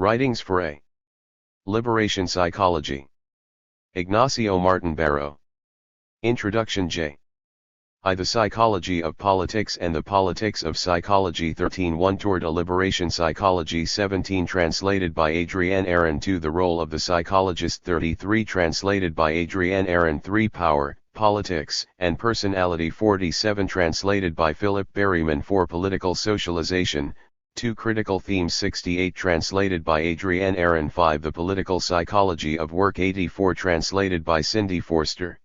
Writings for a Liberation Psychology. Ignacio Martin Baro. Introduction. The Psychology of Politics and the Politics of Psychology. 13.1 Toward a Liberation Psychology. 17 Translated by Adrienne Aaron. 2 The Role of the Psychologist. 33 Translated by Adrienne Aaron. 3 Power, Politics, and Personality. 47 Translated by Philip Berryman. 4 Political Socialization. 2 Critical Themes. 68 Translated by Adrienne Aaron. 5 The Political Psychology of Work. 84 Translated by Cindy Forster.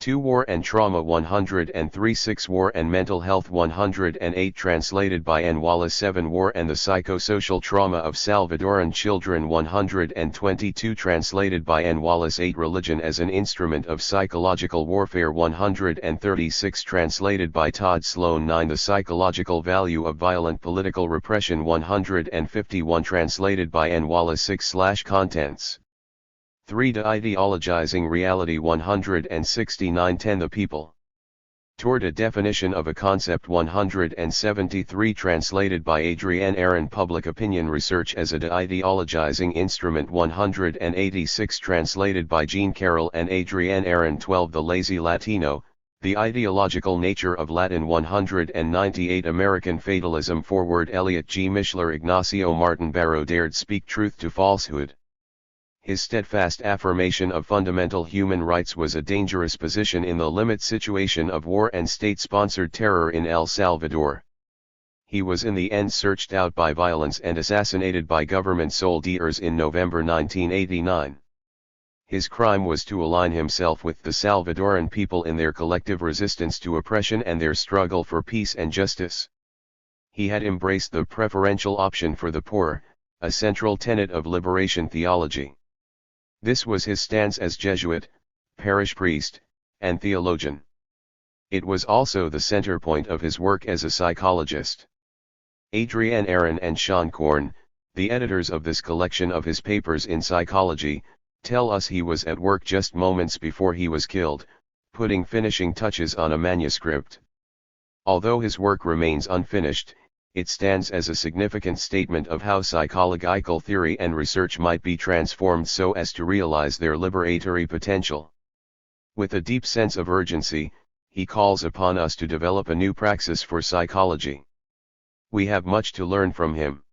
2 War and Trauma. 103 6 War and Mental Health. 108 Translated by N. Wallace. 7 War and the Psychosocial Trauma of Salvadoran Children. 122 Translated by N. Wallace. 8 Religion as an Instrument of Psychological Warfare. 136 Translated by Todd Sloan. 9 The Psychological Value of Violent Political Repression. 151 Translated by N. Wallace. 6/Contents. 3 De-ideologizing Reality. 169 10 The People. Toward a Definition of a Concept. 173 Translated by Adrienne Aaron. Public Opinion Research as a De-ideologizing Instrument. 186 Translated by Jean Carroll and Adrienne Aaron. 12 The Lazy Latino, The Ideological Nature of Latin. 198 American Fatalism. Forward. Elliot G. Mishler. Ignacio Martin Baro dared speak truth to falsehood. His steadfast affirmation of fundamental human rights was a dangerous position in the limit situation of war and state-sponsored terror in El Salvador. He was in the end searched out by violence and assassinated by government soldiers in November 1989. His crime was to align himself with the Salvadoran people in their collective resistance to oppression and their struggle for peace and justice. He had embraced the preferential option for the poor, a central tenet of liberation theology. This was his stance as Jesuit, parish priest, and theologian. It was also the center point of his work as a psychologist. Adrienne Aaron and Sean Korn, the editors of this collection of his papers in psychology, tell us he was at work just moments before he was killed, putting finishing touches on a manuscript. Although his work remains unfinished, it stands as a significant statement of how psychological theory and research might be transformed so as to realize their liberatory potential. With a deep sense of urgency, he calls upon us to develop a new praxis for psychology. We have much to learn from him.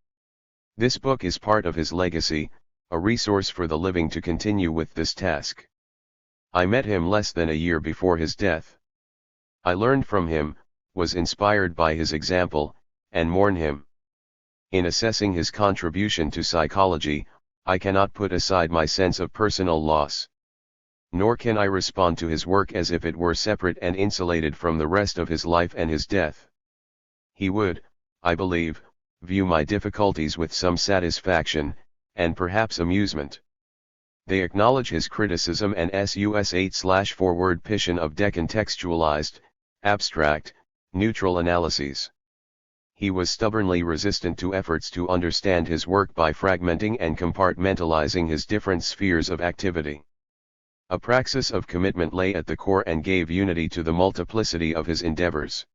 This book is part of his legacy, a resource for the living to continue with this task. I met him less than a year before his death. I learned from him, was inspired by his example, and mourn him. In assessing his contribution to psychology, I cannot put aside my sense of personal loss. Nor can I respond to his work as if it were separate and insulated from the rest of his life and his death. He would, I believe, view my difficulties with some satisfaction, and perhaps amusement. They acknowledge his criticism and sus 8/forward pission of decontextualized, abstract, neutral analyses. He was stubbornly resistant to efforts to understand his work by fragmenting and compartmentalizing his different spheres of activity. A praxis of commitment lay at the core and gave unity to the multiplicity of his endeavors.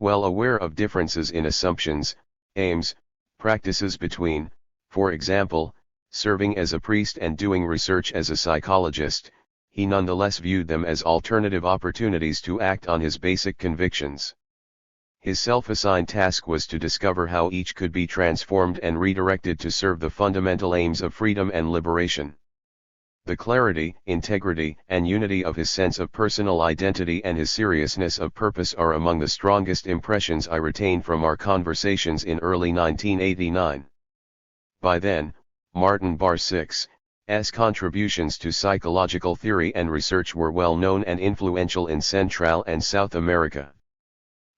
Well aware of differences in assumptions, aims, practices between, for example, serving as a priest and doing research as a psychologist, he nonetheless viewed them as alternative opportunities to act on his basic convictions. His self-assigned task was to discover how each could be transformed and redirected to serve the fundamental aims of freedom and liberation. The clarity, integrity, and unity of his sense of personal identity and his seriousness of purpose are among the strongest impressions I retain from our conversations in early 1989. By then, Martin Bar 6's contributions to psychological theory and research were well known and influential in Central and South America.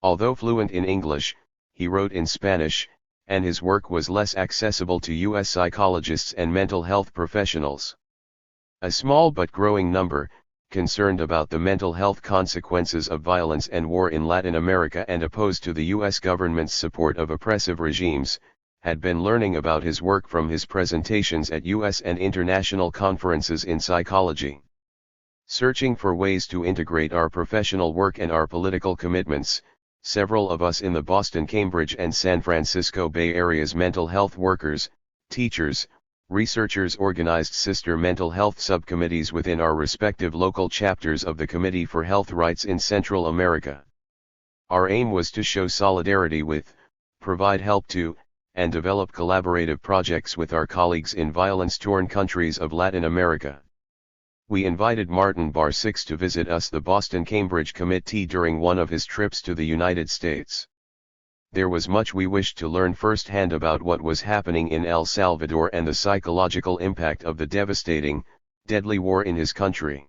Although fluent in English, he wrote in Spanish, and his work was less accessible to U.S. psychologists and mental health professionals. A small but growing number, concerned about the mental health consequences of violence and war in Latin America and opposed to the U.S. government's support of oppressive regimes, had been learning about his work from his presentations at U.S. and international conferences in psychology. Searching for ways to integrate our professional work and our political commitments, several of us in the Boston, Cambridge, and San Francisco Bay Area's mental health workers, teachers, researchers organized sister mental health subcommittees within our respective local chapters of the Committee for Health Rights in Central America. Our aim was to show solidarity with, provide help to, and develop collaborative projects with our colleagues in violence-torn countries of Latin America. We invited Martin Bar 6 to visit us, the Boston-Cambridge Committee, during one of his trips to the United States. There was much we wished to learn firsthand about what was happening in El Salvador and the psychological impact of the devastating, deadly war in his country.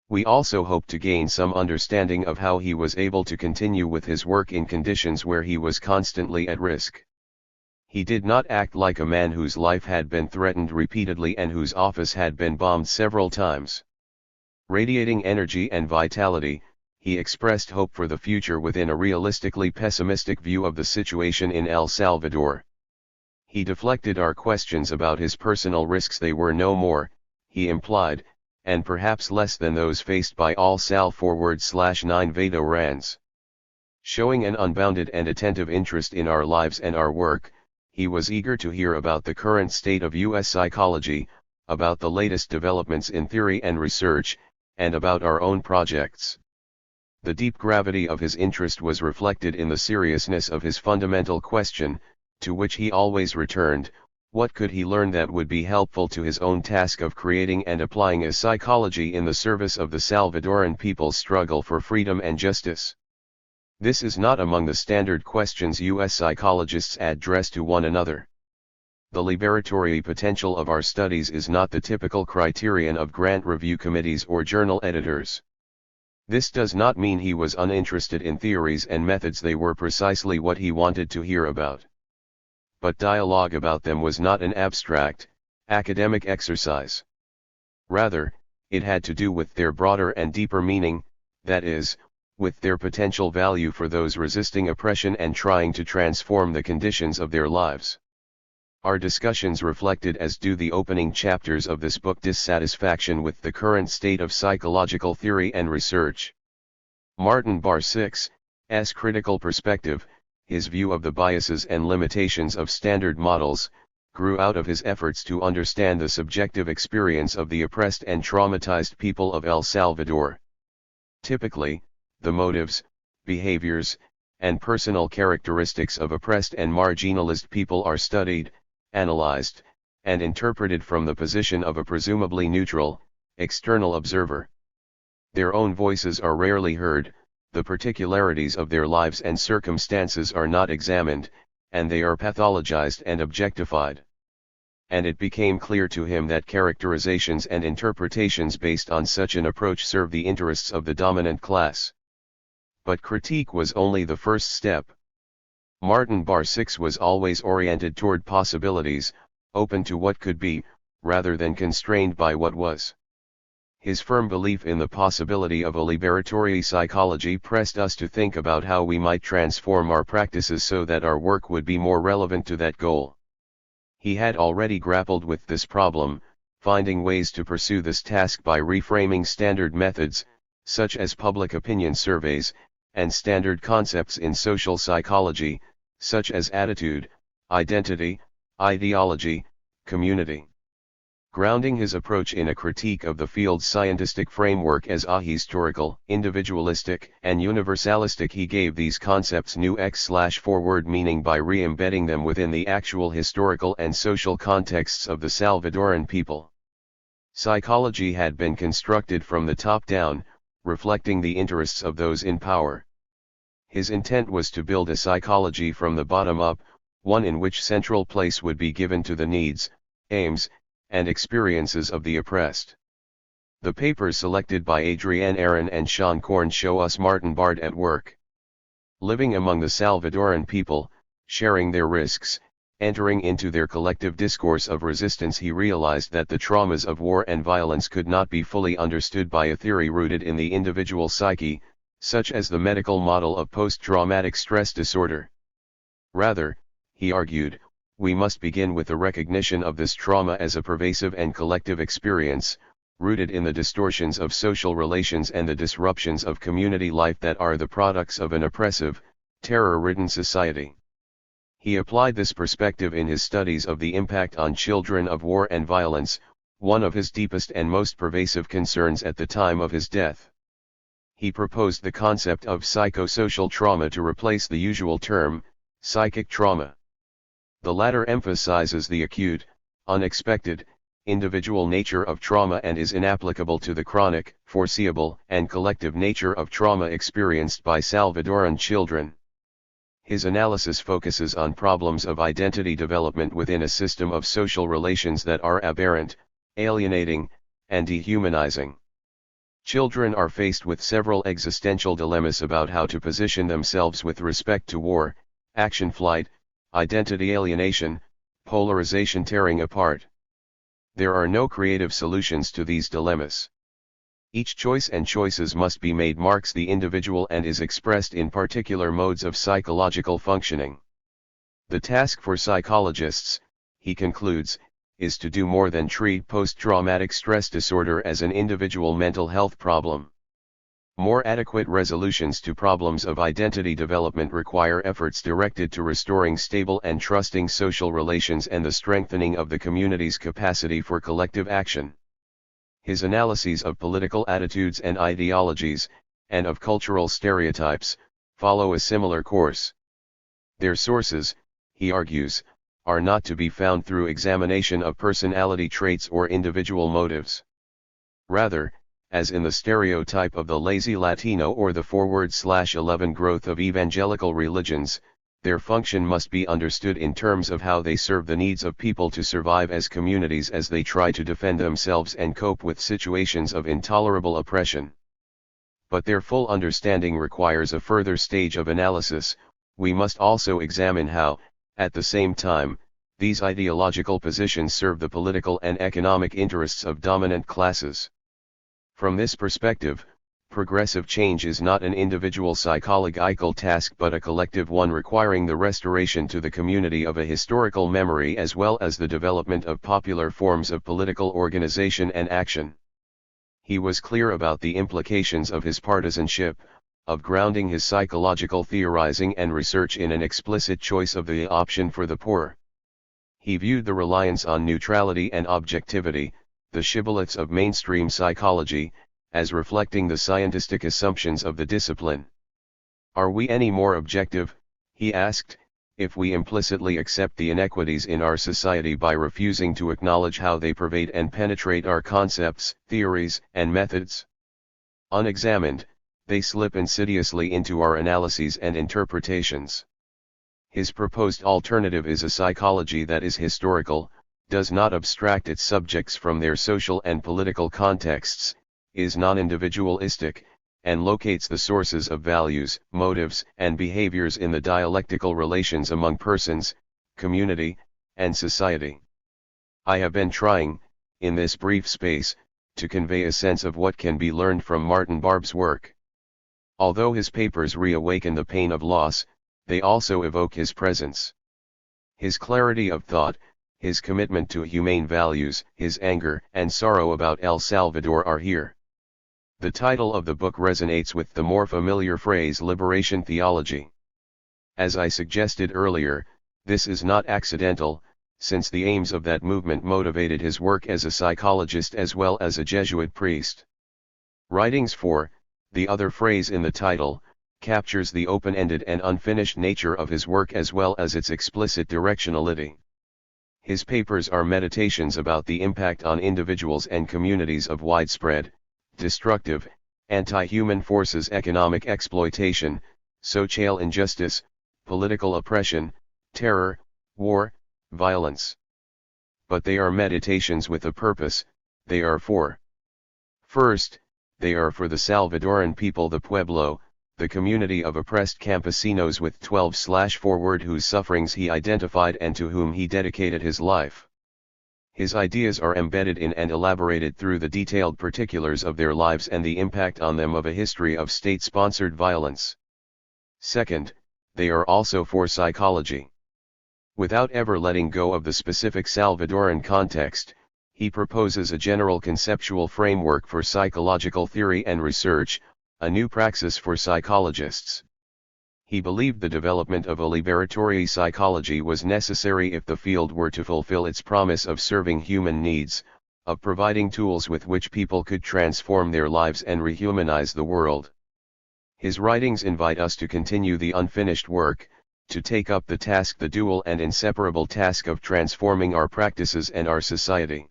We also hoped to gain some understanding of how he was able to continue with his work in conditions where he was constantly at risk. He did not act like a man whose life had been threatened repeatedly and whose office had been bombed several times. Radiating energy and vitality, he expressed hope for the future within a realistically pessimistic view of the situation in El Salvador. He deflected our questions about his personal risks. They were no more, he implied, and perhaps less than those faced by all Sal/9 Vedorans. Showing an unbounded and attentive interest in our lives and our work, he was eager to hear about the current state of U.S. psychology, about the latest developments in theory and research, and about our own projects. The deep gravity of his interest was reflected in the seriousness of his fundamental question, to which he always returned: what could he learn that would be helpful to his own task of creating and applying a psychology in the service of the Salvadoran people's struggle for freedom and justice? This is not among the standard questions U.S. psychologists address to one another. The liberatory potential of our studies is not the typical criterion of grant review committees or journal editors. This does not mean he was uninterested in theories and methods. They were precisely what he wanted to hear about. But dialogue about them was not an abstract, academic exercise. Rather, it had to do with their broader and deeper meaning, that is, with their potential value for those resisting oppression and trying to transform the conditions of their lives. Our discussions reflected, as do the opening chapters of this book, dissatisfaction with the current state of psychological theory and research. Martin Bar 6's critical perspective, his view of the biases and limitations of standard models, grew out of his efforts to understand the subjective experience of the oppressed and traumatized people of El Salvador. Typically, the motives, behaviors, and personal characteristics of oppressed and marginalized people are studied, analyzed, and interpreted from the position of a presumably neutral, external observer. Their own voices are rarely heard, the particularities of their lives and circumstances are not examined, and they are pathologized and objectified. And it became clear to him that characterizations and interpretations based on such an approach serve the interests of the dominant class. But critique was only the first step. Martin Bar 6 was always oriented toward possibilities, open to what could be, rather than constrained by what was. His firm belief in the possibility of a liberatory psychology pressed us to think about how we might transform our practices so that our work would be more relevant to that goal. He had already grappled with this problem, finding ways to pursue this task by reframing standard methods, such as public opinion surveys, and standard concepts in social psychology, such as attitude, identity, ideology, community. Grounding his approach in a critique of the field's scientific framework as ahistorical, individualistic, and universalistic, he gave these concepts new X/forward meaning by re-embedding them within the actual historical and social contexts of the Salvadoran people. Psychology had been constructed from the top down, reflecting the interests of those in power. His intent was to build a psychology from the bottom up, one in which central place would be given to the needs, aims, and experiences of the oppressed. The papers selected by Adrienne Aaron and Sean Korn show us Martin Bard at work. Living among the Salvadoran people, sharing their risks, entering into their collective discourse of resistance, he realized that the traumas of war and violence could not be fully understood by a theory rooted in the individual psyche, such as the medical model of post-traumatic stress disorder. Rather, he argued, we must begin with the recognition of this trauma as a pervasive and collective experience, rooted in the distortions of social relations and the disruptions of community life that are the products of an oppressive, terror-ridden society. He applied this perspective in his studies of the impact on children of war and violence, one of his deepest and most pervasive concerns at the time of his death. He proposed the concept of psychosocial trauma to replace the usual term, psychic trauma. The latter emphasizes the acute, unexpected, individual nature of trauma and is inapplicable to the chronic, foreseeable, and collective nature of trauma experienced by Salvadoran children. His analysis focuses on problems of identity development within a system of social relations that are aberrant, alienating, and dehumanizing. Children are faced with several existential dilemmas about how to position themselves with respect to war, action flight, identity alienation, polarization tearing apart. There are no creative solutions to these dilemmas. Each choice and choices must be made marks the individual and is expressed in particular modes of psychological functioning. The task for psychologists, he concludes, is to do more than treat post-traumatic stress disorder as an individual mental health problem. More adequate resolutions to problems of identity development require efforts directed to restoring stable and trusting social relations and the strengthening of the community's capacity for collective action. His analyses of political attitudes and ideologies, and of cultural stereotypes, follow a similar course. Their sources, he argues, are not to be found through examination of personality traits or individual motives. Rather, as in the stereotype of the lazy Latino or the /11 growth of evangelical religions, their function must be understood in terms of how they serve the needs of people to survive as communities as they try to defend themselves and cope with situations of intolerable oppression. But their full understanding requires a further stage of analysis. We must also examine how, at the same time, these ideological positions serve the political and economic interests of dominant classes. From this perspective, progressive change is not an individual psychological task but a collective one requiring the restoration to the community of a historical memory as well as the development of popular forms of political organization and action. He was clear about the implications of his partisanship, of grounding his psychological theorizing and research in an explicit choice of the option for the poor. He viewed the reliance on neutrality and objectivity, the shibboleths of mainstream psychology, as reflecting the scientific assumptions of the discipline. Are we any more objective, he asked, if we implicitly accept the inequities in our society by refusing to acknowledge how they pervade and penetrate our concepts, theories, and methods? Unexamined, they slip insidiously into our analyses and interpretations. His proposed alternative is a psychology that is historical, does not abstract its subjects from their social and political contexts, is non-individualistic, and locates the sources of values, motives, and behaviors in the dialectical relations among persons, community, and society. I have been trying, in this brief space, to convey a sense of what can be learned from Martin Barb's work. Although his papers reawaken the pain of loss, they also evoke his presence. His clarity of thought, his commitment to humane values, his anger and sorrow about El Salvador are here. The title of the book resonates with the more familiar phrase liberation theology. As I suggested earlier, this is not accidental, since the aims of that movement motivated his work as a psychologist as well as a Jesuit priest. Writings for, the other phrase in the title, captures the open-ended and unfinished nature of his work as well as its explicit directionality. His papers are meditations about the impact on individuals and communities of widespread, destructive, anti-human forces, economic exploitation, social injustice, political oppression, terror, war, violence. But they are meditations with a purpose. They are for. First, they are for the Salvadoran people, the pueblo, the community of oppressed campesinos with 12/forward whose sufferings he identified and to whom he dedicated his life. His ideas are embedded in and elaborated through the detailed particulars of their lives and the impact on them of a history of state-sponsored violence. Second, they are also for psychology. Without ever letting go of the specific Salvadoran context, he proposes a general conceptual framework for psychological theory and research, a new praxis for psychologists. He believed the development of a liberatory psychology was necessary if the field were to fulfill its promise of serving human needs, of providing tools with which people could transform their lives and rehumanize the world. His writings invite us to continue the unfinished work, to take up the dual and inseparable task of transforming our practices and our society.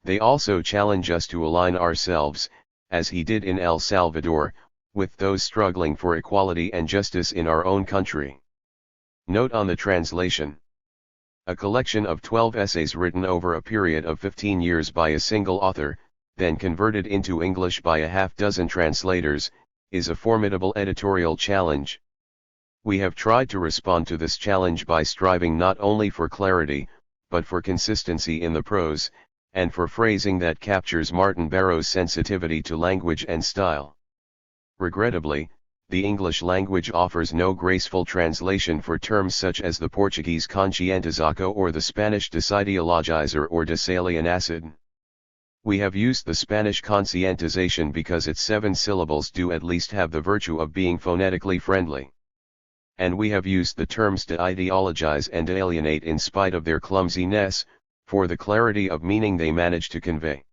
They also challenge us to align ourselves, as he did in El Salvador, with those struggling for equality and justice in our own country. Note on the translation. A collection of 12 essays written over a period of 15 years by a single author, then converted into English by a half-dozen translators, is a formidable editorial challenge. We have tried to respond to this challenge by striving not only for clarity, but for consistency in the prose, and for phrasing that captures Martin Baro's sensitivity to language and style. Regrettably, the English language offers no graceful translation for terms such as the Portuguese conscientizaco or the Spanish desideologizer or desalienacid. We have used the Spanish conscientization because its 7 syllables do at least have the virtue of being phonetically friendly. And we have used the terms to ideologize and alienate in spite of their clumsiness, for the clarity of meaning they manage to convey.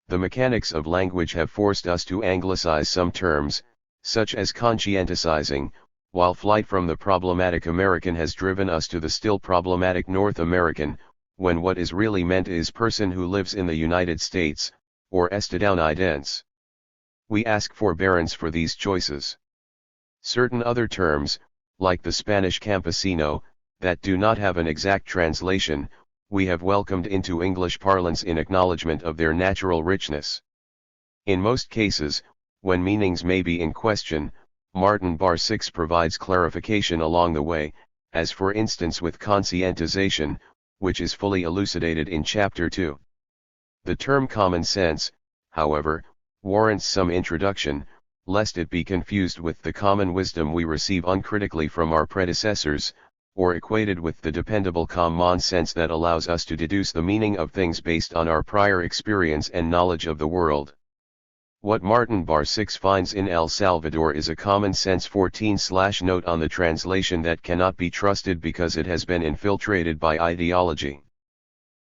The mechanics of language have forced us to anglicize some terms, such as conscientizing, while flight from the problematic American has driven us to the still problematic North American, when what is really meant is person who lives in the United States, or estadounidense. We ask forbearance for these choices. Certain other terms, like the Spanish campesino, that do not have an exact translation, we have welcomed into English parlance in acknowledgement of their natural richness. In most cases, when meanings may be in question, Martin Bar 6 provides clarification along the way, as for instance with conscientization, which is fully elucidated in Chapter 2. The term common sense, however, warrants some introduction, lest it be confused with the common wisdom we receive uncritically from our predecessors, or equated with the dependable common sense that allows us to deduce the meaning of things based on our prior experience and knowledge of the world. What Martin Bar 6 finds in El Salvador is a common sense 14/note on the translation that cannot be trusted because it has been infiltrated by ideology.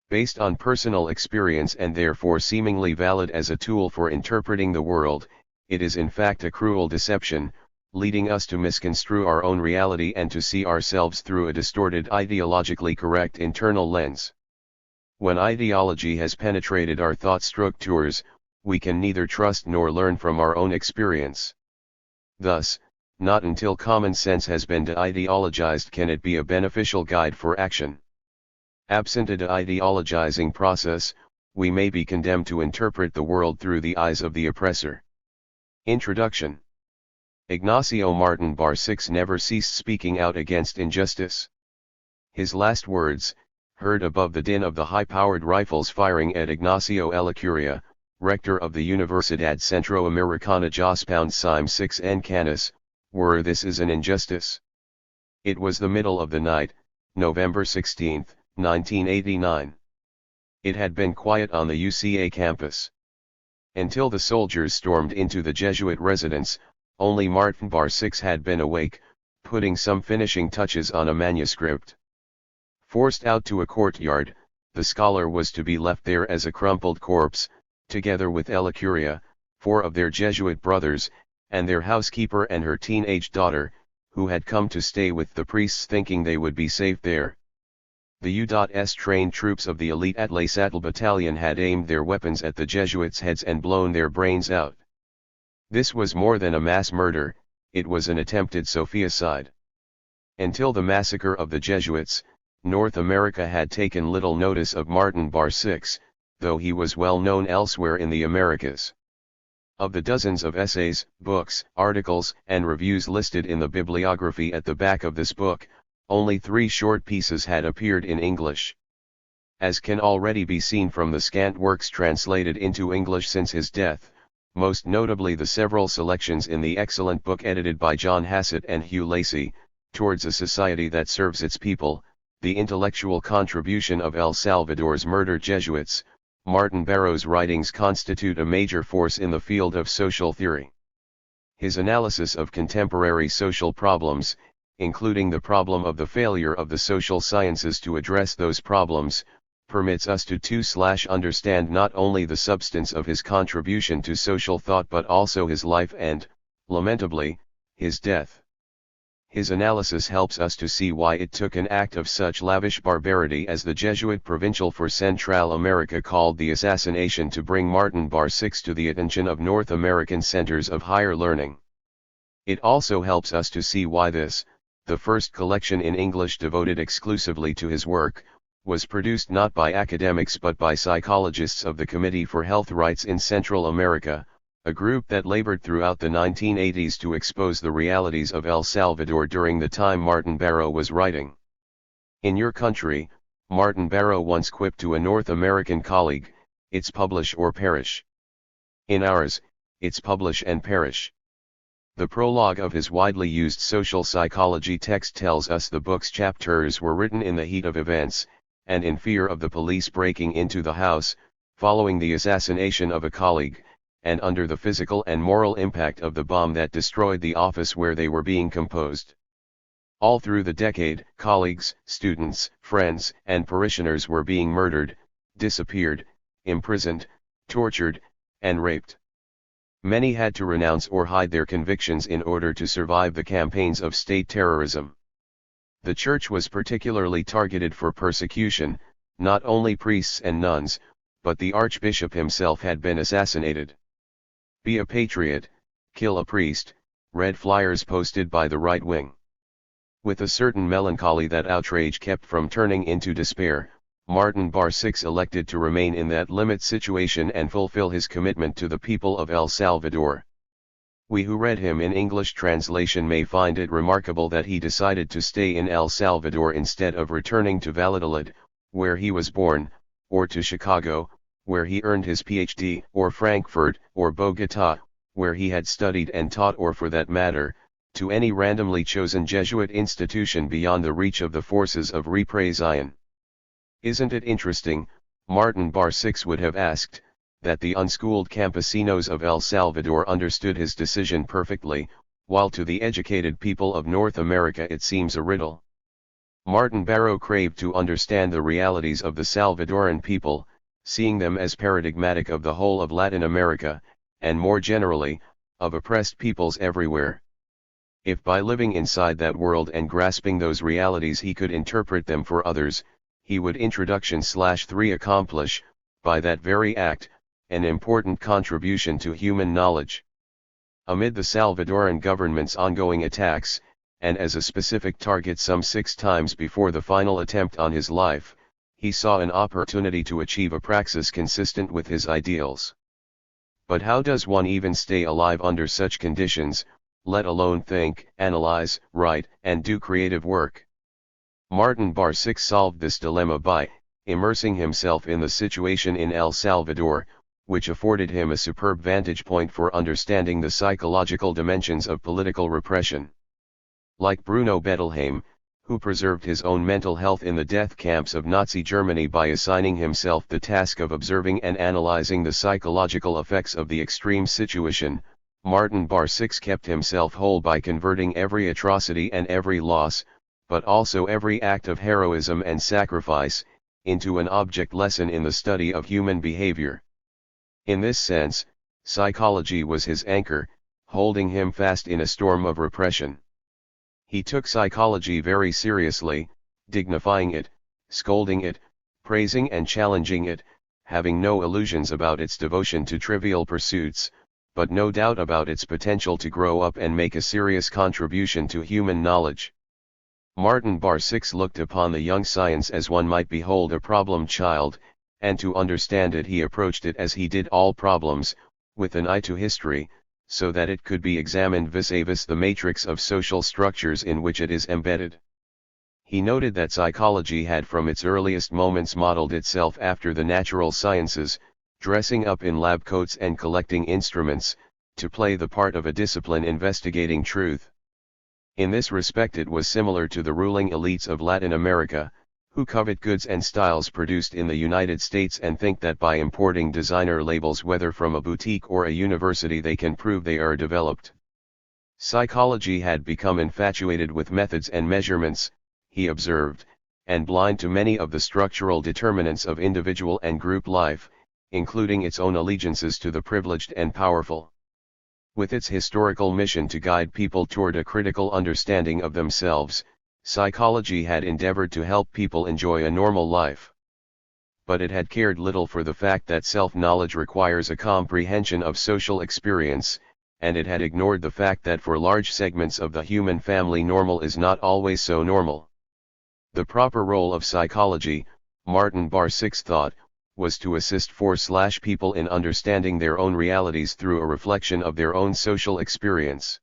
Based on personal experience and therefore seemingly valid as a tool for interpreting the world, it is in fact a cruel deception, leading us to misconstrue our own reality and to see ourselves through a distorted ideologically correct internal lens. When ideology has penetrated our thought structures, we can neither trust nor learn from our own experience. Thus, not until common sense has been de-ideologized can it be a beneficial guide for action. Absent a de-ideologizing process, we may be condemned to interpret the world through the eyes of the oppressor. Introduction. Ignacio Martin Bar 6 never ceased speaking out against injustice. His last words, heard above the din of the high-powered rifles firing at Ignacio Ellacuria, rector of the Universidad Centroamericana Jos Sim 6 en Canas, were "This is an injustice." It was the middle of the night, November 16, 1989. It had been quiet on the UCA campus. Until the soldiers stormed into the Jesuit residence, only Martin Bar 6 had been awake, putting some finishing touches on a manuscript. Forced out to a courtyard, the scholar was to be left there as a crumpled corpse, together with Ellacuria, 4 of their Jesuit brothers, and their housekeeper and her teenage daughter, who had come to stay with the priests thinking they would be safe there. The U.S. trained troops of the elite Atlasatl Battalion had aimed their weapons at the Jesuits' heads and blown their brains out. This was more than a mass murder, it was an attempted Sophiacide. Until the massacre of the Jesuits, North America had taken little notice of Martin Bar 6, though he was well known elsewhere in the Americas. Of the dozens of essays, books, articles, and reviews listed in the bibliography at the back of this book, only 3 short pieces had appeared in English. As can already be seen from the scant works translated into English since his death, most notably the several selections in the excellent book edited by John Hassett and Hugh Lacey, Towards a Society That Serves Its People, the intellectual contribution of El Salvador's murdered Jesuits, Martin Baro's writings constitute a major force in the field of social theory. His analysis of contemporary social problems, including the problem of the failure of the social sciences to address those problems, permits us to understand not only the substance of his contribution to social thought but also his life and, lamentably, his death. His analysis helps us to see why it took an act of such lavish barbarity as the Jesuit provincial for Central America called the assassination to bring Martin Bar 6 to the attention of North American centers of higher learning. It also helps us to see why this, the first collection in English devoted exclusively to his work, was produced not by academics but by psychologists of the Committee for Health Rights in Central America, a group that labored throughout the 1980s to expose the realities of El Salvador during the time Martin Baro was writing. In your country, Martin Baro once quipped to a North American colleague, "It's publish or perish." In ours, it's publish and perish. The prologue of his widely used social psychology text tells us the book's chapters were written in the heat of events, and in fear of the police breaking into the house, following the assassination of a colleague, and under the physical and moral impact of the bomb that destroyed the office where they were being composed. All through the decade, colleagues, students, friends, and parishioners were being murdered, disappeared, imprisoned, tortured, and raped. Many had to renounce or hide their convictions in order to survive the campaigns of state terrorism. The church was particularly targeted for persecution, not only priests and nuns, but the archbishop himself had been assassinated. Be a patriot, kill a priest, read flyers posted by the right wing. With a certain melancholy that outrage kept from turning into despair, Martin Bar 6 elected to remain in that limit situation and fulfill his commitment to the people of El Salvador. We who read him in English translation may find it remarkable that he decided to stay in El Salvador instead of returning to Valladolid, where he was born, or to Chicago, where he earned his PhD, or Frankfurt, or Bogota, where he had studied and taught, or for that matter, to any randomly chosen Jesuit institution beyond the reach of the forces of repression. Isn't it interesting, Martin Bar 6 would have asked, that the unschooled campesinos of El Salvador understood his decision perfectly, while to the educated people of North America it seems a riddle. Martin Baro craved to understand the realities of the Salvadoran people, seeing them as paradigmatic of the whole of Latin America, and more generally, of oppressed peoples everywhere. If by living inside that world and grasping those realities he could interpret them for others, he would Introduction/3 accomplish, by that very act, an important contribution to human knowledge. Amid the Salvadoran government's ongoing attacks, and as a specific target some 6 times before the final attempt on his life, he saw an opportunity to achieve a praxis consistent with his ideals. But how does one even stay alive under such conditions, let alone think, analyze, write, and do creative work? Martin Bar 6 solved this dilemma by immersing himself in the situation in El Salvador, which afforded him a superb vantage point for understanding the psychological dimensions of political repression. Like Bruno Bettelheim, who preserved his own mental health in the death camps of Nazi Germany by assigning himself the task of observing and analyzing the psychological effects of the extreme situation, Martin Bar 6 kept himself whole by converting every atrocity and every loss, but also every act of heroism and sacrifice, into an object lesson in the study of human behavior. In this sense, psychology was his anchor, holding him fast in a storm of repression. He took psychology very seriously, dignifying it, scolding it, praising and challenging it, having no illusions about its devotion to trivial pursuits, but no doubt about its potential to grow up and make a serious contribution to human knowledge. Martin Bar 6 looked upon the young science as one might behold a problem child, and to understand it he approached it as he did all problems, with an eye to history, so that it could be examined vis-a-vis the matrix of social structures in which it is embedded. He noted that psychology had from its earliest moments modeled itself after the natural sciences, dressing up in lab coats and collecting instruments, to play the part of a discipline investigating truth. In this respect it was similar to the ruling elites of Latin America, who covet goods and styles produced in the United States and think that by importing designer labels whether from a boutique or a university they can prove they are developed. Psychology had become infatuated with methods and measurements, he observed, and blind to many of the structural determinants of individual and group life, including its own allegiances to the privileged and powerful. With its historical mission to guide people toward a critical understanding of themselves, psychology had endeavored to help people enjoy a normal life. But it had cared little for the fact that self-knowledge requires a comprehension of social experience, and it had ignored the fact that for large segments of the human family normal is not always so normal. The proper role of psychology, Martin Bar-Six thought, was to assist people in understanding their own realities through a reflection of their own social experience.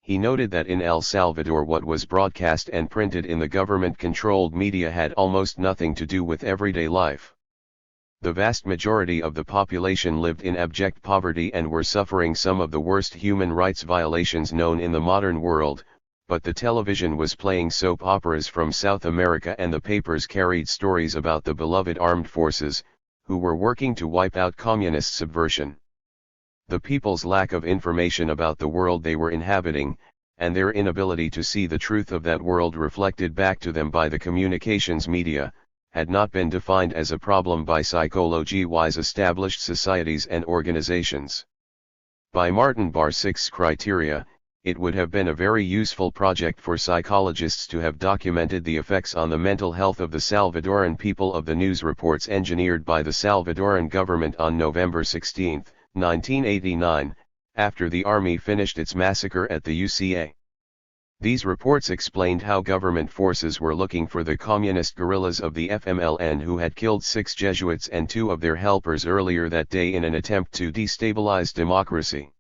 He noted that in El Salvador what was broadcast and printed in the government-controlled media had almost nothing to do with everyday life. The vast majority of the population lived in abject poverty and were suffering some of the worst human rights violations known in the modern world, but the television was playing soap operas from South America and the papers carried stories about the beloved armed forces, who were working to wipe out communist subversion. The people's lack of information about the world they were inhabiting, and their inability to see the truth of that world reflected back to them by the communications media, had not been defined as a problem by psychology-wise established societies and organizations. By Martin Bar-Six's criteria, it would have been a very useful project for psychologists to have documented the effects on the mental health of the Salvadoran people of the news reports engineered by the Salvadoran government on November 16, 1989, after the army finished its massacre at the UCA. These reports explained how government forces were looking for the communist guerrillas of the FMLN who had killed 6 Jesuits and 2 of their helpers earlier that day in an attempt to destabilize democracy.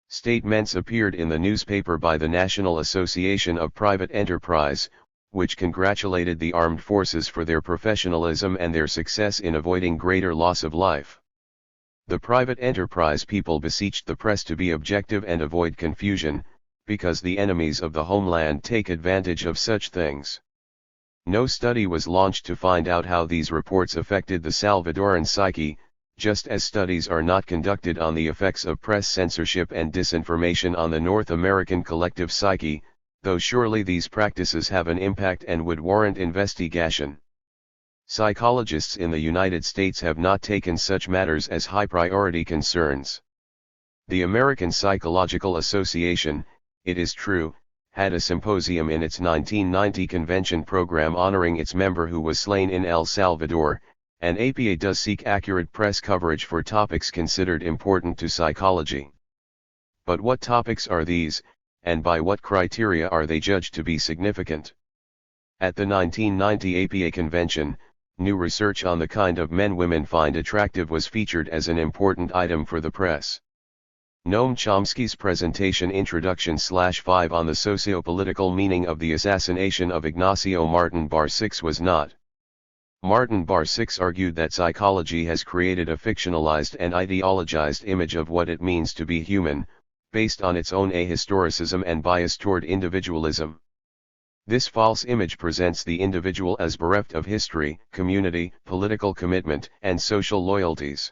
Statements appeared in the newspaper by the National Association of Private Enterprise, which congratulated the armed forces for their professionalism and their success in avoiding greater loss of life. The private enterprise people beseeched the press to be objective and avoid confusion, because the enemies of the homeland take advantage of such things. No study was launched to find out how these reports affected the Salvadoran psyche, just as studies are not conducted on the effects of press censorship and disinformation on the North American collective psyche, though surely these practices have an impact and would warrant investigation. Psychologists in the United States have not taken such matters as high-priority concerns. The American Psychological Association, it is true, had a symposium in its 1990 convention program honoring its member who was slain in El Salvador, and APA does seek accurate press coverage for topics considered important to psychology. But what topics are these, and by what criteria are they judged to be significant? At the 1990 APA convention, new research on the kind of men women find attractive was featured as an important item for the press. Noam Chomsky's presentation Introduction/5 on the socio-political meaning of the assassination of Ignacio Martin Bar-Six was not. Martin Bar-Six argued that psychology has created a fictionalized and ideologized image of what it means to be human, based on its own ahistoricism and bias toward individualism. This false image presents the individual as bereft of history, community, political commitment, and social loyalties.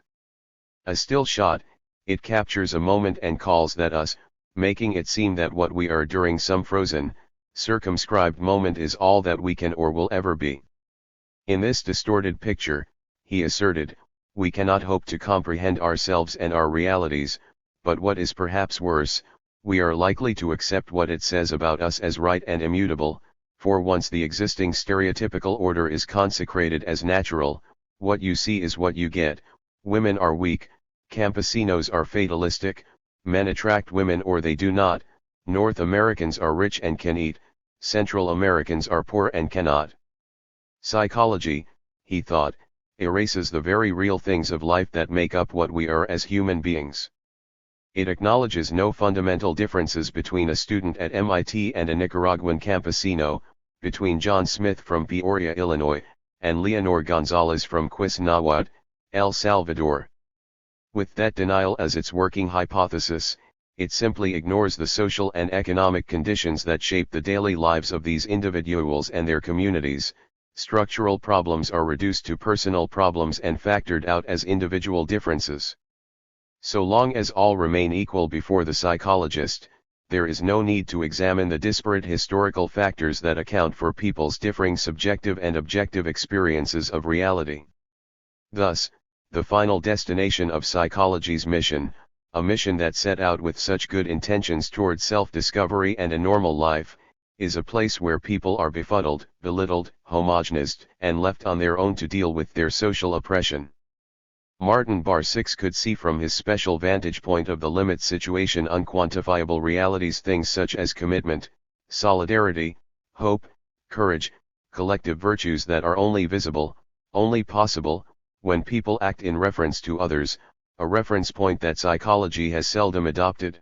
A still shot, it captures a moment and calls that us, making it seem that what we are during some frozen, circumscribed moment is all that we can or will ever be. In this distorted picture, he asserted, we cannot hope to comprehend ourselves and our realities, but what is perhaps worse, we are likely to accept what it says about us as right and immutable, for once the existing stereotypical order is consecrated as natural, what you see is what you get, women are weak, campesinos are fatalistic, men attract women or they do not, North Americans are rich and can eat, Central Americans are poor and cannot. Psychology, he thought, erases the very real things of life that make up what we are as human beings. It acknowledges no fundamental differences between a student at MIT and a Nicaraguan campesino, between John Smith from Peoria, Illinois, and Leonor Gonzalez from Cuisinawat, El Salvador. With that denial as its working hypothesis, it simply ignores the social and economic conditions that shape the daily lives of these individuals and their communities. Structural problems are reduced to personal problems and factored out as individual differences. So long as all remain equal before the psychologist, there is no need to examine the disparate historical factors that account for people's differing subjective and objective experiences of reality. Thus, the final destination of psychology's mission, a mission that set out with such good intentions toward self-discovery and a normal life, is a place where people are befuddled, belittled, homogenized, and left on their own to deal with their social oppression. Martin Bar 6 could see from his special vantage point of the limit situation unquantifiable realities, things such as commitment, solidarity, hope, courage, collective virtues that are only visible, only possible, when people act in reference to others, a reference point that psychology has seldom adopted.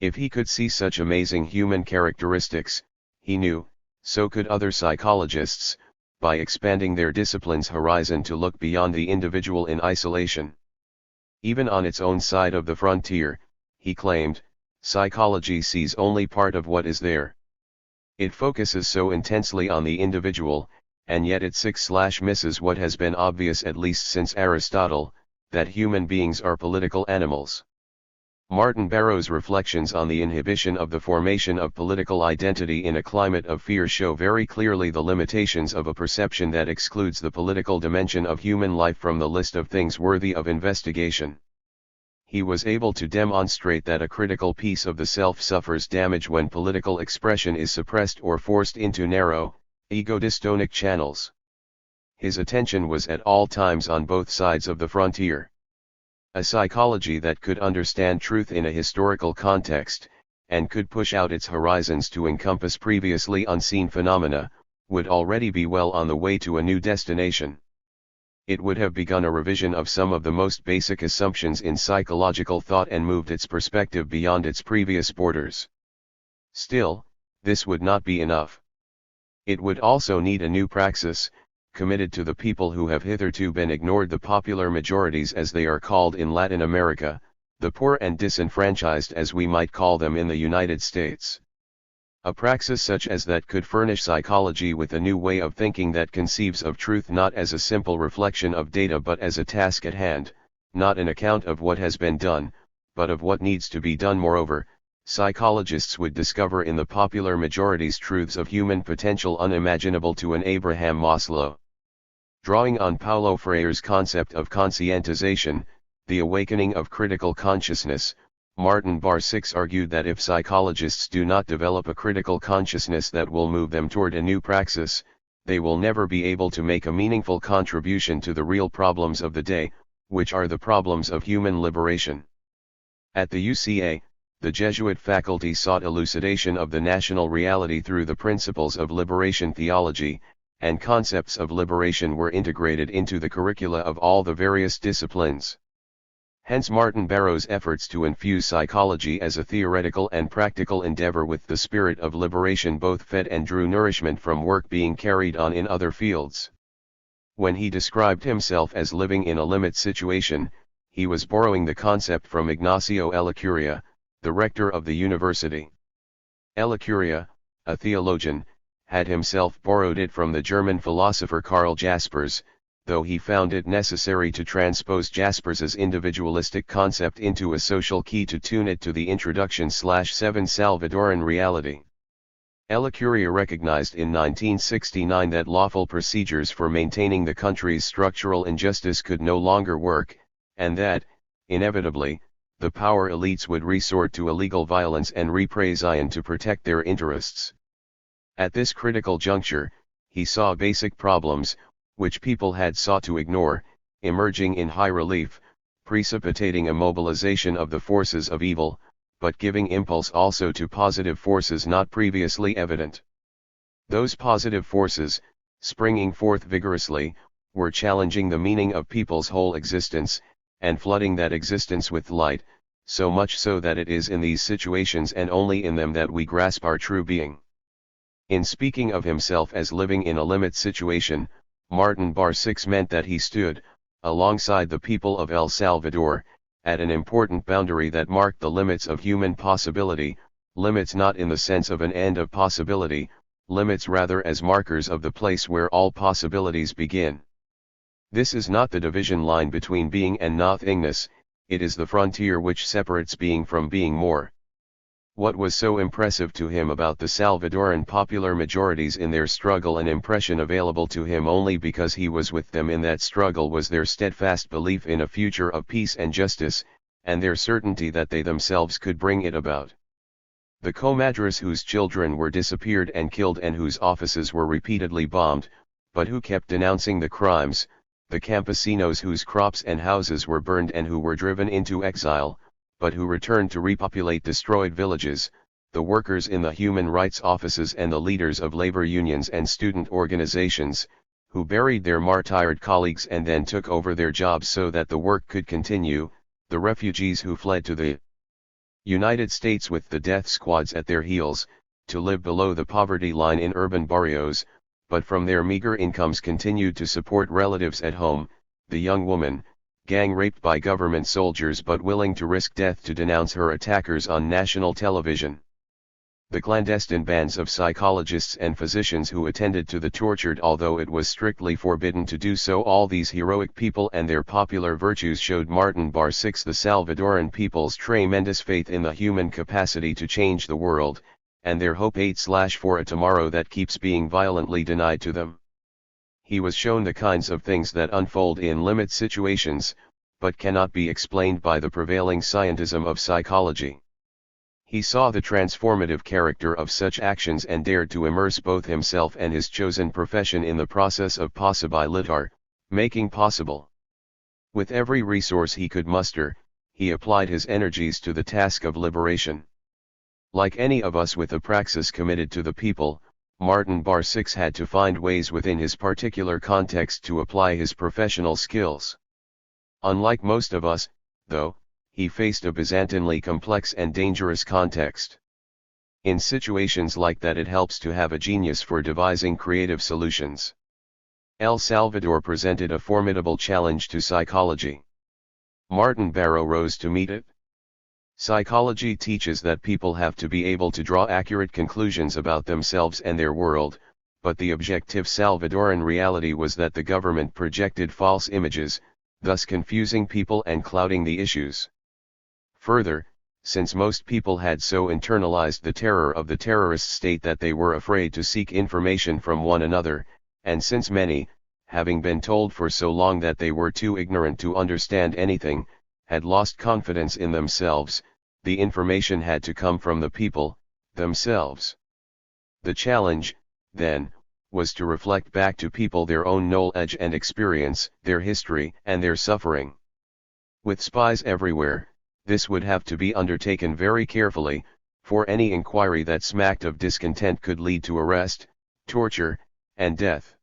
If he could see such amazing human characteristics, he knew, so could other psychologists, by expanding their discipline's horizon to look beyond the individual in isolation. Even on its own side of the frontier, he claimed, psychology sees only part of what is there. It focuses so intensely on the individual, and yet it misses what has been obvious at least since Aristotle, that human beings are political animals. Martin Baro's reflections on the inhibition of the formation of political identity in a climate of fear show very clearly the limitations of a perception that excludes the political dimension of human life from the list of things worthy of investigation. He was able to demonstrate that a critical piece of the self suffers damage when political expression is suppressed or forced into narrow, ego-dystonic channels. His attention was at all times on both sides of the frontier. A psychology that could understand truth in a historical context, and could push out its horizons to encompass previously unseen phenomena, would already be well on the way to a new destination. It would have begun a revision of some of the most basic assumptions in psychological thought and moved its perspective beyond its previous borders. Still, this would not be enough. It would also need a new praxis, committed to the people who have hitherto been ignored, the popular majorities as they are called in Latin America, the poor and disenfranchised as we might call them in the United States. A praxis such as that could furnish psychology with a new way of thinking that conceives of truth not as a simple reflection of data but as a task at hand, not an account of what has been done, but of what needs to be done. Moreover, psychologists would discover in the popular majority's truths of human potential unimaginable to an Abraham Maslow. Drawing on Paulo Freire's concept of conscientization, the awakening of critical consciousness, Martin Bar 6 argued that if psychologists do not develop a critical consciousness that will move them toward a new praxis, they will never be able to make a meaningful contribution to the real problems of the day, which are the problems of human liberation. At the UCA, the Jesuit faculty sought elucidation of the national reality through the principles of liberation theology, and concepts of liberation were integrated into the curricula of all the various disciplines. Hence Martin Baro's efforts to infuse psychology as a theoretical and practical endeavor with the spirit of liberation both fed and drew nourishment from work being carried on in other fields. When he described himself as living in a limit situation, he was borrowing the concept from Ignacio Ellacuria, the rector of the university. Ellacuria, a theologian, had himself borrowed it from the German philosopher Karl Jaspers, though he found it necessary to transpose Jaspers's individualistic concept into a social key to tune it to the introduction/7 Salvadoran reality. Ellacuria recognized in 1969 that lawful procedures for maintaining the country's structural injustice could no longer work, and that, inevitably, the power elites would resort to illegal violence and repression to protect their interests. At this critical juncture, he saw basic problems, which people had sought to ignore, emerging in high relief, precipitating a mobilization of the forces of evil, but giving impulse also to positive forces not previously evident. Those positive forces, springing forth vigorously, were challenging the meaning of people's whole existence, and flooding that existence with light, so much so that it is in these situations and only in them that we grasp our true being. In speaking of himself as living in a limit situation, Martin Bar 6 meant that he stood, alongside the people of El Salvador, at an important boundary that marked the limits of human possibility, limits not in the sense of an end of possibility, limits rather as markers of the place where all possibilities begin. This is not the division line between being and nothingness, it is the frontier which separates being from being more. What was so impressive to him about the Salvadoran popular majorities in their struggle, an impression available to him only because he was with them in that struggle, was their steadfast belief in a future of peace and justice, and their certainty that they themselves could bring it about. The comadres whose children were disappeared and killed and whose offices were repeatedly bombed, but who kept denouncing the crimes, the campesinos whose crops and houses were burned and who were driven into exile, but who returned to repopulate destroyed villages, the workers in the human rights offices and the leaders of labor unions and student organizations, who buried their martyred colleagues and then took over their jobs so that the work could continue, the refugees who fled to the United States with the death squads at their heels, to live below the poverty line in urban barrios, but from their meager incomes continued to support relatives at home, the young woman, gang-raped by government soldiers but willing to risk death to denounce her attackers on national television. The clandestine bands of psychologists and physicians who attended to the tortured, although it was strictly forbidden to do so. All these heroic people and their popular virtues showed Martin Bar 6 the Salvadoran people's tremendous faith in the human capacity to change the world, and their hope for a tomorrow that keeps being violently denied to them. He was shown the kinds of things that unfold in limit situations, but cannot be explained by the prevailing scientism of psychology. He saw the transformative character of such actions and dared to immerse both himself and his chosen profession in the process of possibilitar, making possible. With every resource he could muster, he applied his energies to the task of liberation. Like any of us with a praxis committed to the people, Martin Bar 6 had to find ways within his particular context to apply his professional skills. Unlike most of us, though, he faced a Byzantinely complex and dangerous context. In situations like that, it helps to have a genius for devising creative solutions. El Salvador presented a formidable challenge to psychology. Martin Baro rose to meet it. Psychology teaches that people have to be able to draw accurate conclusions about themselves and their world, but the objective Salvadoran reality was that the government projected false images, thus confusing people and clouding the issues. Further, since most people had so internalized the terror of the terrorist state that they were afraid to seek information from one another, and since many, having been told for so long that they were too ignorant to understand anything, had lost confidence in themselves, the information had to come from the people, themselves. The challenge, then, was to reflect back to people their own knowledge and experience, their history and their suffering. With spies everywhere, this would have to be undertaken very carefully, for any inquiry that smacked of discontent could lead to arrest, torture, and death.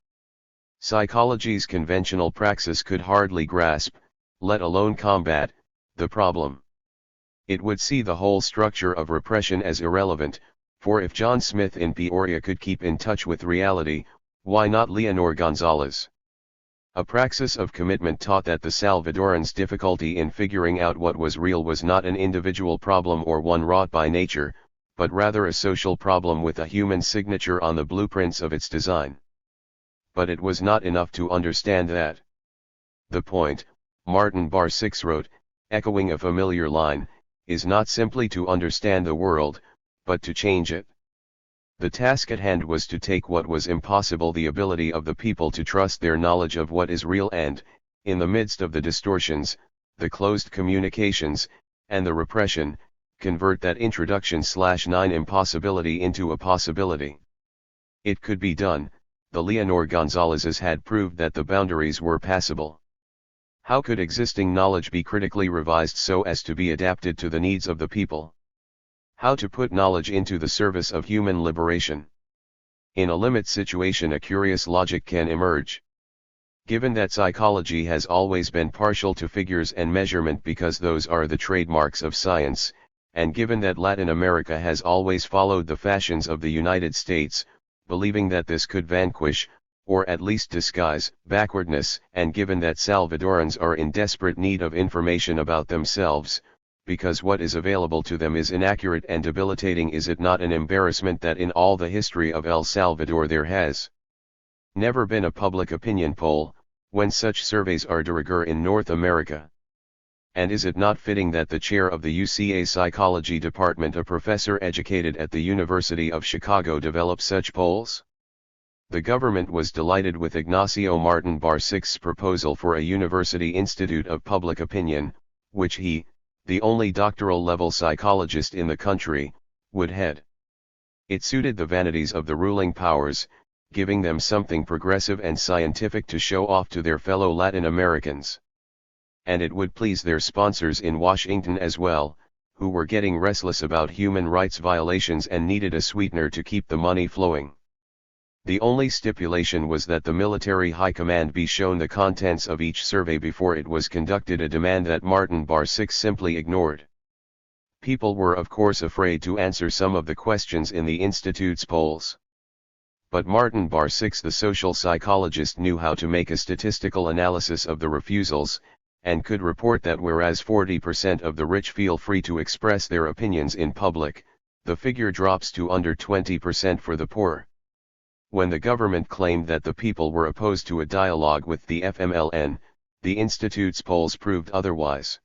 Psychology's conventional praxis could hardly grasp, let alone combat, the problem. It would see the whole structure of repression as irrelevant, for if John Smith in Peoria could keep in touch with reality, why not Leonor Gonzalez? A praxis of commitment taught that the Salvadorans' difficulty in figuring out what was real was not an individual problem or one wrought by nature, but rather a social problem with a human signature on the blueprints of its design. But it was not enough to understand that. The point, Martin Bar 6 wrote, echoing a familiar line, is not simply to understand the world, but to change it. The task at hand was to take what was impossible, the ability of the people to trust their knowledge of what is real, and, in the midst of the distortions, the closed communications, and the repression, convert that introduction/9 impossibility into a possibility. It could be done. The Leonor Gonzalez's had proved that the boundaries were passable. How could existing knowledge be critically revised so as to be adapted to the needs of the people? How to put knowledge into the service of human liberation? In a limit situation, a curious logic can emerge. Given that psychology has always been partial to figures and measurement because those are the trademarks of science, and given that Latin America has always followed the fashions of the United States, believing that this could vanquish, or at least disguise, backwardness, and given that Salvadorans are in desperate need of information about themselves, because what is available to them is inaccurate and debilitating, is it not an embarrassment that in all the history of El Salvador there has never been a public opinion poll, when such surveys are de rigueur in North America? And is it not fitting that the chair of the UCA Psychology Department, a professor educated at the University of Chicago, develop such polls? The government was delighted with Ignacio Martin Barsik's proposal for a University Institute of Public Opinion, which he, the only doctoral-level psychologist in the country, would head. It suited the vanities of the ruling powers, giving them something progressive and scientific to show off to their fellow Latin Americans. And it would please their sponsors in Washington as well, who were getting restless about human rights violations and needed a sweetener to keep the money flowing. The only stipulation was that the military high command be shown the contents of each survey before it was conducted, a demand that Martin Barsik simply ignored. People were of course afraid to answer some of the questions in the Institute's polls. But Martin Barsik, the social psychologist, knew how to make a statistical analysis of the refusals, and could report that whereas 40% of the rich feel free to express their opinions in public, the figure drops to under 20% for the poor. When the government claimed that the people were opposed to a dialogue with the FMLN, the Institute's polls proved otherwise.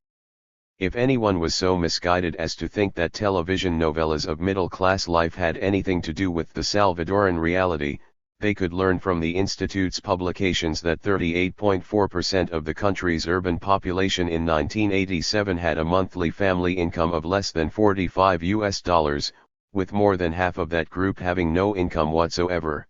If anyone was so misguided as to think that television novellas of middle-class life had anything to do with the Salvadoran reality, they could learn from the Institute's publications that 38.4% of the country's urban population in 1987 had a monthly family income of less than $45, with more than half of that group having no income whatsoever.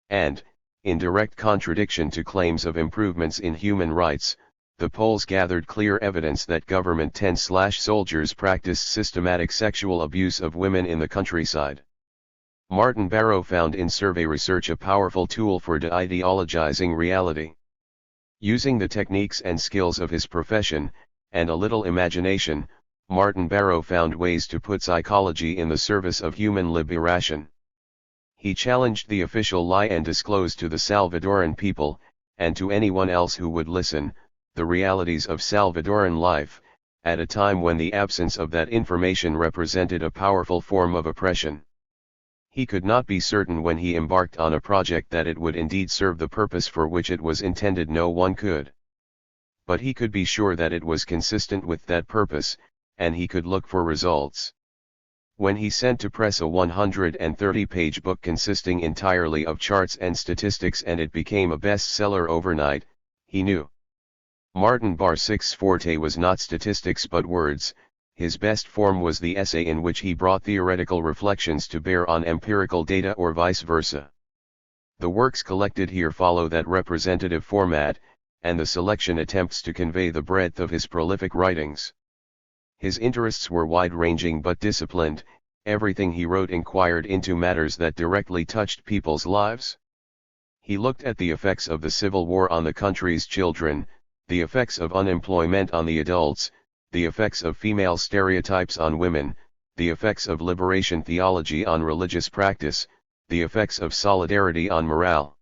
And, in direct contradiction to claims of improvements in human rights, the polls gathered clear evidence that government 10/soldiers practiced systematic sexual abuse of women in the countryside. Martin Baro found in survey research a powerful tool for de-ideologizing reality. Using the techniques and skills of his profession, and a little imagination, Martin Baro found ways to put psychology in the service of human liberation. He challenged the official lie and disclosed to the Salvadoran people, and to anyone else who would listen, the realities of Salvadoran life, at a time when the absence of that information represented a powerful form of oppression. He could not be certain when he embarked on a project that it would indeed serve the purpose for which it was intended. No one could. But he could be sure that it was consistent with that purpose, and he could look for results. When he sent to press a 130-page book consisting entirely of charts and statistics and it became a bestseller overnight, he knew. Martin Barsik's forte was not statistics but words. His best form was the essay, in which he brought theoretical reflections to bear on empirical data or vice versa. The works collected here follow that representative format, and the selection attempts to convey the breadth of his prolific writings. His interests were wide-ranging but disciplined. Everything he wrote inquired into matters that directly touched people's lives. He looked at the effects of the Civil War on the country's children, the effects of unemployment on the adults, the effects of female stereotypes on women, the effects of liberation theology on religious practice, the effects of solidarity on morale.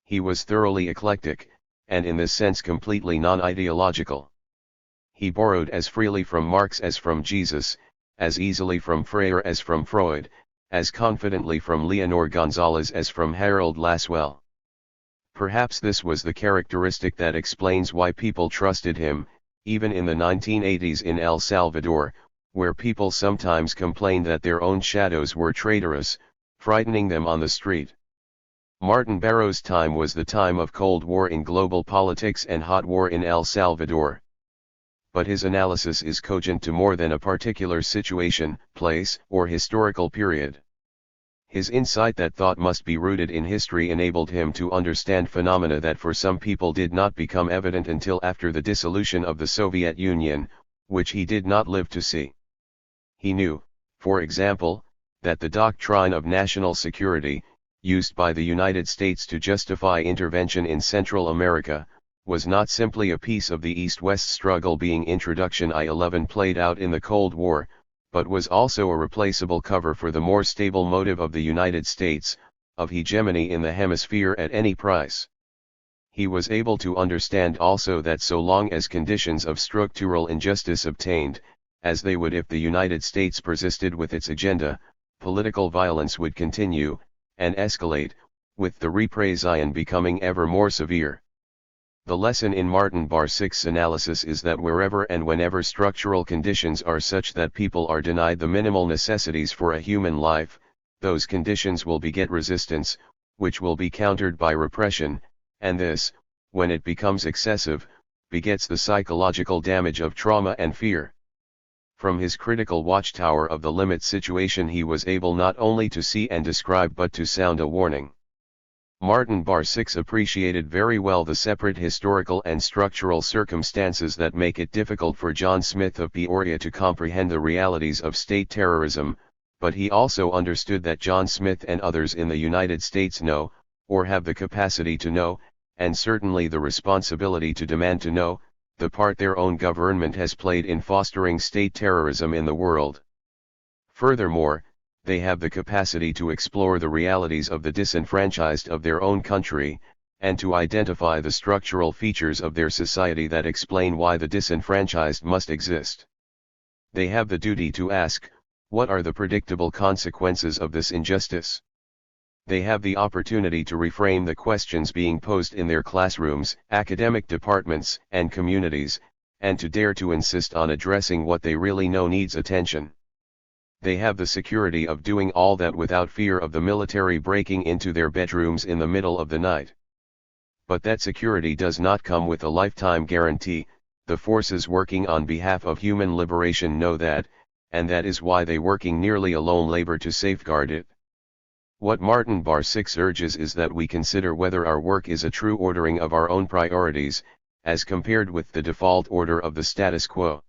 He was thoroughly eclectic, and in this sense completely non-ideological. He borrowed as freely from Marx as from Jesus, as easily from Freire as from Freud, as confidently from Leonor Gonzalez as from Harold Laswell. Perhaps this was the characteristic that explains why people trusted him, even in the 1980s in El Salvador, where people sometimes complained that their own shadows were traitorous, frightening them on the street. Martin Baro's time was the time of Cold War in global politics and hot war in El Salvador. But his analysis is cogent to more than a particular situation, place, or historical period. His insight that thought must be rooted in history enabled him to understand phenomena that for some people did not become evident until after the dissolution of the Soviet Union, which he did not live to see. He knew, for example, that the doctrine of national security, used by the United States to justify intervention in Central America, was not simply a piece of the East-West struggle being introduction I-11 played out in the Cold War, but was also a replaceable cover for the more stable motive of the United States, of hegemony in the hemisphere at any price. He was able to understand also that so long as conditions of structural injustice obtained, as they would if the United States persisted with its agenda, political violence would continue, and escalate, with the repression becoming ever more severe. The lesson in Martin Bar-Six's analysis is that wherever and whenever structural conditions are such that people are denied the minimal necessities for a human life, those conditions will beget resistance, which will be countered by repression, and this, when it becomes excessive, begets the psychological damage of trauma and fear. From his critical watchtower of the limit situation he was able not only to see and describe but to sound a warning. Martin Bar-Six appreciated very well the separate historical and structural circumstances that make it difficult for John Smith of Peoria to comprehend the realities of state terrorism, but he also understood that John Smith and others in the United States know, or have the capacity to know, and certainly the responsibility to demand to know, the part their own government has played in fostering state terrorism in the world. Furthermore, they have the capacity to explore the realities of the disenfranchised of their own country, and to identify the structural features of their society that explain why the disenfranchised must exist. They have the duty to ask, what are the predictable consequences of this injustice? They have the opportunity to reframe the questions being posed in their classrooms, academic departments, and communities, and to dare to insist on addressing what they really know needs attention. They have the security of doing all that without fear of the military breaking into their bedrooms in the middle of the night. But that security does not come with a lifetime guarantee. The forces working on behalf of human liberation know that, and that is why they working nearly alone labor to safeguard it. What Martin Bar-Six urges is that we consider whether our work is a true ordering of our own priorities, as compared with the default order of the status quo.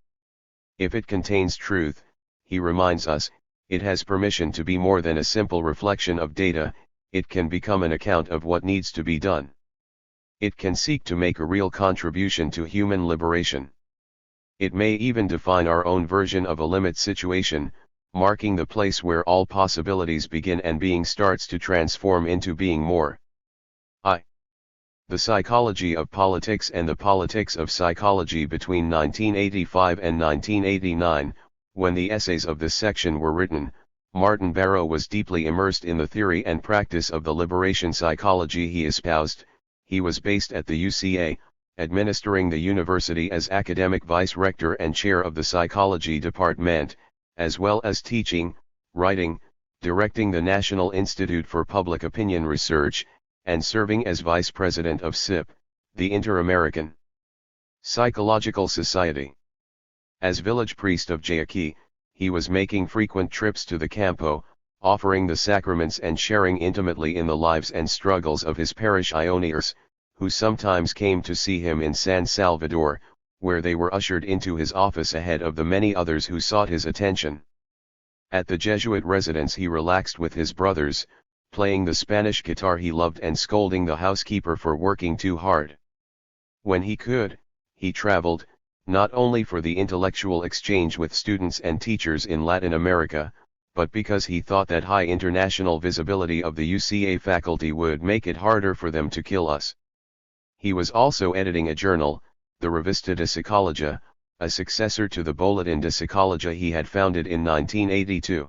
If it contains truth, he reminds us, it has permission to be more than a simple reflection of data, it can become an account of what needs to be done. It can seek to make a real contribution to human liberation. It may even define our own version of a limit situation, marking the place where all possibilities begin and being starts to transform into being more. The Psychology of Politics and the Politics of Psychology between 1985 and 1989, when the essays of this section were written, Martin Baro was deeply immersed in the theory and practice of the liberation psychology he espoused. He was based at the UCA, administering the university as academic vice-rector and chair of the psychology department, as well as teaching, writing, directing the National Institute for Public Opinion Research, and serving as vice president of SIP, the Inter-American Psychological Society. As village priest of Jayaki, he was making frequent trips to the campo, offering the sacraments and sharing intimately in the lives and struggles of his parish pioneers, who sometimes came to see him in San Salvador, where they were ushered into his office ahead of the many others who sought his attention. At the Jesuit residence he relaxed with his brothers, playing the Spanish guitar he loved and scolding the housekeeper for working too hard. When he could, he traveled, not only for the intellectual exchange with students and teachers in Latin America, but because he thought that high international visibility of the UCA faculty would make it harder for them to kill us. He was also editing a journal, the Revista de Psicologia, a successor to the Boletin de Psicologia he had founded in 1982.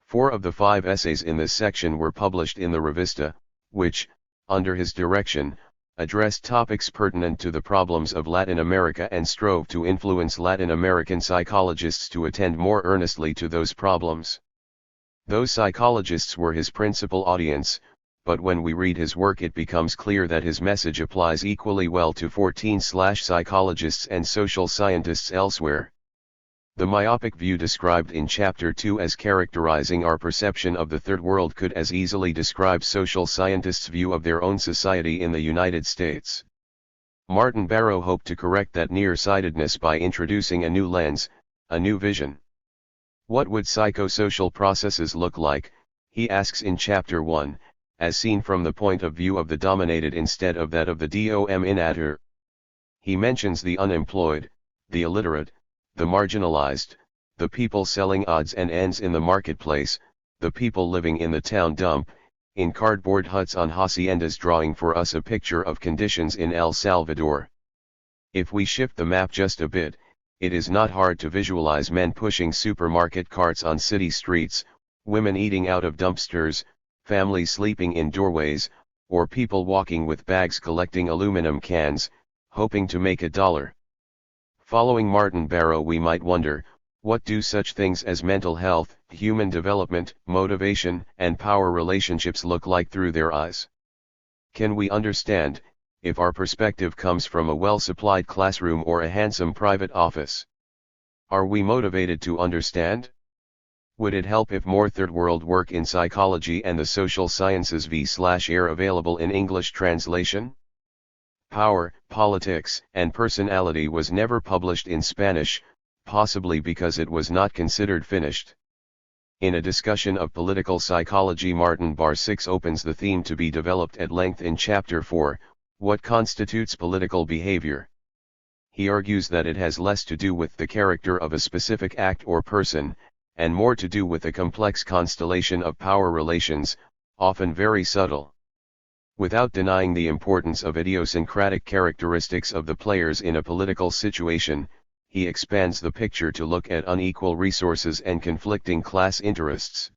4 of the 5 essays in this section were published in the Revista, which, under his direction, addressed topics pertinent to the problems of Latin America and strove to influence Latin American psychologists to attend more earnestly to those problems. Those psychologists were his principal audience, but when we read his work it becomes clear that his message applies equally well to 14/psychologists and social scientists elsewhere. The myopic view described in Chapter 2 as characterizing our perception of the Third World could as easily describe social scientists' view of their own society in the United States. Martin Baro hoped to correct that nearsightedness by introducing a new lens, a new vision. What would psychosocial processes look like, he asks in Chapter 1, as seen from the point of view of the dominated instead of that of the dominator? He mentions the unemployed, the illiterate, the marginalized, the people selling odds and ends in the marketplace, the people living in the town dump, in cardboard huts on haciendas, drawing for us a picture of conditions in El Salvador. If we shift the map just a bit, it is not hard to visualize men pushing supermarket carts on city streets, women eating out of dumpsters, families sleeping in doorways, or people walking with bags collecting aluminum cans, hoping to make $1. Following Martin Baro, we might wonder, what do such things as mental health, human development, motivation, and power relationships look like through their eyes? Can we understand, if our perspective comes from a well-supplied classroom or a handsome private office? Are we motivated to understand? Would it help if more third world work in psychology and the social sciences v/are available in English translation? Power, Politics, and Personality was never published in Spanish, possibly because it was not considered finished. In a discussion of political psychology, Martin Bar 6 opens the theme to be developed at length in Chapter 4, What Constitutes Political Behavior? He argues that it has less to do with the character of a specific act or person, and more to do with a complex constellation of power relations, often very subtle. Without denying the importance of idiosyncratic characteristics of the players in a political situation, he expands the picture to look at unequal resources and conflicting class interests.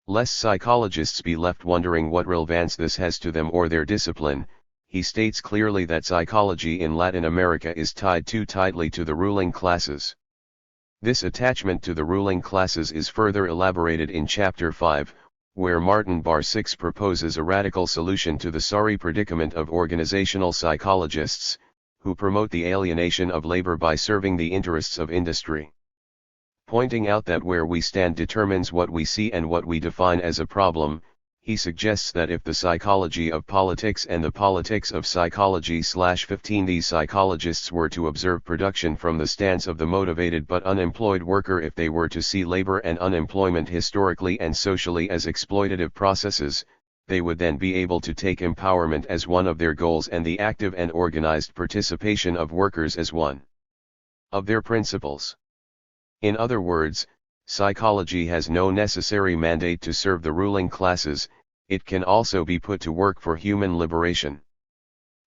Lest psychologists be left wondering what relevance this has to them or their discipline, he states clearly that psychology in Latin America is tied too tightly to the ruling classes. This attachment to the ruling classes is further elaborated in Chapter 5, where Martin Bar 6 proposes a radical solution to the sorry predicament of organizational psychologists, who promote the alienation of labor by serving the interests of industry. Pointing out that where we stand determines what we see and what we define as a problem, he suggests that if the psychology of politics and the politics of psychology/15 these psychologists were to observe production from the stance of the motivated but unemployed worker, if they were to see labor and unemployment historically and socially as exploitative processes, they would then be able to take empowerment as one of their goals and the active and organized participation of workers as one of their principles. In other words, psychology has no necessary mandate to serve the ruling classes, it can also be put to work for human liberation.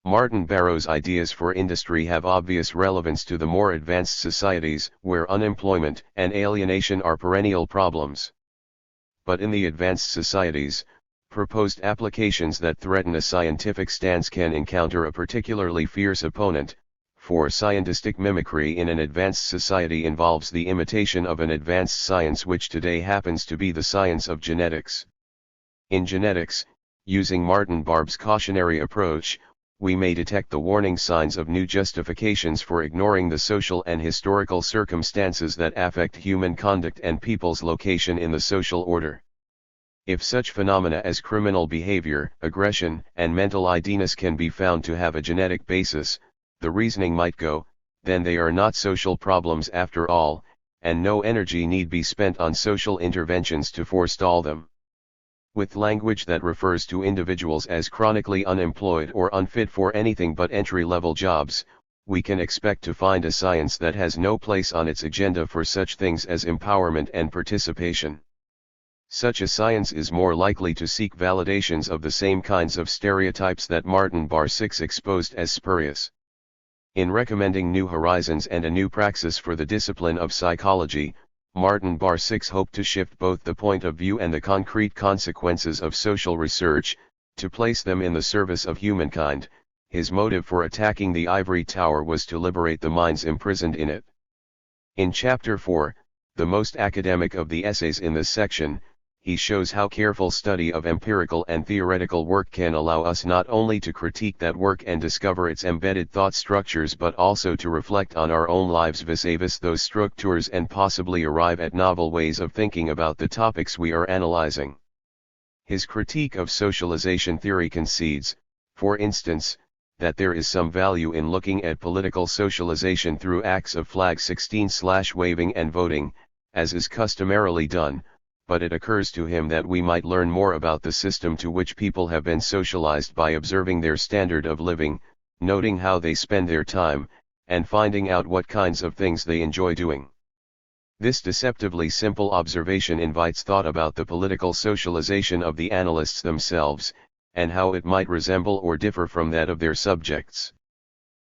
Martin Baro's ideas for industry have obvious relevance to the more advanced societies, where unemployment and alienation are perennial problems. But in the advanced societies, proposed applications that threaten a scientific stance can encounter a particularly fierce opponent, for scientistic mimicry in an advanced society involves the imitation of an advanced science which today happens to be the science of genetics. In genetics, using Martin Barb's cautionary approach, we may detect the warning signs of new justifications for ignoring the social and historical circumstances that affect human conduct and people's location in the social order. If such phenomena as criminal behavior, aggression, and mental idleness can be found to have a genetic basis, the reasoning might go, then they are not social problems after all, and no energy need be spent on social interventions to forestall them. With language that refers to individuals as chronically unemployed or unfit for anything but entry-level jobs, we can expect to find a science that has no place on its agenda for such things as empowerment and participation. Such a science is more likely to seek validations of the same kinds of stereotypes that Martin Bar 6 exposed as spurious. In recommending new horizons and a new praxis for the discipline of psychology, Martin Bar 6 hoped to shift both the point of view and the concrete consequences of social research, to place them in the service of humankind. His motive for attacking the ivory tower was to liberate the minds imprisoned in it. In Chapter 4, the most academic of the essays in this section, he shows how careful study of empirical and theoretical work can allow us not only to critique that work and discover its embedded thought structures but also to reflect on our own lives vis-a-vis those structures and possibly arrive at novel ways of thinking about the topics we are analyzing. His critique of socialization theory concedes, for instance, that there is some value in looking at political socialization through acts of flag 16/waving and voting, as is customarily done, but it occurs to him that we might learn more about the system to which people have been socialized by observing their standard of living, noting how they spend their time, and finding out what kinds of things they enjoy doing. This deceptively simple observation invites thought about the political socialization of the analysts themselves, and how it might resemble or differ from that of their subjects.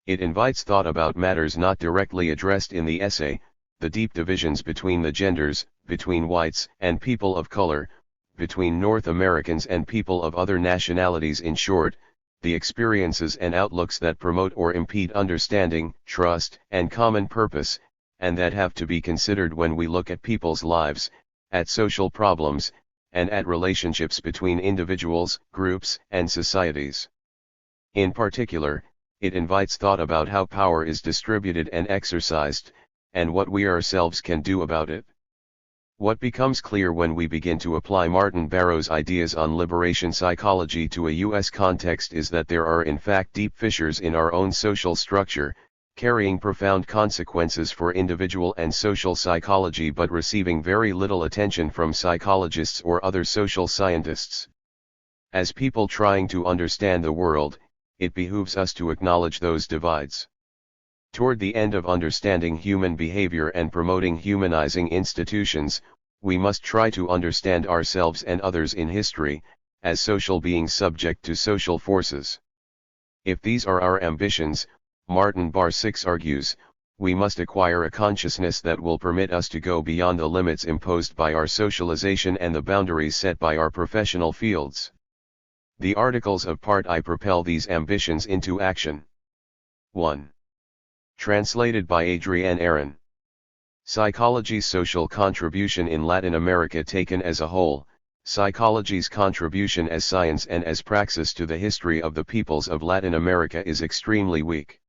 It invites thought about matters not directly addressed in the essay, the deep divisions between the genders, between whites and people of color, between North Americans and people of other nationalities. In short, the experiences and outlooks that promote or impede understanding, trust, and common purpose, and that have to be considered when we look at people's lives, at social problems, and at relationships between individuals, groups, and societies. In particular, it invites thought about how power is distributed and exercised, and what we ourselves can do about it. What becomes clear when we begin to apply Martin Baro's ideas on liberation psychology to a U.S. context is that there are in fact deep fissures in our own social structure, carrying profound consequences for individual and social psychology but receiving very little attention from psychologists or other social scientists. As people trying to understand the world, it behooves us to acknowledge those divides. Toward the end of understanding human behavior and promoting humanizing institutions, we must try to understand ourselves and others in history, as social beings subject to social forces. If these are our ambitions, Martin Bar 6 argues, we must acquire a consciousness that will permit us to go beyond the limits imposed by our socialization and the boundaries set by our professional fields. The articles of Part I propel these ambitions into action. 1. Translated by Adrienne Aaron. Psychology's social contribution in Latin America. Taken as a whole, psychology's contribution as science and as praxis to the history of the peoples of Latin America is extremely weak.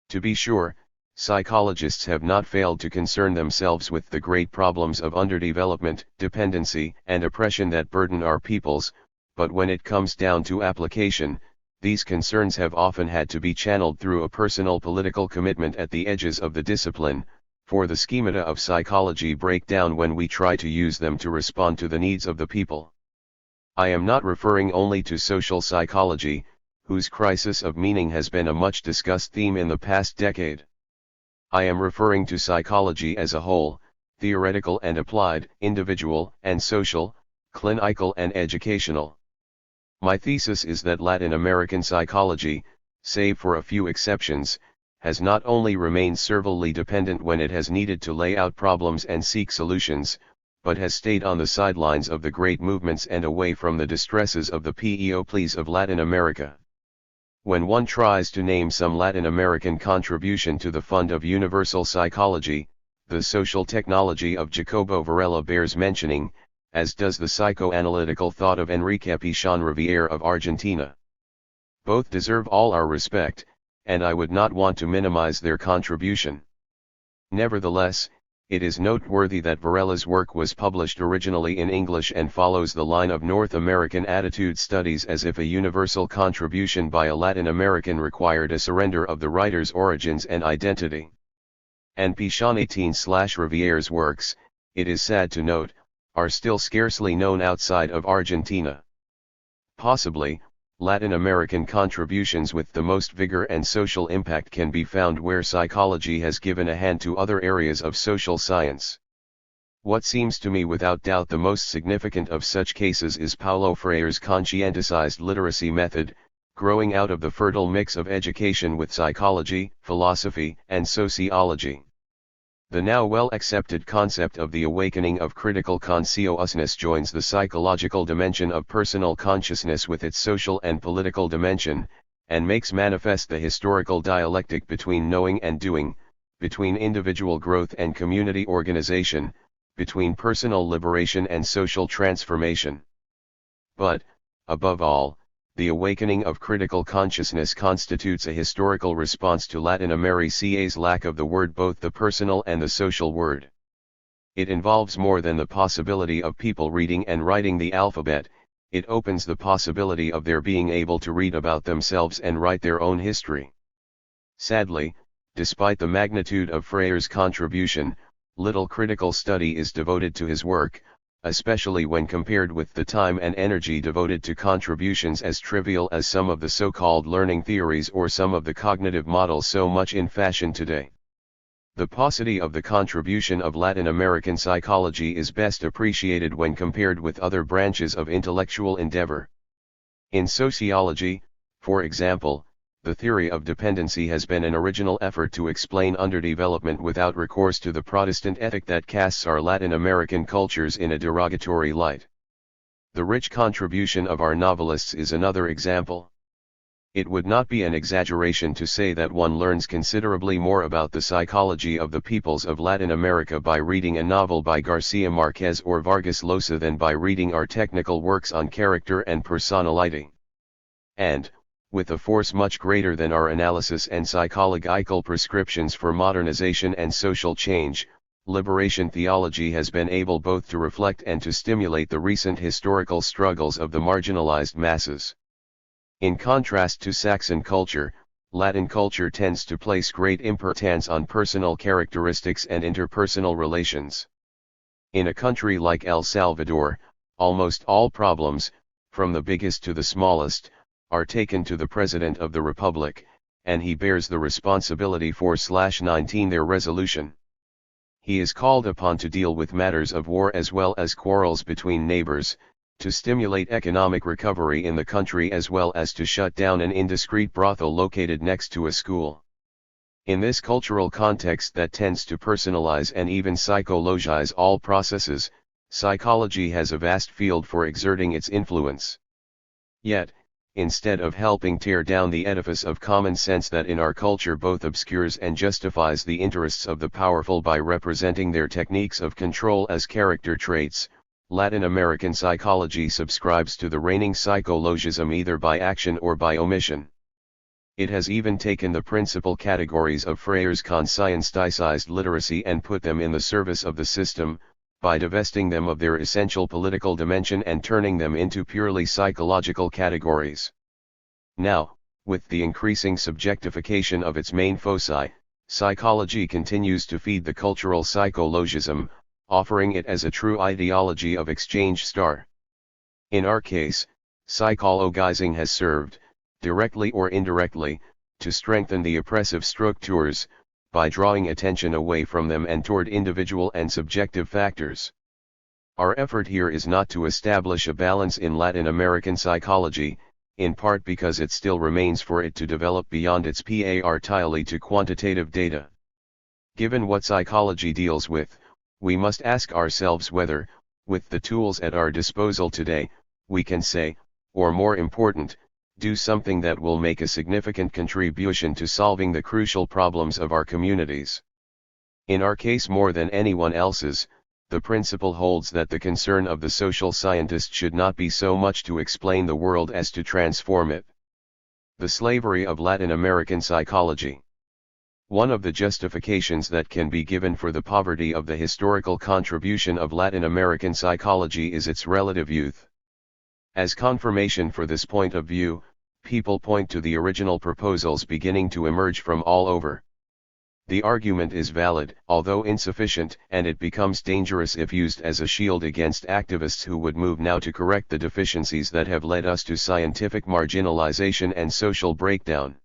To be sure, psychologists have not failed to concern themselves with the great problems of underdevelopment, dependency, and oppression that burden our peoples, but when it comes down to application, these concerns have often had to be channeled through a personal political commitment at the edges of the discipline, for the schemata of psychology break down when we try to use them to respond to the needs of the people. I am not referring only to social psychology, whose crisis of meaning has been a much discussed theme in the past decade. I am referring to psychology as a whole, theoretical and applied, individual and social, clinical and educational. My thesis is that Latin American psychology, save for a few exceptions, has not only remained servilely dependent when it has needed to lay out problems and seek solutions, but has stayed on the sidelines of the great movements and away from the distresses of the peoples of Latin America. When one tries to name some Latin American contribution to the fund of universal psychology, the social technology of Jacobo Varela bears mentioning, as does the psychoanalytical thought of Enrique Pichon Riviere of Argentina. Both deserve all our respect, and I would not want to minimize their contribution. Nevertheless, it is noteworthy that Varela's work was published originally in English and follows the line of North American attitude studies, as if a universal contribution by a Latin American required a surrender of the writer's origins and identity. And Pichon 18/Riviere's works, it is sad to note, are still scarcely known outside of Argentina. Possibly, Latin American contributions with the most vigor and social impact can be found where psychology has given a hand to other areas of social science. What seems to me without doubt the most significant of such cases is Paulo Freire's conscientized literacy method, growing out of the fertile mix of education with psychology, philosophy, and sociology. The now well-accepted concept of the awakening of critical consciousness joins the psychological dimension of personal consciousness with its social and political dimension, and makes manifest the historical dialectic between knowing and doing, between individual growth and community organization, between personal liberation and social transformation. But, above all, the awakening of critical consciousness constitutes a historical response to Latin America's lack of the word, both the personal and the social word. It involves more than the possibility of people reading and writing the alphabet, it opens the possibility of their being able to read about themselves and write their own history. Sadly, despite the magnitude of Freire's contribution, little critical study is devoted to his work, especially when compared with the time and energy devoted to contributions as trivial as some of the so-called learning theories or some of the cognitive models so much in fashion today. The paucity of the contribution of Latin American psychology is best appreciated when compared with other branches of intellectual endeavor. In sociology, for example, the theory of dependency has been an original effort to explain underdevelopment without recourse to the Protestant ethic that casts our Latin American cultures in a derogatory light. The rich contribution of our novelists is another example. It would not be an exaggeration to say that one learns considerably more about the psychology of the peoples of Latin America by reading a novel by Garcia Marquez or Vargas Llosa than by reading our technical works on character and personality. And, with a force much greater than our analysis and psychological prescriptions for modernization and social change, liberation theology has been able both to reflect and to stimulate the recent historical struggles of the marginalized masses. In contrast to Saxon culture, Latin culture tends to place great importance on personal characteristics and interpersonal relations. In a country like El Salvador, almost all problems, from the biggest to the smallest, are taken to the President of the Republic, and he bears the responsibility for /19 their resolution. He is called upon to deal with matters of war as well as quarrels between neighbors, to stimulate economic recovery in the country as well as to shut down an indiscreet brothel located next to a school. In this cultural context that tends to personalize and even psychologize all processes, psychology has a vast field for exerting its influence. Yet, instead of helping tear down the edifice of common sense that in our culture both obscures and justifies the interests of the powerful by representing their techniques of control as character traits, Latin American psychology subscribes to the reigning psychologism either by action or by omission. It has even taken the principal categories of Frere's conscienticized literacy and put them in the service of the system, by divesting them of their essential political dimension and turning them into purely psychological categories. Now, with the increasing subjectification of its main foci, psychology continues to feed the cultural psychologism, offering it as a true ideology of exchange star. In our case, psychologizing has served, directly or indirectly, to strengthen the oppressive structures, by drawing attention away from them and toward individual and subjective factors. Our effort here is not to establish a balance in Latin American psychology, in part because it still remains for it to develop beyond its partially to quantitative data. Given what psychology deals with, we must ask ourselves whether, with the tools at our disposal today, we can say, or more important, do something that will make a significant contribution to solving the crucial problems of our communities. In our case more than anyone else's, the principle holds that the concern of the social scientist should not be so much to explain the world as to transform it. The slavery of Latin American psychology. One of the justifications that can be given for the poverty of the historical contribution of Latin American psychology is its relative youth. As confirmation for this point of view, people point to the original proposals beginning to emerge from all over. The argument is valid, although insufficient, and it becomes dangerous if used as a shield against activists who would move now to correct the deficiencies that have led us to scientific marginalization and social breakdown.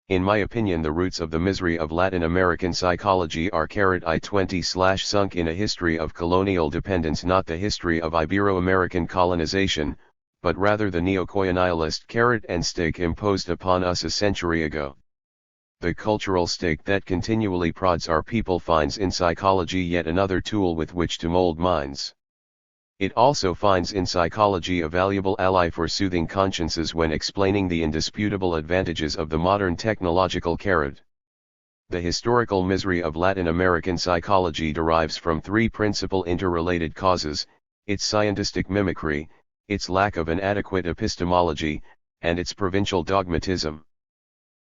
In my opinion, the roots of the misery of Latin American psychology are I-20/sunk in a history of colonial dependence, not the history of Ibero-American colonization, but rather the neo-colonialist carrot and stick imposed upon us a century ago. The cultural stick that continually prods our people finds in psychology yet another tool with which to mold minds. It also finds in psychology a valuable ally for soothing consciences when explaining the indisputable advantages of the modern technological carrot. The historical misery of Latin American psychology derives from three principal interrelated causes: its scientific mimicry, its lack of an adequate epistemology, and its provincial dogmatism.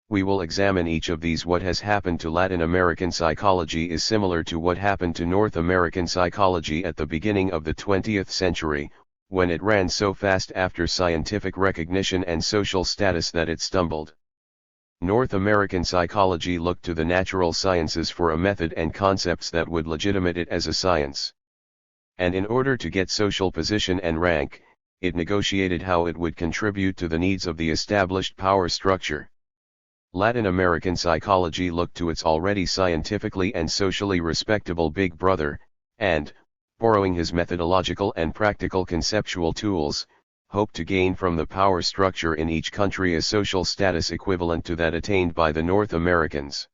We will examine each of these. What has happened to Latin American psychology is similar to what happened to North American psychology at the beginning of the 20th century, when it ran so fast after scientific recognition and social status that it stumbled. North American psychology looked to the natural sciences for a method and concepts that would legitimate it as a science. And in order to get social position and rank, it negotiated how it would contribute to the needs of the established power structure. Latin American psychology looked to its already scientifically and socially respectable big brother, and, borrowing his methodological and practical conceptual tools, hoped to gain from the power structure in each country a social status equivalent to that attained by the North Americans.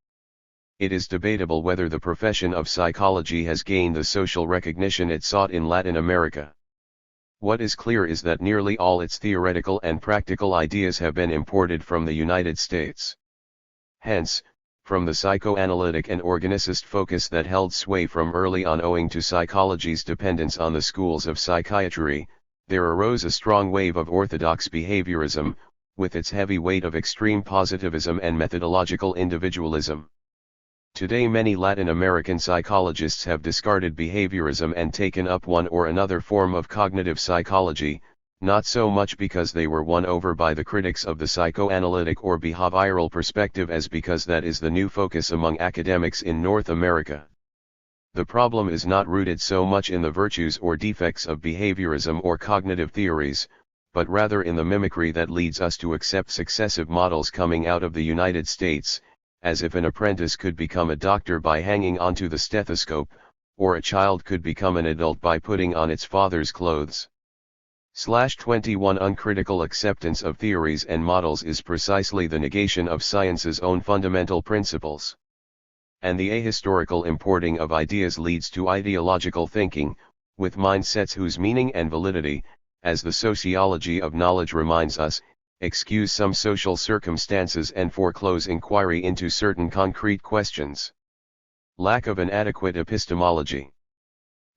It is debatable whether the profession of psychology has gained the social recognition it sought in Latin America. What is clear is that nearly all its theoretical and practical ideas have been imported from the United States. Hence, from the psychoanalytic and organicist focus that held sway from early on owing to psychology's dependence on the schools of psychiatry, there arose a strong wave of orthodox behaviorism, with its heavy weight of extreme positivism and methodological individualism. Today many Latin American psychologists have discarded behaviorism and taken up one or another form of cognitive psychology, not so much because they were won over by the critics of the psychoanalytic or behavioral perspective as because that is the new focus among academics in North America. The problem is not rooted so much in the virtues or defects of behaviorism or cognitive theories, but rather in the mimicry that leads us to accept successive models coming out of the United States, as if an apprentice could become a doctor by hanging onto the stethoscope, or a child could become an adult by putting on its father's clothes. 21 Uncritical acceptance of theories and models is precisely the negation of science's own fundamental principles. And the ahistorical importing of ideas leads to ideological thinking, with mindsets whose meaning and validity, as the sociology of knowledge reminds us, excuse some social circumstances and foreclose inquiry into certain concrete questions. Lack of an adequate epistemology.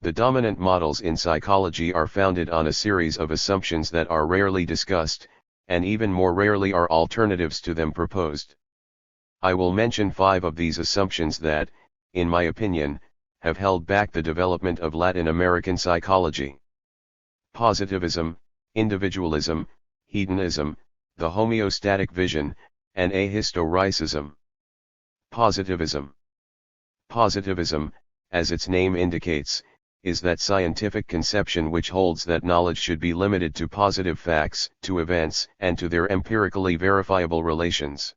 The dominant models in psychology are founded on a series of assumptions that are rarely discussed, and even more rarely are alternatives to them proposed. I will mention 5 of these assumptions that, in my opinion, have held back the development of Latin American psychology. Positivism, individualism, hedonism, the homeostatic vision, and ahistoricism. Positivism. Positivism, as its name indicates, is that scientific conception which holds that knowledge should be limited to positive facts, to events, and to their empirically verifiable relations.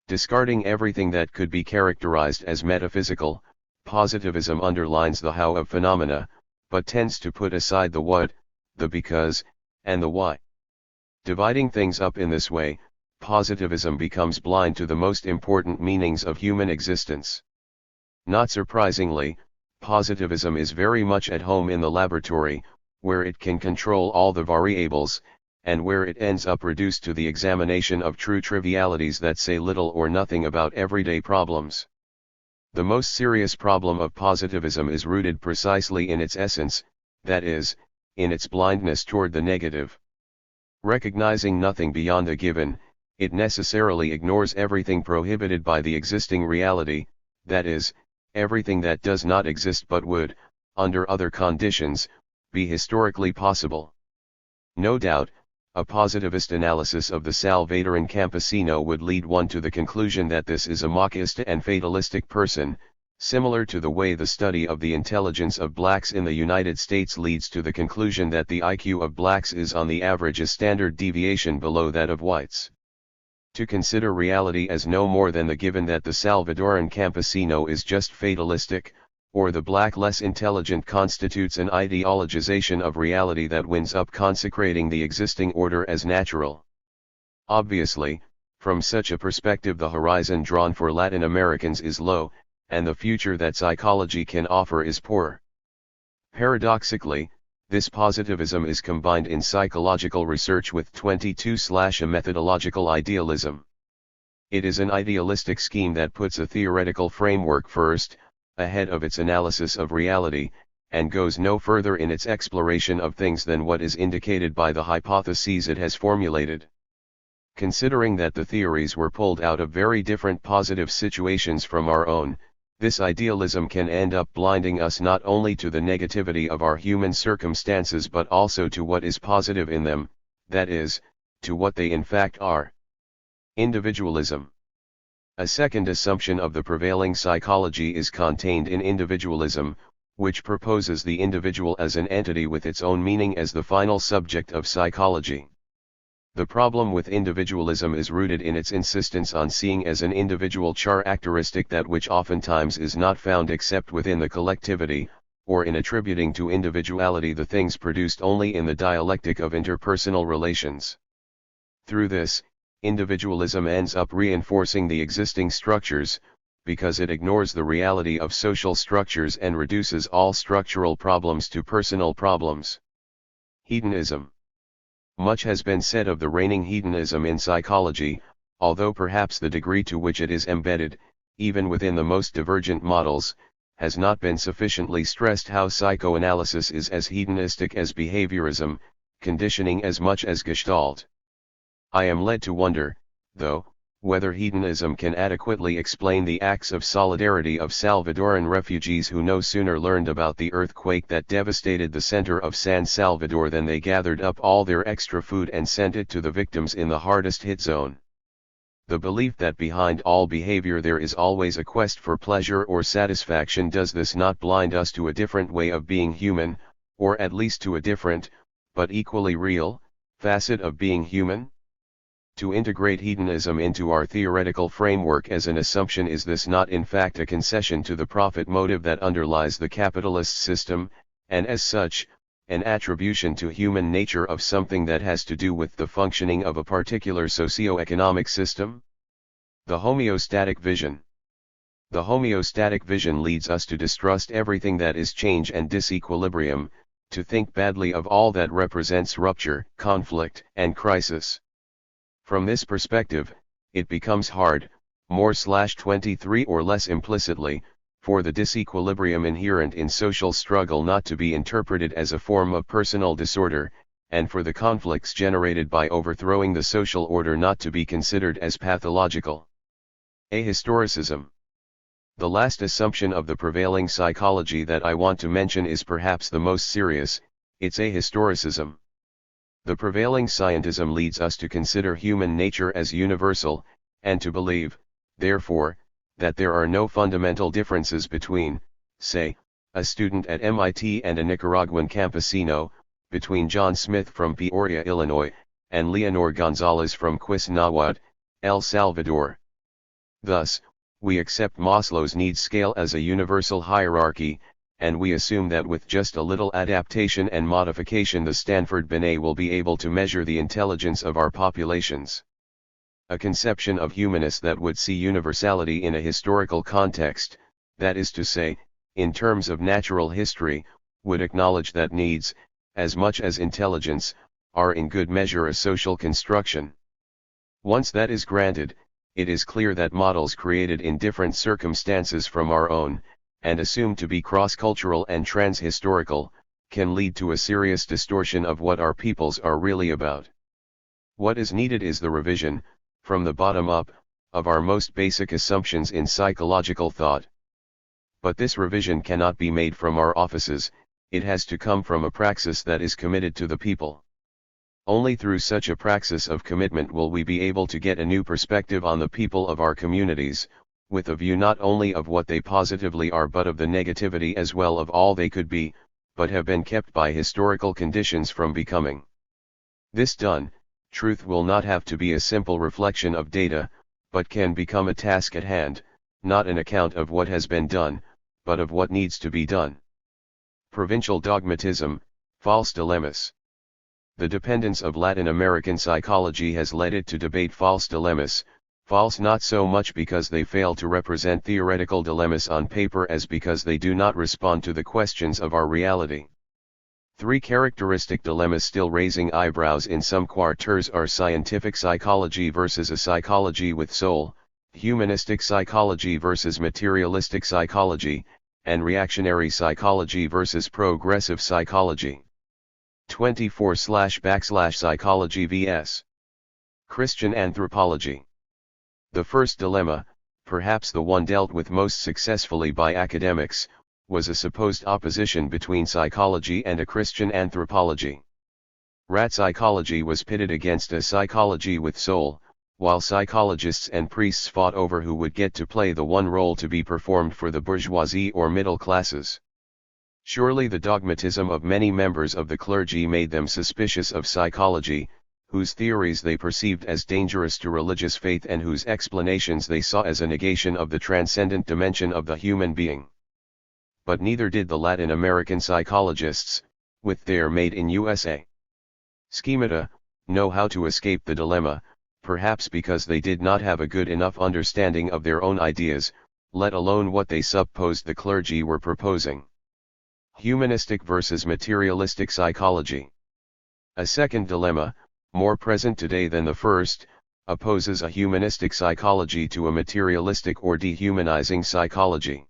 Discarding everything that could be characterized as metaphysical, positivism underlines the how of phenomena, but tends to put aside the what, the because, and the why. Dividing things up in this way, positivism becomes blind to the most important meanings of human existence. Not surprisingly, positivism is very much at home in the laboratory, where it can control all the variables, and where it ends up reduced to the examination of true trivialities that say little or nothing about everyday problems. The most serious problem of positivism is rooted precisely in its essence, that is, in its blindness toward the negative. Recognizing nothing beyond a given, it necessarily ignores everything prohibited by the existing reality, that is, everything that does not exist but would, under other conditions, be historically possible. No doubt, a positivist analysis of the Salvadoran campesino would lead one to the conclusion that this is a Machiavellian and fatalistic person, similar to the way the study of the intelligence of blacks in the United States leads to the conclusion that the IQ of blacks is on the average a standard deviation below that of whites. To consider reality as no more than the given that the Salvadoran campesino is just fatalistic, or the black less intelligent constitutes an ideologization of reality that winds up consecrating the existing order as natural. Obviously, from such a perspective the horizon drawn for Latin Americans is low, and the future that psychology can offer is poor. Paradoxically, this positivism is combined in psychological research with a methodological idealism. It is an idealistic scheme that puts a theoretical framework first, ahead of its analysis of reality, and goes no further in its exploration of things than what is indicated by the hypotheses it has formulated. Considering that the theories were pulled out of very different positive situations from our own, this idealism can end up blinding us not only to the negativity of our human circumstances but also to what is positive in them, that is, to what they in fact are. Individualism. A second assumption of the prevailing psychology is contained in individualism, which proposes the individual as an entity with its own meaning as the final subject of psychology. The problem with individualism is rooted in its insistence on seeing as an individual characteristic that which oftentimes is not found except within the collectivity, or in attributing to individuality the things produced only in the dialectic of interpersonal relations. Through this, individualism ends up reinforcing the existing structures, because it ignores the reality of social structures and reduces all structural problems to personal problems. Hedonism. Much has been said of the reigning hedonism in psychology, although perhaps the degree to which it is embedded, even within the most divergent models, has not been sufficiently stressed. How psychoanalysis is as hedonistic as behaviorism, conditioning as much as Gestalt. I am led to wonder, though, whether hedonism can adequately explain the acts of solidarity of Salvadoran refugees who no sooner learned about the earthquake that devastated the center of San Salvador than they gathered up all their extra food and sent it to the victims in the hardest hit zone. The belief that behind all behavior there is always a quest for pleasure or satisfaction, does this not blind us to a different way of being human, or at least to a different, but equally real, facet of being human? To integrate hedonism into our theoretical framework as an assumption, is this not in fact a concession to the profit motive that underlies the capitalist system, and as such, an attribution to human nature of something that has to do with the functioning of a particular socio-economic system? The homeostatic vision. The homeostatic vision leads us to distrust everything that is change and disequilibrium, to think badly of all that represents rupture, conflict, and crisis. From this perspective, it becomes hard, more/23 or less implicitly, for the disequilibrium inherent in social struggle not to be interpreted as a form of personal disorder, and for the conflicts generated by overthrowing the social order not to be considered as pathological. Ahistoricism. The last assumption of the prevailing psychology that I want to mention is perhaps the most serious, its ahistoricism. The prevailing scientism leads us to consider human nature as universal, and to believe, therefore, that there are no fundamental differences between, say, a student at MIT and a Nicaraguan campesino, between John Smith from Peoria, Illinois, and Leonor Gonzalez from Cuisinawat, El Salvador. Thus, we accept Maslow's needs scale as a universal hierarchy, and we assume that with just a little adaptation and modification the Stanford Binet will be able to measure the intelligence of our populations. A conception of humanists that would see universality in a historical context, that is to say, in terms of natural history, would acknowledge that needs, as much as intelligence, are in good measure a social construction. Once that is granted, it is clear that models created in different circumstances from our own, and assumed to be cross-cultural and trans-historical, can lead to a serious distortion of what our peoples are really about. What is needed is the revision, from the bottom up, of our most basic assumptions in psychological thought. But this revision cannot be made from our offices, it has to come from a praxis that is committed to the people. Only through such a praxis of commitment will we be able to get a new perspective on the people of our communities, with a view not only of what they positively are but of the negativity as well of all they could be, but have been kept by historical conditions from becoming. This done, truth will not have to be a simple reflection of data, but can become a task at hand, not an account of what has been done, but of what needs to be done. Provincial dogmatism, false dilemmas. The dependence of Latin American psychology has led it to debate false dilemmas, false not so much because they fail to represent theoretical dilemmas on paper as because they do not respond to the questions of our reality. Three characteristic dilemmas still raising eyebrows in some quarters are scientific psychology versus a psychology with soul, humanistic psychology versus materialistic psychology, and reactionary psychology versus progressive psychology. 24//psychology vs. Christian anthropology. The first dilemma, perhaps the one dealt with most successfully by academics, was a supposed opposition between psychology and a Christian anthropology. Rat psychology was pitted against a psychology with soul, while psychologists and priests fought over who would get to play the one role to be performed for the bourgeoisie or middle classes. Surely the dogmatism of many members of the clergy made them suspicious of psychology, whose theories they perceived as dangerous to religious faith and whose explanations they saw as a negation of the transcendent dimension of the human being. But neither did the Latin American psychologists, with their made in USA schemata, know how to escape the dilemma, perhaps because they did not have a good enough understanding of their own ideas, let alone what they supposed the clergy were proposing. Humanistic versus materialistic psychology. A second dilemma, more present today than the first, opposes a humanistic psychology to a materialistic or dehumanizing psychology.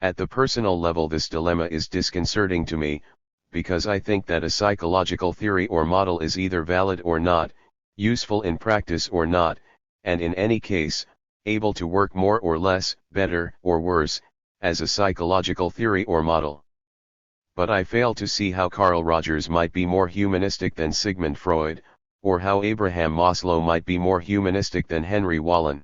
At the personal level, this dilemma is disconcerting to me, because I think that a psychological theory or model is either valid or not, useful in practice or not, and in any case, able to work more or less, better or worse, as a psychological theory or model. But I fail to see how Carl Rogers might be more humanistic than Sigmund Freud, or how Abraham Maslow might be more humanistic than Henry Wallin.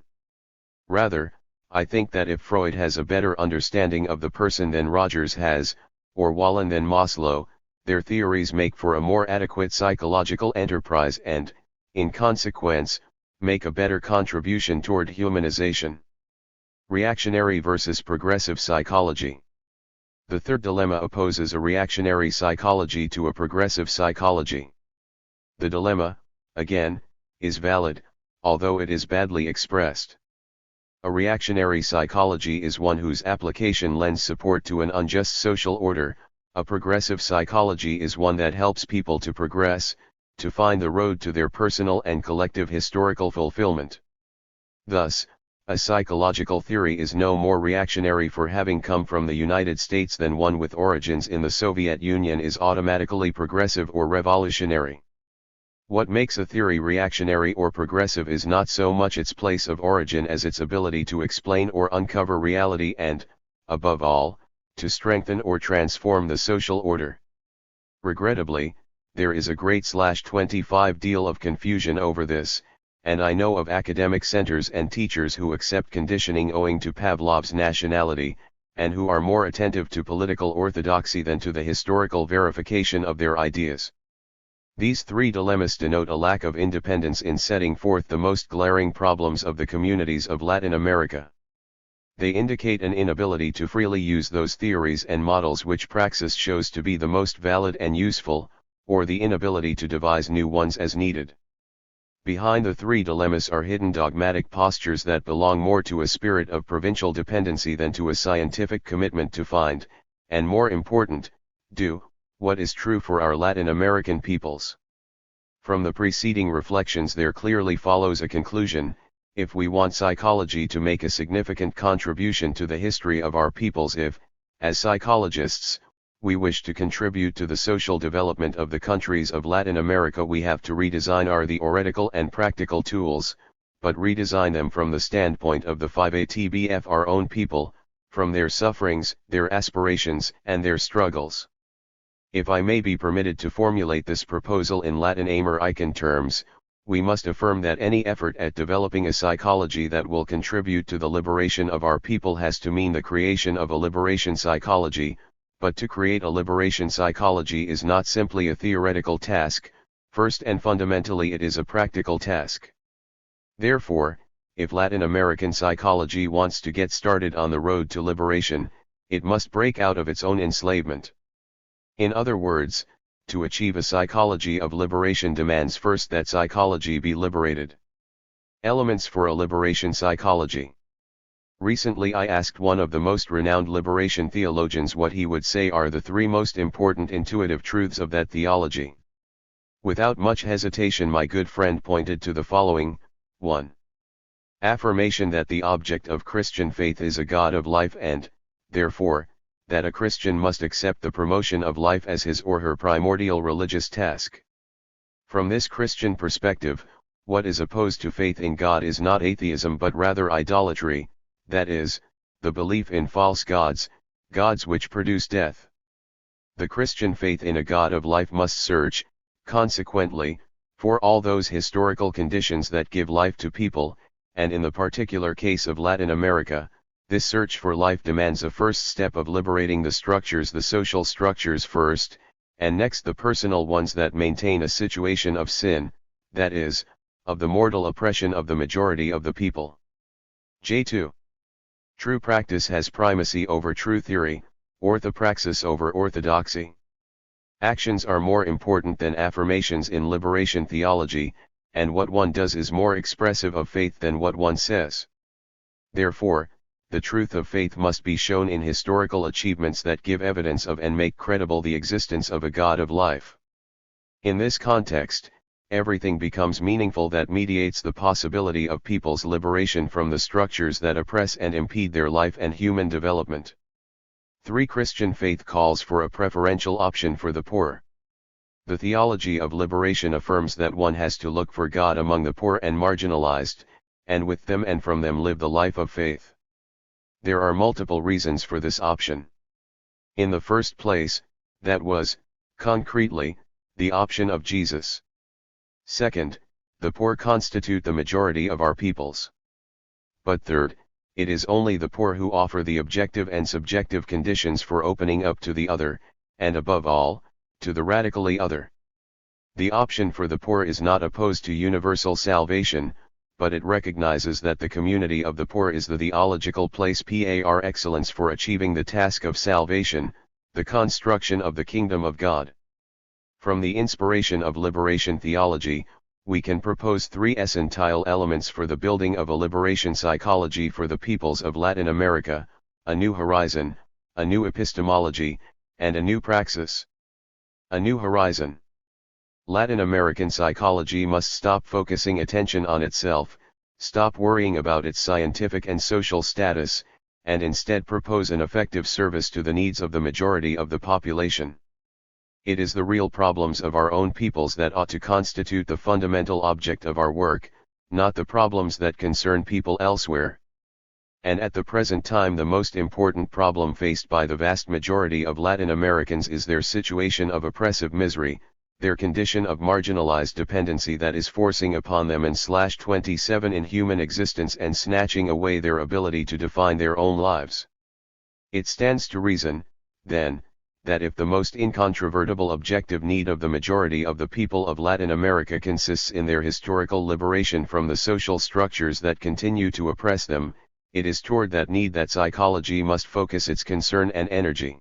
Rather, I think that if Freud has a better understanding of the person than Rogers has, or Wallin than Maslow, their theories make for a more adequate psychological enterprise and, in consequence, make a better contribution toward humanization. Reactionary versus progressive psychology. The third dilemma opposes a reactionary psychology to a progressive psychology. The dilemma, again, is valid, although it is badly expressed. A reactionary psychology is one whose application lends support to an unjust social order. A progressive psychology is one that helps people to progress, to find the road to their personal and collective historical fulfillment. Thus, a psychological theory is no more reactionary for having come from the United States than one with origins in the Soviet Union is automatically progressive or revolutionary. What makes a theory reactionary or progressive is not so much its place of origin as its ability to explain or uncover reality and, above all, to strengthen or transform the social order. Regrettably, there is a great 25 deal of confusion over this, and I know of academic centers and teachers who accept conditioning owing to Pavlov's nationality, and who are more attentive to political orthodoxy than to the historical verification of their ideas. These three dilemmas denote a lack of independence in setting forth the most glaring problems of the communities of Latin America. They indicate an inability to freely use those theories and models which praxis shows to be the most valid and useful, or the inability to devise new ones as needed. Behind the three dilemmas are hidden dogmatic postures that belong more to a spirit of provincial dependency than to a scientific commitment to find, and more important, do, what is true for our Latin American peoples. From the preceding reflections there clearly follows a conclusion: if we want psychology to make a significant contribution to the history of our peoples, if, as psychologists, we wish to contribute to the social development of the countries of Latin America, we have to redesign our theoretical and practical tools, but redesign them from the standpoint of the 5ATBF, our own people, from their sufferings, their aspirations, and their struggles. If I may be permitted to formulate this proposal in Latin American terms, we must affirm that any effort at developing a psychology that will contribute to the liberation of our people has to mean the creation of a liberation psychology, but to create a liberation psychology is not simply a theoretical task, first and fundamentally it is a practical task. Therefore, if Latin American psychology wants to get started on the road to liberation, it must break out of its own enslavement. In other words, to achieve a psychology of liberation demands first that psychology be liberated. Elements for a liberation psychology. Recently I asked one of the most renowned liberation theologians what he would say are the three most important intuitive truths of that theology. Without much hesitation my good friend pointed to the following: 1. Affirmation that the object of Christian faith is a God of life and, therefore, that a Christian must accept the promotion of life as his or her primordial religious task. From this Christian perspective, what is opposed to faith in God is not atheism but rather idolatry, that is, the belief in false gods, gods which produce death. The Christian faith in a God of life must search, consequently, for all those historical conditions that give life to people, and in the particular case of Latin America, this search for life demands a first step of liberating the structures, the social structures first, and next the personal ones that maintain a situation of sin, that is, of the mortal oppression of the majority of the people. J2. True practice has primacy over true theory, orthopraxis over orthodoxy. Actions are more important than affirmations in liberation theology, and what one does is more expressive of faith than what one says. Therefore, the truth of faith must be shown in historical achievements that give evidence of and make credible the existence of a God of life. In this context, everything becomes meaningful that mediates the possibility of people's liberation from the structures that oppress and impede their life and human development. 3. Christian faith calls for a preferential option for the poor. The theology of liberation affirms that one has to look for God among the poor and marginalized, and with them and from them live the life of faith. There are multiple reasons for this option. In the first place, that was, concretely, the option of Jesus. Second, the poor constitute the majority of our peoples. But third, it is only the poor who offer the objective and subjective conditions for opening up to the other, and above all, to the radically other. The option for the poor is not opposed to universal salvation, but it recognizes that the community of the poor is the theological place par excellence for achieving the task of salvation, the construction of the kingdom of God. From the inspiration of liberation theology, we can propose 3 essential elements for the building of a liberation psychology for the peoples of Latin America: a new horizon, a new epistemology, and a new praxis. A new horizon. Latin American psychology must stop focusing attention on itself, stop worrying about its scientific and social status, and instead propose an effective service to the needs of the majority of the population. It is the real problems of our own peoples that ought to constitute the fundamental object of our work, not the problems that concern people elsewhere. And at the present time the most important problem faced by the vast majority of Latin Americans is their situation of oppressive misery, their condition of marginalized dependency that is forcing upon them n/27 in human existence and snatching away their ability to define their own lives. It stands to reason, then, that if the most incontrovertible objective need of the majority of the people of Latin America consists in their historical liberation from the social structures that continue to oppress them, it is toward that need that psychology must focus its concern and energy.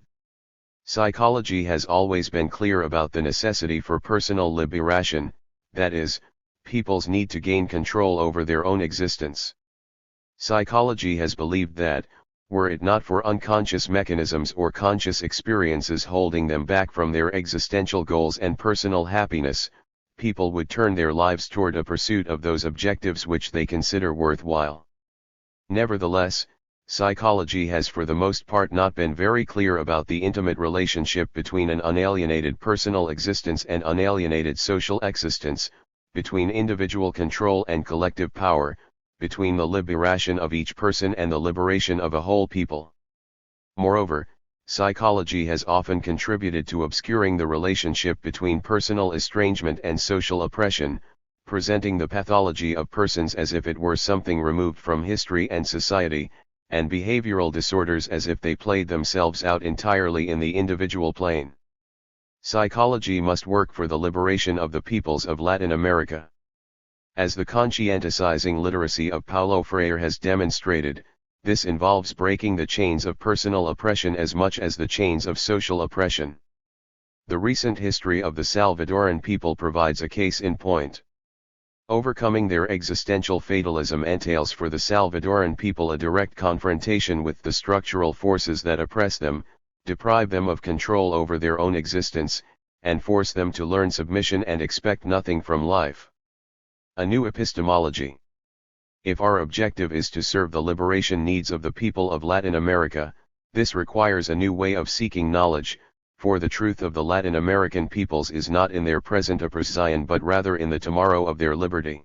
Psychology has always been clear about the necessity for personal liberation, that is, people's need to gain control over their own existence. Psychology has believed that, were it not for unconscious mechanisms or conscious experiences holding them back from their existential goals and personal happiness, people would turn their lives toward a pursuit of those objectives which they consider worthwhile. Nevertheless, psychology has for the most part not been very clear about the intimate relationship between an unalienated personal existence and unalienated social existence, between individual control and collective power, between the liberation of each person and the liberation of a whole people. Moreover, psychology has often contributed to obscuring the relationship between personal estrangement and social oppression, presenting the pathology of persons as if it were something removed from history and society, and behavioral disorders as if they played themselves out entirely in the individual plane. Psychology must work for the liberation of the peoples of Latin America. As the conscientizing literacy of Paulo Freire has demonstrated, this involves breaking the chains of personal oppression as much as the chains of social oppression. The recent history of the Salvadoran people provides a case in point. Overcoming their existential fatalism entails for the Salvadoran people a direct confrontation with the structural forces that oppress them, deprive them of control over their own existence, and force them to learn submission and expect nothing from life. A new epistemology. If our objective is to serve the liberation needs of the people of Latin America, this requires a new way of seeking knowledge, for the truth of the Latin American peoples is not in their present oppression but rather in the tomorrow of their liberty.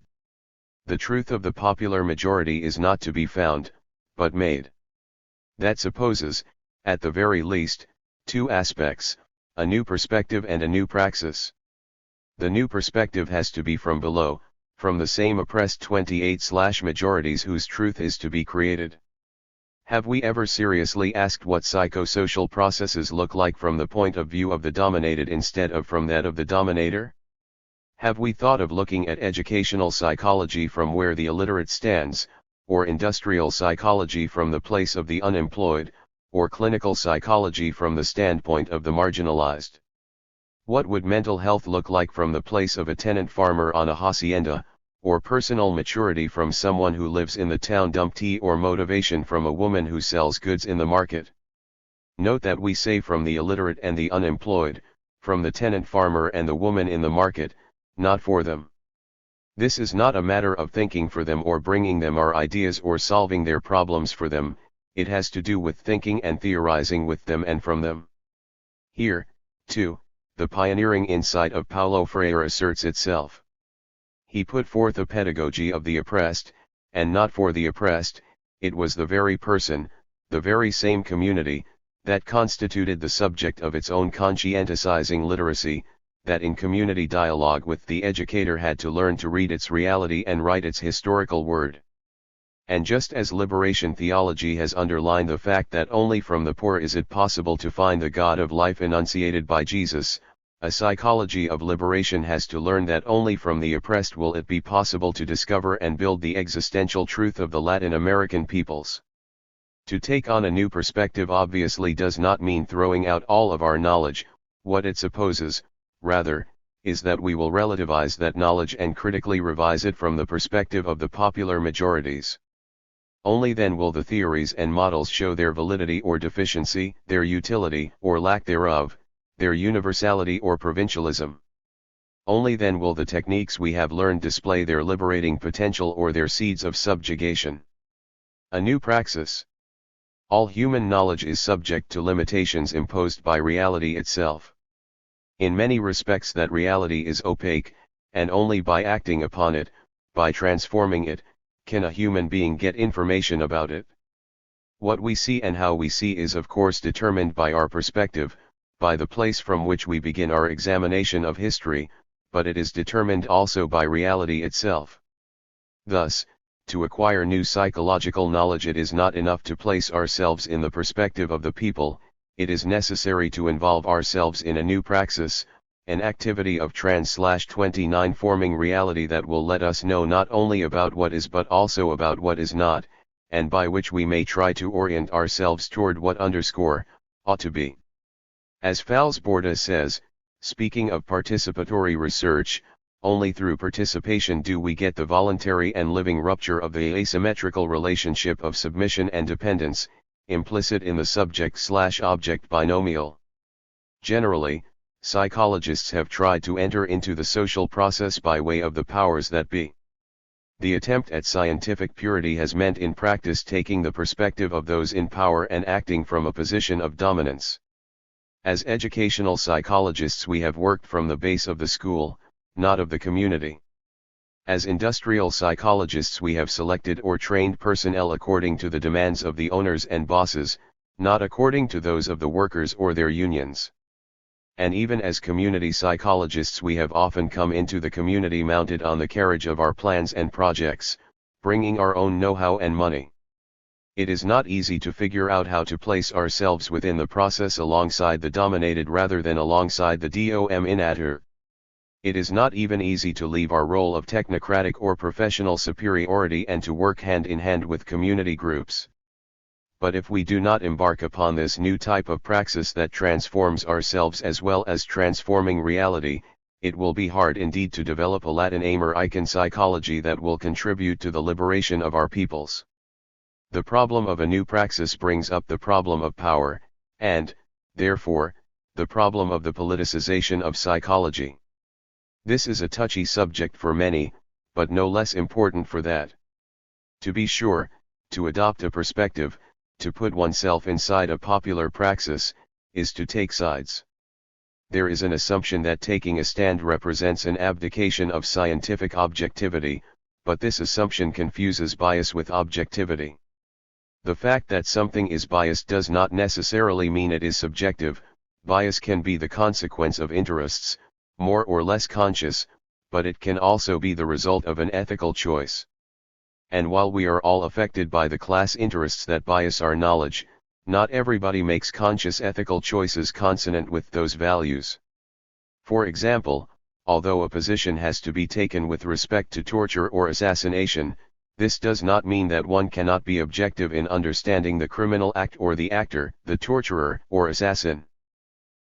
The truth of the popular majority is not to be found, but made. That supposes, at the very least, 2 aspects, a new perspective and a new praxis. The new perspective has to be from below, from the same oppressed 28/majorities whose truth is to be created. Have we ever seriously asked what psychosocial processes look like from the point of view of the dominated instead of from that of the dominator? Have we thought of looking at educational psychology from where the illiterate stands, or industrial psychology from the place of the unemployed, or clinical psychology from the standpoint of the marginalized? What would mental health look like from the place of a tenant farmer on a hacienda, or personal maturity from someone who lives in the town dumpty, or motivation from a woman who sells goods in the market? Note that we say from the illiterate and the unemployed, from the tenant farmer and the woman in the market, not for them. This is not a matter of thinking for them or bringing them our ideas or solving their problems for them, it has to do with thinking and theorizing with them and from them. Here, too, the pioneering insight of Paulo Freire asserts itself. He put forth a pedagogy of the oppressed, and not for the oppressed, it was the very person, the very same community, that constituted the subject of its own conscientizing literacy, that in community dialogue with the educator had to learn to read its reality and write its historical word. And just as liberation theology has underlined the fact that only from the poor is it possible to find the God of life enunciated by Jesus, a psychology of liberation has to learn that only from the oppressed will it be possible to discover and build the existential truth of the Latin American peoples. To take on a new perspective obviously does not mean throwing out all of our knowledge, what it supposes, rather, is that we will relativize that knowledge and critically revise it from the perspective of the popular majorities. Only then will the theories and models show their validity or deficiency, their utility or lack thereof, their universality or provincialism. Only then will the techniques we have learned display their liberating potential or their seeds of subjugation. A new praxis. All human knowledge is subject to limitations imposed by reality itself. In many respects that reality is opaque, and only by acting upon it, by transforming it, can a human being get information about it. What we see and how we see is of course determined by our perspective, by the place from which we begin our examination of history, but it is determined also by reality itself. Thus, to acquire new psychological knowledge it is not enough to place ourselves in the perspective of the people, it is necessary to involve ourselves in a new praxis, an activity of trans/29 forming reality that will let us know not only about what is but also about what is not, and by which we may try to orient ourselves toward what ought to be. As Falsborda says, speaking of participatory research, only through participation do we get the voluntary and living rupture of the asymmetrical relationship of submission and dependence, implicit in the subject/object binomial. Generally, psychologists have tried to enter into the social process by way of the powers that be. The attempt at scientific purity has meant in practice taking the perspective of those in power and acting from a position of dominance. As educational psychologists we have worked from the base of the school, not of the community. As industrial psychologists we have selected or trained personnel according to the demands of the owners and bosses, not according to those of the workers or their unions. And even as community psychologists we have often come into the community mounted on the carriage of our plans and projects, bringing our own know-how and money. It is not easy to figure out how to place ourselves within the process alongside the dominated rather than alongside the dominator. It is not even easy to leave our role of technocratic or professional superiority and to work hand in hand with community groups. But if we do not embark upon this new type of praxis that transforms ourselves as well as transforming reality, it will be hard indeed to develop a Latin American psychology that will contribute to the liberation of our peoples. The problem of a new praxis brings up the problem of power, and, therefore, the problem of the politicization of psychology. This is a touchy subject for many, but no less important for that. To be sure, to adopt a perspective, to put oneself inside a popular praxis, is to take sides. There is an assumption that taking a stand represents an abdication of scientific objectivity, but this assumption confuses bias with objectivity. The fact that something is biased does not necessarily mean it is subjective. Bias can be the consequence of interests, more or less conscious, but it can also be the result of an ethical choice. And while we are all affected by the class interests that bias our knowledge, not everybody makes conscious ethical choices consonant with those values. For example, although a position has to be taken with respect to torture or assassination, this does not mean that one cannot be objective in understanding the criminal act or the actor, the torturer or assassin.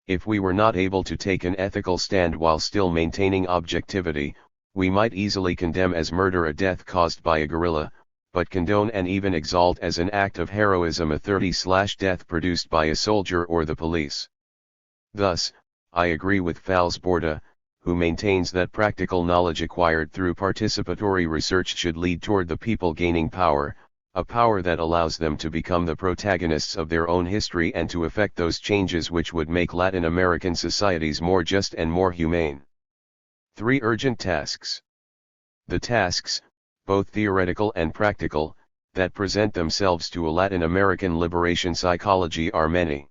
If we were not able to take an ethical stand while still maintaining objectivity, we might easily condemn as murder a death caused by a guerrilla, but condone and even exalt as an act of heroism a 30/death produced by a soldier or the police. Thus, I agree with Fals Borda, who maintains that practical knowledge acquired through participatory research should lead toward the people gaining power, a power that allows them to become the protagonists of their own history and to effect those changes which would make Latin American societies more just and more humane. 3 urgent tasks. The tasks, both theoretical and practical, that present themselves to a Latin American liberation psychology are many.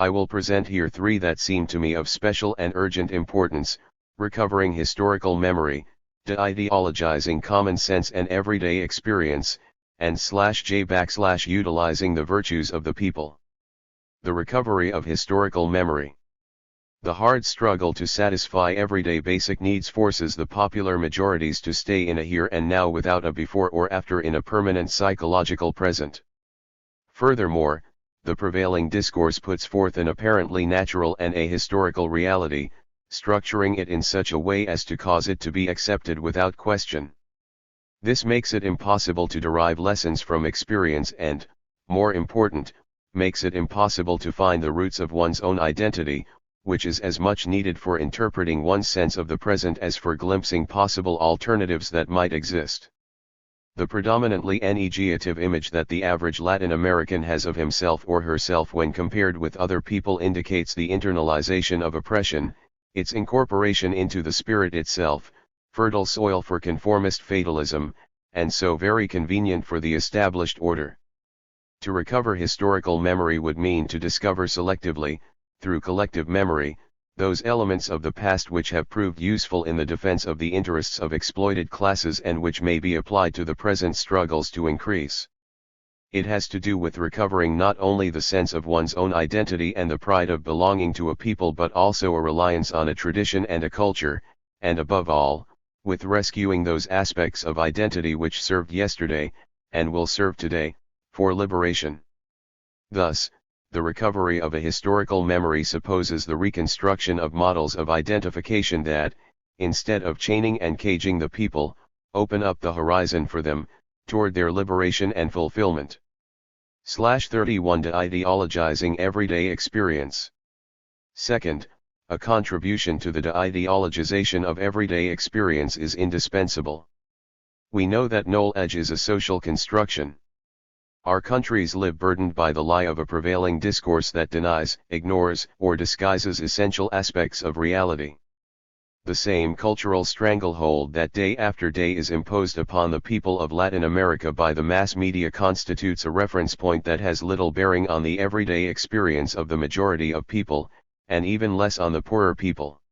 I will present here 3 that seem to me of special and urgent importance: recovering historical memory, de-ideologizing common sense and everyday experience, and /J/ utilizing the virtues of the people. The recovery of historical memory. The hard struggle to satisfy everyday basic needs forces the popular majorities to stay in a here and now without a before or after in a permanent psychological present. Furthermore, the prevailing discourse puts forth an apparently natural and ahistorical reality, structuring it in such a way as to cause it to be accepted without question. This makes it impossible to derive lessons from experience and, more important, makes it impossible to find the roots of one's own identity, which is as much needed for interpreting one's sense of the present as for glimpsing possible alternatives that might exist. The predominantly negative image that the average Latin American has of himself or herself when compared with other people indicates the internalization of oppression, its incorporation into the spirit itself, fertile soil for conformist fatalism, and so very convenient for the established order. To recover historical memory would mean to discover selectively, through collective memory, those elements of the past which have proved useful in the defense of the interests of exploited classes and which may be applied to the present struggles to increase. It has to do with recovering not only the sense of one's own identity and the pride of belonging to a people but also a reliance on a tradition and a culture, and above all, with rescuing those aspects of identity which served yesterday, and will serve today, for liberation. Thus, the recovery of a historical memory supposes the reconstruction of models of identification that, instead of chaining and caging the people, open up the horizon for them, toward their liberation and fulfillment. /31 De-ideologizing everyday experience. Second, a contribution to the de-ideologization of everyday experience is indispensable. We know that knowledge is a social construction. Our countries live burdened by the lie of a prevailing discourse that denies, ignores, or disguises essential aspects of reality. The same cultural stranglehold that day after day is imposed upon the people of Latin America by the mass media constitutes a reference point that has little bearing on the everyday experience of the majority of people, and even less on the poorer people.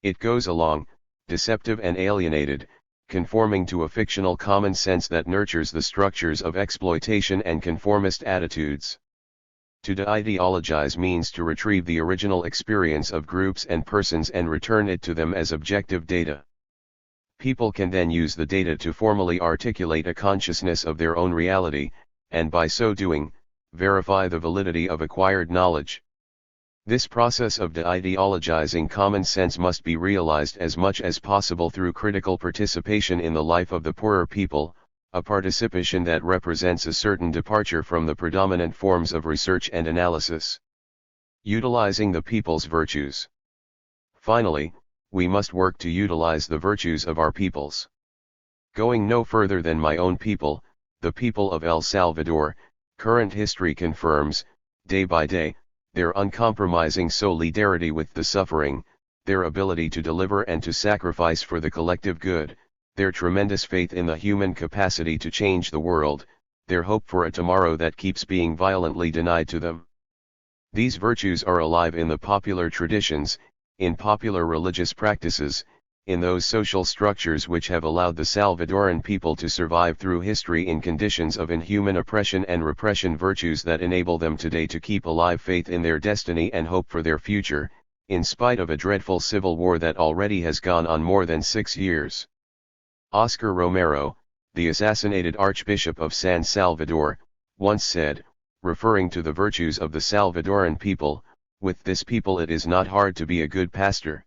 It goes along, deceptive and alienated, conforming to a fictional common sense that nurtures the structures of exploitation and conformist attitudes. To de-ideologize means to retrieve the original experience of groups and persons and return it to them as objective data. People can then use the data to formally articulate a consciousness of their own reality, and by so doing, verify the validity of acquired knowledge. This process of de-ideologizing common sense must be realized as much as possible through critical participation in the life of the poorer people, a participation that represents a certain departure from the predominant forms of research and analysis. Utilizing the people's virtues. Finally, we must work to utilize the virtues of our peoples. Going no further than my own people, the people of El Salvador, current history confirms, day by day, their uncompromising solidarity with the suffering, their ability to deliver and to sacrifice for the collective good, their tremendous faith in the human capacity to change the world, their hope for a tomorrow that keeps being violently denied to them. These virtues are alive in the popular traditions, in popular religious practices, in those social structures which have allowed the Salvadoran people to survive through history in conditions of inhuman oppression and repression, virtues that enable them today to keep alive faith in their destiny and hope for their future, in spite of a dreadful civil war that already has gone on more than 6 years. Oscar Romero, the assassinated Archbishop of San Salvador, once said, referring to the virtues of the Salvadoran people, "With this people it is not hard to be a good pastor."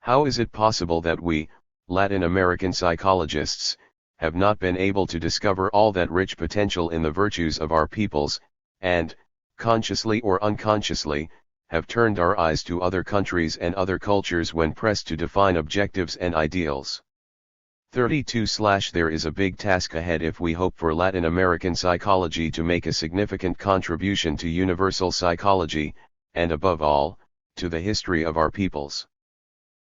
How is it possible that we, Latin American psychologists, have not been able to discover all that rich potential in the virtues of our peoples, and, consciously or unconsciously, have turned our eyes to other countries and other cultures when pressed to define objectives and ideals. 32. There is a big task ahead if we hope for Latin American psychology to make a significant contribution to universal psychology, and above all, to the history of our peoples.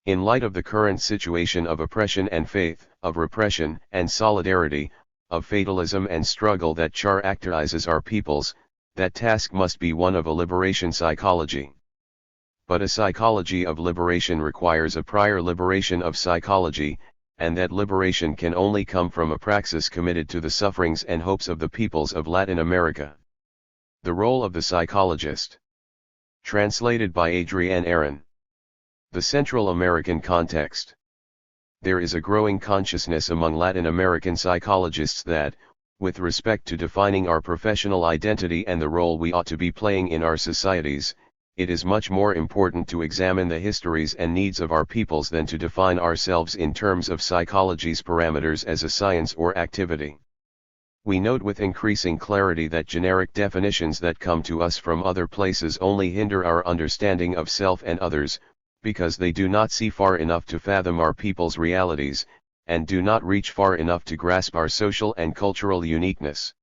In light of the current situation of oppression and faith, of repression and solidarity, of fatalism and struggle that characterizes our peoples, that task must be one of a liberation psychology. But a psychology of liberation requires a prior liberation of psychology, and that liberation can only come from a praxis committed to the sufferings and hopes of the peoples of Latin America. The role of the psychologist. Translated by Adrienne Aaron. The Central American context. There is a growing consciousness among Latin American psychologists that, with respect to defining our professional identity and the role we ought to be playing in our societies, it is much more important to examine the histories and needs of our peoples than to define ourselves in terms of psychology's parameters as a science or activity. We note with increasing clarity that generic definitions that come to us from other places only hinder our understanding of self and others, because they do not see far enough to fathom our people's realities, and do not reach far enough to grasp our social and cultural uniqueness.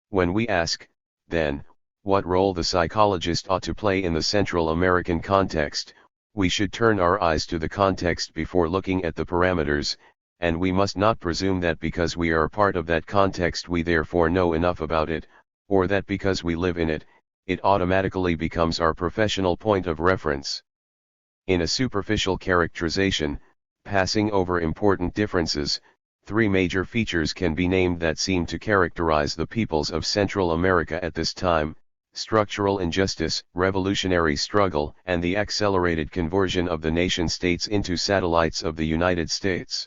When we ask, then, what role the psychologist ought to play in the Central American context, we should turn our eyes to the context before looking at the parameters, and we must not presume that because we are part of that context we therefore know enough about it, or that because we live in it, it automatically becomes our professional point of reference. In a superficial characterization, passing over important differences, three major features can be named that seem to characterize the peoples of Central America at this time: structural injustice, revolutionary struggle, and the accelerated conversion of the nation-states into satellites of the United States.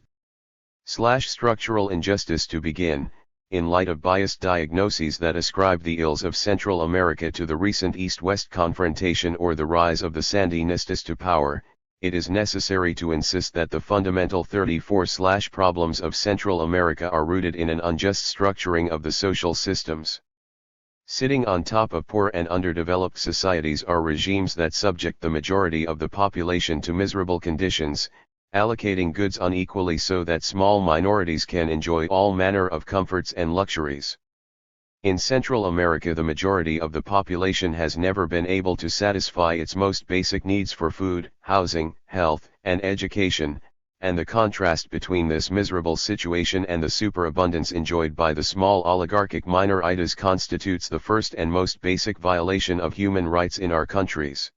Structural injustice to begin. In light of biased diagnoses that ascribe the ills of Central America to the recent East-West confrontation or the rise of the Sandinistas to power, it is necessary to insist that the fundamental 34 problems of Central America are rooted in an unjust structuring of the social systems. Sitting on top of poor and underdeveloped societies are regimes that subject the majority of the population to miserable conditions, allocating goods unequally so that small minorities can enjoy all manner of comforts and luxuries. In Central America, the majority of the population has never been able to satisfy its most basic needs for food, housing, health, and education, and the contrast between this miserable situation and the superabundance enjoyed by the small oligarchic minorities constitutes the first and most basic violation of human rights in our countries.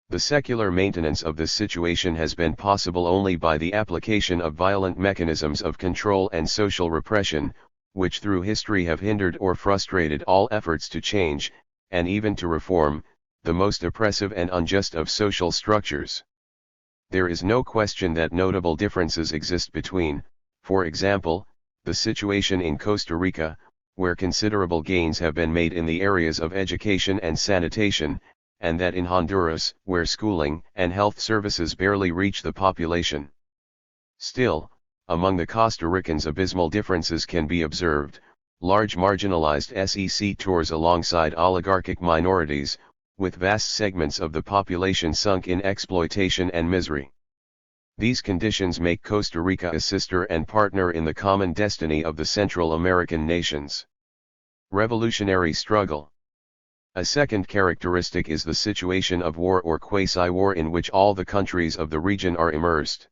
The secular maintenance of this situation has been possible only by the application of violent mechanisms of control and social repression, which through history have hindered or frustrated all efforts to change, and even to reform, the most oppressive and unjust of social structures. There is no question that notable differences exist between, for example, the situation in Costa Rica, where considerable gains have been made in the areas of education and sanitation, and that in Honduras, where schooling and health services barely reach the population. Still, among the Costa Ricans abysmal differences can be observed: large marginalized sectors alongside oligarchic minorities, with vast segments of the population sunk in exploitation and misery. These conditions make Costa Rica a sister and partner in the common destiny of the Central American nations. Revolutionary struggle. A second characteristic is the situation of war or quasi-war in which all the countries of the region are immersed.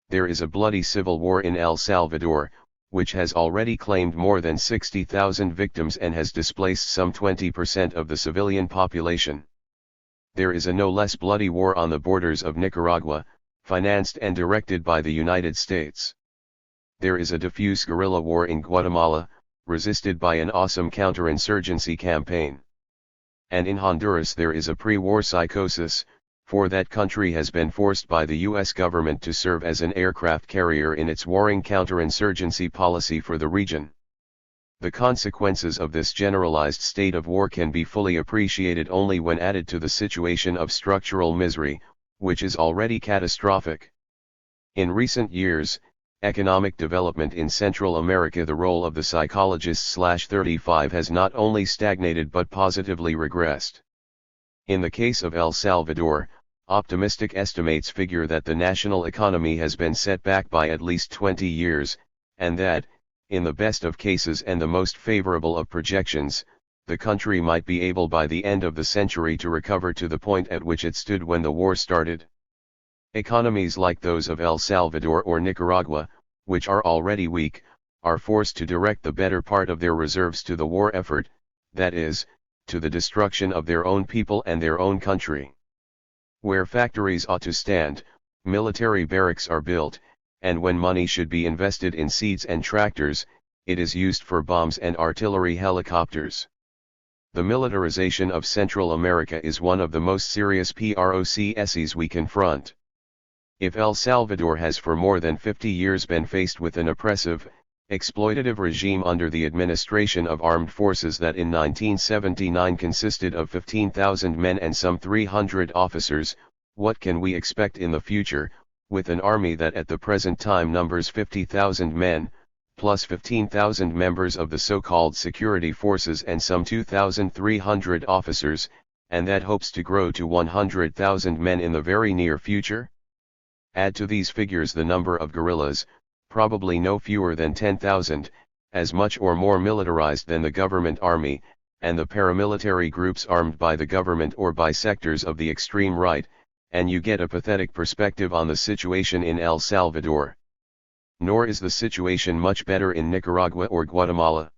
There is a bloody civil war in El Salvador, which has already claimed more than 60,000 victims and has displaced some 20% of the civilian population. There is a no less bloody war on the borders of Nicaragua, financed and directed by the United States. There is a diffuse guerrilla war in Guatemala, resisted by an awesome counterinsurgency campaign. And in Honduras there is a pre-war psychosis, for that country has been forced by the U.S. government to serve as an aircraft carrier in its warring counterinsurgency policy for the region. The consequences of this generalized state of war can be fully appreciated only when added to the situation of structural misery, which is already catastrophic. In recent years, economic development in Central America, the role of the psychologist/35 has not only stagnated but positively regressed. In the case of El Salvador, optimistic estimates figure that the national economy has been set back by at least 20 years, and that, in the best of cases and the most favorable of projections, the country might be able by the end of the century to recover to the point at which it stood when the war started. Economies like those of El Salvador or Nicaragua, which are already weak, are forced to direct the better part of their reserves to the war effort, that is, to the destruction of their own people and their own country. Where factories ought to stand, military barracks are built, and when money should be invested in seeds and tractors, it is used for bombs and artillery helicopters. The militarization of Central America is one of the most serious processes we confront. If El Salvador has for more than 50 years been faced with an oppressive, exploitative regime under the administration of armed forces that in 1979 consisted of 15,000 men and some 300 officers, what can we expect in the future, with an army that at the present time numbers 50,000 men, plus 15,000 members of the so-called security forces and some 2,300 officers, and that hopes to grow to 100,000 men in the very near future? Add to these figures the number of guerrillas, probably no fewer than 10,000, as much or more militarized than the government army, and the paramilitary groups armed by the government or by sectors of the extreme right, and you get a pathetic perspective on the situation in El Salvador. Nor is the situation much better in Nicaragua or Guatemala.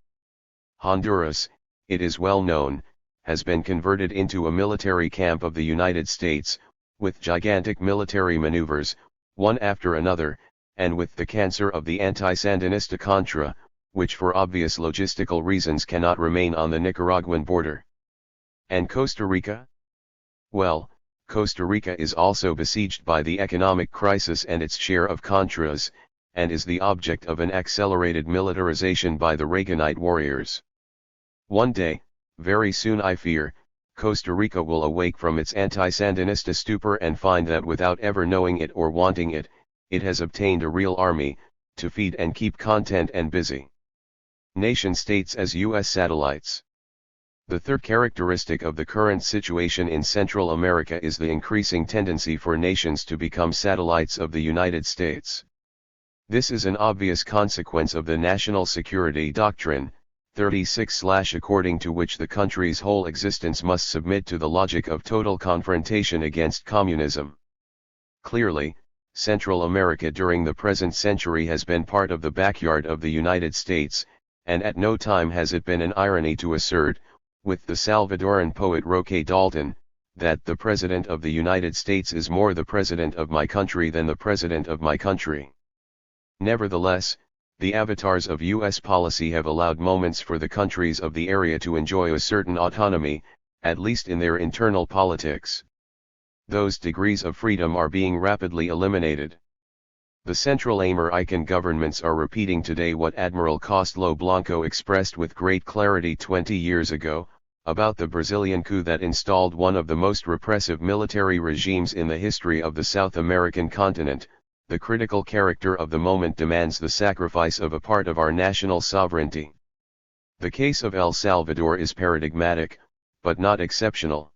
Honduras, it is well known, has been converted into a military camp of the United States, with gigantic military maneuvers, one after another, and with the cancer of the anti-Sandinista Contra, which for obvious logistical reasons cannot remain on the Nicaraguan border. And Costa Rica? Well, Costa Rica is also besieged by the economic crisis and its share of Contras, and is the object of an accelerated militarization by the Reaganite warriors. One day, very soon I fear, Costa Rica will awake from its anti-Sandinista stupor and find that without ever knowing it or wanting it, it has obtained a real army, to feed and keep content and busy. Nation-states as U.S. satellites. The third characteristic of the current situation in Central America is the increasing tendency for nations to become satellites of the United States. This is an obvious consequence of the national security doctrine, 36/ according to which the country's whole existence must submit to the logic of total confrontation against communism. Clearly, Central America during the present century has been part of the backyard of the United States, and at no time has it been an irony to assert, with the Salvadoran poet Roque Dalton, that the President of the United States is more the President of my country than the President of my country. Nevertheless, the avatars of U.S. policy have allowed moments for the countries of the area to enjoy a certain autonomy, at least in their internal politics. Those degrees of freedom are being rapidly eliminated. The Central American governments are repeating today what Admiral Costelo Blanco expressed with great clarity 20 years ago, about the Brazilian coup that installed one of the most repressive military regimes in the history of the South American continent. The critical character of the moment demands the sacrifice of a part of our national sovereignty. The case of El Salvador is paradigmatic, but not exceptional.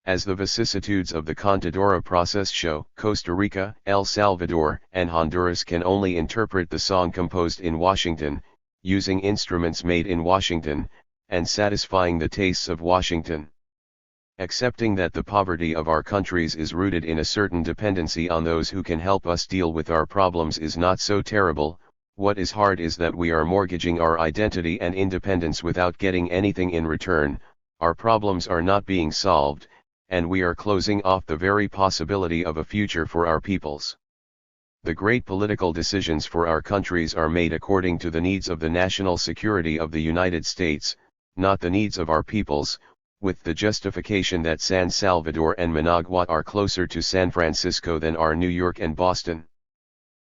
As the vicissitudes of the Contadora process show, Costa Rica, El Salvador, and Honduras can only interpret the song composed in Washington, using instruments made in Washington, and satisfying the tastes of Washington. Accepting that the poverty of our countries is rooted in a certain dependency on those who can help us deal with our problems is not so terrible. What is hard is that we are mortgaging our identity and independence without getting anything in return. Our problems are not being solved, and we are closing off the very possibility of a future for our peoples. The great political decisions for our countries are made according to the needs of the national security of the United States, not the needs of our peoples, with the justification that San Salvador and Managua are closer to San Francisco than are New York and Boston.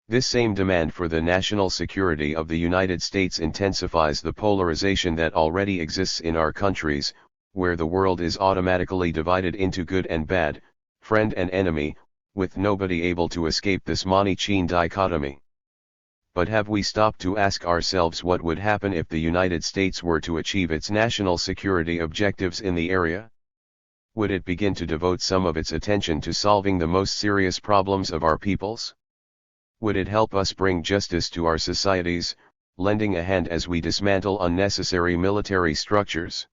This same demand for the national security of the United States intensifies the polarization that already exists in our countries, where the world is automatically divided into good and bad, friend and enemy, with nobody able to escape this Manichean dichotomy. But have we stopped to ask ourselves what would happen if the United States were to achieve its national security objectives in the area? Would it begin to devote some of its attention to solving the most serious problems of our peoples? Would it help us bring justice to our societies, lending a hand as we dismantle unnecessary military structures?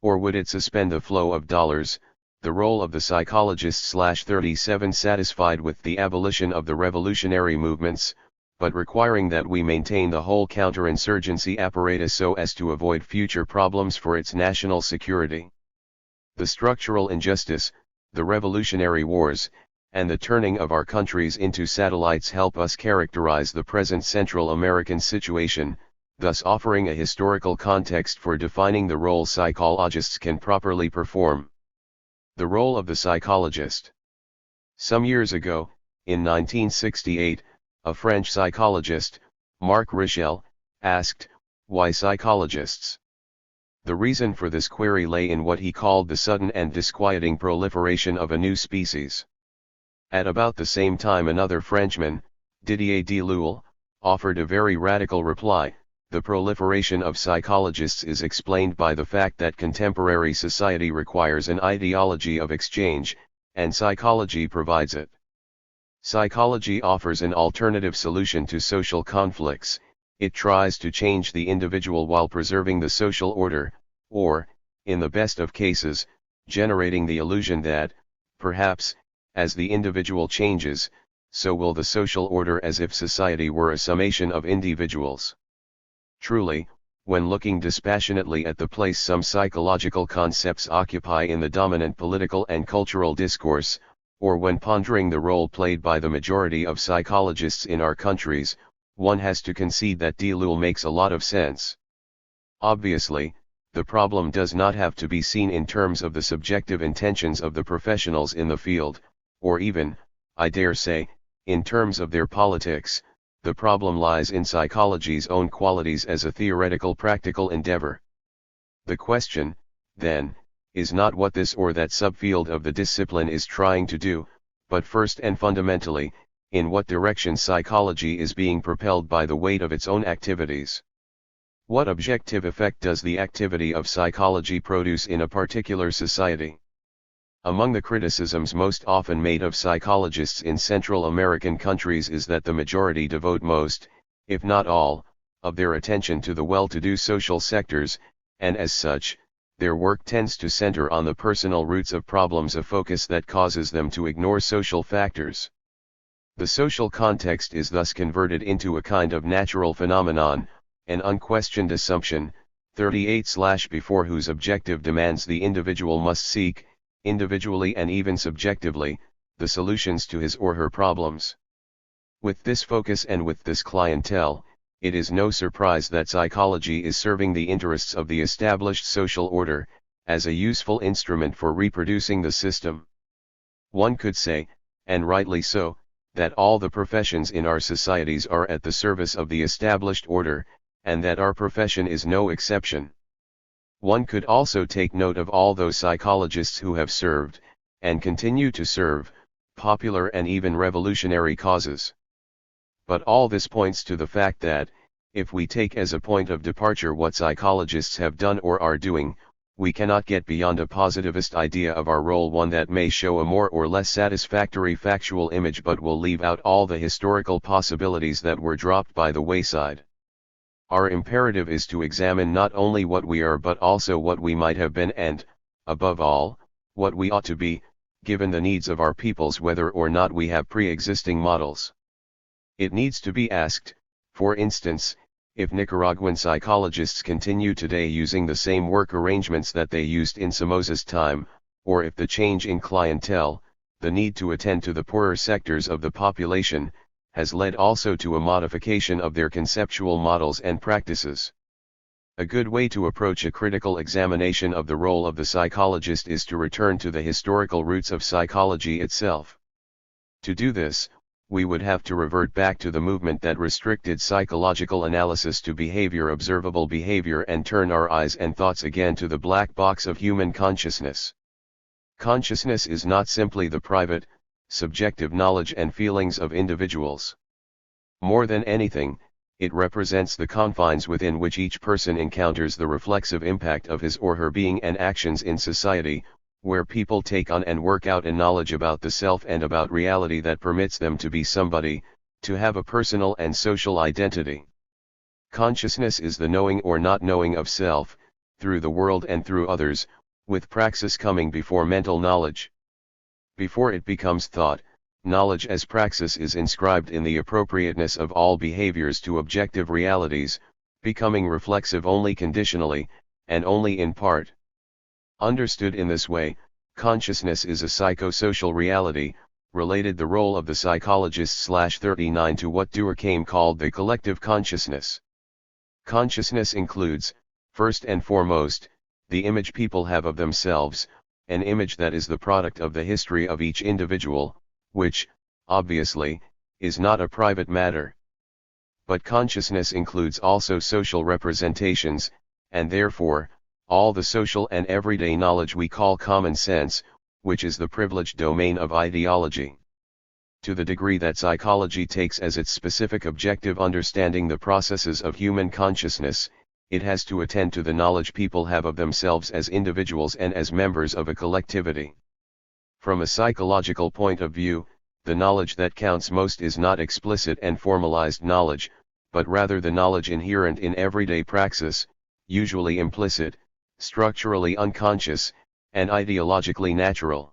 Or would it suspend the flow of dollars, the role of the psychologists/37 satisfied with the abolition of the revolutionary movements, but requiring that we maintain the whole counterinsurgency apparatus so as to avoid future problems for its national security? The structural injustice, the revolutionary wars, and the turning of our countries into satellites help us characterize the present Central American situation, thus offering a historical context for defining the role psychologists can properly perform. The role of the psychologist. Some years ago, in 1968, a French psychologist, Marc Richel, asked, "Why psychologists?" The reason for this query lay in what he called the sudden and disquieting proliferation of a new species. At about the same time another Frenchman, Didier Delulle, offered a very radical reply: the proliferation of psychologists is explained by the fact that contemporary society requires an ideology of exchange, and psychology provides it. Psychology offers an alternative solution to social conflicts. It tries to change the individual while preserving the social order, or, in the best of cases, generating the illusion that, perhaps, as the individual changes, so will the social order, as if society were a summation of individuals. Truly, when looking dispassionately at the place some psychological concepts occupy in the dominant political and cultural discourse, or when pondering the role played by the majority of psychologists in our countries, one has to concede that Delulle makes a lot of sense. Obviously, the problem does not have to be seen in terms of the subjective intentions of the professionals in the field, or even, I dare say, in terms of their politics. The problem lies in psychology's own qualities as a theoretical practical endeavor. The question, then, is not what this or that subfield of the discipline is trying to do, but first and fundamentally, in what direction psychology is being propelled by the weight of its own activities. What objective effect does the activity of psychology produce in a particular society? Among the criticisms most often made of psychologists in Central American countries is that the majority devote most, if not all, of their attention to the well-to-do social sectors, and as such, their work tends to center on the personal roots of problems, a focus that causes them to ignore social factors. The social context is thus converted into a kind of natural phenomenon, an unquestioned assumption, 38/before whose objective demands the individual must seek, individually and even subjectively, the solutions to his or her problems. With this focus and with this clientele, it is no surprise that psychology is serving the interests of the established social order, as a useful instrument for reproducing the system. One could say, and rightly so, that all the professions in our societies are at the service of the established order, and that our profession is no exception. One could also take note of all those psychologists who have served, and continue to serve, popular and even revolutionary causes. But all this points to the fact that, if we take as a point of departure what psychologists have done or are doing, we cannot get beyond a positivist idea of our role, one that may show a more or less satisfactory factual image but will leave out all the historical possibilities that were dropped by the wayside. Our imperative is to examine not only what we are but also what we might have been and, above all, what we ought to be, given the needs of our peoples, whether or not we have pre-existing models. It needs to be asked, for instance, if Nicaraguan psychologists continue today using the same work arrangements that they used in Somoza's time, or if the change in clientele, the need to attend to the poorer sectors of the population, has led also to a modification of their conceptual models and practices. A good way to approach a critical examination of the role of the psychologist is to return to the historical roots of psychology itself. To do this, we would have to revert back to the movement that restricted psychological analysis to behavior, observable behavior, and turn our eyes and thoughts again to the black box of human consciousness. Consciousness is not simply the private, subjective knowledge and feelings of individuals. More than anything, it represents the confines within which each person encounters the reflexive impact of his or her being and actions in society, where people take on and work out a knowledge about the self and about reality that permits them to be somebody, to have a personal and social identity. Consciousness is the knowing or not knowing of self, through the world and through others, with praxis coming before mental knowledge. Before it becomes thought, knowledge as praxis is inscribed in the appropriateness of all behaviors to objective realities, becoming reflexive only conditionally, and only in part. Understood in this way, consciousness is a psychosocial reality, related the role of the psychologist/39 to what Durkheim called the collective consciousness. Consciousness includes, first and foremost, the image people have of themselves, an image that is the product of the history of each individual, which, obviously, is not a private matter. But consciousness includes also social representations, and therefore, all the social and everyday knowledge we call common sense, which is the privileged domain of ideology. To the degree that psychology takes as its specific objective understanding the processes of human consciousness, it has to attend to the knowledge people have of themselves as individuals and as members of a collectivity. From a psychological point of view, the knowledge that counts most is not explicit and formalized knowledge, but rather the knowledge inherent in everyday praxis, usually implicit, structurally unconscious, and ideologically natural.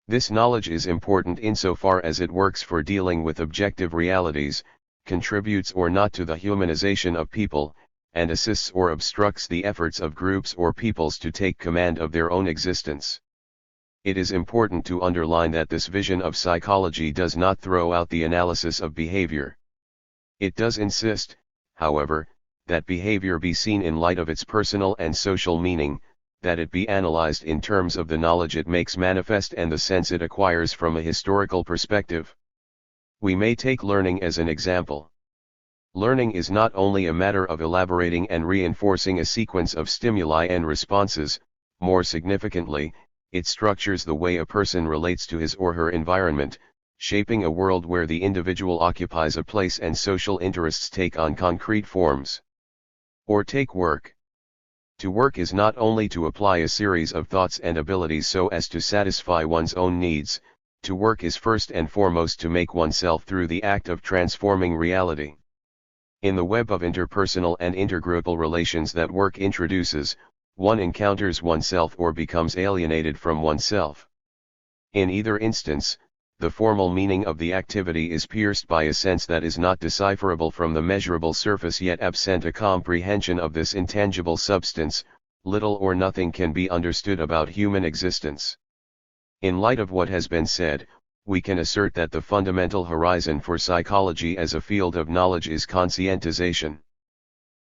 This knowledge is important insofar as it works for dealing with objective realities, contributes or not to the humanization of people, and assists or obstructs the efforts of groups or peoples to take command of their own existence. It is important to underline that this vision of psychology does not throw out the analysis of behavior. It does insist, however, that behavior be seen in light of its personal and social meaning, that it be analyzed in terms of the knowledge it makes manifest and the sense it acquires from a historical perspective. We may take learning as an example. Learning is not only a matter of elaborating and reinforcing a sequence of stimuli and responses, more significantly, it structures the way a person relates to his or her environment, shaping a world where the individual occupies a place and social interests take on concrete forms. Or take work. To work is not only to apply a series of thoughts and abilities so as to satisfy one's own needs, to work is first and foremost to make oneself through the act of transforming reality. In the web of interpersonal and intergroupal relations that work introduces, one encounters oneself or becomes alienated from oneself. In either instance, the formal meaning of the activity is pierced by a sense that is not decipherable from the measurable surface, yet absent a comprehension of this intangible substance, little or nothing can be understood about human existence. In light of what has been said, we can assert that the fundamental horizon for psychology as a field of knowledge is conscientization.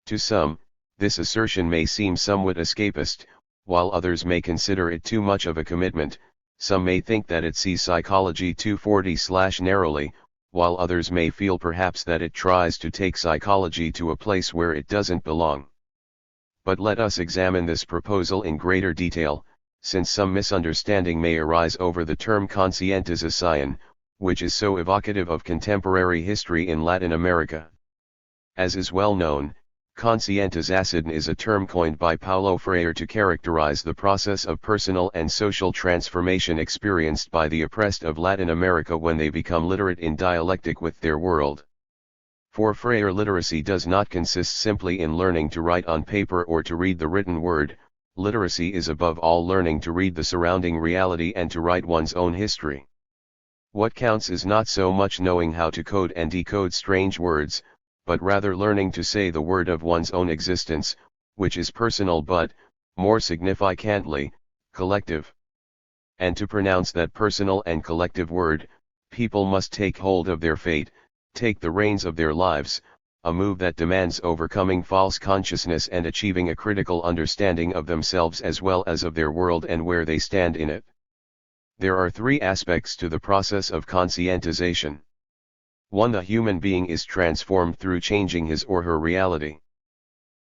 To some, this assertion may seem somewhat escapist, while others may consider it too much of a commitment. Some may think that it sees psychology too narrowly, while others may feel perhaps that it tries to take psychology to a place where it doesn't belong. But let us examine this proposal in greater detail, since some misunderstanding may arise over the term conscientización, which is so evocative of contemporary history in Latin America. As is well known, conscientización is a term coined by Paulo Freire to characterize the process of personal and social transformation experienced by the oppressed of Latin America when they become literate in dialectic with their world. For Freire, literacy does not consist simply in learning to write on paper or to read the written word. Literacy is above all learning to read the surrounding reality and to write one's own history. What counts is not so much knowing how to code and decode strange words, but rather learning to say the word of one's own existence, which is personal but, more significantly, collective. And to pronounce that personal and collective word, people must take hold of their fate, take the reins of their lives, a move that demands overcoming false consciousness and achieving a critical understanding of themselves as well as of their world and where they stand in it. There are three aspects to the process of conscientization. 1. The human being is transformed through changing his or her reality.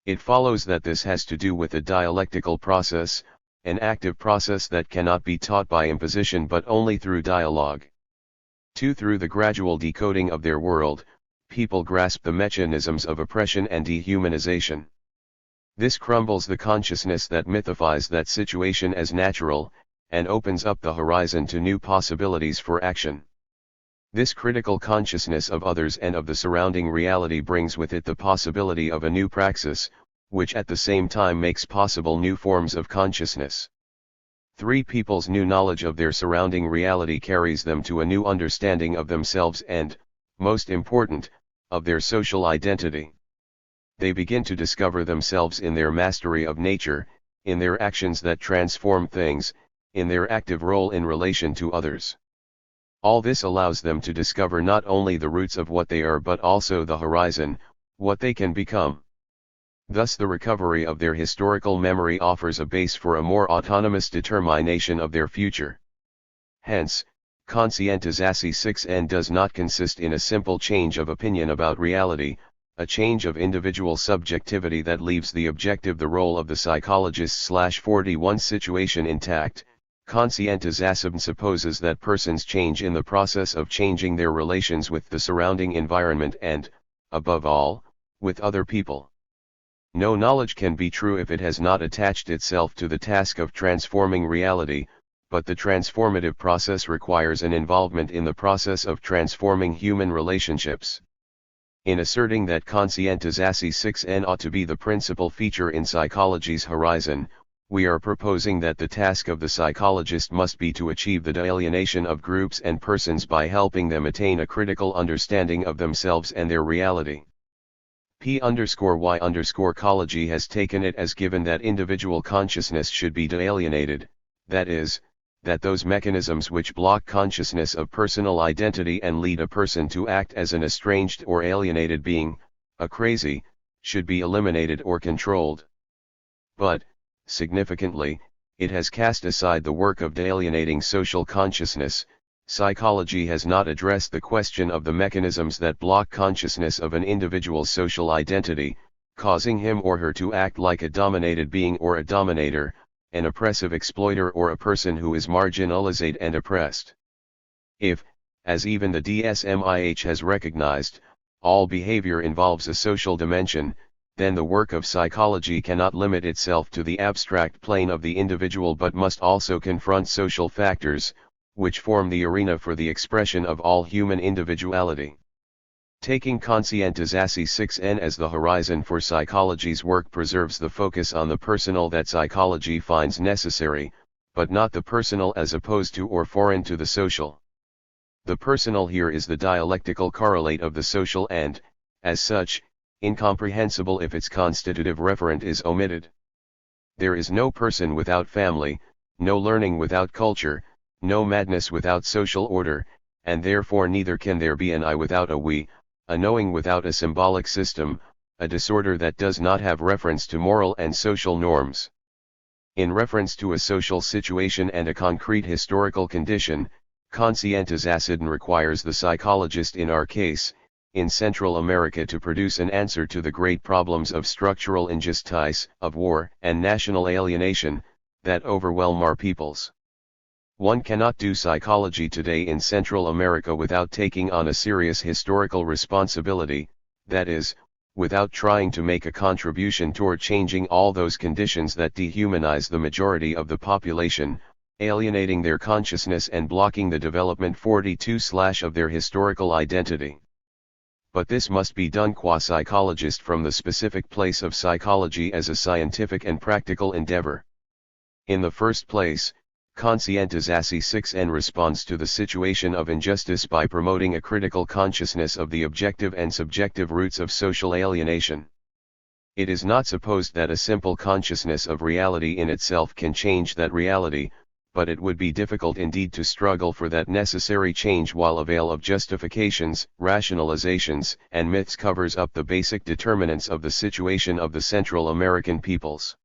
It follows that this has to do with a dialectical process, an active process that cannot be taught by imposition but only through dialogue. 2. Through the gradual decoding of their world, people grasp the mechanisms of oppression and dehumanization. This crumbles the consciousness that mythifies that situation as natural, and opens up the horizon to new possibilities for action. This critical consciousness of others and of the surrounding reality brings with it the possibility of a new praxis, which at the same time makes possible new forms of consciousness. Three people's new knowledge of their surrounding reality carries them to a new understanding of themselves and, most important, of their social identity. They begin to discover themselves in their mastery of nature, in their actions that transform things, in their active role in relation to others. All this allows them to discover not only the roots of what they are but also the horizon, what they can become. Thus the recovery of their historical memory offers a base for a more autonomous determination of their future. Hence, conscientization 6N does not consist in a simple change of opinion about reality, a change of individual subjectivity that leaves the objective the role of the psychologist/41 situation intact. Conscientization supposes that persons change in the process of changing their relations with the surrounding environment and, above all, with other people. No knowledge can be true if it has not attached itself to the task of transforming reality, but the transformative process requires an involvement in the process of transforming human relationships. In asserting that conscientization 6N ought to be the principal feature in psychology's horizon, we are proposing that the task of the psychologist must be to achieve the de-alienation of groups and persons by helping them attain a critical understanding of themselves and their reality. P_Y_Cology has taken it as given that individual consciousness should be de-alienated, that is, that those mechanisms which block consciousness of personal identity and lead a person to act as an estranged or alienated being, a crazy, should be eliminated or controlled. But, significantly, it has cast aside the work of de-alienating social consciousness. Psychology has not addressed the question of the mechanisms that block consciousness of an individual's social identity, causing him or her to act like a dominated being or a dominator, an oppressive exploiter or a person who is marginalized and oppressed. If, as even the DSM-IH has recognized, all behavior involves a social dimension, then the work of psychology cannot limit itself to the abstract plane of the individual but must also confront social factors, which form the arena for the expression of all human individuality. Taking conscientization 6N as the horizon for psychology's work preserves the focus on the personal that psychology finds necessary, but not the personal as opposed to or foreign to the social. The personal here is the dialectical correlate of the social and, as such, incomprehensible if its constitutive referent is omitted. There is no person without family, no learning without culture, no madness without social order, and therefore neither can there be an I without a we, a knowing without a symbolic system, a disorder that does not have reference to moral and social norms. In reference to a social situation and a concrete historical condition, conscientization requires the psychologist in our case, in Central America to produce an answer to the great problems of structural injustice, of war and national alienation, that overwhelm our peoples. One cannot do psychology today in Central America without taking on a serious historical responsibility, that is, without trying to make a contribution toward changing all those conditions that dehumanize the majority of the population, alienating their consciousness and blocking the development 42/ of their historical identity. But this must be done qua psychologist from the specific place of psychology as a scientific and practical endeavor. In the first place, conscientization 6N responds to the situation of injustice by promoting a critical consciousness of the objective and subjective roots of social alienation. It is not supposed that a simple consciousness of reality in itself can change that reality, but it would be difficult indeed to struggle for that necessary change while a veil of justifications, rationalizations, and myths covers up the basic determinants of the situation of the Central American peoples.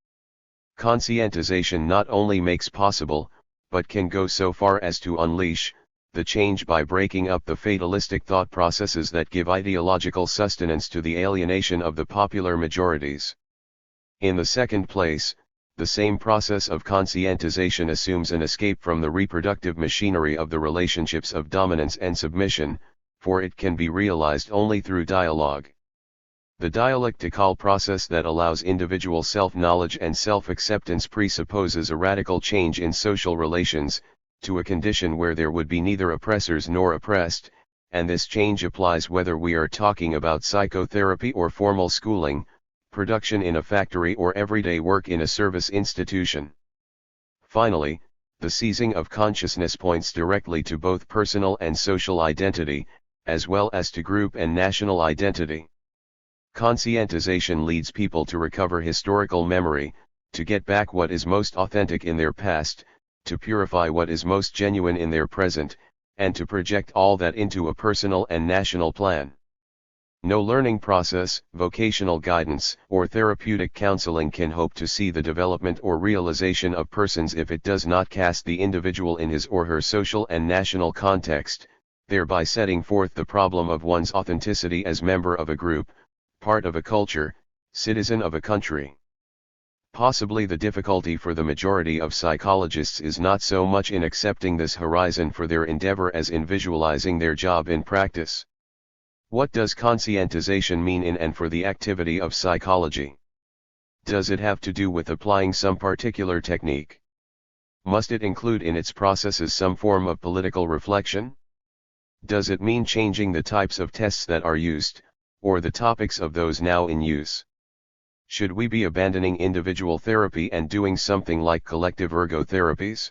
Conscientization not only makes possible, but can go so far as to unleash, the change by breaking up the fatalistic thought processes that give ideological sustenance to the alienation of the popular majorities. In the second place, the same process of conscientization assumes an escape from the reproductive machinery of the relationships of dominance and submission, for it can be realized only through dialogue. The dialectical process that allows individual self-knowledge and self-acceptance presupposes a radical change in social relations, to a condition where there would be neither oppressors nor oppressed, and this change applies whether we are talking about psychotherapy or formal schooling, production in a factory or everyday work in a service institution. Finally, the seizing of consciousness points directly to both personal and social identity, as well as to group and national identity. Conscientization leads people to recover historical memory, to get back what is most authentic in their past, to purify what is most genuine in their present, and to project all that into a personal and national plan. No learning process, vocational guidance, or therapeutic counseling can hope to see the development or realization of persons if it does not cast the individual in his or her social and national context, thereby setting forth the problem of one's authenticity as member of a group, part of a culture, citizen of a country. Possibly the difficulty for the majority of psychologists is not so much in accepting this horizon for their endeavor as in visualizing their job in practice. What does conscientization mean in and for the activity of psychology? Does it have to do with applying some particular technique? Must it include in its processes some form of political reflection? Does it mean changing the types of tests that are used, or the topics of those now in use? Should we be abandoning individual therapy and doing something like collective ergotherapies?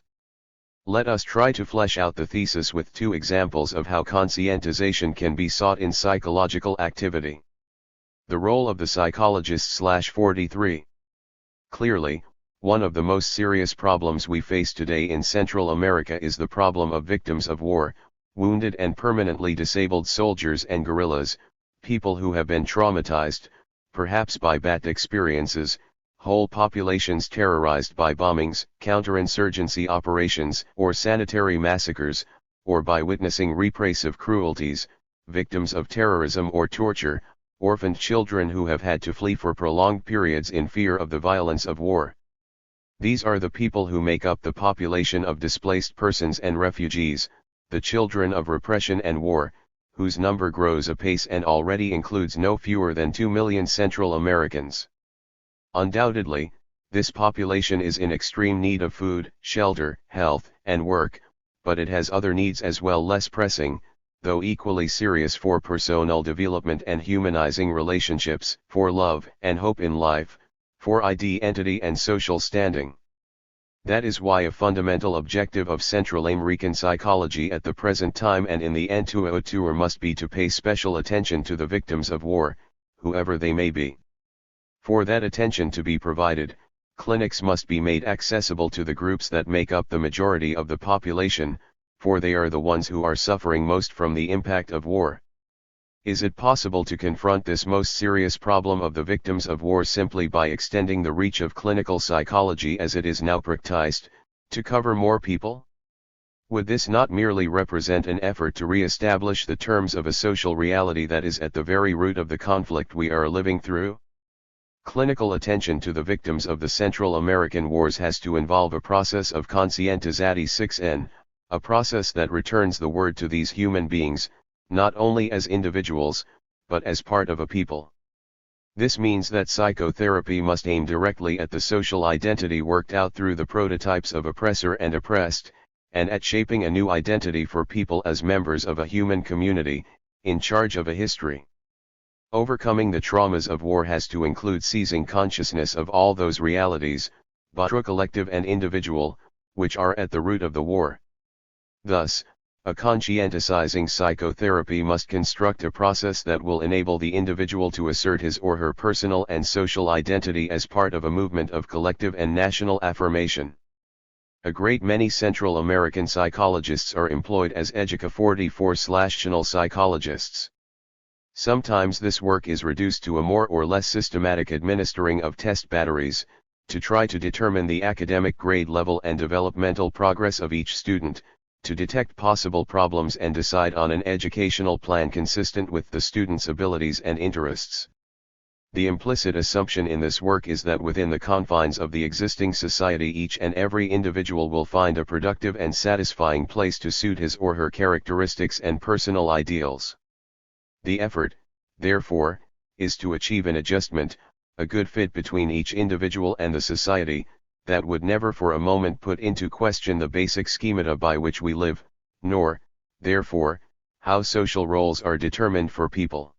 Let us try to flesh out the thesis with two examples of how conscientization can be sought in psychological activity. The role of the psychologist/43. Clearly, one of the most serious problems we face today in Central America is the problem of victims of war, wounded and permanently disabled soldiers and guerrillas, people who have been traumatized, perhaps by bad experiences, whole populations terrorized by bombings, counterinsurgency operations, or sanitary massacres, or by witnessing repressive cruelties, victims of terrorism or torture, orphaned children who have had to flee for prolonged periods in fear of the violence of war. These are the people who make up the population of displaced persons and refugees, the children of repression and war, whose number grows apace and already includes no fewer than 2 million Central Americans. Undoubtedly, this population is in extreme need of food, shelter, health, and work, but it has other needs as well, less pressing, though equally serious, for personal development and humanizing relationships, for love and hope in life, for identity and social standing. That is why a fundamental objective of Central American psychology at the present time and in the future must be to pay special attention to the victims of war, whoever they may be. For that attention to be provided, clinics must be made accessible to the groups that make up the majority of the population, for they are the ones who are suffering most from the impact of war. Is it possible to confront this most serious problem of the victims of war simply by extending the reach of clinical psychology as it is now practiced, to cover more people? Would this not merely represent an effort to re-establish the terms of a social reality that is at the very root of the conflict we are living through? Clinical attention to the victims of the Central American wars has to involve a process of conscientization, a process that returns the word to these human beings, not only as individuals, but as part of a people. This means that psychotherapy must aim directly at the social identity worked out through the prototypes of oppressor and oppressed, and at shaping a new identity for people as members of a human community, in charge of a history. Overcoming the traumas of war has to include seizing consciousness of all those realities, both collective and individual, which are at the root of the war. Thus, a conscientizing psychotherapy must construct a process that will enable the individual to assert his or her personal and social identity as part of a movement of collective and national affirmation. A great many Central American psychologists are employed as Educa-44/tional psychologists. Sometimes this work is reduced to a more or less systematic administering of test batteries, to try to determine the academic grade level and developmental progress of each student, to detect possible problems and decide on an educational plan consistent with the student's abilities and interests. The implicit assumption in this work is that within the confines of the existing society each and every individual will find a productive and satisfying place to suit his or her characteristics and personal ideals. The effort, therefore, is to achieve an adjustment, a good fit between each individual and the society, that would never for a moment put into question the basic schemata by which we live, nor, therefore, how social roles are determined for people.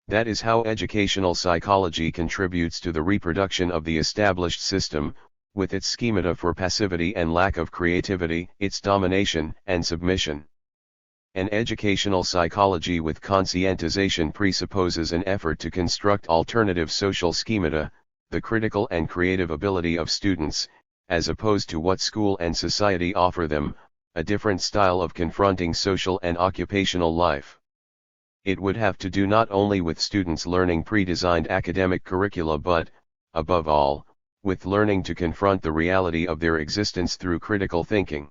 That is how educational psychology contributes to the reproduction of the established system, with its schemata for passivity and lack of creativity, its domination and submission. An educational psychology with conscientization presupposes an effort to construct alternative social schemata, the critical and creative ability of students, as opposed to what school and society offer them, a different style of confronting social and occupational life. It would have to do not only with students learning pre-designed academic curricula but, above all, with learning to confront the reality of their existence through critical thinking.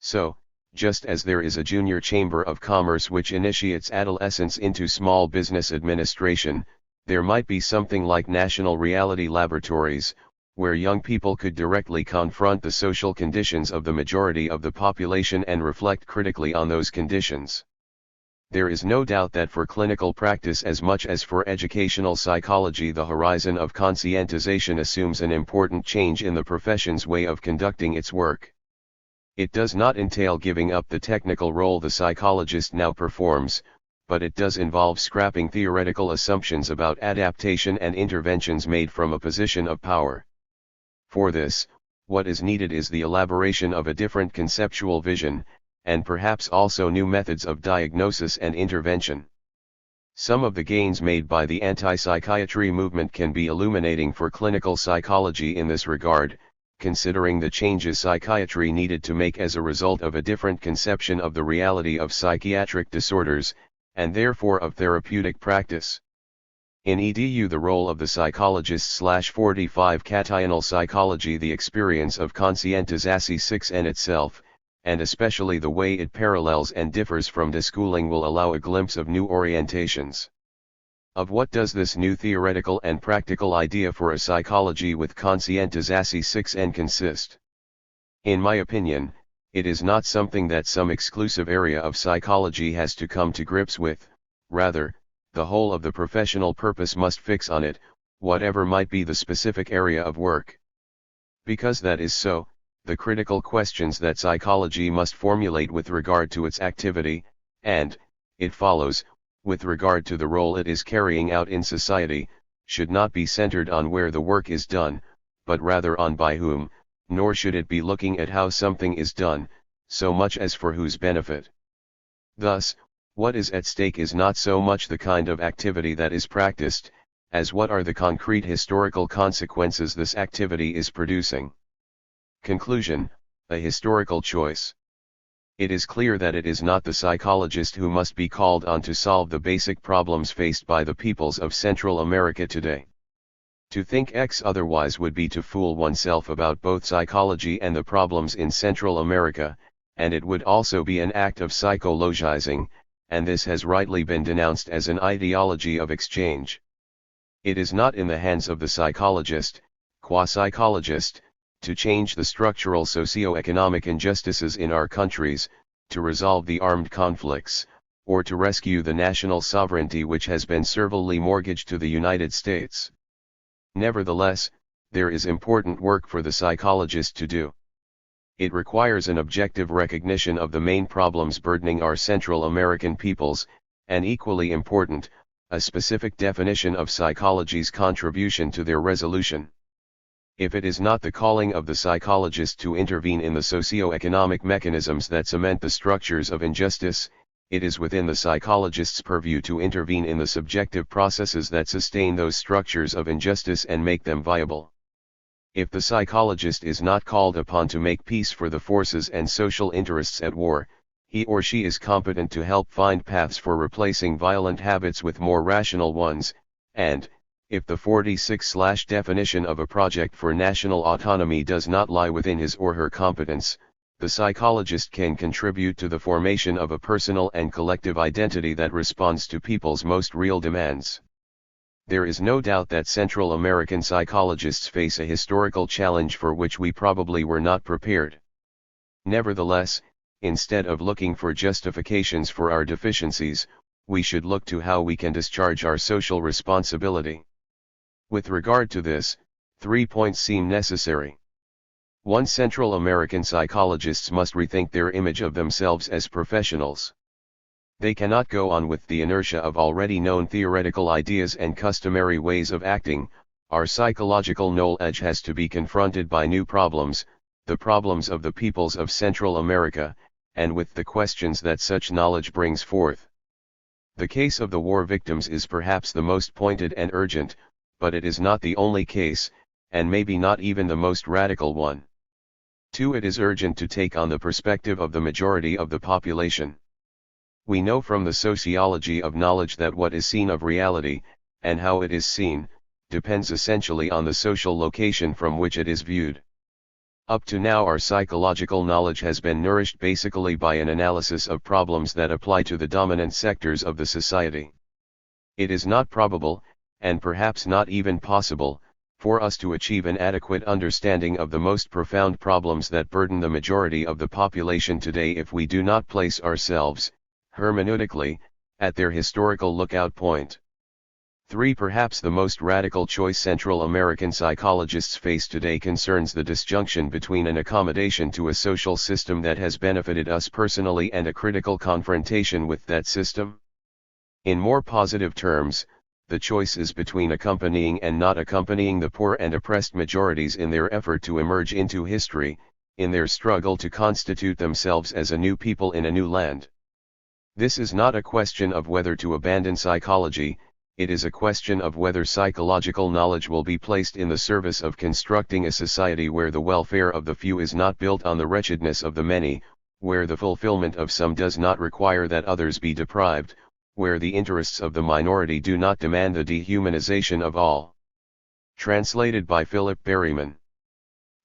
So, just as there is a junior chamber of commerce which initiates adolescents into small business administration, there might be something like national reality laboratories, where young people could directly confront the social conditions of the majority of the population and reflect critically on those conditions. There is no doubt that for clinical practice as much as for educational psychology the horizon of conscientization assumes an important change in the profession's way of conducting its work. It does not entail giving up the technical role the psychologist now performs, but it does involve scrapping theoretical assumptions about adaptation and interventions made from a position of power. For this, what is needed is the elaboration of a different conceptual vision, and perhaps also new methods of diagnosis and intervention. Some of the gains made by the anti-psychiatry movement can be illuminating for clinical psychology in this regard, considering the changes psychiatry needed to make as a result of a different conception of the reality of psychiatric disorders, and therefore of therapeutic practice. In edu the role of the psychologist/45 cational psychology, the experience of conscientization itself, and especially the way it parallels and differs from deschooling, will allow a glimpse of new orientations. Of what does this new theoretical and practical idea for a psychology with conscientization consist? In my opinion, it is not something that some exclusive area of psychology has to come to grips with, rather, the whole of the professional purpose must fix on it, whatever might be the specific area of work. Because that is so, the critical questions that psychology must formulate with regard to its activity, and, it follows, with regard to the role it is carrying out in society, should not be centered on where the work is done, but rather on by whom, nor should it be looking at how something is done, so much as for whose benefit. Thus, what is at stake is not so much the kind of activity that is practiced, as what are the concrete historical consequences this activity is producing. Conclusion: a historical choice. It is clear that it is not the psychologist who must be called on to solve the basic problems faced by the peoples of Central America today. To think otherwise would be to fool oneself about both psychology and the problems in Central America, and it would also be an act of psychologizing, and this has rightly been denounced as an ideology of exchange. It is not in the hands of the psychologist, qua psychologist, to change the structural socio-economic injustices in our countries, to resolve the armed conflicts, or to rescue the national sovereignty which has been servilely mortgaged to the United States. Nevertheless, there is important work for the psychologist to do. It requires an objective recognition of the main problems burdening our Central American peoples, and equally important, a specific definition of psychology's contribution to their resolution. If it is not the calling of the psychologist to intervene in the socio-economic mechanisms that cement the structures of injustice, it is within the psychologist's purview to intervene in the subjective processes that sustain those structures of injustice and make them viable. If the psychologist is not called upon to make peace for the forces and social interests at war, he or she is competent to help find paths for replacing violent habits with more rational ones, and, if the 46/ definition of a project for national autonomy does not lie within his or her competence, the psychologist can contribute to the formation of a personal and collective identity that responds to people's most real demands. There is no doubt that Central American psychologists face a historical challenge for which we probably were not prepared. Nevertheless, instead of looking for justifications for our deficiencies, we should look to how we can discharge our social responsibility. With regard to this, 3 points seem necessary. 1. Central American psychologists must rethink their image of themselves as professionals. They cannot go on with the inertia of already known theoretical ideas and customary ways of acting. Our psychological knowledge has to be confronted by new problems, the problems of the peoples of Central America, and with the questions that such knowledge brings forth. The case of the war victims is perhaps the most pointed and urgent, but it is not the only case, and maybe not even the most radical one. 2. It is urgent to take on the perspective of the majority of the population. We know from the sociology of knowledge that what is seen of reality, and how it is seen, depends essentially on the social location from which it is viewed. Up to now our psychological knowledge has been nourished basically by an analysis of problems that apply to the dominant sectors of the society. It is not probable, and perhaps not even possible, for us to achieve an adequate understanding of the most profound problems that burden the majority of the population today if we do not place ourselves, hermeneutically, at their historical lookout point. 3. Perhaps the most radical choice Central American psychologists face today concerns the disjunction between an accommodation to a social system that has benefited us personally and a critical confrontation with that system. In more positive terms, the choice is between accompanying and not accompanying the poor and oppressed majorities in their effort to emerge into history, in their struggle to constitute themselves as a new people in a new land. This is not a question of whether to abandon psychology, it is a question of whether psychological knowledge will be placed in the service of constructing a society where the welfare of the few is not built on the wretchedness of the many, where the fulfillment of some does not require that others be deprived, where the interests of the minority do not demand the dehumanization of all. Translated by Philip Berryman.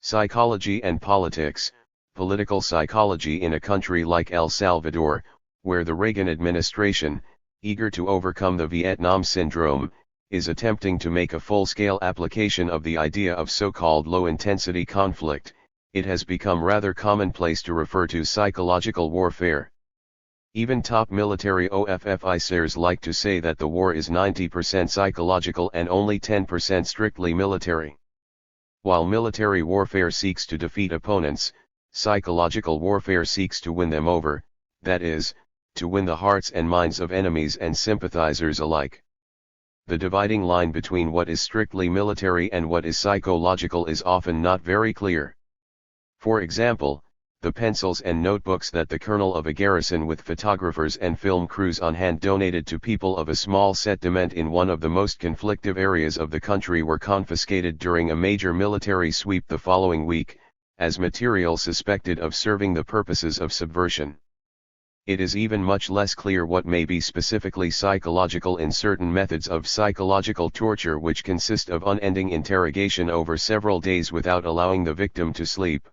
Psychology and Politics, Political Psychology in a country like El Salvador, where the Reagan administration, eager to overcome the Vietnam Syndrome, is attempting to make a full-scale application of the idea of so-called low-intensity conflict, it has become rather commonplace to refer to psychological warfare. Even top military officers like to say that the war is 90% psychological and only 10% strictly military. While military warfare seeks to defeat opponents, psychological warfare seeks to win them over, that is, to win the hearts and minds of enemies and sympathizers alike. The dividing line between what is strictly military and what is psychological is often not very clear. For example, the pencils and notebooks that the colonel of a garrison with photographers and film crews on hand donated to people of a small settlement in one of the most conflictive areas of the country were confiscated during a major military sweep the following week, as material suspected of serving the purposes of subversion. It is even much less clear what may be specifically psychological in certain methods of psychological torture which consist of unending interrogation over several days without allowing the victim to sleep.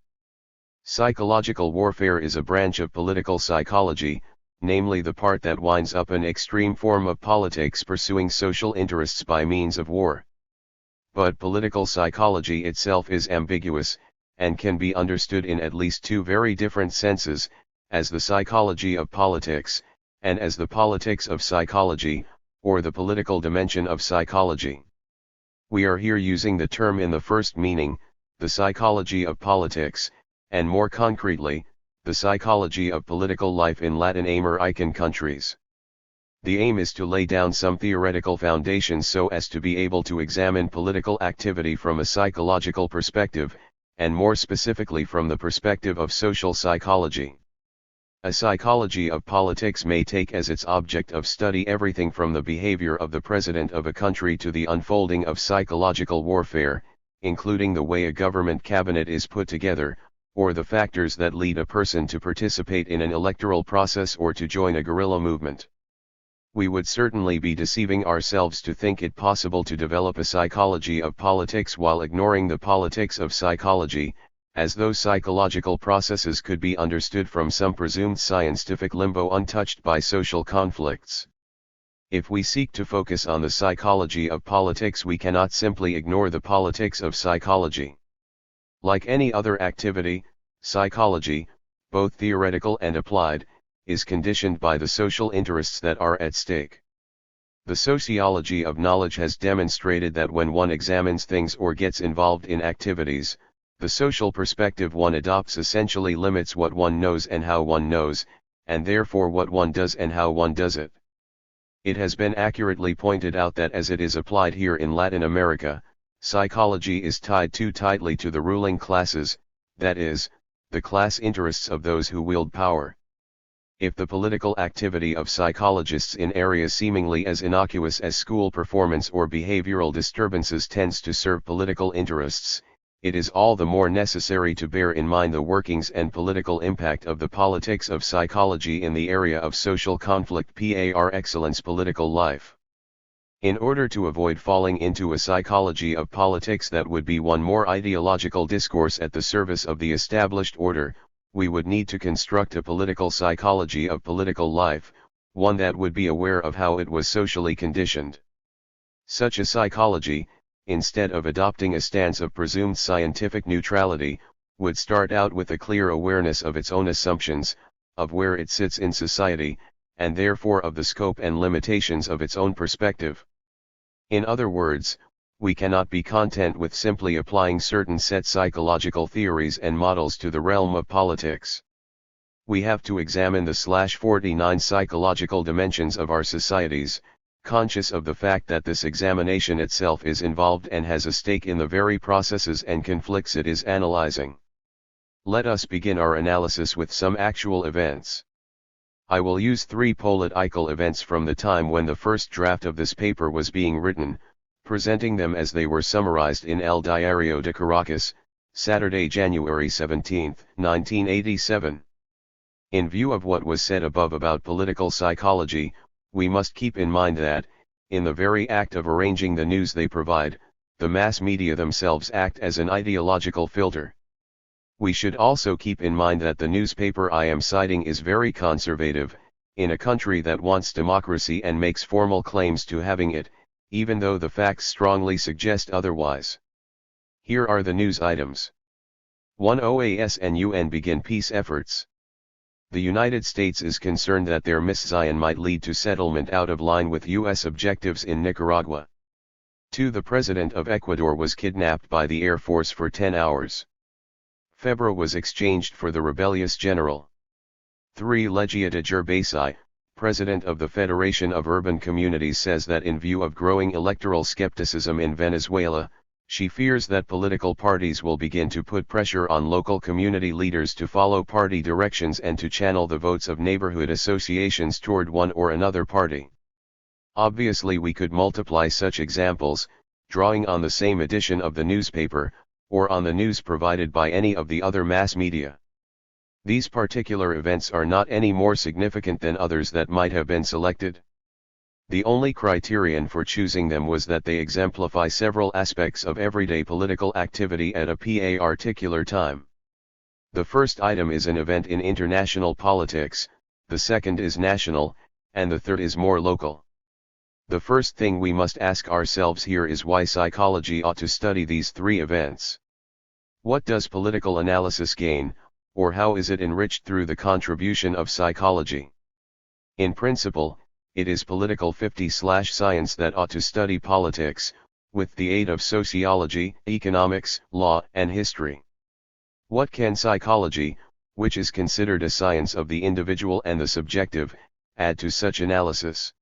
Psychological warfare is a branch of political psychology, namely the part that winds up an extreme form of politics pursuing social interests by means of war. But political psychology itself is ambiguous, and can be understood in at least two very different senses, as the psychology of politics, and as the politics of psychology, or the political dimension of psychology. We are here using the term in the first meaning, the psychology of politics, and more concretely, the psychology of political life in Latin American countries. The aim is to lay down some theoretical foundations so as to be able to examine political activity from a psychological perspective, and more specifically from the perspective of social psychology. A psychology of politics may take as its object of study everything from the behavior of the president of a country to the unfolding of psychological warfare, including the way a government cabinet is put together, or the factors that lead a person to participate in an electoral process or to join a guerrilla movement. We would certainly be deceiving ourselves to think it possible to develop a psychology of politics while ignoring the politics of psychology, as those psychological processes could be understood from some presumed scientific limbo untouched by social conflicts. If we seek to focus on the psychology of politics, we cannot simply ignore the politics of psychology. Like any other activity, psychology, both theoretical and applied, is conditioned by the social interests that are at stake. The sociology of knowledge has demonstrated that when one examines things or gets involved in activities, the social perspective one adopts essentially limits what one knows and how one knows, and therefore what one does and how one does it. It has been accurately pointed out that as it is applied here in Latin America, psychology is tied too tightly to the ruling classes, that is, the class interests of those who wield power. If the political activity of psychologists in areas seemingly as innocuous as school performance or behavioral disturbances tends to serve political interests, it is all the more necessary to bear in mind the workings and political impact of the politics of psychology in the area of social conflict par excellence political life. In order to avoid falling into a psychology of politics that would be one more ideological discourse at the service of the established order, we would need to construct a political psychology of political life, one that would be aware of how it was socially conditioned. Such a psychology, instead of adopting a stance of presumed scientific neutrality, would start out with a clear awareness of its own assumptions, of where it sits in society, and therefore of the scope and limitations of its own perspective. In other words, we cannot be content with simply applying certain set psychological theories and models to the realm of politics. We have to examine the 49 psychological dimensions of our societies, conscious of the fact that this examination itself is involved and has a stake in the very processes and conflicts it is analyzing. Let us begin our analysis with some actual events. I will use 3 political events from the time when the first draft of this paper was being written, presenting them as they were summarized in El Diario de Caracas, Saturday, January 17, 1987. In view of what was said above about political psychology, we must keep in mind that, in the very act of arranging the news they provide, the mass media themselves act as an ideological filter. We should also keep in mind that the newspaper I am citing is very conservative, in a country that wants democracy and makes formal claims to having it, even though the facts strongly suggest otherwise. Here are the news items. 1. OAS and UN begin peace efforts. The United States is concerned that their mission might lead to settlement out of line with U.S. objectives in Nicaragua. 2. The President of Ecuador was kidnapped by the Air Force for 10 hours. Febro was exchanged for the rebellious general. 3. Legia de Gervasi, President of the Federation of Urban Communities, says that in view of growing electoral skepticism in Venezuela, she fears that political parties will begin to put pressure on local community leaders to follow party directions and to channel the votes of neighborhood associations toward one or another party. Obviously, we could multiply such examples, drawing on the same edition of the newspaper, or on the news provided by any of the other mass media. These particular events are not any more significant than others that might have been selected. The only criterion for choosing them was that they exemplify several aspects of everyday political activity at a particular time. The first item is an event in international politics, the second is national, and the third is more local. The first thing we must ask ourselves here is why psychology ought to study these 3 events. What does political analysis gain, or how is it enriched through the contribution of psychology? In principle, it is political 50/science that ought to study politics, with the aid of sociology, economics, law, and history. What can psychology, which is considered a science of the individual and the subjective, add to such analysis?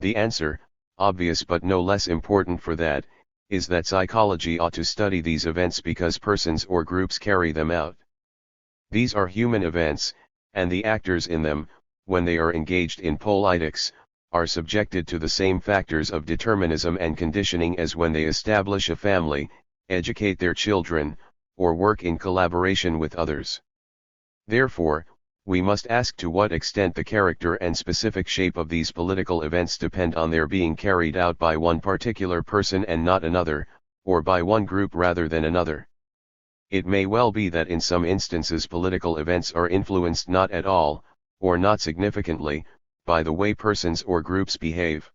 The answer, obvious but no less important for that, is that psychology ought to study these events because persons or groups carry them out. These are human events, and the actors in them, when they are engaged in politics, are subjected to the same factors of determinism and conditioning as when they establish a family, educate their children, or work in collaboration with others. Therefore, we must ask to what extent the character and specific shape of these political events depend on their being carried out by one particular person and not another, or by one group rather than another. It may well be that in some instances political events are influenced not at all, or not significantly, by the way persons or groups behave.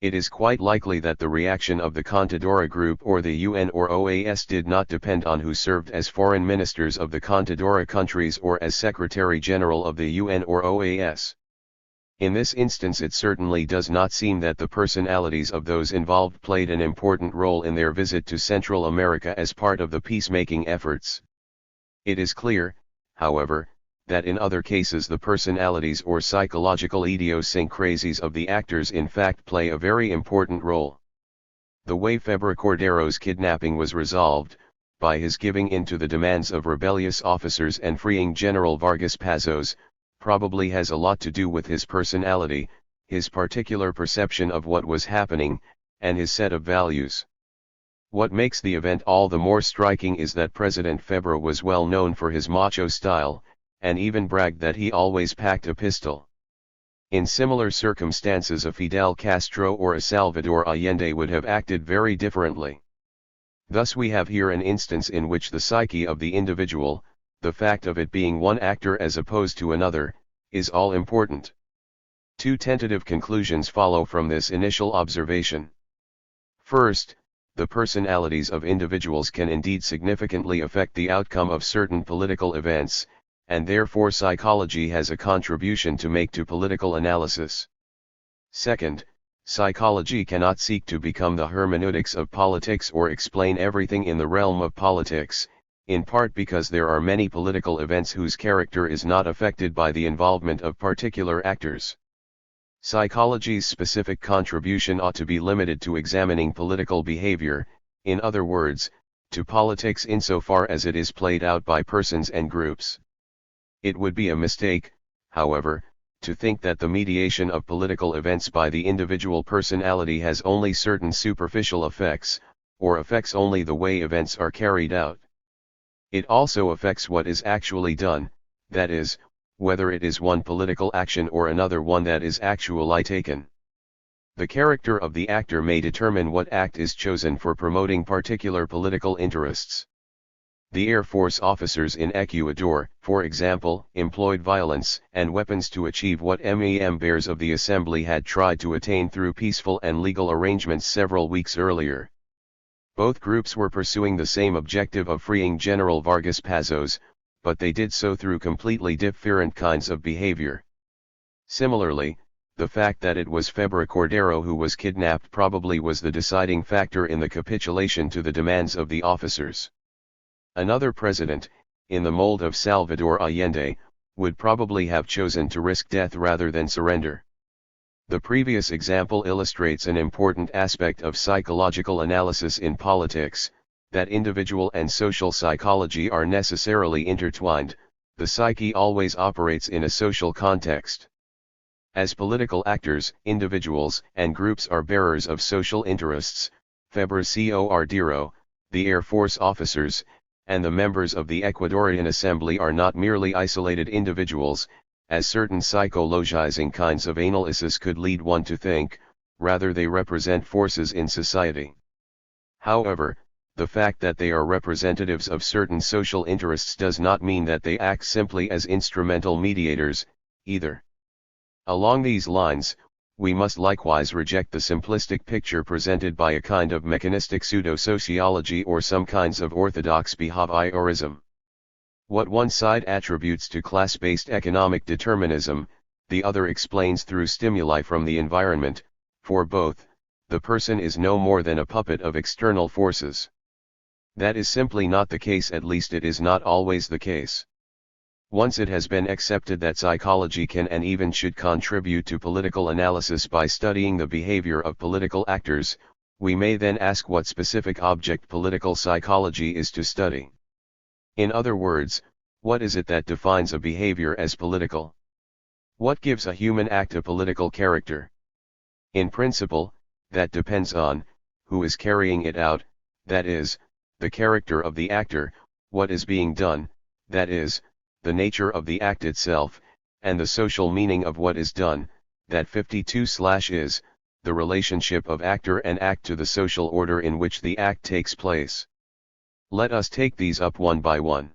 It is quite likely that the reaction of the Contadora Group or the UN or OAS did not depend on who served as foreign ministers of the Contadora countries or as Secretary General of the UN or OAS. In this instance, it certainly does not seem that the personalities of those involved played an important role in their visit to Central America as part of the peacemaking efforts. It is clear, however, that in other cases the personalities or psychological idiosyncrasies of the actors in fact play a very important role. The way Febra Cordero's kidnapping was resolved, by his giving in to the demands of rebellious officers and freeing General Vargas Pazos, probably has a lot to do with his personality, his particular perception of what was happening, and his set of values. What makes the event all the more striking is that President Febra was well known for his macho style, and even bragged that he always packed a pistol. In similar circumstances, a Fidel Castro or a Salvador Allende would have acted very differently. Thus we have here an instance in which the psyche of the individual, the fact of it being one actor as opposed to another, is all important. Two tentative conclusions follow from this initial observation. First, the personalities of individuals can indeed significantly affect the outcome of certain political events, and therefore psychology has a contribution to make to political analysis. Second, psychology cannot seek to become the hermeneutics of politics or explain everything in the realm of politics, in part because there are many political events whose character is not affected by the involvement of particular actors. Psychology's specific contribution ought to be limited to examining political behavior, in other words, to politics insofar as it is played out by persons and groups. It would be a mistake, however, to think that the mediation of political events by the individual personality has only certain superficial effects, or affects only the way events are carried out. It also affects what is actually done, that is, whether it is one political action or another one that is actually taken. The character of the actor may determine what act is chosen for promoting particular political interests. The Air Force officers in Ecuador, for example, employed violence and weapons to achieve what members of the assembly had tried to attain through peaceful and legal arrangements several weeks earlier. Both groups were pursuing the same objective of freeing General Vargas Pazos, but they did so through completely different kinds of behavior. Similarly, the fact that it was Febra Cordero who was kidnapped probably was the deciding factor in the capitulation to the demands of the officers. Another president, in the mold of Salvador Allende, would probably have chosen to risk death rather than surrender. The previous example illustrates an important aspect of psychological analysis in politics, that individual and social psychology are necessarily intertwined. The psyche always operates in a social context. As political actors, individuals and groups are bearers of social interests. Febra Cordero, the Air Force officers, and the members of the Ecuadorian Assembly are not merely isolated individuals, as certain psychologizing kinds of analysis could lead one to think, rather they represent forces in society. However, the fact that they are representatives of certain social interests does not mean that they act simply as instrumental mediators, either. Along these lines, we must likewise reject the simplistic picture presented by a kind of mechanistic pseudo-sociology or some kinds of orthodox behaviorism. What one side attributes to class-based economic determinism, the other explains through stimuli from the environment. For both, the person is no more than a puppet of external forces. That is simply not the case, at least it is not always the case. Once it has been accepted that psychology can and even should contribute to political analysis by studying the behavior of political actors, we may then ask what specific object political psychology is to study. In other words, what is it that defines a behavior as political? What gives a human act a political character? In principle, that depends on who is carrying it out, that is, the character of the actor, what is being done, that is, the nature of the act itself, and the social meaning of what is done, that 52/is, the relationship of actor and act to the social order in which the act takes place. Let us take these up one by one.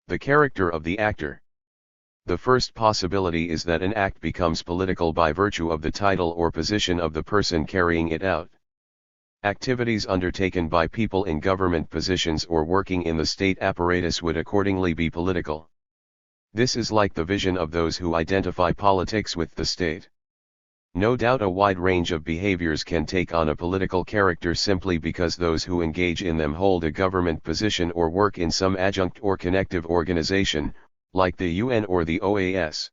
The character of the actor. The first possibility is that an act becomes political by virtue of the title or position of the person carrying it out. Activities undertaken by people in government positions or working in the state apparatus would accordingly be political. This is like the vision of those who identify politics with the state. No doubt a wide range of behaviors can take on a political character simply because those who engage in them hold a government position or work in some adjunct or connective organization, like the UN or the OAS.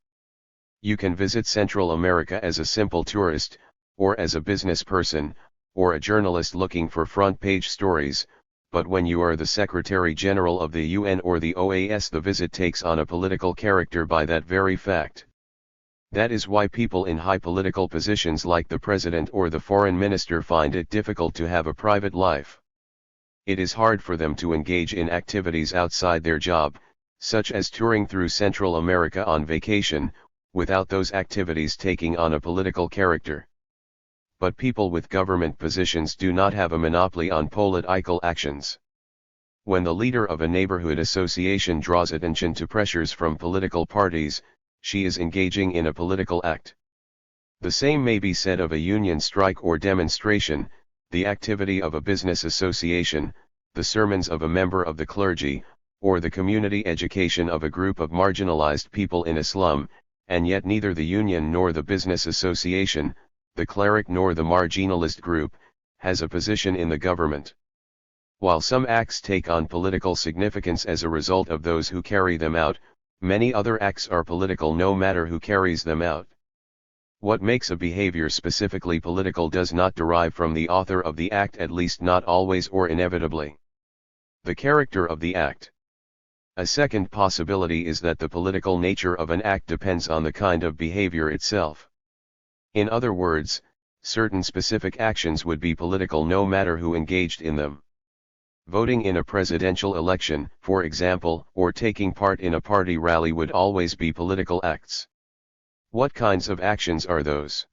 You can visit Central America as a simple tourist, or as a business person, or a journalist looking for front-page stories, but when you are the Secretary General of the UN or the OAS, the visit takes on a political character by that very fact. That is why people in high political positions like the President or the Foreign Minister find it difficult to have a private life. It is hard for them to engage in activities outside their job, such as touring through Central America on vacation, without those activities taking on a political character. But people with government positions do not have a monopoly on political actions. When the leader of a neighborhood association draws attention to pressures from political parties, she is engaging in a political act. The same may be said of a union strike or demonstration, the activity of a business association, the sermons of a member of the clergy, or the community education of a group of marginalized people in a slum, and yet neither the union nor the business association, the cleric nor the marginalist group, has a position in the government. While some acts take on political significance as a result of those who carry them out, many other acts are political no matter who carries them out. What makes a behavior specifically political does not derive from the author of the act, at least not always or inevitably. The character of the act. A second possibility is that the political nature of an act depends on the kind of behavior itself. In other words, certain specific actions would be political no matter who engaged in them. Voting in a presidential election, for example, or taking part in a party rally would always be political acts. What kinds of actions are those?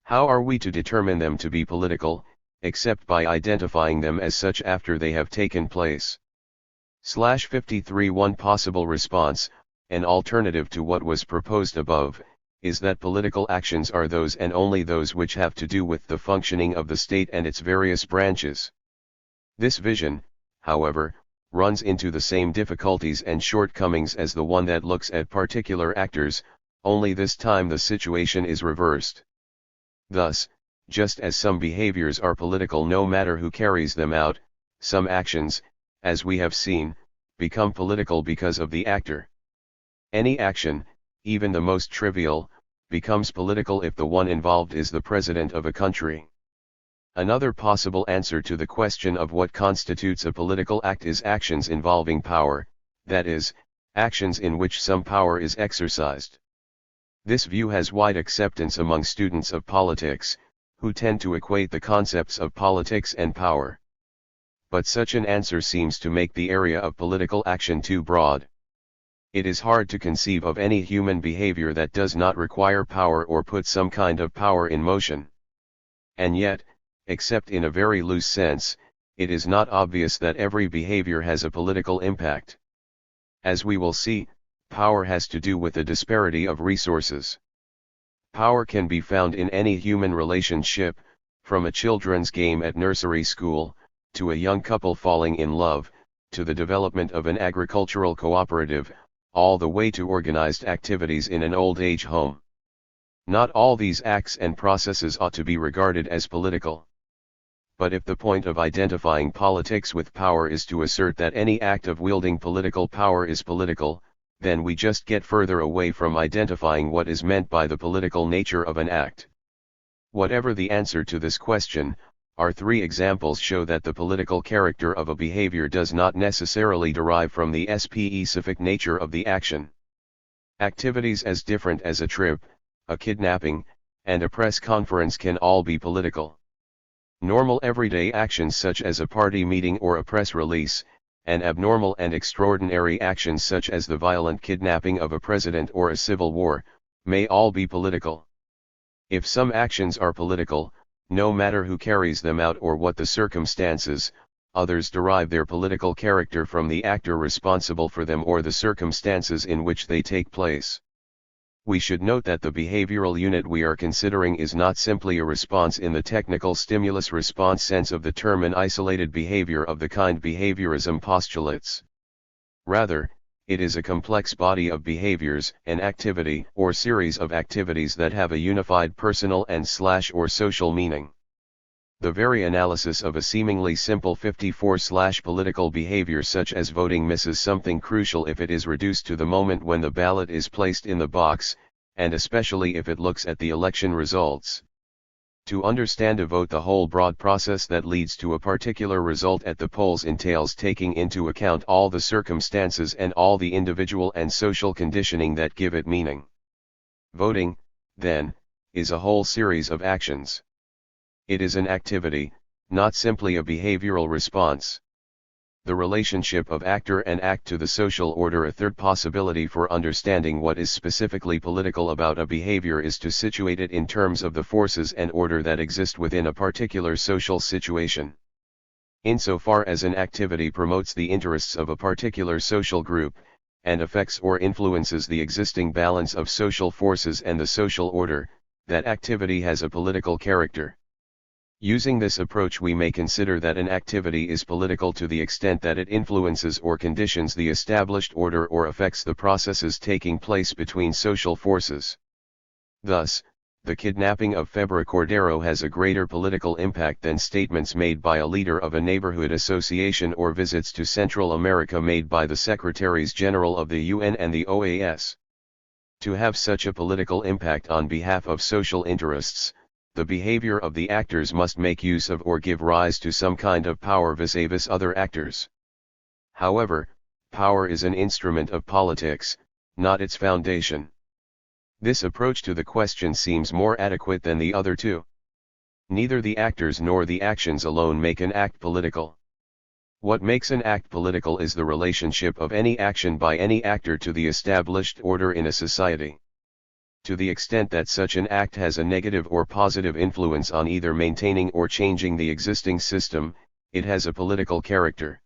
How are we to determine them to be political, except by identifying them as such after they have taken place? 53 One possible response, an alternative to what was proposed above, is that political actions are those and only those which have to do with the functioning of the state and its various branches. This vision, however, runs into the same difficulties and shortcomings as the one that looks at particular actors, only this time the situation is reversed. Thus, just as some behaviors are political no matter who carries them out, some actions, as we have seen, become political because of the actor. Any action, even the most trivial, becomes political if the one involved is the president of a country. Another possible answer to the question of what constitutes a political act is actions involving power, that is, actions in which some power is exercised. This view has wide acceptance among students of politics, who tend to equate the concepts of politics and power. But such an answer seems to make the area of political action too broad. It is hard to conceive of any human behavior that does not require power or put some kind of power in motion. And yet, except in a very loose sense, it is not obvious that every behavior has a political impact. As we will see, power has to do with the disparity of resources. Power can be found in any human relationship, from a children's game at nursery school, to a young couple falling in love, to the development of an agricultural cooperative, all the way to organized activities in an old age home. Not all these acts and processes ought to be regarded as political. But if the point of identifying politics with power is to assert that any act of wielding political power is political, then we just get further away from identifying what is meant by the political nature of an act. Whatever the answer to this question, our three examples show that the political character of a behavior does not necessarily derive from the specific nature of the action. Activities as different as a trip, a kidnapping, and a press conference can all be political. Normal everyday actions such as a party meeting or a press release, and abnormal and extraordinary actions such as the violent kidnapping of a president or a civil war, may all be political. If some actions are political, no matter who carries them out or what the circumstances, others derive their political character from the actor responsible for them or the circumstances in which they take place. We should note that the behavioral unit we are considering is not simply a response in the technical stimulus-response sense of the term, an isolated behavior of the kind behaviorism postulates. Rather, it is a complex body of behaviors, an activity or series of activities that have a unified personal and/or social meaning. The very analysis of a seemingly simple 54/political behavior such as voting misses something crucial if it is reduced to the moment when the ballot is placed in the box, and especially if it looks at the election results. To understand a vote, the whole broad process that leads to a particular result at the polls entails taking into account all the circumstances and all the individual and social conditioning that give it meaning. Voting, then, is a whole series of actions. It is an activity, not simply a behavioral response. The relationship of actor and act to the social order. A third possibility for understanding what is specifically political about a behavior is to situate it in terms of the forces and order that exist within a particular social situation. Insofar as an activity promotes the interests of a particular social group, and affects or influences the existing balance of social forces and the social order, that activity has a political character. Using this approach, we may consider that an activity is political to the extent that it influences or conditions the established order or affects the processes taking place between social forces. Thus, the kidnapping of Febra Cordero has a greater political impact than statements made by a leader of a neighborhood association or visits to Central America made by the Secretaries General of the UN and the OAS. To have such a political impact on behalf of social interests, the behavior of the actors must make use of or give rise to some kind of power vis-a-vis other actors. However, power is an instrument of politics, not its foundation. This approach to the question seems more adequate than the other two. Neither the actors nor the actions alone make an act political. What makes an act political is the relationship of any action by any actor to the established order in a society. To the extent that such an act has a negative or positive influence on either maintaining or changing the existing system, it has a political character.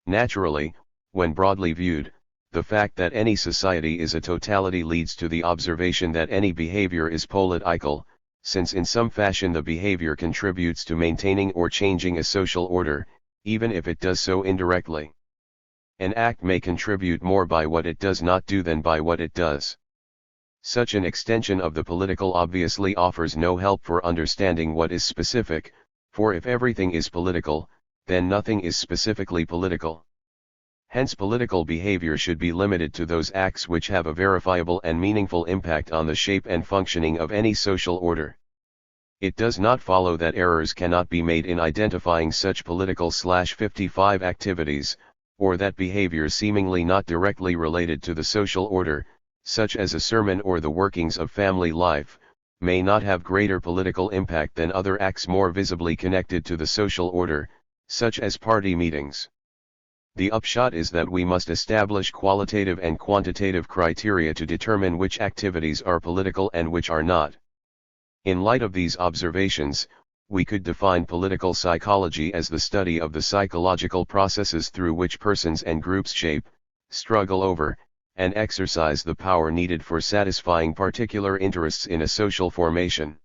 Naturally, when broadly viewed, the fact that any society is a totality leads to the observation that any behavior is political, since in some fashion the behavior contributes to maintaining or changing a social order, even if it does so indirectly. An act may contribute more by what it does not do than by what it does. Such an extension of the political obviously offers no help for understanding what is specific, for if everything is political, then nothing is specifically political. Hence, political behavior should be limited to those acts which have a verifiable and meaningful impact on the shape and functioning of any social order. It does not follow that errors cannot be made in identifying such political/55 activities, or that behavior seemingly not directly related to the social order, such as a sermon or the workings of family life, may not have greater political impact than other acts more visibly connected to the social order, such as party meetings. The upshot is that we must establish qualitative and quantitative criteria to determine which activities are political and which are not. In light of these observations, we could define political psychology as the study of the psychological processes through which persons and groups shape, struggle over, and exercise the power needed for satisfying particular interests in a social formation.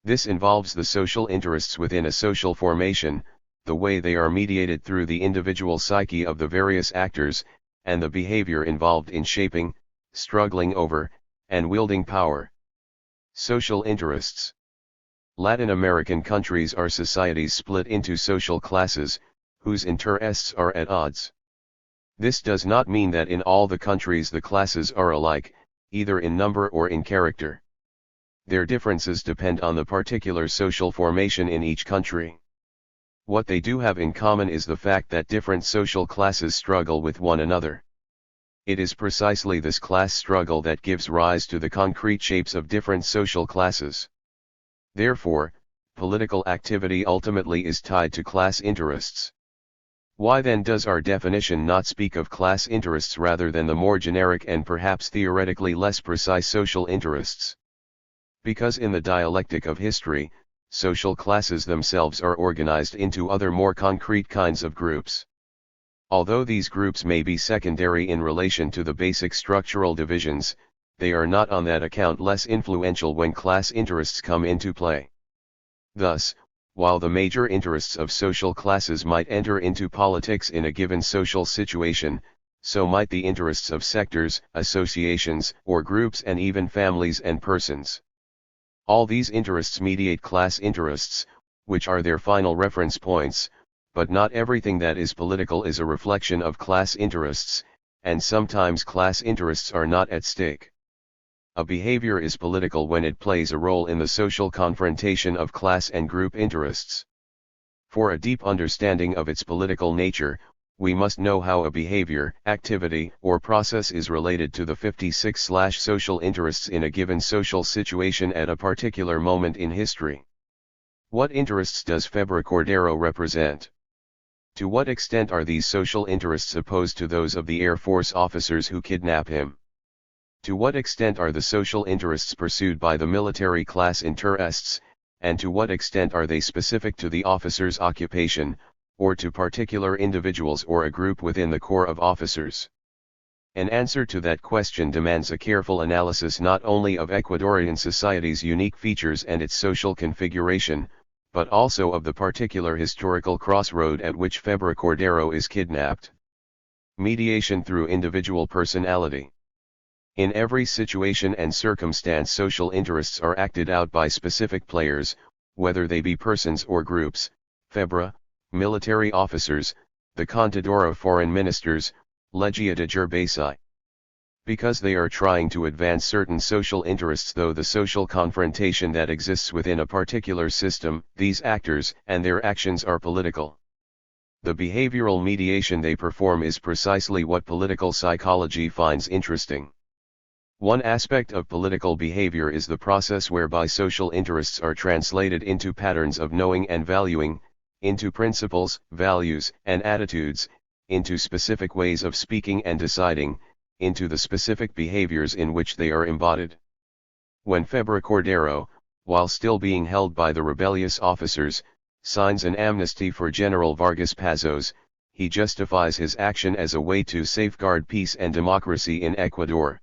This involves the social interests within a social formation, the way they are mediated through the individual psyche of the various actors, and the behavior involved in shaping, struggling over, and wielding power. Social interests. Latin American countries are societies split into social classes, whose interests are at odds. This does not mean that in all the countries the classes are alike, either in number or in character. Their differences depend on the particular social formation in each country. What they do have in common is the fact that different social classes struggle with one another. It is precisely this class struggle that gives rise to the concrete shapes of different social classes. Therefore, political activity ultimately is tied to class interests. Why then does our definition not speak of class interests rather than the more generic and perhaps theoretically less precise social interests? Because in the dialectic of history, social classes themselves are organized into other more concrete kinds of groups. Although these groups may be secondary in relation to the basic structural divisions, they are not on that account less influential when class interests come into play. Thus, while the major interests of social classes might enter into politics in a given social situation, so might the interests of sectors, associations, or groups, and even families and persons. All these interests mediate class interests, which are their final reference points, but not everything that is political is a reflection of class interests, and sometimes class interests are not at stake. A behavior is political when it plays a role in the social confrontation of class and group interests. For a deep understanding of its political nature, we must know how a behavior, activity, or process is related to the 56 social interests in a given social situation at a particular moment in history. What interests does Febra-Cordero represent? To what extent are these social interests opposed to those of the Air Force officers who kidnap him? To what extent are the social interests pursued by the military class interests, and to what extent are they specific to the officer's occupation, or to particular individuals or a group within the corps of officers? An answer to that question demands a careful analysis not only of Ecuadorian society's unique features and its social configuration, but also of the particular historical crossroad at which Febra-Cordero is kidnapped. Mediation through individual personality. In every situation and circumstance, social interests are acted out by specific players, whether they be persons or groups, Febra, military officers, the Contadora foreign ministers, Legia de Gervasi. Because they are trying to advance certain social interests, though the social confrontation that exists within a particular system, these actors and their actions are political. The behavioral mediation they perform is precisely what political psychology finds interesting. One aspect of political behavior is the process whereby social interests are translated into patterns of knowing and valuing, into principles, values, and attitudes, into specific ways of speaking and deciding, into the specific behaviors in which they are embodied. When Febra-Cordero, while still being held by the rebellious officers, signs an amnesty for General Vargas Pazos, he justifies his action as a way to safeguard peace and democracy in Ecuador.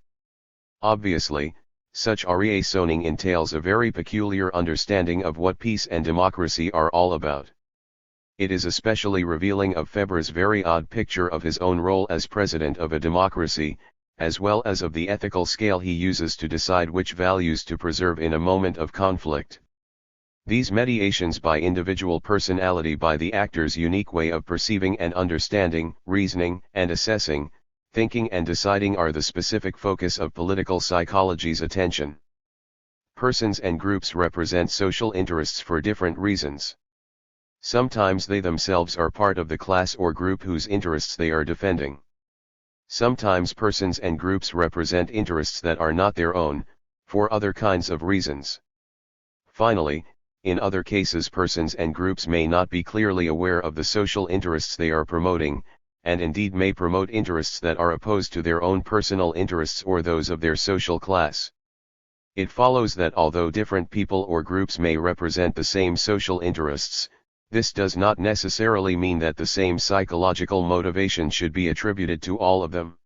Obviously, such reasoning entails a very peculiar understanding of what peace and democracy are all about. It is especially revealing of Febra's very odd picture of his own role as president of a democracy, as well as of the ethical scale he uses to decide which values to preserve in a moment of conflict. These mediations by individual personality, by the actor's unique way of perceiving and understanding, reasoning and assessing, thinking and deciding, are the specific focus of political psychology's attention. Persons and groups represent social interests for different reasons. Sometimes they themselves are part of the class or group whose interests they are defending. Sometimes persons and groups represent interests that are not their own, for other kinds of reasons. Finally, in other cases persons and groups may not be clearly aware of the social interests they are promoting, and indeed may promote interests that are opposed to their own personal interests or those of their social class. It follows that although different people or groups may represent the same social interests, this does not necessarily mean that the same psychological motivation should be attributed to all of them.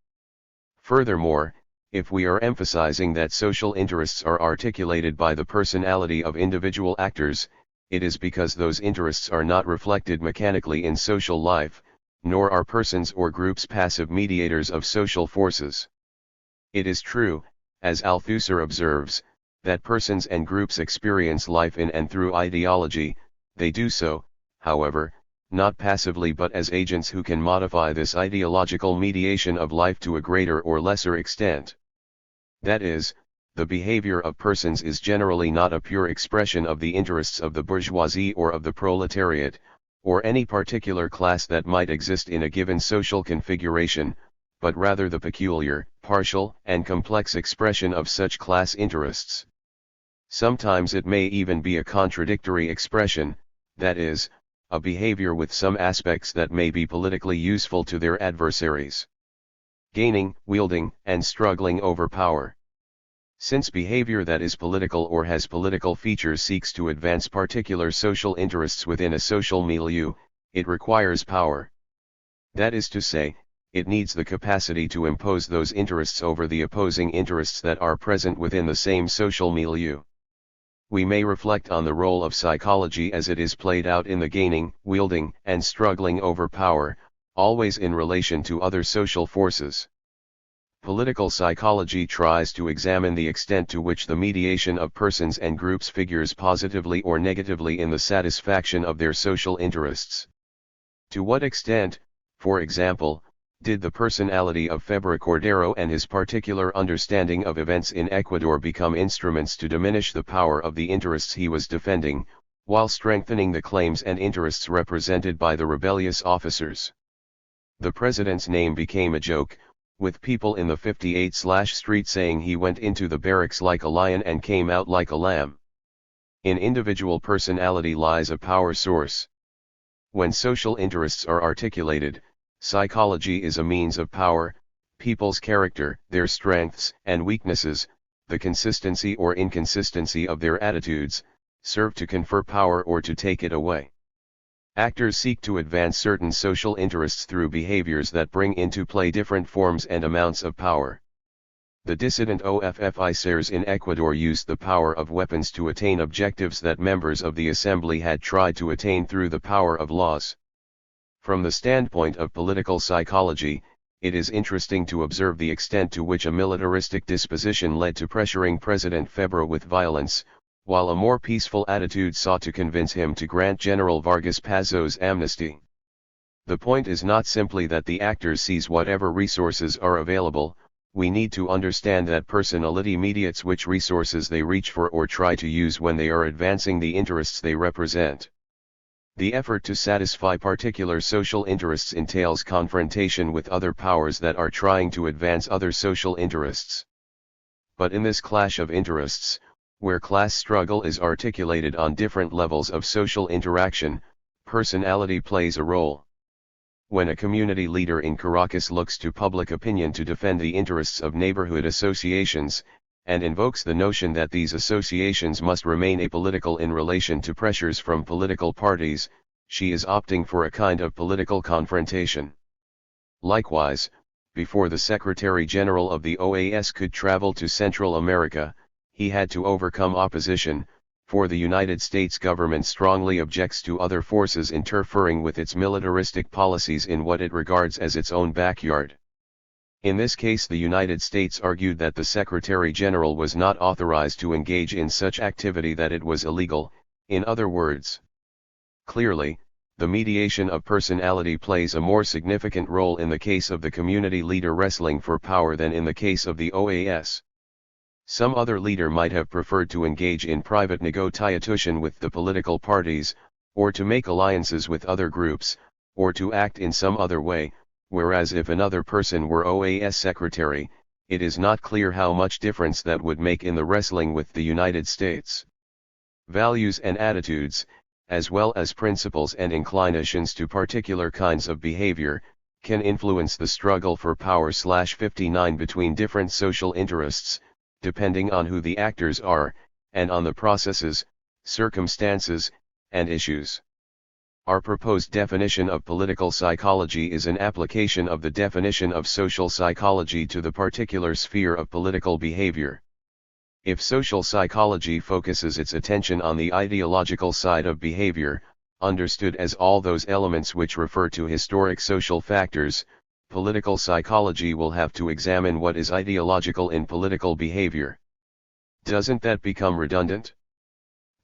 Furthermore, if we are emphasizing that social interests are articulated by the personality of individual actors, it is because those interests are not reflected mechanically in social life, nor are persons or groups passive mediators of social forces. It is true, as Althusser observes, that persons and groups experience life in and through ideology. They do so, however, not passively but as agents who can modify this ideological mediation of life to a greater or lesser extent. That is, the behavior of persons is generally not a pure expression of the interests of the bourgeoisie or of the proletariat, or any particular class that might exist in a given social configuration, but rather the peculiar, partial, and complex expression of such class interests. Sometimes it may even be a contradictory expression, that is, a behavior with some aspects that may be politically useful to their adversaries. Gaining, wielding, and struggling over power. Since behavior that is political or has political features seeks to advance particular social interests within a social milieu, it requires power. That is to say, it needs the capacity to impose those interests over the opposing interests that are present within the same social milieu. We may reflect on the role of psychology as it is played out in the gaining, wielding, and struggling over power, always in relation to other social forces. Political psychology tries to examine the extent to which the mediation of persons and groups figures positively or negatively in the satisfaction of their social interests. To what extent, for example, did the personality of Febres Cordero and his particular understanding of events in Ecuador become instruments to diminish the power of the interests he was defending, while strengthening the claims and interests represented by the rebellious officers? The president's name became a joke, with people in the 58th Street saying he went into the barracks like a lion and came out like a lamb. In individual personality lies a power source. When social interests are articulated, psychology is a means of power. People's character, their strengths and weaknesses, the consistency or inconsistency of their attitudes, serve to confer power or to take it away. Actors seek to advance certain social interests through behaviors that bring into play different forms and amounts of power. The dissident officers in Ecuador used the power of weapons to attain objectives that members of the assembly had tried to attain through the power of laws. From the standpoint of political psychology, it is interesting to observe the extent to which a militaristic disposition led to pressuring President Febres with violence, while a more peaceful attitude sought to convince him to grant General Vargas Pazos amnesty. The point is not simply that the actors seize whatever resources are available. We need to understand that personality mediates which resources they reach for or try to use when they are advancing the interests they represent. The effort to satisfy particular social interests entails confrontation with other powers that are trying to advance other social interests. But in this clash of interests, where class struggle is articulated on different levels of social interaction, personality plays a role. When a community leader in Caracas looks to public opinion to defend the interests of neighborhood associations, and invokes the notion that these associations must remain apolitical in relation to pressures from political parties, she is opting for a kind of political confrontation. Likewise, before the Secretary General of the OAS could travel to Central America, he had to overcome opposition, for the United States government strongly objects to other forces interfering with its militaristic policies in what it regards as its own backyard. In this case, the United States argued that the Secretary General was not authorized to engage in such activity, that it was illegal, in other words. Clearly, the mediation of personality plays a more significant role in the case of the community leader wrestling for power than in the case of the OAS. Some other leader might have preferred to engage in private negotiation with the political parties, or to make alliances with other groups, or to act in some other way. Whereas if another person were OAS secretary, it is not clear how much difference that would make in the wrestling with the United States. Values and attitudes, as well as principles and inclinations to particular kinds of behavior, can influence the struggle for power/59 between different social interests, depending on who the actors are, and on the processes, circumstances, and issues. Our proposed definition of political psychology is an application of the definition of social psychology to the particular sphere of political behavior. If social psychology focuses its attention on the ideological side of behavior, understood as all those elements which refer to historic social factors, political psychology will have to examine what is ideological in political behavior. Doesn't that become redundant?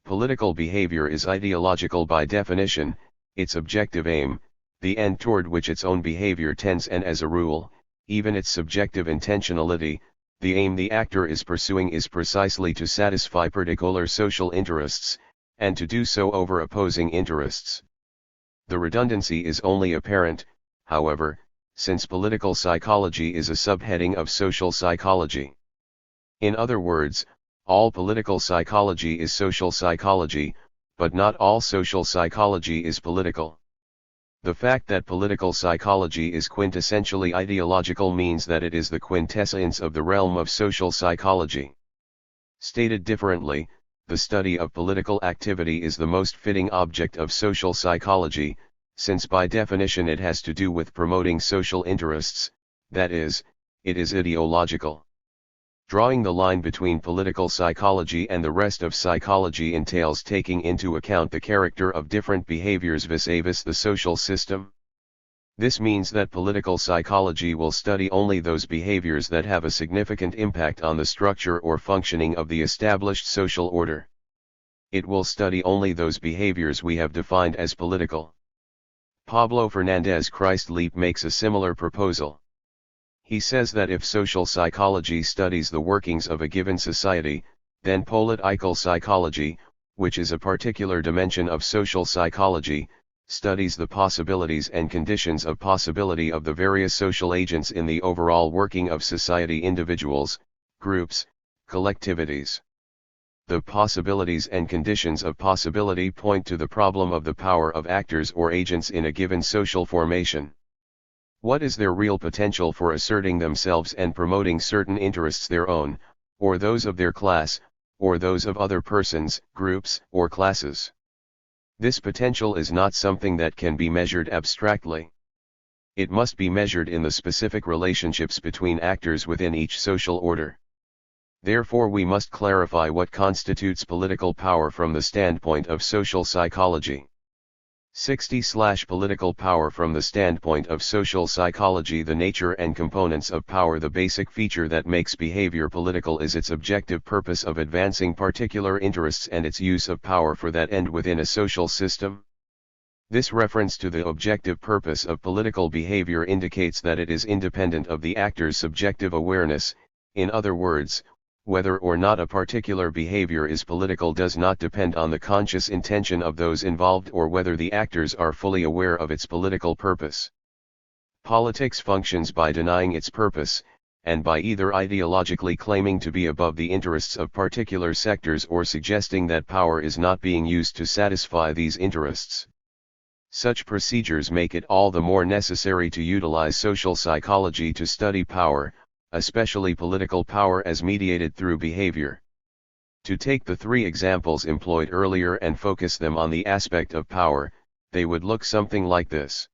Political behavior is ideological by definition, its objective aim, the end toward which its own behavior tends, and as a rule, even its subjective intentionality, the aim the actor is pursuing is precisely to satisfy particular social interests, and to do so over opposing interests. The redundancy is only apparent, however, since political psychology is a subheading of social psychology. In other words, all political psychology is social psychology, but not all social psychology is political. The fact that political psychology is quintessentially ideological means that it is the quintessence of the realm of social psychology. Stated differently, the study of political activity is the most fitting object of social psychology, since by definition it has to do with promoting social interests, that is, it is ideological. Drawing the line between political psychology and the rest of psychology entails taking into account the character of different behaviors vis-a-vis the social system. This means that political psychology will study only those behaviors that have a significant impact on the structure or functioning of the established social order. It will study only those behaviors we have defined as political. Pablo Fernandez Christ-Leap makes a similar proposal. He says that if social psychology studies the workings of a given society, then political psychology, which is a particular dimension of social psychology, studies the possibilities and conditions of possibility of the various social agents in the overall working of society: individuals, groups, collectivities. The possibilities and conditions of possibility point to the problem of the power of actors or agents in a given social formation. What is their real potential for asserting themselves and promoting certain interests, their own, or those of their class, or those of other persons, groups, or classes? This potential is not something that can be measured abstractly. It must be measured in the specific relationships between actors within each social order. Therefore, we must clarify what constitutes political power from the standpoint of social psychology. 60/Political power from the standpoint of social psychology. The nature and components of power. The basic feature that makes behavior political is its objective purpose of advancing particular interests and its use of power for that end within a social system. This reference to the objective purpose of political behavior indicates that it is independent of the actor's subjective awareness. In other words, whether or not a particular behavior is political does not depend on the conscious intention of those involved or whether the actors are fully aware of its political purpose. Politics functions by denying its purpose, and by either ideologically claiming to be above the interests of particular sectors or suggesting that power is not being used to satisfy these interests. Such procedures make it all the more necessary to utilize social psychology to study power, especially political power as mediated through behavior. To take the three examples employed earlier and focus them on the aspect of power, they would look something like this.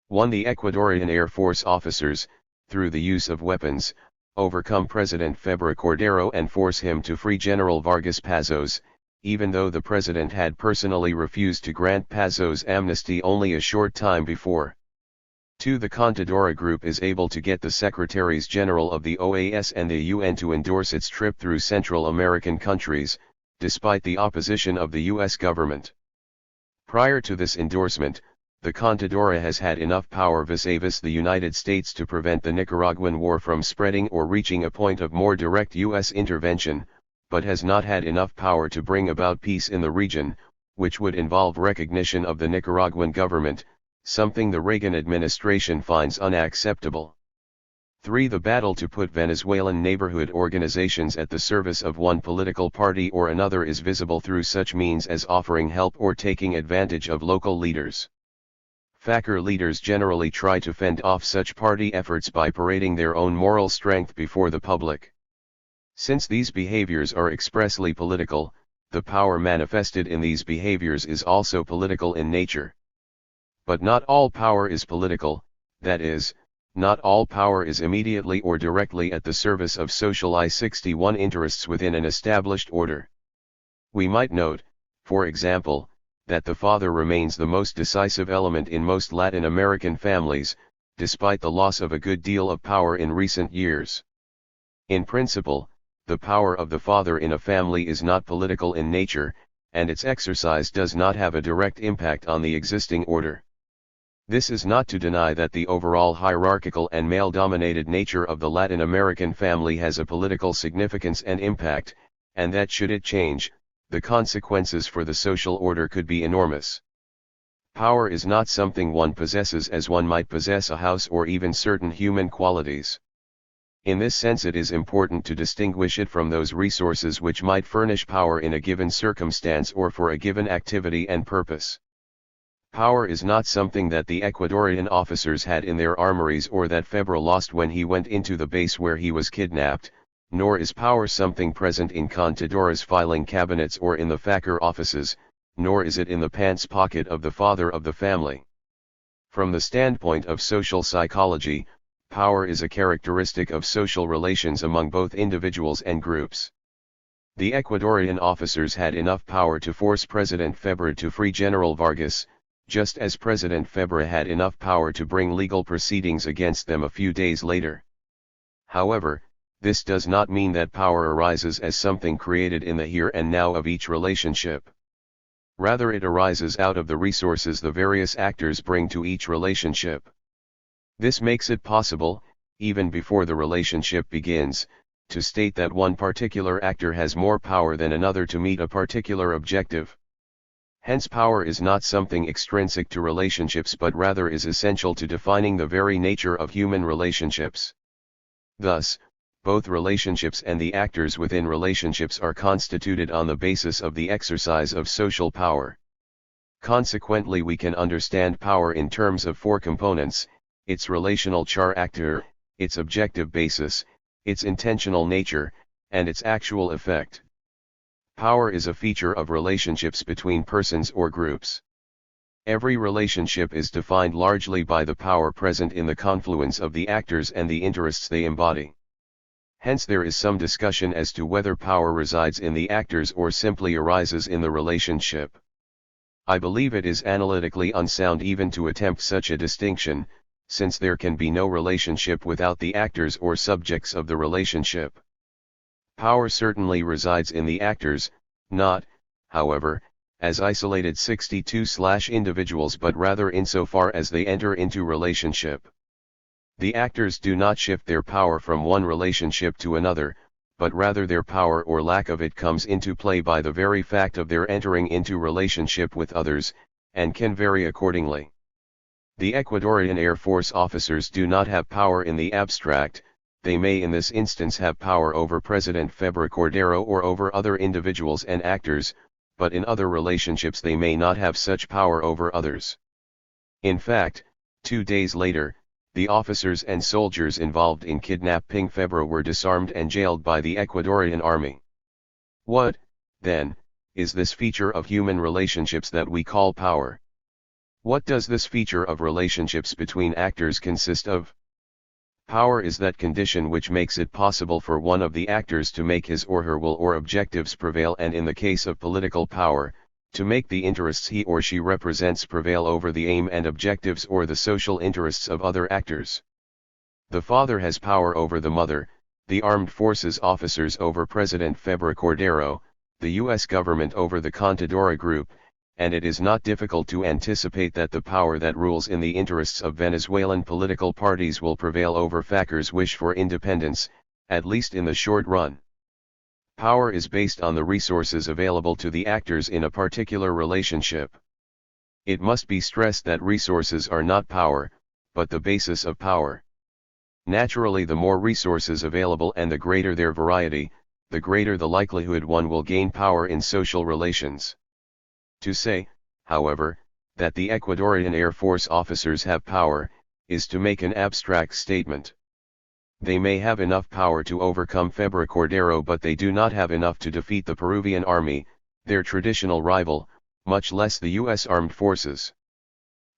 1. The Ecuadorian Air Force officers, through the use of weapons, overcome President Febra Cordero and force him to free General Vargas Pazos, even though the president had personally refused to grant Pazos amnesty only a short time before. 2. The Contadora Group is able to get the Secretaries General of the OAS and the UN to endorse its trip through Central American countries, despite the opposition of the US government. Prior to this endorsement, the Contadora has had enough power vis-a-vis the United States to prevent the Nicaraguan war from spreading or reaching a point of more direct US intervention, but has not had enough power to bring about peace in the region, which would involve recognition of the Nicaraguan government, something the Reagan administration finds unacceptable. 3. The battle to put Venezuelan neighborhood organizations at the service of one political party or another is visible through such means as offering help or taking advantage of local leaders. FARC leaders generally try to fend off such party efforts by parading their own moral strength before the public. Since these behaviors are expressly political, the power manifested in these behaviors is also political in nature. But not all power is political, that is, not all power is immediately or directly at the service of social I-61 interests within an established order. We might note, for example, that the father remains the most decisive element in most Latin American families, despite the loss of a good deal of power in recent years. In principle, the power of the father in a family is not political in nature, and its exercise does not have a direct impact on the existing order. This is not to deny that the overall hierarchical and male-dominated nature of the Latin American family has a political significance and impact, and that should it change, the consequences for the social order could be enormous. Power is not something one possesses as one might possess a house or even certain human qualities. In this sense, it is important to distinguish it from those resources which might furnish power in a given circumstance or for a given activity and purpose. Power is not something that the Ecuadorian officers had in their armories or that Febra lost when he went into the base where he was kidnapped, nor is power something present in contadoras filing cabinets or in the fakir offices, nor is it in the pants pocket of the father of the family. From the standpoint of social psychology, power is a characteristic of social relations among both individuals and groups. The Ecuadorian officers had enough power to force President Febres to free General Vargas, just as President Febres had enough power to bring legal proceedings against them a few days later. However, this does not mean that power arises as something created in the here and now of each relationship. Rather, it arises out of the resources the various actors bring to each relationship. This makes it possible, even before the relationship begins, to state that one particular actor has more power than another to meet a particular objective. Hence, power is not something extrinsic to relationships but rather is essential to defining the very nature of human relationships. Thus, both relationships and the actors within relationships are constituted on the basis of the exercise of social power. Consequently, we can understand power in terms of four components: its relational character, its objective basis, its intentional nature, and its actual effect. Power is a feature of relationships between persons or groups. Every relationship is defined largely by the power present in the confluence of the actors and the interests they embody. Hence, there is some discussion as to whether power resides in the actors or simply arises in the relationship. I believe it is analytically unsound even to attempt such a distinction, since there can be no relationship without the actors or subjects of the relationship. Power certainly resides in the actors, not, however, as isolated 62/individuals but rather insofar as they enter into relationship. The actors do not shift their power from one relationship to another, but rather their power or lack of it comes into play by the very fact of their entering into relationship with others, and can vary accordingly. The Ecuadorian Air Force officers do not have power in the abstract. They may in this instance have power over President Febres Cordero or over other individuals and actors, but in other relationships they may not have such power over others. In fact, 2 days later, the officers and soldiers involved in kidnapping Febres were disarmed and jailed by the Ecuadorian army. What, then, is this feature of human relationships that we call power? What does this feature of relationships between actors consist of? Power is that condition which makes it possible for one of the actors to make his or her will or objectives prevail, and in the case of political power, to make the interests he or she represents prevail over the aim and objectives or the social interests of other actors. The father has power over the mother, the armed forces officers over President Febres Cordero, the U.S. government over the Contadora group, and it is not difficult to anticipate that the power that rules in the interests of Venezuelan political parties will prevail over fakirs' wish for independence, at least in the short run. Power is based on the resources available to the actors in a particular relationship. It must be stressed that resources are not power, but the basis of power. Naturally, the more resources available and the greater their variety, the greater the likelihood one will gain power in social relations. To say, however, that the Ecuadorian Air Force officers have power, is to make an abstract statement. They may have enough power to overcome Febres Cordero, but they do not have enough to defeat the Peruvian army, their traditional rival, much less the U.S. Armed Forces.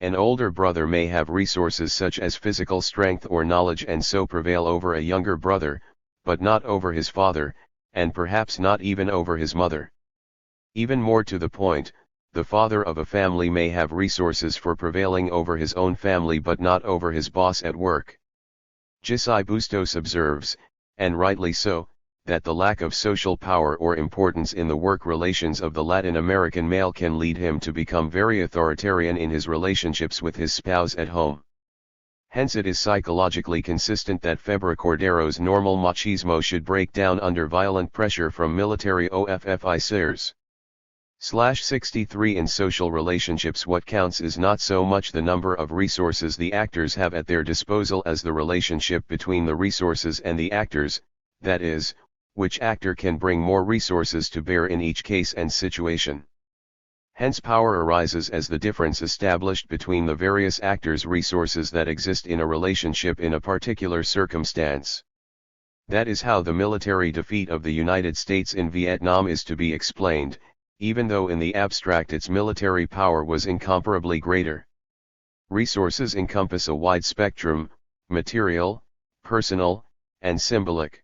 An older brother may have resources such as physical strength or knowledge and so prevail over a younger brother, but not over his father, and perhaps not even over his mother. Even more to the point, the father of a family may have resources for prevailing over his own family but not over his boss at work. Gisai Bustos observes, and rightly so, that the lack of social power or importance in the work relations of the Latin American male can lead him to become very authoritarian in his relationships with his spouse at home. Hence it is psychologically consistent that Febres Cordero's normal machismo should break down under violent pressure from military officers. 63 In social relationships, what counts is not so much the number of resources the actors have at their disposal as the relationship between the resources and the actors, that is, which actor can bring more resources to bear in each case and situation. Hence power arises as the difference established between the various actors' resources that exist in a relationship in a particular circumstance. That is how the military defeat of the United States in Vietnam is to be explained, even though in the abstract its military power was incomparably greater. Resources encompass a wide spectrum, material, personal, and symbolic.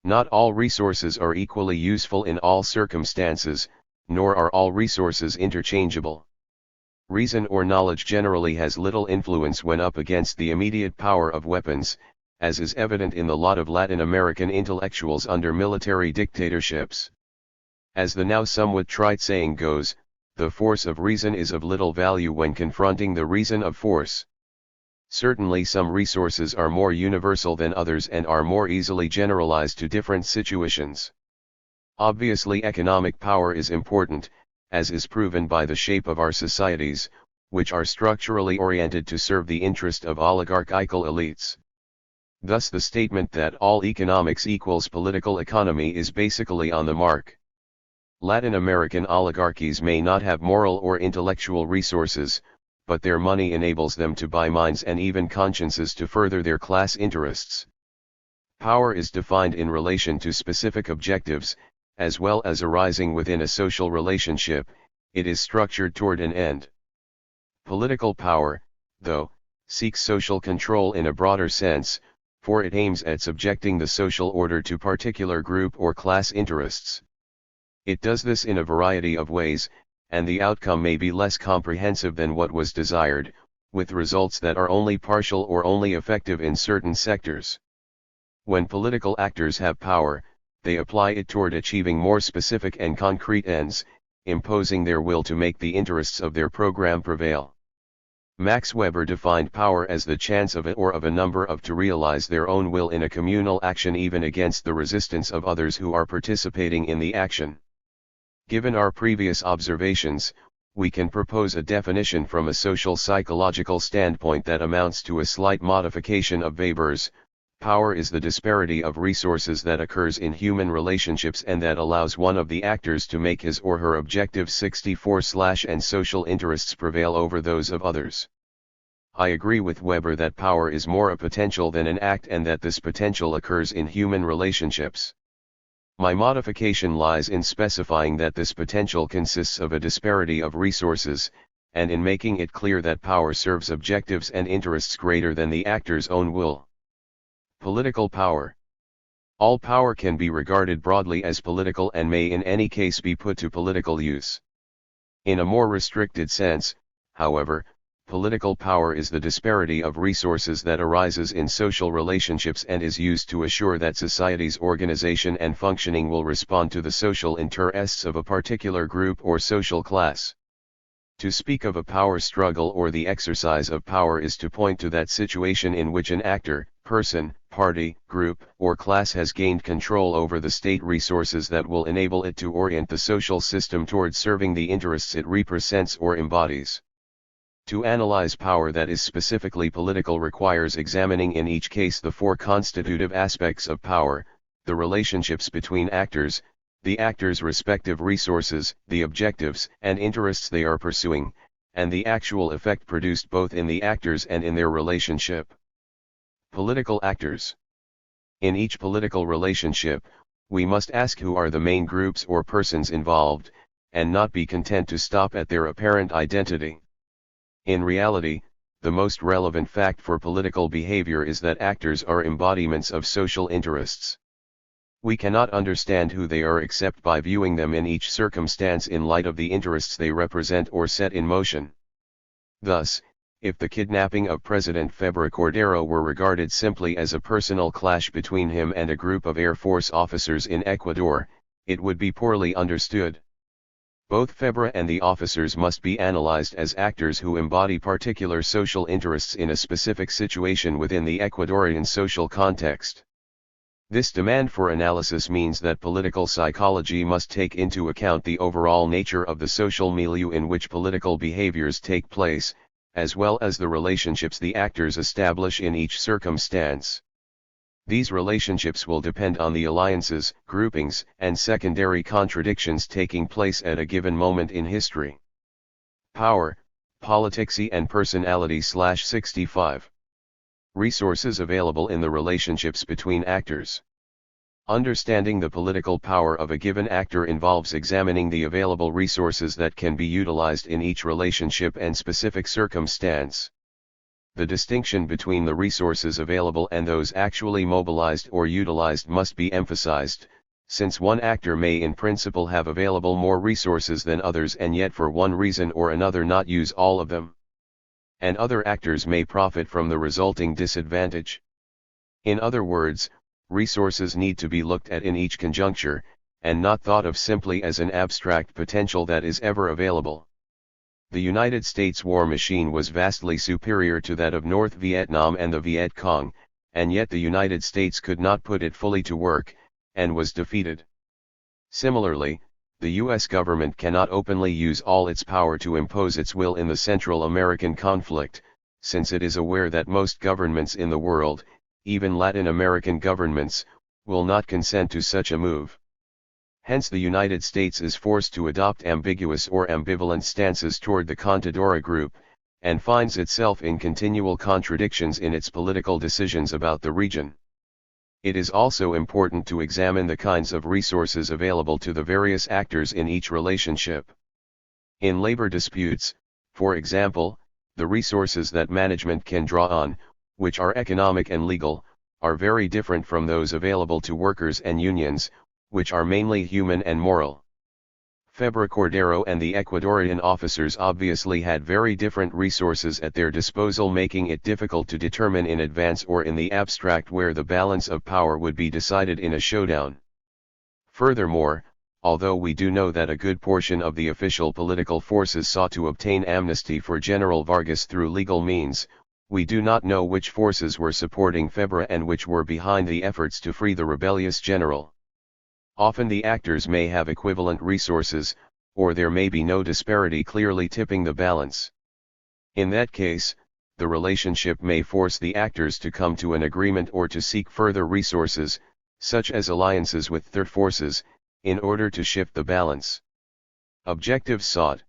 Not all resources are equally useful in all circumstances, nor are all resources interchangeable. Reason or knowledge generally has little influence when up against the immediate power of weapons, as is evident in the lot of Latin American intellectuals under military dictatorships. As the now somewhat trite saying goes, the force of reason is of little value when confronting the reason of force. Certainly some resources are more universal than others and are more easily generalized to different situations. Obviously economic power is important, as is proven by the shape of our societies, which are structurally oriented to serve the interest of oligarchical elites. Thus the statement that all economics equals political economy is basically on the mark. Latin American oligarchies may not have moral or intellectual resources, but their money enables them to buy minds and even consciences to further their class interests. Power is defined in relation to specific objectives, as well as arising within a social relationship. It is structured toward an end. Political power, though, seeks social control in a broader sense, for it aims at subjecting the social order to particular group or class interests. It does this in a variety of ways, and the outcome may be less comprehensive than what was desired, with results that are only partial or only effective in certain sectors. When political actors have power, they apply it toward achieving more specific and concrete ends, imposing their will to make the interests of their program prevail. Max Weber defined power as the chance of it or of a number of to realize their own will in a communal action even against the resistance of others who are participating in the action. Given our previous observations, we can propose a definition from a social psychological standpoint that amounts to a slight modification of Weber's. Power is the disparity of resources that occurs in human relationships and that allows one of the actors to make his or her objective 64 and social interests prevail over those of others. I agree with Weber that power is more a potential than an act and that this potential occurs in human relationships. My modification lies in specifying that this potential consists of a disparity of resources, and in making it clear that power serves objectives and interests greater than the actor's own will. Political power. All power can be regarded broadly as political and may in any case be put to political use. In a more restricted sense, however, political power is the disparity of resources that arises in social relationships and is used to assure that society's organization and functioning will respond to the social interests of a particular group or social class. To speak of a power struggle or the exercise of power is to point to that situation in which an actor, person, party, group, or class has gained control over the state resources that will enable it to orient the social system towards serving the interests it represents or embodies. To analyze power that is specifically political requires examining in each case the four constitutive aspects of power: the relationships between actors, the actors' respective resources, the objectives and interests they are pursuing, and the actual effect produced both in the actors and in their relationship. Political actors. In each political relationship, we must ask who are the main groups or persons involved, and not be content to stop at their apparent identity. In reality, the most relevant fact for political behavior is that actors are embodiments of social interests. We cannot understand who they are except by viewing them in each circumstance in light of the interests they represent or set in motion. Thus, if the kidnapping of President Febres Cordero were regarded simply as a personal clash between him and a group of Air Force officers in Ecuador, it would be poorly understood. Both Febres and the officers must be analyzed as actors who embody particular social interests in a specific situation within the Ecuadorian social context. This demand for analysis means that political psychology must take into account the overall nature of the social milieu in which political behaviors take place, as well as the relationships the actors establish in each circumstance. These relationships will depend on the alliances, groupings, and secondary contradictions taking place at a given moment in history. Power, Politicsy and Personality /65. Resources available in the relationships between actors. Understanding the political power of a given actor involves examining the available resources that can be utilized in each relationship and specific circumstance. The distinction between the resources available and those actually mobilized or utilized must be emphasized, since one actor may in principle have available more resources than others and yet for one reason or another not use all of them. And other actors may profit from the resulting disadvantage. In other words, resources need to be looked at in each conjuncture, and not thought of simply as an abstract potential that is ever available. The United States war machine was vastly superior to that of North Vietnam and the Viet Cong, and yet the United States could not put it fully to work, and was defeated. Similarly, the U.S. government cannot openly use all its power to impose its will in the Central American conflict, since it is aware that most governments in the world, even Latin American governments, will not consent to such a move. Hence the United States is forced to adopt ambiguous or ambivalent stances toward the Contadora Group, and finds itself in continual contradictions in its political decisions about the region. It is also important to examine the kinds of resources available to the various actors in each relationship. In labor disputes, for example, the resources that management can draw on, which are economic and legal, are very different from those available to workers and unions, which are mainly human and moral. Febra Cordero and the Ecuadorian officers obviously had very different resources at their disposal, making it difficult to determine in advance or in the abstract where the balance of power would be decided in a showdown. Furthermore, although we do know that a good portion of the official political forces sought to obtain amnesty for General Vargas through legal means, we do not know which forces were supporting Febra and which were behind the efforts to free the rebellious general. Often the actors may have equivalent resources, or there may be no disparity clearly tipping the balance. In that case, the relationship may force the actors to come to an agreement or to seek further resources, such as alliances with third forces, in order to shift the balance. Objectives sought.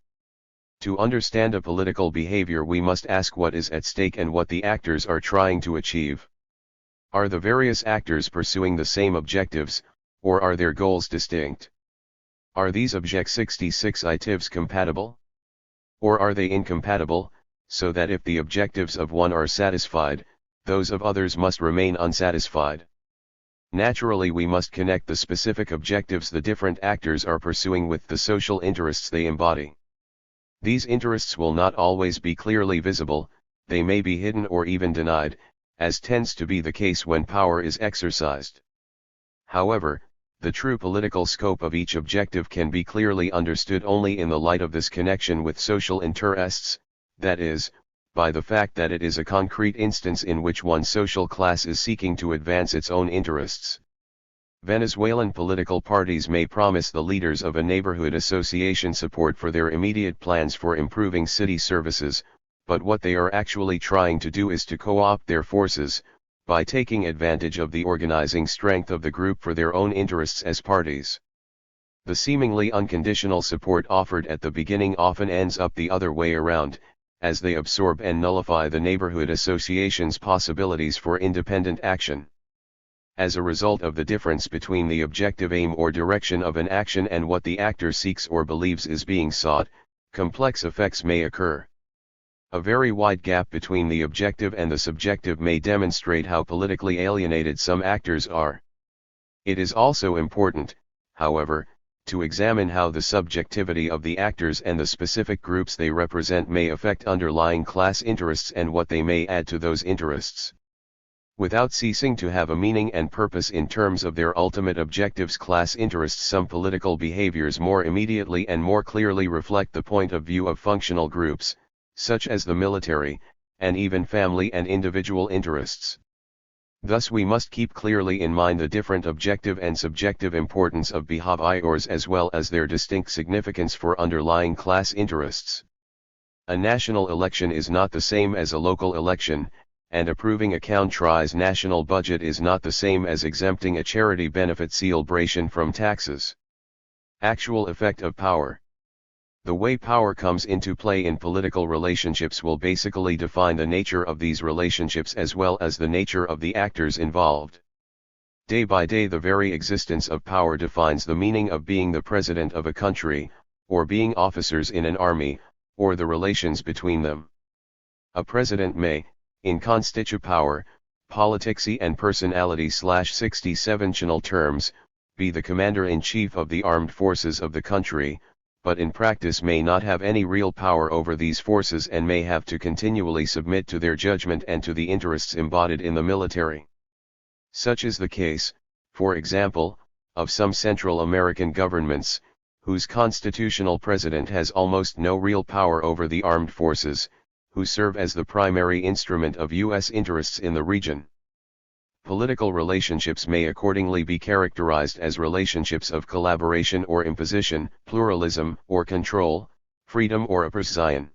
To understand a political behavior, we must ask what is at stake and what the actors are trying to achieve. Are the various actors pursuing the same objectives, or are their goals distinct? Are these objectives compatible? Or are they incompatible, so that if the objectives of one are satisfied, those of others must remain unsatisfied? Naturally, we must connect the specific objectives the different actors are pursuing with the social interests they embody. These interests will not always be clearly visible, they may be hidden or even denied, as tends to be the case when power is exercised. However, the true political scope of each objective can be clearly understood only in the light of this connection with social interests, that is, by the fact that it is a concrete instance in which one social class is seeking to advance its own interests. Venezuelan political parties may promise the leaders of a neighborhood association support for their immediate plans for improving city services, but what they are actually trying to do is to co-opt their forces, by taking advantage of the organizing strength of the group for their own interests as parties. The seemingly unconditional support offered at the beginning often ends up the other way around, as they absorb and nullify the neighborhood association's possibilities for independent action. As a result of the difference between the objective aim or direction of an action and what the actor seeks or believes is being sought, complex effects may occur. A very wide gap between the objective and the subjective may demonstrate how politically alienated some actors are. It is also important, however, to examine how the subjectivity of the actors and the specific groups they represent may affect underlying class interests and what they may add to those interests. Without ceasing to have a meaning and purpose in terms of their ultimate objectives, class interests, some political behaviors more immediately and more clearly reflect the point of view of functional groups, such as the military, and even family and individual interests. Thus we must keep clearly in mind the different objective and subjective importance of behaviors as well as their distinct significance for underlying class interests. A national election is not the same as a local election, and approving a country's national budget is not the same as exempting a charity benefit celebration from taxes. Actual effect of power. The way power comes into play in political relationships will basically define the nature of these relationships as well as the nature of the actors involved. Day by day the very existence of power defines the meaning of being the president of a country, or being officers in an army, or the relations between them. A president may, in constitu power, politicsy and personality/67tional terms, be the commander-in-chief of the armed forces of the country, but in practice may not have any real power over these forces and may have to continually submit to their judgment and to the interests embodied in the military. Such is the case, for example, of some Central American governments, whose constitutional president has almost no real power over the armed forces, who serve as the primary instrument of U.S. interests in the region. Political relationships may accordingly be characterized as relationships of collaboration or imposition, pluralism or control, freedom or opposition.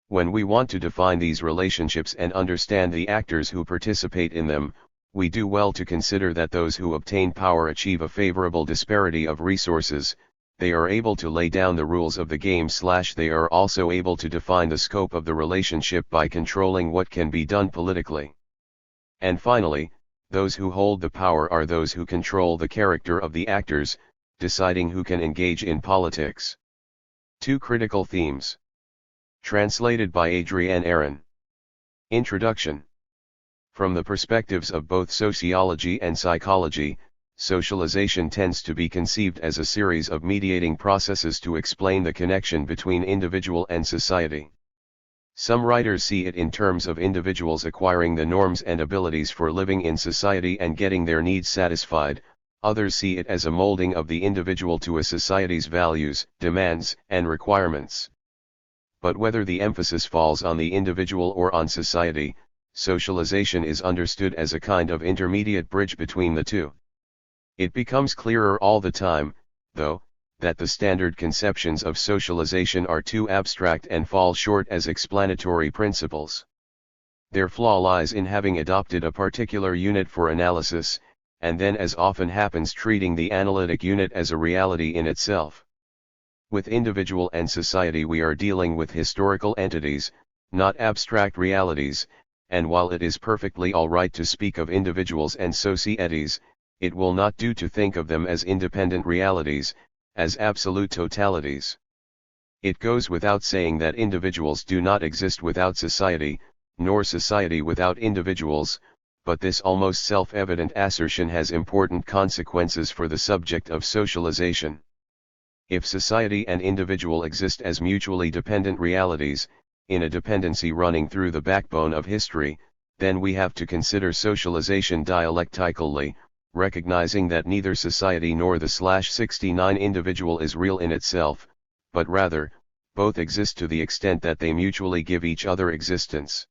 When we want to define these relationships and understand the actors who participate in them, we do well to consider that those who obtain power achieve a favorable disparity of resources. They are able to lay down the rules of the game / they are also able to define the scope of the relationship by controlling what can be done politically. And finally, those who hold the power are those who control the character of the actors, deciding who can engage in politics. Two critical themes. Translated by Adrienne Aaron. Introduction. From the perspectives of both sociology and psychology, socialization tends to be conceived as a series of mediating processes to explain the connection between individual and society. Some writers see it in terms of individuals acquiring the norms and abilities for living in society and getting their needs satisfied, others see it as a molding of the individual to a society's values, demands, and requirements. But whether the emphasis falls on the individual or on society, socialization is understood as a kind of intermediate bridge between the two. It becomes clearer all the time, though, that the standard conceptions of socialization are too abstract and fall short as explanatory principles. Their flaw lies in having adopted a particular unit for analysis, and then as often happens treating the analytic unit as a reality in itself. With individual and society we are dealing with historical entities, not abstract realities, and while it is perfectly all right to speak of individuals and societies, it will not do to think of them as independent realities, as absolute totalities. It goes without saying that individuals do not exist without society, nor society without individuals, but this almost self-evident assertion has important consequences for the subject of socialization. If society and individual exist as mutually dependent realities, in a dependency running through the backbone of history, then we have to consider socialization dialectically, recognizing that neither society nor the /69 individual is real in itself, but rather, both exist to the extent that they mutually give each other existence.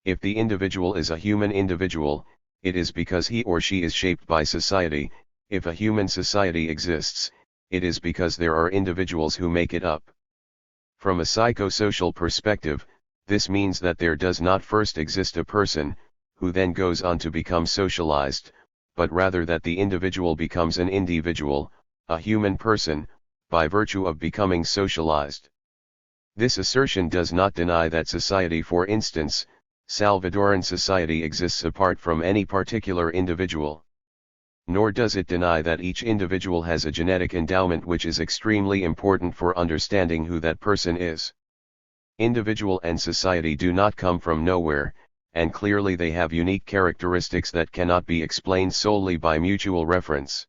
If the individual is a human individual, it is because he or she is shaped by society. If a human society exists, it is because there are individuals who make it up. From a psychosocial perspective, this means that there does not first exist a person, who then goes on to become socialized, but rather that the individual becomes an individual, a human person, by virtue of becoming socialized. This assertion does not deny that society, for instance, Salvadoran society, exists apart from any particular individual. Nor does it deny that each individual has a genetic endowment which is extremely important for understanding who that person is. Individual and society do not come from nowhere, and clearly they have unique characteristics that cannot be explained solely by mutual reference.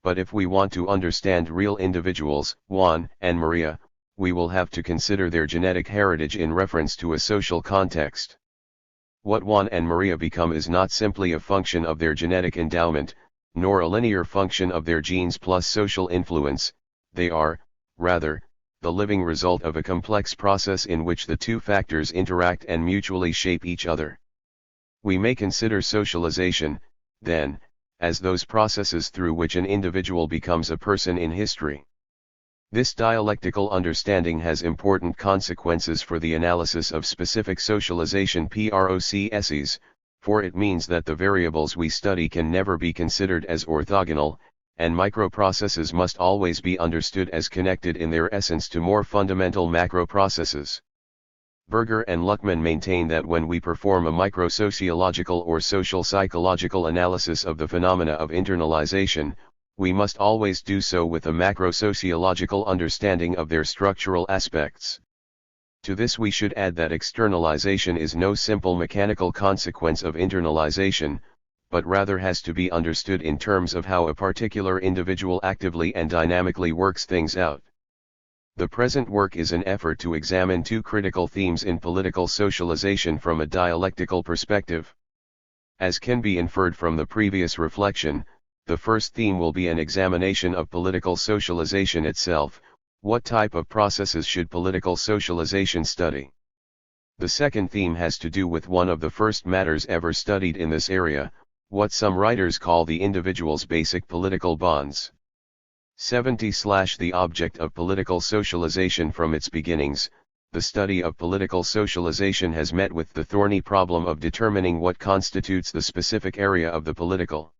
But if we want to understand real individuals, Juan and Maria, we will have to consider their genetic heritage in reference to a social context. What Juan and Maria become is not simply a function of their genetic endowment, nor a linear function of their genes plus social influence. They are, rather, the living result of a complex process in which the two factors interact and mutually shape each other. We may consider socialization, then, as those processes through which an individual becomes a person in history. This dialectical understanding has important consequences for the analysis of specific socialization processes, for it means that the variables we study can never be considered as orthogonal, and microprocesses must always be understood as connected in their essence to more fundamental macroprocesses. Berger and Luckman maintain that when we perform a micro-sociological or social psychological analysis of the phenomena of internalization, we must always do so with a macro-sociological understanding of their structural aspects. To this we should add that externalization is no simple mechanical consequence of internalization, but rather has to be understood in terms of how a particular individual actively and dynamically works things out. The present work is an effort to examine two critical themes in political socialization from a dialectical perspective. As can be inferred from the previous reflection, the first theme will be an examination of political socialization itself. What type of processes should political socialization study? The second theme has to do with one of the first matters ever studied in this area, what some writers call the individual's basic political bonds. 70/ The object of political socialization. From its beginnings, the study of political socialization has met with the thorny problem of determining what constitutes the specific area of the political.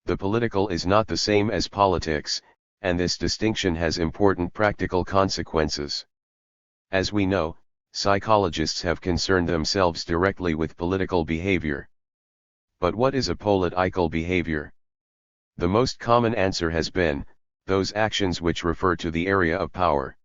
The political is not the same as politics, and this distinction has important practical consequences. As we know, psychologists have concerned themselves directly with political behavior. But what is a political behavior? The most common answer has been, those actions which refer to the area of power.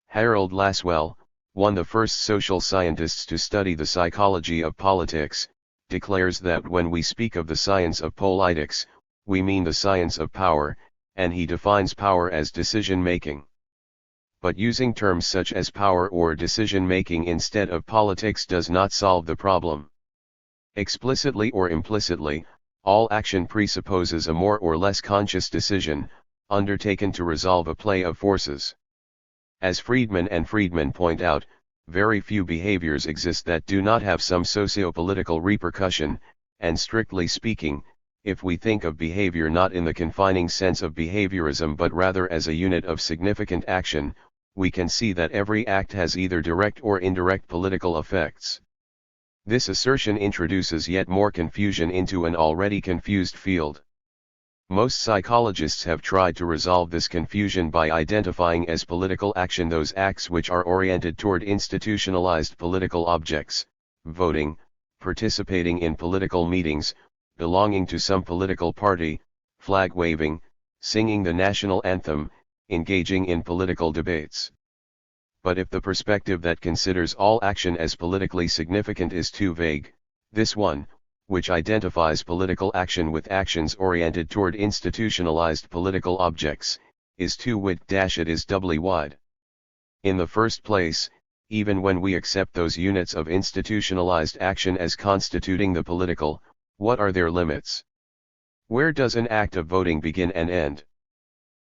Harold Lasswell, one of the first social scientists to study the psychology of politics, declares that when we speak of the science of politics, we mean the science of power, and he defines power as decision-making. But using terms such as power or decision-making instead of politics does not solve the problem. Explicitly or implicitly, all action presupposes a more or less conscious decision, undertaken to resolve a play of forces. As Friedman and Friedman point out, very few behaviors exist that do not have some socio-political repercussion, and strictly speaking, if we think of behavior not in the confining sense of behaviorism but rather as a unit of significant action, we can see that every act has either direct or indirect political effects. This assertion introduces yet more confusion into an already confused field. Most psychologists have tried to resolve this confusion by identifying as political action those acts which are oriented toward institutionalized political objects, voting, participating in political meetings, belonging to some political party, flag waving, singing the national anthem, engaging in political debates. But if the perspective that considers all action as politically significant is too vague, this one, which identifies political action with actions oriented toward institutionalized political objects, is too it is doubly wide. In the first place, even when we accept those units of institutionalized action as constituting the political, what are their limits? Where does an act of voting begin and end?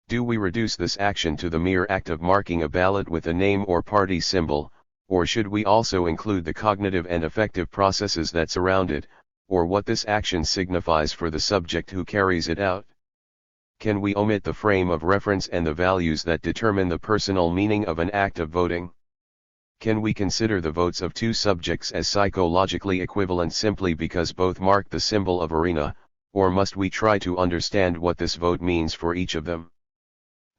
Do we reduce this action to the mere act of marking a ballot with a name or party symbol, or should we also include the cognitive and affective processes that surround it, or what this action signifies for the subject who carries it out? Can we omit the frame of reference and the values that determine the personal meaning of an act of voting? Can we consider the votes of two subjects as psychologically equivalent simply because both mark the symbol of arena, or must we try to understand what this vote means for each of them?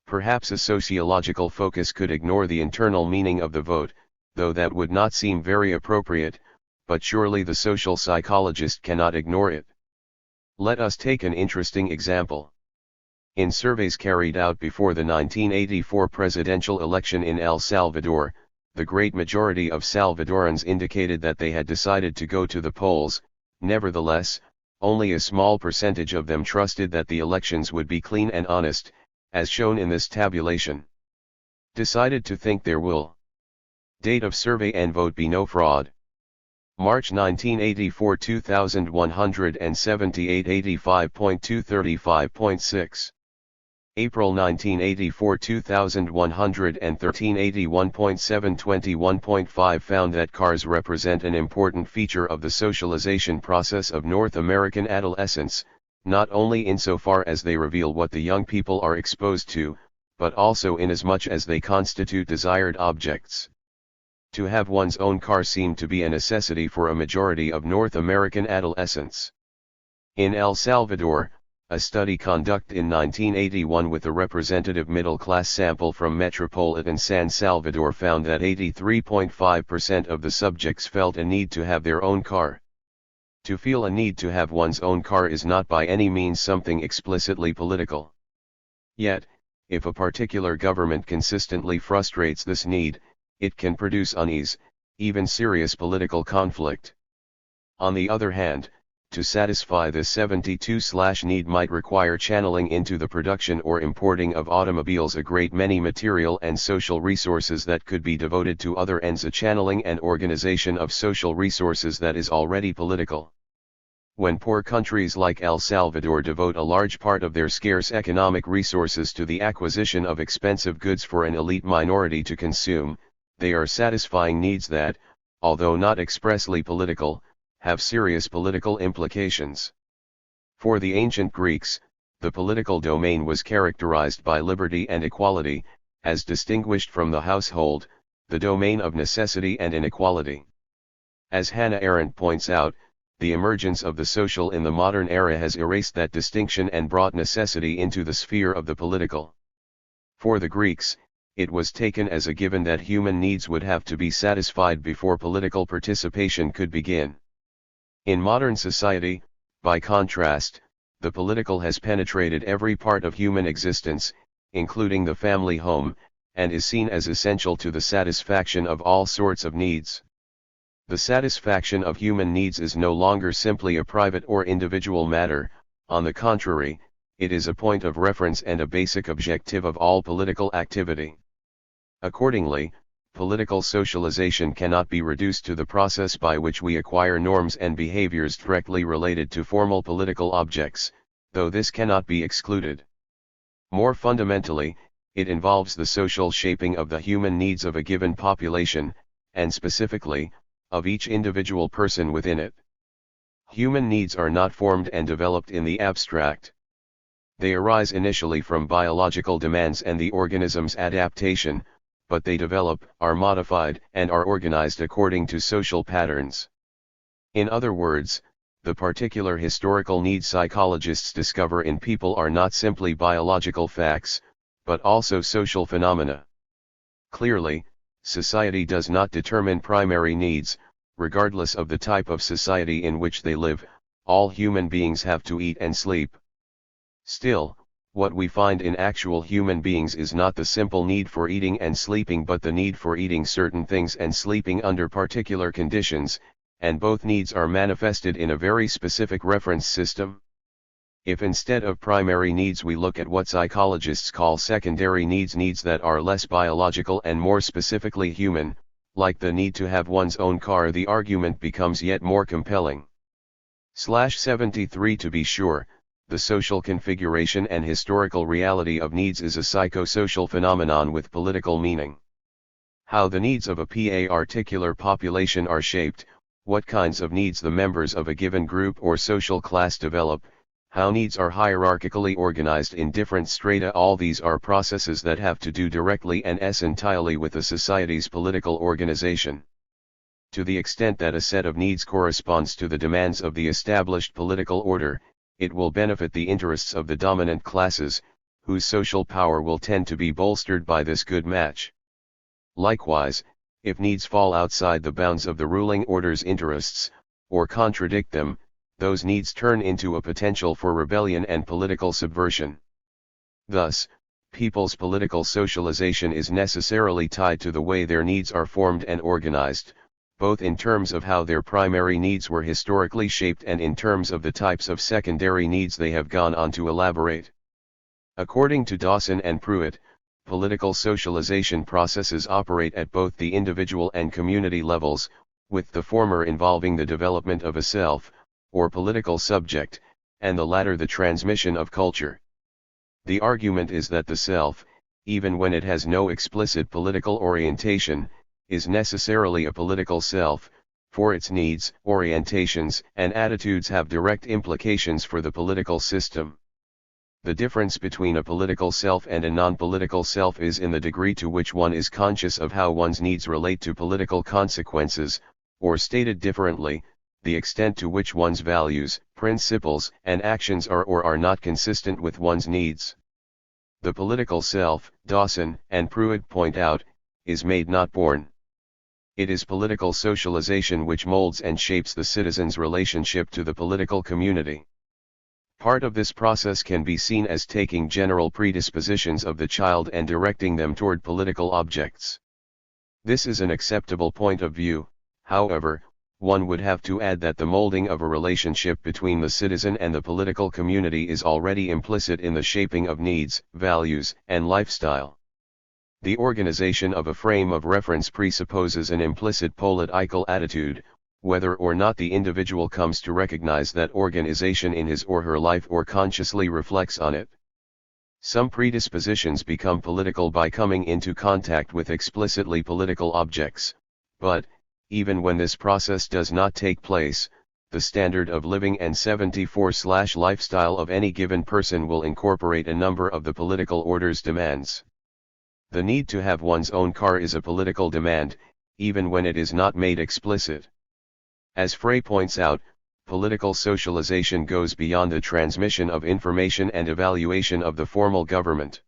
Perhaps a sociological focus could ignore the internal meaning of the vote, though that would not seem very appropriate, but surely the social psychologist cannot ignore it. Let us take an interesting example. In surveys carried out before the 1984 presidential election in El Salvador, the great majority of Salvadorans indicated that they had decided to go to the polls. Nevertheless, only a small percentage of them trusted that the elections would be clean and honest, as shown in this tabulation. Decided to think there will. Date of survey and vote be no fraud. March 1984 2178 85.2 35.6. April 1984 2113 81.7 21.5 found that cars represent an important feature of the socialization process of North American adolescents, not only insofar as they reveal what the young people are exposed to, but also inasmuch as they constitute desired objects. To have one's own car seemed to be a necessity for a majority of North American adolescents. In El Salvador, A study conducted in 1981 with a representative middle-class sample from metropolitan San Salvador found that 83.5% of the subjects felt a need to have their own car. To feel a need to have one's own car is not by any means something explicitly political. Yet, if a particular government consistently frustrates this need, it can produce unease, even serious political conflict. On the other hand, to satisfy this 72/need might require channeling into the production or importing of automobiles a great many material and social resources that could be devoted to other ends, a channeling and organization of social resources that is already political. When poor countries like El Salvador devote a large part of their scarce economic resources to the acquisition of expensive goods for an elite minority to consume, they are satisfying needs that, although not expressly political, have serious political implications. For the ancient Greeks, the political domain was characterized by liberty and equality, as distinguished from the household, the domain of necessity and inequality. As Hannah Arendt points out, the emergence of the social in the modern era has erased that distinction and brought necessity into the sphere of the political. For the Greeks, it was taken as a given that human needs would have to be satisfied before political participation could begin. In modern society, by contrast, the political has penetrated every part of human existence, including the family home, and is seen as essential to the satisfaction of all sorts of needs. The satisfaction of human needs is no longer simply a private or individual matter, on the contrary, it is a point of reference and a basic objective of all political activity. Accordingly, political socialization cannot be reduced to the process by which we acquire norms and behaviors directly related to formal political objects, though this cannot be excluded. More fundamentally, it involves the social shaping of the human needs of a given population, and specifically, of each individual person within it. Human needs are not formed and developed in the abstract. They arise initially from biological demands and the organism's adaptation, but they develop, are modified, and are organized according to social patterns. In other words, the particular historical needs psychologists discover in people are not simply biological facts, but also social phenomena. Clearly, society does not determine primary needs, regardless of the type of society in which they live. All human beings have to eat and sleep. Still, what we find in actual human beings is not the simple need for eating and sleeping but the need for eating certain things and sleeping under particular conditions, and both needs are manifested in a very specific reference system. If instead of primary needs we look at what psychologists call secondary needs, needs that are less biological and more specifically human, like the need to have one's own car, the argument becomes yet more compelling. 73 To be sure, the social configuration and historical reality of needs is a psychosocial phenomenon with political meaning. How the needs of a particular population are shaped, what kinds of needs the members of a given group or social class develop, how needs are hierarchically organized in different strata, all these are processes that have to do directly and entirely with a society's political organization. To the extent that a set of needs corresponds to the demands of the established political order, it will benefit the interests of the dominant classes, whose social power will tend to be bolstered by this good match. Likewise, if needs fall outside the bounds of the ruling order's interests, or contradict them, those needs turn into a potential for rebellion and political subversion. Thus, people's political socialization is necessarily tied to the way their needs are formed and organized, both in terms of how their primary needs were historically shaped and in terms of the types of secondary needs they have gone on to elaborate. According to Dawson and Pruitt, political socialization processes operate at both the individual and community levels, with the former involving the development of a self, or political subject, and the latter the transmission of culture. The argument is that the self, even when it has no explicit political orientation, is necessarily a political self, for its needs, orientations, and attitudes have direct implications for the political system. The difference between a political self and a non-political self is in the degree to which one is conscious of how one's needs relate to political consequences, or stated differently, the extent to which one's values, principles, and actions are or are not consistent with one's needs. The political self, Dawson and Pruitt point out, is made not born. It is political socialization which molds and shapes the citizen's relationship to the political community. Part of this process can be seen as taking general predispositions of the child and directing them toward political objects. This is an acceptable point of view. However, one would have to add that the molding of a relationship between the citizen and the political community is already implicit in the shaping of needs, values, and lifestyle. The organization of a frame of reference presupposes an implicit political attitude, whether or not the individual comes to recognize that organization in his or her life or consciously reflects on it. Some predispositions become political by coming into contact with explicitly political objects, but, even when this process does not take place, the standard of living and 74/lifestyle of any given person will incorporate a number of the political order's demands. The need to have one's own car is a political demand, even when it is not made explicit. As Frey points out, political socialization goes beyond the transmission of information and evaluation of the formal government.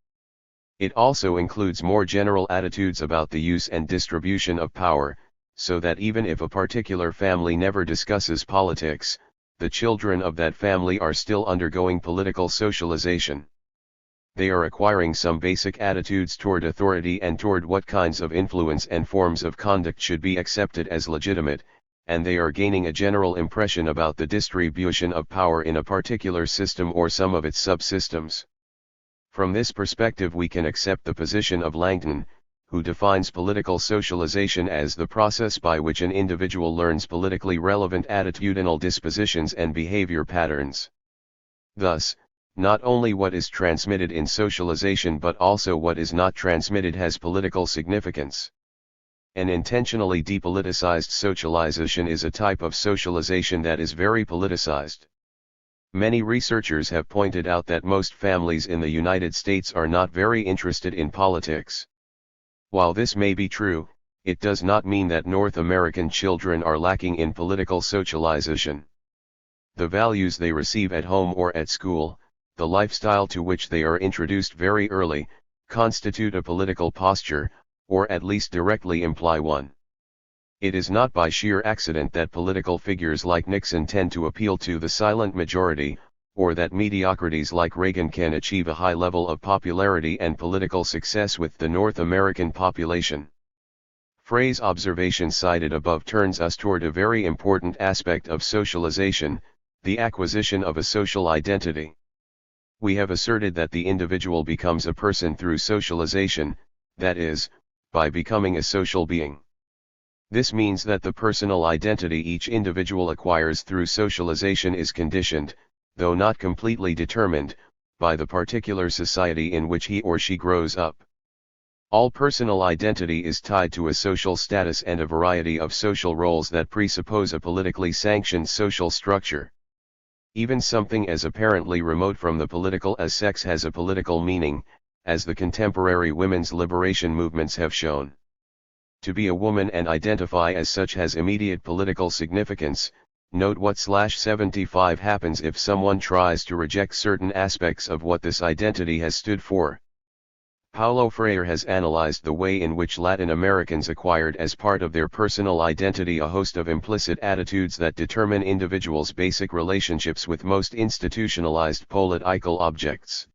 It also includes more general attitudes about the use and distribution of power, so that even if a particular family never discusses politics, the children of that family are still undergoing political socialization. They are acquiring some basic attitudes toward authority and toward what kinds of influence and forms of conduct should be accepted as legitimate, and they are gaining a general impression about the distribution of power in a particular system or some of its subsystems. From this perspective we can accept the position of Langton, who defines political socialization as the process by which an individual learns politically relevant attitudinal dispositions and behavior patterns. Thus, not only what is transmitted in socialization but also what is not transmitted has political significance. An intentionally depoliticized socialization is a type of socialization that is very politicized. Many researchers have pointed out that most families in the United States are not very interested in politics. While this may be true, it does not mean that North American children are lacking in political socialization. The values they receive at home or at school, the lifestyle to which they are introduced very early, constitute a political posture, or at least directly imply one. It is not by sheer accident that political figures like Nixon tend to appeal to the silent majority, or that mediocrities like Reagan can achieve a high level of popularity and political success with the North American population. Frey's observation cited above turns us toward a very important aspect of socialization, the acquisition of a social identity. We have asserted that the individual becomes a person through socialization, that is, by becoming a social being. This means that the personal identity each individual acquires through socialization is conditioned, though not completely determined, by the particular society in which he or she grows up. All personal identity is tied to a social status and a variety of social roles that presuppose a politically sanctioned social structure. Even something as apparently remote from the political as sex has a political meaning, as the contemporary women's liberation movements have shown. To be a woman and identify as such has immediate political significance. Note what /75 happens if someone tries to reject certain aspects of what this identity has stood for. Paulo Freire has analyzed the way in which Latin Americans acquired as part of their personal identity a host of implicit attitudes that determine individuals' basic relationships with most institutionalized political objects.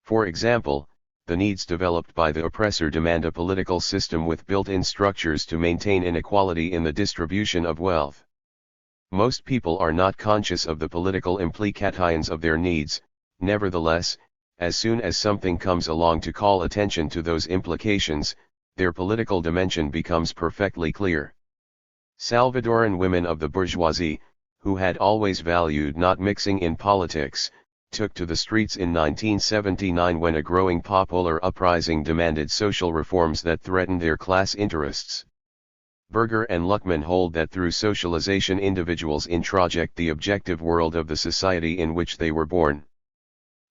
For example, the needs developed by the oppressor demand a political system with built-in structures to maintain inequality in the distribution of wealth. Most people are not conscious of the political implications of their needs. Nevertheless, as soon as something comes along to call attention to those implications, their political dimension becomes perfectly clear. Salvadoran women of the bourgeoisie, who had always valued not mixing in politics, took to the streets in 1979 when a growing popular uprising demanded social reforms that threatened their class interests. Berger and Luckman hold that through socialization individuals introject the objective world of the society in which they were born.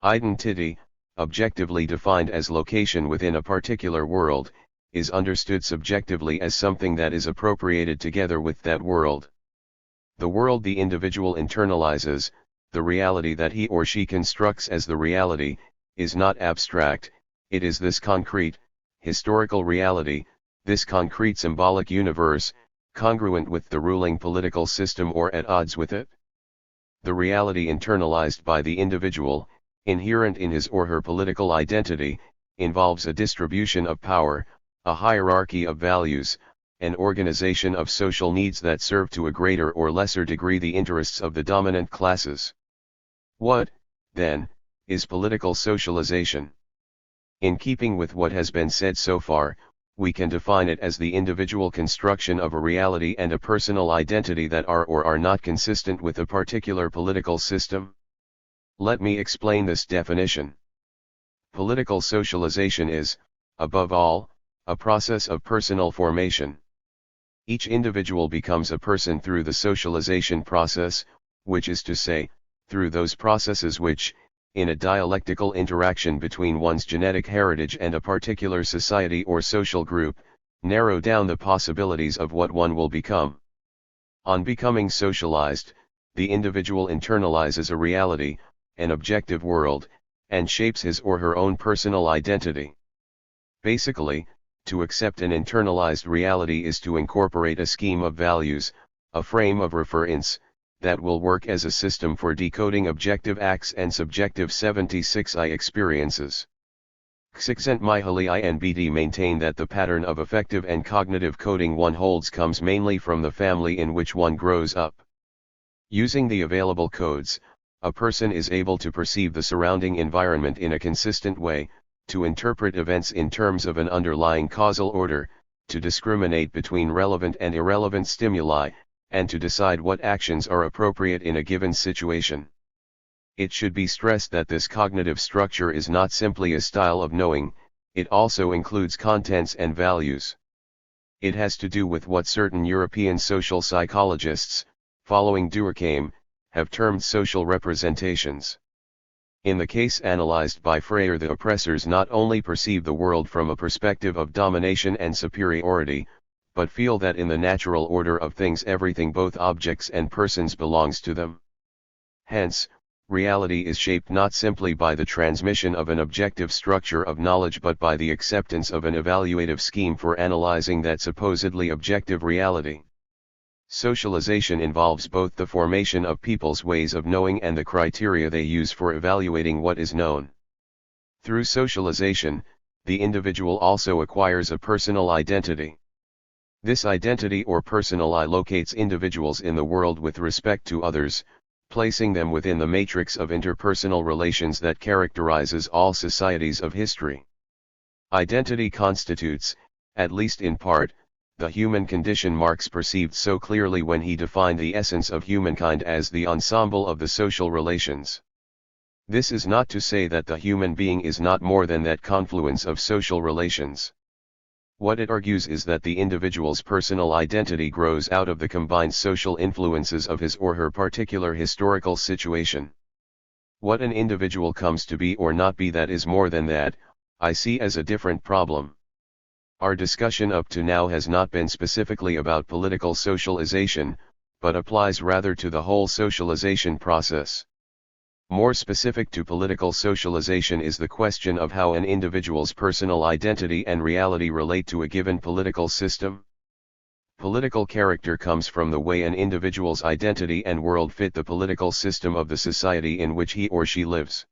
Identity, objectively defined as location within a particular world, is understood subjectively as something that is appropriated together with that world. The world the individual internalizes, the reality that he or she constructs as the reality, is not abstract, it is this concrete, historical reality, this concrete symbolic universe, congruent with the ruling political system or at odds with it. The reality internalized by the individual, inherent in his or her political identity, involves a distribution of power, a hierarchy of values, an organization of social needs that serve to a greater or lesser degree the interests of the dominant classes. What, then, is political socialization? In keeping with what has been said so far, we can define it as the individual construction of a reality and a personal identity that are or are not consistent with a particular political system. Let me explain this definition. Political socialization is, above all, a process of personal formation. Each individual becomes a person through the socialization process, which is to say, through those processes which, in a dialectical interaction between one's genetic heritage and a particular society or social group, narrow down the possibilities of what one will become. On becoming socialized, the individual internalizes a reality, an objective world, and shapes his or her own personal identity. Basically, to accept an internalized reality is to incorporate a scheme of values, a frame of reference, that will work as a system for decoding objective acts and subjective 76I experiences. Csikszentmihalyi and maintain that the pattern of affective and cognitive coding one holds comes mainly from the family in which one grows up. Using the available codes, a person is able to perceive the surrounding environment in a consistent way, to interpret events in terms of an underlying causal order, to discriminate between relevant and irrelevant stimuli, and to decide what actions are appropriate in a given situation. It should be stressed that this cognitive structure is not simply a style of knowing, it also includes contents and values. It has to do with what certain European social psychologists, following Durkheim, have termed social representations. In the case analyzed by Freire, the oppressors not only perceive the world from a perspective of domination and superiority, but feel that in the natural order of things everything, both objects and persons, belongs to them. Hence, reality is shaped not simply by the transmission of an objective structure of knowledge but by the acceptance of an evaluative scheme for analyzing that supposedly objective reality. Socialization involves both the formation of people's ways of knowing and the criteria they use for evaluating what is known. Through socialization, the individual also acquires a personal identity. This identity or personal I locates individuals in the world with respect to others, placing them within the matrix of interpersonal relations that characterizes all societies of history. Identity constitutes, at least in part, the human condition Marx perceived so clearly when he defined the essence of humankind as the ensemble of the social relations. This is not to say that the human being is not more than that confluence of social relations. What it argues is that the individual's personal identity grows out of the combined social influences of his or her particular historical situation. What an individual comes to be or not be, that is more than that, I see as a different problem. Our discussion up to now has not been specifically about political socialization, but applies rather to the whole socialization process. More specific to political socialization is the question of how an individual's personal identity and reality relate to a given political system. Political character comes from the way an individual's identity and world fit the political system of the society in which he or she lives.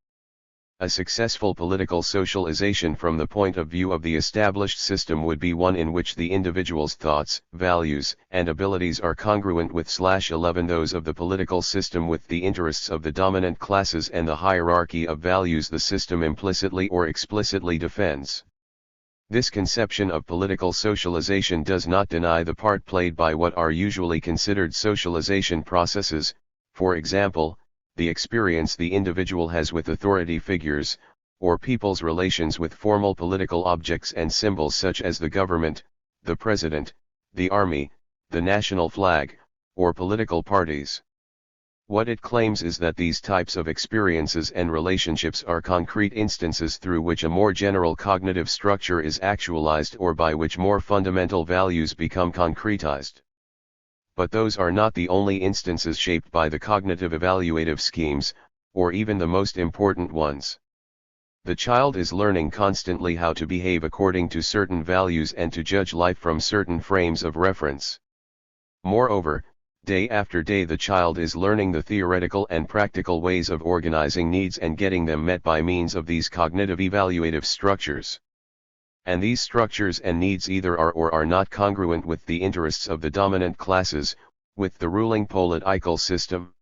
A successful political socialization from the point of view of the established system would be one in which the individual's thoughts, values, and abilities are congruent with /11 those of the political system with the interests of the dominant classes and the hierarchy of values the system implicitly or explicitly defends. This conception of political socialization does not deny the part played by what are usually considered socialization processes, for example, the experience the individual has with authority figures, or people's relations with formal political objects and symbols such as the government, the president, the army, the national flag, or political parties. What it claims is that these types of experiences and relationships are concrete instances through which a more general cognitive structure is actualized or by which more fundamental values become concretized. but those are not the only instances shaped by the cognitive evaluative schemes, or even the most important ones. The child is learning constantly how to behave according to certain values and to judge life from certain frames of reference. Moreover, day after day the child is learning the theoretical and practical ways of organizing needs and getting them met by means of these cognitive evaluative structures. And these structures and needs either are or are not congruent with the interests of the dominant classes, with the ruling political system.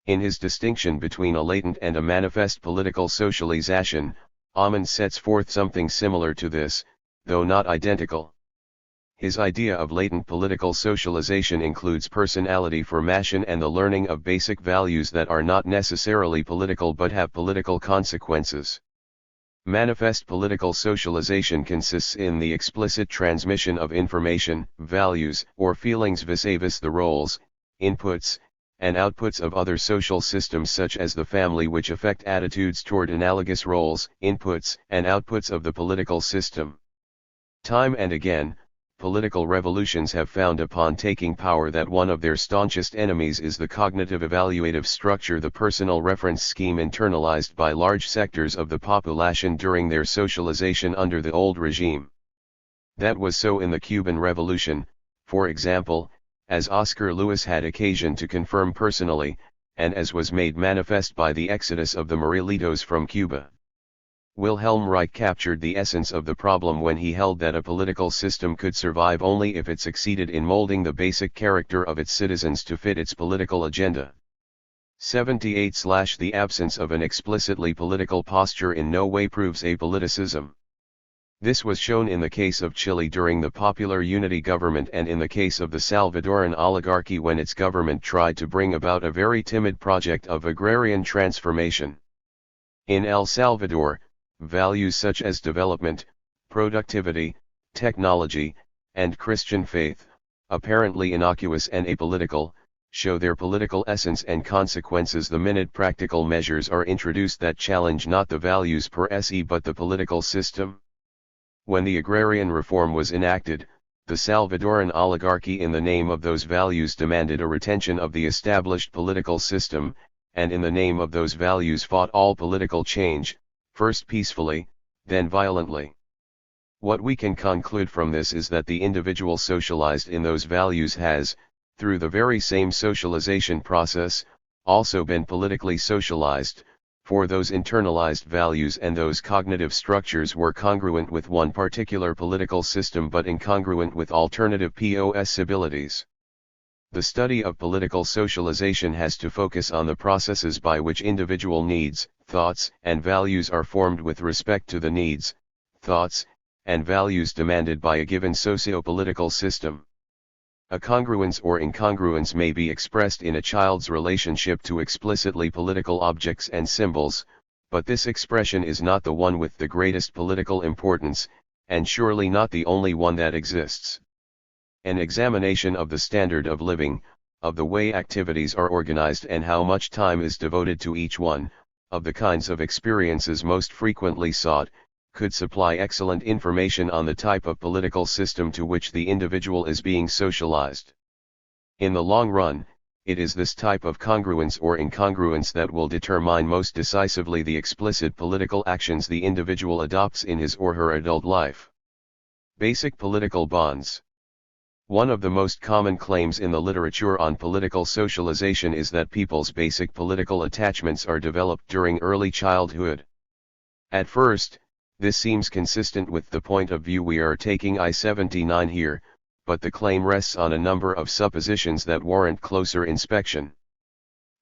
In his distinction between a latent and a manifest political socialization, Ammon sets forth something similar to this, though not identical. His idea of latent political socialization includes personality formation and the learning of basic values that are not necessarily political but have political consequences. Manifest political socialization consists in the explicit transmission of information, values, or feelings vis-a-vis the roles, inputs, and outputs of other social systems such as the family, which affect attitudes toward analogous roles, inputs, and outputs of the political system. Time and again, political revolutions have found upon taking power that one of their staunchest enemies is the cognitive evaluative structure, the personal reference scheme internalized by large sectors of the population during their socialization under the old regime. That was so in the Cuban Revolution, for example, as Oscar Lewis had occasion to confirm personally, and as was made manifest by the exodus of the Morelitos from Cuba. Wilhelm Reich captured the essence of the problem when he held that a political system could survive only if it succeeded in molding the basic character of its citizens to fit its political agenda. 78. The absence of an explicitly political posture in no way proves apoliticism. This was shown in the case of Chile during the Popular Unity government and in the case of the Salvadoran oligarchy when its government tried to bring about a very timid project of agrarian transformation. In El Salvador, values such as development, productivity, technology, and Christian faith, apparently innocuous and apolitical, show their political essence and consequences the minute practical measures are introduced that challenge not the values per se but the political system. When the agrarian reform was enacted, the Salvadoran oligarchy in the name of those values demanded a retention of the established political system, and in the name of those values fought all political change, first peacefully, then violently. What we can conclude from this is that the individual socialized in those values has, through the very same socialization process, also been politically socialized, for those internalized values and those cognitive structures were congruent with one particular political system but incongruent with alternative possibilities. The study of political socialization has to focus on the processes by which individual needs, thoughts, and values are formed with respect to the needs, thoughts, and values demanded by a given socio-political system. A congruence or incongruence may be expressed in a child's relationship to explicitly political objects and symbols, but this expression is not the one with the greatest political importance, and surely not the only one that exists. An examination of the standard of living, of the way activities are organized and how much time is devoted to each one, of the kinds of experiences most frequently sought, could supply excellent information on the type of political system to which the individual is being socialized. In the long run, it is this type of congruence or incongruence that will determine most decisively the explicit political actions the individual adopts in his or her adult life. Basic political bonds. One of the most common claims in the literature on political socialization is that people's basic political attachments are developed during early childhood. At first, this seems consistent with the point of view we are taking I-79 here, but the claim rests on a number of suppositions that warrant closer inspection.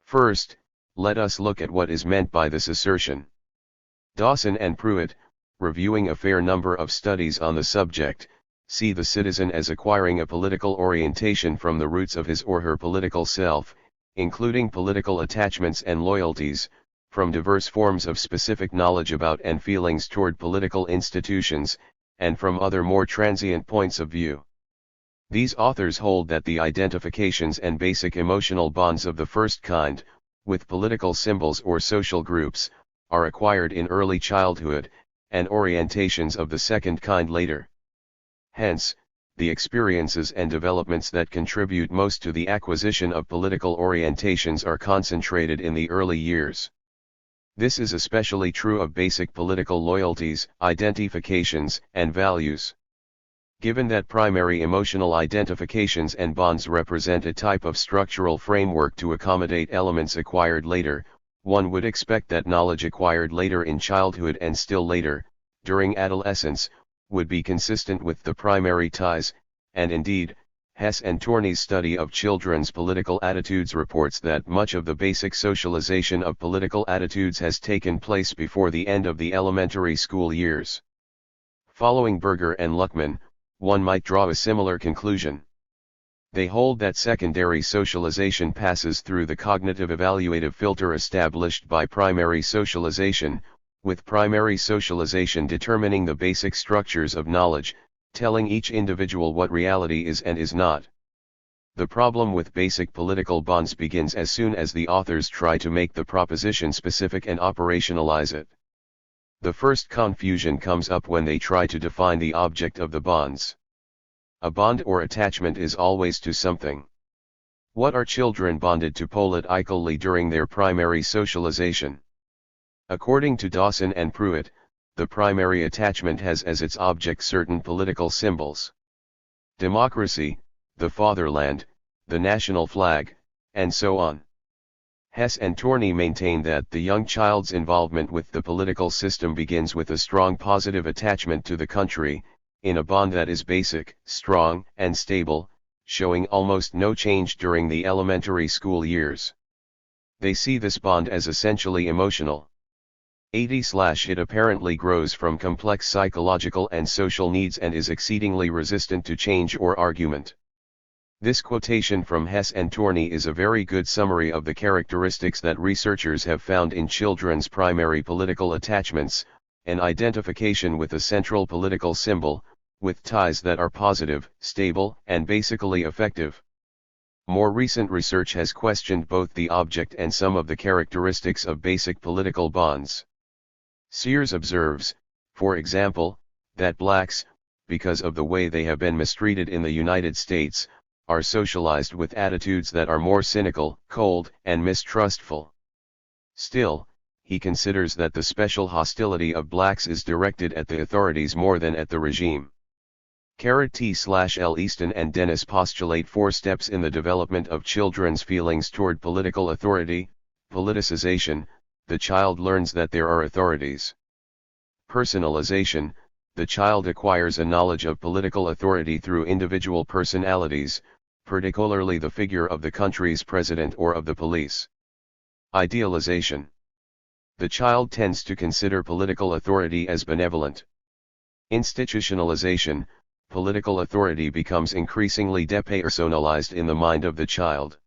First, let us look at what is meant by this assertion. Dawson and Pruitt, reviewing a fair number of studies on the subject, see the citizen as acquiring a political orientation from the roots of his or her political self, including political attachments and loyalties, from diverse forms of specific knowledge about and feelings toward political institutions, and from other more transient points of view. These authors hold that the identifications and basic emotional bonds of the first kind, with political symbols or social groups, are acquired in early childhood, and orientations of the second kind later. Hence, the experiences and developments that contribute most to the acquisition of political orientations are concentrated in the early years. This is especially true of basic political loyalties, identifications, and values. Given that primary emotional identifications and bonds represent a type of structural framework to accommodate elements acquired later, one would expect that knowledge acquired later in childhood and still later, during adolescence, would be consistent with the primary ties, and indeed, Hess and Torney's study of children's political attitudes reports that much of the basic socialization of political attitudes has taken place before the end of the elementary school years. Following Berger and Luckman, one might draw a similar conclusion. They hold that secondary socialization passes through the cognitive evaluative filter established by primary socialization, with primary socialization determining the basic structures of knowledge, telling each individual what reality is and is not. The problem with basic political bonds begins as soon as the authors try to make the proposition specific and operationalize it. The first confusion comes up when they try to define the object of the bonds. A bond or attachment is always to something. What are children bonded to politically during their primary socialization? According to Dawson and Pruitt, the primary attachment has as its object certain political symbols. Democracy, the fatherland, the national flag, and so on. Hess and Torney maintain that the young child's involvement with the political system begins with a strong positive attachment to the country, in a bond that is basic, strong, and stable, showing almost no change during the elementary school years. They see this bond as essentially emotional. It apparently grows from complex psychological and social needs and is exceedingly resistant to change or argument. This quotation from Hess and Torney is a very good summary of the characteristics that researchers have found in children's primary political attachments: an identification with a central political symbol, with ties that are positive, stable, and basically effective. More recent research has questioned both the object and some of the characteristics of basic political bonds. Sears observes, for example, that blacks, because of the way they have been mistreated in the United States, are socialized with attitudes that are more cynical, cold, and mistrustful. Still, he considers that the special hostility of blacks is directed at the authorities more than at the regime. T/L. Easton and Dennis postulate 4 steps in the development of children's feelings toward political authority. Politicization: the child learns that there are authorities. Personalization: the child acquires a knowledge of political authority through individual personalities, particularly the figure of the country's president or of the police. Idealization: the child tends to consider political authority as benevolent. Institutionalization: political authority becomes increasingly depersonalized in the mind of the child.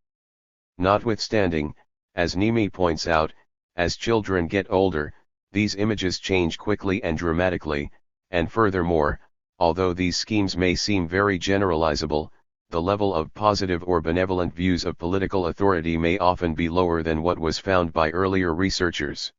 Notwithstanding, as Nimi points out, as children get older, these images change quickly and dramatically, and furthermore, although these schemes may seem very generalizable, the level of positive or benevolent views of political authority may often be lower than what was found by earlier researchers.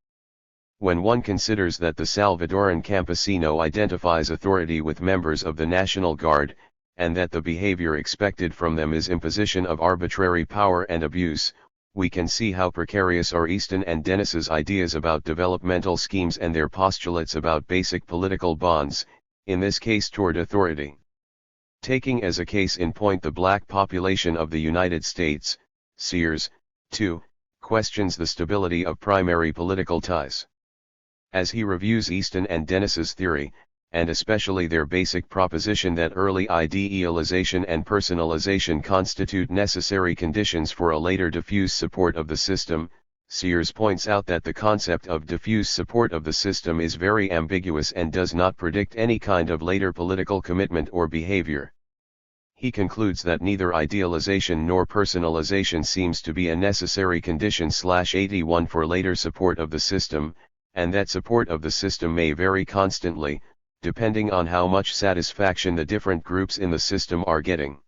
When one considers that the Salvadoran campesino identifies authority with members of the National Guard, and that the behavior expected from them is imposition of arbitrary power and abuse, we can see how precarious are Easton and Dennis's ideas about developmental schemes and their postulates about basic political bonds, in this case toward authority. Taking as a case in point the black population of the United States, Sears, too, questions the stability of primary political ties. As he reviews Easton and Dennis's theory, and especially their basic proposition that early idealization and personalization constitute necessary conditions for a later diffuse support of the system, Sears points out that the concept of diffuse support of the system is very ambiguous and does not predict any kind of later political commitment or behavior. He concludes that neither idealization nor personalization seems to be a necessary condition/81 for later support of the system, and that support of the system may vary constantly, depending on how much satisfaction the different groups in the system are getting.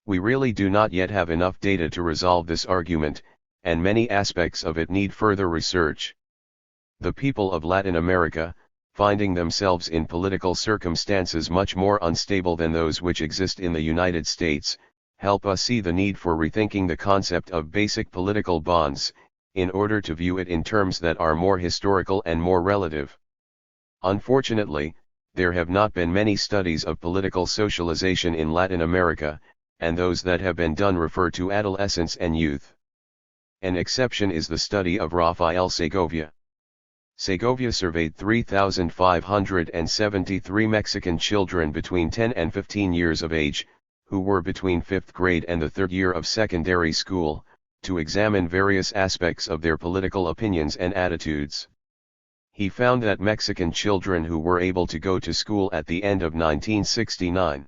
We really do not yet have enough data to resolve this argument, and many aspects of it need further research. The people of Latin America, finding themselves in political circumstances much more unstable than those which exist in the United States, help us see the need for rethinking the concept of basic political bonds, in order to view it in terms that are more historical and more relative. Unfortunately, there have not been many studies of political socialization in Latin America, and those that have been done refer to adolescence and youth. An exception is the study of Rafael Segovia. Segovia surveyed 3,573 Mexican children between 10 and 15 years of age, who were between 5th grade and the 3rd year of secondary school, to examine various aspects of their political opinions and attitudes. He found that Mexican children who were able to go to school at the end of 1969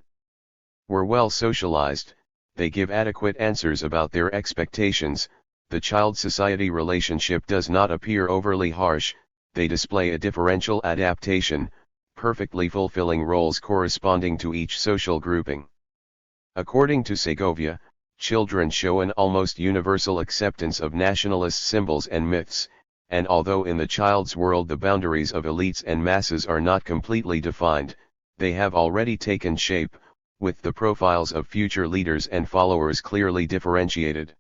were well socialized, they give adequate answers about their expectations, the child-society relationship does not appear overly harsh, they display a differential adaptation, perfectly fulfilling roles corresponding to each social grouping. According to Segovia, children show an almost universal acceptance of nationalist symbols and myths, and although in the child's world the boundaries of elites and masses are not completely defined, they have already taken shape, with the profiles of future leaders and followers clearly differentiated.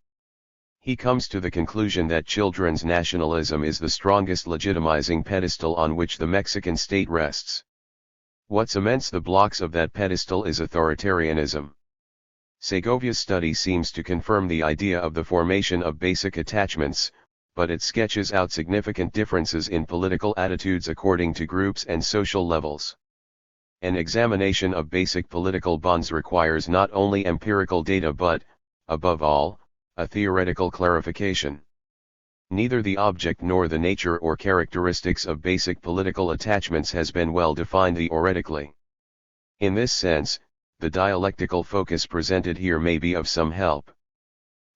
He comes to the conclusion that children's nationalism is the strongest legitimizing pedestal on which the Mexican state rests. What cements the blocks of that pedestal is authoritarianism. Segovia's study seems to confirm the idea of the formation of basic attachments, but it sketches out significant differences in political attitudes according to groups and social levels. An examination of basic political bonds requires not only empirical data but, above all, a theoretical clarification. Neither the object nor the nature or characteristics of basic political attachments has been well defined theoretically. In this sense, the dialectical focus presented here may be of some help.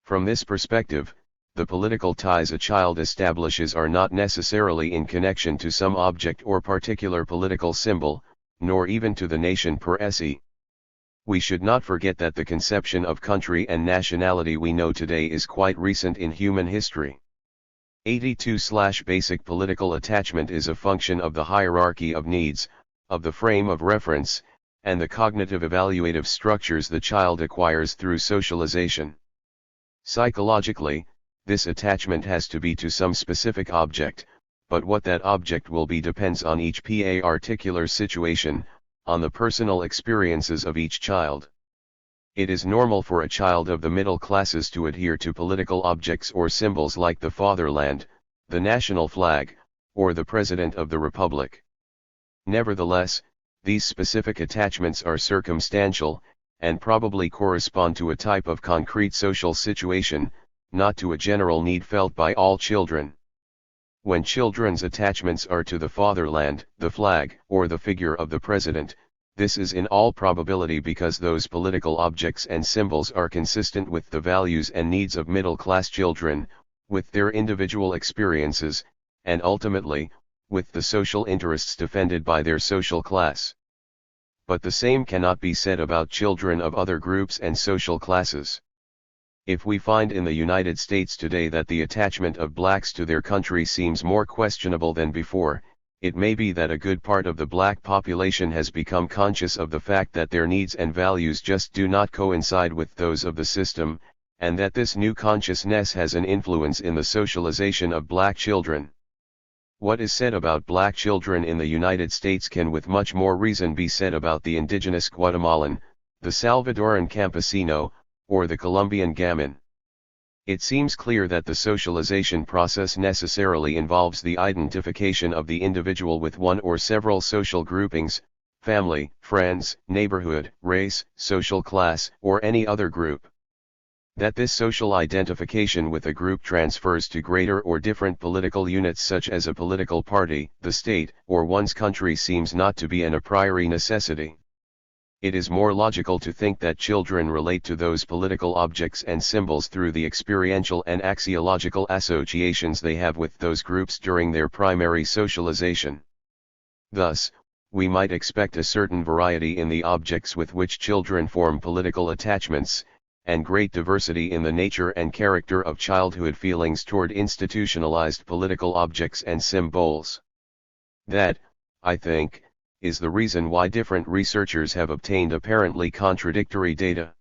From this perspective, the political ties a child establishes are not necessarily in connection to some object or particular political symbol, nor even to the nation per se. We should not forget that the conception of country and nationality we know today is quite recent in human history. 82/Basic political attachment is a function of the hierarchy of needs, of the frame of reference, and the cognitive evaluative structures the child acquires through socialization. Psychologically, this attachment has to be to some specific object, but what that object will be depends on each particular situation, on the personal experiences of each child. It is normal for a child of the middle classes to adhere to political objects or symbols like the fatherland, the national flag, or the President of the Republic. Nevertheless, these specific attachments are circumstantial, and probably correspond to a type of concrete social situation, not to a general need felt by all children. When children's attachments are to the fatherland, the flag, or the figure of the president, this is in all probability because those political objects and symbols are consistent with the values and needs of middle-class children, with their individual experiences, and ultimately, with the social interests defended by their social class. But the same cannot be said about children of other groups and social classes. If we find in the United States today that the attachment of blacks to their country seems more questionable than before, it may be that a good part of the black population has become conscious of the fact that their needs and values just do not coincide with those of the system, and that this new consciousness has an influence in the socialization of black children. What is said about black children in the United States can with much more reason be said about the indigenous Guatemalan, the Salvadoran campesino, or the Colombian gamin. It seems clear that the socialization process necessarily involves the identification of the individual with one or several social groupings, family, friends, neighborhood, race, social class, or any other group. That this social identification with a group transfers to greater or different political units such as a political party, the state, or one's country seems not to be an a priori necessity. It is more logical to think that children relate to those political objects and symbols through the experiential and axiological associations they have with those groups during their primary socialization. Thus, we might expect a certain variety in the objects with which children form political attachments, and great diversity in the nature and character of childhood feelings toward institutionalized political objects and symbols. That, I think, is the reason why different researchers have obtained apparently contradictory data.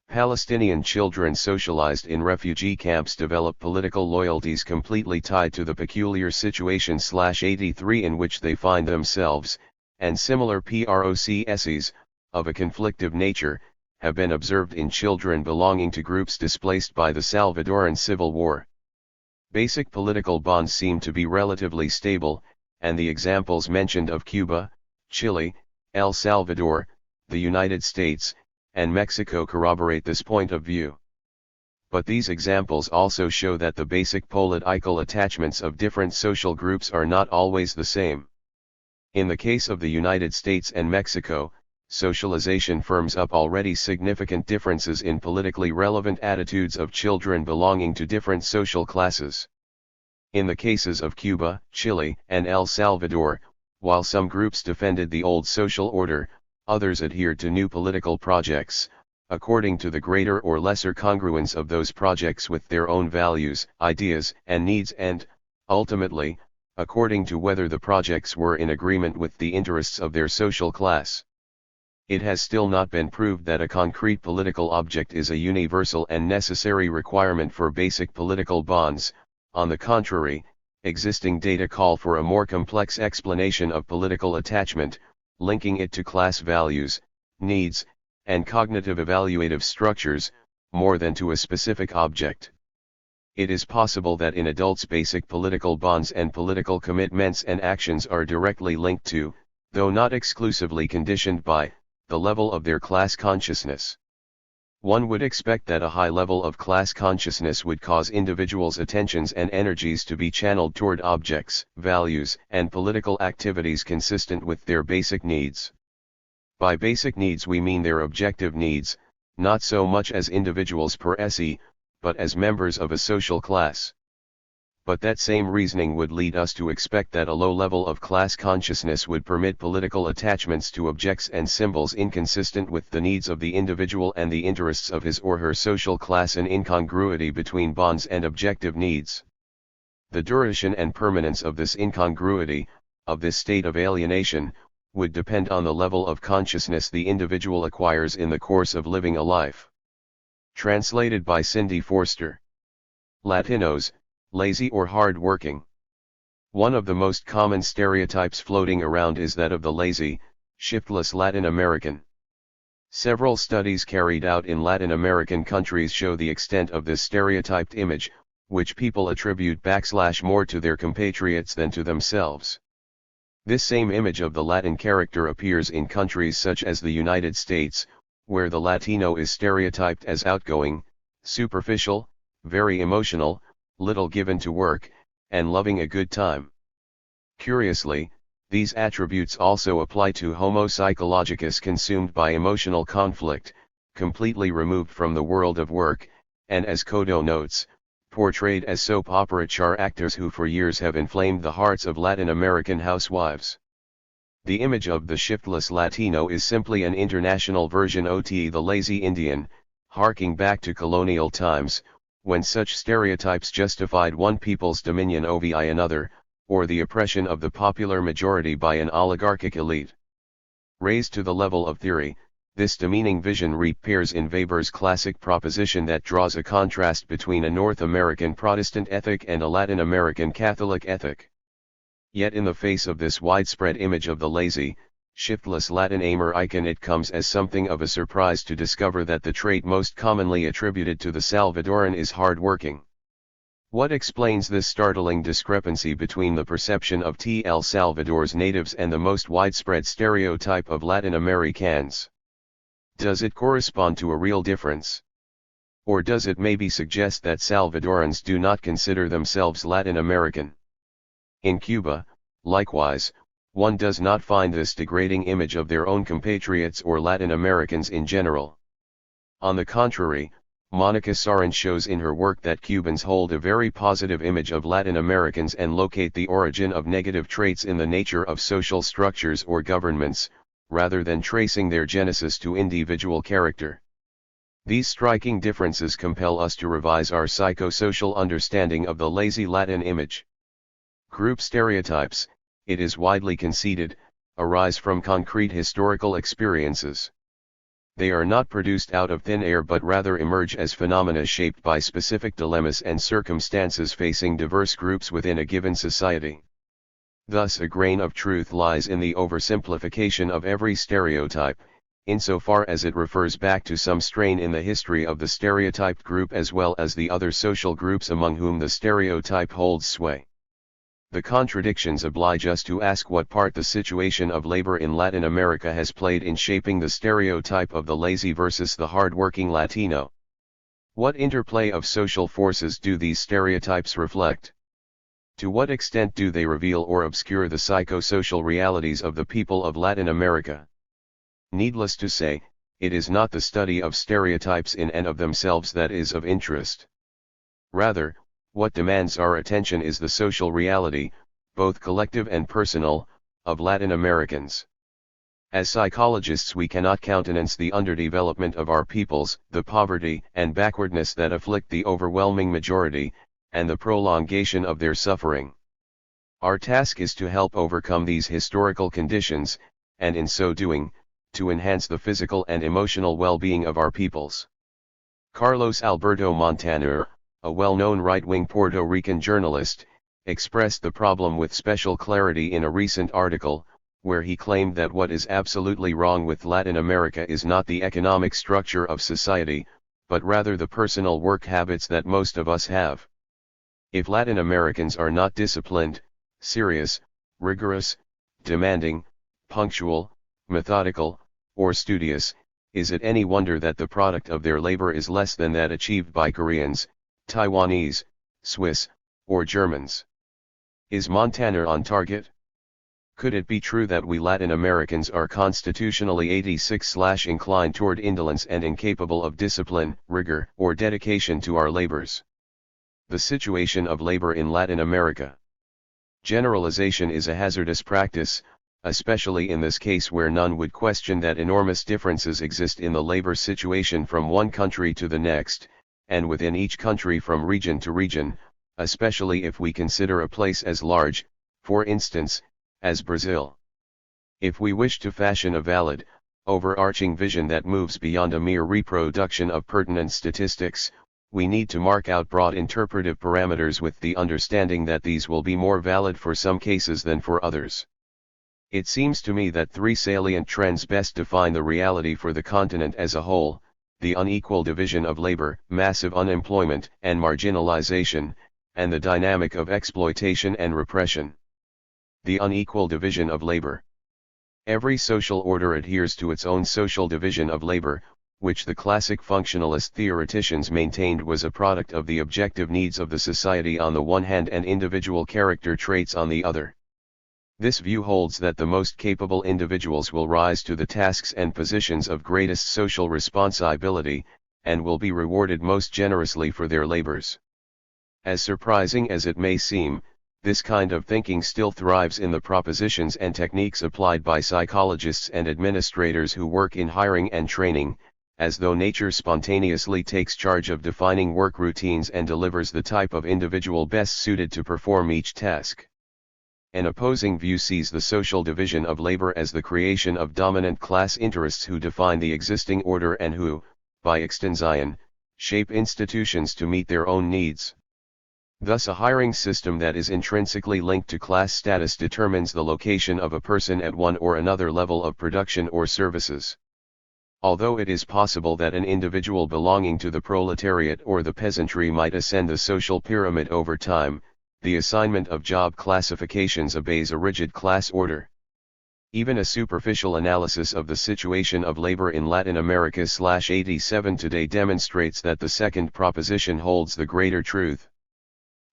Palestinian children socialized in refugee camps develop political loyalties completely tied to the peculiar situation/83 in which they find themselves, and similar processes, of a conflictive nature, have been observed in children belonging to groups displaced by the Salvadoran Civil War. Basic political bonds seem to be relatively stable, and the examples mentioned of Cuba, Chile, El Salvador, the United States, and Mexico corroborate this point of view. But these examples also show that the basic political attachments of different social groups are not always the same. In the case of the United States and Mexico, socialization firms up already significant differences in politically relevant attitudes of children belonging to different social classes. In the cases of Cuba, Chile, and El Salvador, while some groups defended the old social order, others adhered to new political projects, according to the greater or lesser congruence of those projects with their own values, ideas, and needs and, ultimately, according to whether the projects were in agreement with the interests of their social class. It has still not been proved that a concrete political object is a universal and necessary requirement for basic political bonds. On the contrary, existing data call for a more complex explanation of political attachment, linking it to class values, needs, and cognitive evaluative structures, more than to a specific object. It is possible that in adults basic political bonds and political commitments and actions are directly linked to, though not exclusively conditioned by, the level of their class consciousness. One would expect that a high level of class consciousness would cause individuals' attentions and energies to be channeled toward objects, values, and political activities consistent with their basic needs. By basic needs we mean their objective needs, not so much as individuals per se, but as members of a social class. But that same reasoning would lead us to expect that a low level of class consciousness would permit political attachments to objects and symbols inconsistent with the needs of the individual and the interests of his or her social class, an incongruity between bonds and objective needs. The duration and permanence of this incongruity, of this state of alienation, would depend on the level of consciousness the individual acquires in the course of living a life. Translated by Cindy Forster. Latinos, lazy or hard-working. One of the most common stereotypes floating around is that of the lazy, shiftless Latin American. Several studies carried out in Latin American countries show the extent of this stereotyped image, which people attribute more to their compatriots than to themselves. This same image of the Latin character appears in countries such as the United States, where the Latino is stereotyped as outgoing, superficial, very emotional, little given to work, and loving a good time. Curiously, these attributes also apply to Homo psychologicus consumed by emotional conflict, completely removed from the world of work, and as Kodo notes, portrayed as soap opera char actors who for years have inflamed the hearts of Latin American housewives. The image of the shiftless Latino is simply an international version of the lazy Indian, harking back to colonial times, when such stereotypes justified one people's dominion over another, or the oppression of the popular majority by an oligarchic elite. Raised to the level of theory, this demeaning vision reappears in Weber's classic proposition that draws a contrast between a North American Protestant ethic and a Latin American Catholic ethic. Yet in the face of this widespread image of the lazy, shiftless Latin American, it comes as something of a surprise to discover that the trait most commonly attributed to the Salvadoran is hard-working. What explains this startling discrepancy between the perception of El Salvador's natives and the most widespread stereotype of Latin Americans? Does it correspond to a real difference? Or does it maybe suggest that Salvadorans do not consider themselves Latin American? In Cuba, likewise, one does not find this degrading image of their own compatriots or Latin Americans in general. On the contrary, Monica Sarin shows in her work that Cubans hold a very positive image of Latin Americans and locate the origin of negative traits in the nature of social structures or governments, rather than tracing their genesis to individual character. These striking differences compel us to revise our psychosocial understanding of the lazy Latin image. Group stereotypes, it is widely conceded, arise from concrete historical experiences. They are not produced out of thin air but rather emerge as phenomena shaped by specific dilemmas and circumstances facing diverse groups within a given society. Thus a grain of truth lies in the oversimplification of every stereotype, insofar as it refers back to some strain in the history of the stereotyped group as well as the other social groups among whom the stereotype holds sway. The contradictions oblige us to ask what part the situation of labor in Latin America has played in shaping the stereotype of the lazy versus the hard-working Latino. What interplay of social forces do these stereotypes reflect? To what extent do they reveal or obscure the psychosocial realities of the people of Latin America? Needless to say, it is not the study of stereotypes in and of themselves that is of interest. Rather, what demands our attention is the social reality, both collective and personal, of Latin Americans. As psychologists we cannot countenance the underdevelopment of our peoples, the poverty and backwardness that afflict the overwhelming majority, and the prolongation of their suffering. Our task is to help overcome these historical conditions, and in so doing, to enhance the physical and emotional well-being of our peoples. Carlos Alberto Montaner, a well-known right-wing Puerto Rican journalist, expressed the problem with special clarity in a recent article, where he claimed that what is absolutely wrong with Latin America is not the economic structure of society, but rather the personal work habits that most of us have. If Latin Americans are not disciplined, serious, rigorous, demanding, punctual, methodical, or studious, is it any wonder that the product of their labor is less than that achieved by Koreans, Taiwanese, Swiss, or Germans? Is Montaner on target? Could it be true that we Latin Americans are constitutionally 86/inclined toward indolence and incapable of discipline, rigor, or dedication to our labors? The situation of labor in Latin America. Generalization is a hazardous practice, especially in this case where none would question that enormous differences exist in the labor situation from one country to the next, and within each country from region to region, especially if we consider a place as large, for instance, as Brazil. If we wish to fashion a valid, overarching vision that moves beyond a mere reproduction of pertinent statistics, we need to mark out broad interpretive parameters with the understanding that these will be more valid for some cases than for others. It seems to me that three salient trends best define the reality for the continent as a whole: the unequal division of labor, massive unemployment and marginalization, and the dynamic of exploitation and repression. The unequal division of labor. Every social order adheres to its own social division of labor, which the classic functionalist theoreticians maintained was a product of the objective needs of the society on the one hand and individual character traits on the other. This view holds that the most capable individuals will rise to the tasks and positions of greatest social responsibility, and will be rewarded most generously for their labors. As surprising as it may seem, this kind of thinking still thrives in the propositions and techniques applied by psychologists and administrators who work in hiring and training, as though nature spontaneously takes charge of defining work routines and delivers the type of individual best suited to perform each task. An opposing view sees the social division of labor as the creation of dominant class interests who define the existing order and who, by extension, shape institutions to meet their own needs. Thus a hiring system that is intrinsically linked to class status determines the location of a person at one or another level of production or services. Although it is possible that an individual belonging to the proletariat or the peasantry might ascend the social pyramid over time, the assignment of job classifications obeys a rigid class order. Even a superficial analysis of the situation of labor in Latin America /87 today demonstrates that the second proposition holds the greater truth.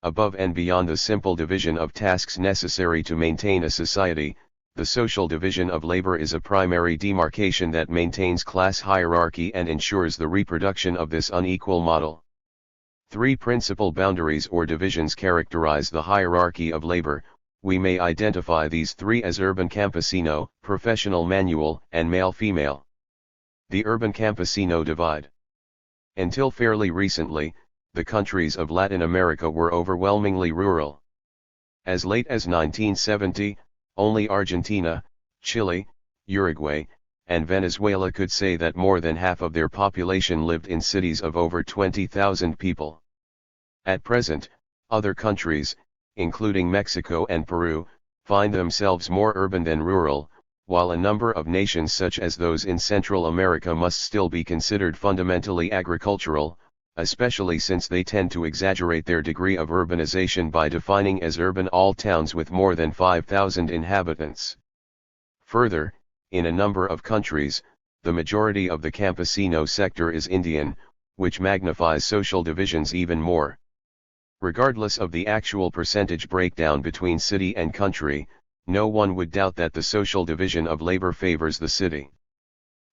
Above and beyond the simple division of tasks necessary to maintain a society, the social division of labor is a primary demarcation that maintains class hierarchy and ensures the reproduction of this unequal model. Three principal boundaries or divisions characterize the hierarchy of labor. We may identify these three as urban campesino, professional manual, and male-female. The urban campesino divide. Until fairly recently, the countries of Latin America were overwhelmingly rural. As late as 1970, Only Argentina, Chile, Uruguay, and Venezuela could say that more than half of their population lived in cities of over 20,000 people. At present, other countries, including Mexico and Peru, find themselves more urban than rural, while a number of nations such as those in Central America must still be considered fundamentally agricultural, especially since they tend to exaggerate their degree of urbanization by defining as urban all towns with more than 5,000 inhabitants. Further, in a number of countries, the majority of the campesino sector is Indian, which magnifies social divisions even more. Regardless of the actual percentage breakdown between city and country, no one would doubt that the social division of labor favors the city.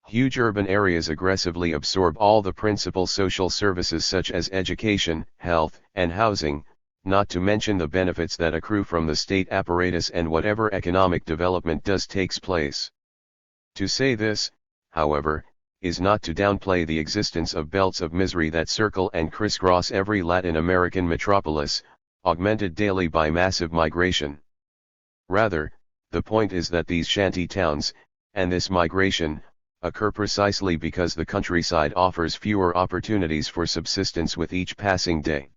Huge urban areas aggressively absorb all the principal social services such as education, health, and housing, not to mention the benefits that accrue from the state apparatus and whatever economic development does takes place. To say this, however, is not to downplay the existence of belts of misery that circle and crisscross every Latin American metropolis, augmented daily by massive migration. Rather, the point is that these shanty towns, and this migration, occur precisely because the countryside offers fewer opportunities for subsistence with each passing day.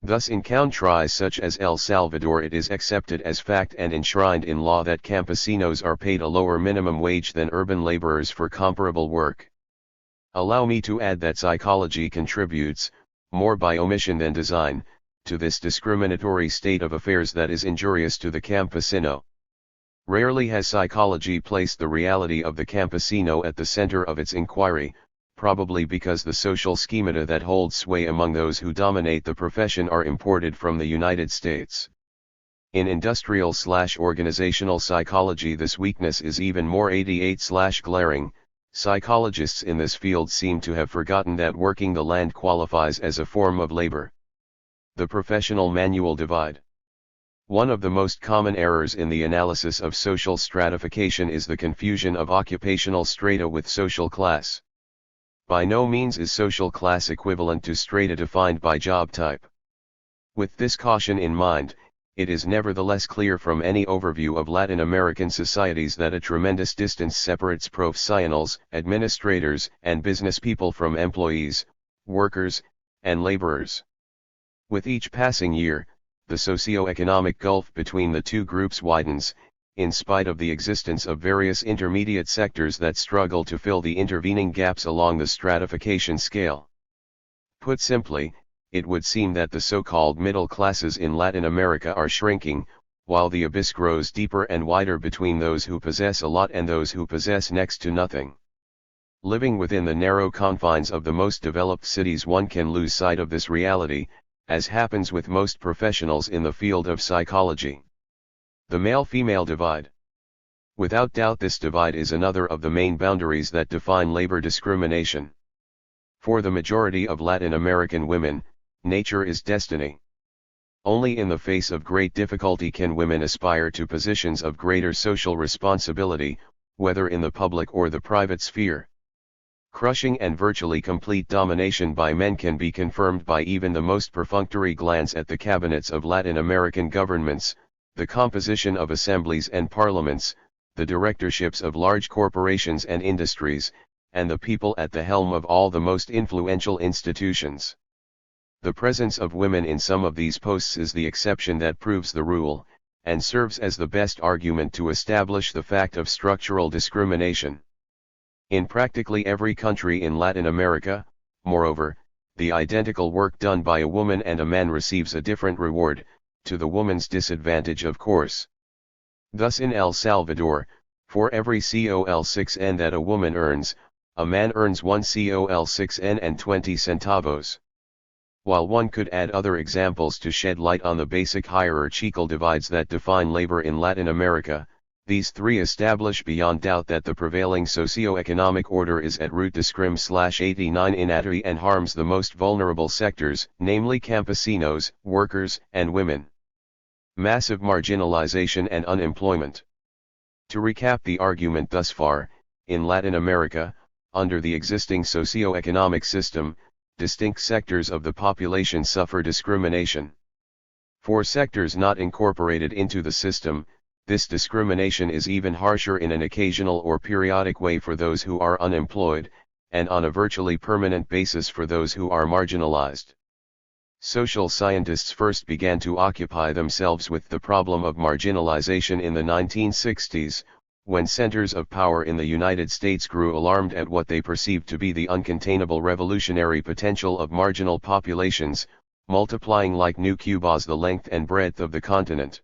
Thus in countries such as El Salvador it is accepted as fact and enshrined in law that campesinos are paid a lower minimum wage than urban laborers for comparable work. Allow me to add that psychology contributes, more by omission than design, to this discriminatory state of affairs that is injurious to the campesino. Rarely has psychology placed the reality of the campesino at the center of its inquiry, probably because the social schemata that hold sway among those who dominate the profession are imported from the United States. In industrial/organizational psychology this weakness is even more 88/glaring. Psychologists in this field seem to have forgotten that working the land qualifies as a form of labor. The professional manual divide. One of the most common errors in the analysis of social stratification is the confusion of occupational strata with social class. By no means is social class equivalent to strata defined by job type. With this caution in mind, it is nevertheless clear from any overview of Latin American societies that a tremendous distance separates profesionals, administrators, and business people from employees, workers, and laborers. With each passing year, the socio-economic gulf between the two groups widens, in spite of the existence of various intermediate sectors that struggle to fill the intervening gaps along the stratification scale. Put simply, it would seem that the so-called middle classes in Latin America are shrinking, while the abyss grows deeper and wider between those who possess a lot and those who possess next to nothing. Living within the narrow confines of the most developed cities, one can lose sight of this reality, as happens with most professionals in the field of psychology. The male-female divide. Without doubt this divide is another of the main boundaries that define labor discrimination. For the majority of Latin American women, nature is destiny. Only in the face of great difficulty can women aspire to positions of greater social responsibility, whether in the public or the private sphere. Crushing and virtually complete domination by men can be confirmed by even the most perfunctory glance at the cabinets of Latin American governments, the composition of assemblies and parliaments, the directorships of large corporations and industries, and the people at the helm of all the most influential institutions. The presence of women in some of these posts is the exception that proves the rule, and serves as the best argument to establish the fact of structural discrimination. In practically every country in Latin America, moreover, the identical work done by a woman and a man receives a different reward, to the woman's disadvantage of course. Thus in El Salvador, for every COL6N that a woman earns, a man earns 1 COL6N and 20 centavos. While one could add other examples to shed light on the basic hierarchical divides that define labor in Latin America, these three establish beyond doubt that the prevailing socio-economic order is at root discrim/89 inattery and harms the most vulnerable sectors, namely campesinos, workers, and women. Massive marginalization and unemployment. To recap the argument thus far, in Latin America, under the existing socio-economic system, distinct sectors of the population suffer discrimination. For sectors not incorporated into the system, This discrimination is even harsher in an occasional or periodic way for those who are unemployed, and on a virtually permanent basis for those who are marginalized. Social scientists first began to occupy themselves with the problem of marginalization in the 1960s, when centers of power in the United States grew alarmed at what they perceived to be the uncontainable revolutionary potential of marginal populations, multiplying like new Cubas the length and breadth of the continent.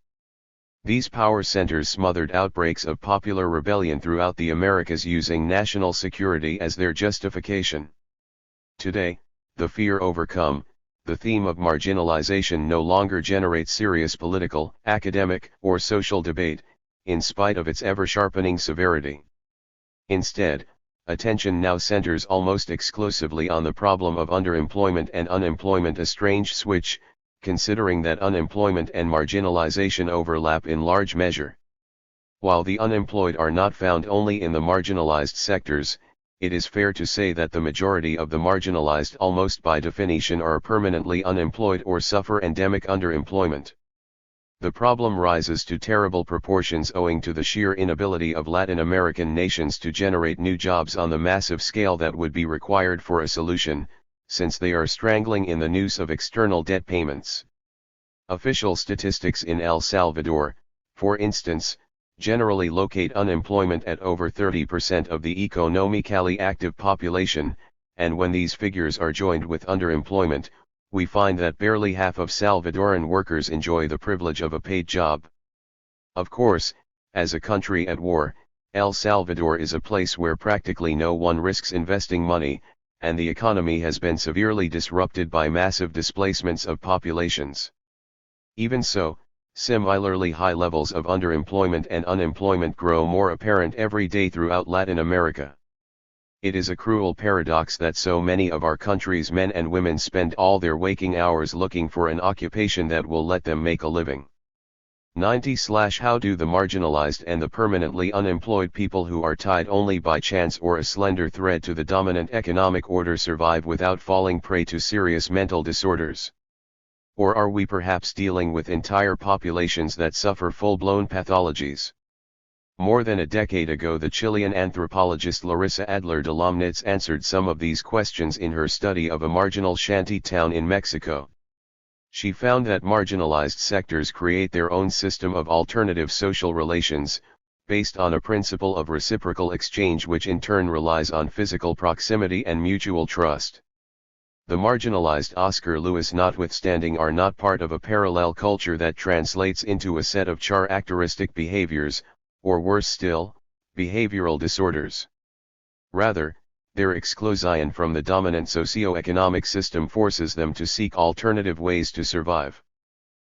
These power centers smothered outbreaks of popular rebellion throughout the Americas using national security as their justification. Today, the fear overcome, the theme of marginalization no longer generates serious political, academic, or social debate, in spite of its ever-sharpening severity. Instead, attention now centers almost exclusively on the problem of underemployment and unemployment, a strange switch, considering that unemployment and marginalization overlap in large measure. While the unemployed are not found only in the marginalized sectors, it is fair to say that the majority of the marginalized almost by definition are permanently unemployed or suffer endemic underemployment. The problem rises to terrible proportions owing to the sheer inability of Latin American nations to generate new jobs on the massive scale that would be required for a solution, since they are strangling in the noose of external debt payments. Official statistics in El Salvador, for instance, generally locate unemployment at over 30% of the economically active population, and when these figures are joined with underemployment, we find that barely half of Salvadoran workers enjoy the privilege of a paid job. Of course, as a country at war, El Salvador is a place where practically no one risks investing money, and the economy has been severely disrupted by massive displacements of populations. Even so, similarly high levels of underemployment and unemployment grow more apparent every day throughout Latin America. It is a cruel paradox that so many of our country's men and women spend all their waking hours looking for an occupation that will let them make a living. 90/How do the marginalized and the permanently unemployed people who are tied only by chance or a slender thread to the dominant economic order survive without falling prey to serious mental disorders? Or are we perhaps dealing with entire populations that suffer full-blown pathologies? More than a decade ago, the Chilean anthropologist Larissa Adler de Lomnitz answered some of these questions in her study of a marginal shanty town in Mexico. She found that marginalized sectors create their own system of alternative social relations, based on a principle of reciprocal exchange which in turn relies on physical proximity and mutual trust. The marginalized, Oscar Lewis notwithstanding, are not part of a parallel culture that translates into a set of characteristic behaviors, or worse still, behavioral disorders. Rather, their exclusion from the dominant socio-economic system forces them to seek alternative ways to survive.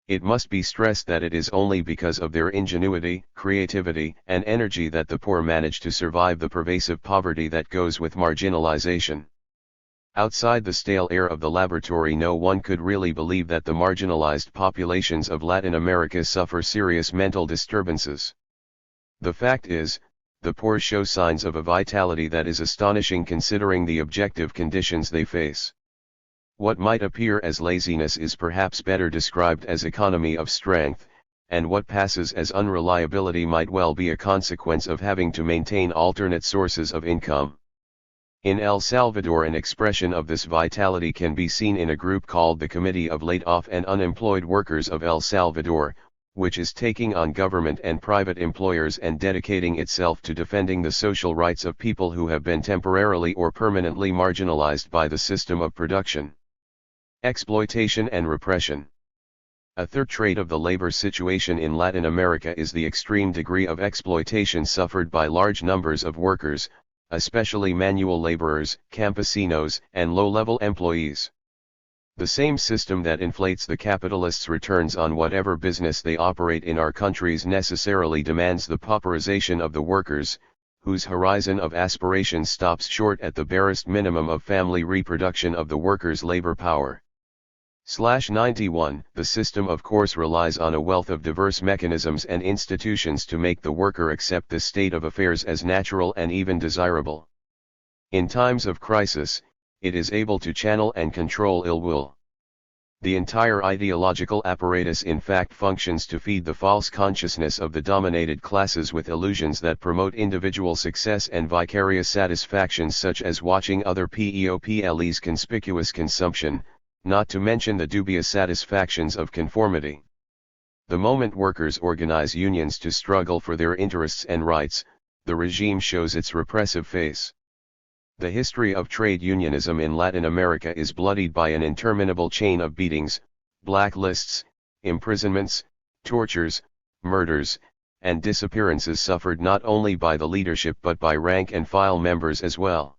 It must be stressed that it is only because of their ingenuity, creativity, and energy that the poor manage to survive the pervasive poverty that goes with marginalization. Outside the stale air of the laboratory, no one could really believe that the marginalized populations of Latin America suffer serious mental disturbances. The fact is, the poor show signs of a vitality that is astonishing considering the objective conditions they face. What might appear as laziness is perhaps better described as economy of strength, and what passes as unreliability might well be a consequence of having to maintain alternate sources of income. In El Salvador, an expression of this vitality can be seen in a group called the Committee of Laid-Off and Unemployed Workers of El Salvador, which is taking on government and private employers and dedicating itself to defending the social rights of people who have been temporarily or permanently marginalized by the system of production, exploitation and repression. A third trait of the labor situation in Latin America is the extreme degree of exploitation suffered by large numbers of workers, especially manual laborers, campesinos, and low-level employees. The same system that inflates the capitalists' returns on whatever business they operate in our countries necessarily demands the pauperization of the workers, whose horizon of aspiration stops short at the barest minimum of family reproduction of the workers' labor power. 91 The system of course relies on a wealth of diverse mechanisms and institutions to make the worker accept this state of affairs as natural and even desirable. In times of crisis, it is able to channel and control ill will. The entire ideological apparatus in fact functions to feed the false consciousness of the dominated classes with illusions that promote individual success and vicarious satisfactions such as watching other people's conspicuous consumption, not to mention the dubious satisfactions of conformity. The moment workers organize unions to struggle for their interests and rights, the regime shows its repressive face. The history of trade unionism in Latin America is bloodied by an interminable chain of beatings, blacklists, imprisonments, tortures, murders, and disappearances suffered not only by the leadership but by rank-and-file members as well.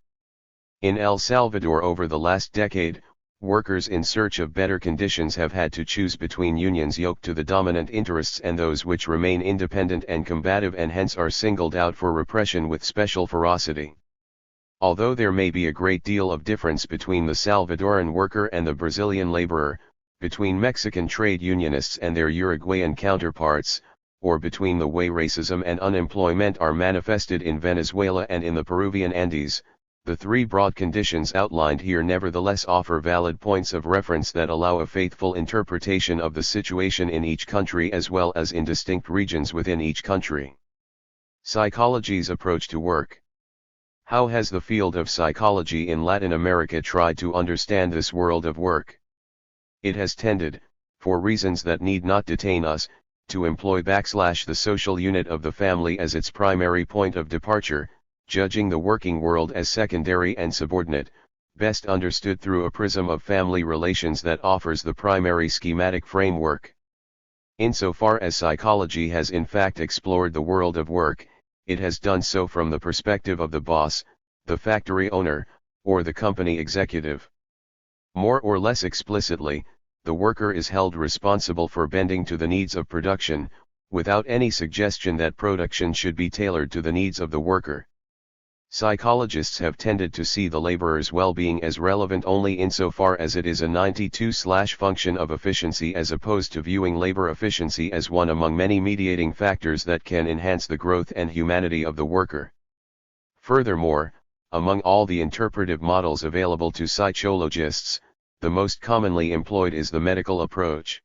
In El Salvador over the last decade, workers in search of better conditions have had to choose between unions yoked to the dominant interests and those which remain independent and combative and hence are singled out for repression with special ferocity. Although there may be a great deal of difference between the Salvadoran worker and the Brazilian laborer, between Mexican trade unionists and their Uruguayan counterparts, or between the way racism and unemployment are manifested in Venezuela and in the Peruvian Andes, the three broad conditions outlined here nevertheless offer valid points of reference that allow a faithful interpretation of the situation in each country as well as in distinct regions within each country. Psychology's approach to work. How has the field of psychology in Latin America tried to understand this world of work? It has tended, for reasons that need not detain us, to employ the social unit of the family as its primary point of departure, judging the working world as secondary and subordinate, best understood through a prism of family relations that offers the primary schematic framework. Insofar as psychology has in fact explored the world of work, it has done so from the perspective of the boss, the factory owner, or the company executive. More or less explicitly, the worker is held responsible for bending to the needs of production, without any suggestion that production should be tailored to the needs of the worker. Psychologists have tended to see the laborer's well-being as relevant only insofar as it is a 92/function of efficiency as opposed to viewing labor efficiency as one among many mediating factors that can enhance the growth and humanity of the worker. Furthermore, among all the interpretive models available to psychologists, the most commonly employed is the medical approach.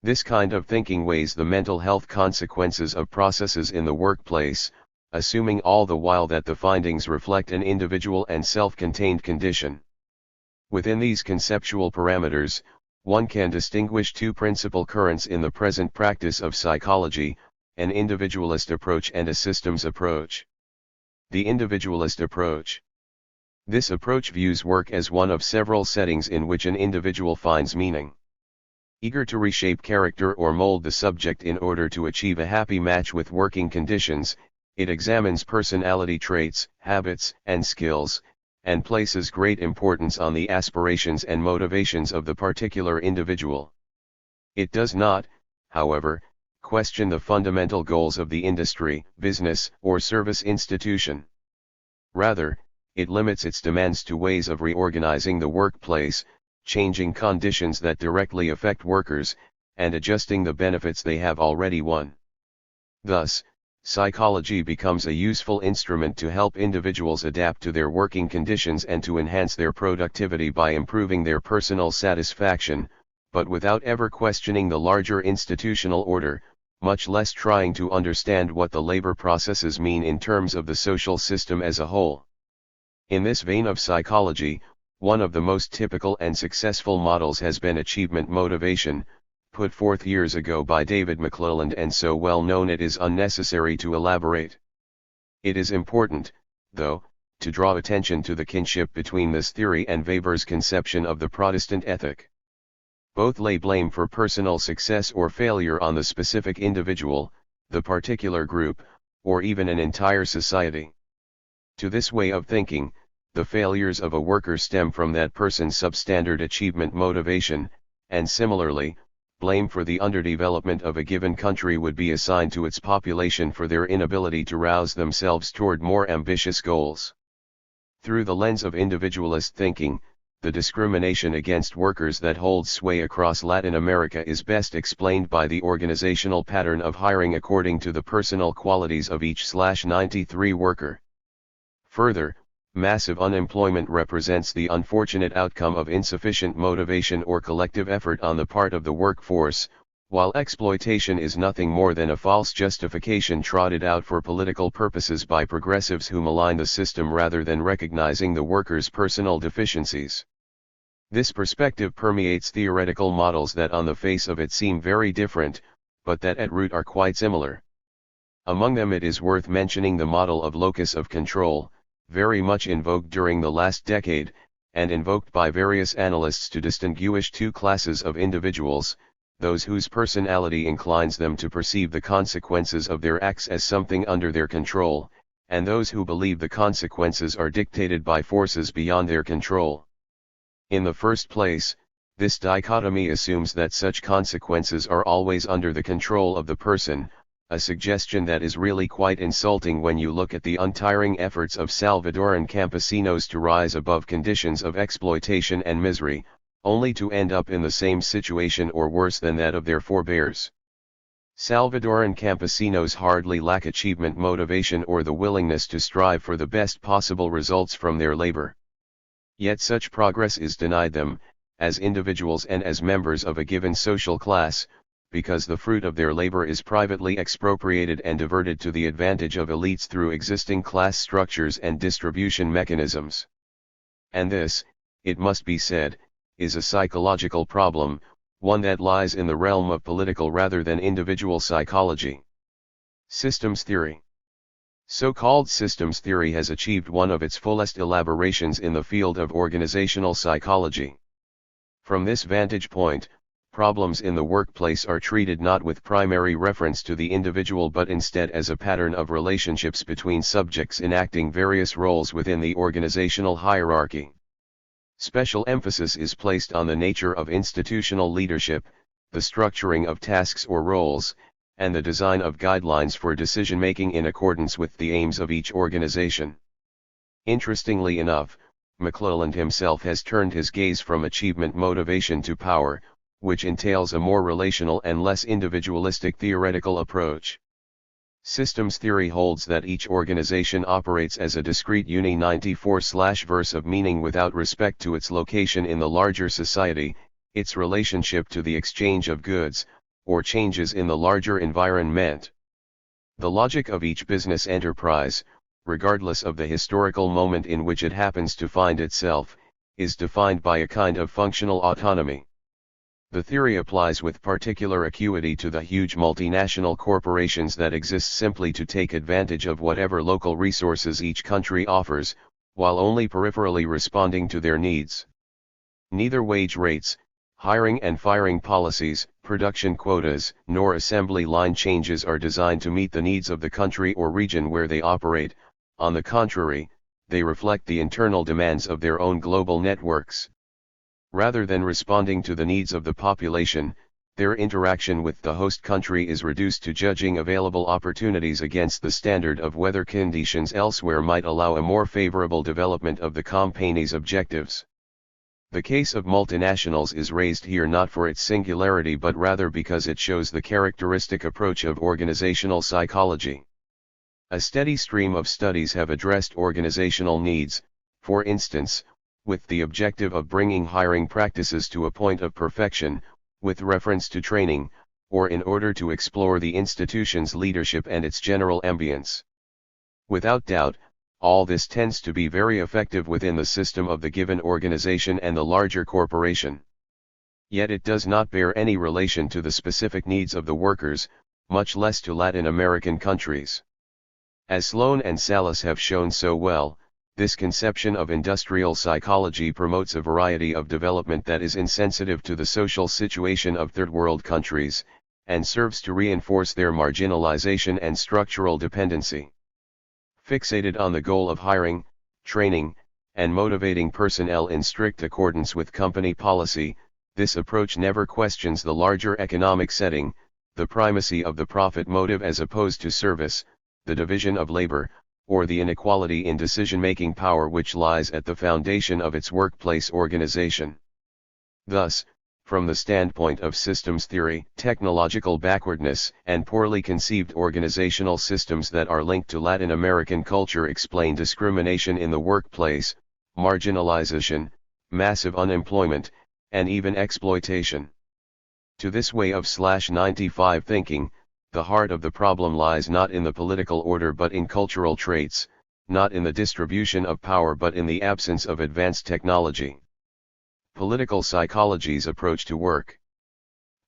This kind of thinking weighs the mental health consequences of processes in the workplace, assuming all the while that the findings reflect an individual and self-contained condition. Within these conceptual parameters, one can distinguish two principal currents in the present practice of psychology, an individualist approach and a systems approach. The individualist approach. This approach views work as one of several settings in which an individual finds meaning. Eager to reshape character or mold the subject in order to achieve a happy match with working conditions, it examines personality traits, habits, and skills, and places great importance on the aspirations and motivations of the particular individual. It does not, however, question the fundamental goals of the industry, business, or service institution. Rather, it limits its demands to ways of reorganizing the workplace, changing conditions that directly affect workers, and adjusting the benefits they have already won. Thus, psychology becomes a useful instrument to help individuals adapt to their working conditions and to enhance their productivity by improving their personal satisfaction, but without ever questioning the larger institutional order, much less trying to understand what the labor processes mean in terms of the social system as a whole. In this vein of psychology, one of the most typical and successful models has been achievement motivation, put forth years ago by David McClelland and so well known it is unnecessary to elaborate. It is important, though, to draw attention to the kinship between this theory and Weber's conception of the Protestant ethic. Both lay blame for personal success or failure on the specific individual, the particular group, or even an entire society. To this way of thinking, the failures of a worker stem from that person's substandard achievement motivation, and similarly, blame for the underdevelopment of a given country would be assigned to its population for their inability to rouse themselves toward more ambitious goals. Through the lens of individualist thinking, the discrimination against workers that holds sway across Latin America is best explained by the organizational pattern of hiring according to the personal qualities of each/93 worker. Further, massive unemployment represents the unfortunate outcome of insufficient motivation or collective effort on the part of the workforce, while exploitation is nothing more than a false justification trotted out for political purposes by progressives who malign the system rather than recognizing the workers' personal deficiencies. This perspective permeates theoretical models that on the face of it seem very different, but that at root are quite similar. Among them it is worth mentioning the model of locus of control, very much in vogue during the last decade, and invoked by various analysts to distinguish two classes of individuals: those whose personality inclines them to perceive the consequences of their acts as something under their control, and those who believe the consequences are dictated by forces beyond their control. In the first place, this dichotomy assumes that such consequences are always under the control of the person, a suggestion that is really quite insulting when you look at the untiring efforts of Salvadoran campesinos to rise above conditions of exploitation and misery, only to end up in the same situation or worse than that of their forebears. Salvadoran campesinos hardly lack achievement motivation or the willingness to strive for the best possible results from their labor. Yet such progress is denied them, as individuals and as members of a given social class, because the fruit of their labor is privately expropriated and diverted to the advantage of elites through existing class structures and distribution mechanisms. And this, it must be said, is a psychological problem, one that lies in the realm of political rather than individual psychology. Systems theory. So-called systems theory has achieved one of its fullest elaborations in the field of organizational psychology. From this vantage point, problems in the workplace are treated not with primary reference to the individual but instead as a pattern of relationships between subjects enacting various roles within the organizational hierarchy. Special emphasis is placed on the nature of institutional leadership, the structuring of tasks or roles, and the design of guidelines for decision-making in accordance with the aims of each organization. Interestingly enough, McClelland himself has turned his gaze from achievement motivation to power, which entails a more relational and less individualistic theoretical approach. Systems theory holds that each organization operates as a discrete uni-94/verse of meaning without respect to its location in the larger society, its relationship to the exchange of goods, or changes in the larger environment. The logic of each business enterprise, regardless of the historical moment in which it happens to find itself, is defined by a kind of functional autonomy. The theory applies with particular acuity to the huge multinational corporations that exist simply to take advantage of whatever local resources each country offers, while only peripherally responding to their needs. Neither wage rates, hiring and firing policies, production quotas, nor assembly line changes are designed to meet the needs of the country or region where they operate. On the contrary, they reflect the internal demands of their own global networks. Rather than responding to the needs of the population, their interaction with the host country is reduced to judging available opportunities against the standard of whether conditions elsewhere might allow a more favorable development of the company's objectives. The case of multinationals is raised here not for its singularity but rather because it shows the characteristic approach of organizational psychology. A steady stream of studies have addressed organizational needs, for instance, with the objective of bringing hiring practices to a point of perfection, with reference to training, or in order to explore the institution's leadership and its general ambience. Without doubt, all this tends to be very effective within the system of the given organization and the larger corporation. Yet it does not bear any relation to the specific needs of the workers, much less to Latin American countries. As Sloan and Salas have shown so well, this conception of industrial psychology promotes a variety of development that is insensitive to the social situation of third-world countries, and serves to reinforce their marginalization and structural dependency. Fixated on the goal of hiring, training, and motivating personnel in strict accordance with company policy, this approach never questions the larger economic setting, the primacy of the profit motive as opposed to service, the division of labor, or the inequality in decision-making power which lies at the foundation of its workplace organization. Thus, From the standpoint of systems theory, technological backwardness and poorly conceived organizational systems that are linked to Latin American culture explain discrimination in the workplace, marginalization, massive unemployment, and even exploitation. To this way of /95 thinking, the heart of the problem lies not in the political order but in cultural traits, not in the distribution of power but in the absence of advanced technology. Political psychology's approach to work.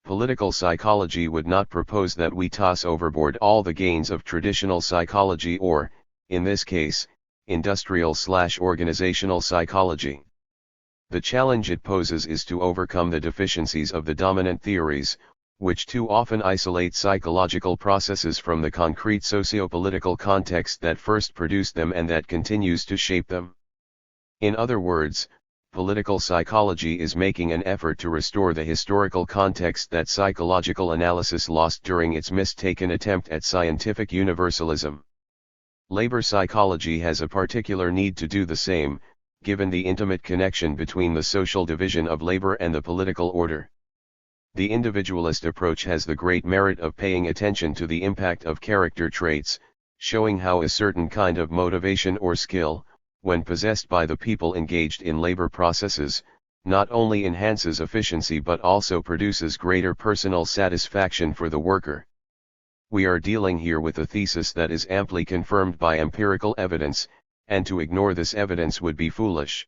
Political psychology would not propose that we toss overboard all the gains of traditional psychology or, in this case, industrial/organizational psychology. The challenge it poses is to overcome the deficiencies of the dominant theories, which too often isolate psychological processes from the concrete socio-political context that first produced them and that continues to shape them. In other words, political psychology is making an effort to restore the historical context that psychological analysis lost during its mistaken attempt at scientific universalism. Labor psychology has a particular need to do the same, given the intimate connection between the social division of labor and the political order. The individualist approach has the great merit of paying attention to the impact of character traits, showing how a certain kind of motivation or skill, when possessed by the people engaged in labor processes, not only enhances efficiency but also produces greater personal satisfaction for the worker. We are dealing here with a thesis that is amply confirmed by empirical evidence, and to ignore this evidence would be foolish.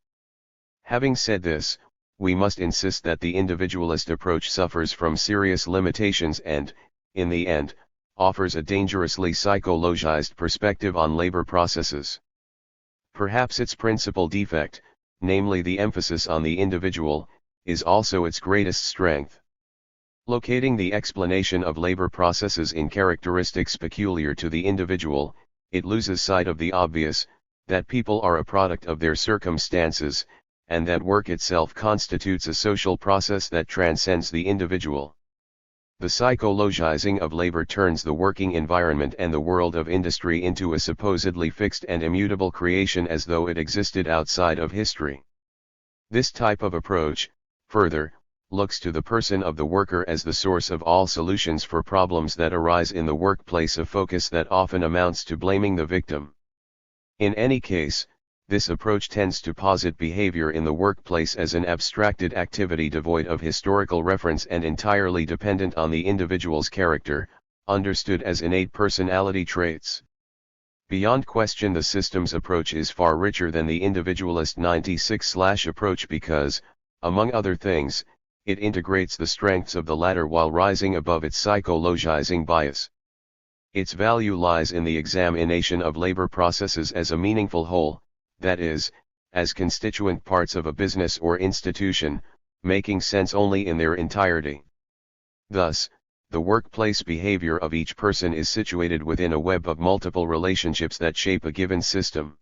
Having said this, we must insist that the individualist approach suffers from serious limitations and, in the end, offers a dangerously psychologized perspective on labor processes. Perhaps its principal defect, namely the emphasis on the individual, is also its greatest strength. Locating the explanation of labor processes in characteristics peculiar to the individual, it loses sight of the obvious, that people are a product of their circumstances, and that work itself constitutes a social process that transcends the individual. The psychologizing of labor turns the working environment and the world of industry into a supposedly fixed and immutable creation as though it existed outside of history. This type of approach, further, looks to the person of the worker as the source of all solutions for problems that arise in the workplace, a focus that often amounts to blaming the victim. In any case, this approach tends to posit behavior in the workplace as an abstracted activity devoid of historical reference and entirely dependent on the individual's character, understood as innate personality traits. Beyond question, the systems approach is far richer than the individualist 96/ approach because, among other things, it integrates the strengths of the latter while rising above its psychologizing bias. Its value lies in the examination of labor processes as a meaningful whole, that is, as constituent parts of a business or institution, making sense only in their entirety. Thus, the workplace behavior of each person is situated within a web of multiple relationships that shape a given system.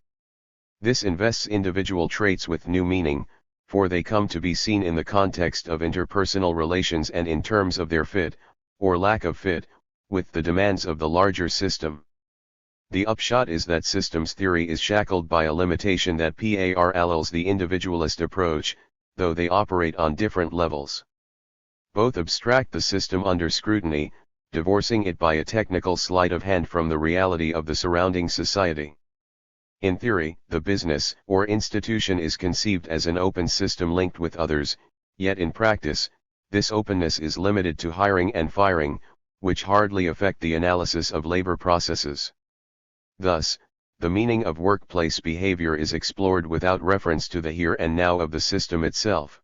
This invests individual traits with new meaning, for they come to be seen in the context of interpersonal relations and in terms of their fit, or lack of fit, with the demands of the larger system. The upshot is that systems theory is shackled by a limitation that parallels the individualist approach, though they operate on different levels. Both abstract the system under scrutiny, divorcing it by a technical sleight of hand from the reality of the surrounding society. In theory, the business or institution is conceived as an open system linked with others, yet in practice, this openness is limited to hiring and firing, which hardly affect the analysis of labor processes. Thus, the meaning of workplace behavior is explored without reference to the here and now of the system itself.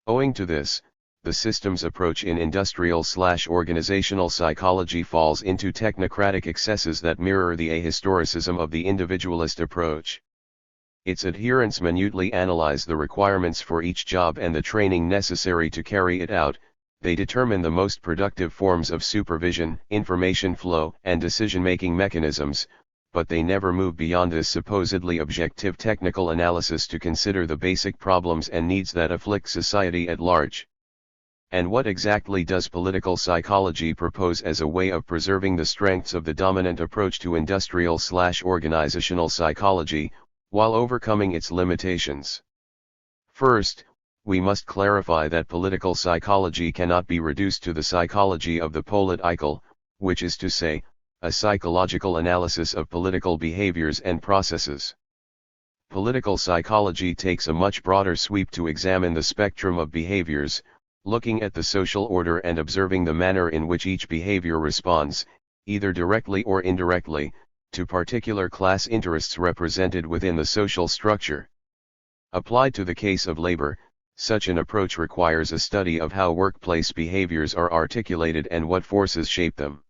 Owing to this, the systems approach in industrial/organizational psychology falls into technocratic excesses that mirror the ahistoricism of the individualist approach. Its adherents minutely analyze the requirements for each job and the training necessary to carry it out. They determine the most productive forms of supervision, information flow, and decision-making mechanisms, but they never move beyond this supposedly objective technical analysis to consider the basic problems and needs that afflict society at large. And what exactly does political psychology propose as a way of preserving the strengths of the dominant approach to industrial/organizational psychology, while overcoming its limitations? First, we must clarify that political psychology cannot be reduced to the psychology of the political, which is to say, a psychological analysis of political behaviors and processes. Political psychology takes a much broader sweep to examine the spectrum of behaviors, looking at the social order and observing the manner in which each behavior responds, either directly or indirectly, to particular class interests represented within the social structure. Applied to the case of labor, such an approach requires a study of how workplace behaviors are articulated and what forces shape them.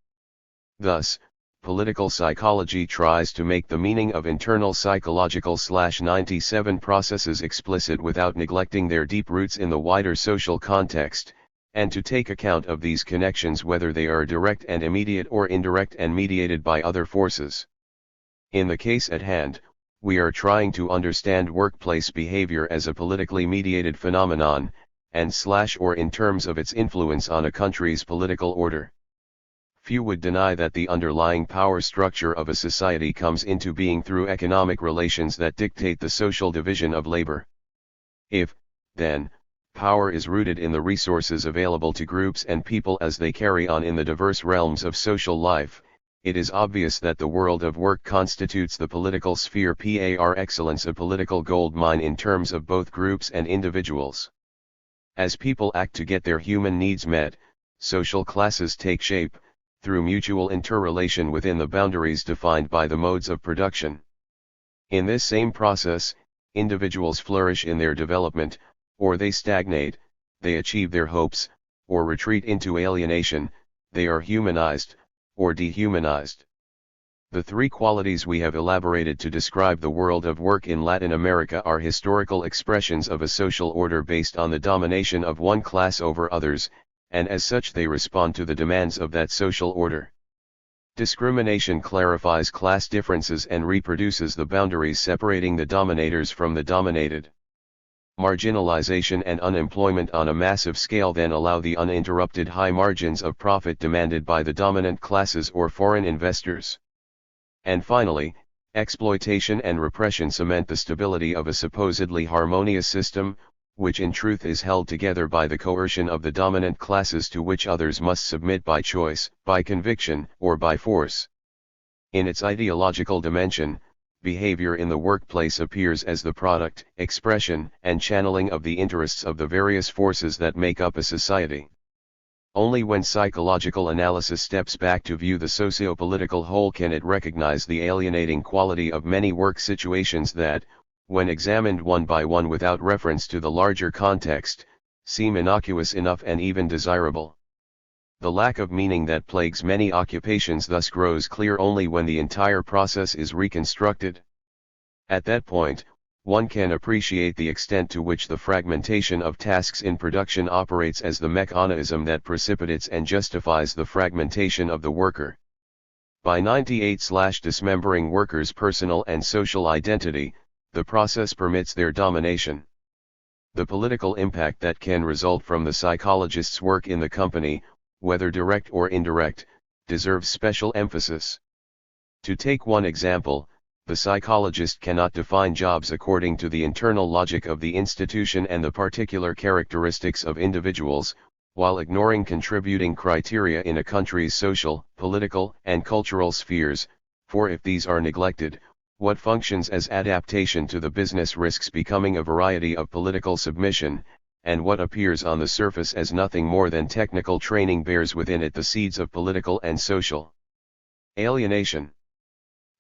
Thus, political psychology tries to make the meaning of internal psychological/97 processes explicit without neglecting their deep roots in the wider social context, and to take account of these connections whether they are direct and immediate or indirect and mediated by other forces. In the case at hand, we are trying to understand workplace behavior as a politically mediated phenomenon, or in terms of its influence on a country's political order. Few would deny that the underlying power structure of a society comes into being through economic relations that dictate the social division of labor. If, then, power is rooted in the resources available to groups and people as they carry on in the diverse realms of social life, it is obvious that the world of work constitutes the political sphere par excellence, a political gold mine in terms of both groups and individuals. As people act to get their human needs met, social classes take shape, through mutual interrelation within the boundaries defined by the modes of production. In this same process, individuals flourish in their development, or they stagnate, they achieve their hopes, or retreat into alienation, they are humanized, or dehumanized. The three qualities we have elaborated to describe the world of work in Latin America are historical expressions of a social order based on the domination of one class over others, and as such they respond to the demands of that social order. Discrimination clarifies class differences and reproduces the boundaries separating the dominators from the dominated. Marginalization and unemployment on a massive scale then allow the uninterrupted high margins of profit demanded by the dominant classes or foreign investors. And finally, exploitation and repression cement the stability of a supposedly harmonious system, which in truth is held together by the coercion of the dominant classes to which others must submit by choice, by conviction, or by force. In its ideological dimension, behavior in the workplace appears as the product, expression, and channeling of the interests of the various forces that make up a society. Only when psychological analysis steps back to view the socio-political whole can it recognize the alienating quality of many work situations that, when examined one by one without reference to the larger context, seem innocuous enough and even desirable. The lack of meaning that plagues many occupations thus grows clear only when the entire process is reconstructed. At that point, one can appreciate the extent to which the fragmentation of tasks in production operates as the mechanism that precipitates and justifies the fragmentation of the worker. By 98/dismembering workers' personal and social identity, the process permits their domination. The political impact that can result from the psychologist's work in the company, whether direct or indirect, deserves special emphasis. To take one example, the psychologist cannot define jobs according to the internal logic of the institution and the particular characteristics of individuals, while ignoring contributing criteria in a country's social, political, and cultural spheres, for if these are neglected, what functions as adaptation to the business risks becoming a variety of political submission, and what appears on the surface as nothing more than technical training bears within it the seeds of political and social alienation.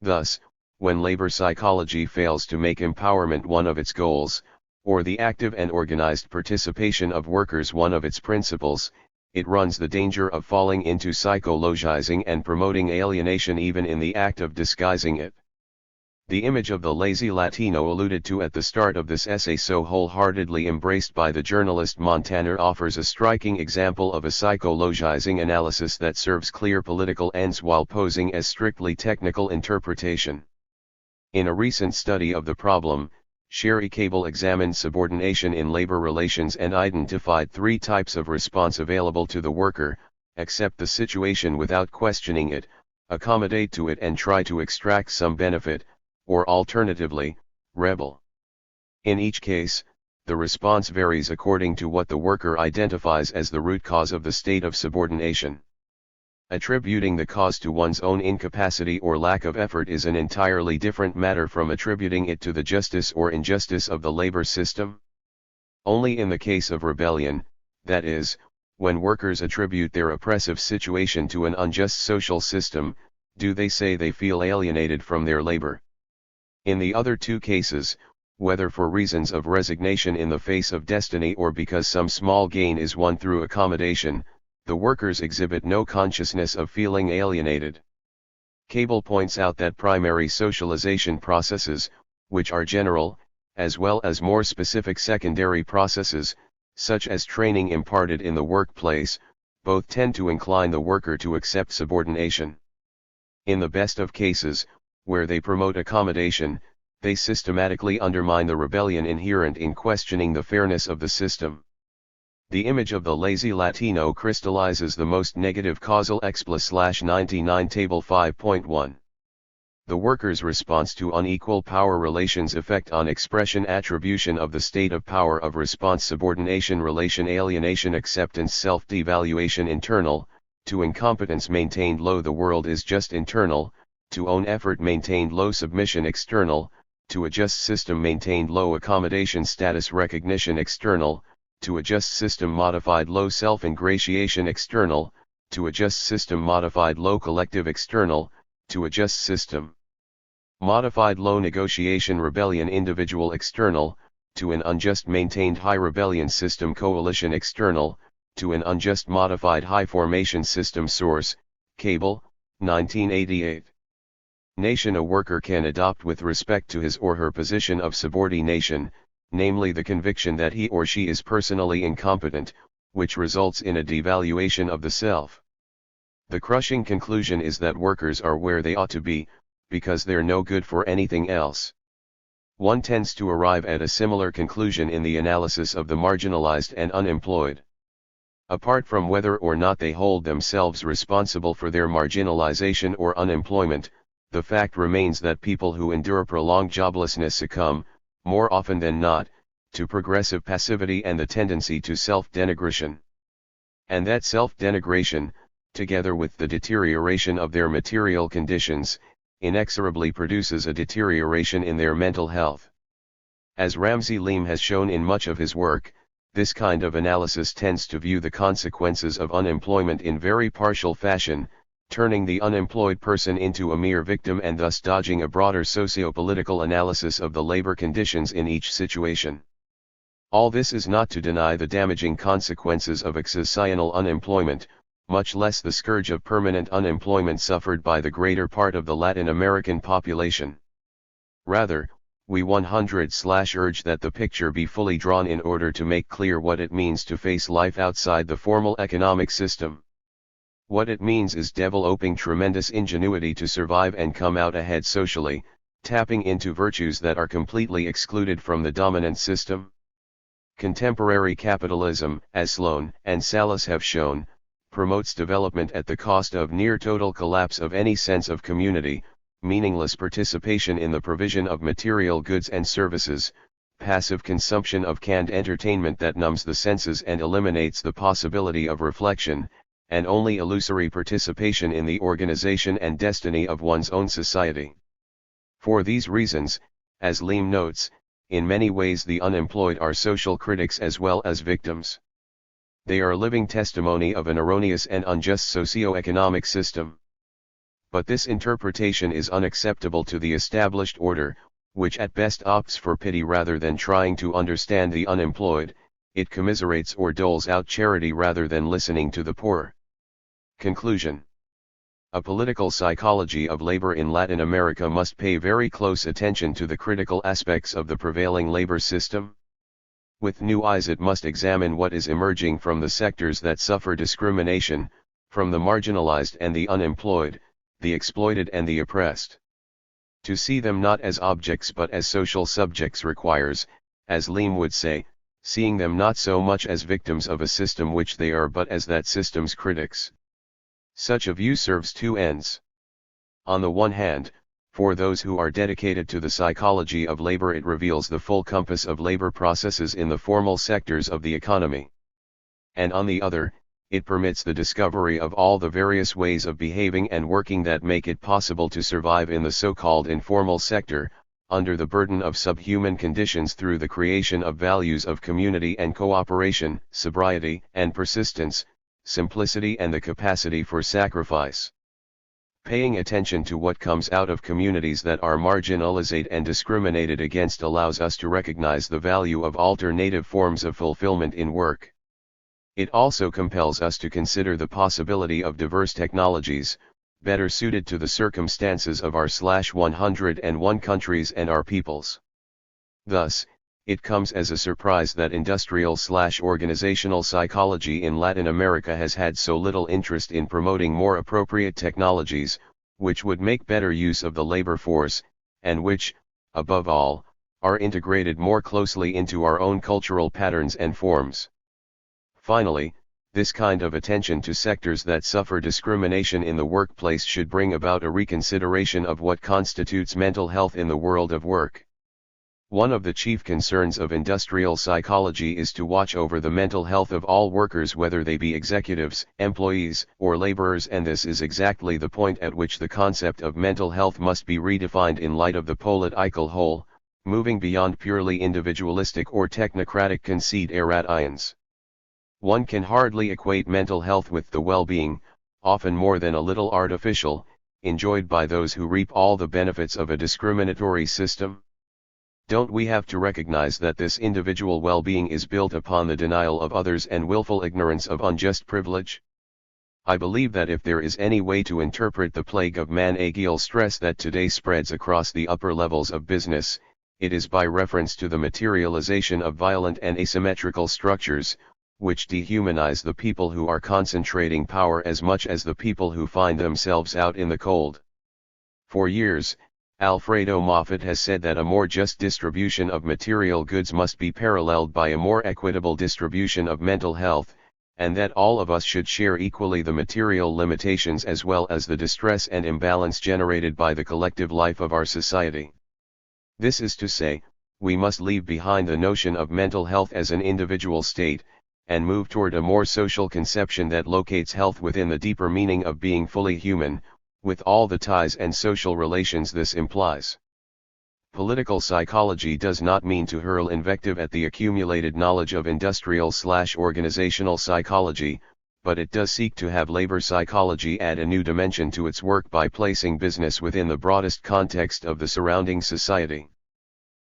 Thus, when labor psychology fails to make empowerment one of its goals, or the active and organized participation of workers one of its principles, it runs the danger of falling into psychologizing and promoting alienation even in the act of disguising it. The image of the lazy Latino alluded to at the start of this essay, so wholeheartedly embraced by the journalist Montaner, offers a striking example of a psychologizing analysis that serves clear political ends while posing as strictly technical interpretation. In a recent study of the problem, Sherry Cable examined subordination in labor relations and identified three types of response available to the worker: accept the situation without questioning it, accommodate to it and try to extract some benefit, or alternatively, rebel. In each case, the response varies according to what the worker identifies as the root cause of the state of subordination. Attributing the cause to one's own incapacity or lack of effort is an entirely different matter from attributing it to the justice or injustice of the labor system. Only in the case of rebellion, that is, when workers attribute their oppressive situation to an unjust social system, do they say they feel alienated from their labor. In the other two cases, whether for reasons of resignation in the face of destiny or because some small gain is won through accommodation, the workers exhibit no consciousness of feeling alienated. Cable points out that primary socialization processes, which are general, as well as more specific secondary processes, such as training imparted in the workplace, both tend to incline the worker to accept subordination. In the best of cases, where they promote accommodation, they systematically undermine the rebellion inherent in questioning the fairness of the system. The image of the lazy Latino crystallizes the most negative causal expl/99 Table 5.1. The worker's response to unequal power relations effect on expression attribution of the state of power of response subordination relation alienation acceptance self-devaluation internal, to incompetence maintained low the world is just internal, to own effort maintained low submission external, to a just system maintained low accommodation status recognition external, to a just system modified low self-ingratiation external, to a just system modified low collective external, to a just system modified low negotiation rebellion individual external, to an unjust maintained high rebellion system coalition external, to an unjust modified high formation system source, Cable, 1988. Nation a worker can adopt with respect to his or her position of subordination, namely the conviction that he or she is personally incompetent, which results in a devaluation of the self. The crushing conclusion is that workers are where they ought to be, because they're no good for anything else. One tends to arrive at a similar conclusion in the analysis of the marginalized and unemployed. Apart from whether or not they hold themselves responsible for their marginalization or unemployment, the fact remains that people who endure prolonged joblessness succumb, more often than not, to progressive passivity and the tendency to self-denigration. And that self-denigration, together with the deterioration of their material conditions, inexorably produces a deterioration in their mental health. As Ramsey Leem has shown in much of his work, this kind of analysis tends to view the consequences of unemployment in very partial fashion, turning the unemployed person into a mere victim and thus dodging a broader socio-political analysis of the labor conditions in each situation. All this is not to deny the damaging consequences of exocyonal unemployment, much less the scourge of permanent unemployment suffered by the greater part of the Latin American population. Rather, we 100/urge that the picture be fully drawn in order to make clear what it means to face life outside the formal economic system. What it means is developing tremendous ingenuity to survive and come out ahead socially, tapping into virtues that are completely excluded from the dominant system. Contemporary capitalism, as Sloan and Salas have shown, promotes development at the cost of near total collapse of any sense of community, meaningless participation in the provision of material goods and services, passive consumption of canned entertainment that numbs the senses and eliminates the possibility of reflection, and only illusory participation in the organization and destiny of one's own society. For these reasons, as Leem notes, in many ways the unemployed are social critics as well as victims. They are living testimony of an erroneous and unjust socio-economic system. But this interpretation is unacceptable to the established order, which at best opts for pity rather than trying to understand the unemployed. It commiserates or doles out charity rather than listening to the poor. Conclusion. A political psychology of labor in Latin America must pay very close attention to the critical aspects of the prevailing labor system. With new eyes it must examine what is emerging from the sectors that suffer discrimination, from the marginalized and the unemployed, the exploited and the oppressed. To see them not as objects but as social subjects requires, as Leem would say, seeing them not so much as victims of a system which they are but as that system's critics. Such a view serves two ends. On the one hand, For those who are dedicated to the psychology of labor, it reveals the full compass of labor processes in the formal sectors of the economy. And on the other, it permits the discovery of all the various ways of behaving and working that make it possible to survive in the so-called informal sector, under the burden of subhuman conditions, through the creation of values of community and cooperation, sobriety and persistence, simplicity and the capacity for sacrifice. Paying attention to what comes out of communities that are marginalized and discriminated against allows us to recognize the value of alternative forms of fulfillment in work. It also compels us to consider the possibility of diverse technologies, better suited to the circumstances of our 101 countries and our peoples. Thus, it comes as a surprise that industrial/organizational psychology in Latin America has had so little interest in promoting more appropriate technologies, which would make better use of the labor force, and which, above all, are integrated more closely into our own cultural patterns and forms. Finally, this kind of attention to sectors that suffer discrimination in the workplace should bring about a reconsideration of what constitutes mental health in the world of work. One of the chief concerns of industrial psychology is to watch over the mental health of all workers, whether they be executives, employees, or laborers, and this is exactly the point at which the concept of mental health must be redefined in light of the political whole, moving beyond purely individualistic or technocratic conceit erat. One can hardly equate mental health with the well-being, often more than a little artificial, enjoyed by those who reap all the benefits of a discriminatory system. Don't we have to recognize that this individual well-being is built upon the denial of others and willful ignorance of unjust privilege? I believe that if there is any way to interpret the plague of man-agial stress that today spreads across the upper levels of business, it is by reference to the materialization of violent and asymmetrical structures, which dehumanize the people who are concentrating power as much as the people who find themselves out in the cold. For years, Alfredo Moffat has said that a more just distribution of material goods must be paralleled by a more equitable distribution of mental health, and that all of us should share equally the material limitations as well as the distress and imbalance generated by the collective life of our society. This is to say, we must leave behind the notion of mental health as an individual state, and move toward a more social conception that locates health within the deeper meaning of being fully human, with all the ties and social relations this implies. Political psychology does not mean to hurl invective at the accumulated knowledge of industrial/organizational psychology, but it does seek to have labor psychology add a new dimension to its work by placing business within the broadest context of the surrounding society.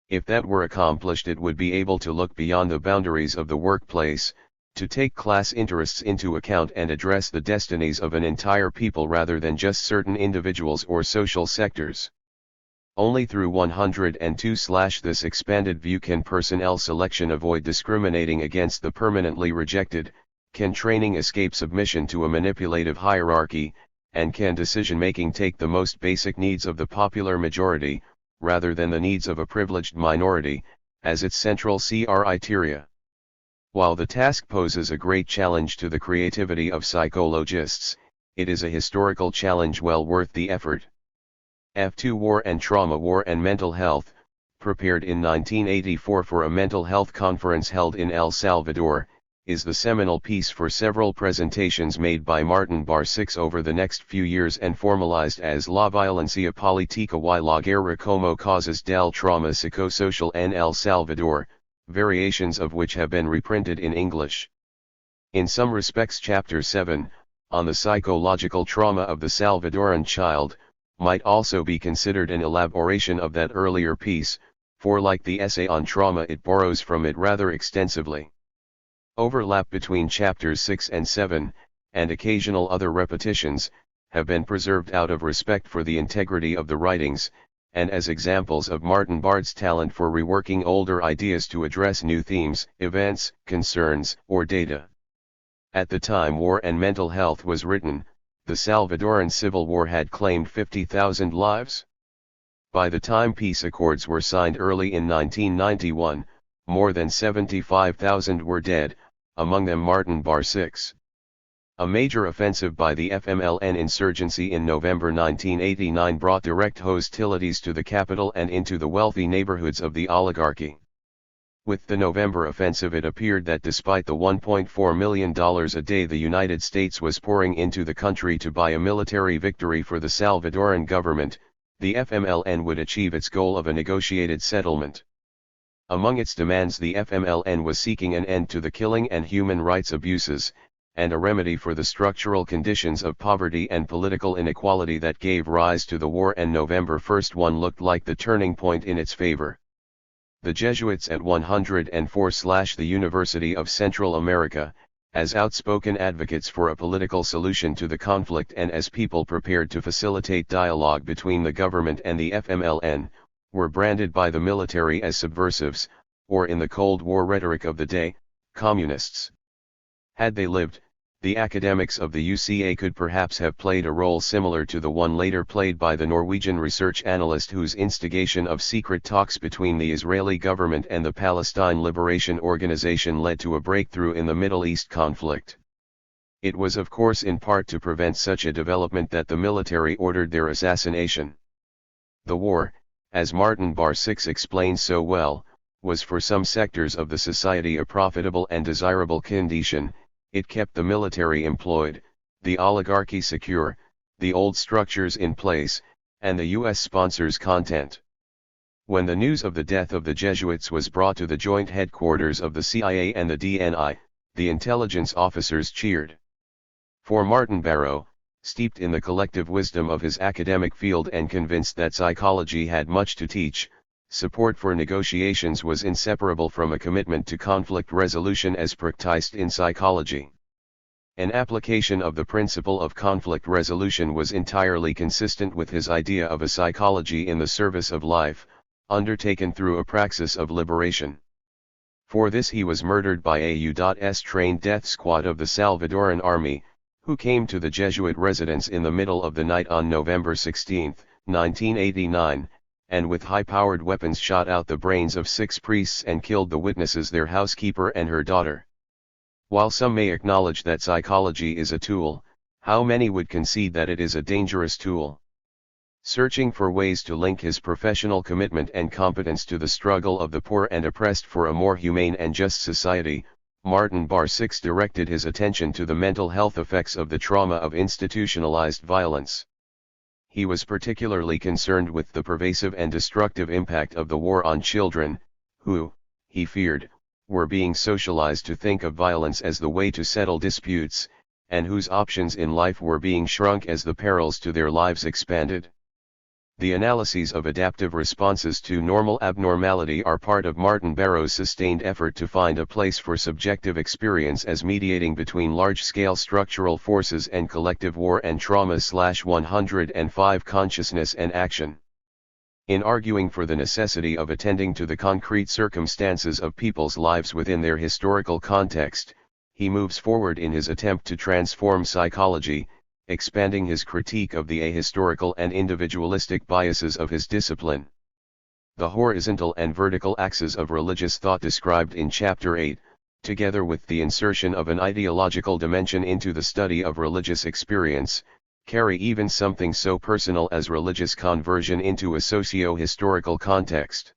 If that were accomplished, it would be able to look beyond the boundaries of the workplace, to take class interests into account and address the destinies of an entire people rather than just certain individuals or social sectors. Only through 102/ this expanded view can personnel selection avoid discriminating against the permanently rejected, can training escape submission to a manipulative hierarchy, and can decision-making take the most basic needs of the popular majority, rather than the needs of a privileged minority, as its central criteria. While the task poses a great challenge to the creativity of psychologists, it is a historical challenge well worth the effort. F2 War and Trauma, War and Mental Health, prepared in 1984 for a mental health conference held in El Salvador, is the seminal piece for several presentations made by Martin Bar 6 over the next few years and formalized as La Violencia Política y la Guerra como Causas del Trauma Psicosocial en El Salvador, variations of which have been reprinted in English. In some respects, Chapter 7, on the psychological trauma of the Salvadoran child, might also be considered an elaboration of that earlier piece, for like the essay on trauma, it borrows from it rather extensively. Overlap between Chapters 6 and 7, and occasional other repetitions, have been preserved out of respect for the integrity of the writings, and as examples of Martin Bard's talent for reworking older ideas to address new themes, events, concerns, or data. At the time War and Mental Health was written, the Salvadoran Civil War had claimed 50,000 lives. By the time peace accords were signed early in 1991, more than 75,000 were dead, among them Martin Bar 6. A major offensive by the FMLN insurgency in November 1989 brought direct hostilities to the capital and into the wealthy neighborhoods of the oligarchy. With the November offensive, it appeared that despite the $1.4 million a day the United States was pouring into the country to buy a military victory for the Salvadoran government, the FMLN would achieve its goal of a negotiated settlement. Among its demands, the FMLN was seeking an end to the killing and human rights abuses, and a remedy for the structural conditions of poverty and political inequality that gave rise to the war, and November 1st one looked like the turning point in its favor. The Jesuits at 104/the University of Central America, as outspoken advocates for a political solution to the conflict and as people prepared to facilitate dialogue between the government and the FMLN, were branded by the military as subversives, or in the Cold War rhetoric of the day, communists. Had they lived, the academics of the UCA could perhaps have played a role similar to the one later played by the Norwegian research analyst whose instigation of secret talks between the Israeli government and the Palestine Liberation Organization led to a breakthrough in the Middle East conflict. It was of course in part to prevent such a development that the military ordered their assassination. The war, as Martin Bar 6 explains so well, was for some sectors of the society a profitable and desirable condition. It kept the military employed, the oligarchy secure, the old structures in place, and the U.S. sponsors content. When the news of the death of the Jesuits was brought to the joint headquarters of the CIA and the DNI, the intelligence officers cheered. For Martin Baro, steeped in the collective wisdom of his academic field and convinced that psychology had much to teach, support for negotiations was inseparable from a commitment to conflict resolution as practiced in psychology. An application of the principle of conflict resolution was entirely consistent with his idea of a psychology in the service of life, undertaken through a praxis of liberation. For this he was murdered by a U.S. trained death squad of the Salvadoran army, who came to the Jesuit residence in the middle of the night on November 16, 1989, and with high-powered weapons shot out the brains of 6 priests and killed the witnesses, their housekeeper and her daughter. While some may acknowledge that psychology is a tool, how many would concede that it is a dangerous tool? Searching for ways to link his professional commitment and competence to the struggle of the poor and oppressed for a more humane and just society, Martin Bar 6 directed his attention to the mental health effects of the trauma of institutionalized violence. He was particularly concerned with the pervasive and destructive impact of the war on children, who, he feared, were being socialized to think of violence as the way to settle disputes, and whose options in life were being shrunk as the perils to their lives expanded. The analyses of adaptive responses to normal abnormality are part of Martin Baro's sustained effort to find a place for subjective experience as mediating between large-scale structural forces and collective war and trauma/105 consciousness and action. In arguing for the necessity of attending to the concrete circumstances of people's lives within their historical context, he moves forward in his attempt to transform psychology, expanding his critique of the ahistorical and individualistic biases of his discipline. The horizontal and vertical axes of religious thought described in Chapter 8, together with the insertion of an ideological dimension into the study of religious experience, carry even something so personal as religious conversion into a socio-historical context.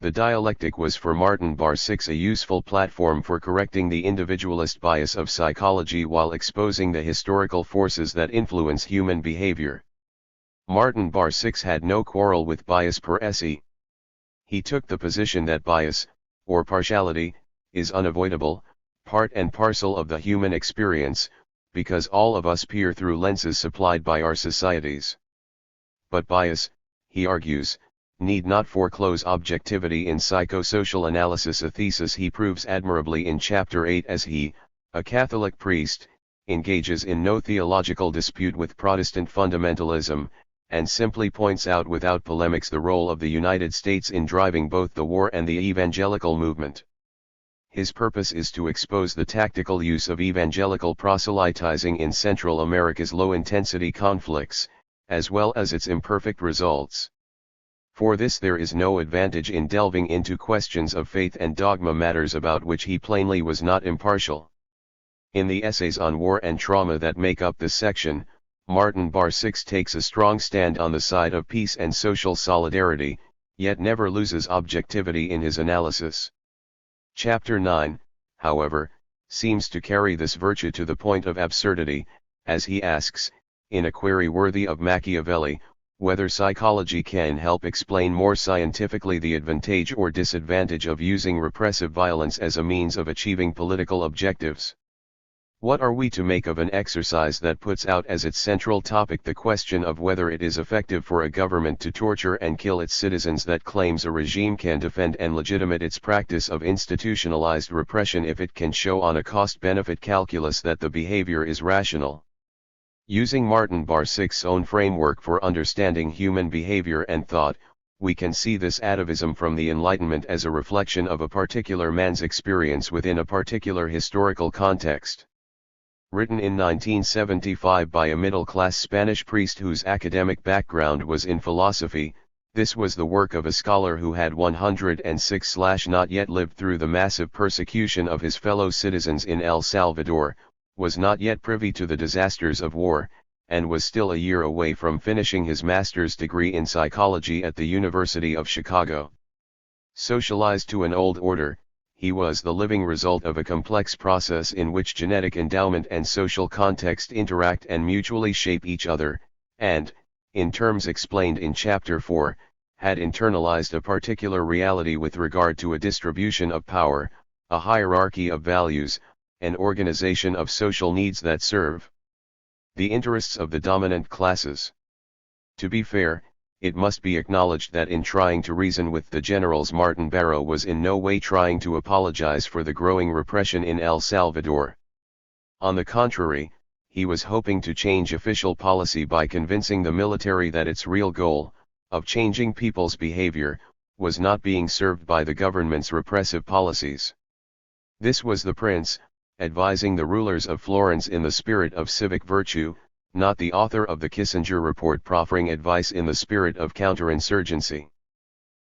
The dialectic was for Martin Bar 6 a useful platform for correcting the individualist bias of psychology while exposing the historical forces that influence human behavior. Martin Bar 6 had no quarrel with bias per se. He took the position that bias, or partiality, is unavoidable, part and parcel of the human experience, because all of us peer through lenses supplied by our societies. But bias, he argues, need not foreclose objectivity in psychosocial analysis, a thesis he proves admirably in Chapter 8 as he, a Catholic priest, engages in no theological dispute with Protestant fundamentalism, and simply points out without polemics the role of the United States in driving both the war and the evangelical movement. His purpose is to expose the tactical use of evangelical proselytizing in Central America's low-intensity conflicts, as well as its imperfect results. For this there is no advantage in delving into questions of faith and dogma, matters about which he plainly was not impartial. In the essays on war and trauma that make up this section, Martin Bar 6 takes a strong stand on the side of peace and social solidarity, yet never loses objectivity in his analysis. Chapter 9, however, seems to carry this virtue to the point of absurdity, as he asks, in a query worthy of Machiavelli, whether psychology can help explain more scientifically the advantage or disadvantage of using repressive violence as a means of achieving political objectives. What are we to make of an exercise that puts out as its central topic the question of whether it is effective for a government to torture and kill its citizens that claims a regime can defend and legitimate its practice of institutionalized repression if it can show on a cost-benefit calculus that the behavior is rational? Using Martin Bar 6's own framework for understanding human behavior and thought, we can see this atavism from the Enlightenment as a reflection of a particular man's experience within a particular historical context. Written in 1975 by a middle-class Spanish priest whose academic background was in philosophy, this was the work of a scholar who had 106/not yet lived through the massive persecution of his fellow citizens in El Salvador, was not yet privy to the disasters of war, and was still a year away from finishing his master's degree in psychology at the University of Chicago. Socialized to an old order, he was the living result of a complex process in which genetic endowment and social context interact and mutually shape each other, and, in terms explained in Chapter 4, had internalized a particular reality with regard to a distribution of power, a hierarchy of values, an organization of social needs that serve the interests of the dominant classes. To be fair, it must be acknowledged that in trying to reason with the generals, Martin Baro was in no way trying to apologize for the growing repression in El Salvador. On the contrary, he was hoping to change official policy by convincing the military that its real goal, of changing people's behavior, was not being served by the government's repressive policies. This was the prince, advising the rulers of Florence in the spirit of civic virtue, not the author of the Kissinger report proffering advice in the spirit of counterinsurgency.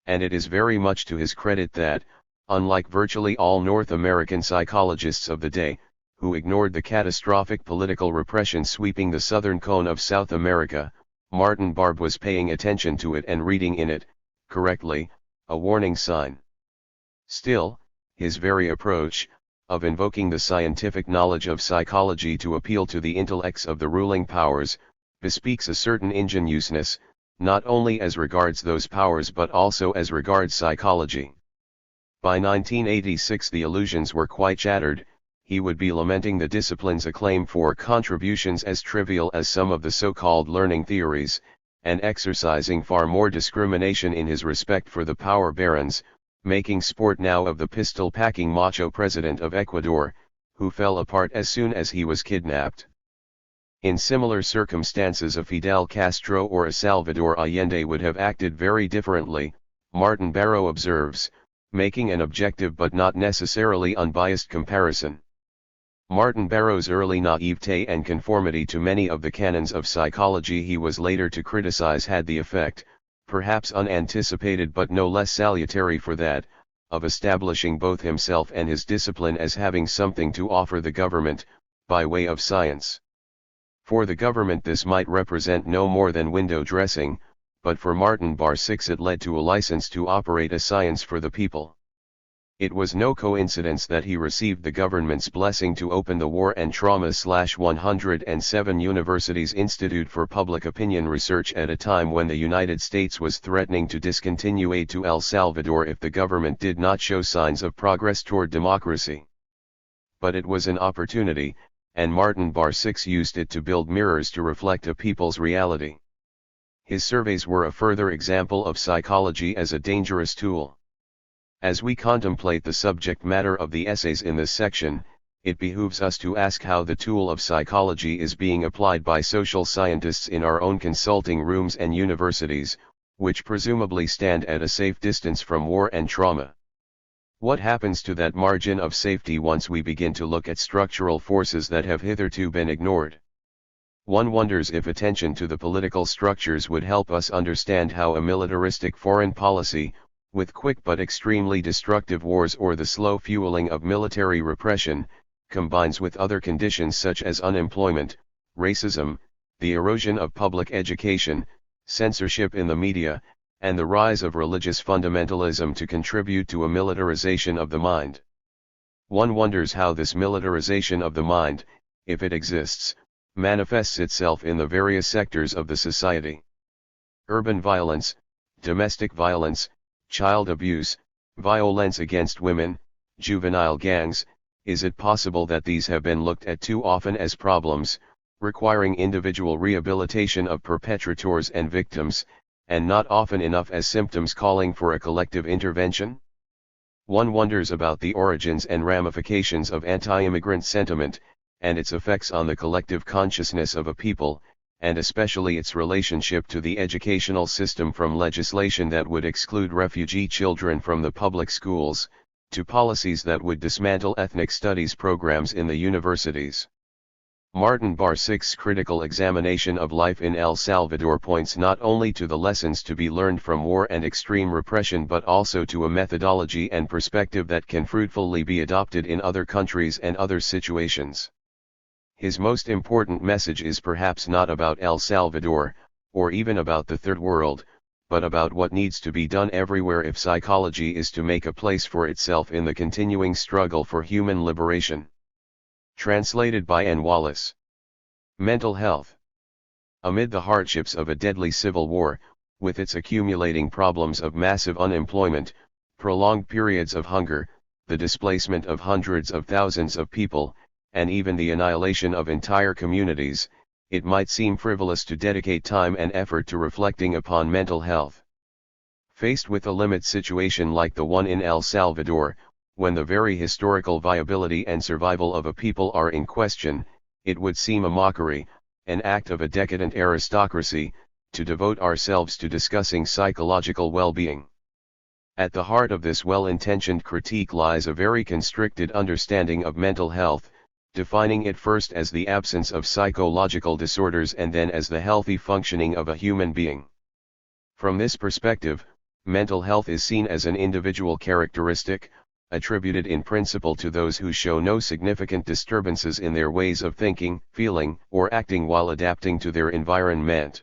And it is very much to his credit that, unlike virtually all North American psychologists of the day, who ignored the catastrophic political repression sweeping the southern cone of South America, Martin Barb was paying attention to it and reading in it, correctly, a warning sign. Still, his very approach, of invoking the scientific knowledge of psychology to appeal to the intellects of the ruling powers, bespeaks a certain ingenuousness, not only as regards those powers but also as regards psychology. By 1986 the illusions were quite shattered. He would be lamenting the discipline's acclaim for contributions as trivial as some of the so-called learning theories, and exercising far more discrimination in his respect for the power barons, making sport now of the pistol-packing macho president of Ecuador, who fell apart as soon as he was kidnapped. In similar circumstances a Fidel Castro or a Salvador Allende would have acted very differently, Martin Baro observes, making an objective but not necessarily unbiased comparison. Martin Baro's early naivete and conformity to many of the canons of psychology he was later to criticize had the effect, perhaps unanticipated but no less salutary for that, of establishing both himself and his discipline as having something to offer the government, by way of science. For the government this might represent no more than window dressing, but for Martin Bar 6 it led to a license to operate a science for the people. It was no coincidence that he received the government's blessing to open the War and Trauma/107 Universities Institute for Public Opinion Research at a time when the United States was threatening to discontinue aid to El Salvador if the government did not show signs of progress toward democracy. But it was an opportunity, and Martin Bar 6 used it to build mirrors to reflect a people's reality. His surveys were a further example of psychology as a dangerous tool. As we contemplate the subject matter of the essays in this section, it behooves us to ask how the tool of psychology is being applied by social scientists in our own consulting rooms and universities, which presumably stand at a safe distance from war and trauma. What happens to that margin of safety once we begin to look at structural forces that have hitherto been ignored? One wonders if attention to the political structures would help us understand how a militaristic foreign policy, with quick but extremely destructive wars or the slow fueling of military repression, combines with other conditions such as unemployment, racism, the erosion of public education, censorship in the media, and the rise of religious fundamentalism to contribute to a militarization of the mind. One wonders how this militarization of the mind, if it exists, manifests itself in the various sectors of the society. Urban violence, domestic violence, child abuse, violence against women, juvenile gangs. Is it possible that these have been looked at too often as problems, requiring individual rehabilitation of perpetrators and victims, and not often enough as symptoms calling for a collective intervention? One wonders about the origins and ramifications of anti-immigrant sentiment, and its effects on the collective consciousness of a people, and especially its relationship to the educational system, from legislation that would exclude refugee children from the public schools, to policies that would dismantle ethnic studies programs in the universities. Martin Barsik's critical examination of life in El Salvador points not only to the lessons to be learned from war and extreme repression but also to a methodology and perspective that can fruitfully be adopted in other countries and other situations. His most important message is perhaps not about El Salvador, or even about the Third World, but about what needs to be done everywhere if psychology is to make a place for itself in the continuing struggle for human liberation. Translated by N. Wallace. Mental health. Amid the hardships of a deadly civil war, with its accumulating problems of massive unemployment, prolonged periods of hunger, the displacement of hundreds of thousands of people, and even the annihilation of entire communities, it might seem frivolous to dedicate time and effort to reflecting upon mental health. Faced with a limit situation like the one in El Salvador, when the very historical viability and survival of a people are in question, it would seem a mockery, an act of a decadent aristocracy, to devote ourselves to discussing psychological well-being. At the heart of this well-intentioned critique lies a very constricted understanding of mental health, defining it first as the absence of psychological disorders and then as the healthy functioning of a human being. From this perspective, mental health is seen as an individual characteristic, attributed in principle to those who show no significant disturbances in their ways of thinking, feeling, or acting while adapting to their environment.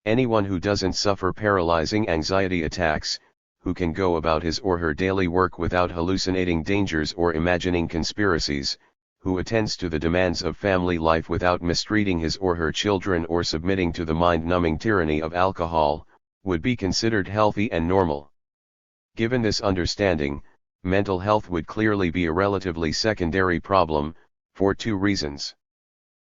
Anyone who doesn't suffer paralyzing anxiety attacks, who can go about his or her daily work without hallucinating dangers or imagining conspiracies, who attends to the demands of family life without mistreating his or her children or submitting to the mind-numbing tyranny of alcohol, would be considered healthy and normal. Given this understanding, mental health would clearly be a relatively secondary problem, for two reasons.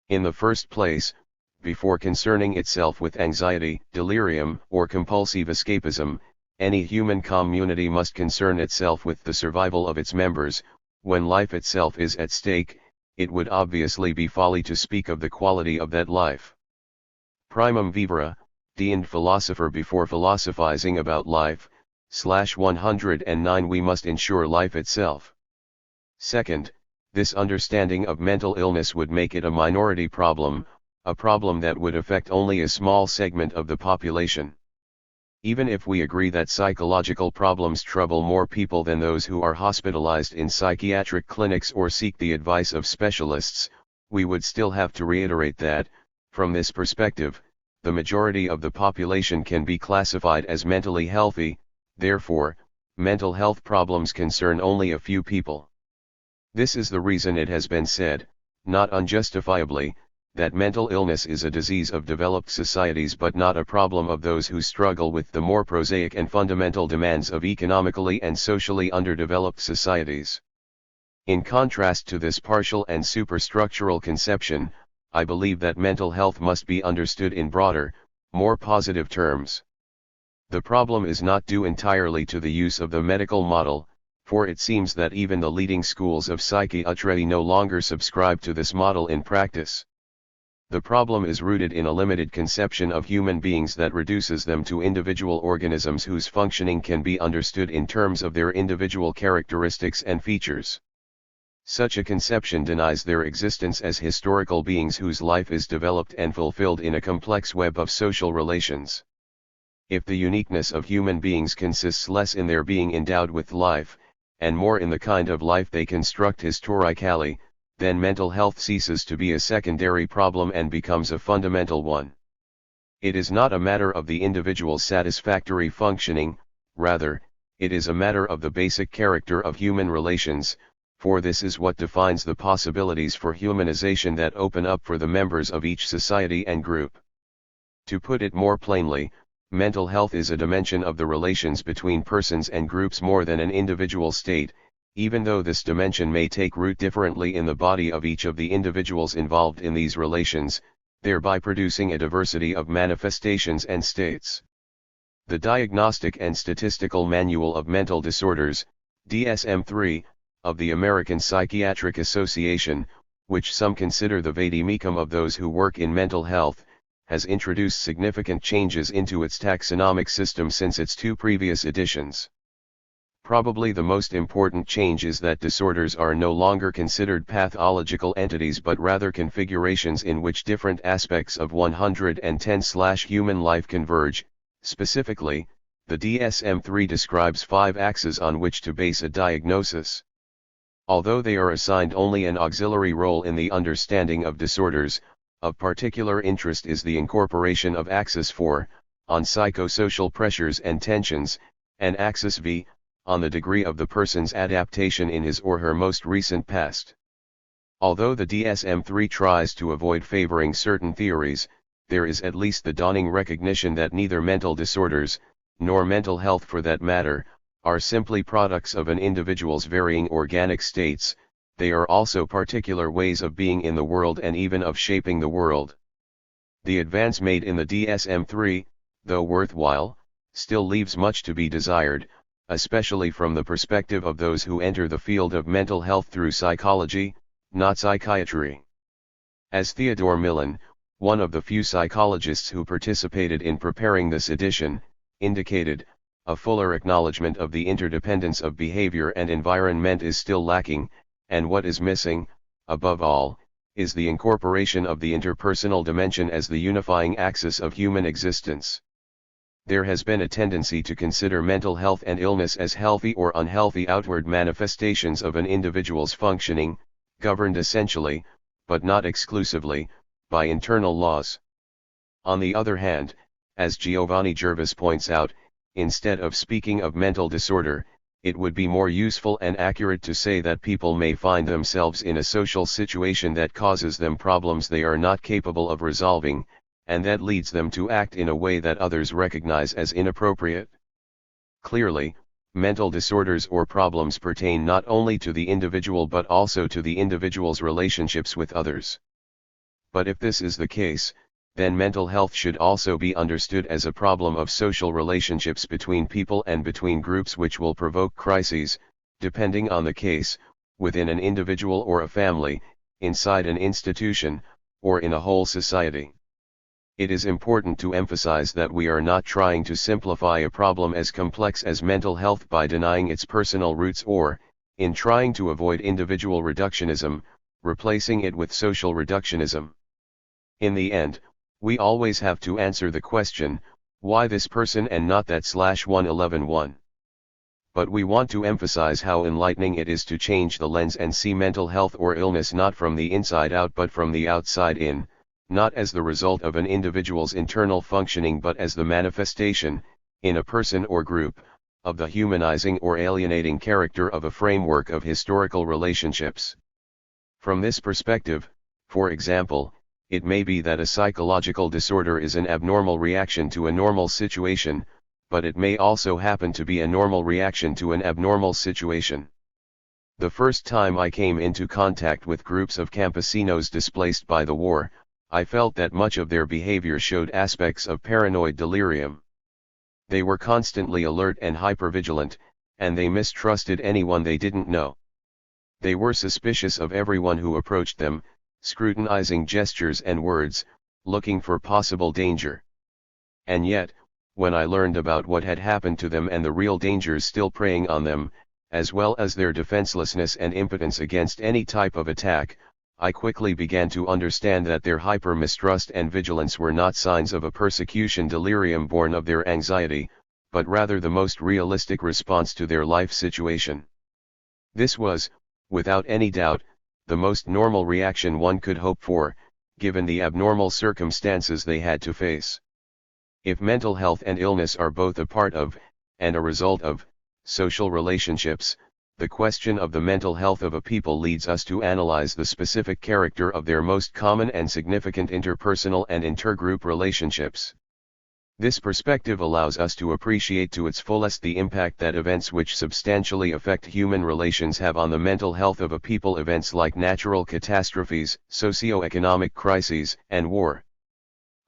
In the first place, before concerning itself with anxiety, delirium, or compulsive escapism, any human community must concern itself with the survival of its members. When life itself is at stake, it would obviously be folly to speak of the quality of that life. Primum vivere, deigned philosopher. Before philosophizing about life, /109 we must ensure life itself. Second, this understanding of mental illness would make it a minority problem, a problem that would affect only a small segment of the population. Even if we agree that psychological problems trouble more people than those who are hospitalized in psychiatric clinics or seek the advice of specialists, we would still have to reiterate that, from this perspective, the majority of the population can be classified as mentally healthy. Therefore, mental health problems concern only a few people. This is the reason it has been said, not unjustifiably, that mental illness is a disease of developed societies but not a problem of those who struggle with the more prosaic and fundamental demands of economically and socially underdeveloped societies. In contrast to this partial and superstructural conception, I believe that mental health must be understood in broader, more positive terms. The problem is not due entirely to the use of the medical model, for it seems that even the leading schools of psychiatry no longer subscribe to this model in practice. The problem is rooted in a limited conception of human beings that reduces them to individual organisms whose functioning can be understood in terms of their individual characteristics and features. Such a conception denies their existence as historical beings whose life is developed and fulfilled in a complex web of social relations. If the uniqueness of human beings consists less in their being endowed with life, and more in the kind of life they construct historically, then mental health ceases to be a secondary problem and becomes a fundamental one. It is not a matter of the individual's satisfactory functioning, rather, it is a matter of the basic character of human relations, for this is what defines the possibilities for humanization that open up for the members of each society and group. To put it more plainly, mental health is a dimension of the relations between persons and groups more than an individual state, even though this dimension may take root differently in the body of each of the individuals involved in these relations, thereby producing a diversity of manifestations and states. The Diagnostic and Statistical Manual of Mental Disorders, DSM-3, of the American Psychiatric Association, which some consider the vademecum of those who work in mental health, has introduced significant changes into its taxonomic system since its two previous editions. Probably the most important change is that disorders are no longer considered pathological entities but rather configurations in which different aspects of 110/human life converge. Specifically, the DSM-3 describes 5 axes on which to base a diagnosis. Although they are assigned only an auxiliary role in the understanding of disorders, of particular interest is the incorporation of Axis 4, on psychosocial pressures and tensions, and Axis V, on the degree of the person's adaptation in his or her most recent past. Although the DSM-3 tries to avoid favoring certain theories, there is at least the dawning recognition that neither mental disorders, nor mental health for that matter, are simply products of an individual's varying organic states, they are also particular ways of being in the world and even of shaping the world. The advance made in the DSM-3, though worthwhile, still leaves much to be desired, especially from the perspective of those who enter the field of mental health through psychology, not psychiatry. As Theodore Millon, one of the few psychologists who participated in preparing this edition, indicated, a fuller acknowledgement of the interdependence of behavior and environment is still lacking, and what is missing, above all, is the incorporation of the interpersonal dimension as the unifying axis of human existence. There has been a tendency to consider mental health and illness as healthy or unhealthy outward manifestations of an individual's functioning, governed essentially, but not exclusively, by internal laws. On the other hand, as Giovanni Gervais points out, instead of speaking of mental disorder, it would be more useful and accurate to say that people may find themselves in a social situation that causes them problems they are not capable of resolving, and that leads them to act in a way that others recognize as inappropriate. Clearly, mental disorders or problems pertain not only to the individual but also to the individual's relationships with others. But if this is the case, then mental health should also be understood as a problem of social relationships between people and between groups which will provoke crises, depending on the case, within an individual or a family, inside an institution, or in a whole society. It is important to emphasize that we are not trying to simplify a problem as complex as mental health by denying its personal roots or, in trying to avoid individual reductionism, replacing it with social reductionism. In the end, we always have to answer the question, why this person and not that /111. But we want to emphasize how enlightening it is to change the lens and see mental health or illness not from the inside out but from the outside in, not as the result of an individual's internal functioning but as the manifestation, in a person or group, of the humanizing or alienating character of a framework of historical relationships. From this perspective, for example, it may be that a psychological disorder is an abnormal reaction to a normal situation, but it may also happen to be a normal reaction to an abnormal situation. The first time I came into contact with groups of campesinos displaced by the war, I felt that much of their behavior showed aspects of paranoid delirium. They were constantly alert and hypervigilant, and they mistrusted anyone they didn't know. They were suspicious of everyone who approached them, scrutinizing gestures and words, looking for possible danger. And yet, when I learned about what had happened to them and the real dangers still preying on them, as well as their defenselessness and impotence against any type of attack, I quickly began to understand that their hyper-mistrust and vigilance were not signs of a persecution delirium born of their anxiety, but rather the most realistic response to their life situation. This was, without any doubt, the most normal reaction one could hope for, given the abnormal circumstances they had to face. If mental health and illness are both a part of, and a result of, social relationships, the question of the mental health of a people leads us to analyze the specific character of their most common and significant interpersonal and intergroup relationships. This perspective allows us to appreciate to its fullest the impact that events which substantially affect human relations have on the mental health of a people. Events like natural catastrophes, socio-economic crises, and war.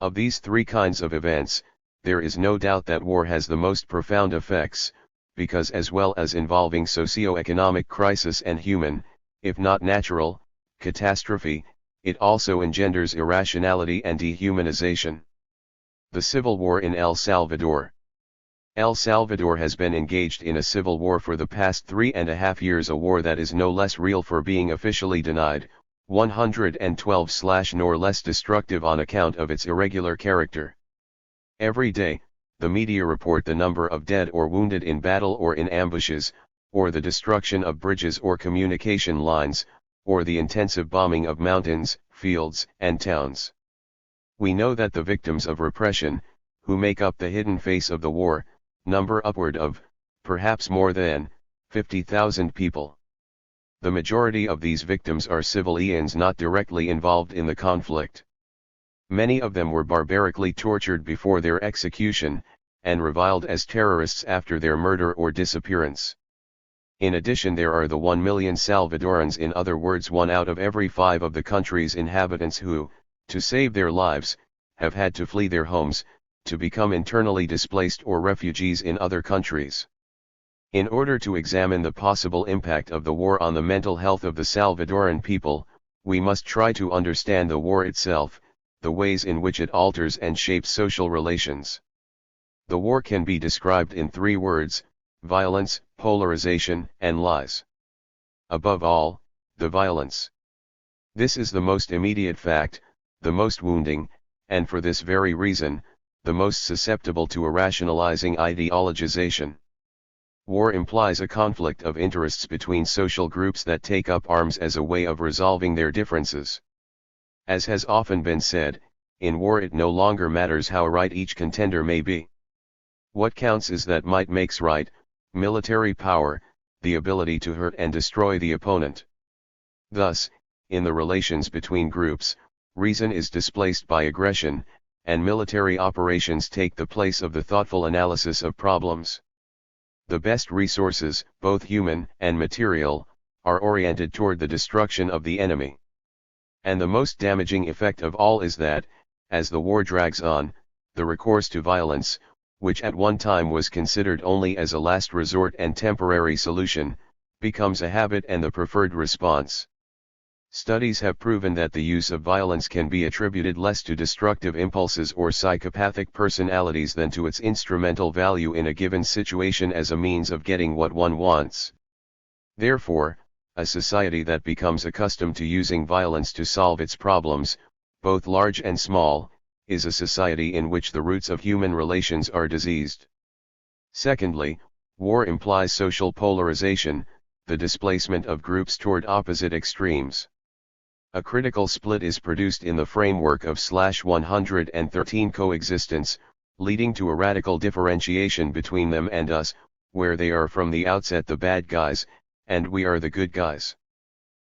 Of these three kinds of events, there is no doubt that war has the most profound effects, because as well as involving socio-economic crisis and human, if not natural, catastrophe, it also engenders irrationality and dehumanization. The Civil War in El Salvador. El Salvador has been engaged in a civil war for the past 3.5 years, a war that is no less real for being officially denied, 112 nor less destructive on account of its irregular character. Every day, the media report the number of dead or wounded in battle or in ambushes, or the destruction of bridges or communication lines, or the intensive bombing of mountains, fields, and towns. We know that the victims of repression, who make up the hidden face of the war, number upward of, perhaps more than, 50,000 people. The majority of these victims are civilians not directly involved in the conflict. Many of them were barbarically tortured before their execution, and reviled as terrorists after their murder or disappearance. In addition, there are the 1 million Salvadorans, in other words 1 out of every 5 of the country's inhabitants, who, to save their lives, have had to flee their homes, to become internally displaced or refugees in other countries. In order to examine the possible impact of the war on the mental health of the Salvadoran people, we must try to understand the war itself, the ways in which it alters and shapes social relations. The war can be described in 3 words: violence, polarization, and lies. Above all, the violence. This is the most immediate fact, the most wounding, and for this very reason, the most susceptible to a rationalizing ideologization. War implies a conflict of interests between social groups that take up arms as a way of resolving their differences. As has often been said, in war it no longer matters how right each contender may be. What counts is that might makes right, military power, the ability to hurt and destroy the opponent. Thus, in the relations between groups, reason is displaced by aggression, and military operations take the place of the thoughtful analysis of problems. The best resources, both human and material, are oriented toward the destruction of the enemy. And the most damaging effect of all is that, as the war drags on, the recourse to violence, which at one time was considered only as a last resort and temporary solution, becomes a habit and the preferred response. Studies have proven that the use of violence can be attributed less to destructive impulses or psychopathic personalities than to its instrumental value in a given situation as a means of getting what one wants. Therefore, a society that becomes accustomed to using violence to solve its problems, both large and small, is a society in which the roots of human relations are diseased. Secondly, war implies social polarization, the displacement of groups toward opposite extremes. A critical split is produced in the framework of /113 coexistence, leading to a radical differentiation between them and us, where they are from the outset the bad guys, and we are the good guys.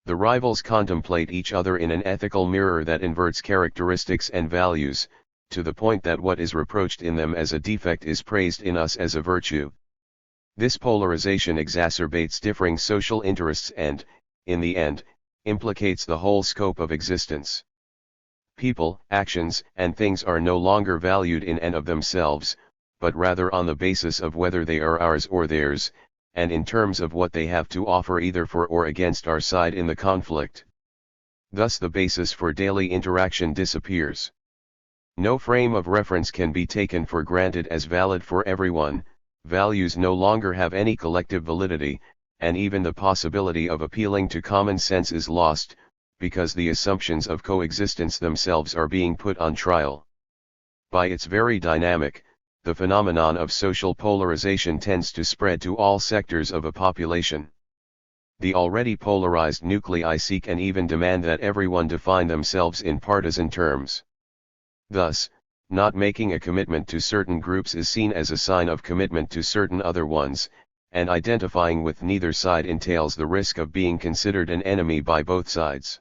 The rivals contemplate each other in an ethical mirror that inverts characteristics and values, to the point that what is reproached in them as a defect is praised in us as a virtue. This polarization exacerbates differing social interests and, in the end, implicates the whole scope of existence. People, actions, and things are no longer valued in and of themselves, but rather on the basis of whether they are ours or theirs, and in terms of what they have to offer either for or against our side in the conflict. Thus the basis for daily interaction disappears. No frame of reference can be taken for granted as valid for everyone, values no longer have any collective validity, and even the possibility of appealing to common sense is lost, because the assumptions of coexistence themselves are being put on trial. By its very dynamic, the phenomenon of social polarization tends to spread to all sectors of a population. The already polarized nuclei seek and even demand that everyone define themselves in partisan terms. Thus, not making a commitment to certain groups is seen as a sign of commitment to certain other ones, and identifying with neither side entails the risk of being considered an enemy by both sides.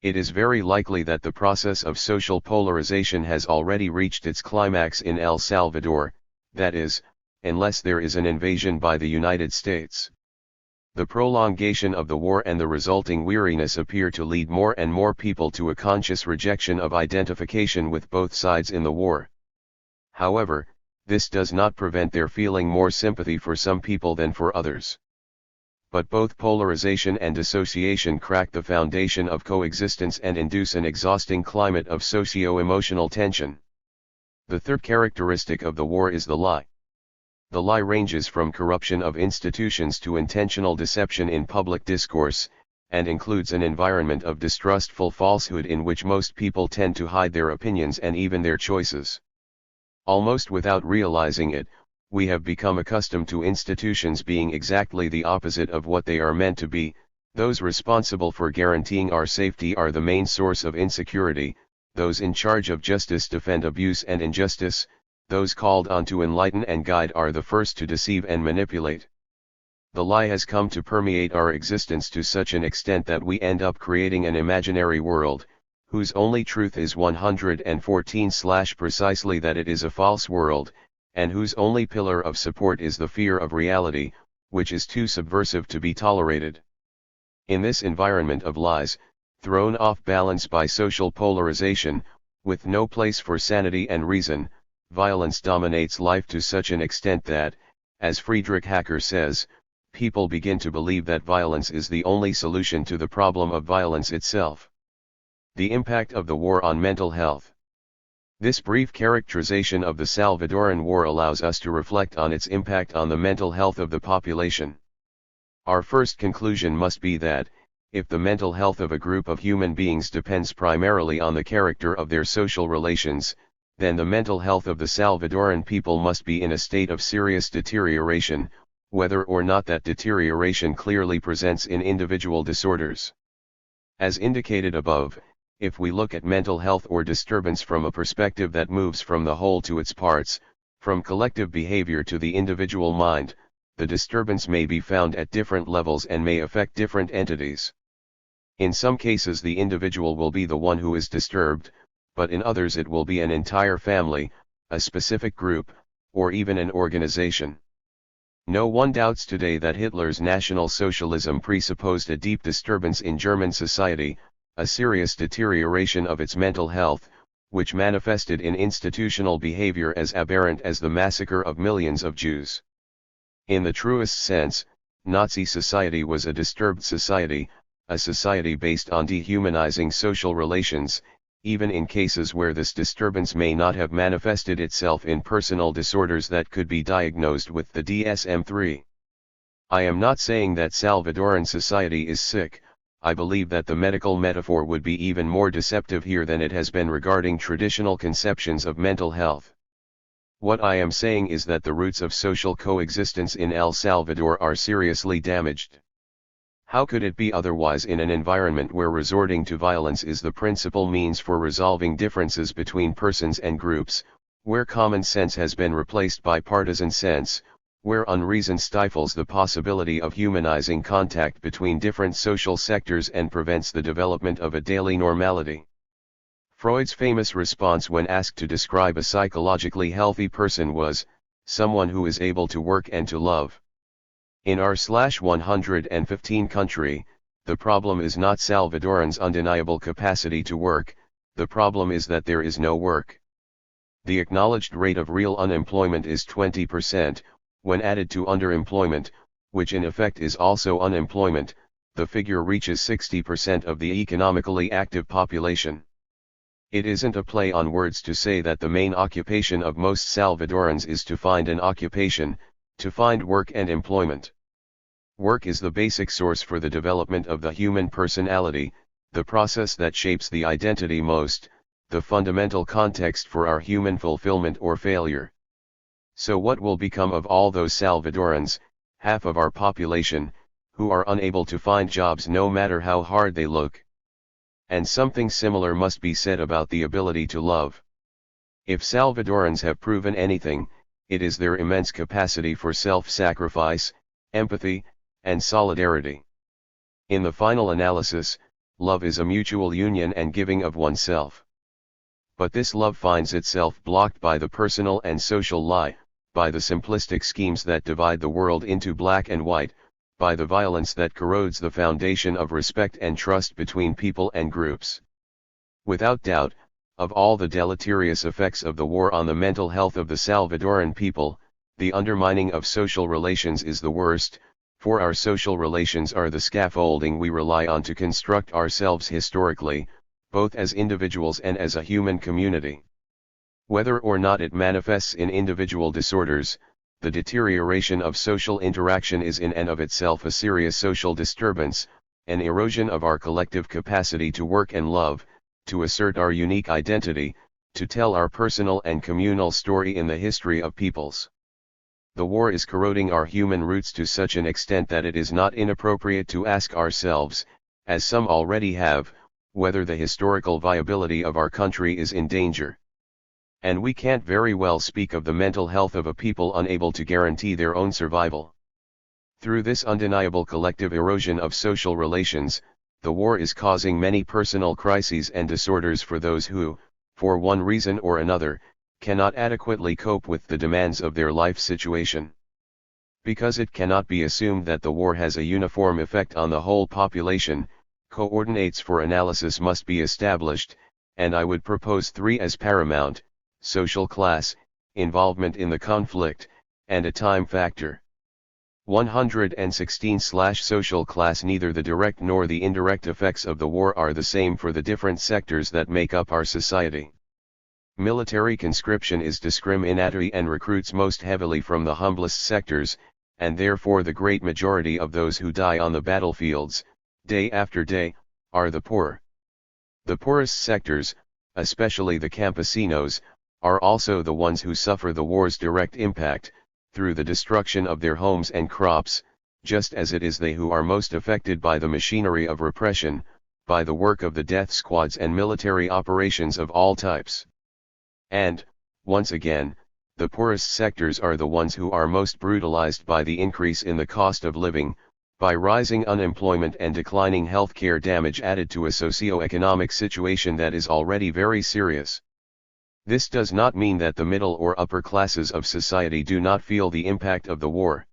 It is very likely that the process of social polarization has already reached its climax in El Salvador, that is, unless there is an invasion by the United States. The prolongation of the war and the resulting weariness appear to lead more and more people to a conscious rejection of identification with both sides in the war. However, this does not prevent their feeling more sympathy for some people than for others. But both polarization and dissociation crack the foundation of coexistence and induce an exhausting climate of socio-emotional tension. The third characteristic of the war is the lie. The lie ranges from corruption of institutions to intentional deception in public discourse, and includes an environment of distrustful falsehood in which most people tend to hide their opinions and even their choices. Almost without realizing it, we have become accustomed to institutions being exactly the opposite of what they are meant to be. Those responsible for guaranteeing our safety are the main source of insecurity, those in charge of justice defend abuse and injustice, those called on to enlighten and guide are the first to deceive and manipulate. The lie has come to permeate our existence to such an extent that we end up creating an imaginary world, whose only truth is 114/precisely that it is a false world, and whose only pillar of support is the fear of reality, which is too subversive to be tolerated. In this environment of lies, thrown off balance by social polarization, with no place for sanity and reason, violence dominates life to such an extent that, as Friedrich Hacker says, people begin to believe that violence is the only solution to the problem of violence itself. The impact of the war on mental health. This brief characterization of the Salvadoran War allows us to reflect on its impact on the mental health of the population. Our first conclusion must be that, if the mental health of a group of human beings depends primarily on the character of their social relations, then the mental health of the Salvadoran people must be in a state of serious deterioration, whether or not that deterioration clearly presents in individual disorders. As indicated above, if we look at mental health or disturbance from a perspective that moves from the whole to its parts, from collective behavior to the individual mind, the disturbance may be found at different levels and may affect different entities. In some cases the individual will be the one who is disturbed, but in others it will be an entire family, a specific group, or even an organization. No one doubts today that Hitler's National Socialism presupposed a deep disturbance in German society, a serious deterioration of its mental health, which manifested in institutional behavior as aberrant as the massacre of millions of Jews. In the truest sense, Nazi society was a disturbed society, a society based on dehumanizing social relations, even in cases where this disturbance may not have manifested itself in personal disorders that could be diagnosed with the DSM-3. I am not saying that Salvadoran society is sick. I believe that the medical metaphor would be even more deceptive here than it has been regarding traditional conceptions of mental health. What I am saying is that the roots of social coexistence in El Salvador are seriously damaged. How could it be otherwise in an environment where resorting to violence is the principal means for resolving differences between persons and groups, where common sense has been replaced by partisan sense, where unreason stifles the possibility of humanizing contact between different social sectors and prevents the development of a daily normality? Freud's famous response when asked to describe a psychologically healthy person was, someone who is able to work and to love. In our /115 country, the problem is not Salvadorans' undeniable capacity to work, the problem is that there is no work. The acknowledged rate of real unemployment is 20%, when added to underemployment, which in effect is also unemployment, the figure reaches 60% of the economically active population. It isn't a play on words to say that the main occupation of most Salvadorans is to find an occupation, to find work and employment. Work is the basic source for the development of the human personality, the process that shapes the identity most, the fundamental context for our human fulfillment or failure. So what will become of all those Salvadorans, half of our population, who are unable to find jobs no matter how hard they look. And something similar must be said about the ability to love. If Salvadorans have proven anything, it is their immense capacity for self-sacrifice, empathy, and solidarity. In the final analysis, love is a mutual union and giving of oneself. But this love finds itself blocked by the personal and social lie, by the simplistic schemes that divide the world into black and white, by the violence that corrodes the foundation of respect and trust between people and groups. Without doubt, of all the deleterious effects of the war on the mental health of the Salvadoran people, the undermining of social relations is the worst, for our social relations are the scaffolding we rely on to construct ourselves historically, both as individuals and as a human community. Whether or not it manifests in individual disorders, the deterioration of social interaction is in and of itself a serious social disturbance, an erosion of our collective capacity to work and love, to assert our unique identity, to tell our personal and communal story in the history of peoples. The war is corroding our human roots to such an extent that it is not inappropriate to ask ourselves, as some already have, whether the historical viability of our country is in danger. And we can't very well speak of the mental health of a people unable to guarantee their own survival. Through this undeniable collective erosion of social relations, the war is causing many personal crises and disorders for those who, for one reason or another, cannot adequately cope with the demands of their life situation. Because it cannot be assumed that the war has a uniform effect on the whole population, coordinates for analysis must be established, and I would propose three as paramount: social class, involvement in the conflict, and a time factor. 116/Social class. Neither the direct nor the indirect effects of the war are the same for the different sectors that make up our society. Military conscription is discriminatory and recruits most heavily from the humblest sectors, and therefore the great majority of those who die on the battlefields, day after day, are the poor. The poorest sectors, especially the campesinos, are also the ones who suffer the war's direct impact, through the destruction of their homes and crops, just as it is they who are most affected by the machinery of repression, by the work of the death squads and military operations of all types. And, once again, the poorest sectors are the ones who are most brutalized by the increase in the cost of living, by rising unemployment and declining healthcare damage added to a socio-economic situation that is already very serious. This does not mean that the middle or upper classes of society do not feel the impact of the war.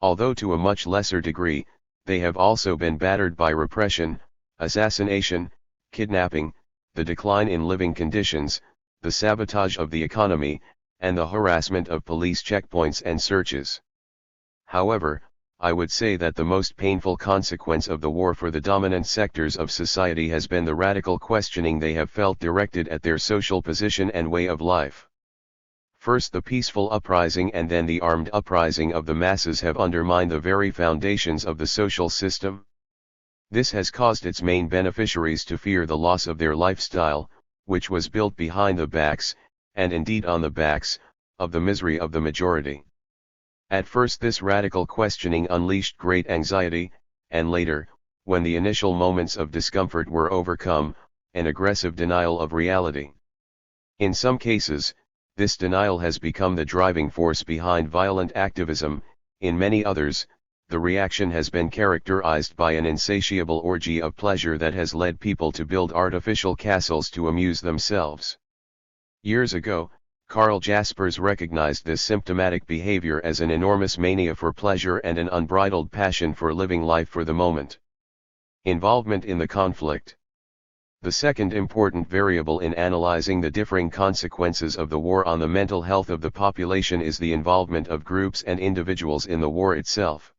Although to a much lesser degree, they have also been battered by repression, assassination, kidnapping, the decline in living conditions, the sabotage of the economy, and the harassment of police checkpoints and searches. However, I would say that the most painful consequence of the war for the dominant sectors of society has been the radical questioning they have felt directed at their social position and way of life. First the peaceful uprising and then the armed uprising of the masses have undermined the very foundations of the social system. This has caused its main beneficiaries to fear the loss of their lifestyle, which was built behind the backs, and indeed on the backs, of the misery of the majority. At first this radical questioning unleashed great anxiety, and later, when the initial moments of discomfort were overcome, an aggressive denial of reality. In some cases, this denial has become the driving force behind violent activism. In many others, the reaction has been characterized by an insatiable orgy of pleasure that has led people to build artificial castles to amuse themselves. Years ago, Karl Jaspers recognized this symptomatic behavior as an enormous mania for pleasure and an unbridled passion for living life for the moment. Involvement in the conflict. The second important variable in analyzing the differing consequences of the war on the mental health of the population is the involvement of groups and individuals in the war itself.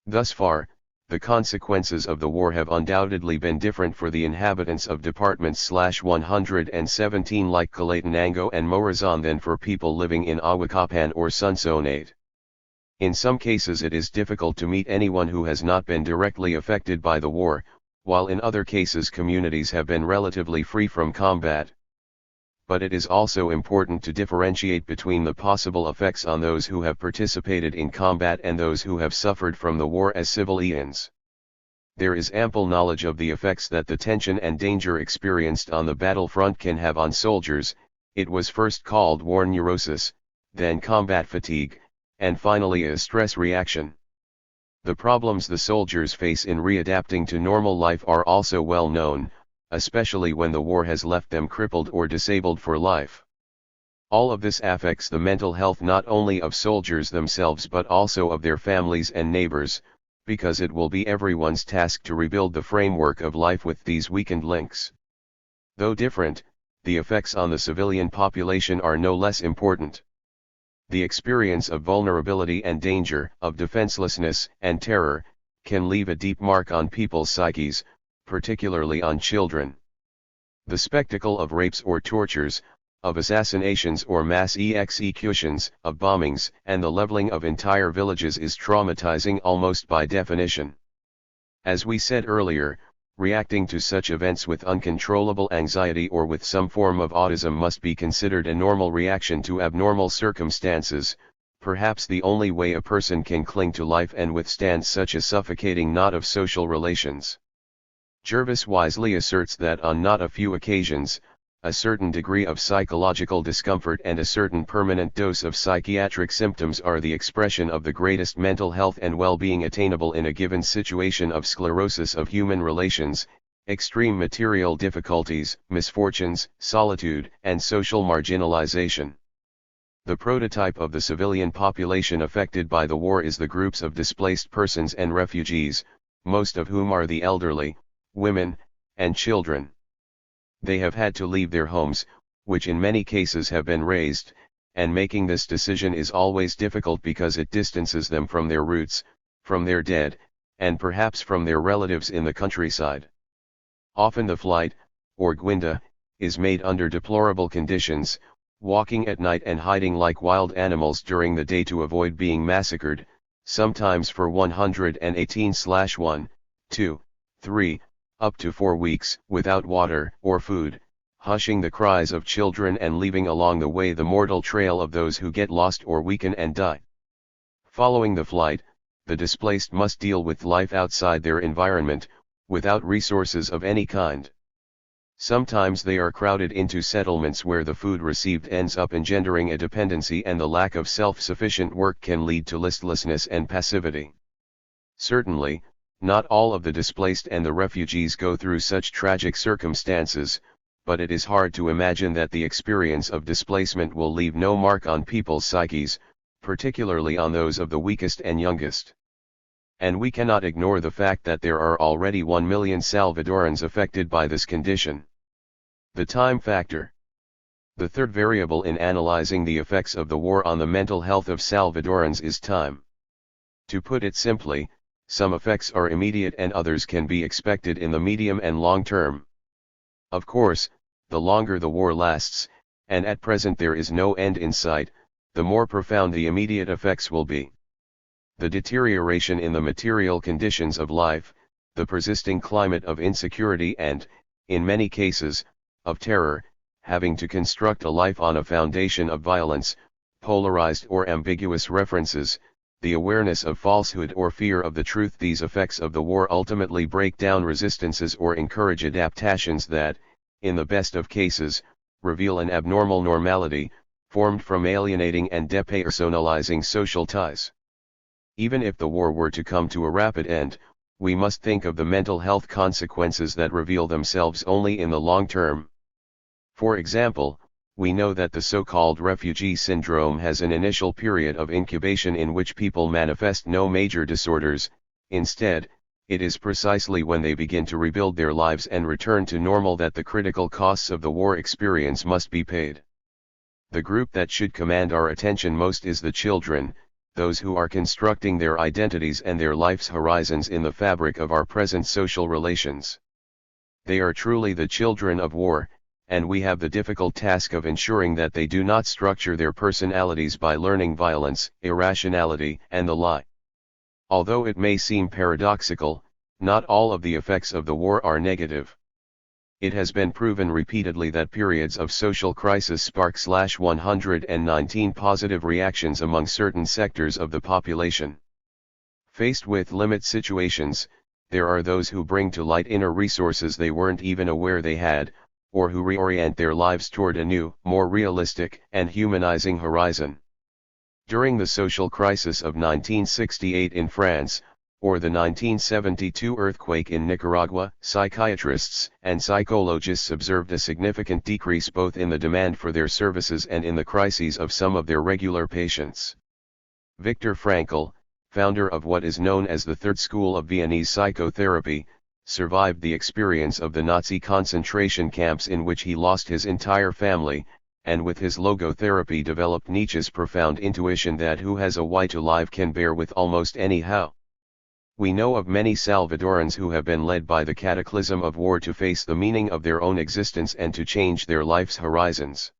Thus far, the consequences of the war have undoubtedly been different for the inhabitants of Departments /117 like Quetzaltenango and Morazan than for people living in Ahuacapan or Sonsonate. In some cases it is difficult to meet anyone who has not been directly affected by the war, while in other cases communities have been relatively free from combat. but it is also important to differentiate between the possible effects on those who have participated in combat and those who have suffered from the war as civilians. There is ample knowledge of the effects that the tension and danger experienced on the battlefront can have on soldiers. It was first called war neurosis, then combat fatigue, and finally a stress reaction. The problems the soldiers face in readapting to normal life are also well known, especially when the war has left them crippled or disabled for life. All of this affects the mental health not only of soldiers themselves but also of their families and neighbors, because it will be everyone's task to rebuild the framework of life with these weakened links. Though different, the effects on the civilian population are no less important. The experience of vulnerability and danger, of defenselessness and terror, can leave a deep mark on people's psyches, particularly on children. The spectacle of rapes or tortures, of assassinations or mass executions, of bombings, and the leveling of entire villages is traumatizing almost by definition. As we said earlier, reacting to such events with uncontrollable anxiety or with some form of autism must be considered a normal reaction to abnormal circumstances, perhaps the only way a person can cling to life and withstand such a suffocating knot of social relations. Jervis wisely asserts that on not a few occasions, a certain degree of psychological discomfort and a certain permanent dose of psychiatric symptoms are the expression of the greatest mental health and well-being attainable in a given situation of sclerosis of human relations, extreme material difficulties, misfortunes, solitude, and social marginalization. The prototype of the civilian population affected by the war is the groups of displaced persons and refugees, most of whom are the elderly, women, and children. They have had to leave their homes, which in many cases have been razed, and making this decision is always difficult because it distances them from their roots, from their dead, and perhaps from their relatives in the countryside. Often the flight, or guinda, is made under deplorable conditions, walking at night and hiding like wild animals during the day to avoid being massacred, sometimes for 118/1, 2, 3, up to 4 weeks, without water or food, hushing the cries of children and leaving along the way the mortal trail of those who get lost or weaken and die. Following the flight, the displaced must deal with life outside their environment, without resources of any kind. Sometimes they are crowded into settlements where the food received ends up engendering a dependency, and the lack of self-sufficient work can lead to listlessness and passivity. Certainly, not all of the displaced and the refugees go through such tragic circumstances, but it is hard to imagine that the experience of displacement will leave no mark on people's psyches, particularly on those of the weakest and youngest. And we cannot ignore the fact that there are already 1 million Salvadorans affected by this condition. The time factor. The third variable in analyzing the effects of the war on the mental health of Salvadorans is time. To put it simply, some effects are immediate and others can be expected in the medium and long term. Of course, the longer the war lasts, and at present there is no end in sight, the more profound the immediate effects will be. The deterioration in the material conditions of life, the persisting climate of insecurity and, in many cases, of terror, having to construct a life on a foundation of violence, polarized or ambiguous references, the awareness of falsehood or fear of the truth. These effects of the war ultimately break down resistances or encourage adaptations that, in the best of cases, reveal an abnormal normality, formed from alienating and depersonalizing social ties. Even if the war were to come to a rapid end, we must think of the mental health consequences that reveal themselves only in the long term. For example, we know that the so-called refugee syndrome has an initial period of incubation in which people manifest no major disorders. Instead, it is precisely when they begin to rebuild their lives and return to normal that the critical costs of the war experience must be paid. The group that should command our attention most is the children, those who are constructing their identities and their life's horizons in the fabric of our present social relations. They are truly the children of war, and we have the difficult task of ensuring that they do not structure their personalities by learning violence, irrationality, and the lie. Although it may seem paradoxical, not all of the effects of the war are negative. It has been proven repeatedly that periods of social crisis spark 119 positive reactions among certain sectors of the population. Faced with limit situations, there are those who bring to light inner resources they weren't even aware they had, or who reorient their lives toward a new, more realistic and humanizing horizon. During the social crisis of 1968 in France, or the 1972 earthquake in Nicaragua, psychiatrists and psychologists observed a significant decrease both in the demand for their services and in the crises of some of their regular patients. Viktor Frankl, founder of what is known as the Third School of Viennese psychotherapy, survived the experience of the Nazi concentration camps in which he lost his entire family, and with his logotherapy developed Nietzsche's profound intuition that who has a why to live can bear with almost any how. We know of many Salvadorans who have been led by the cataclysm of war to face the meaning of their own existence and to change their life's horizons.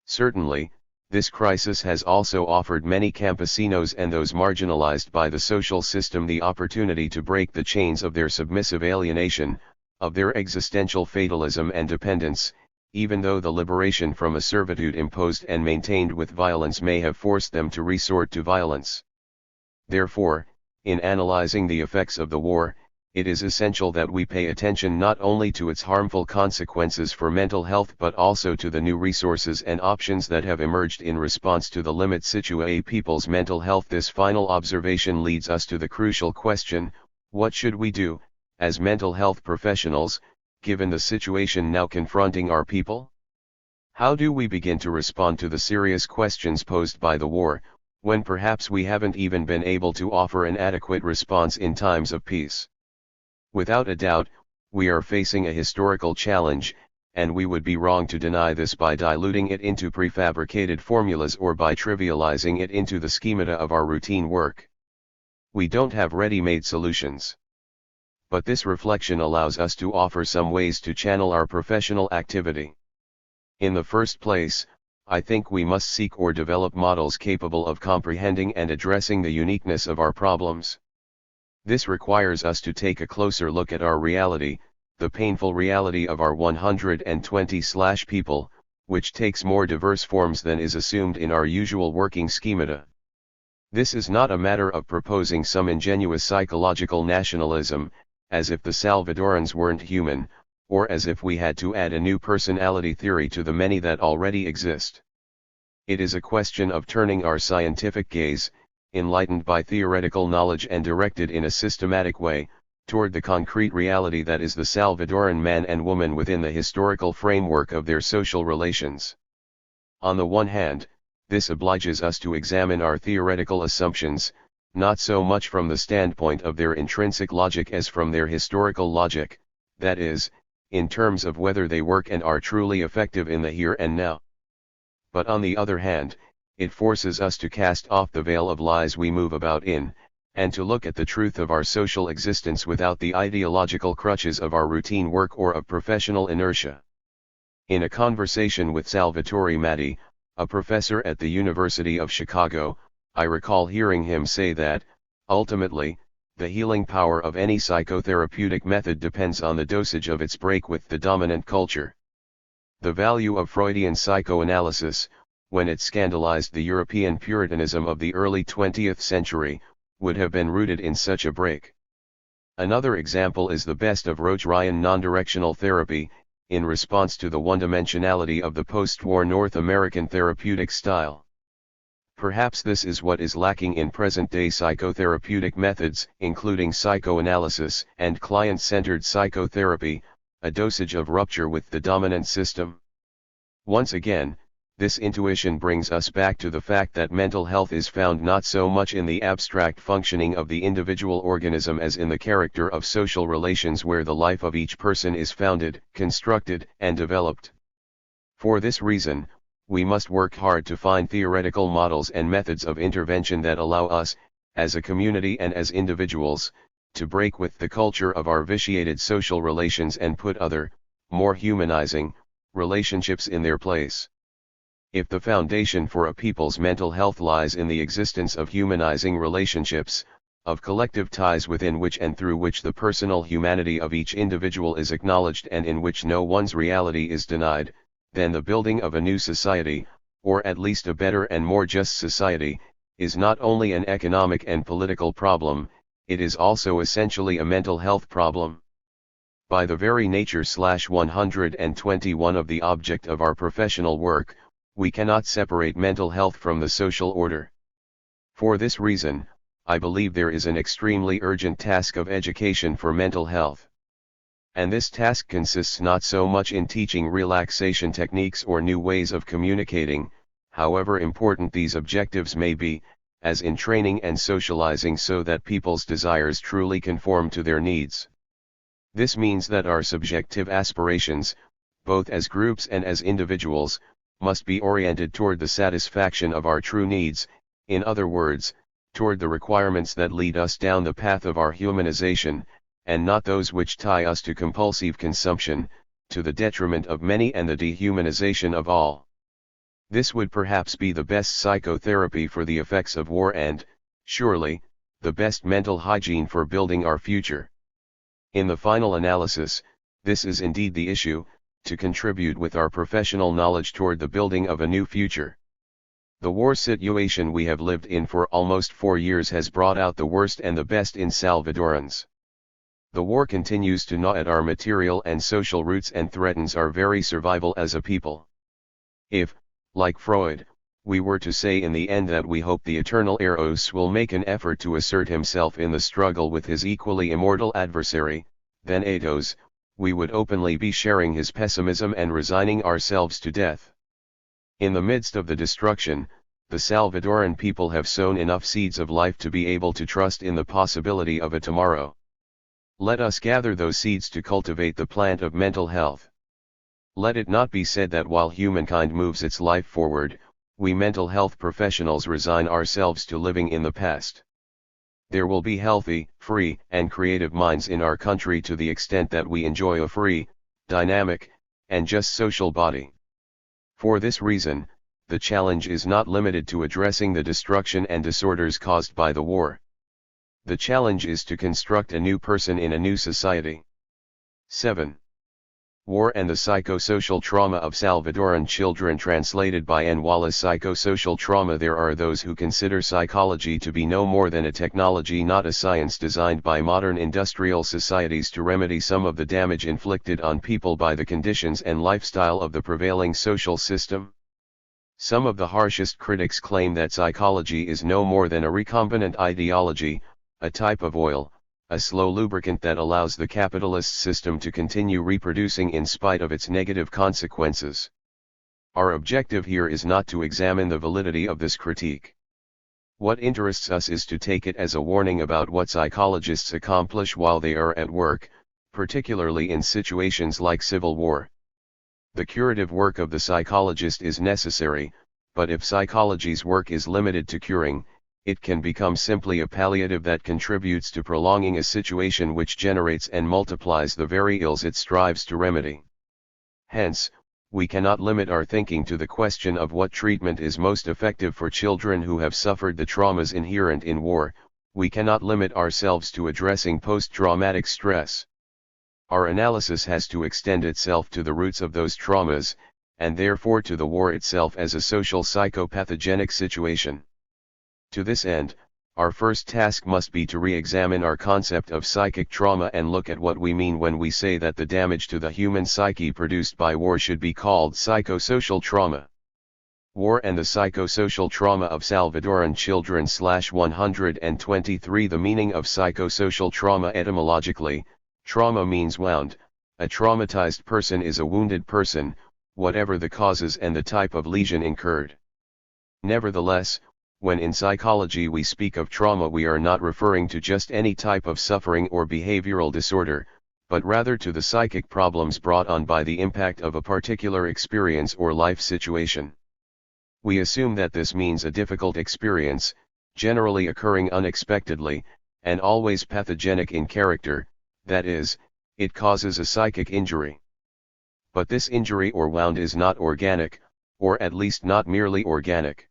Certainly, this crisis has also offered many campesinos and those marginalized by the social system the opportunity to break the chains of their submissive alienation, of their existential fatalism and dependence, even though the liberation from a servitude imposed and maintained with violence may have forced them to resort to violence. Therefore, in analyzing the effects of the war, it is essential that we pay attention not only to its harmful consequences for mental health but also to the new resources and options that have emerged in response to the limit situated people's mental health. This final observation leads us to the crucial question, what should we do, as mental health professionals, given the situation now confronting our people? How do we begin to respond to the serious questions posed by the war, when perhaps we haven't even been able to offer an adequate response in times of peace? Without a doubt, we are facing a historical challenge, and we would be wrong to deny this by diluting it into prefabricated formulas or by trivializing it into the schemata of our routine work. We don't have ready-made solutions. But this reflection allows us to offer some ways to channel our professional activity. In the first place, I think we must seek or develop models capable of comprehending and addressing the uniqueness of our problems. This requires us to take a closer look at our reality, the painful reality of our 120 people, which takes more diverse forms than is assumed in our usual working schemata. This is not a matter of proposing some ingenuous psychological nationalism, as if the Salvadorans weren't human, or as if we had to add a new personality theory to the many that already exist. It is a question of turning our scientific gaze, enlightened by theoretical knowledge and directed in a systematic way, toward the concrete reality that is the Salvadoran man and woman within the historical framework of their social relations. On the one hand, this obliges us to examine our theoretical assumptions, not so much from the standpoint of their intrinsic logic as from their historical logic, that is, in terms of whether they work and are truly effective in the here and now. But on the other hand, it forces us to cast off the veil of lies we move about in, and to look at the truth of our social existence without the ideological crutches of our routine work or of professional inertia. In a conversation with Salvatore Matti, a professor at the University of Chicago, I recall hearing him say that, ultimately, the healing power of any psychotherapeutic method depends on the dosage of its break with the dominant culture. The value of Freudian psychoanalysis, when it scandalized the European Puritanism of the early 20th century, would have been rooted in such a break. Another example is the best of Roach-Ryan non-directional therapy, in response to the one-dimensionality of the post-war North American therapeutic style. Perhaps this is what is lacking in present-day psychotherapeutic methods, including psychoanalysis and client-centered psychotherapy, a dosage of rupture with the dominant system. Once again, this intuition brings us back to the fact that mental health is found not so much in the abstract functioning of the individual organism as in the character of social relations where the life of each person is founded, constructed, and developed. For this reason, we must work hard to find theoretical models and methods of intervention that allow us, as a community and as individuals, to break with the culture of our vitiated social relations and put other, more humanizing, relationships in their place. If the foundation for a people's mental health lies in the existence of humanizing relationships, of collective ties within which and through which the personal humanity of each individual is acknowledged and in which no one's reality is denied, then the building of a new society, or at least a better and more just society, is not only an economic and political problem, it is also essentially a mental health problem. By the very nature /121 of the object of our professional work, we cannot separate mental health from the social order. For this reason, I believe there is an extremely urgent task of education for mental health. And this task consists not so much in teaching relaxation techniques or new ways of communicating, however important these objectives may be, as in training and socializing so that people's desires truly conform to their needs. This means that our subjective aspirations, both as groups and as individuals, must be oriented toward the satisfaction of our true needs, in other words, toward the requirements that lead us down the path of our humanization, and not those which tie us to compulsive consumption, to the detriment of many and the dehumanization of all. This would perhaps be the best psychotherapy for the effects of war and, surely, the best mental hygiene for building our future. In the final analysis, this is indeed the issue, to contribute with our professional knowledge toward the building of a new future. The war situation we have lived in for almost 4 years has brought out the worst and the best in Salvadorans. The war continues to gnaw at our material and social roots and threatens our very survival as a people. If, like Freud, we were to say in the end that we hope the eternal Eros will make an effort to assert himself in the struggle with his equally immortal adversary, then Athos, we would openly be sharing his pessimism and resigning ourselves to death. In the midst of the destruction, the Salvadoran people have sown enough seeds of life to be able to trust in the possibility of a tomorrow. Let us gather those seeds to cultivate the plant of mental health. Let it not be said that while humankind moves its life forward, we mental health professionals resign ourselves to living in the past. There will be healthy, free, and creative minds in our country to the extent that we enjoy a free, dynamic, and just social body. For this reason, the challenge is not limited to addressing the destruction and disorders caused by the war. The challenge is to construct a new person in a new society. 7. War and the Psychosocial Trauma of Salvadoran Children. Translated by N. Wallace. Psychosocial trauma. There are those who consider psychology to be no more than a technology, not a science, designed by modern industrial societies to remedy some of the damage inflicted on people by the conditions and lifestyle of the prevailing social system. Some of the harshest critics claim that psychology is no more than a recombinant ideology, a type of oil, a slow lubricant that allows the capitalist system to continue reproducing in spite of its negative consequences. Our objective here is not to examine the validity of this critique. What interests us is to take it as a warning about what psychologists accomplish while they are at work, particularly in situations like civil war. The curative work of the psychologist is necessary, but if psychology's work is limited to curing, it can become simply a palliative that contributes to prolonging a situation which generates and multiplies the very ills it strives to remedy. Hence, we cannot limit our thinking to the question of what treatment is most effective for children who have suffered the traumas inherent in war. We cannot limit ourselves to addressing post-traumatic stress. Our analysis has to extend itself to the roots of those traumas, and therefore to the war itself as a social psychopathogenic situation. To this end, our first task must be to re-examine our concept of psychic trauma and look at what we mean when we say that the damage to the human psyche produced by war should be called psychosocial trauma. War and the Psychosocial Trauma of Salvadoran Children. 123. The meaning of psychosocial trauma. Etymologically, trauma means wound. A traumatized person is a wounded person, whatever the causes and the type of lesion incurred. Nevertheless, when in psychology we speak of trauma, we are not referring to just any type of suffering or behavioral disorder, but rather to the psychic problems brought on by the impact of a particular experience or life situation. We assume that this means a difficult experience, generally occurring unexpectedly, and always pathogenic in character, that is, it causes a psychic injury. But this injury or wound is not organic, or at least not merely organic.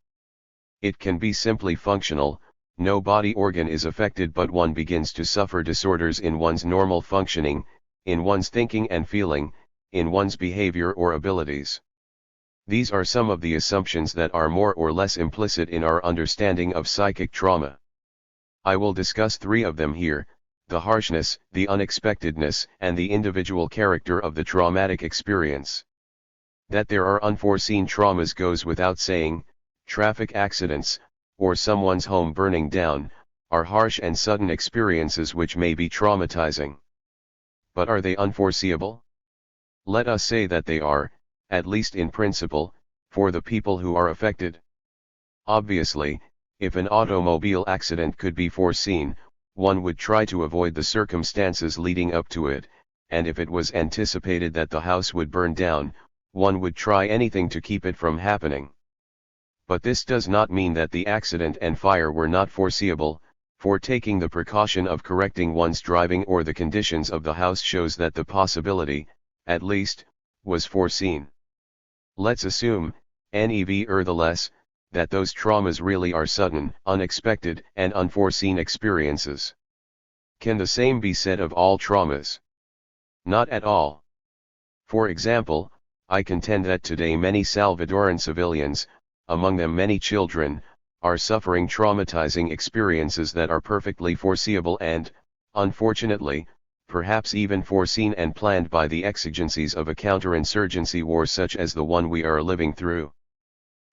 It can be simply functional, no body organ is affected but one begins to suffer disorders in one's normal functioning, in one's thinking and feeling, in one's behavior or abilities. These are some of the assumptions that are more or less implicit in our understanding of psychic trauma. I will discuss three of them here: the harshness, the unexpectedness, and the individual character of the traumatic experience. That there are unforeseen traumas goes without saying. Traffic accidents, or someone's home burning down, are harsh and sudden experiences which may be traumatizing. But are they unforeseeable? Let us say that they are, at least in principle, for the people who are affected. Obviously, if an automobile accident could be foreseen, one would try to avoid the circumstances leading up to it, and if it was anticipated that the house would burn down, one would try anything to keep it from happening. But this does not mean that the accident and fire were not foreseeable, for taking the precaution of correcting one's driving or the conditions of the house shows that the possibility, at least, was foreseen. Let's assume, nevertheless, that those traumas really are sudden, unexpected, and unforeseen experiences. Can the same be said of all traumas? Not at all. For example, I contend that today many Salvadoran civilians, among them many children, are suffering traumatizing experiences that are perfectly foreseeable and, unfortunately, perhaps even foreseen and planned by the exigencies of a counterinsurgency war such as the one we are living through.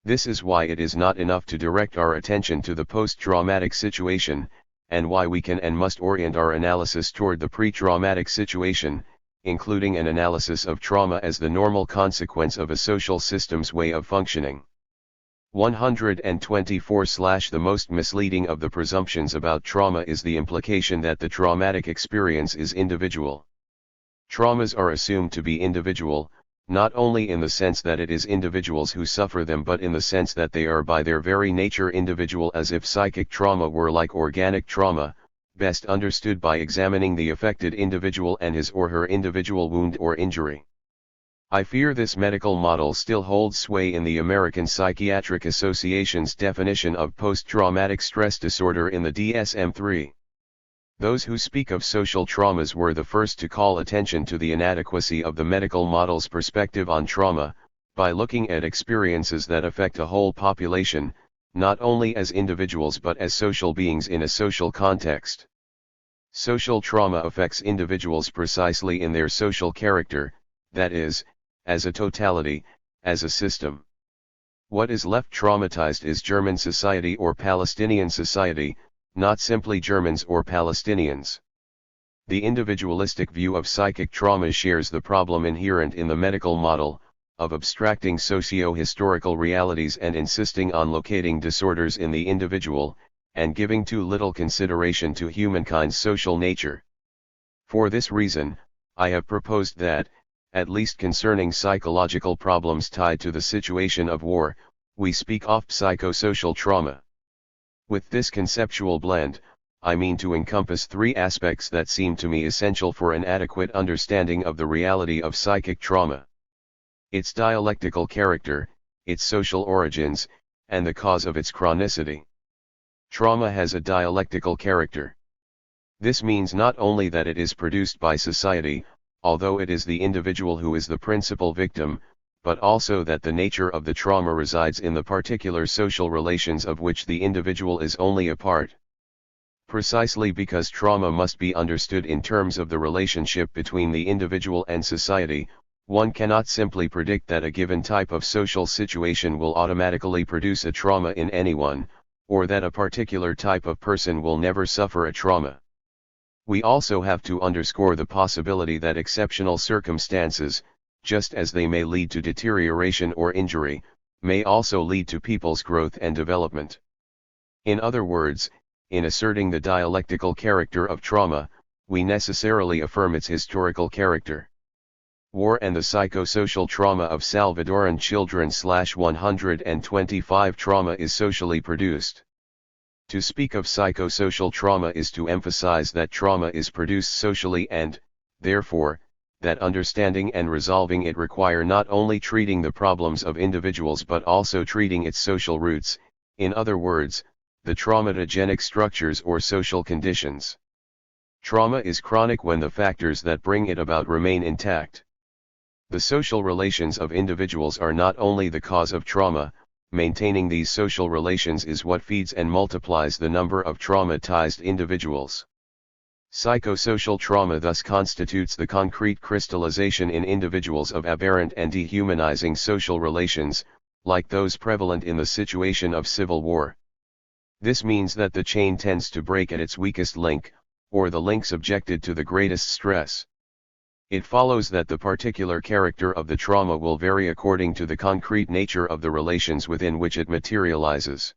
This is why it is not enough to direct our attention to the post-traumatic situation, and why we can and must orient our analysis toward the pre-traumatic situation, including an analysis of trauma as the normal consequence of a social system's way of functioning. 124/ The most misleading of the presumptions about trauma is the implication that the traumatic experience is individual. Traumas are assumed to be individual, not only in the sense that it is individuals who suffer them but in the sense that they are by their very nature individual, as if psychic trauma were like organic trauma, best understood by examining the affected individual and his or her individual wound or injury. I fear this medical model still holds sway in the American Psychiatric Association's definition of post-traumatic stress disorder in the DSM-3. Those who speak of social traumas were the first to call attention to the inadequacy of the medical model's perspective on trauma, by looking at experiences that affect a whole population, not only as individuals but as social beings in a social context. Social trauma affects individuals precisely in their social character, that is, as a totality, as a system. What is left traumatized is German society or Palestinian society, not simply Germans or Palestinians. The individualistic view of psychic trauma shares the problem inherent in the medical model, of abstracting socio-historical realities and insisting on locating disorders in the individual, and giving too little consideration to humankind's social nature. For this reason, I have proposed that, at least concerning psychological problems tied to the situation of war, we speak of psychosocial trauma. With this conceptual blend, I mean to encompass three aspects that seem to me essential for an adequate understanding of the reality of psychic trauma: its dialectical character, its social origins, and the cause of its chronicity. Trauma has a dialectical character. This means not only that it is produced by society, although it is the individual who is the principal victim, but also that the nature of the trauma resides in the particular social relations of which the individual is only a part. Precisely because trauma must be understood in terms of the relationship between the individual and society, one cannot simply predict that a given type of social situation will automatically produce a trauma in anyone, or that a particular type of person will never suffer a trauma. We also have to underscore the possibility that exceptional circumstances, just as they may lead to deterioration or injury, may also lead to people's growth and development. In other words, in asserting the dialectical character of trauma, we necessarily affirm its historical character. War and the psychosocial trauma of Salvadoran children / 125 trauma is socially produced. To speak of psychosocial trauma is to emphasize that trauma is produced socially and, therefore, that understanding and resolving it require not only treating the problems of individuals but also treating its social roots, in other words, the traumatogenic structures or social conditions. Trauma is chronic when the factors that bring it about remain intact. The social relations of individuals are not only the cause of trauma, maintaining these social relations is what feeds and multiplies the number of traumatized individuals. Psychosocial trauma thus constitutes the concrete crystallization in individuals of aberrant and dehumanizing social relations, like those prevalent in the situation of civil war. This means that the chain tends to break at its weakest link, or the link subjected to the greatest stress. It follows that the particular character of the trauma will vary according to the concrete nature of the relations within which it materializes.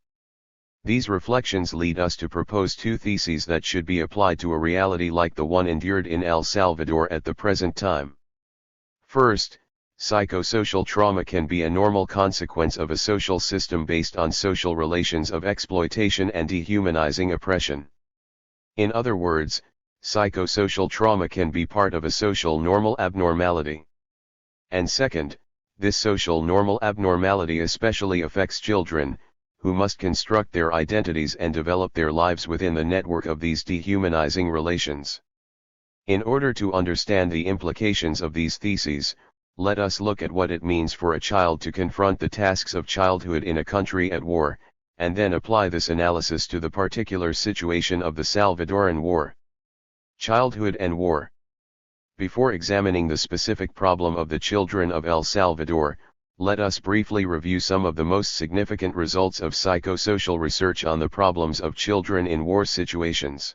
These reflections lead us to propose two theses that should be applied to a reality like the one endured in El Salvador at the present time. First, psychosocial trauma can be a normal consequence of a social system based on social relations of exploitation and dehumanizing oppression. In other words, psychosocial trauma can be part of a social normal abnormality. And second, this social normal abnormality especially affects children, who must construct their identities and develop their lives within the network of these dehumanizing relations. In order to understand the implications of these theses, let us look at what it means for a child to confront the tasks of childhood in a country at war, and then apply this analysis to the particular situation of the Salvadoran War. Childhood and war. Before examining the specific problem of the children of El Salvador, let us briefly review some of the most significant results of psychosocial research on the problems of children in war situations.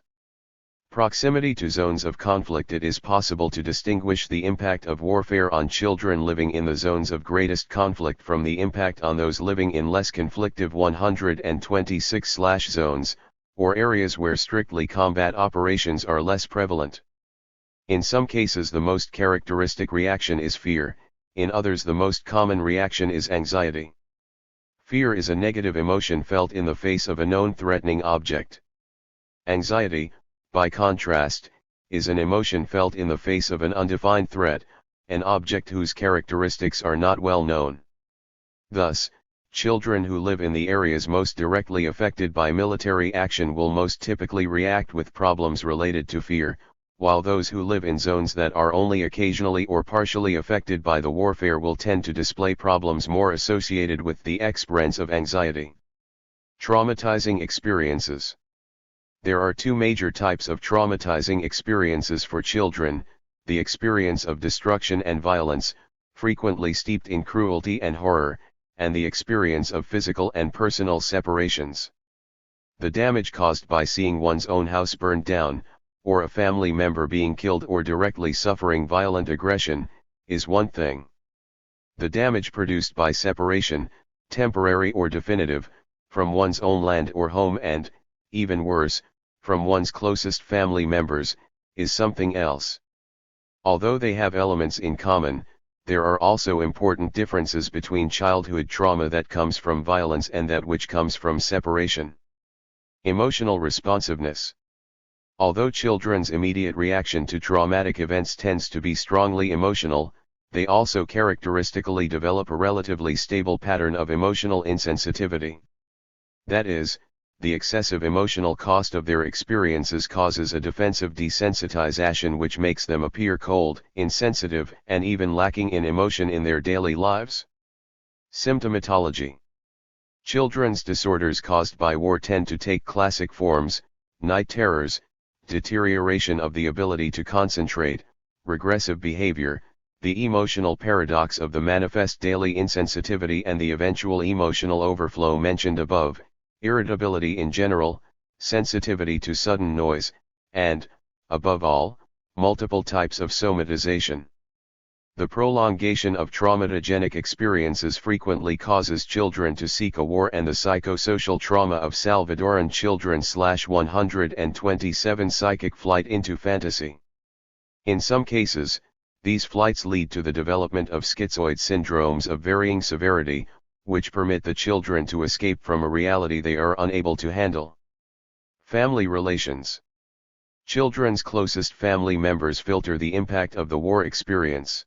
Proximity to zones of conflict. It is possible to distinguish the impact of warfare on children living in the zones of greatest conflict from the impact on those living in less conflictive 126/ zones, or areas where strictly combat operations are less prevalent. In some cases the most characteristic reaction is fear, in others the most common reaction is anxiety. Fear is a negative emotion felt in the face of a known threatening object. Anxiety, by contrast, is an emotion felt in the face of an undefined threat, an object whose characteristics are not well known. Thus, children who live in the areas most directly affected by military action will most typically react with problems related to fear, while those who live in zones that are only occasionally or partially affected by the warfare will tend to display problems more associated with the experience of anxiety. Traumatizing experiences. There are two major types of traumatizing experiences for children: the experience of destruction and violence, frequently steeped in cruelty and horror, and the experience of physical and personal separations. The damage caused by seeing one's own house burned down, or a family member being killed or directly suffering violent aggression, is one thing. The damage produced by separation, temporary or definitive, from one's own land or home and, even worse, from one's closest family members, is something else. Although they have elements in common, there are also important differences between childhood trauma that comes from violence and that which comes from separation. Emotional responsiveness. Although children's immediate reaction to traumatic events tends to be strongly emotional, they also characteristically develop a relatively stable pattern of emotional insensitivity. That is, the excessive emotional cost of their experiences causes a defensive desensitization which makes them appear cold, insensitive, and even lacking in emotion in their daily lives. Symptomatology. Children's disorders caused by war tend to take classic forms: night terrors, deterioration of the ability to concentrate, regressive behavior, the emotional paradox of the manifest daily insensitivity and the eventual emotional overflow mentioned above, irritability in general, sensitivity to sudden noise, and, above all, multiple types of somatization. The prolongation of traumatogenic experiences frequently causes children to seek a war, and the psychosocial trauma of Salvadoran children /127 psychic flight into fantasy. In some cases, these flights lead to the development of schizoid syndromes of varying severity, which permit the children to escape from a reality they are unable to handle. Family relations. Children's closest family members filter the impact of the war experience.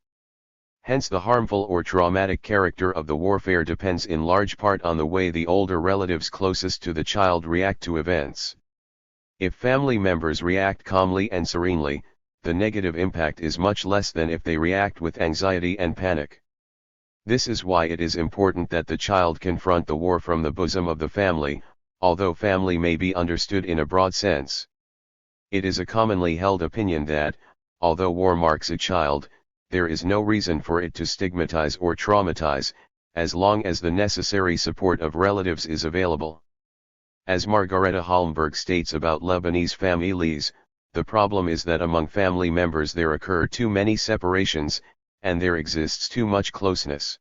Hence the harmful or traumatic character of the warfare depends in large part on the way the older relatives closest to the child react to events. If family members react calmly and serenely, the negative impact is much less than if they react with anxiety and panic. This is why it is important that the child confront the war from the bosom of the family, although family may be understood in a broad sense. It is a commonly held opinion that, although war marks a child, there is no reason for it to stigmatize or traumatize, as long as the necessary support of relatives is available. As Margareta Holmberg states about Lebanese families, the problem is that among family members there occur too many separations, and there exists too much closeness.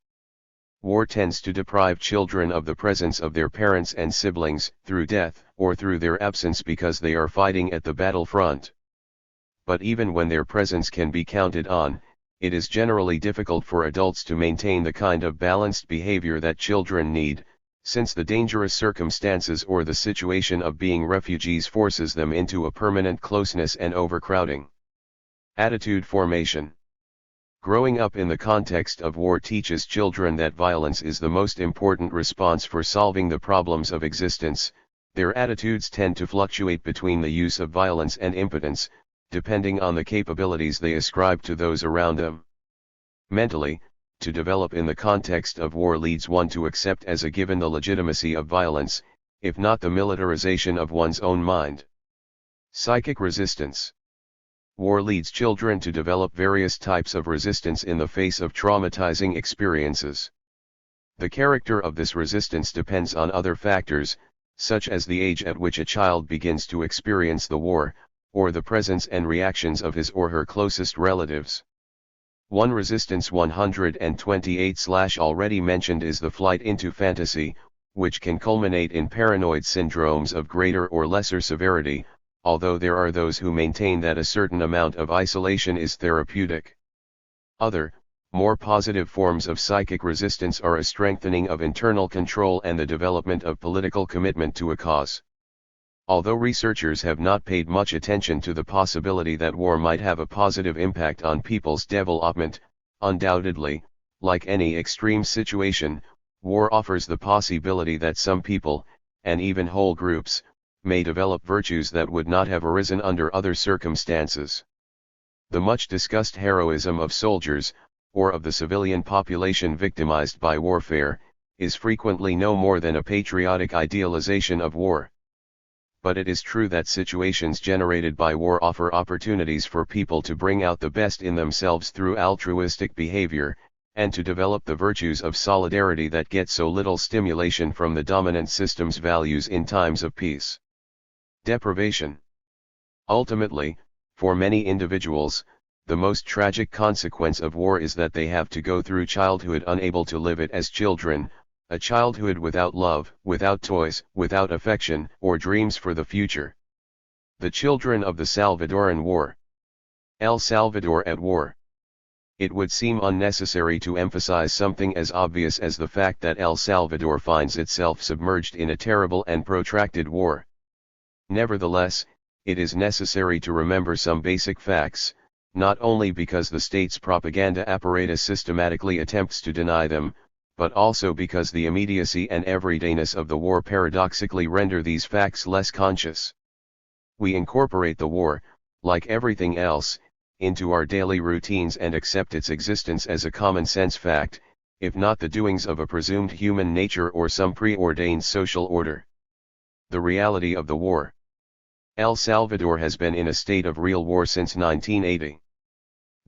War tends to deprive children of the presence of their parents and siblings, through death, or through their absence because they are fighting at the battlefront. But even when their presence can be counted on, it is generally difficult for adults to maintain the kind of balanced behavior that children need, since the dangerous circumstances or the situation of being refugees forces them into a permanent closeness and overcrowding. Attitude formation. Growing up in the context of war teaches children that violence is the most important response for solving the problems of existence. Their attitudes tend to fluctuate between the use of violence and impotence, depending on the capabilities they ascribe to those around them. Mentally, to develop in the context of war leads one to accept as a given the legitimacy of violence, if not the militarization of one's own mind. Psychic resistance. War leads children to develop various types of resistance in the face of traumatizing experiences. The character of this resistance depends on other factors, such as the age at which a child begins to experience the war, or the presence and reactions of his or her closest relatives. One resistance 128 already mentioned is the flight into fantasy, which can culminate in paranoid syndromes of greater or lesser severity, although there are those who maintain that a certain amount of isolation is therapeutic. Other, more positive forms of psychic resistance are a strengthening of internal control and the development of political commitment to a cause. Although researchers have not paid much attention to the possibility that war might have a positive impact on people's development, undoubtedly, like any extreme situation, war offers the possibility that some people, and even whole groups, may develop virtues that would not have arisen under other circumstances. The much discussed heroism of soldiers, or of the civilian population victimized by warfare, is frequently no more than a patriotic idealization of war. But it is true that situations generated by war offer opportunities for people to bring out the best in themselves through altruistic behavior, and to develop the virtues of solidarity that get so little stimulation from the dominant system's values in times of peace. Deprivation. Ultimately, for many individuals, the most tragic consequence of war is that they have to go through childhood unable to live it as children, a childhood without love, without toys, without affection, or dreams for the future. The children of the Salvadoran War. El Salvador at war. It would seem unnecessary to emphasize something as obvious as the fact that El Salvador finds itself submerged in a terrible and protracted war. Nevertheless, it is necessary to remember some basic facts, not only because the state's propaganda apparatus systematically attempts to deny them, but also because the immediacy and everydayness of the war paradoxically render these facts less conscious. We incorporate the war, like everything else, into our daily routines and accept its existence as a common-sense fact, if not the doings of a presumed human nature or some preordained social order. The reality of the war. El Salvador has been in a state of real war since 1980.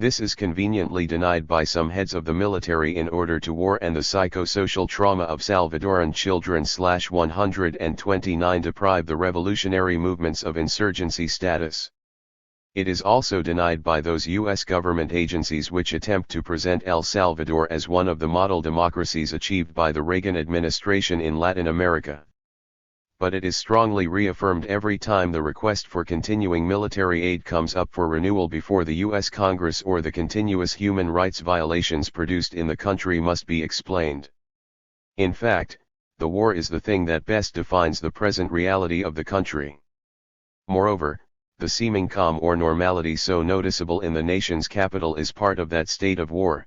This is conveniently denied by some heads of the military in order to war and the psychosocial trauma of Salvadoran children. 129 deprive the revolutionary movements of insurgency status. It is also denied by those U.S. government agencies which attempt to present El Salvador as one of the model democracies achieved by the Reagan administration in Latin America. But it is strongly reaffirmed every time the request for continuing military aid comes up for renewal before the U.S. Congress, or the continuous human rights violations produced in the country must be explained. In fact, the war is the thing that best defines the present reality of the country. Moreover, the seeming calm or normality so noticeable in the nation's capital is part of that state of war.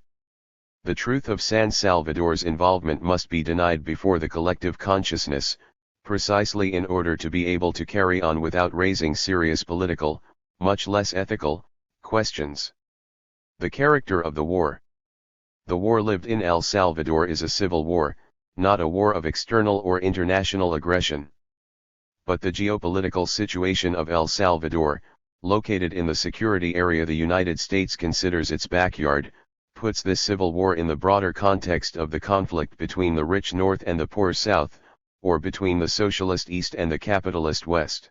The truth of San Salvador's involvement must be denied before the collective consciousness, precisely in order to be able to carry on without raising serious political, much less ethical, questions. The character of the war. The war lived in El Salvador is a civil war, not a war of external or international aggression. But the geopolitical situation of El Salvador, located in the security area the United States considers its backyard, puts this civil war in the broader context of the conflict between the rich North and the poor South, or between the socialist East and the capitalist West.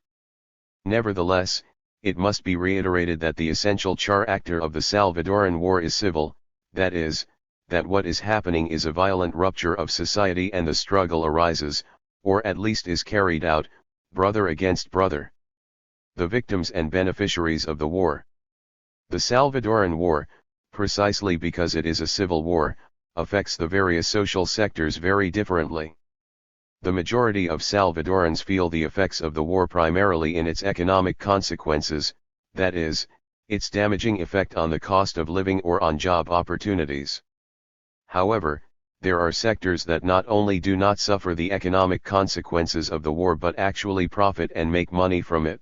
Nevertheless, it must be reiterated that the essential character of the Salvadoran war is civil, that is, that what is happening is a violent rupture of society and the struggle arises, or at least is carried out, brother against brother. The victims and beneficiaries of the war. The Salvadoran war, precisely because it is a civil war, affects the various social sectors very differently. The majority of Salvadorans feel the effects of the war primarily in its economic consequences, that is, its damaging effect on the cost of living or on job opportunities. However, there are sectors that not only do not suffer the economic consequences of the war but actually profit and make money from it.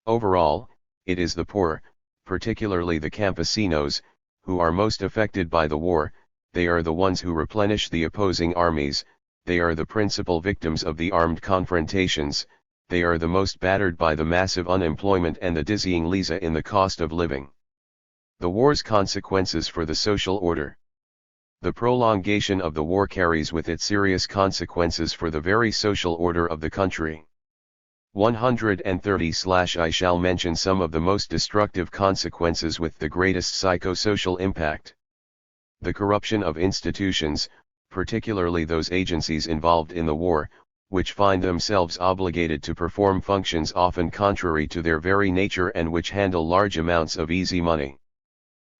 Overall, it is the poor, particularly the campesinos, who are most affected by the war. They are the ones who replenish the opposing armies, they are the principal victims of the armed confrontations, they are the most battered by the massive unemployment and the dizzying lisa in the cost of living. The war's consequences for the social order. The prolongation of the war carries with it serious consequences for the very social order of the country. 130/I shall mention some of the most destructive consequences with the greatest psychosocial impact. The corruption of institutions, particularly those agencies involved in the war, which find themselves obligated to perform functions often contrary to their very nature and which handle large amounts of easy money.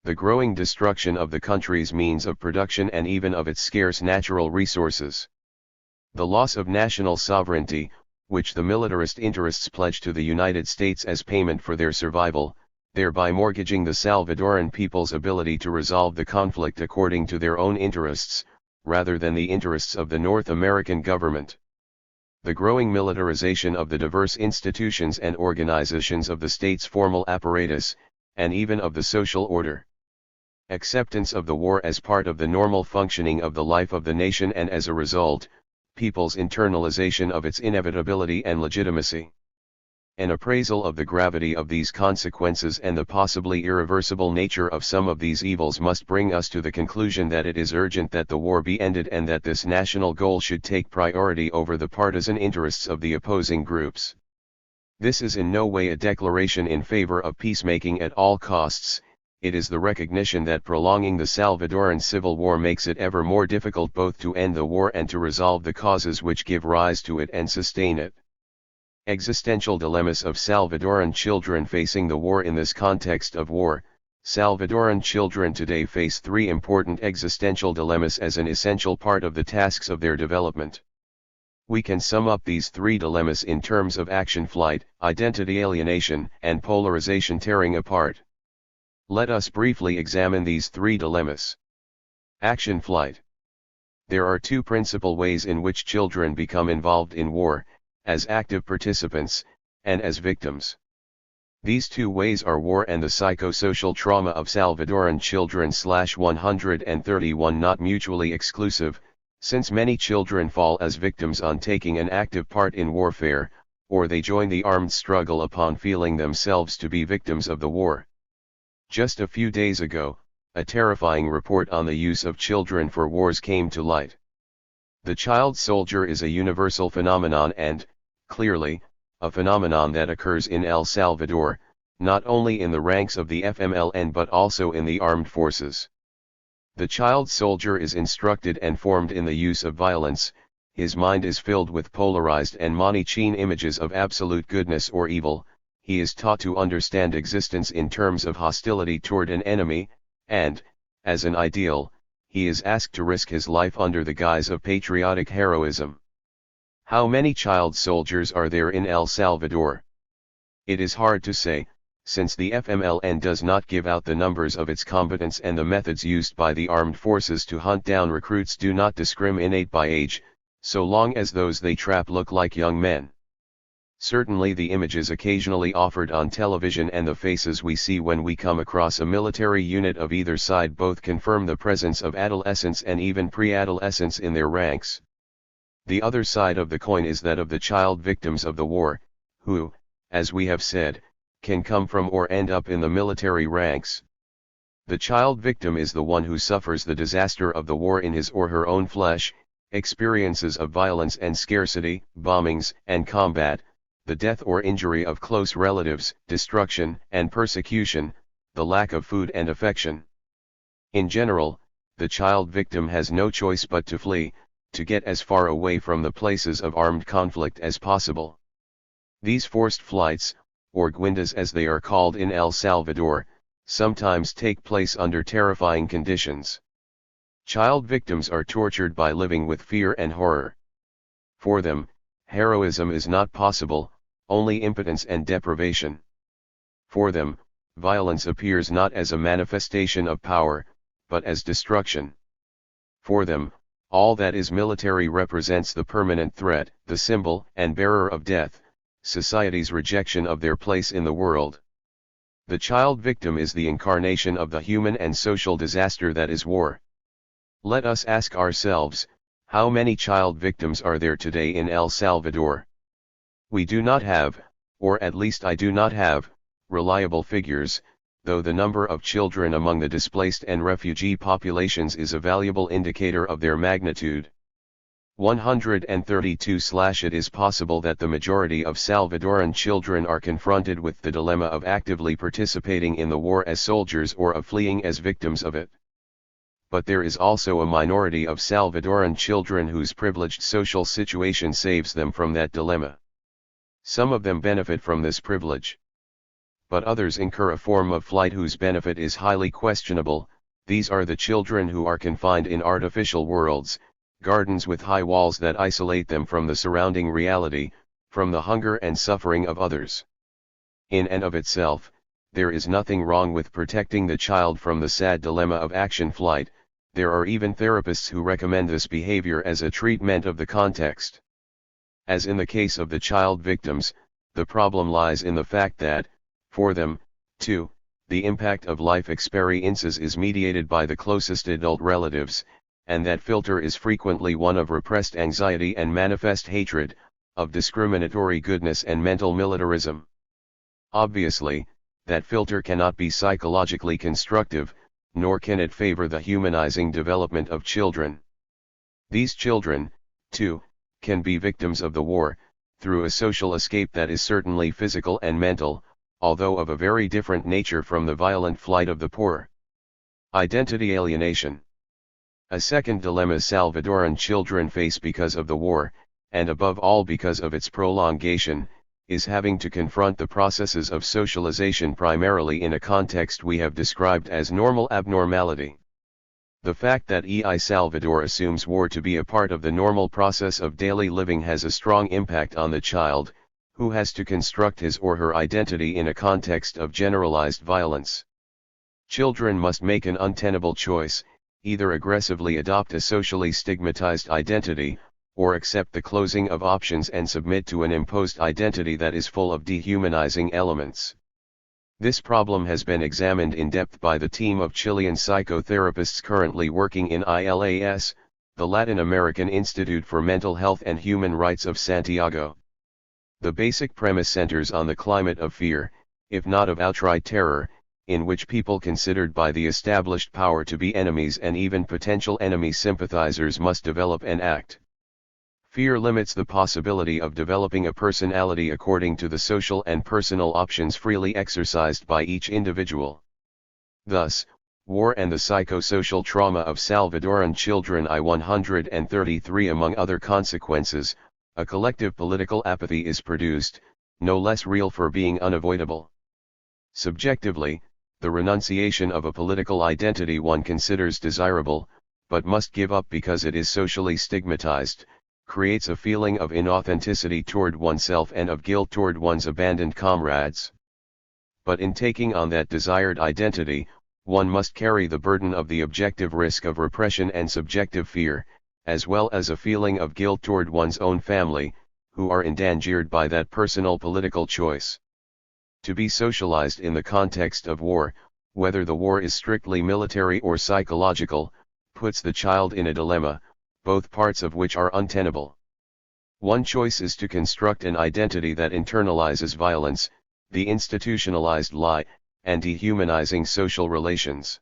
The growing destruction of the country's means of production and even of its scarce natural resources. The loss of national sovereignty, which the militarist interests pledge to the United States as payment for their survival, thereby mortgaging the Salvadoran people's ability to resolve the conflict according to their own interests, rather than the interests of the North American government. The growing militarization of the diverse institutions and organizations of the state's formal apparatus, and even of the social order. Acceptance of the war as part of the normal functioning of the life of the nation and as a result, people's internalization of its inevitability and legitimacy. An appraisal of the gravity of these consequences and the possibly irreversible nature of some of these evils must bring us to the conclusion that it is urgent that the war be ended and that this national goal should take priority over the partisan interests of the opposing groups. This is in no way a declaration in favor of peacemaking at all costs. It is the recognition that prolonging the Salvadoran civil war makes it ever more difficult both to end the war and to resolve the causes which give rise to it and sustain it. Existential dilemmas of Salvadoran children facing the war. In this context of war, Salvadoran children today face three important existential dilemmas as an essential part of the tasks of their development. We can sum up these three dilemmas in terms of action flight, identity alienation, and polarization tearing apart. Let us briefly examine these three dilemmas. Action flight. There are two principal ways in which children become involved in war, as active participants, and as victims. These two ways are war and the psychosocial trauma of Salvadoran children. 131 Not mutually exclusive, since many children fall as victims on taking an active part in warfare, or they join the armed struggle upon feeling themselves to be victims of the war. Just a few days ago, a terrifying report on the use of children for wars came to light. The child soldier is a universal phenomenon and, clearly, a phenomenon that occurs in El Salvador, not only in the ranks of the FMLN but also in the armed forces. The child soldier is instructed and formed in the use of violence, his mind is filled with polarized and Manichean images of absolute goodness or evil, he is taught to understand existence in terms of hostility toward an enemy, and, as an ideal, he is asked to risk his life under the guise of patriotic heroism. How many child soldiers are there in El Salvador? It is hard to say, Since the FMLN does not give out the numbers of its combatants and the methods used by the armed forces to hunt down recruits do not discriminate by age, so long as those they trap look like young men. Certainly the images occasionally offered on television and the faces we see when we come across a military unit of either side both confirm the presence of adolescents and even pre-adolescents in their ranks. The other side of the coin is that of the child victims of the war, who, as we have said, can come from or end up in the military ranks. The child victim is the one who suffers the disaster of the war in his or her own flesh, experiences of violence and scarcity, bombings and combat, the death or injury of close relatives, destruction and persecution, the lack of food and affection. In general, the child victim has no choice but to flee, to get as far away from the places of armed conflict as possible. These forced flights, or guindas as they are called in El Salvador, sometimes take place under terrifying conditions. Child victims are tortured by living with fear and horror. For them, heroism is not possible, only impotence and deprivation. For them, violence appears not as a manifestation of power, but as destruction. For them, all that is military represents the permanent threat, the symbol and bearer of death, society's rejection of their place in the world. The child victim is the incarnation of the human and social disaster that is war. Let us ask ourselves, how many child victims are there today in El Salvador? We do not have, or at least I do not have, reliable figures, though the number of children among the displaced and refugee populations is a valuable indicator of their magnitude. 132. It is possible that the majority of Salvadoran children are confronted with the dilemma of actively participating in the war as soldiers or of fleeing as victims of it. But there is also a minority of Salvadoran children whose privileged social situation saves them from that dilemma. Some of them benefit from this privilege. But others incur a form of flight whose benefit is highly questionable. These are the children who are confined in artificial worlds, gardens with high walls that isolate them from the surrounding reality, from the hunger and suffering of others. In and of itself, there is nothing wrong with protecting the child from the sad dilemma of action flight. There are even therapists who recommend this behavior as a treatment of the context. As in the case of the child victims, the problem lies in the fact that, for them, too, the impact of life experiences is mediated by the closest adult relatives, and that filter is frequently one of repressed anxiety and manifest hatred, of discriminatory goodness and mental militarism. Obviously, that filter cannot be psychologically constructive, nor can it favor the humanizing development of children. These children, too, can be victims of the war, through a social escape that is certainly physical and mental, although of a very different nature from the violent flight of the poor. Identity alienation. A second dilemma Salvadoran children face because of the war, and above all because of its prolongation, is having to confront the processes of socialization primarily in a context we have described as normal abnormality. The fact that El Salvador assumes war to be a part of the normal process of daily living has a strong impact on the child, who has to construct his or her identity in a context of generalized violence. Children must make an untenable choice, either aggressively adopt a socially stigmatized identity, or accept the closing of options and submit to an imposed identity that is full of dehumanizing elements. This problem has been examined in depth by the team of Chilean psychotherapists currently working in ILAS, the Latin American Institute for Mental Health and Human Rights of Santiago. The basic premise centers on the climate of fear, if not of outright terror, in which people considered by the established power to be enemies and even potential enemy sympathizers must develop and act. Fear limits the possibility of developing a personality according to the social and personal options freely exercised by each individual. Thus, war and the psychosocial trauma of Salvadoran children. 133. Among other consequences, a collective political apathy is produced, no less real for being unavoidable. Subjectively, the renunciation of a political identity one considers desirable, but must give up because it is socially stigmatized, creates a feeling of inauthenticity toward oneself and of guilt toward one's abandoned comrades. but in taking on that desired identity, one must carry the burden of the objective risk of repression and subjective fear, as well as a feeling of guilt toward one's own family, who are endangered by that personal political choice. To be socialized in the context of war, whether the war is strictly military or psychological, puts the child in a dilemma, both parts of which are untenable. One choice is to construct an identity that internalizes violence, the institutionalized lie, and dehumanizing social relations.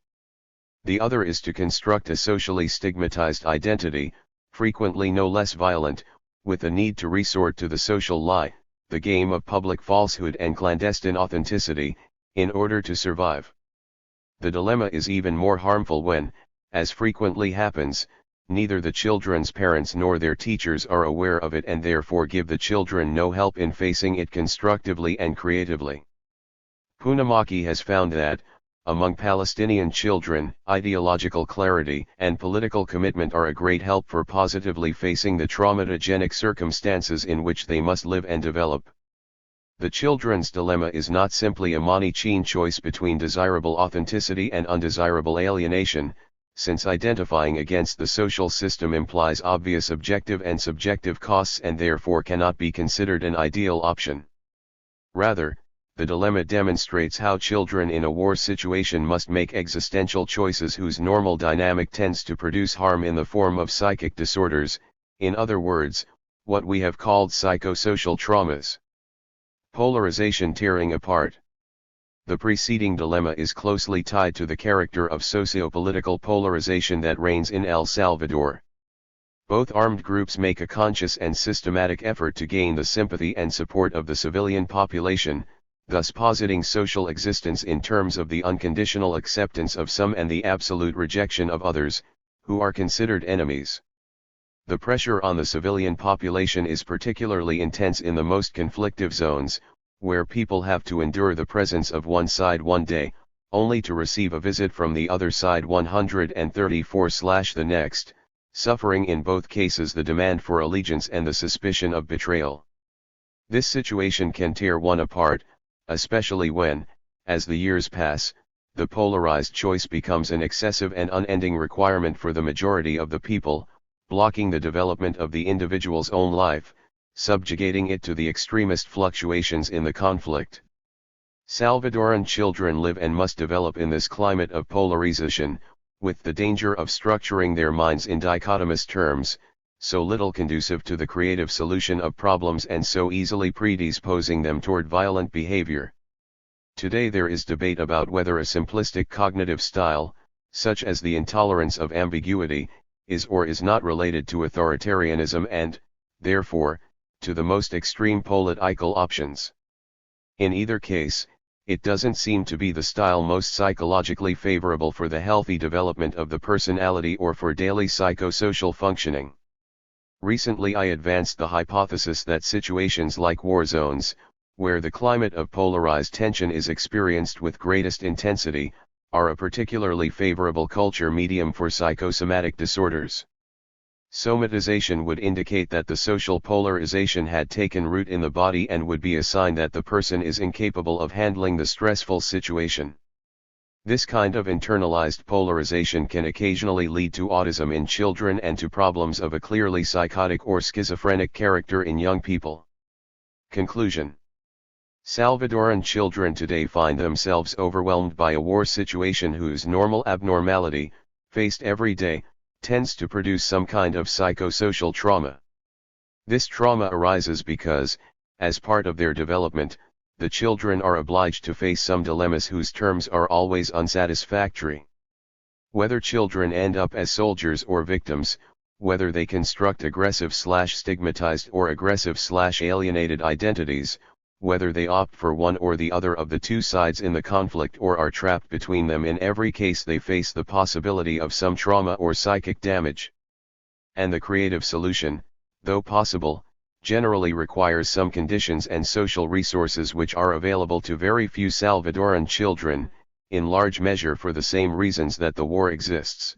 The other is to construct a socially stigmatized identity, frequently no less violent, with the need to resort to the social lie, the game of public falsehood and clandestine authenticity, in order to survive. The dilemma is even more harmful when, as frequently happens, neither the children's parents nor their teachers are aware of it and therefore give the children no help in facing it constructively and creatively. Punamaki has found that, among Palestinian children, ideological clarity and political commitment are a great help for positively facing the traumatogenic circumstances in which they must live and develop. The children's dilemma is not simply a Manichean choice between desirable authenticity and undesirable alienation, since identifying against the social system implies obvious objective and subjective costs and therefore cannot be considered an ideal option. Rather, the dilemma demonstrates how children in a war situation must make existential choices whose normal dynamic tends to produce harm in the form of psychic disorders, in other words, what we have called psychosocial traumas. Polarization tearing apart. The preceding dilemma is closely tied to the character of socio-political polarization that reigns in El Salvador. Both armed groups make a conscious and systematic effort to gain the sympathy and support of the civilian population, thus positing social existence in terms of the unconditional acceptance of some and the absolute rejection of others, who are considered enemies. The pressure on the civilian population is particularly intense in the most conflictive zones, where people have to endure the presence of one side one day, only to receive a visit from the other side 134/the next, suffering in both cases the demand for allegiance and the suspicion of betrayal. This situation can tear one apart, especially when, as the years pass, the polarized choice becomes an excessive and unending requirement for the majority of the people, blocking the development of the individual's own life, subjugating it to the extremist fluctuations in the conflict. Salvadoran children live and must develop in this climate of polarization, with the danger of structuring their minds in dichotomous terms, so little conducive to the creative solution of problems and so easily predisposing them toward violent behavior. Today there is debate about whether a simplistic cognitive style, such as the intolerance of ambiguity, is or is not related to authoritarianism and, therefore, to the most extreme political options. In either case, it doesn't seem to be the style most psychologically favorable for the healthy development of the personality or for daily psychosocial functioning. Recently I advanced the hypothesis that situations like war zones, where the climate of polarized tension is experienced with greatest intensity, are a particularly favorable culture medium for psychosomatic disorders. Somatization would indicate that the social polarization had taken root in the body and would be a sign that the person is incapable of handling the stressful situation. This kind of internalized polarization can occasionally lead to autism in children and to problems of a clearly psychotic or schizophrenic character in young people. Conclusion. Salvadoran children today find themselves overwhelmed by a war situation whose normal abnormality, faced every day, tends to produce some kind of psychosocial trauma. This trauma arises because, as part of their development, the children are obliged to face some dilemmas whose terms are always unsatisfactory. Whether children end up as soldiers or victims, whether they construct aggressive/stigmatized or aggressive/alienated identities, whether they opt for one or the other of the two sides in the conflict or are trapped between them, in every case they face the possibility of some trauma or psychic damage. And the creative solution, though possible, generally requires some conditions and social resources which are available to very few Salvadoran children, in large measure for the same reasons that the war exists.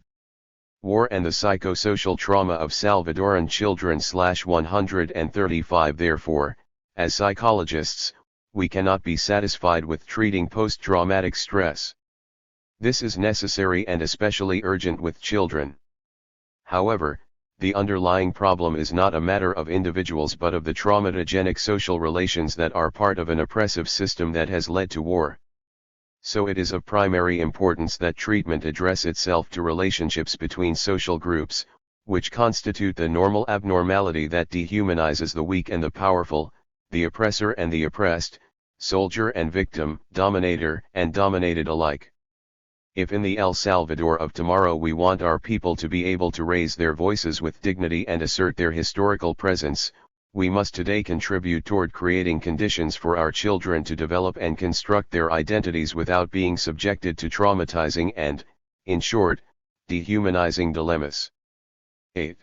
War and the psychosocial trauma of Salvadoran children /135. Therefore, as psychologists, we cannot be satisfied with treating post-traumatic stress. This is necessary and especially urgent with children. However, the underlying problem is not a matter of individuals but of the traumatogenic social relations that are part of an oppressive system that has led to war. So it is of primary importance that treatment address itself to relationships between social groups, which constitute the normal abnormality that dehumanizes the weak and the powerful, the oppressor and the oppressed, soldier and victim, dominator and dominated alike. If in the El Salvador of tomorrow we want our people to be able to raise their voices with dignity and assert their historical presence, we must today contribute toward creating conditions for our children to develop and construct their identities without being subjected to traumatizing and, in short, dehumanizing dilemmas. 8.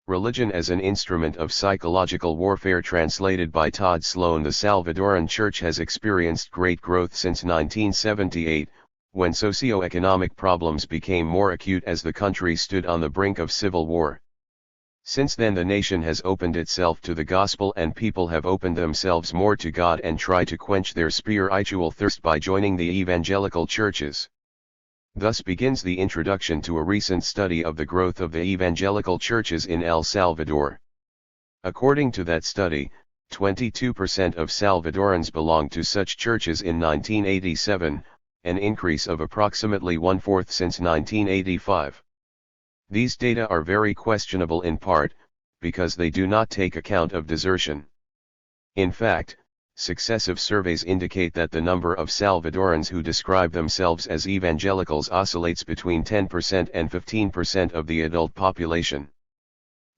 Religion as an instrument of psychological warfare. Translated by Todd Sloan. The Salvadoran Church has experienced great growth since 1978, when socio-economic problems became more acute as the country stood on the brink of civil war. Since then the nation has opened itself to the gospel and people have opened themselves more to God and try to quench their spiritual thirst by joining the evangelical churches. Thus begins the introduction to a recent study of the growth of the evangelical churches in El Salvador. According to that study, 22% of Salvadorans belonged to such churches in 1987, an increase of approximately one-fourth since 1985. These data are very questionable in part, because they do not take account of desertion. In fact, successive surveys indicate that the number of Salvadorans who describe themselves as evangelicals oscillates between 10% and 15% of the adult population.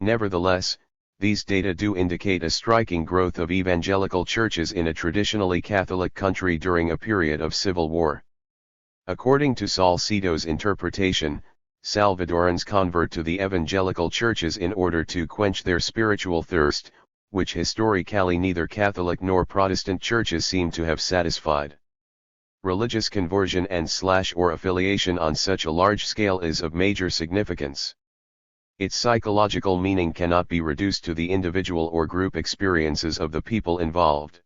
Nevertheless, these data do indicate a striking growth of evangelical churches in a traditionally Catholic country during a period of civil war. According to Salcedo's interpretation, Salvadorans convert to the evangelical churches in order to quench their spiritual thirst, which historically neither Catholic nor Protestant churches seem to have satisfied. Religious conversion and/or affiliation on such a large scale is of major significance. Its psychological meaning cannot be reduced to the individual or group experiences of the people involved.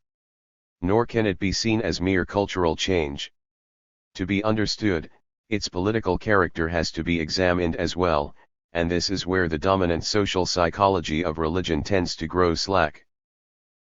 Nor can it be seen as mere cultural change. To be understood, its political character has to be examined as well, and this is where the dominant social psychology of religion tends to grow slack.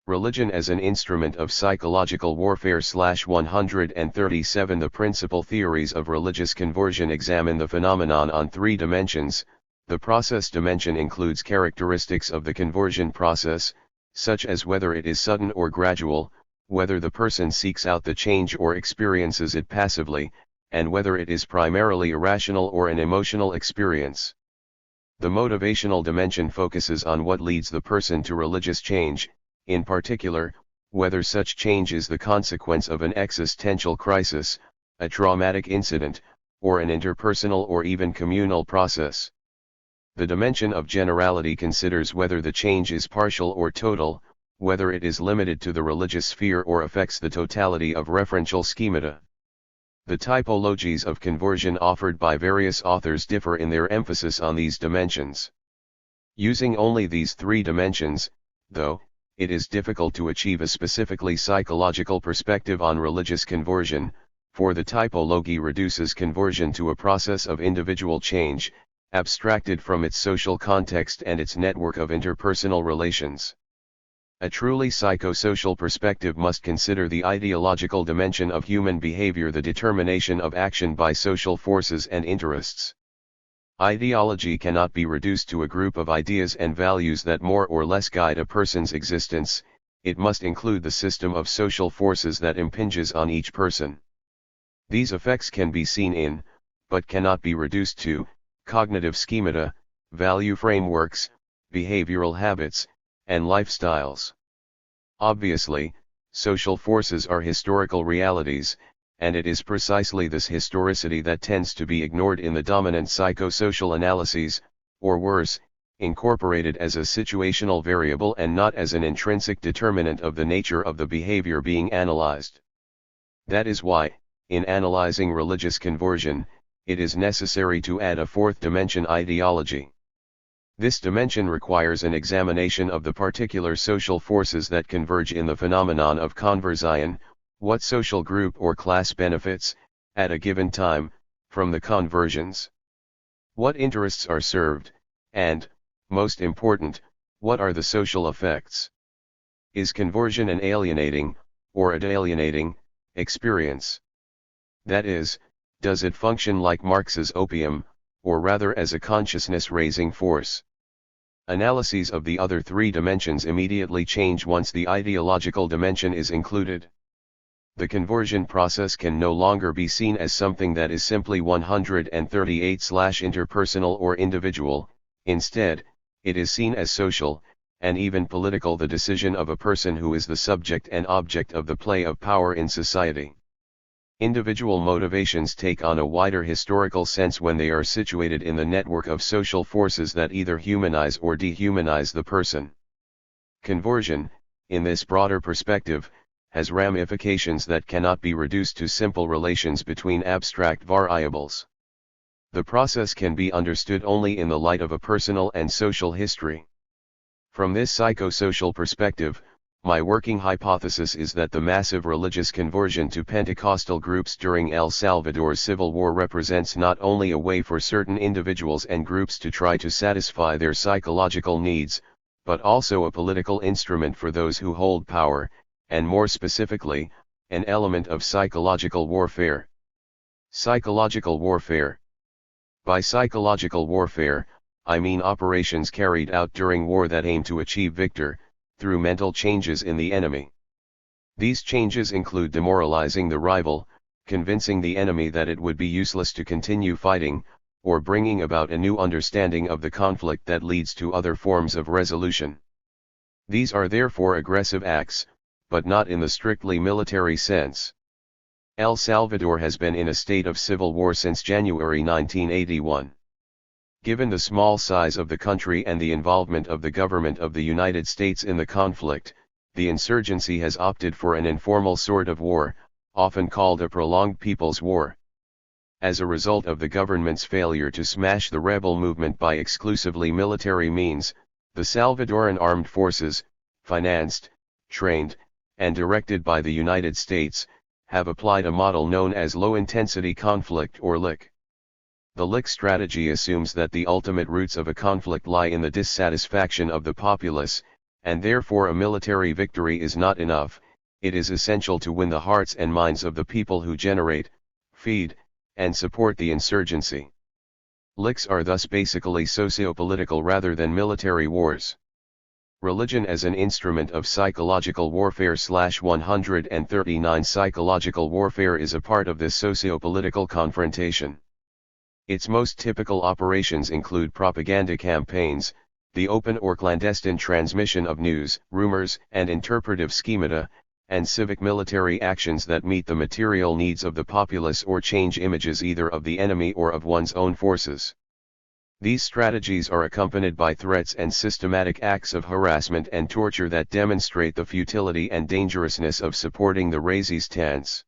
Religion as an instrument of psychological warfare. 137 The principal theories of religious conversion examine the phenomenon on three dimensions. The process dimension includes characteristics of the conversion process, such as whether it is sudden or gradual, whether the person seeks out the change or experiences it passively, and whether it is primarily irrational or an emotional experience. The motivational dimension focuses on what leads the person to religious change, in particular, whether such change is the consequence of an existential crisis, a traumatic incident, or an interpersonal or even communal process. The dimension of generality considers whether the change is partial or total, whether it is limited to the religious sphere or affects the totality of referential schemata. The typologies of conversion offered by various authors differ in their emphasis on these dimensions. Using only these three dimensions, though, it is difficult to achieve a specifically psychological perspective on religious conversion, for the typology reduces conversion to a process of individual change, abstracted from its social context and its network of interpersonal relations. A truly psychosocial perspective must consider the ideological dimension of human behavior, the determination of action by social forces and interests. Ideology cannot be reduced to a group of ideas and values that more or less guide a person's existence, it must include the system of social forces that impinges on each person. These effects can be seen in, but cannot be reduced to, cognitive schemata, value frameworks, behavioral habits, and lifestyles. Obviously, social forces are historical realities, and it is precisely this historicity that tends to be ignored in the dominant psychosocial analyses, or worse, incorporated as a situational variable and not as an intrinsic determinant of the nature of the behavior being analyzed. That is why, in analyzing religious conversion, it is necessary to add a fourth dimension: ideology. This dimension requires an examination of the particular social forces that converge in the phenomenon of conversion, what social group or class benefits, at a given time, from the conversions. What interests are served, and, most important, what are the social effects? Is conversion an alienating, or a dealienating, experience? That is, does it function like Marx's opium, or rather as a consciousness-raising force? Analyses of the other three dimensions immediately change once the ideological dimension is included. The conversion process can no longer be seen as something that is simply 138/interpersonal or individual. Instead, it is seen as social, and even political, the decision of a person who is the subject and object of the play of power in society. Individual motivations take on a wider historical sense when they are situated in the network of social forces that either humanize or dehumanize the person. Conversion, in this broader perspective, has ramifications that cannot be reduced to simple relations between abstract variables. The process can be understood only in the light of a personal and social history. From this psychosocial perspective, my working hypothesis is that the massive religious conversion to Pentecostal groups during El Salvador's civil war represents not only a way for certain individuals and groups to try to satisfy their psychological needs, but also a political instrument for those who hold power, and more specifically, an element of psychological warfare. Psychological warfare. By psychological warfare, I mean operations carried out during war that aim to achieve victory through mental changes in the enemy. These changes include demoralizing the rival, convincing the enemy that it would be useless to continue fighting, or bringing about a new understanding of the conflict that leads to other forms of resolution. These are therefore aggressive acts, but not in the strictly military sense. El Salvador has been in a state of civil war since January 1981. Given the small size of the country and the involvement of the government of the United States in the conflict, the insurgency has opted for an informal sort of war, often called a prolonged people's war. As a result of the government's failure to smash the rebel movement by exclusively military means, the Salvadoran armed forces, financed, trained, and directed by the United States, have applied a model known as low-intensity conflict or LIC. The LIC strategy assumes that the ultimate roots of a conflict lie in the dissatisfaction of the populace, and therefore a military victory is not enough. It is essential to win the hearts and minds of the people who generate, feed, and support the insurgency. LICs are thus basically socio-political rather than military wars. Religion as an instrument of psychological warfare /139 Psychological warfare is a part of this socio-political confrontation. Its most typical operations include propaganda campaigns, the open or clandestine transmission of news, rumors, and interpretive schemata, and civic military actions that meet the material needs of the populace or change images either of the enemy or of one's own forces. These strategies are accompanied by threats and systematic acts of harassment and torture that demonstrate the futility and dangerousness of supporting the resistance.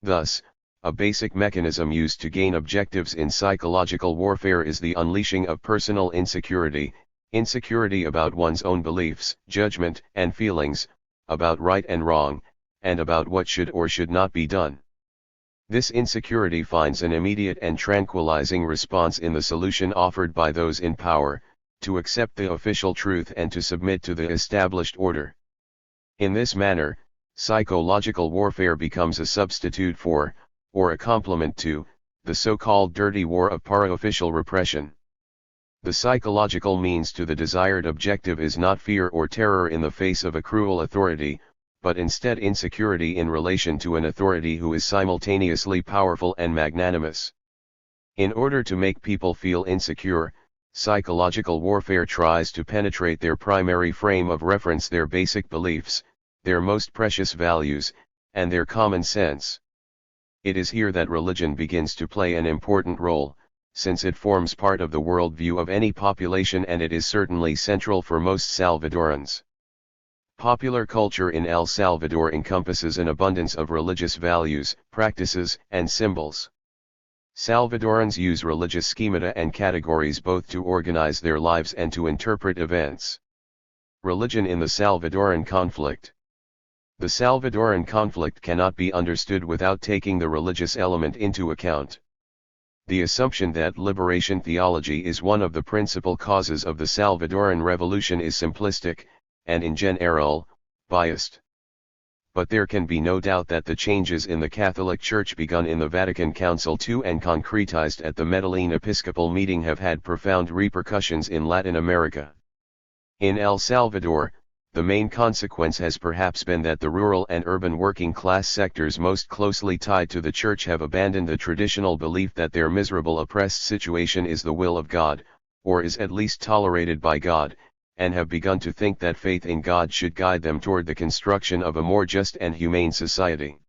Thus, a basic mechanism used to gain objectives in psychological warfare is the unleashing of personal insecurity, insecurity about one's own beliefs, judgment, and feelings, about right and wrong, and about what should or should not be done. This insecurity finds an immediate and tranquilizing response in the solution offered by those in power, to accept the official truth and to submit to the established order. In this manner, psychological warfare becomes a substitute for, or a complement to, the so-called dirty war of para-official repression. The psychological means to the desired objective is not fear or terror in the face of a cruel authority, but instead insecurity in relation to an authority who is simultaneously powerful and magnanimous. In order to make people feel insecure, psychological warfare tries to penetrate their primary frame of reference, their basic beliefs, their most precious values, and their common sense. It is here that religion begins to play an important role, since it forms part of the worldview of any population and it is certainly central for most Salvadorans. Popular culture in El Salvador encompasses an abundance of religious values, practices, and symbols. Salvadorans use religious schemata and categories both to organize their lives and to interpret events. Religion in the Salvadoran conflict. The Salvadoran conflict cannot be understood without taking the religious element into account. The assumption that liberation theology is one of the principal causes of the Salvadoran revolution is simplistic, and in general, biased. But there can be no doubt that the changes in the Catholic Church begun in the Vatican Council II and concretized at the Medellin Episcopal meeting have had profound repercussions in Latin America. In El Salvador, the main consequence has perhaps been that the rural and urban working class sectors most closely tied to the Church have abandoned the traditional belief that their miserable oppressed situation is the will of God, or is at least tolerated by God, and have begun to think that faith in God should guide them toward the construction of a more just and humane society.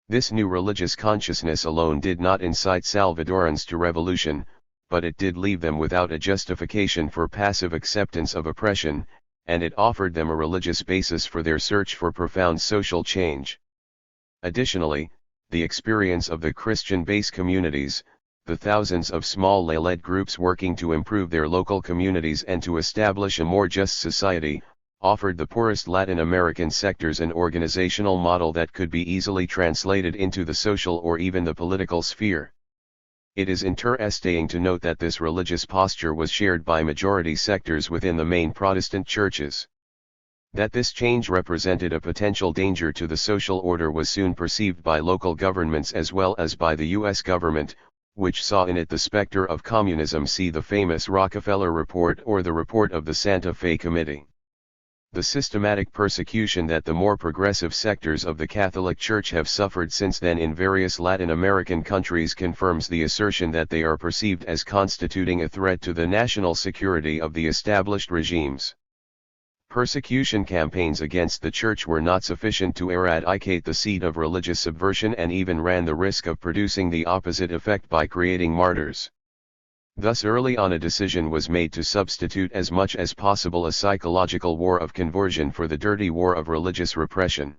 This new religious consciousness alone did not incite Salvadorans to revolution, but it did leave them without a justification for passive acceptance of oppression, and it offered them a religious basis for their search for profound social change. Additionally, the experience of the Christian-based communities, the thousands of small lay-led groups working to improve their local communities and to establish a more just society, offered the poorest Latin American sectors an organizational model that could be easily translated into the social or even the political sphere. It is interesting to note that this religious posture was shared by majority sectors within the main Protestant churches. That this change represented a potential danger to the social order was soon perceived by local governments as well as by the U.S. government, which saw in it the specter of communism. See the famous Rockefeller Report or the report of the Santa Fe Committee. The systematic persecution that the more progressive sectors of the Catholic Church have suffered since then in various Latin American countries confirms the assertion that they are perceived as constituting a threat to the national security of the established regimes. Persecution campaigns against the Church were not sufficient to eradicate the seed of religious subversion and even ran the risk of producing the opposite effect by creating martyrs. Thus early on a decision was made to substitute as much as possible a psychological war of conversion for the dirty war of religious repression.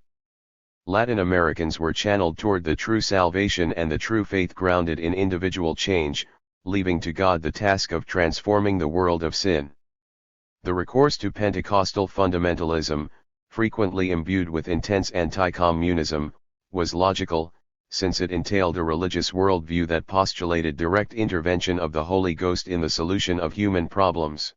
Latin Americans were channeled toward the true salvation and the true faith grounded in individual change, leaving to God the task of transforming the world of sin. The recourse to Pentecostal fundamentalism, frequently imbued with intense anti-communism, was logical, since it entailed a religious worldview that postulated direct intervention of the Holy Ghost in the solution of human problems.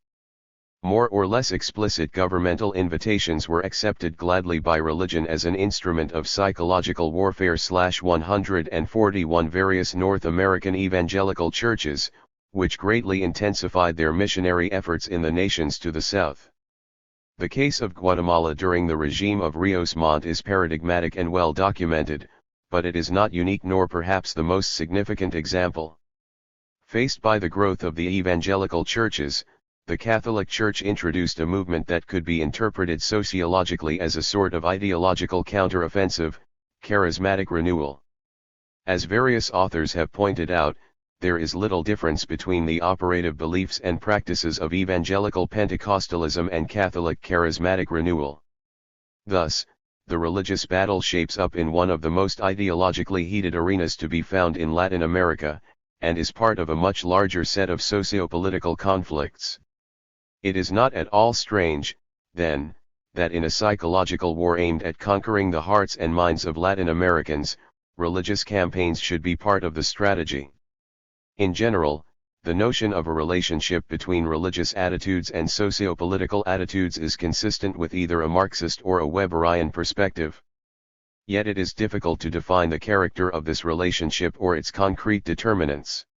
More or less explicit governmental invitations were accepted gladly by religion as an instrument of psychological warfare. 141 various North American evangelical churches, which greatly intensified their missionary efforts in the nations to the south. The case of Guatemala during the regime of Rios Montt is paradigmatic and well documented, but it is not unique nor perhaps the most significant example. Faced by the growth of the evangelical churches, the Catholic Church introduced a movement that could be interpreted sociologically as a sort of ideological counteroffensive, charismatic renewal. As various authors have pointed out, there is little difference between the operative beliefs and practices of evangelical Pentecostalism and Catholic charismatic renewal. Thus, the religious battle shapes up in one of the most ideologically heated arenas to be found in Latin America, and is part of a much larger set of socio-political conflicts. It is not at all strange, then, that in a psychological war aimed at conquering the hearts and minds of Latin Americans, religious campaigns should be part of the strategy. In general, the notion of a relationship between religious attitudes and socio-political attitudes is consistent with either a Marxist or a Weberian perspective. Yet it is difficult to define the character of this relationship or its concrete determinants.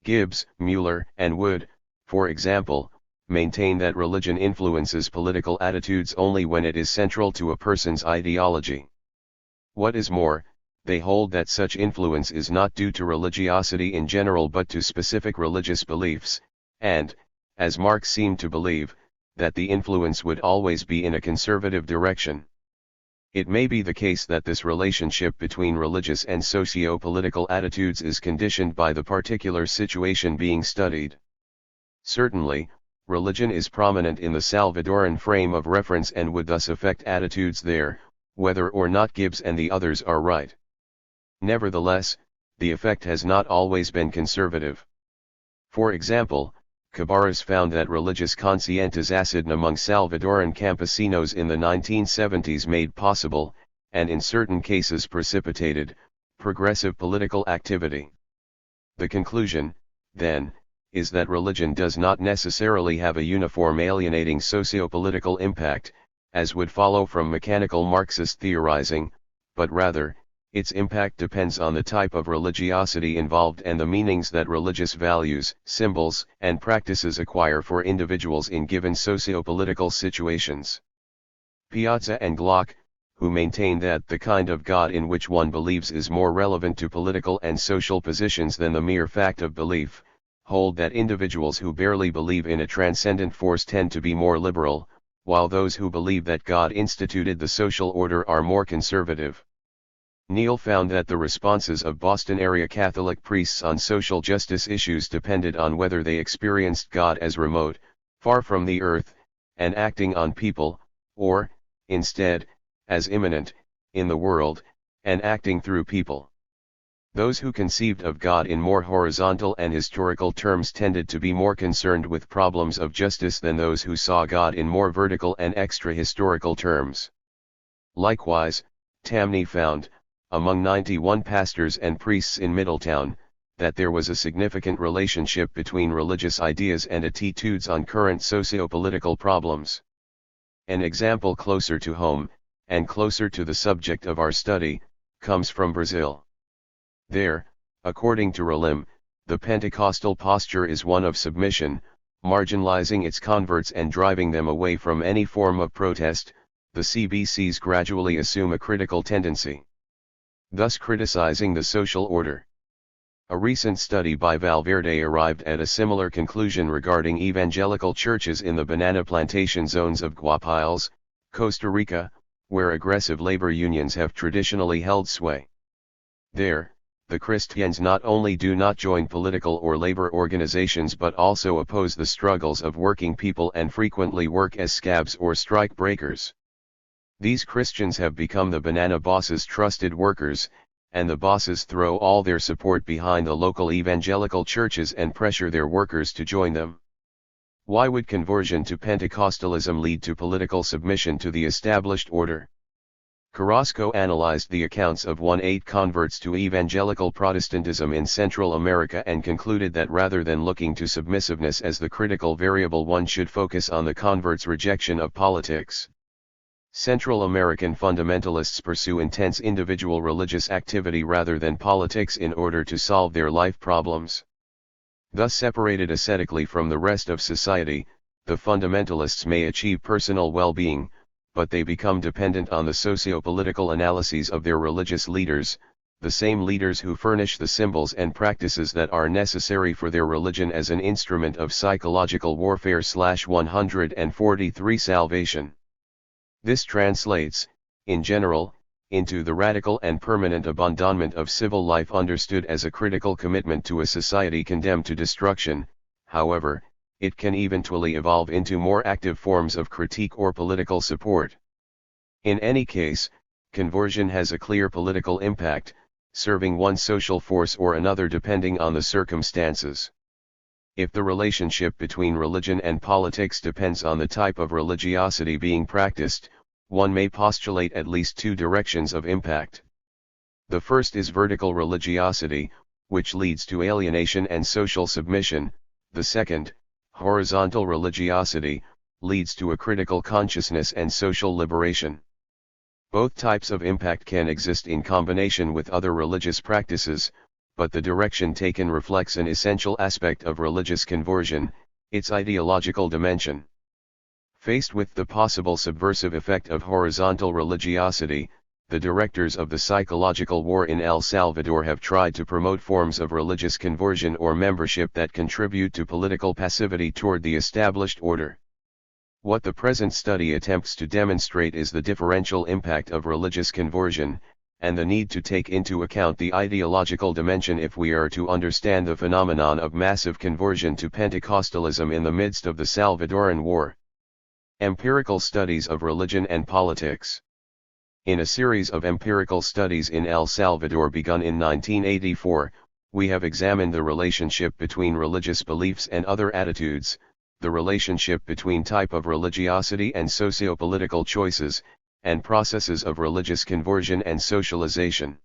Gibbs, Mueller, and Wood, for example, maintain that religion influences political attitudes only when it is central to a person's ideology. What is more, they hold that such influence is not due to religiosity in general but to specific religious beliefs, and, as Marx seemed to believe, that the influence would always be in a conservative direction. It may be the case that this relationship between religious and socio-political attitudes is conditioned by the particular situation being studied. Certainly, religion is prominent in the Salvadoran frame of reference and would thus affect attitudes there, whether or not Gibbs and the others are right. Nevertheless, the effect has not always been conservative. For example, Cabarrus found that religious concientization among Salvadoran campesinos in the 1970s made possible, and in certain cases precipitated, progressive political activity. The conclusion, then, is that religion does not necessarily have a uniform alienating socio-political impact, as would follow from mechanical Marxist theorizing, but rather, its impact depends on the type of religiosity involved and the meanings that religious values, symbols, and practices acquire for individuals in given socio-political situations. Piazza and Glock, who maintain that the kind of God in which one believes is more relevant to political and social positions than the mere fact of belief, hold that individuals who barely believe in a transcendent force tend to be more liberal, while those who believe that God instituted the social order are more conservative. Neal found that the responses of Boston area Catholic priests on social justice issues depended on whether they experienced God as remote, far from the earth, and acting on people, or, instead, as immanent, in the world, and acting through people. Those who conceived of God in more horizontal and historical terms tended to be more concerned with problems of justice than those who saw God in more vertical and extra-historical terms. Likewise, Tamny found, among 91 pastors and priests in Middletown, that there was a significant relationship between religious ideas and attitudes on current socio-political problems. An example closer to home, and closer to the subject of our study, comes from Brazil. There, according to Relim, the Pentecostal posture is one of submission, marginalizing its converts and driving them away from any form of protest. The CBCs gradually assume a critical tendency, thus criticizing the social order. A recent study by Valverde arrived at a similar conclusion regarding evangelical churches in the banana plantation zones of Guapiles, Costa Rica, where aggressive labor unions have traditionally held sway. There, the Christians not only do not join political or labor organizations but also oppose the struggles of working people and frequently work as scabs or strike breakers. These Christians have become the banana bosses' trusted workers, and the bosses throw all their support behind the local evangelical churches and pressure their workers to join them. Why would conversion to Pentecostalism lead to political submission to the established order? Carrasco analyzed the accounts of 1-8 converts to evangelical Protestantism in Central America and concluded that rather than looking to submissiveness as the critical variable, one should focus on the converts' rejection of politics. Central American fundamentalists pursue intense individual religious activity rather than politics in order to solve their life problems. Thus separated ascetically from the rest of society, the fundamentalists may achieve personal well-being, but they become dependent on the socio-political analyses of their religious leaders, the same leaders who furnish the symbols and practices that are necessary for their religion as an instrument of psychological warfare. 143 Salvation. This translates, in general, into the radical and permanent abandonment of civil life understood as a critical commitment to a society condemned to destruction. However, it can eventually evolve into more active forms of critique or political support. In any case, conversion has a clear political impact, serving one social force or another depending on the circumstances. If the relationship between religion and politics depends on the type of religiosity being practiced, one may postulate at least two directions of impact. The first is vertical religiosity, which leads to alienation and social submission. The second, horizontal religiosity, leads to a critical consciousness and social liberation. Both types of impact can exist in combination with other religious practices, but the direction taken reflects an essential aspect of religious conversion, its ideological dimension. Faced with the possible subversive effect of horizontal religiosity, the directors of the psychological war in El Salvador have tried to promote forms of religious conversion or membership that contribute to political passivity toward the established order. What the present study attempts to demonstrate is the differential impact of religious conversion, and the need to take into account the ideological dimension if we are to understand the phenomenon of massive conversion to Pentecostalism in the midst of the Salvadoran War. Empirical studies of religion and politics. In a series of empirical studies in El Salvador begun in 1984, we have examined the relationship between religious beliefs and other attitudes, the relationship between type of religiosity and socio-political choices, and processes of religious conversion and socialization.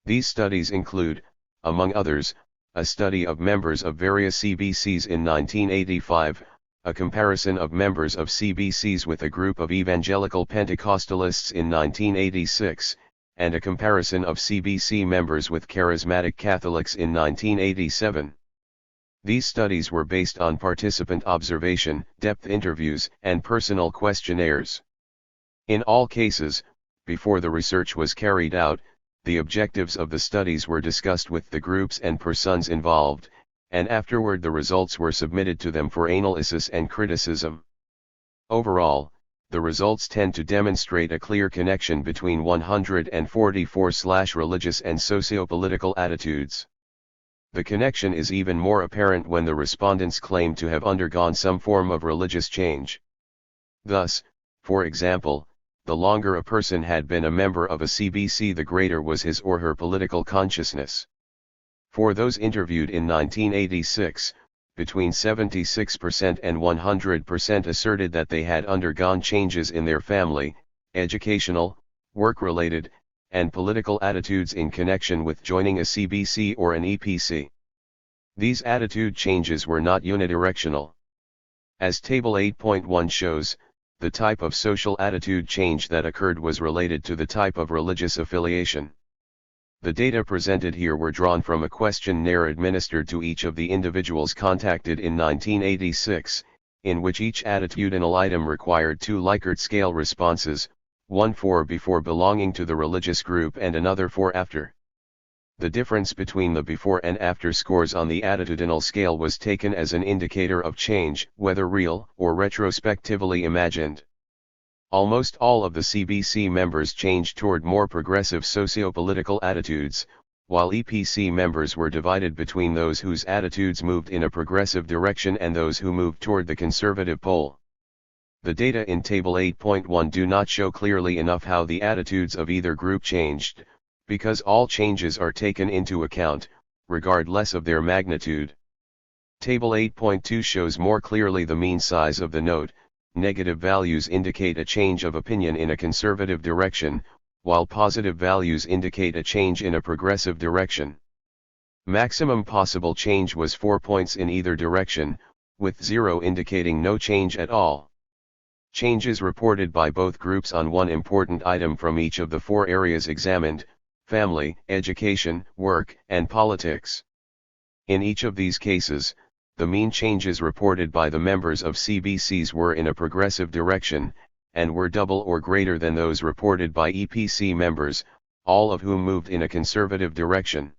These studies include, among others, a study of members of various CBCs in 1985, a comparison of members of CBCs with a group of evangelical Pentecostalists in 1986, and a comparison of CBC members with charismatic Catholics in 1987. These studies were based on participant observation, depth interviews, and personal questionnaires. In all cases, before the research was carried out, the objectives of the studies were discussed with the groups and persons involved, and afterward the results were submitted to them for analysis and criticism. Overall, the results tend to demonstrate a clear connection between 144/religious and socio-political attitudes. The connection is even more apparent when the respondents claim to have undergone some form of religious change. Thus, for example, the longer a person had been a member of a CBC, the greater was his or her political consciousness. For those interviewed in 1986, between 76% and 100% asserted that they had undergone changes in their family, educational, work-related, and political attitudes in connection with joining a CBC or an EPC. These attitude changes were not unidirectional. As Table 8.1 shows, the type of social attitude change that occurred was related to the type of religious affiliation. The data presented here were drawn from a questionnaire administered to each of the individuals contacted in 1986, in which each attitudinal item required 2 Likert scale responses, one for before belonging to the religious group and another for after. The difference between the before and after scores on the attitudinal scale was taken as an indicator of change, whether real or retrospectively imagined. Almost all of the CBC members changed toward more progressive socio-political attitudes, while EPC members were divided between those whose attitudes moved in a progressive direction and those who moved toward the conservative pole. The data in Table 8.1 do not show clearly enough how the attitudes of either group changed, because all changes are taken into account, regardless of their magnitude. Table 8.2 shows more clearly the mean size of the note. Negative values indicate a change of opinion in a conservative direction, while positive values indicate a change in a progressive direction. Maximum possible change was 4 points in either direction, with 0 indicating no change at all. Changes reported by both groups on one important item from each of the 4 areas examined: family, education, work, and politics. In each of these cases, the mean changes reported by the members of CBCs were in a progressive direction, and were double or greater than those reported by EPC members, all of whom moved in a conservative direction.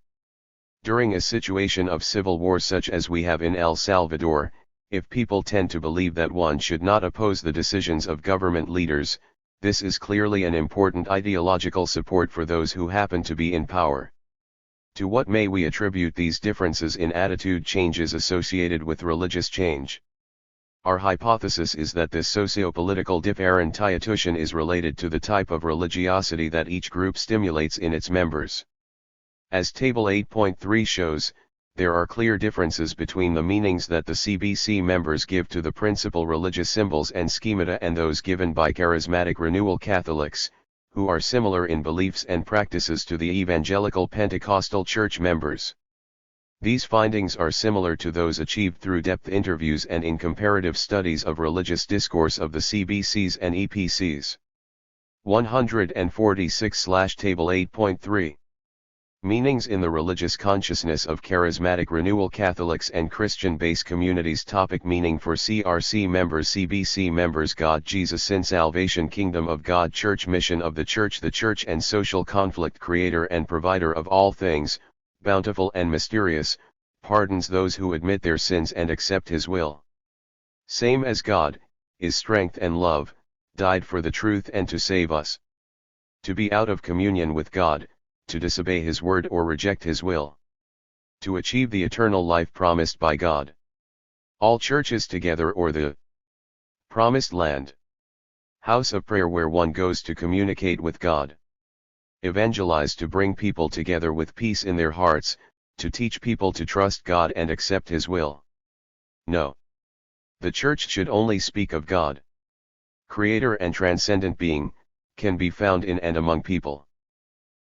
During a situation of civil war such as we have in El Salvador, if people tend to believe that one should not oppose the decisions of government leaders, this is clearly an important ideological support for those who happen to be in power. To what may we attribute these differences in attitude changes associated with religious change? Our hypothesis is that this socio-political differentiation is related to the type of religiosity that each group stimulates in its members. As Table 8.3 shows, there are clear differences between the meanings that the CBC members give to the principal religious symbols and schemata and those given by charismatic renewal Catholics, who are similar in beliefs and practices to the evangelical Pentecostal church members. These findings are similar to those achieved through depth interviews and in comparative studies of religious discourse of the CBCs and EPCs. 146/Table 8.3. Meanings in the religious consciousness of charismatic renewal Catholics and Christian-based communities. Topic: meaning for CRC members. CBC members: God, Jesus, sin, salvation, kingdom of God, church, mission of the church and social conflict, creator and provider of all things, bountiful and mysterious, pardons those who admit their sins and accept his will. Same as God, is strength and love, died for the truth and to save us. To be out of communion with God, to disobey his word or reject his will. To achieve the eternal life promised by God. All churches together or the promised land. House of prayer where one goes to communicate with God. Evangelize to bring people together with peace in their hearts, to teach people to trust God and accept His will. No. The Church should only speak of God. Creator and transcendent being, can be found in and among people.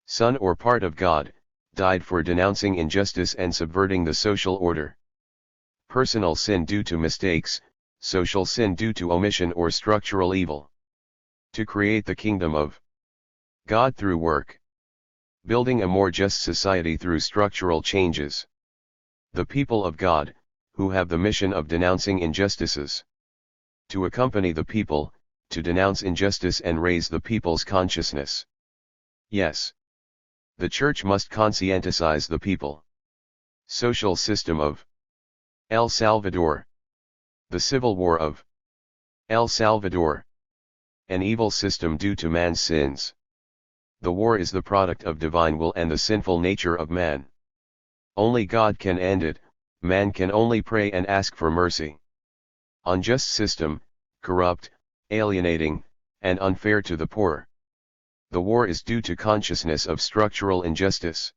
Son or part of God, died for denouncing injustice and subverting the social order. Personal sin due to mistakes, social sin due to omission or structural evil. To create the kingdom of God through work. Building a more just society through structural changes. The people of God, who have the mission of denouncing injustices. To accompany the people, to denounce injustice and raise the people's consciousness. Yes. The Church must conscientize the people. Social system of El Salvador. The Civil War of El Salvador. An evil system due to man's sins. The war is the product of divine will and the sinful nature of man. Only God can end it, man can only pray and ask for mercy. Unjust system, corrupt, alienating, and unfair to the poor. The war is due to consciousness of structural injustice.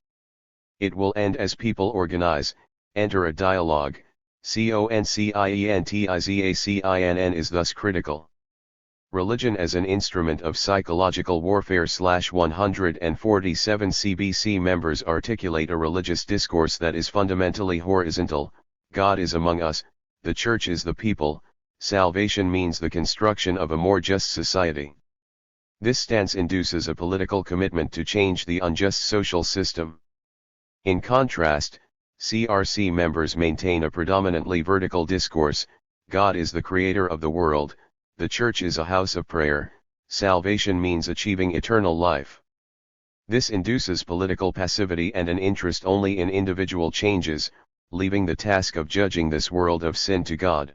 It will end as people organize, enter a dialogue. Conscientization is thus critical. Religion as an instrument of psychological warfare. 147 CBC members articulate a religious discourse that is fundamentally horizontal. God is among us, the Church is the people, salvation means the construction of a more just society. This stance induces a political commitment to change the unjust social system. In contrast, CRC members maintain a predominantly vertical discourse. God is the creator of the world, the Church is a house of prayer, salvation means achieving eternal life. This induces political passivity and an interest only in individual changes, leaving the task of judging this world of sin to God.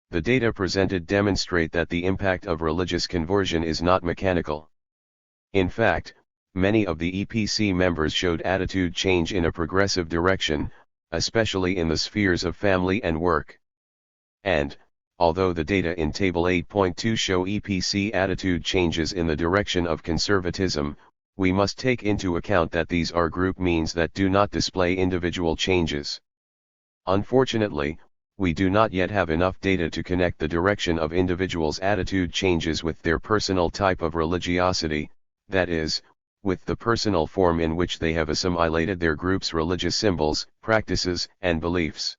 The data presented demonstrate that the impact of religious conversion is not mechanical. In fact, many of the EPC members showed attitude change in a progressive direction, especially in the spheres of family and work. And, although the data in Table 8.2 show EPC attitude changes in the direction of conservatism, we must take into account that these are group means that do not display individual changes. Unfortunately, we do not yet have enough data to connect the direction of individuals' attitude changes with their personal type of religiosity, that is, with the personal form in which they have assimilated their group's religious symbols, practices, and beliefs.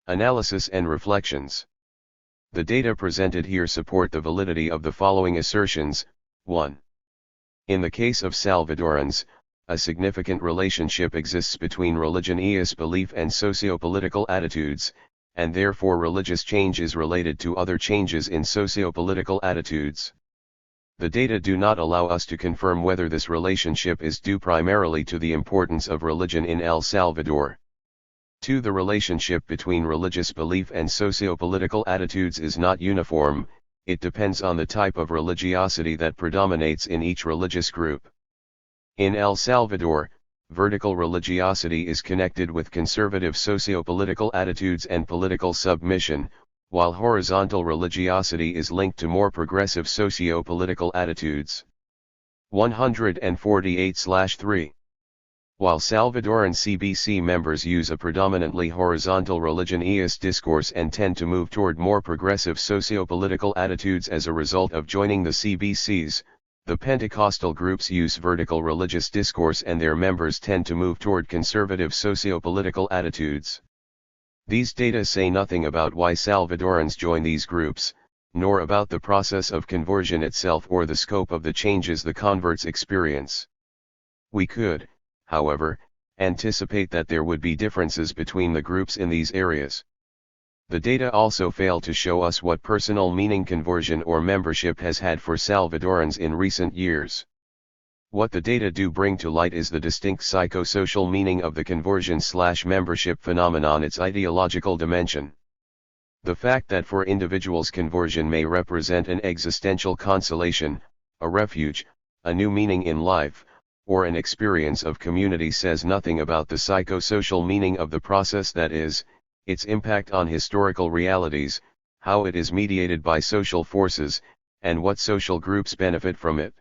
Analysis and reflections. The data presented here support the validity of the following assertions. 1. In the case of Salvadorans, a significant relationship exists between religious belief and socio-political attitudes, and therefore religious change is related to other changes in socio-political attitudes. The data do not allow us to confirm whether this relationship is due primarily to the importance of religion in El Salvador. 2. The relationship between religious belief and socio-political attitudes is not uniform, it depends on the type of religiosity that predominates in each religious group. In El Salvador, vertical religiosity is connected with conservative socio-political attitudes and political submission, while horizontal religiosity is linked to more progressive socio-political attitudes. 148/3. While Salvadoran CBC members use a predominantly horizontal religious discourse and tend to move toward more progressive socio-political attitudes as a result of joining the CBCs, the Pentecostal groups use vertical religious discourse and their members tend to move toward conservative socio-political attitudes. These data say nothing about why Salvadorans join these groups, nor about the process of conversion itself or the scope of the changes the converts experience. We could, however, anticipate that there would be differences between the groups in these areas. The data also fail to show us what personal meaning conversion or membership has had for Salvadorans in recent years. What the data do bring to light is the distinct psychosocial meaning of the conversion/membership phenomenon, its ideological dimension. The fact that for individuals conversion may represent an existential consolation, a refuge, a new meaning in life, or an experience of community says nothing about the psychosocial meaning of the process, that is, its impact on historical realities, how it is mediated by social forces, and what social groups benefit from it.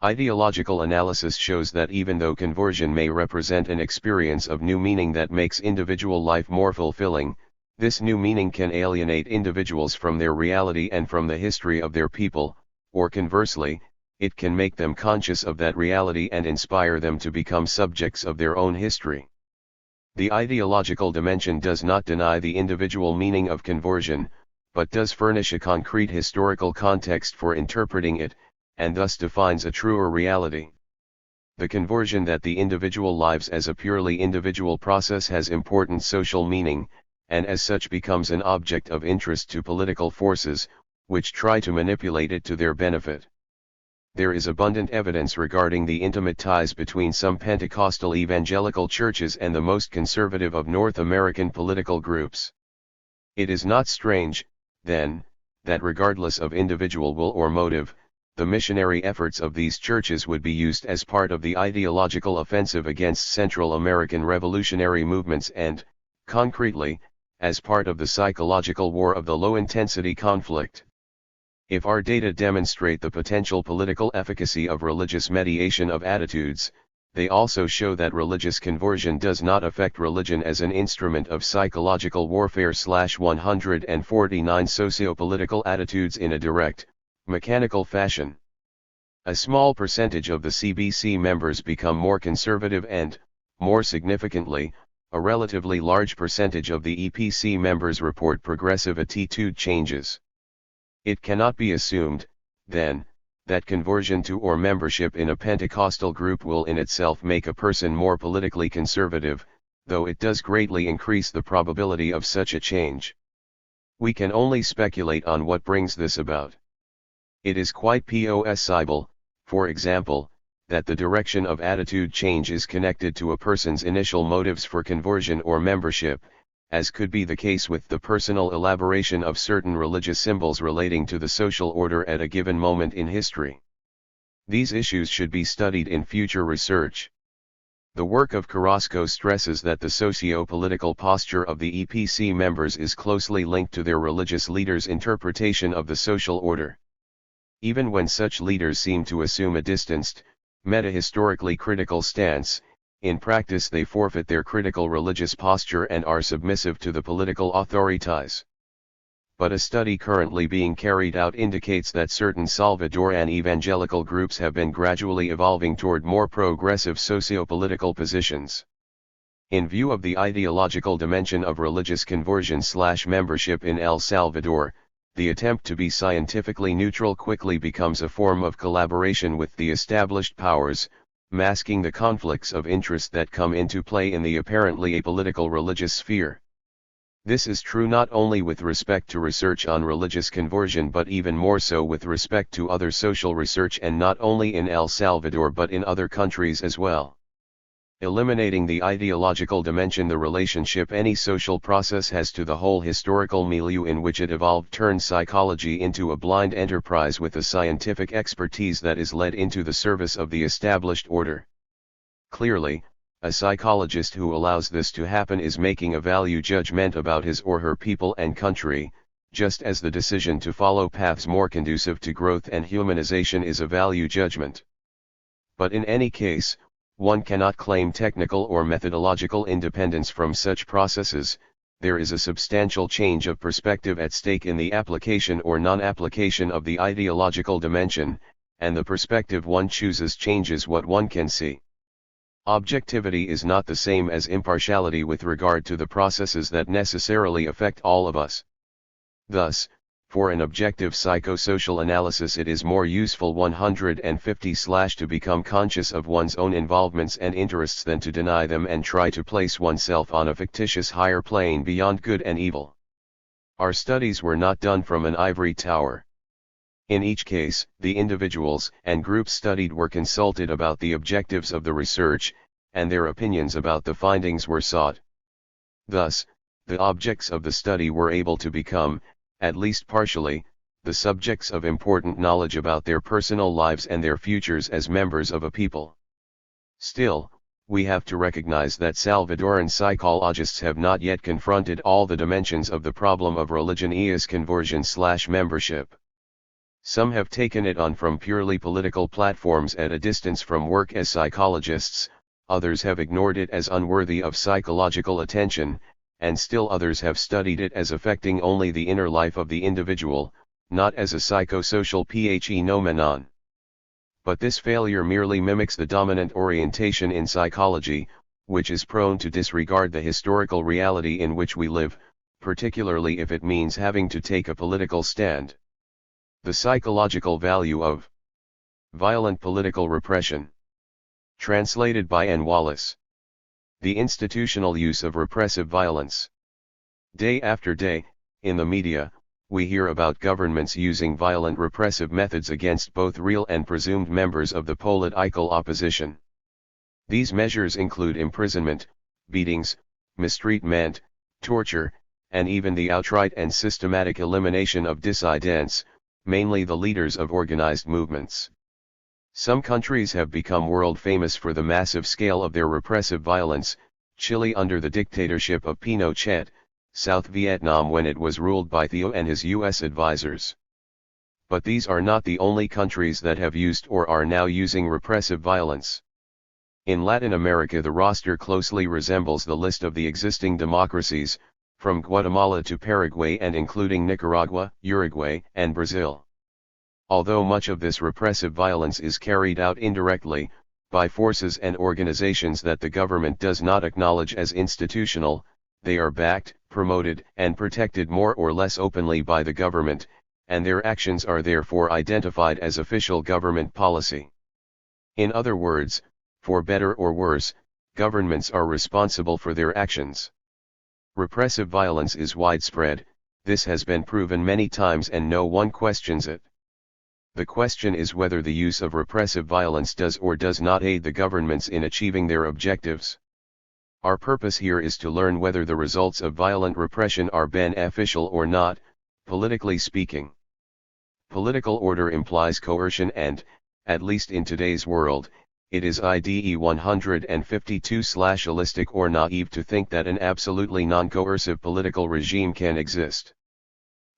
Ideological analysis shows that even though conversion may represent an experience of new meaning that makes individual life more fulfilling, this new meaning can alienate individuals from their reality and from the history of their people, or conversely, it can make them conscious of that reality and inspire them to become subjects of their own history. The ideological dimension does not deny the individual meaning of conversion, but does furnish a concrete historical context for interpreting it, and thus defines a truer reality. The conversion that the individual lives as a purely individual process has important social meaning, and as such becomes an object of interest to political forces, which try to manipulate it to their benefit. There is abundant evidence regarding the intimate ties between some Pentecostal evangelical churches and the most conservative of North American political groups. It is not strange, then, that regardless of individual will or motive, the missionary efforts of these churches would be used as part of the ideological offensive against Central American revolutionary movements and, concretely, as part of the psychological war of the low-intensity conflict. If our data demonstrate the potential political efficacy of religious mediation of attitudes, they also show that religious conversion does not affect religion as an instrument of psychological warfare. 149 Sociopolitical attitudes in a direct, mechanical fashion. A small percentage of the CBC members become more conservative and, more significantly, a relatively large percentage of the EPC members report progressive attitude changes. It cannot be assumed, then, that conversion to or membership in a Pentecostal group will in itself make a person more politically conservative, though it does greatly increase the probability of such a change. We can only speculate on what brings this about. It is quite possible, for example, that the direction of attitude change is connected to a person's initial motives for conversion or membership, as could be the case with the personal elaboration of certain religious symbols relating to the social order at a given moment in history. These issues should be studied in future research. The work of Carrasco stresses that the socio-political posture of the EPC members is closely linked to their religious leaders' interpretation of the social order. Even when such leaders seem to assume a distanced, meta-historically critical stance, in practice they forfeit their critical religious posture and are submissive to the political authorities. But a study currently being carried out indicates that certain Salvadoran evangelical groups have been gradually evolving toward more progressive socio-political positions. In view of the ideological dimension of religious conversion/membership in El Salvador, the attempt to be scientifically neutral quickly becomes a form of collaboration with the established powers, masking the conflicts of interest that come into play in the apparently apolitical religious sphere. This is true not only with respect to research on religious conversion but even more so with respect to other social research, and not only in El Salvador but in other countries as well. Eliminating the ideological dimension, the relationship any social process has to the whole historical milieu in which it evolved, turns psychology into a blind enterprise with a scientific expertise that is led into the service of the established order. Clearly, a psychologist who allows this to happen is making a value judgment about his or her people and country, just as the decision to follow paths more conducive to growth and humanization is a value judgment. But in any case, one cannot claim technical or methodological independence from such processes. There is a substantial change of perspective at stake in the application or non-application of the ideological dimension, and the perspective one chooses changes what one can see. Objectivity is not the same as impartiality with regard to the processes that necessarily affect all of us. Thus, for an objective psychosocial analysis it is more useful 150/ to become conscious of one's own involvements and interests than to deny them and try to place oneself on a fictitious higher plane beyond good and evil. Our studies were not done from an ivory tower. In each case, the individuals and groups studied were consulted about the objectives of the research, and their opinions about the findings were sought. Thus, the objects of the study were able to become, at least partially, the subjects of important knowledge about their personal lives and their futures as members of a people. Still, we have to recognize that Salvadoran psychologists have not yet confronted all the dimensions of the problem of religion as conversion/membership. Some have taken it on from purely political platforms at a distance from work as psychologists, others have ignored it as unworthy of psychological attention, and still others have studied it as affecting only the inner life of the individual, not as a psychosocial phenomenon. But this failure merely mimics the dominant orientation in psychology, which is prone to disregard the historical reality in which we live, particularly if it means having to take a political stand. The psychological value of violent political repression. Translated by N. Wallace. The institutional use of repressive violence. Day after day, in the media, we hear about governments using violent repressive methods against both real and presumed members of the political opposition. These measures include imprisonment, beatings, mistreatment, torture, and even the outright and systematic elimination of dissidents, mainly the leaders of organized movements. Some countries have become world famous for the massive scale of their repressive violence: Chile under the dictatorship of Pinochet, South Vietnam when it was ruled by Thieu and his U.S. advisors. But these are not the only countries that have used or are now using repressive violence. In Latin America, the roster closely resembles the list of the existing democracies, from Guatemala to Paraguay and including Nicaragua, Uruguay, and Brazil. Although much of this repressive violence is carried out indirectly, by forces and organizations that the government does not acknowledge as institutional, they are backed, promoted, and protected more or less openly by the government, and their actions are therefore identified as official government policy. In other words, for better or worse, governments are responsible for their actions. Repressive violence is widespread, this has been proven many times and no one questions it. The question is whether the use of repressive violence does or does not aid the governments in achieving their objectives. Our purpose here is to learn whether the results of violent repression are beneficial or not, politically speaking. Political order implies coercion and, at least in today's world, it is IDE 152/holistic or naive to think that an absolutely non-coercive political regime can exist.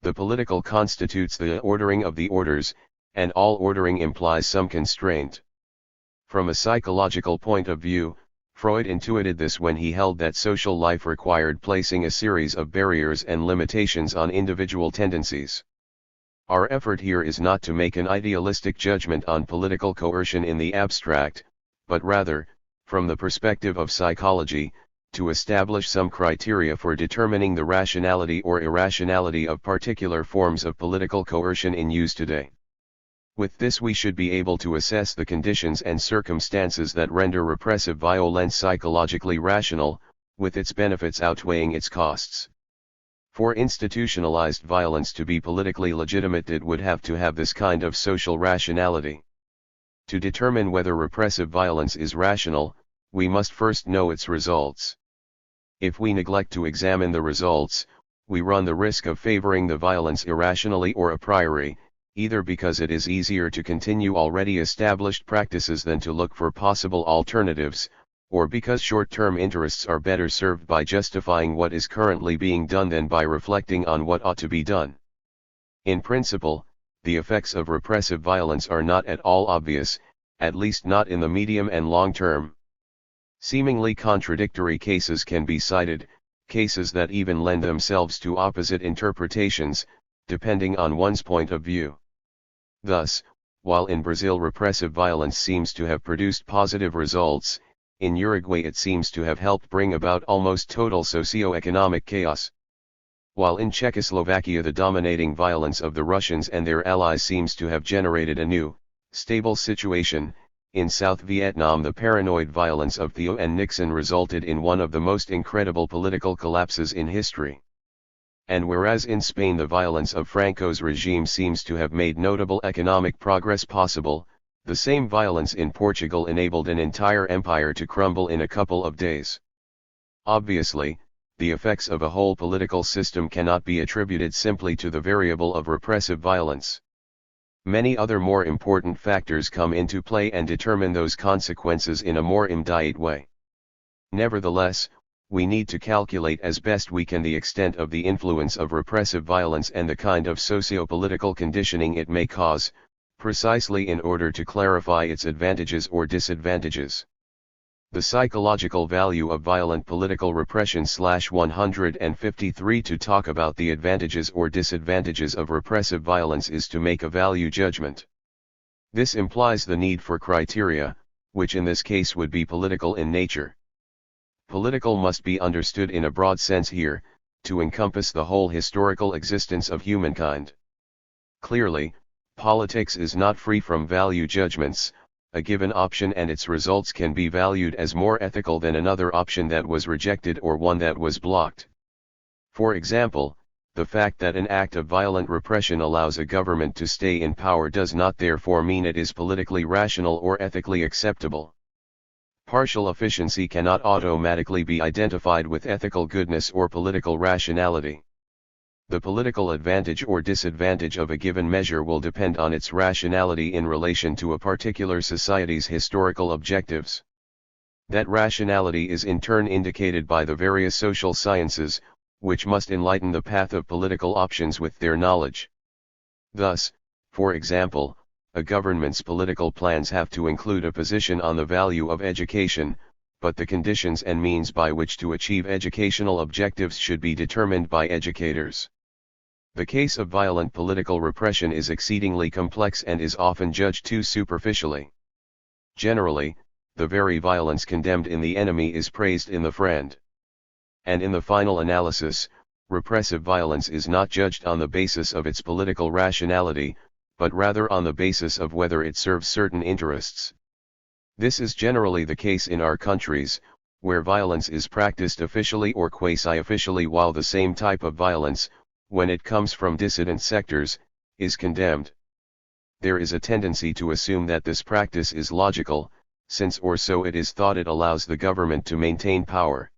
The political constitutes the ordering of the orders, and all ordering implies some constraint. From a psychological point of view, Freud intuited this when he held that social life required placing a series of barriers and limitations on individual tendencies. Our effort here is not to make an idealistic judgment on political coercion in the abstract, but rather, from the perspective of psychology, to establish some criteria for determining the rationality or irrationality of particular forms of political coercion in use today. With this we should be able to assess the conditions and circumstances that render repressive violence psychologically rational, with its benefits outweighing its costs. For institutionalized violence to be politically legitimate, it would have to have this kind of social rationality. To determine whether repressive violence is rational, we must first know its results. If we neglect to examine the results, we run the risk of favoring the violence irrationally or a priori, either because it is easier to continue already established practices than to look for possible alternatives, or because short-term interests are better served by justifying what is currently being done than by reflecting on what ought to be done. In principle, the effects of repressive violence are not at all obvious, at least not in the medium and long term. Seemingly contradictory cases can be cited, cases that even lend themselves to opposite interpretations, depending on one's point of view. Thus, while in Brazil repressive violence seems to have produced positive results, in Uruguay it seems to have helped bring about almost total socio-economic chaos. While in Czechoslovakia the dominating violence of the Russians and their allies seems to have generated a new, stable situation, in South Vietnam the paranoid violence of Thieu and Nixon resulted in one of the most incredible political collapses in history. And whereas in Spain the violence of Franco's regime seems to have made notable economic progress possible, the same violence in Portugal enabled an entire empire to crumble in a couple of days. Obviously, the effects of a whole political system cannot be attributed simply to the variable of repressive violence. Many other more important factors come into play and determine those consequences in a more immediate way. Nevertheless, we need to calculate as best we can the extent of the influence of repressive violence and the kind of socio-political conditioning it may cause, precisely in order to clarify its advantages or disadvantages. The psychological value of violent political repression /153. To talk about the advantages or disadvantages of repressive violence is to make a value judgment. This implies the need for criteria, which in this case would be political in nature. Political must be understood in a broad sense here, to encompass the whole historical existence of humankind. Clearly, politics is not free from value judgments. A given option and its results can be valued as more ethical than another option that was rejected or one that was blocked. For example, the fact that an act of violent repression allows a government to stay in power does not therefore mean it is politically rational or ethically acceptable. Partial efficiency cannot automatically be identified with ethical goodness or political rationality. The political advantage or disadvantage of a given measure will depend on its rationality in relation to a particular society's historical objectives. That rationality is in turn indicated by the various social sciences, which must enlighten the path of political options with their knowledge. Thus, for example, a government's political plans have to include a position on the value of education, but the conditions and means by which to achieve educational objectives should be determined by educators. The case of violent political repression is exceedingly complex and is often judged too superficially. Generally, the very violence condemned in the enemy is praised in the friend. And in the final analysis, repressive violence is not judged on the basis of its political rationality, but rather on the basis of whether it serves certain interests. This is generally the case in our countries, where violence is practiced officially or quasi-officially, while the same type of violence, when it comes from dissident sectors, is condemned. There is a tendency to assume that this practice is logical, since or so it is thought it allows the government to maintain power.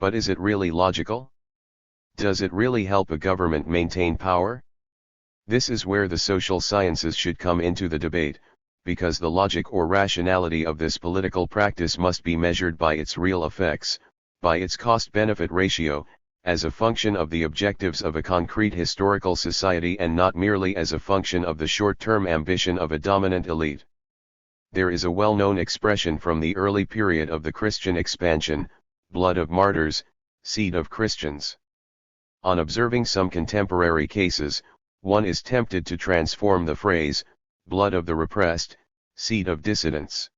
But is it really logical? Does it really help a government maintain power? This is where the social sciences should come into the debate, because the logic or rationality of this political practice must be measured by its real effects, by its cost-benefit ratio, as a function of the objectives of a concrete historical society and not merely as a function of the short-term ambition of a dominant elite. There is a well-known expression from the early period of the Christian expansion: blood of martyrs, seed of Christians. On observing some contemporary cases, one is tempted to transform the phrase, blood of the repressed, seed of dissidents.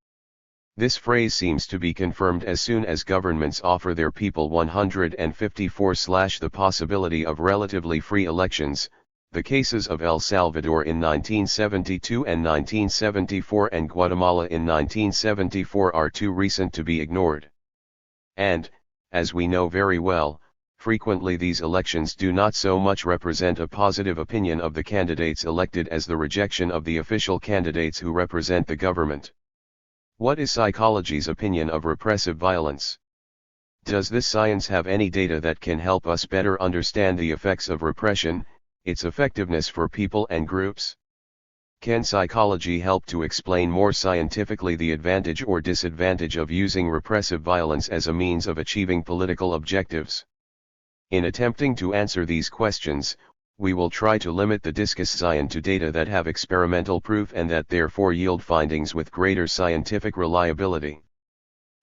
This phrase seems to be confirmed as soon as governments offer their people 154 the possibility of relatively free elections. The cases of El Salvador in 1972 and 1974 and Guatemala in 1974 are too recent to be ignored. And, as we know very well, frequently these elections do not so much represent a positive opinion of the candidates elected as the rejection of the official candidates who represent the government. What is psychology's opinion of repressive violence? Does this science have any data that can help us better understand the effects of repression, its effectiveness for people and groups? Can psychology help to explain more scientifically the advantage or disadvantage of using repressive violence as a means of achieving political objectives? In attempting to answer these questions, we will try to limit the discussion to data that have experimental proof and that therefore yield findings with greater scientific reliability.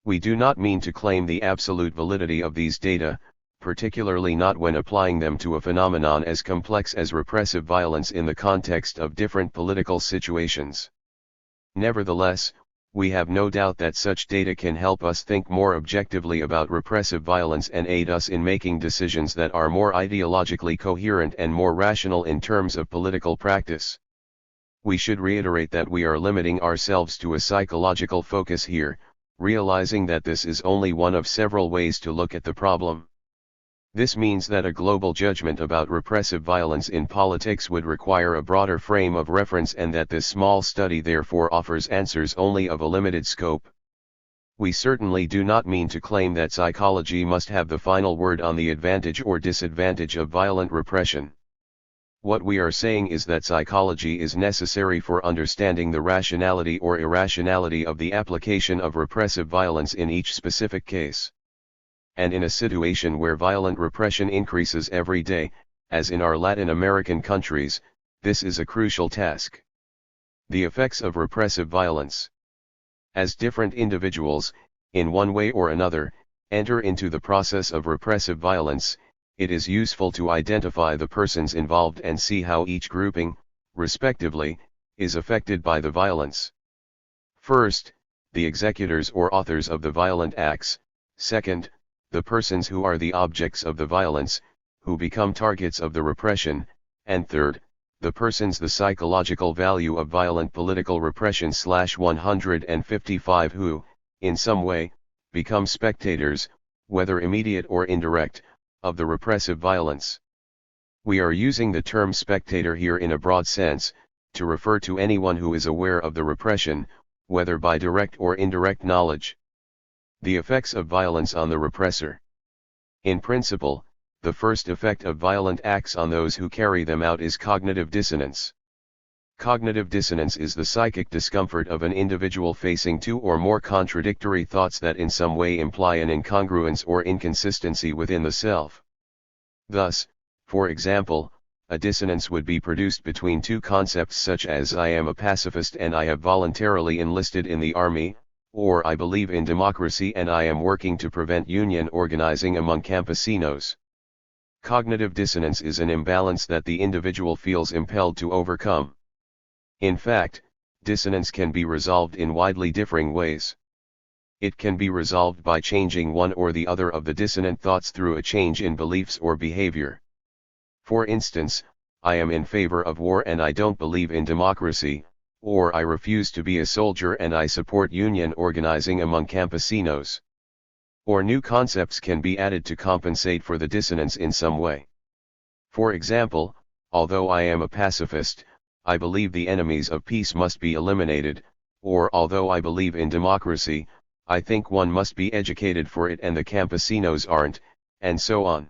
We do not mean to claim the absolute validity of these data, particularly not when applying them to a phenomenon as complex as repressive violence in the context of different political situations. Nevertheless, we have no doubt that such data can help us think more objectively about repressive violence and aid us in making decisions that are more ideologically coherent and more rational in terms of political practice. We should reiterate that we are limiting ourselves to a psychological focus here, realizing that this is only one of several ways to look at the problem. This means that a global judgment about repressive violence in politics would require a broader frame of reference and that this small study therefore offers answers only of a limited scope. We certainly do not mean to claim that psychology must have the final word on the advantage or disadvantage of violent repression. What we are saying is that psychology is necessary for understanding the rationality or irrationality of the application of repressive violence in each specific case. and in a situation where violent repression increases every day, as in our Latin American countries, this is a crucial task. The effects of repressive violence. As different individuals, in one way or another, enter into the process of repressive violence, it is useful to identify the persons involved and see how each grouping, respectively, is affected by the violence. First, the executors or authors of the violent acts; second, the persons who are the objects of the violence, who become targets of the repression; and third, the persons the psychological value of violent political repression /155 who, in some way, become spectators, whether immediate or indirect, of the repressive violence. We are using the term spectator here in a broad sense, to refer to anyone who is aware of the repression, whether by direct or indirect knowledge. The effects of violence on the repressor. In principle, the first effect of violent acts on those who carry them out is cognitive dissonance. Cognitive dissonance is the psychic discomfort of an individual facing two or more contradictory thoughts that in some way imply an incongruence or inconsistency within the self. Thus, for example, a dissonance would be produced between two concepts such as I am a pacifist and I have voluntarily enlisted in the army, or I believe in democracy and I am working to prevent union organizing among campesinos. Cognitive dissonance is an imbalance that the individual feels impelled to overcome. In fact, dissonance can be resolved in widely differing ways. It can be resolved by changing one or the other of the dissonant thoughts through a change in beliefs or behavior. For instance, I am in favor of war and I don't believe in democracy, or I refuse to be a soldier and I support union organizing among campesinos. Or new concepts can be added to compensate for the dissonance in some way. For example, although I am a pacifist, I believe the enemies of peace must be eliminated, or although I believe in democracy, I think one must be educated for it and the campesinos aren't, and so on.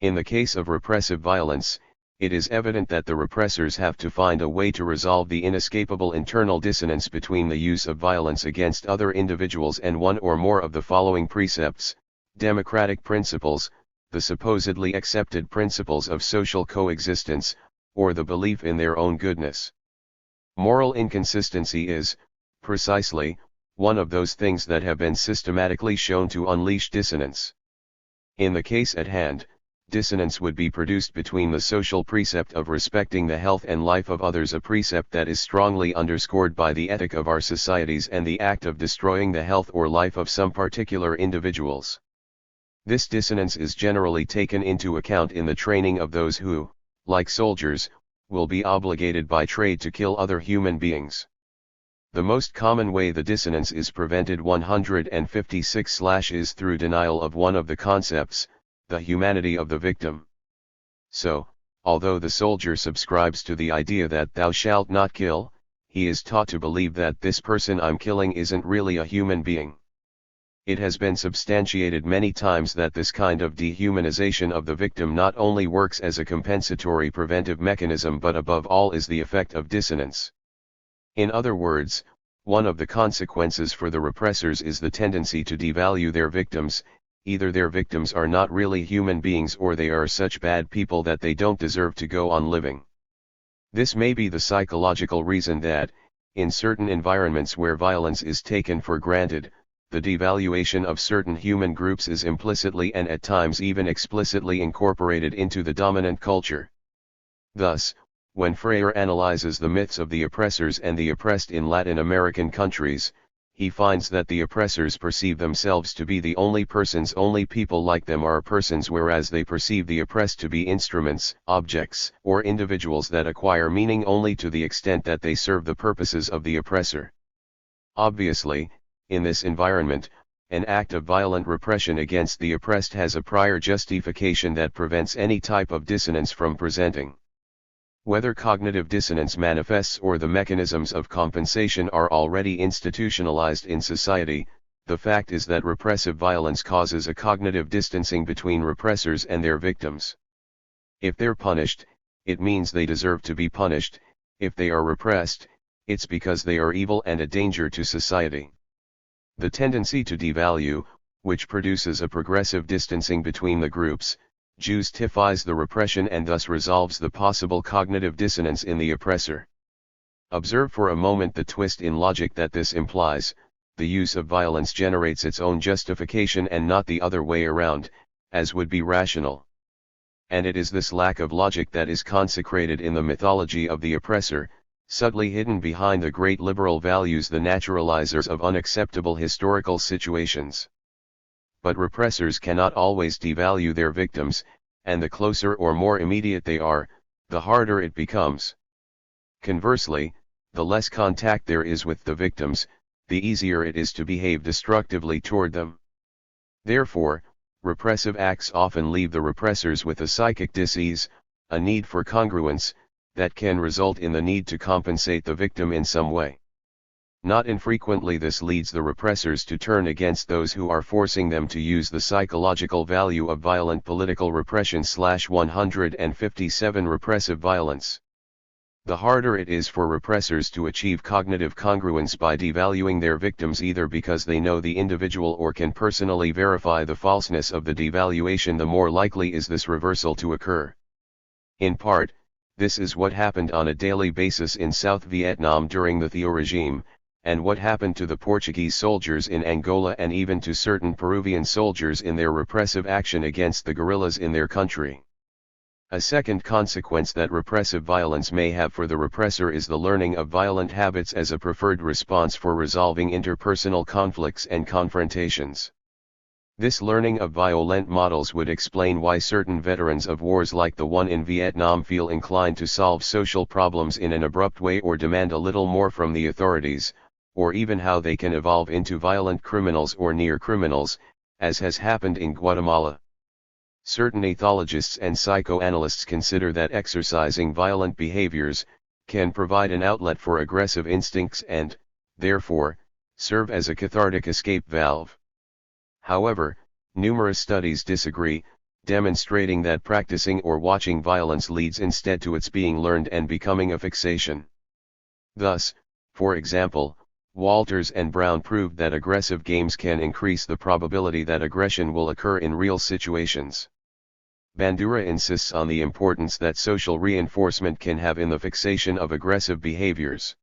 In the case of repressive violence, it is evident that the repressors have to find a way to resolve the inescapable internal dissonance between the use of violence against other individuals and one or more of the following precepts: democratic principles, the supposedly accepted principles of social coexistence, or the belief in their own goodness. Moral inconsistency is, precisely, one of those things that have been systematically shown to unleash dissonance. In the case at hand, dissonance would be produced between the social precept of respecting the health and life of others, a precept that is strongly underscored by the ethic of our societies, and the act of destroying the health or life of some particular individuals. This dissonance is generally taken into account in the training of those who, like soldiers, will be obligated by trade to kill other human beings. The most common way the dissonance is prevented 156 is through denial of one of the concepts, the humanity of the victim. So, although the soldier subscribes to the idea that thou shalt not kill, he is taught to believe that this person I'm killing isn't really a human being. It has been substantiated many times that this kind of dehumanization of the victim not only works as a compensatory preventive mechanism but above all is the effect of dissonance. In other words, one of the consequences for the repressors is the tendency to devalue their victims. Either their victims are not really human beings or they are such bad people that they don't deserve to go on living. This may be the psychological reason that, in certain environments where violence is taken for granted, the devaluation of certain human groups is implicitly and at times even explicitly incorporated into the dominant culture. Thus, when Freire analyzes the myths of the oppressors and the oppressed in Latin American countries, he finds that the oppressors perceive themselves to be the only persons, only people like them are persons, whereas they perceive the oppressed to be instruments, objects, or individuals that acquire meaning only to the extent that they serve the purposes of the oppressor. Obviously, in this environment, an act of violent repression against the oppressed has a prior justification that prevents any type of dissonance from presenting. Whether cognitive dissonance manifests or the mechanisms of compensation are already institutionalized in society, the fact is that repressive violence causes a cognitive distancing between repressors and their victims. If they're punished, it means they deserve to be punished; if they are repressed, it's because they are evil and a danger to society. The tendency to devalue, which produces a progressive distancing between the groups, justifies the repression and thus resolves the possible cognitive dissonance in the oppressor. Observe for a moment the twist in logic that this implies: the use of violence generates its own justification and not the other way around, as would be rational. And it is this lack of logic that is consecrated in the mythology of the oppressor, subtly hidden behind the great liberal values, the naturalizers of unacceptable historical situations. But repressors cannot always devalue their victims, and the closer or more immediate they are, the harder it becomes. Conversely, the less contact there is with the victims, the easier it is to behave destructively toward them. Therefore, repressive acts often leave the repressors with a psychic dis-ease, a need for congruence, that can result in the need to compensate the victim in some way. Not infrequently this leads the repressors to turn against those who are forcing them to use the psychological value of violent political repression. 157 Repressive violence. The harder it is for repressors to achieve cognitive congruence by devaluing their victims, either because they know the individual or can personally verify the falseness of the devaluation, the more likely is this reversal to occur. In part, this is what happened on a daily basis in South Vietnam during the Thieu regime, and what happened to the Portuguese soldiers in Angola and even to certain Peruvian soldiers in their repressive action against the guerrillas in their country. A second consequence that repressive violence may have for the repressor is the learning of violent habits as a preferred response for resolving interpersonal conflicts and confrontations. This learning of violent models would explain why certain veterans of wars like the one in Vietnam feel inclined to solve social problems in an abrupt way or demand a little more from the authorities, or even how they can evolve into violent criminals or near criminals, as has happened in Guatemala. Certain ethologists and psychoanalysts consider that exercising violent behaviors can provide an outlet for aggressive instincts and, therefore, serve as a cathartic escape valve. However, numerous studies disagree, demonstrating that practicing or watching violence leads instead to its being learned and becoming a fixation. Thus, for example, Walters and Brown proved that aggressive games can increase the probability that aggression will occur in real situations. Bandura insists on the importance that social reinforcement can have in the fixation of aggressive behaviors.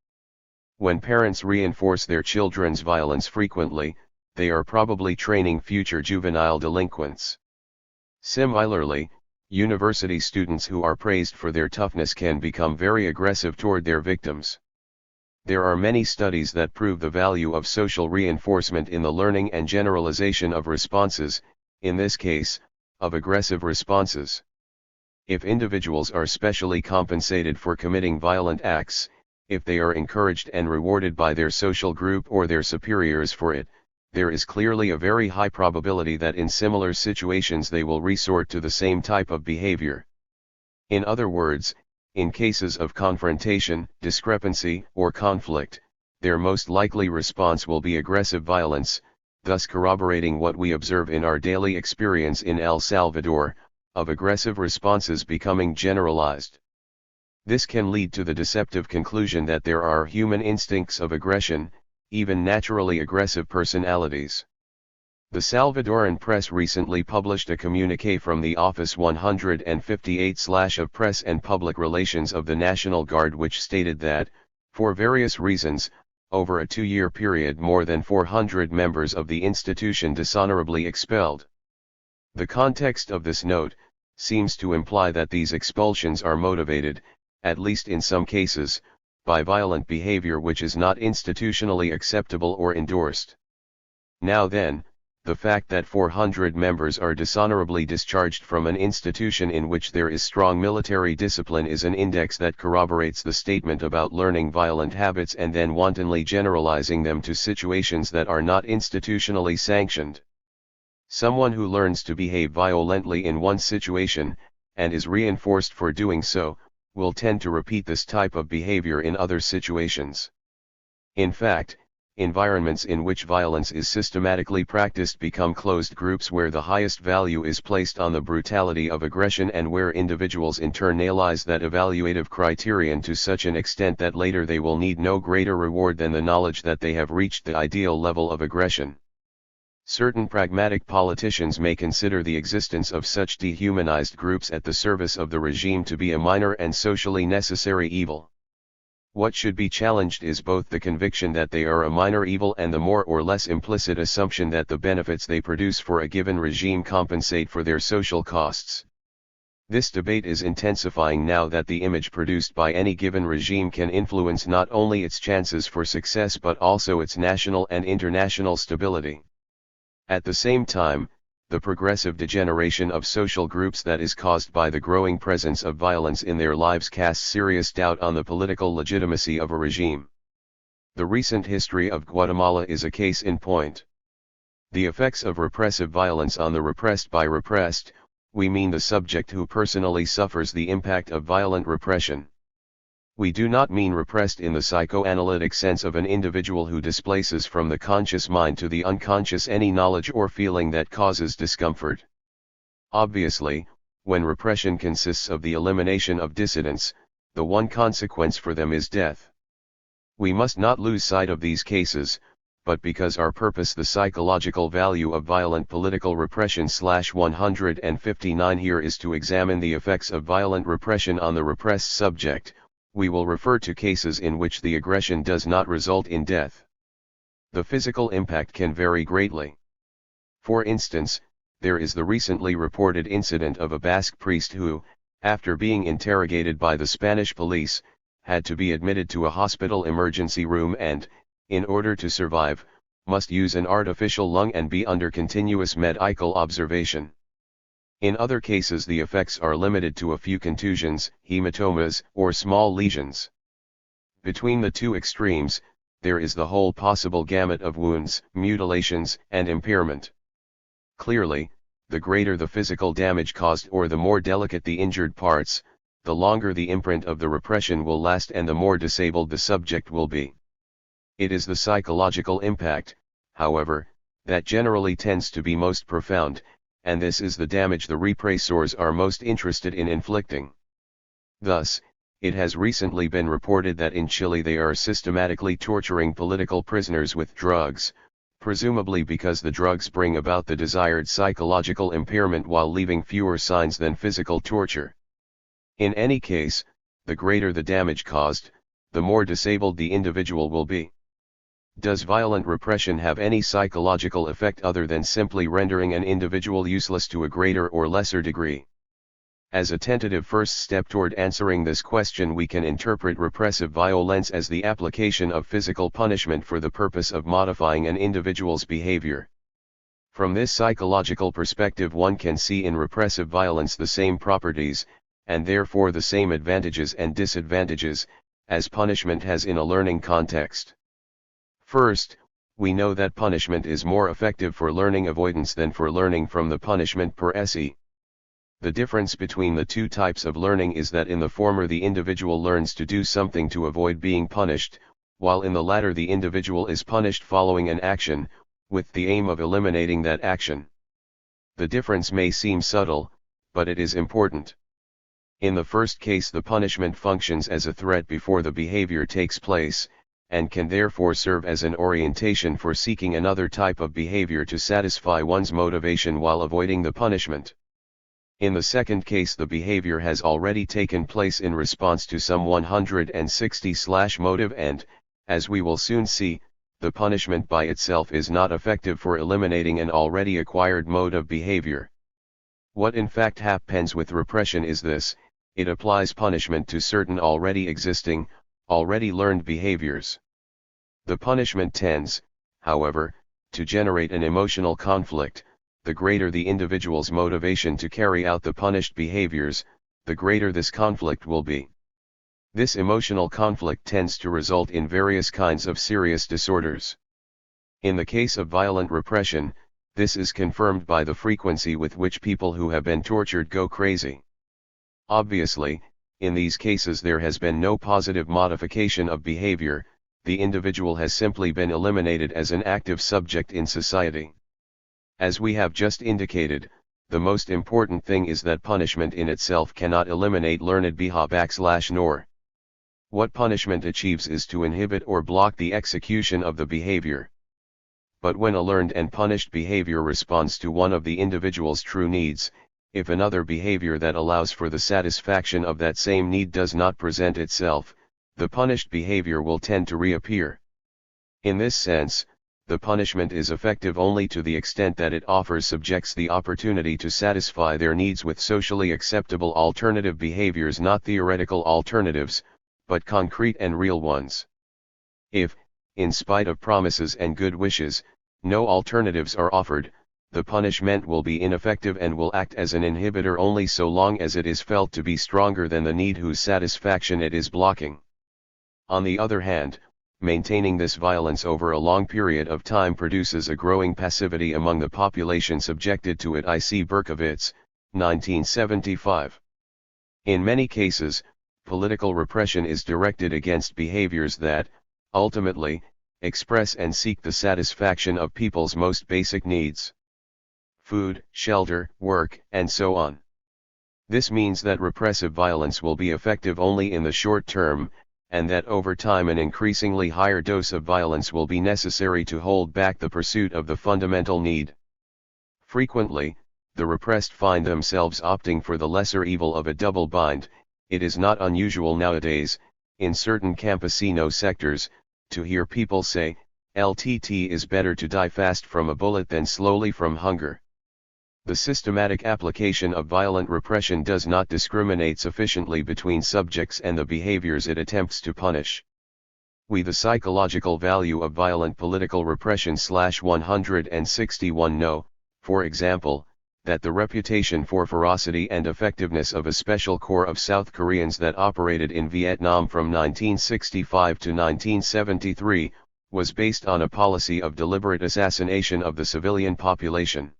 When parents reinforce their children's violence frequently, they are probably training future juvenile delinquents. Similarly, university students who are praised for their toughness can become very aggressive toward their victims. There are many studies that prove the value of social reinforcement in the learning and generalization of responses, in this case, of aggressive responses. If individuals are specially compensated for committing violent acts, if they are encouraged and rewarded by their social group or their superiors for it, there is clearly a very high probability that in similar situations they will resort to the same type of behavior. In other words, in cases of confrontation, discrepancy, or conflict, their most likely response will be aggressive violence, thus corroborating what we observe in our daily experience in El Salvador, of aggressive responses becoming generalized. This can lead to the deceptive conclusion that there are human instincts of aggression, even naturally aggressive personalities. The Salvadoran press recently published a communiqué from the Office 158/ of Press and Public Relations of the National Guard, which stated that, for various reasons, over a 2-year period more than 400 members of the institution dishonorably expelled. The context of this note seems to imply that these expulsions are motivated, at least in some cases, by violent behavior which is not institutionally acceptable or endorsed. Now then, the fact that 400 members are dishonorably discharged from an institution in which there is strong military discipline is an index that corroborates the statement about learning violent habits and then wantonly generalizing them to situations that are not institutionally sanctioned. Someone who learns to behave violently in one situation, and is reinforced for doing so, will tend to repeat this type of behavior in other situations. In fact, environments in which violence is systematically practiced become closed groups where the highest value is placed on the brutality of aggression and where individuals internalize that evaluative criterion to such an extent that later they will need no greater reward than the knowledge that they have reached the ideal level of aggression. Certain pragmatic politicians may consider the existence of such dehumanized groups at the service of the regime to be a minor and socially necessary evil. What should be challenged is both the conviction that they are a minor evil and the more or less implicit assumption that the benefits they produce for a given regime compensate for their social costs. This debate is intensifying now that the image produced by any given regime can influence not only its chances for success but also its national and international stability. At the same time, the progressive degeneration of social groups that is caused by the growing presence of violence in their lives casts serious doubt on the political legitimacy of a regime. The recent history of Guatemala is a case in point. The effects of repressive violence on the repressed. By repressed, we mean the subject who personally suffers the impact of violent repression. We do not mean repressed in the psychoanalytic sense of an individual who displaces from the conscious mind to the unconscious any knowledge or feeling that causes discomfort. Obviously, when repression consists of the elimination of dissidents, the one consequence for them is death. We must not lose sight of these cases, but because our purpose the psychological value of violent political repression /159 here is to examine the effects of violent repression on the repressed subject, we will refer to cases in which the aggression does not result in death. The physical impact can vary greatly. For instance, there is the recently reported incident of a Basque priest who, after being interrogated by the Spanish police, had to be admitted to a hospital emergency room and, in order to survive, must use an artificial lung and be under continuous medical observation. In other cases the effects are limited to a few contusions, hematomas, or small lesions. Between the two extremes, there is the whole possible gamut of wounds, mutilations, and impairment. Clearly, the greater the physical damage caused or the more delicate the injured parts, the longer the imprint of the repression will last and the more disabled the subject will be. It is the psychological impact, however, that generally tends to be most profound, and this is the damage the repressors are most interested in inflicting. Thus, it has recently been reported that in Chile they are systematically torturing political prisoners with drugs, presumably because the drugs bring about the desired psychological impairment while leaving fewer signs than physical torture. In any case, the greater the damage caused, the more disabled the individual will be. Does violent repression have any psychological effect other than simply rendering an individual useless to a greater or lesser degree? As a tentative first step toward answering this question, we can interpret repressive violence as the application of physical punishment for the purpose of modifying an individual's behavior. From this psychological perspective, one can see in repressive violence the same properties, and therefore the same advantages and disadvantages, as punishment has in a learning context. First, we know that punishment is more effective for learning avoidance than for learning from the punishment per se. The difference between the two types of learning is that in the former the individual learns to do something to avoid being punished, while in the latter the individual is punished following an action, with the aim of eliminating that action. The difference may seem subtle, but it is important. In the first case the punishment functions as a threat before the behavior takes place, and can therefore serve as an orientation for seeking another type of behavior to satisfy one's motivation while avoiding the punishment. In the second case the behavior has already taken place in response to some 160/ motive and, as we will soon see, the punishment by itself is not effective for eliminating an already acquired mode of behavior. What in fact happens with repression is this: it applies punishment to certain already existing, already learned behaviors. The punishment tends, however, to generate an emotional conflict. The greater the individual's motivation to carry out the punished behaviors, the greater this conflict will be. This emotional conflict tends to result in various kinds of serious disorders. In the case of violent repression, this is confirmed by the frequency with which people who have been tortured go crazy. Obviously, in these cases there has been no positive modification of behavior, the individual has simply been eliminated as an active subject in society. As we have just indicated, the most important thing is that punishment in itself cannot eliminate learned behavior. What punishment achieves is to inhibit or block the execution of the behavior. But when a learned and punished behavior responds to one of the individual's true needs, if another behavior that allows for the satisfaction of that same need does not present itself, the punished behavior will tend to reappear. In this sense, the punishment is effective only to the extent that it offers subjects the opportunity to satisfy their needs with socially acceptable alternative behaviors, not theoretical alternatives, but concrete and real ones. If, in spite of promises and good wishes, no alternatives are offered, the punishment will be ineffective and will act as an inhibitor only so long as it is felt to be stronger than the need whose satisfaction it is blocking. On the other hand, maintaining this violence over a long period of time produces a growing passivity among the population subjected to it. I.C. Berkowitz, 1975. In many cases, political repression is directed against behaviors that, ultimately, express and seek the satisfaction of people's most basic needs: food, shelter, work, and so on. This means that repressive violence will be effective only in the short term, and that over time an increasingly higher dose of violence will be necessary to hold back the pursuit of the fundamental need. Frequently, the repressed find themselves opting for the lesser evil of a double bind. It is not unusual nowadays, in certain campesino sectors, to hear people say, "LTT is better to die fast from a bullet than slowly from hunger." The systematic application of violent repression does not discriminate sufficiently between subjects and the behaviors it attempts to punish. The psychological value of violent political repression /161 know, for example, that the reputation for ferocity and effectiveness of a special corps of South Koreans that operated in Vietnam from 1965 to 1973, was based on a policy of deliberate assassination of the civilian population.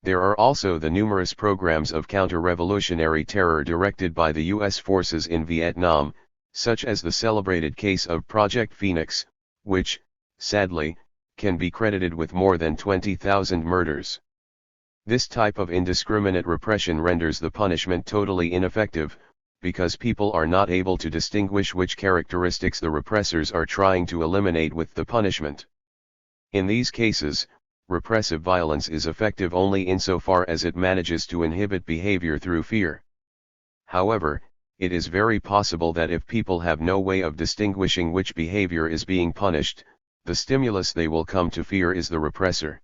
There are also the numerous programs of counter-revolutionary terror directed by the U.S. forces in Vietnam, such as the celebrated case of Project Phoenix, which, sadly, can be credited with more than 20,000 murders. This type of indiscriminate repression renders the punishment totally ineffective, because people are not able to distinguish which characteristics the repressors are trying to eliminate with the punishment. In these cases, repressive violence is effective only insofar as it manages to inhibit behavior through fear. However, it is very possible that if people have no way of distinguishing which behavior is being punished, the stimulus they will come to fear is the repressor.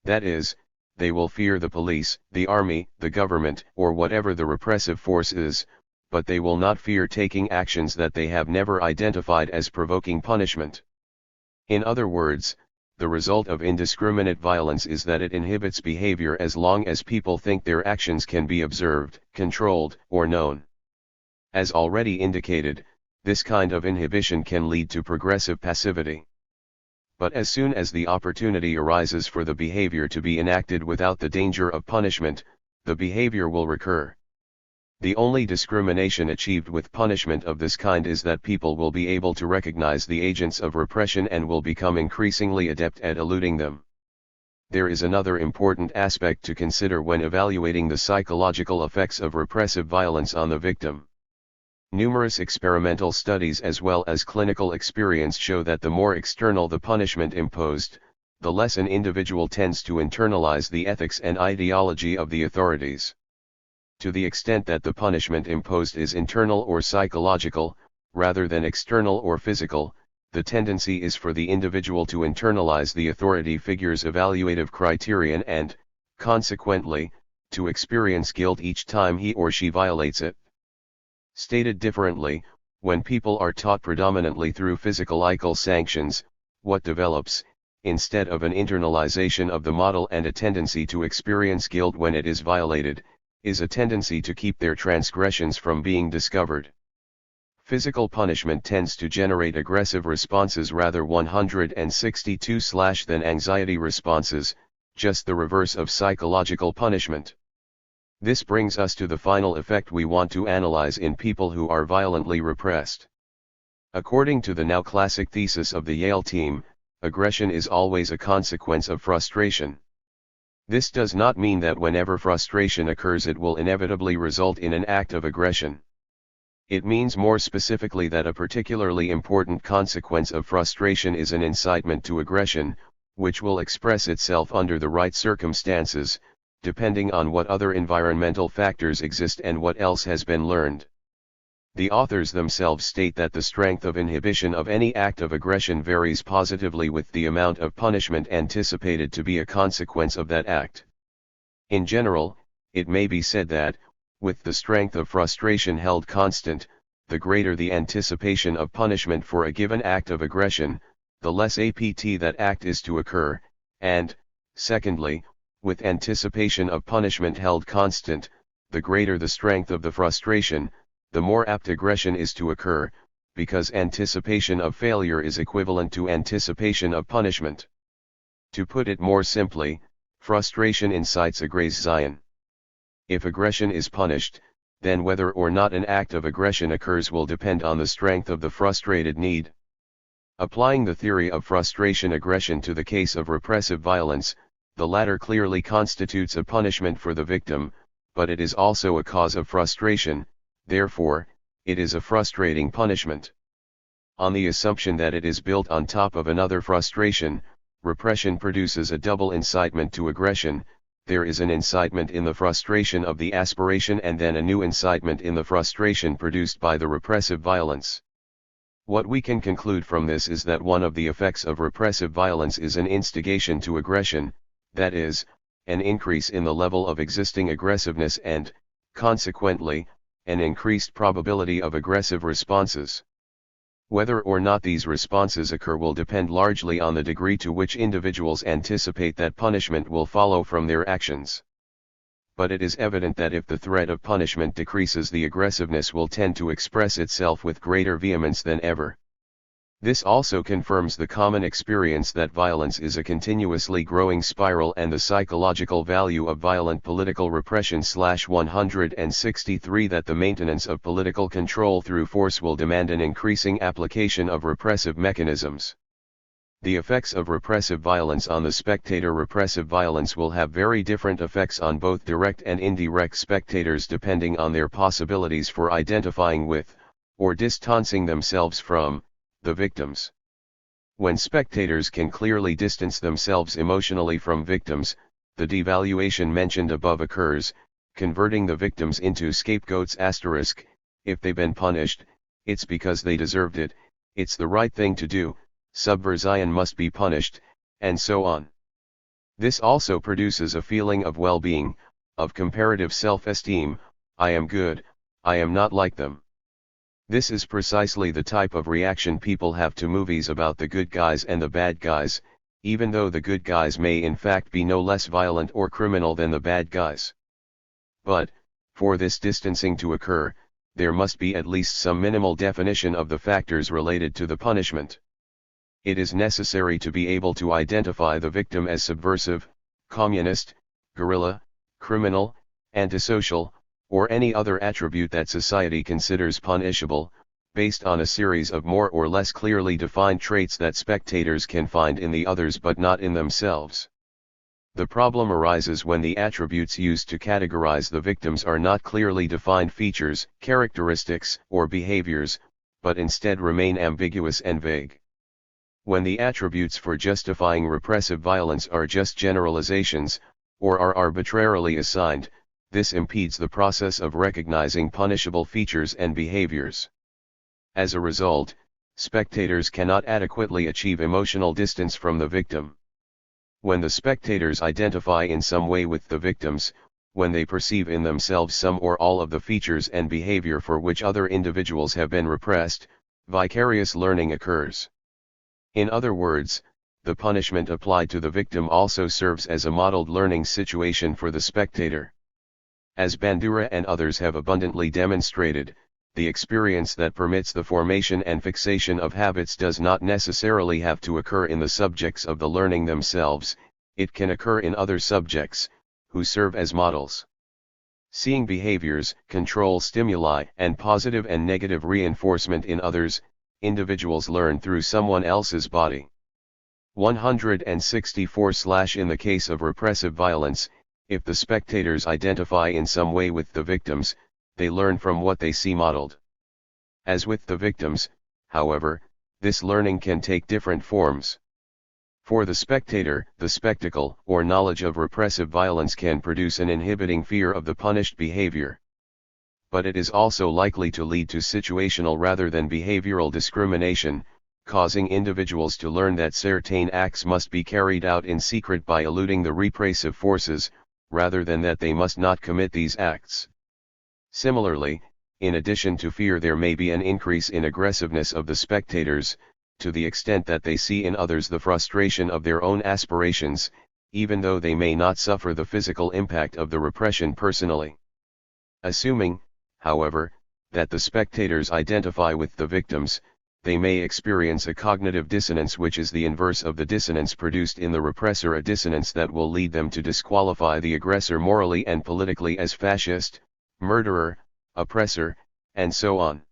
That is, they will fear the police, the army, the government, or whatever the repressive force is, but they will not fear taking actions that they have never identified as provoking punishment. In other words, the result of indiscriminate violence is that it inhibits behavior as long as people think their actions can be observed, controlled, or known. As already indicated, this kind of inhibition can lead to progressive passivity. But as soon as the opportunity arises for the behavior to be enacted without the danger of punishment, the behavior will recur. The only discrimination achieved with punishment of this kind is that people will be able to recognize the agents of repression and will become increasingly adept at eluding them. There is another important aspect to consider when evaluating the psychological effects of repressive violence on the victim. Numerous experimental studies as well as clinical experience show that the more external the punishment imposed, the less an individual tends to internalize the ethics and ideology of the authorities. To the extent that the punishment imposed is internal or psychological, rather than external or physical, the tendency is for the individual to internalize the authority figure's evaluative criterion and, consequently, to experience guilt each time he or she violates it. Stated differently, when people are taught predominantly through physical sanctions, what develops, instead of an internalization of the model and a tendency to experience guilt when it is violated, is a tendency to keep their transgressions from being discovered. Physical punishment tends to generate aggressive responses rather 162/ than anxiety responses, just the reverse of psychological punishment. This brings us to the final effect we want to analyze in people who are violently repressed. According to the now classic thesis of the Yale team, aggression is always a consequence of frustration. This does not mean that whenever frustration occurs it will inevitably result in an act of aggression. It means more specifically that a particularly important consequence of frustration is an incitement to aggression, which will express itself under the right circumstances, depending on what other environmental factors exist and what else has been learned. The authors themselves state that the strength of inhibition of any act of aggression varies positively with the amount of punishment anticipated to be a consequence of that act. In general, it may be said that, with the strength of frustration held constant, the greater the anticipation of punishment for a given act of aggression, the less apt that act is to occur, and, secondly, with anticipation of punishment held constant, the greater the strength of the frustration, the more apt aggression is to occur, because anticipation of failure is equivalent to anticipation of punishment. To put it more simply, frustration incites aggression. If aggression is punished, then whether or not an act of aggression occurs will depend on the strength of the frustrated need. Applying the theory of frustration-aggression to the case of repressive violence, the latter clearly constitutes a punishment for the victim, but it is also a cause of frustration. Therefore, it is a frustrating punishment. On the assumption that it is built on top of another frustration, repression produces a double incitement to aggression. There is an incitement in the frustration of the aspiration and then a new incitement in the frustration produced by the repressive violence. What we can conclude from this is that one of the effects of repressive violence is an instigation to aggression, that is, an increase in the level of existing aggressiveness and, consequently, an increased probability of aggressive responses. Whether or not these responses occur will depend largely on the degree to which individuals anticipate that punishment will follow from their actions. But it is evident that if the threat of punishment decreases, the aggressiveness will tend to express itself with greater vehemence than ever. This also confirms the common experience that violence is a continuously growing spiral and the psychological value of violent political repression. 163 That the maintenance of political control through force will demand an increasing application of repressive mechanisms. The effects of repressive violence on the spectator. Repressive violence will have very different effects on both direct and indirect spectators depending on their possibilities for identifying with, or distancing themselves from, the victims. When spectators can clearly distance themselves emotionally from victims, the devaluation mentioned above occurs, converting the victims into scapegoats. If they've been punished, it's because they deserved it, it's the right thing to do, subversion must be punished, and so on. This also produces a feeling of well-being, of comparative self-esteem. I am good, I am not like them. This is precisely the type of reaction people have to movies about the good guys and the bad guys, even though the good guys may in fact be no less violent or criminal than the bad guys. But, for this distancing to occur, there must be at least some minimal definition of the factors related to the punishment. It is necessary to be able to identify the victim as subversive, communist, guerrilla, criminal, antisocial, or any other attribute that society considers punishable, based on a series of more or less clearly defined traits that spectators can find in the others but not in themselves. The problem arises when the attributes used to categorize the victims are not clearly defined features, characteristics, or behaviors, but instead remain ambiguous and vague. When the attributes for justifying repressive violence are just generalizations, or are arbitrarily assigned, this impedes the process of recognizing punishable features and behaviors. As a result, spectators cannot adequately achieve emotional distance from the victim. When the spectators identify in some way with the victims, when they perceive in themselves some or all of the features and behavior for which other individuals have been repressed, vicarious learning occurs. In other words, the punishment applied to the victim also serves as a modeled learning situation for the spectator. As Bandura and others have abundantly demonstrated, the experience that permits the formation and fixation of habits does not necessarily have to occur in the subjects of the learning themselves, it can occur in other subjects, who serve as models. Seeing behaviors, control stimuli, and positive and negative reinforcement in others, individuals learn through someone else's body. 164 In the case of repressive violence, if the spectators identify in some way with the victims, they learn from what they see modeled. As with the victims, however, this learning can take different forms. For the spectator, the spectacle or knowledge of repressive violence can produce an inhibiting fear of the punished behavior. But it is also likely to lead to situational rather than behavioral discrimination, causing individuals to learn that certain acts must be carried out in secret by eluding the repressive forces, rather than that they must not commit these acts. Similarly, in addition to fear, there may be an increase in aggressiveness of the spectators, to the extent that they see in others the frustration of their own aspirations, even though they may not suffer the physical impact of the repression personally. Assuming, however, that the spectators identify with the victims, they may experience a cognitive dissonance, which is the inverse of the dissonance produced in the repressor, a dissonance that will lead them to disqualify the aggressor morally and politically as fascist, murderer, oppressor, and so on.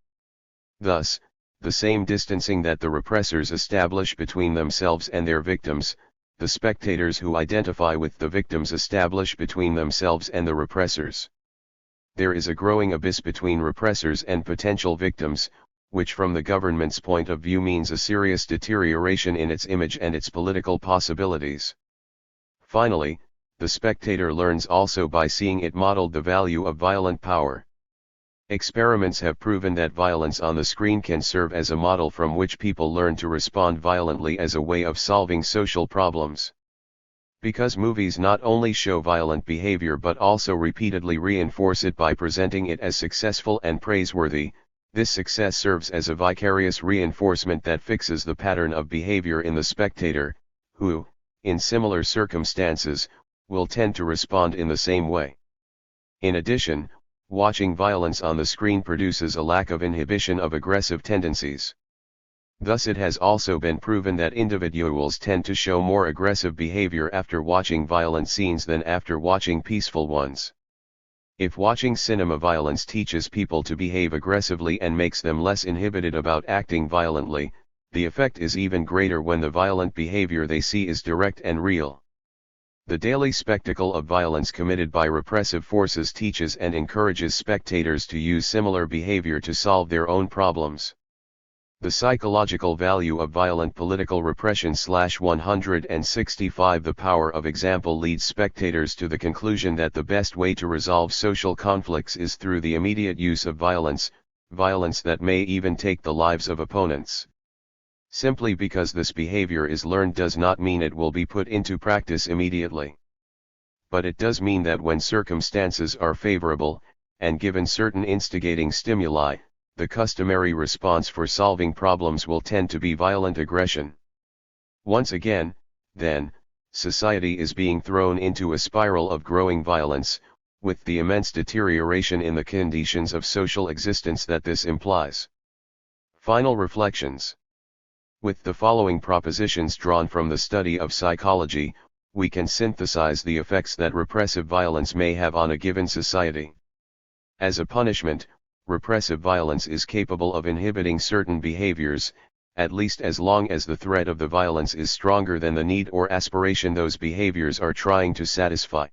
Thus, the same distancing that the repressors establish between themselves and their victims, the spectators who identify with the victims establish between themselves and the repressors. There is a growing abyss between repressors and potential victims, which from the government's point of view means a serious deterioration in its image and its political possibilities. Finally, the spectator learns also by seeing it modeled the value of violent power. Experiments have proven that violence on the screen can serve as a model from which people learn to respond violently as a way of solving social problems. Because movies not only show violent behavior but also repeatedly reinforce it by presenting it as successful and praiseworthy, this success serves as a vicarious reinforcement that fixes the pattern of behavior in the spectator, who, in similar circumstances, will tend to respond in the same way. In addition, watching violence on the screen produces a lack of inhibition of aggressive tendencies. Thus it has also been proven that individuals tend to show more aggressive behavior after watching violent scenes than after watching peaceful ones. If watching cinema violence teaches people to behave aggressively and makes them less inhibited about acting violently, the effect is even greater when the violent behavior they see is direct and real. The daily spectacle of violence committed by repressive forces teaches and encourages spectators to use similar behavior to solve their own problems. The psychological value of violent political repression /165 The power of example leads spectators to the conclusion that the best way to resolve social conflicts is through the immediate use of violence, violence that may even take the lives of opponents. Simply because this behavior is learned does not mean it will be put into practice immediately. But it does mean that when circumstances are favorable, and given certain instigating stimuli, the customary response for solving problems will tend to be violent aggression. Once again, then, society is being thrown into a spiral of growing violence, with the immense deterioration in the conditions of social existence that this implies. Final reflections. With the following propositions drawn from the study of psychology, we can synthesize the effects that repressive violence may have on a given society. As a punishment, repressive violence is capable of inhibiting certain behaviors, at least as long as the threat of the violence is stronger than the need or aspiration those behaviors are trying to satisfy.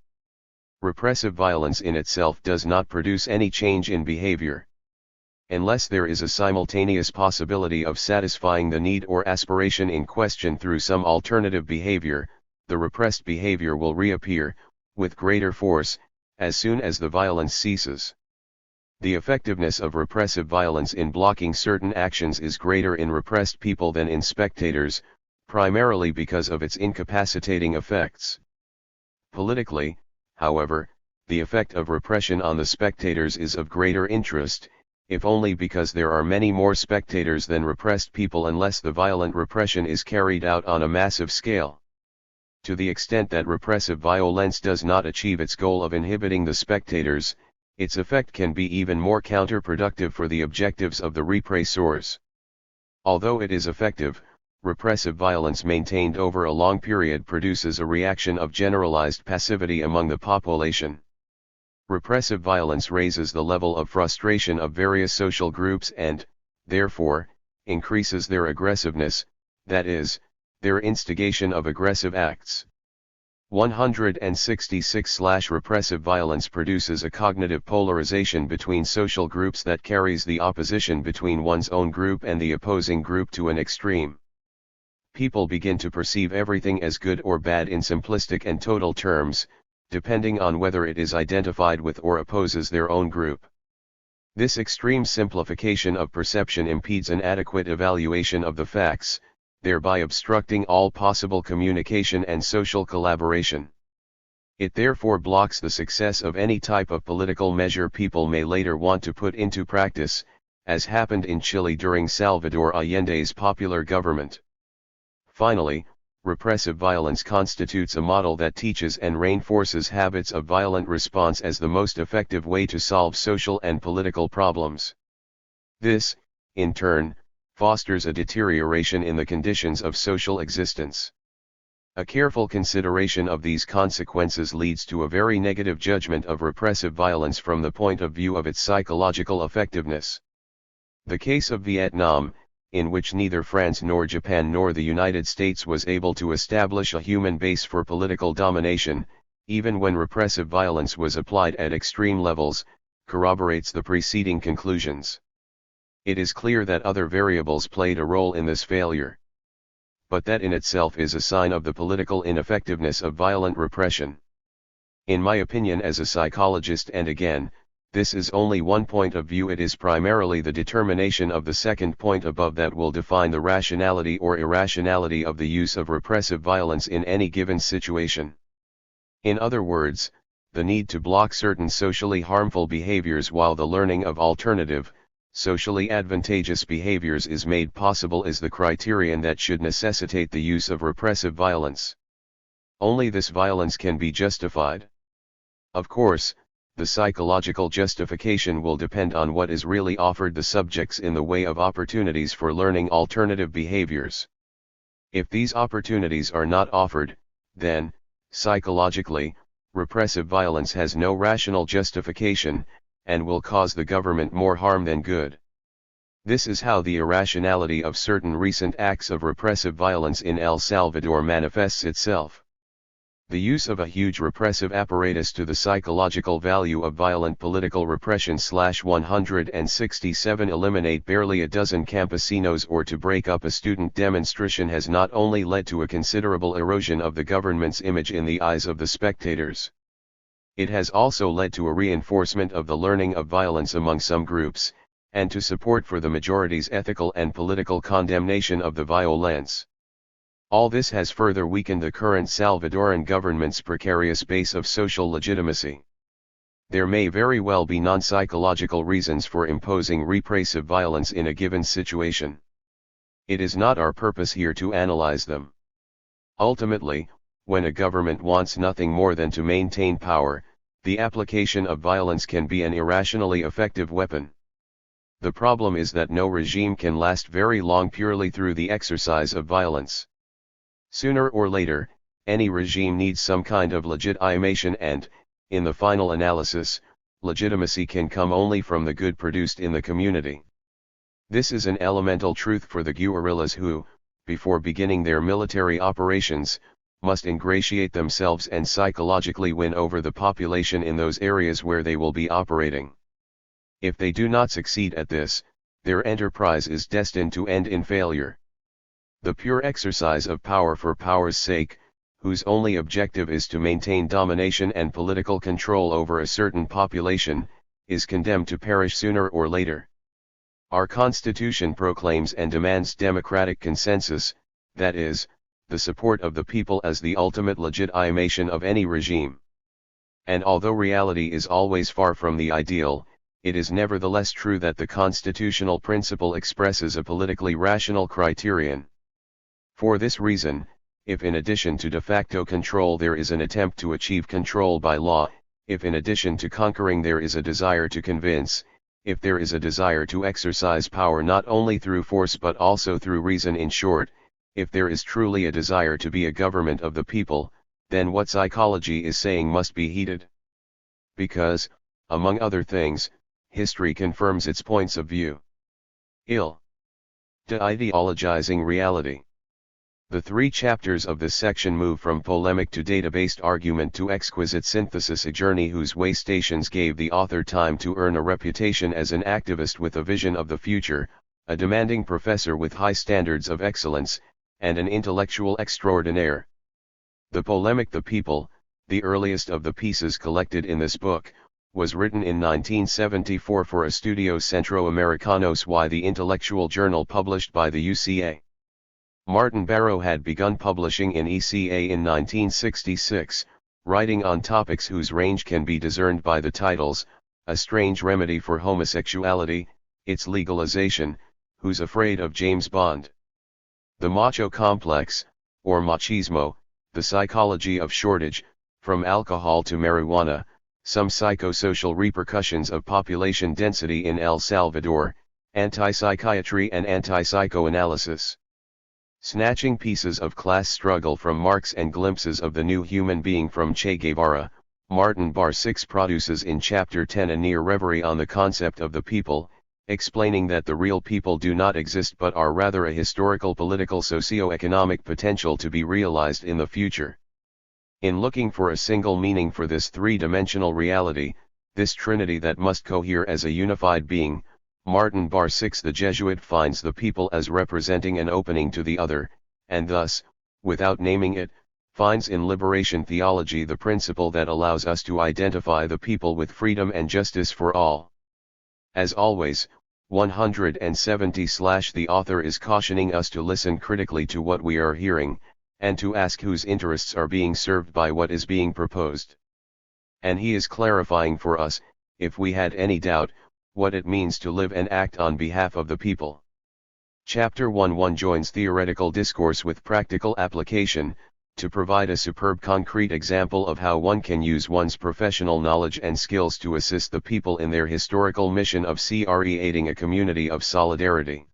Repressive violence in itself does not produce any change in behavior. Unless there is a simultaneous possibility of satisfying the need or aspiration in question through some alternative behavior, the repressed behavior will reappear, with greater force, as soon as the violence ceases. The effectiveness of repressive violence in blocking certain actions is greater in repressed people than in spectators, primarily because of its incapacitating effects. Politically, however, the effect of repression on the spectators is of greater interest, if only because there are many more spectators than repressed people unless the violent repression is carried out on a massive scale. To the extent that repressive violence does not achieve its goal of inhibiting the spectators, its effect can be even more counterproductive for the objectives of the repressors. Although it is effective, repressive violence maintained over a long period produces a reaction of generalized passivity among the population. Repressive violence raises the level of frustration of various social groups and, therefore, increases their aggressiveness, that is, their instigation of aggressive acts. 166/Repressive violence produces a cognitive polarization between social groups that carries the opposition between one's own group and the opposing group to an extreme. people begin to perceive everything as good or bad in simplistic and total terms, depending on whether it is identified with or opposes their own group. This extreme simplification of perception impedes an adequate evaluation of the facts, thereby obstructing all possible communication and social collaboration. It therefore blocks the success of any type of political measure people may later want to put into practice, as happened in Chile during Salvador Allende's popular government. Finally, repressive violence constitutes a model that teaches and reinforces habits of violent response as the most effective way to solve social and political problems. This, in turn, fosters a deterioration in the conditions of social existence. A careful consideration of these consequences leads to a very negative judgment of repressive violence from the point of view of its psychological effectiveness. The case of Vietnam, in which neither France nor Japan nor the United States was able to establish a human base for political domination, even when repressive violence was applied at extreme levels, corroborates the preceding conclusions. It is clear that other variables played a role in this failure. But that in itself is a sign of the political ineffectiveness of violent repression. In my opinion as a psychologist, and again, this is only one point of view, it is primarily the determination of the second point above that will define the rationality or irrationality of the use of repressive violence in any given situation. In other words, the need to block certain socially harmful behaviors while the learning of alternative, socially advantageous behaviors is made possible is the criterion that should necessitate the use of repressive violence. Only this violence can be justified. Of course, the psychological justification will depend on what is really offered the subjects in the way of opportunities for learning alternative behaviors. If these opportunities are not offered, then, psychologically, repressive violence has no rational justification, and will cause the government more harm than good. This is how the irrationality of certain recent acts of repressive violence in El Salvador manifests itself. The use of a huge repressive apparatus to the psychological value of violent political repression. 167 Eliminate barely a dozen campesinos or to break up a student demonstration has not only led to a considerable erosion of the government's image in the eyes of the spectators. It has also led to a reinforcement of the learning of violence among some groups, and to support for the majority's ethical and political condemnation of the violence. All this has further weakened the current Salvadoran government's precarious base of social legitimacy. There may very well be non-psychological reasons for imposing repressive violence in a given situation. It is not our purpose here to analyze them. Ultimately, when a government wants nothing more than to maintain power, the application of violence can be an irrationally effective weapon. The problem is that no regime can last very long purely through the exercise of violence. Sooner or later, any regime needs some kind of legitimation and, in the final analysis, legitimacy can come only from the good produced in the community. This is an elemental truth for the guerrillas who, before beginning their military operations, must ingratiate themselves and psychologically win over the population in those areas where they will be operating. If they do not succeed at this, their enterprise is destined to end in failure. The pure exercise of power for power's sake, whose only objective is to maintain domination and political control over a certain population, is condemned to perish sooner or later. Our Constitution proclaims and demands democratic consensus, that is, the support of the people as the ultimate legitimation of any regime. And although reality is always far from the ideal, it is nevertheless true that the constitutional principle expresses a politically rational criterion. For this reason, if in addition to de facto control there is an attempt to achieve control by law, if in addition to conquering there is a desire to convince, if there is a desire to exercise power not only through force but also through reason, in short, if there is truly a desire to be a government of the people, then what psychology is saying must be heeded. Because, among other things, history confirms its points of view. De-ideologizing reality. The 3 chapters of this section move from polemic to data-based argument to exquisite synthesis, a journey whose way stations gave the author time to earn a reputation as an activist with a vision of the future, a demanding professor with high standards of excellence, and an intellectual extraordinaire. The polemic The People, the earliest of the pieces collected in this book, was written in 1974 for Estudios Centroamericanos y the intellectual journal published by the UCA. Martin Baro had begun publishing in ECA in 1966, writing on topics whose range can be discerned by the titles, A Strange Remedy for Homosexuality, Its Legalization, Who's Afraid of James Bond? The Macho Complex, or Machismo, The Psychology of Shortage, From Alcohol to Marijuana, Some Psychosocial Repercussions of Population Density in El Salvador, Anti-Psychiatry and Anti-Psychoanalysis. Snatching pieces of class struggle from Marx and glimpses of the new human being from Che Guevara, Martin Bar 6 produces in Chapter 10 a near reverie on the concept of the people, explaining that the real people do not exist but are rather a historical political socio-economic potential to be realized in the future. In looking for a single meaning for this three-dimensional reality, this trinity that must cohere as a unified being, Martin Bar 6 the Jesuit finds the people as representing an opening to the other, and thus, without naming it, finds in liberation theology the principle that allows us to identify the people with freedom and justice for all. As always, 170/ the author is cautioning us to listen critically to what we are hearing, and to ask whose interests are being served by what is being proposed. And he is clarifying for us, if we had any doubt, what it means to live and act on behalf of the people. Chapter 1 joins theoretical discourse with practical application, to provide a superb concrete example of how one can use one's professional knowledge and skills to assist the people in their historical mission of creating a community of solidarity.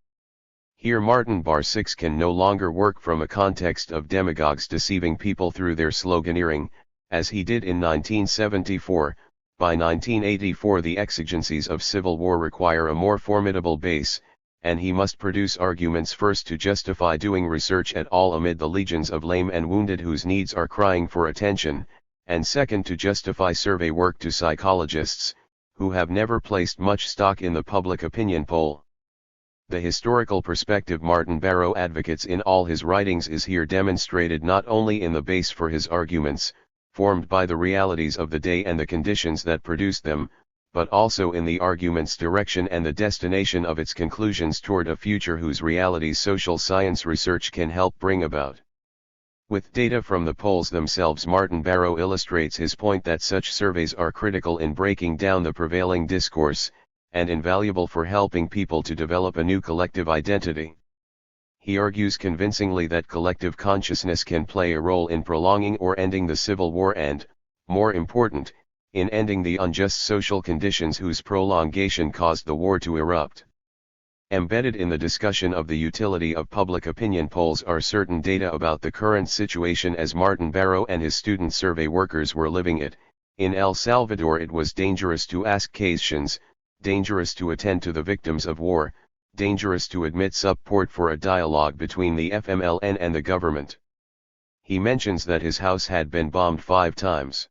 Here Martin Bar 6 can no longer work from a context of demagogues deceiving people through their sloganeering, as he did in 1974. By 1984 the exigencies of civil war require a more formidable base, and he must produce arguments first to justify doing research at all amid the legions of lame and wounded whose needs are crying for attention, and second to justify survey work to psychologists, who have never placed much stock in the public opinion poll. The historical perspective Martin Baro advocates in all his writings is here demonstrated not only in the base for his arguments, formed by the realities of the day and the conditions that produced them, but also in the argument's direction and the destination of its conclusions toward a future whose realities social science research can help bring about. With data from the polls themselves, Martin Baro illustrates his point that such surveys are critical in breaking down the prevailing discourse, and invaluable for helping people to develop a new collective identity. He argues convincingly that collective consciousness can play a role in prolonging or ending the civil war and, more important, in ending the unjust social conditions whose prolongation caused the war to erupt. Embedded in the discussion of the utility of public opinion polls are certain data about the current situation as Martin Baro and his student survey workers were living it. In El Salvador it was dangerous to ask questions, dangerous to attend to the victims of war, dangerous to admit support for a dialogue between the FMLN and the government. He mentions that his house had been bombed 5 times.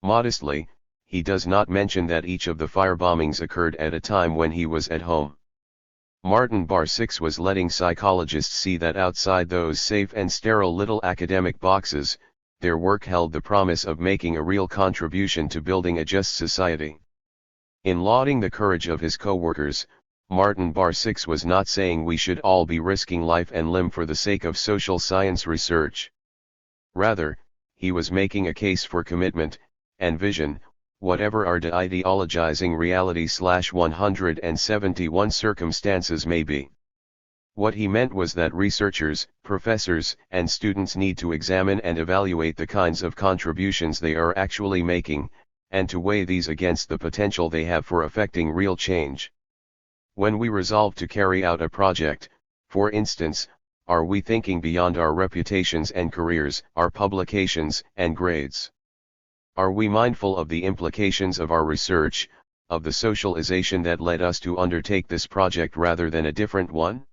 Modestly, he does not mention that each of the firebombings occurred at a time when he was at home. Martin Bar 6 was letting psychologists see that outside those safe and sterile little academic boxes, their work held the promise of making a real contribution to building a just society. In lauding the courage of his co-workers, Martin Bar 6 was not saying we should all be risking life and limb for the sake of social science research. Rather, he was making a case for commitment and vision, whatever our de-ideologizing reality/171 circumstances may be. What he meant was that researchers, professors, and students need to examine and evaluate the kinds of contributions they are actually making, and to weigh these against the potential they have for affecting real change. When we resolve to carry out a project, for instance, are we thinking beyond our reputations and careers, our publications and grades? Are we mindful of the implications of our research, of the socialization that led us to undertake this project rather than a different one?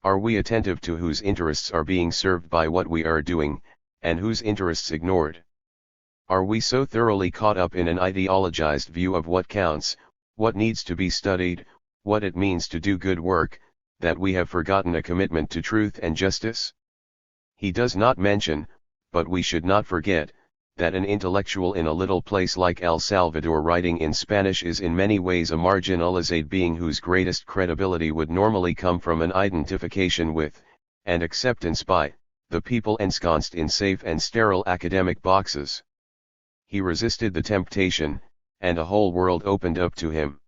Are we attentive to whose interests are being served by what we are doing, and whose interests ignored? Are we so thoroughly caught up in an ideologized view of what counts, what needs to be studied, what it means to do good work, that we have forgotten a commitment to truth and justice? He does not mention, but we should not forget, that an intellectual in a little place like El Salvador writing in Spanish is in many ways a marginalized being whose greatest credibility would normally come from an identification with, and acceptance by, the people ensconced in safe and sterile academic boxes. He resisted the temptation, and a whole world opened up to him.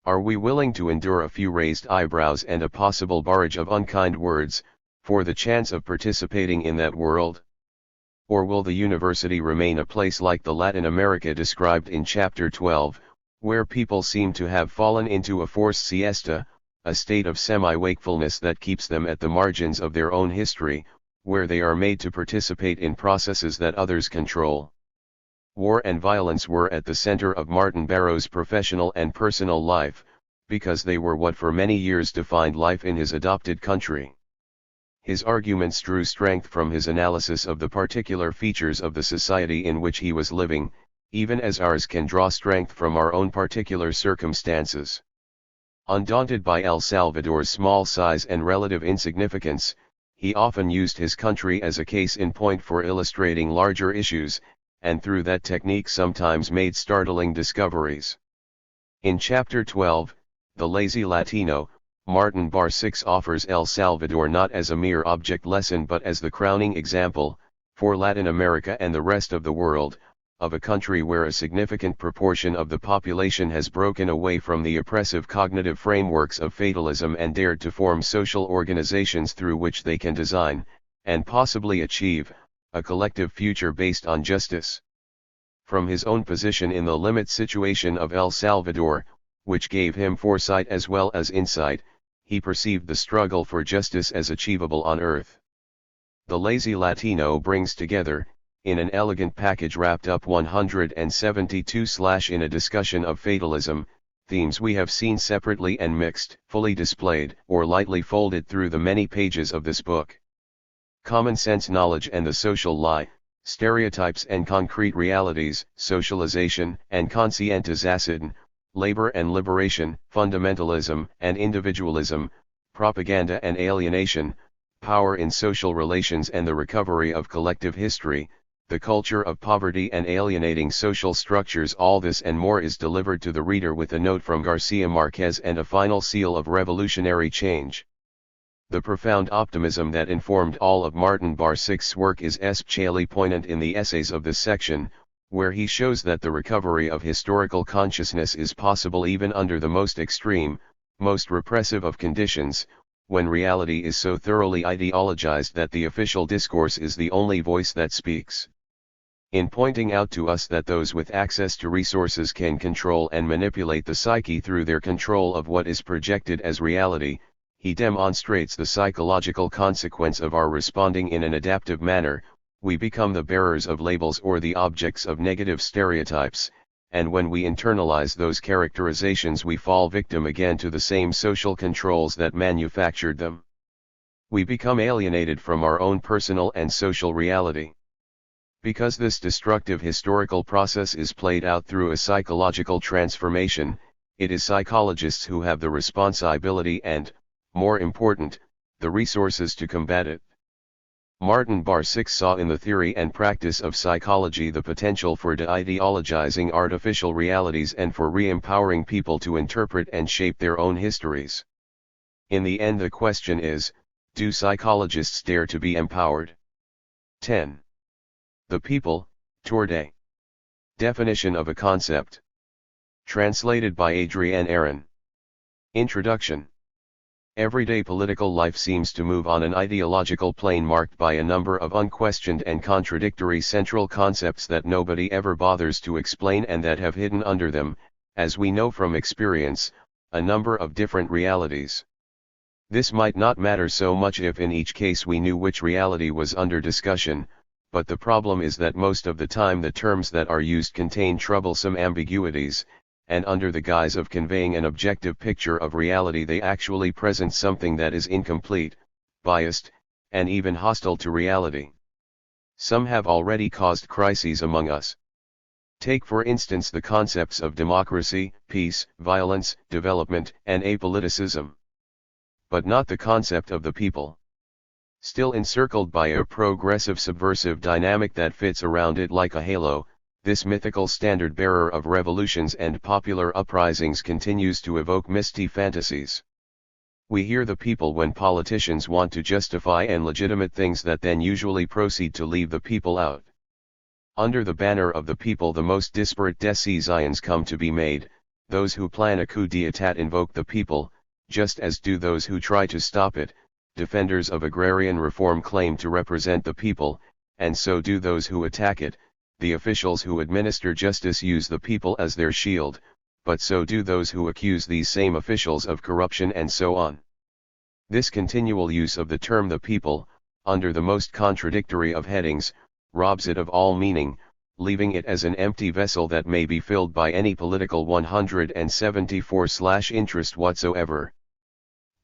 Are we willing to endure a few raised eyebrows and a possible barrage of unkind words, for the chance of participating in that world? Or will the university remain a place like the Latin America described in Chapter 12, where people seem to have fallen into a forced siesta, a state of semi-wakefulness that keeps them at the margins of their own history, where they are made to participate in processes that others control? War and violence were at the center of Martin Baro's professional and personal life, because they were what for many years defined life in his adopted country. His arguments drew strength from his analysis of the particular features of the society in which he was living, even as ours can draw strength from our own particular circumstances. Undaunted by El Salvador's small size and relative insignificance, he often used his country as a case in point for illustrating larger issues, and through that technique sometimes made startling discoveries. In Chapter 12, The Lazy Latino, Martin Bar 6 offers El Salvador not as a mere object lesson but as the crowning example, for Latin America and the rest of the world, of a country where a significant proportion of the population has broken away from the oppressive cognitive frameworks of fatalism and dared to form social organizations through which they can design, and possibly achieve, a collective future based on justice. From his own position in the limit situation of El Salvador, which gave him foresight as well as insight, he perceived the struggle for justice as achievable on earth. The Lazy Latino brings together, in an elegant package wrapped up 172/ in a discussion of fatalism, themes we have seen separately and mixed, fully displayed, or lightly folded through the many pages of this book. Common sense knowledge and the social lie, stereotypes and concrete realities, socialization and conscientization, labor and liberation, fundamentalism and individualism, propaganda and alienation, power in social relations and the recovery of collective history, the culture of poverty and alienating social structures. All this and more is delivered to the reader with a note from Garcia Marquez and a final seal of revolutionary change. The profound optimism that informed all of Martin Bar 6's work is especially poignant in the essays of this section, where he shows that the recovery of historical consciousness is possible even under the most extreme, most repressive of conditions, when reality is so thoroughly ideologized that the official discourse is the only voice that speaks. In pointing out to us that those with access to resources can control and manipulate the psyche through their control of what is projected as reality, he demonstrates the psychological consequence of our responding in an adaptive manner. We become the bearers of labels or the objects of negative stereotypes, and when we internalize those characterizations we fall victim again to the same social controls that manufactured them. We become alienated from our own personal and social reality. Because this destructive historical process is played out through a psychological transformation, it is psychologists who have the responsibility and, more important, the resources to combat it. Martin Bar 6 saw in the theory and practice of psychology the potential for de-ideologizing artificial realities and for re-empowering people to interpret and shape their own histories. In the end, the question is, do psychologists dare to be empowered? 10. The people, THIRD. Definition of a concept. Translated by Adrienne Aaron. Introduction. Everyday political life seems to move on an ideological plane marked by a number of unquestioned and contradictory central concepts that nobody ever bothers to explain and that have hidden under them, as we know from experience, a number of different realities. This might not matter so much if in each case we knew which reality was under discussion, but the problem is that most of the time the terms that are used contain troublesome ambiguities, and under the guise of conveying an objective picture of reality they actually present something that is incomplete, biased, and even hostile to reality. Some have already caused crises among us. Take for instance the concepts of democracy, peace, violence, development, and apoliticism. but not the concept of the people. Still encircled by a progressive subversive dynamic that fits around it like a halo, this mythical standard-bearer of revolutions and popular uprisings continues to evoke misty fantasies. We hear the people when politicians want to justify and legitimate things that then usually proceed to leave the people out. Under the banner of the people the most disparate decisions come to be made. Those who plan a coup d'état invoke the people, just as do those who try to stop it. Defenders of agrarian reform claim to represent the people, and so do those who attack it. The officials who administer justice use the people as their shield, but so do those who accuse these same officials of corruption, and so on. This continual use of the term the people, under the most contradictory of headings, robs it of all meaning, leaving it as an empty vessel that may be filled by any political 174/interest whatsoever.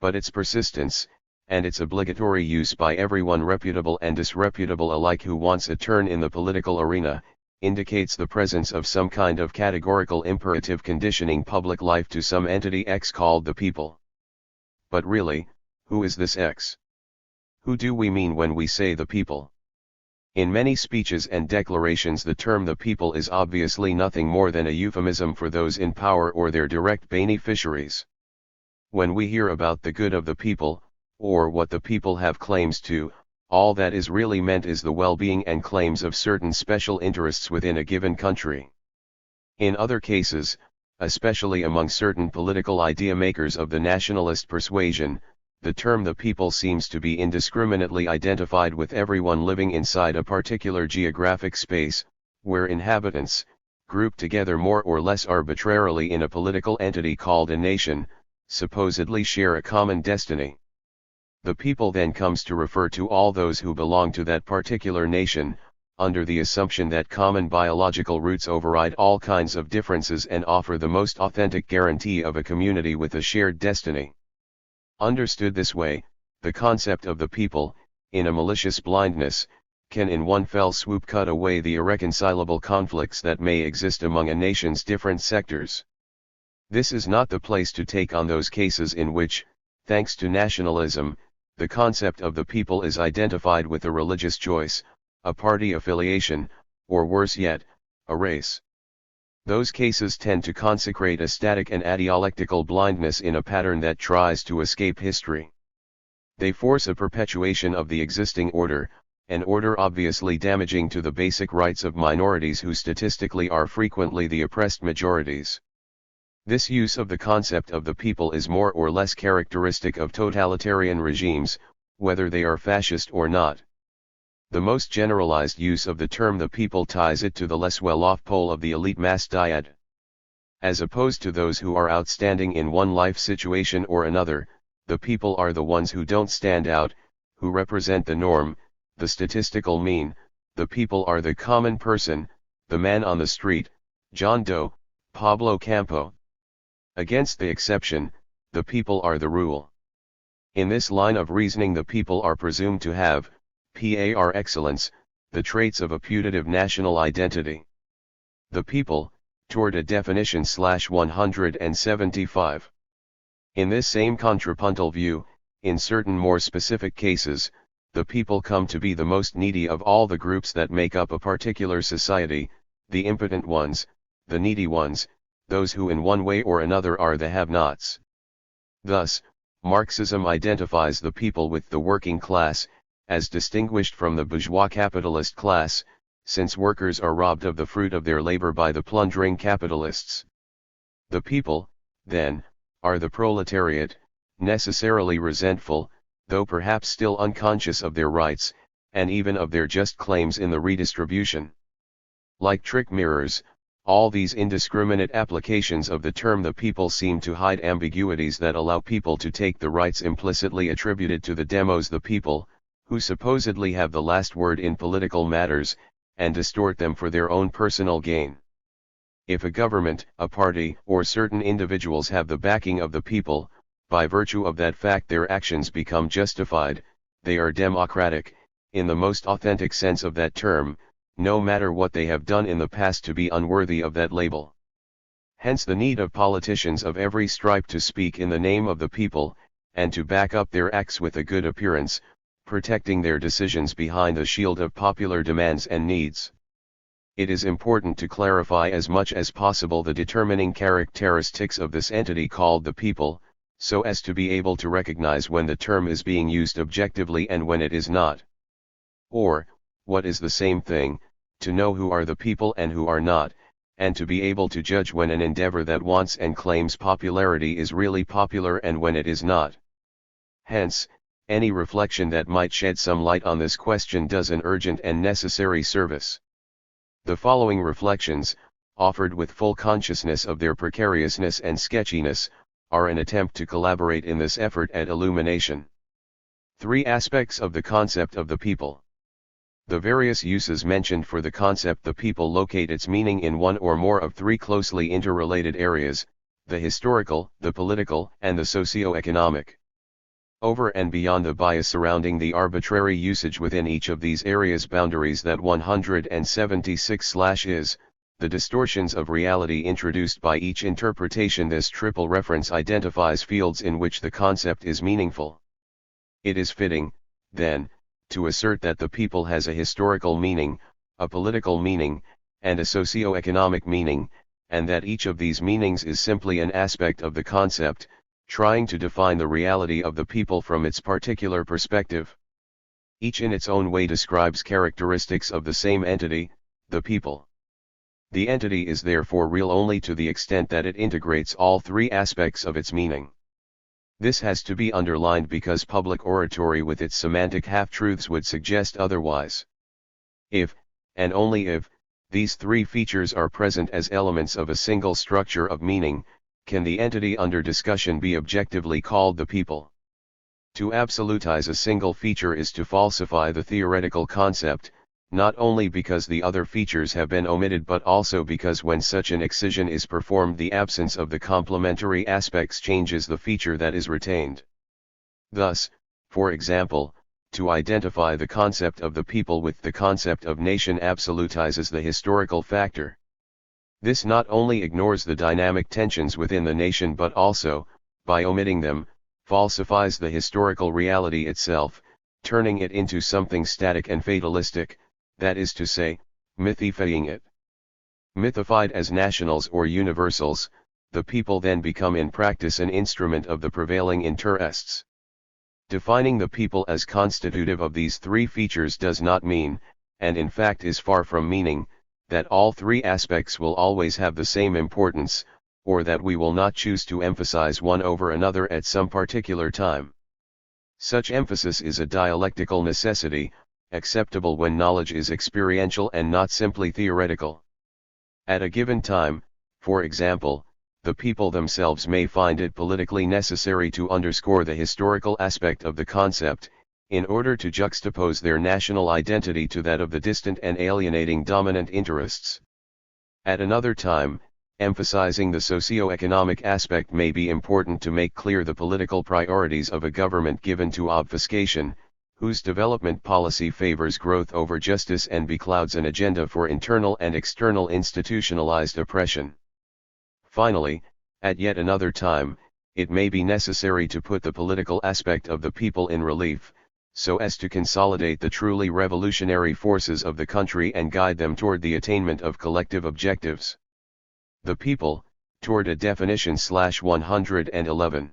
But its persistence, and its obligatory use by everyone reputable and disreputable alike who wants a turn in the political arena, indicates the presence of some kind of categorical imperative conditioning public life to some entity X called the people. But really, who is this X? Who do we mean when we say the people? In many speeches and declarations the term the people is obviously nothing more than a euphemism for those in power or their direct beneficiaries. When we hear about the good of the people, or what the people have claims to, all that is really meant is the well-being and claims of certain special interests within a given country. In other cases, especially among certain political idea makers of the nationalist persuasion, the term the people seems to be indiscriminately identified with everyone living inside a particular geographic space, where inhabitants, grouped together more or less arbitrarily in a political entity called a nation, supposedly share a common destiny. The people then comes to refer to all those who belong to that particular nation, under the assumption that common biological roots override all kinds of differences and offer the most authentic guarantee of a community with a shared destiny. Understood this way, the concept of the people, in a malicious blindness, can in one fell swoop cut away the irreconcilable conflicts that may exist among a nation's different sectors. This is not the place to take on those cases in which, thanks to nationalism, the concept of the people is identified with a religious choice, a party affiliation, or worse yet, a race. Those cases tend to consecrate a static and adialectical blindness in a pattern that tries to escape history. They force a perpetuation of the existing order, an order obviously damaging to the basic rights of minorities who statistically are frequently the oppressed majorities. This use of the concept of the people is more or less characteristic of totalitarian regimes, whether they are fascist or not. The most generalized use of the term the people ties it to the less well-off pole of the elite mass dyad. As opposed to those who are outstanding in one life situation or another, the people are the ones who don't stand out, who represent the norm, the statistical mean. The people are the common person, the man on the street, John Doe, Pablo Campo. Against the exception, the people are the rule. In this line of reasoning the people are presumed to have, par excellence, the traits of a putative national identity. The people, toward a definition /175. In this same contrapuntal view, in certain more specific cases, the people come to be the most needy of all the groups that make up a particular society, the impotent ones, the needy ones, those who in one way or another are the have-nots. Thus, Marxism identifies the people with the working class, as distinguished from the bourgeois capitalist class, since workers are robbed of the fruit of their labor by the plundering capitalists. The people, then, are the proletariat, necessarily resentful, though perhaps still unconscious of their rights, and even of their just claims in the redistribution. Like trick mirrors, all these indiscriminate applications of the term the people seem to hide ambiguities that allow people to take the rights implicitly attributed to the demos the people, who supposedly have the last word in political matters, and distort them for their own personal gain. If a government, a party, or certain individuals have the backing of the people, by virtue of that fact their actions become justified, they are democratic, in the most authentic sense of that term, no matter what they have done in the past to be unworthy of that label. Hence the need of politicians of every stripe to speak in the name of the people, and to back up their acts with a good appearance, protecting their decisions behind a shield of popular demands and needs. It is important to clarify as much as possible the determining characteristics of this entity called the people, so as to be able to recognize when the term is being used objectively and when it is not. Or, what is the same thing, to know who are the people and who are not, and to be able to judge when an endeavor that wants and claims popularity is really popular and when it is not. Hence, any reflection that might shed some light on this question does an urgent and necessary service. The following reflections, offered with full consciousness of their precariousness and sketchiness, are an attempt to collaborate in this effort at illumination. 3 aspects of the concept of the people. The various uses mentioned for the concept the people locate its meaning in one or more of 3 closely interrelated areas: the historical, the political, and the socio-economic. Over and beyond the bias surrounding the arbitrary usage within each of these areas boundaries that 176/is, the distortions of reality introduced by each interpretation, this triple reference identifies fields in which the concept is meaningful. It is fitting, then, to assert that the people has a historical meaning, a political meaning, and a socio-economic meaning, and that each of these meanings is simply an aspect of the concept, trying to define the reality of the people from its particular perspective. Each in its own way describes characteristics of the same entity, the people. The entity is therefore real only to the extent that it integrates all 3 aspects of its meaning. This has to be underlined because public oratory with its semantic half-truths would suggest otherwise. If, and only if, these 3 features are present as elements of a single structure of meaning, can the entity under discussion be objectively called the people. To absolutize a single feature is to falsify the theoretical concept, not only because the other features have been omitted but also because when such an excision is performed the absence of the complementary aspects changes the feature that is retained. Thus, for example, to identify the concept of the people with the concept of nation absolutizes the historical factor. This not only ignores the dynamic tensions within the nation but also, by omitting them, falsifies the historical reality itself, turning it into something static and fatalistic, that is to say, mythifying it. Mythified as nationals or universals, the people then become in practice an instrument of the prevailing interests. Defining the people as constitutive of these 3 features does not mean, and in fact is far from meaning, that all 3 aspects will always have the same importance, or that we will not choose to emphasize one over another at some particular time. Such emphasis is a dialectical necessity, acceptable when knowledge is experiential and not simply theoretical. At a given time, for example, the people themselves may find it politically necessary to underscore the historical aspect of the concept, in order to juxtapose their national identity to that of the distant and alienating dominant interests. At another time, emphasizing the socio-economic aspect may be important to make clear the political priorities of a government given to obfuscation, whose development policy favors growth over justice and beclouds an agenda for internal and external institutionalized oppression. Finally, at yet another time, it may be necessary to put the political aspect of the people in relief, so as to consolidate the truly revolutionary forces of the country and guide them toward the attainment of collective objectives. The people, toward a definition /111.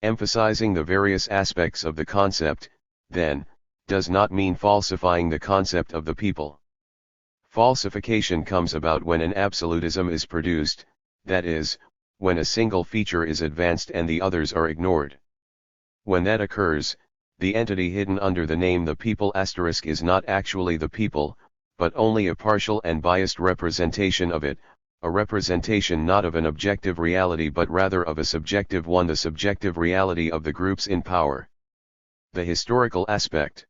Emphasizing the various aspects of the concept, then, does not mean falsifying the concept of the people. Falsification comes about when an absolutism is produced, that is, when a single feature is advanced and the others are ignored. When that occurs, the entity hidden under the name the people * is not actually the people, but only a partial and biased representation of it, a representation not of an objective reality but rather of a subjective one, the subjective reality of the groups in power. The historical aspect.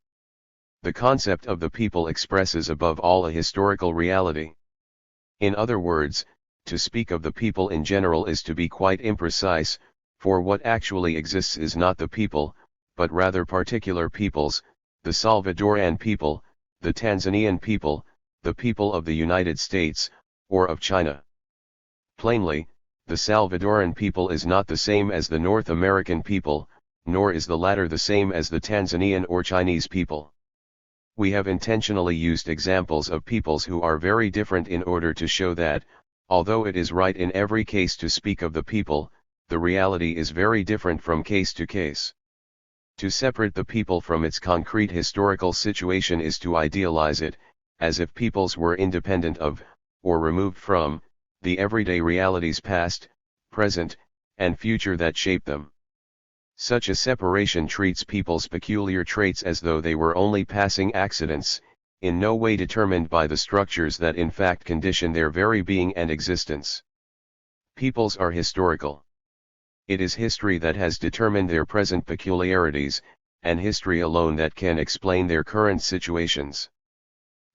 The concept of the people expresses above all a historical reality. In other words, to speak of the people in general is to be quite imprecise, for what actually exists is not the people, but rather particular peoples, the Salvadoran people, the Tanzanian people, the people of the United States, or of China. Plainly, the Salvadoran people is not the same as the North American people, nor is the latter the same as the Tanzanian or Chinese people. We have intentionally used examples of peoples who are very different in order to show that, although it is right in every case to speak of the people, the reality is very different from case to case. To separate the people from its concrete historical situation is to idealize it, as if peoples were independent of, or removed from, the everyday realities past, present, and future that shape them. Such a separation treats people's peculiar traits as though they were only passing accidents, in no way determined by the structures that in fact condition their very being and existence. Peoples are historical. It is history that has determined their present peculiarities, and history alone that can explain their current situations.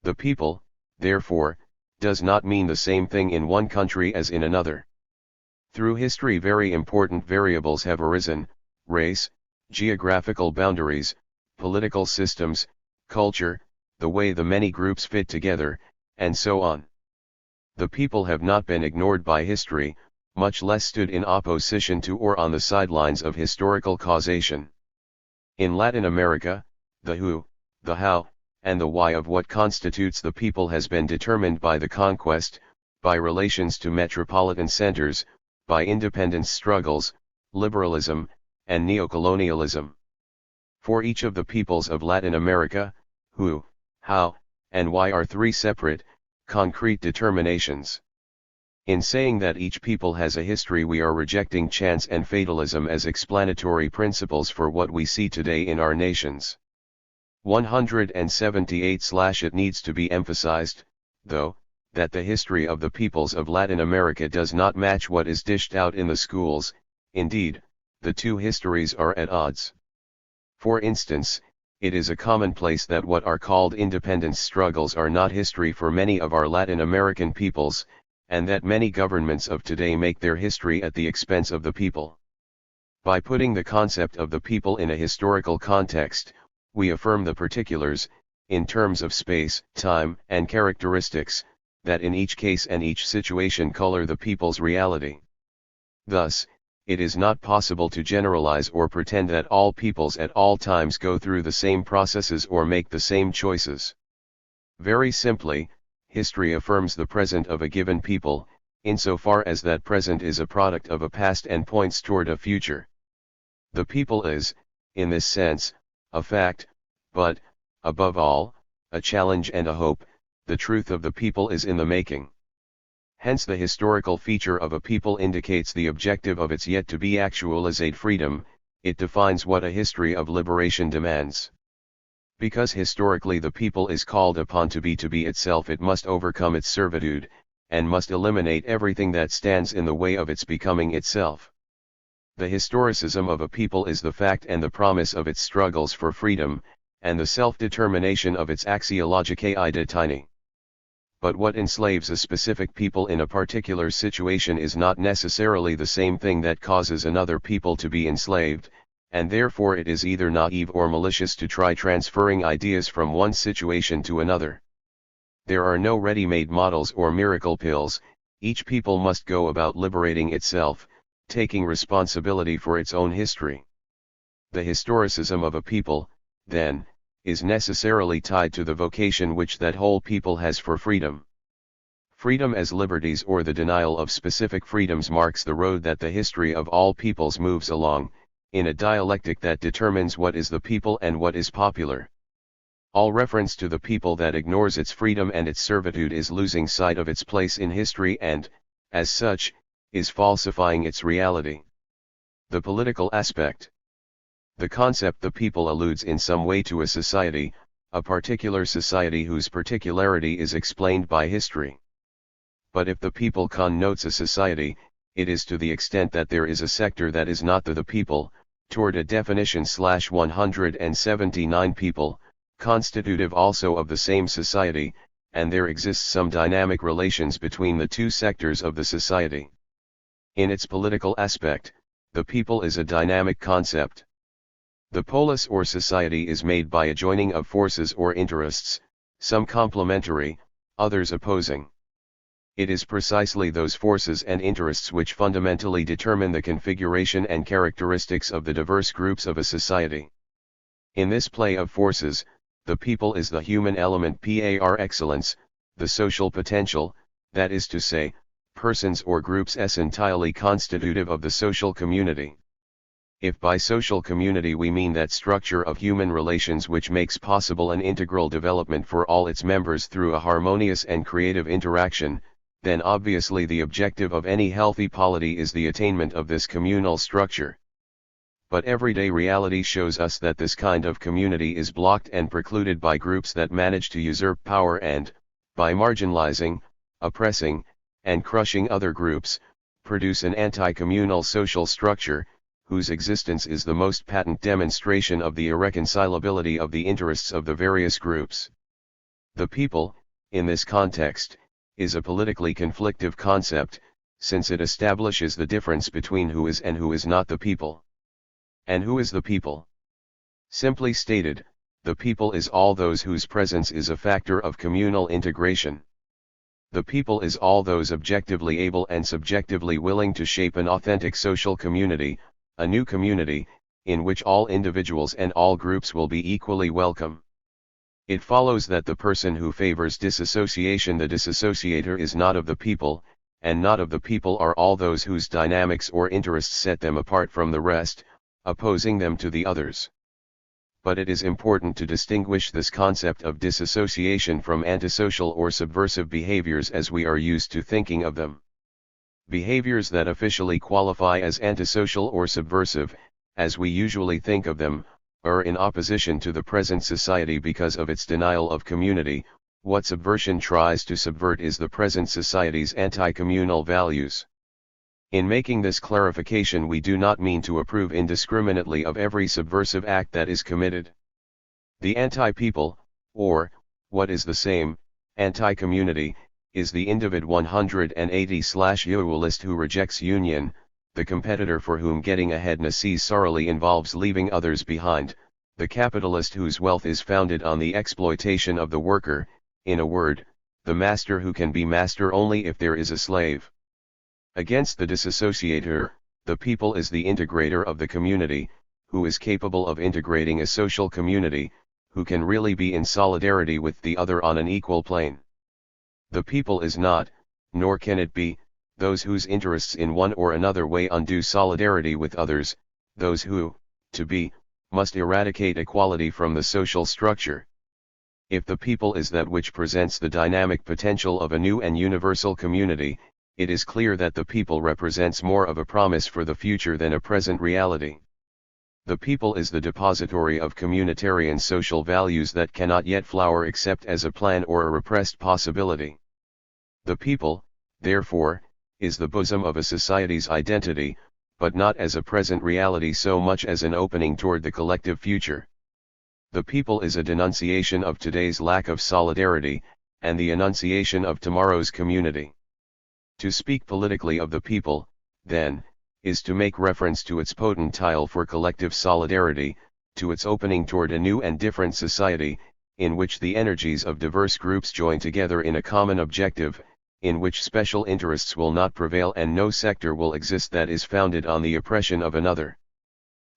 The people, therefore, does not mean the same thing in one country as in another. Through history very important variables have arisen: race, geographical boundaries, political systems, culture, the way the many groups fit together, and so on. The people have not been ignored by history, much less stood in opposition to or on the sidelines of historical causation. In Latin America, the who, the how, and the why of what constitutes the people has been determined by the conquest, by relations to metropolitan centers, by independence struggles, liberalism, and neocolonialism. For each of the peoples of Latin America, who, how, and why are three separate, concrete determinations. In saying that each people has a history, we are rejecting chance and fatalism as explanatory principles for what we see today in our nations. 178. It needs to be emphasized, though, that the history of the peoples of Latin America does not match what is dished out in the schools. Indeed, the two histories are at odds. For instance, it is a commonplace that what are called independence struggles are not history for many of our Latin American peoples, and that many governments of today make their history at the expense of the people. By putting the concept of the people in a historical context, we affirm the particulars, in terms of space, time, and characteristics, that in each case and each situation color the people's reality. Thus, it is not possible to generalize or pretend that all peoples at all times go through the same processes or make the same choices. Very simply, history affirms the present of a given people, insofar as that present is a product of a past and points toward a future. The people is, in this sense, a fact, but, above all, a challenge and a hope. The truth of the people is in the making. Hence the historical feature of a people indicates the objective of its yet to be actualized freedom. It defines what a history of liberation demands. Because historically the people is called upon to be itself, it must overcome its servitude, and must eliminate everything that stands in the way of its becoming itself. The historicism of a people is the fact and the promise of its struggles for freedom, and the self-determination of its axiologicae identity. But what enslaves a specific people in a particular situation is not necessarily the same thing that causes another people to be enslaved, and therefore it is either naive or malicious to try transferring ideas from one situation to another. There are no ready-made models or miracle pills. Each people must go about liberating itself, taking responsibility for its own history. The historicism of a people, then, is necessarily tied to the vocation which that whole people has for freedom. Freedom as liberties or the denial of specific freedoms marks the road that the history of all peoples moves along, in a dialectic that determines what is the people and what is popular. All reference to the people that ignores its freedom and its servitude is losing sight of its place in history and, as such, is falsifying its reality. The political aspect. The concept the people alludes in some way to a society, a particular society whose particularity is explained by history. But if the people connotes a society, it is to the extent that there is a sector that is not the people, toward a definition /179 people, constitutive also of the same society, and there exists some dynamic relations between the two sectors of the society. In its political aspect, the people is a dynamic concept. The polis or society is made by a joining of forces or interests, some complementary, others opposing. It is precisely those forces and interests which fundamentally determine the configuration and characteristics of the diverse groups of a society. In this play of forces, the people is the human element par excellence, the social potential, that is to say, persons or groups entirely constitutive of the social community. If by social community we mean that structure of human relations which makes possible an integral development for all its members through a harmonious and creative interaction, then obviously the objective of any healthy polity is the attainment of this communal structure. But everyday reality shows us that this kind of community is blocked and precluded by groups that manage to usurp power and, by marginalizing, oppressing, and crushing other groups, produce an anti-communal social structure, whose existence is the most patent demonstration of the irreconcilability of the interests of the various groups. The people, in this context, is a politically conflictive concept, since it establishes the difference between who is and who is not the people. And who is the people? Simply stated, the people is all those whose presence is a factor of communal integration. The people is all those objectively able and subjectively willing to shape an authentic social community, a new community, in which all individuals and all groups will be equally welcome. It follows that the person who favors disassociation, the disassociator, is not of the people, and not of the people are all those whose dynamics or interests set them apart from the rest, opposing them to the others. But it is important to distinguish this concept of disassociation from antisocial or subversive behaviors as we are used to thinking of them. Behaviors that officially qualify as antisocial or subversive, as we usually think of them, are in opposition to the present society because of its denial of community. What subversion tries to subvert is the present society's anti-communal values. In making this clarification, we do not mean to approve indiscriminately of every subversive act that is committed. The anti-people, or, what is the same, anti-community, is the individ 180/individualist who rejects union, the competitor for whom getting ahead necessarily involves leaving others behind, the capitalist whose wealth is founded on the exploitation of the worker, in a word, the master who can be master only if there is a slave. Against the disassociator, the people is the integrator of the community, who is capable of integrating a social community, who can really be in solidarity with the other on an equal plane. The people is not, nor can it be, those whose interests in one or another way undo solidarity with others, those who, to be, must eradicate equality from the social structure. If the people is that which presents the dynamic potential of a new and universal community, it is clear that the people represents more of a promise for the future than a present reality. The people is the depository of communitarian social values that cannot yet flower except as a plan or a repressed possibility. The people, therefore, is the bosom of a society's identity, but not as a present reality so much as an opening toward the collective future. The people is a denunciation of today's lack of solidarity, and the enunciation of tomorrow's community. To speak politically of the people, then, is to make reference to its potential for collective solidarity, to its opening toward a new and different society, in which the energies of diverse groups join together in a common objective, in which special interests will not prevail and no sector will exist that is founded on the oppression of another.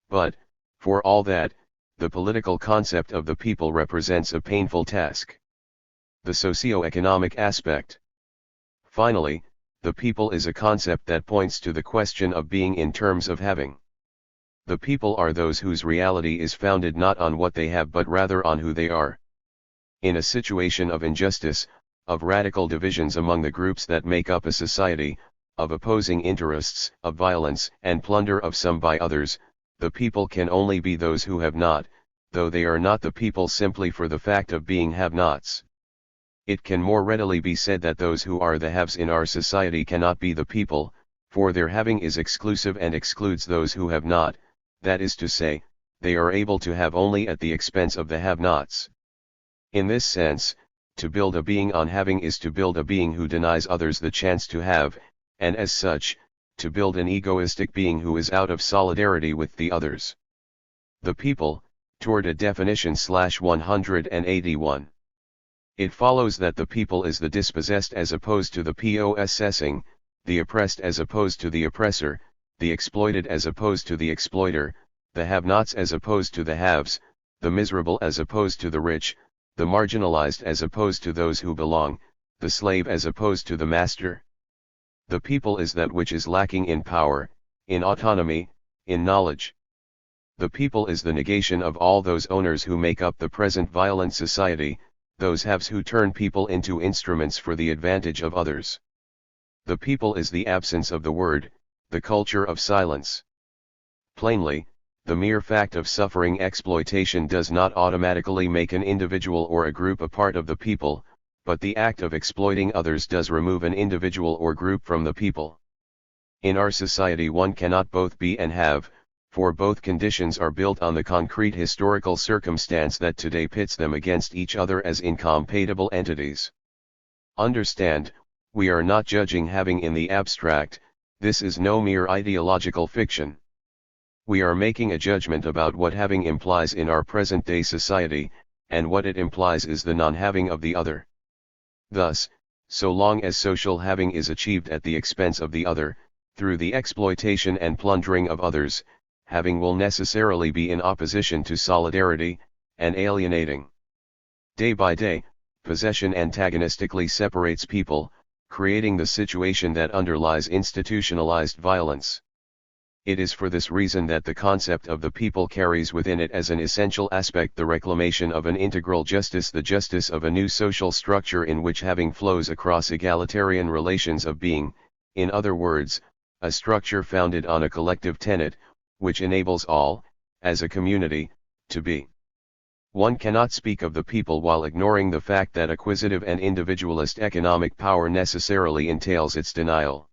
But, for all that, the political concept of the people represents a painful task. The socio-economic aspect. Finally, the people is a concept that points to the question of being in terms of having. The people are those whose reality is founded not on what they have but rather on who they are. In a situation of injustice, of radical divisions among the groups that make up a society, of opposing interests, of violence and plunder of some by others, the people can only be those who have not, though they are not the people simply for the fact of being have-nots. It can more readily be said that those who are the haves in our society cannot be the people, for their having is exclusive and excludes those who have not, that is to say, they are able to have only at the expense of the have-nots. In this sense, to build a being on having is to build a being who denies others the chance to have, and as such, to build an egoistic being who is out of solidarity with the others. The people, toward a definition /181. It follows that the people is the dispossessed as opposed to the possessing, the oppressed as opposed to the oppressor, the exploited as opposed to the exploiter, the have-nots as opposed to the haves, the miserable as opposed to the rich, the marginalized as opposed to those who belong, the slave as opposed to the master. The people is that which is lacking in power, in autonomy, in knowledge. The people is the negation of all those owners who make up the present violent society, those haves who turn people into instruments for the advantage of others. The people is the absence of the word, the culture of silence. Plainly, the mere fact of suffering exploitation does not automatically make an individual or a group a part of the people, but the act of exploiting others does remove an individual or group from the people. In our society one cannot both be and have, for both conditions are built on the concrete historical circumstance that today pits them against each other as incompatible entities. Understand, we are not judging having in the abstract, this is no mere ideological fiction. We are making a judgment about what having implies in our present-day society, and what it implies is the non-having of the other. Thus, so long as social having is achieved at the expense of the other, through the exploitation and plundering of others, having will necessarily be in opposition to solidarity, and alienating. Day by day, possession antagonistically separates people, creating the situation that underlies institutionalized violence. It is for this reason that the concept of the people carries within it as an essential aspect the reclamation of an integral justice, the justice of a new social structure in which having flows across egalitarian relations of being, in other words, a structure founded on a collective tenet, which enables all, as a community, to be. One cannot speak of the people while ignoring the fact that acquisitive and individualist economic power necessarily entails its denial.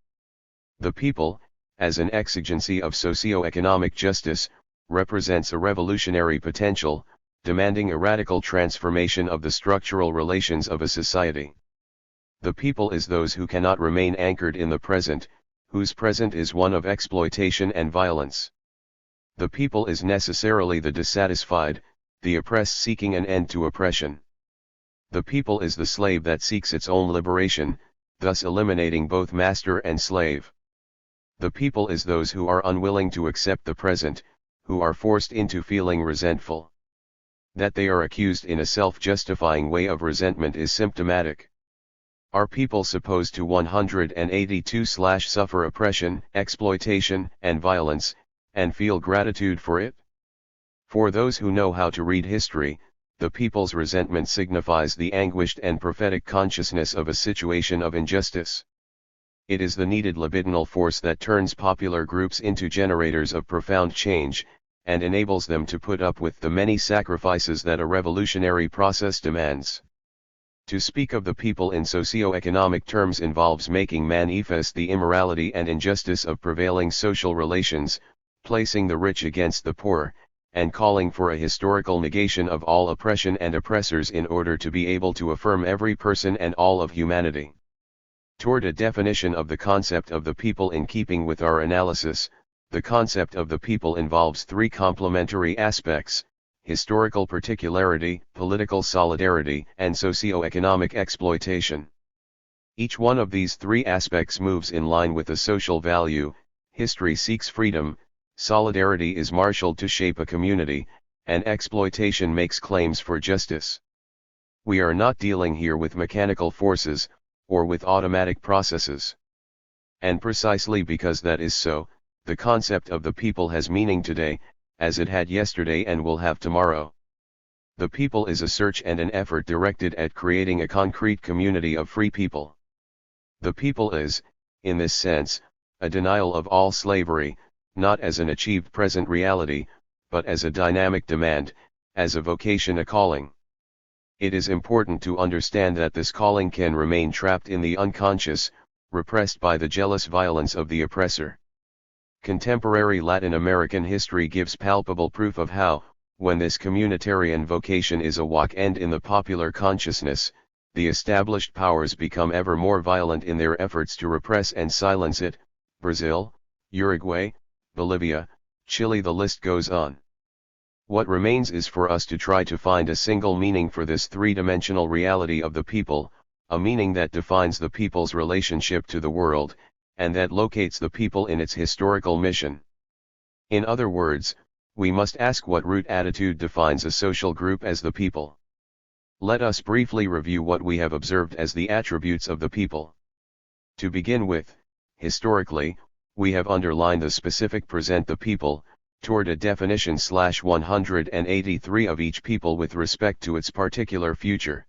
The people, as an exigency of socio-economic justice, represents a revolutionary potential, demanding a radical transformation of the structural relations of a society. The people is those who cannot remain anchored in the present, whose present is one of exploitation and violence. The people is necessarily the dissatisfied, the oppressed seeking an end to oppression. The people is the slave that seeks its own liberation, thus eliminating both master and slave. The people is those who are unwilling to accept the present, who are forced into feeling resentful. That they are accused in a self-justifying way of resentment is symptomatic. Are people supposed to 182/suffer oppression, exploitation, and violence, and feel gratitude for it? For those who know how to read history, the people's resentment signifies the anguished and prophetic consciousness of a situation of injustice. It is the needed libidinal force that turns popular groups into generators of profound change, and enables them to put up with the many sacrifices that a revolutionary process demands. To speak of the people in socio-economic terms involves making manifest the immorality and injustice of prevailing social relations, placing the rich against the poor, and calling for a historical negation of all oppression and oppressors in order to be able to affirm every person and all of humanity. Toward a definition of the concept of the people in keeping with our analysis, the concept of the people involves three complementary aspects: historical particularity, political solidarity, and socio-economic exploitation. Each one of these three aspects moves in line with a social value. History seeks freedom, solidarity is marshaled to shape a community, and exploitation makes claims for justice. We are not dealing here with mechanical forces, or with automatic processes. And precisely because that is so, the concept of the people has meaning today, as it had yesterday and will have tomorrow. The people is a search and an effort directed at creating a concrete community of free people. The people is, in this sense, a denial of all slavery, not as an achieved present reality, but as a dynamic demand, as a vocation, a calling. It is important to understand that this calling can remain trapped in the unconscious, repressed by the jealous violence of the oppressor. Contemporary Latin American history gives palpable proof of how, when this communitarian vocation is awakened in the popular consciousness, the established powers become ever more violent in their efforts to repress and silence it. Brazil, Uruguay, Bolivia, Chile, the list goes on. What remains is for us to try to find a single meaning for this three-dimensional reality of the people, a meaning that defines the people's relationship to the world, and that locates the people in its historical mission. In other words, we must ask what root attitude defines a social group as the people. Let us briefly review what we have observed as the attributes of the people. To begin with, historically, we have underlined the specific present the people, toward a definition /183 of each people with respect to its particular future.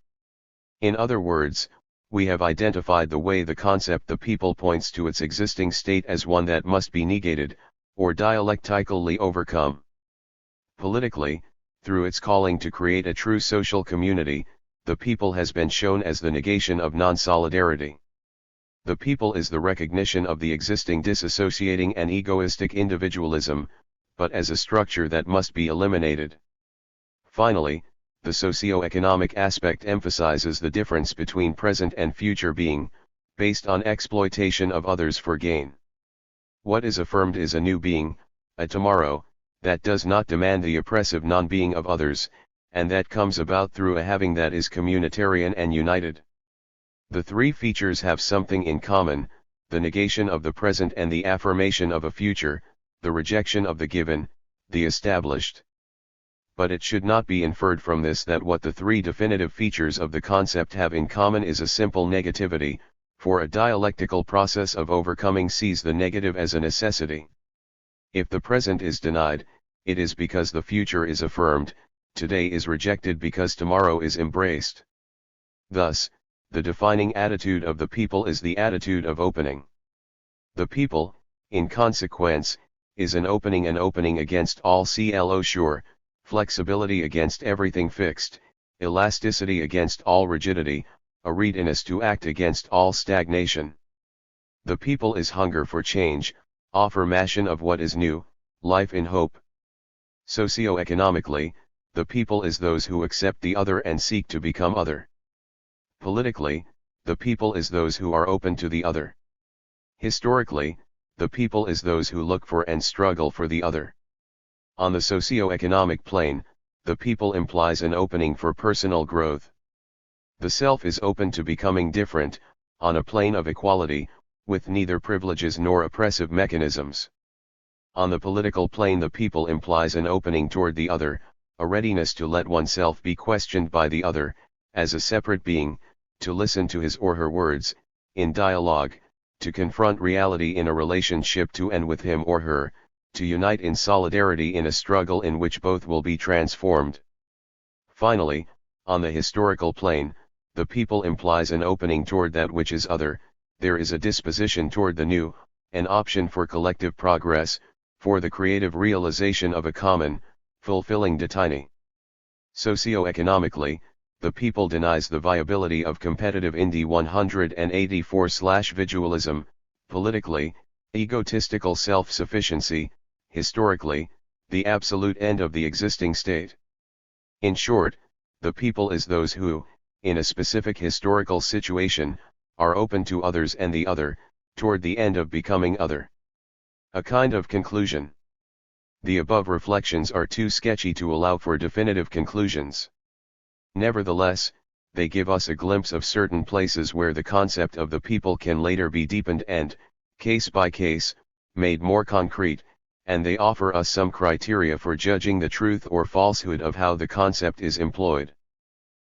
In other words, we have identified the way the concept the people points to its existing state as one that must be negated, or dialectically overcome. Politically, through its calling to create a true social community, the people has been shown as the negation of non-solidarity. The people is the recognition of the existing disassociating and egoistic individualism, but as a structure that must be eliminated. Finally, the socio-economic aspect emphasizes the difference between present and future being, based on exploitation of others for gain. What is affirmed is a new being, a tomorrow, that does not demand the oppressive non-being of others, and that comes about through a having that is communitarian and united. The three features have something in common: the negation of the present and the affirmation of a future, the rejection of the given, the established. But it should not be inferred from this that what the three definitive features of the concept have in common is a simple negativity, for a dialectical process of overcoming sees the negative as a necessity. If the present is denied, it is because the future is affirmed, today is rejected because tomorrow is embraced. Thus, the defining attitude of the people is the attitude of opening. The people, in consequence, is an opening against all sure, flexibility against everything fixed, elasticity against all rigidity, a readiness to act against all stagnation. The people is hunger for change, affirmation of what is new, life in hope. Socio-economically, the people is those who accept the other and seek to become other. Politically, the people is those who are open to the other. Historically, the people is those who look for and struggle for the other. On the socio-economic plane, the people implies an opening for personal growth. The self is open to becoming different, on a plane of equality, with neither privileges nor oppressive mechanisms. On the political plane, the people implies an opening toward the other, a readiness to let oneself be questioned by the other, as a separate being, to listen to his or her words, in dialogue, to confront reality in a relationship to and with him or her, to unite in solidarity in a struggle in which both will be transformed. Finally, on the historical plane, the people implies an opening toward that which is other, there is a disposition toward the new, an option for collective progress, for the creative realization of a common, fulfilling destiny. Socio-economically, the people denies the viability of competitive Indi 184/visualism, politically, egotistical self-sufficiency, historically, the absolute end of the existing state. In short, the people is those who, in a specific historical situation, are open to others and the other, toward the end of becoming other. A kind of conclusion. The above reflections are too sketchy to allow for definitive conclusions. Nevertheless, they give us a glimpse of certain places where the concept of the people can later be deepened and, case by case, made more concrete, and they offer us some criteria for judging the truth or falsehood of how the concept is employed.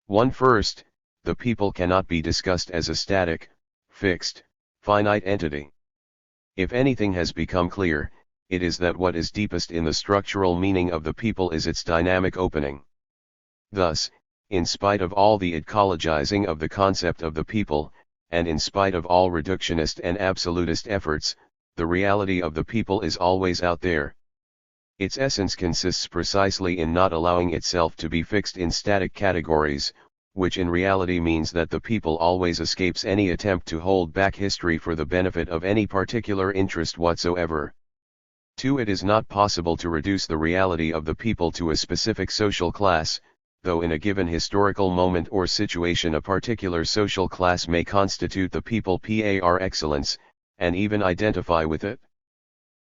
1. First, the people cannot be discussed as a static, fixed, finite entity. If anything has become clear, it is that what is deepest in the structural meaning of the people is its dynamic opening. Thus, in spite of all the ecologizing of the concept of the people, and in spite of all reductionist and absolutist efforts, the reality of the people is always out there. Its essence consists precisely in not allowing itself to be fixed in static categories, which in reality means that the people always escapes any attempt to hold back history for the benefit of any particular interest whatsoever. 2. It is not possible to reduce the reality of the people to a specific social class, though in a given historical moment or situation a particular social class may constitute the people par excellence, and even identify with it.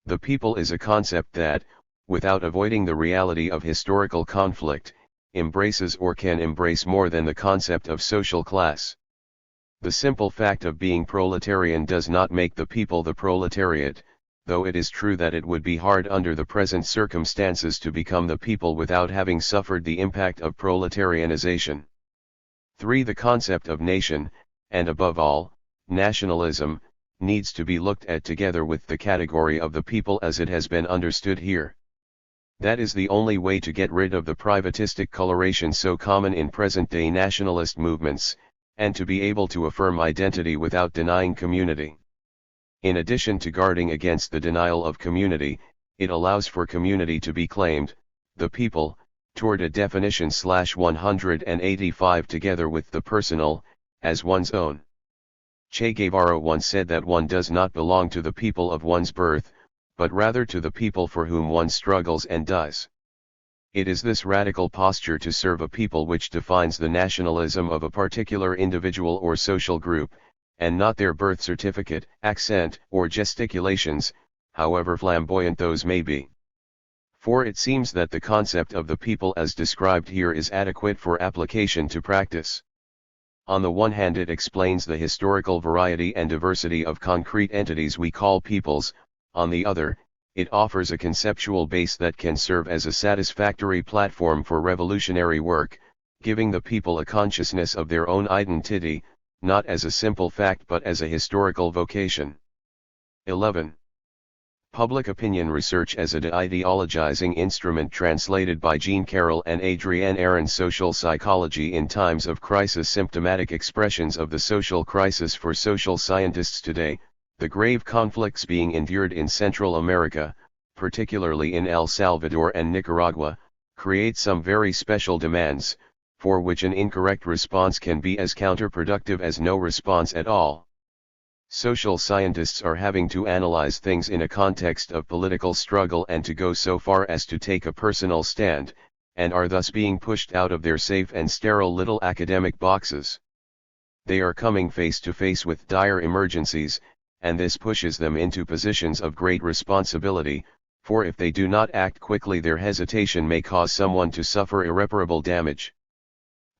The people is a concept that, without avoiding the reality of historical conflict, embraces or can embrace more than the concept of social class. The simple fact of being proletarian does not make the people the proletariat, though it is true that it would be hard under the present circumstances to become the people without having suffered the impact of proletarianization. 3. The concept of nation, and above all, nationalism, needs to be looked at together with the category of the people as it has been understood here. That is the only way to get rid of the privatistic coloration so common in present-day nationalist movements, and to be able to affirm identity without denying community. In addition to guarding against the denial of community, it allows for community to be claimed, the people, toward a definition /185 together with the personal, as one's own. Che Guevara once said that one does not belong to the people of one's birth, but rather to the people for whom one struggles and dies. It is this radical posture to serve a people which defines the nationalism of a particular individual or social group, and not their birth certificate, accent, or gesticulations, however flamboyant those may be. For it seems that the concept of the people as described here is adequate for application to practice. On the one hand, it explains the historical variety and diversity of concrete entities we call peoples. On the other, it offers a conceptual base that can serve as a satisfactory platform for revolutionary work, giving the people a consciousness of their own identity, not as a simple fact but as a historical vocation. 11. Public opinion research as a de-ideologizing instrument. Translated by Jean Carroll and Adrienne Aron. Social Psychology in Times of Crisis. Symptomatic expressions of the social crisis for social scientists today. The grave conflicts being endured in Central America, particularly in El Salvador and Nicaragua, create some very special demands, for which an incorrect response can be as counterproductive as no response at all. Social scientists are having to analyze things in a context of political struggle and to go so far as to take a personal stand, and are thus being pushed out of their safe and sterile little academic boxes. They are coming face to face with dire emergencies, and this pushes them into positions of great responsibility, for if they do not act quickly their hesitation may cause someone to suffer irreparable damage.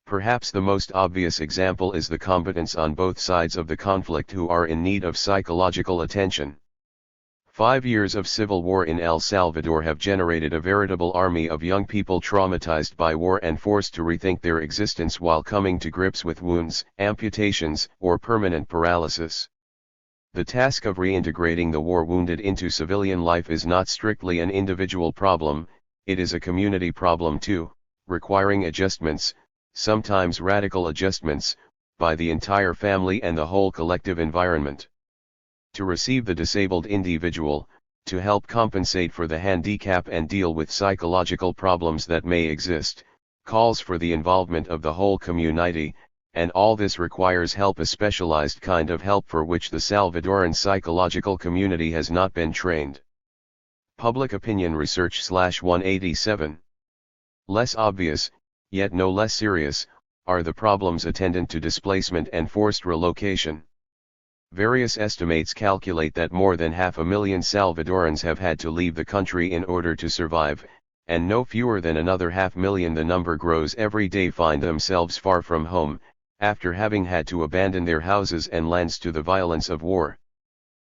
Perhaps the most obvious example is the combatants on both sides of the conflict who are in need of psychological attention. 5 years of civil war in El Salvador have generated a veritable army of young people traumatized by war and forced to rethink their existence while coming to grips with wounds, amputations, or permanent paralysis. The task of reintegrating the war-wounded into civilian life is not strictly an individual problem, it is a community problem too, requiring adjustments, sometimes radical adjustments, by the entire family and the whole collective environment. To receive the disabled individual, to help compensate for the handicap and deal with psychological problems that may exist, calls for the involvement of the whole community, and all this requires help, a specialized kind of help for which the Salvadoran psychological community has not been trained. Public opinion research /187. Less obvious, yet no less serious, are the problems attendant to displacement and forced relocation. Various estimates calculate that more than 500,000 Salvadorans have had to leave the country in order to survive, and no fewer than another 500,000, the number grows every day, find themselves far from home, after having had to abandon their houses and lands to the violence of war.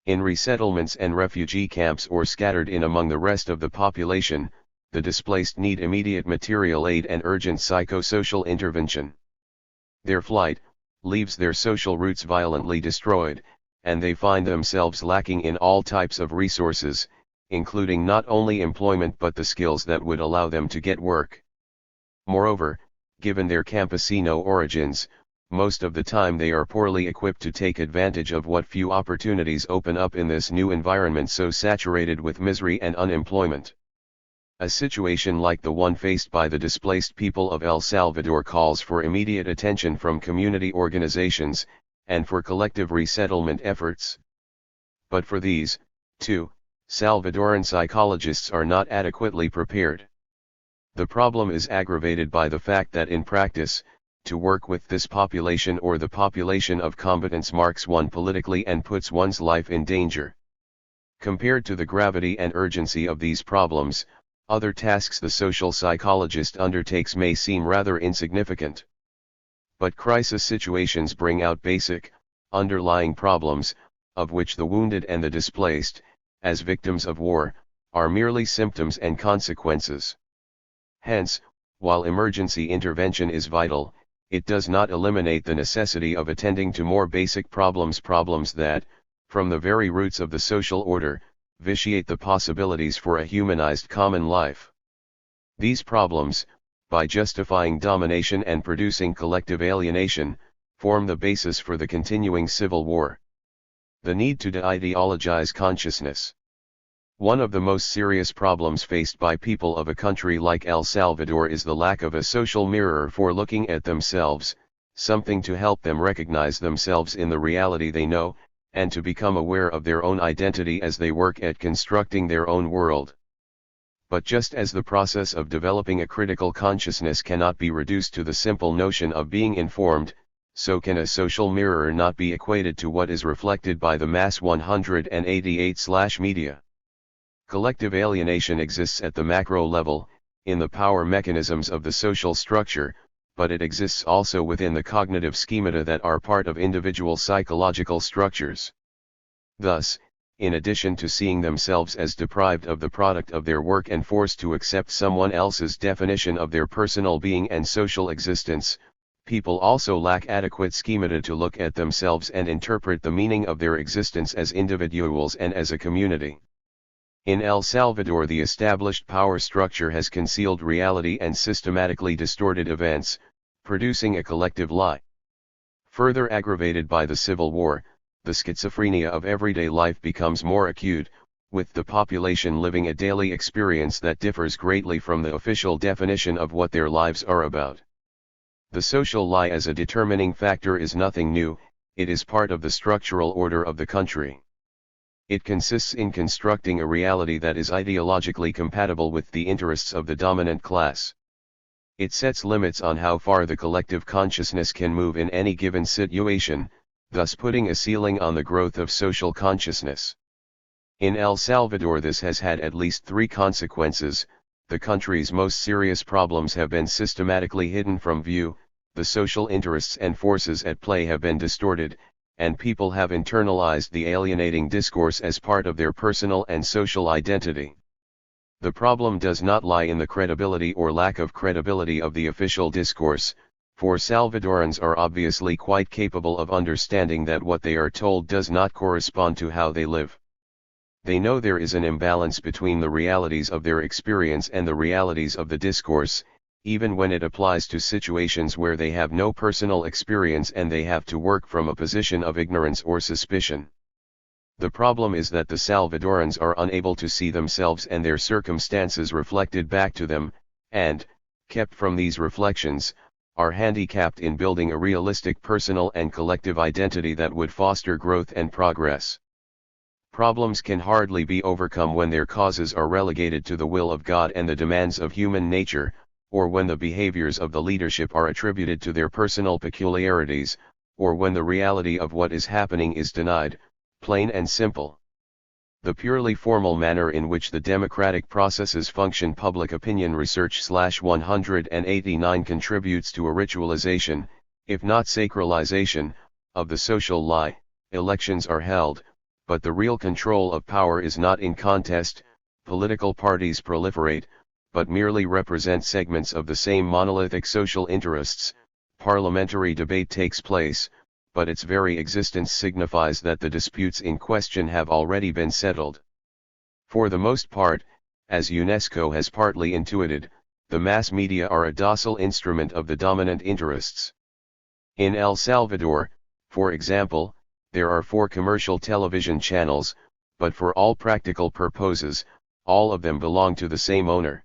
In resettlements and refugee camps or scattered in among the rest of the population, the displaced need immediate material aid and urgent psychosocial intervention. Their flight leaves their social roots violently destroyed, and they find themselves lacking in all types of resources, including not only employment but the skills that would allow them to get work. Moreover, given their campesino origins, most of the time they are poorly equipped to take advantage of what few opportunities open up in this new environment so saturated with misery and unemployment. A situation like the one faced by the displaced people of El Salvador calls for immediate attention from community organizations, and for collective resettlement efforts. But for these, too, Salvadoran psychologists are not adequately prepared. The problem is aggravated by the fact that in practice, to work with this population or the population of combatants marks one politically and puts one's life in danger. Compared to the gravity and urgency of these problems, Other tasks the social psychologist undertakes may seem rather insignificant. But crisis situations bring out basic, underlying problems, of which the wounded and the displaced, as victims of war, are merely symptoms and consequences. Hence, while emergency intervention is vital, it does not eliminate the necessity of attending to more basic problems that, from the very roots of the social order, vitiate the possibilities for a humanized common life. These problems, by justifying domination and producing collective alienation, form the basis for the continuing civil war. The need to de-ideologize consciousness. One of the most serious problems faced by people of a country like El Salvador is the lack of a social mirror for looking at themselves, something to help them recognize themselves in the reality they know, and to become aware of their own identity as they work at constructing their own world. But just as the process of developing a critical consciousness cannot be reduced to the simple notion of being informed, so can a social mirror not be equated to what is reflected by the mass 188/media. Collective alienation exists at the macro level, in the power mechanisms of the social structure, but it exists also within the cognitive schemata that are part of individual psychological structures. Thus, in addition to seeing themselves as deprived of the product of their work and forced to accept someone else's definition of their personal being and social existence, people also lack adequate schemata to look at themselves and interpret the meaning of their existence as individuals and as a community. In El Salvador, the established power structure has concealed reality and systematically distorted events, producing a collective lie. Further aggravated by the civil war, the schizophrenia of everyday life becomes more acute, with the population living a daily experience that differs greatly from the official definition of what their lives are about. The social lie as a determining factor is nothing new, it is part of the structural order of the country. It consists in constructing a reality that is ideologically compatible with the interests of the dominant class. It sets limits on how far the collective consciousness can move in any given situation, thus putting a ceiling on the growth of social consciousness. In El Salvador, this has had at least three consequences. The country's most serious problems have been systematically hidden from view, the social interests and forces at play have been distorted, and people have internalized the alienating discourse as part of their personal and social identity. The problem does not lie in the credibility or lack of credibility of the official discourse, for Salvadorans are obviously quite capable of understanding that what they are told does not correspond to how they live. They know there is an imbalance between the realities of their experience and the realities of the discourse, even when it applies to situations where they have no personal experience and they have to work from a position of ignorance or suspicion. The problem is that the Salvadorans are unable to see themselves and their circumstances reflected back to them, and, kept from these reflections, are handicapped in building a realistic personal and collective identity that would foster growth and progress. Problems can hardly be overcome when their causes are relegated to the will of God and the demands of human nature, or when the behaviors of the leadership are attributed to their personal peculiarities, or when the reality of what is happening is denied, plain and simple. The purely formal manner in which the democratic processes function. Public opinion research /189 contributes to a ritualization, if not sacralization, of the social lie. Elections are held, but the real control of power is not in contest. Political parties proliferate, but merely represent segments of the same monolithic social interests. Parliamentary debate takes place, but its very existence signifies that the disputes in question have already been settled. For the most part, as UNESCO has partly intuited, the mass media are a docile instrument of the dominant interests. In El Salvador, for example, there are 4 commercial television channels, but for all practical purposes, all of them belong to the same owner.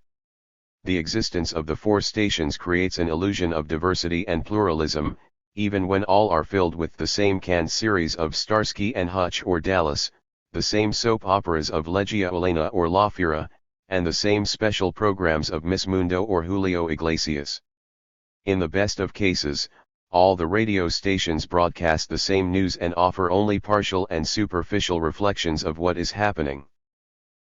The existence of the 4 stations creates an illusion of diversity and pluralism, even when all are filled with the same canned series of Starsky and Hutch or Dallas, the same soap operas of Legia Elena or La Fiera, and the same special programs of Miss Mundo or Julio Iglesias. In the best of cases, all the radio stations broadcast the same news and offer only partial and superficial reflections of what is happening.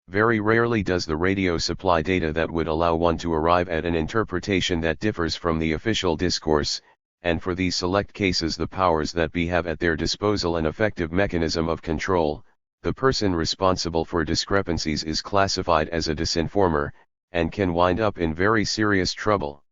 Very rarely does the radio supply data that would allow one to arrive at an interpretation that differs from the official discourse, and for these select cases the powers that be have at their disposal an effective mechanism of control. The person responsible for discrepancies is classified as a disinformer, and can wind up in very serious trouble.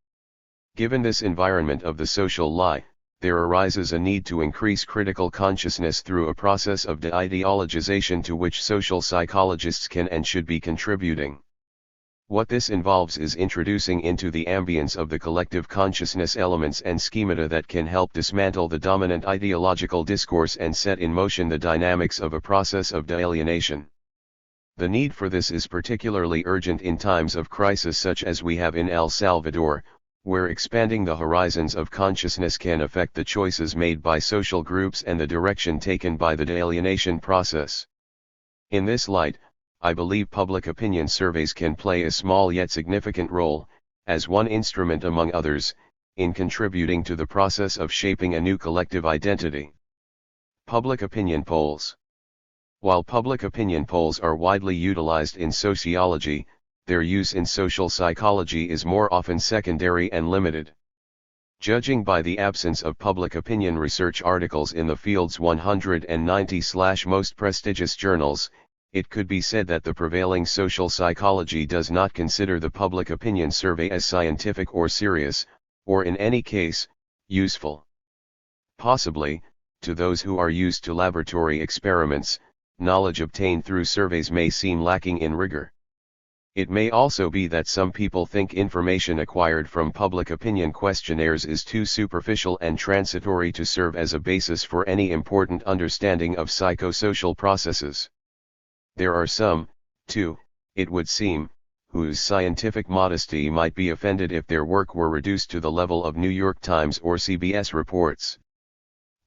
Given this environment of the social lie, there arises a need to increase critical consciousness through a process of de-ideologization to which social psychologists can and should be contributing. What this involves is introducing into the ambience of the collective consciousness elements and schemata that can help dismantle the dominant ideological discourse and set in motion the dynamics of a process of de-alienation. The need for this is particularly urgent in times of crisis such as we have in El Salvador, where expanding the horizons of consciousness can affect the choices made by social groups and the direction taken by the de-alienation process. In this light, I believe public opinion surveys can play a small yet significant role, as one instrument among others, in contributing to the process of shaping a new collective identity. Public opinion polls. While public opinion polls are widely utilized in sociology, their use in social psychology is more often secondary and limited. Judging by the absence of public opinion research articles in the field's 190-most prestigious journals, it could be said that the prevailing social psychology does not consider the public opinion survey as scientific or serious, or in any case, useful. Possibly, to those who are used to laboratory experiments, knowledge obtained through surveys may seem lacking in rigor. It may also be that some people think information acquired from public opinion questionnaires is too superficial and transitory to serve as a basis for any important understanding of psychosocial processes. There are some, too, it would seem, whose scientific modesty might be offended if their work were reduced to the level of New York Times or CBS reports.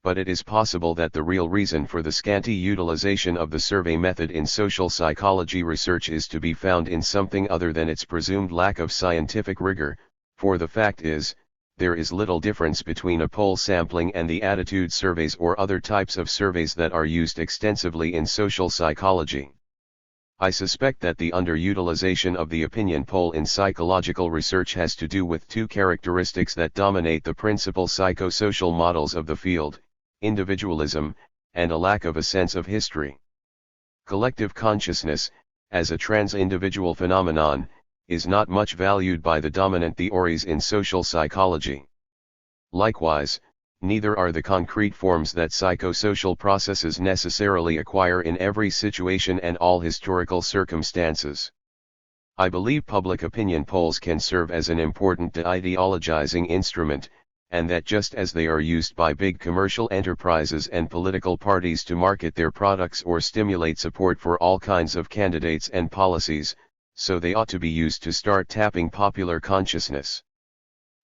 But it is possible that the real reason for the scanty utilization of the survey method in social psychology research is to be found in something other than its presumed lack of scientific rigor, for the fact is, there is little difference between a poll sampling and the attitude surveys or other types of surveys that are used extensively in social psychology. I suspect that the underutilization of the opinion poll in psychological research has to do with two characteristics that dominate the principal psychosocial models of the field: individualism, and a lack of a sense of history. Collective consciousness, as a trans-individual phenomenon, is not much valued by the dominant theories in social psychology. Likewise, neither are the concrete forms that psychosocial processes necessarily acquire in every situation and all historical circumstances. I believe public opinion polls can serve as an important de-ideologizing instrument, and that just as they are used by big commercial enterprises and political parties to market their products or stimulate support for all kinds of candidates and policies, so they ought to be used to start tapping popular consciousness.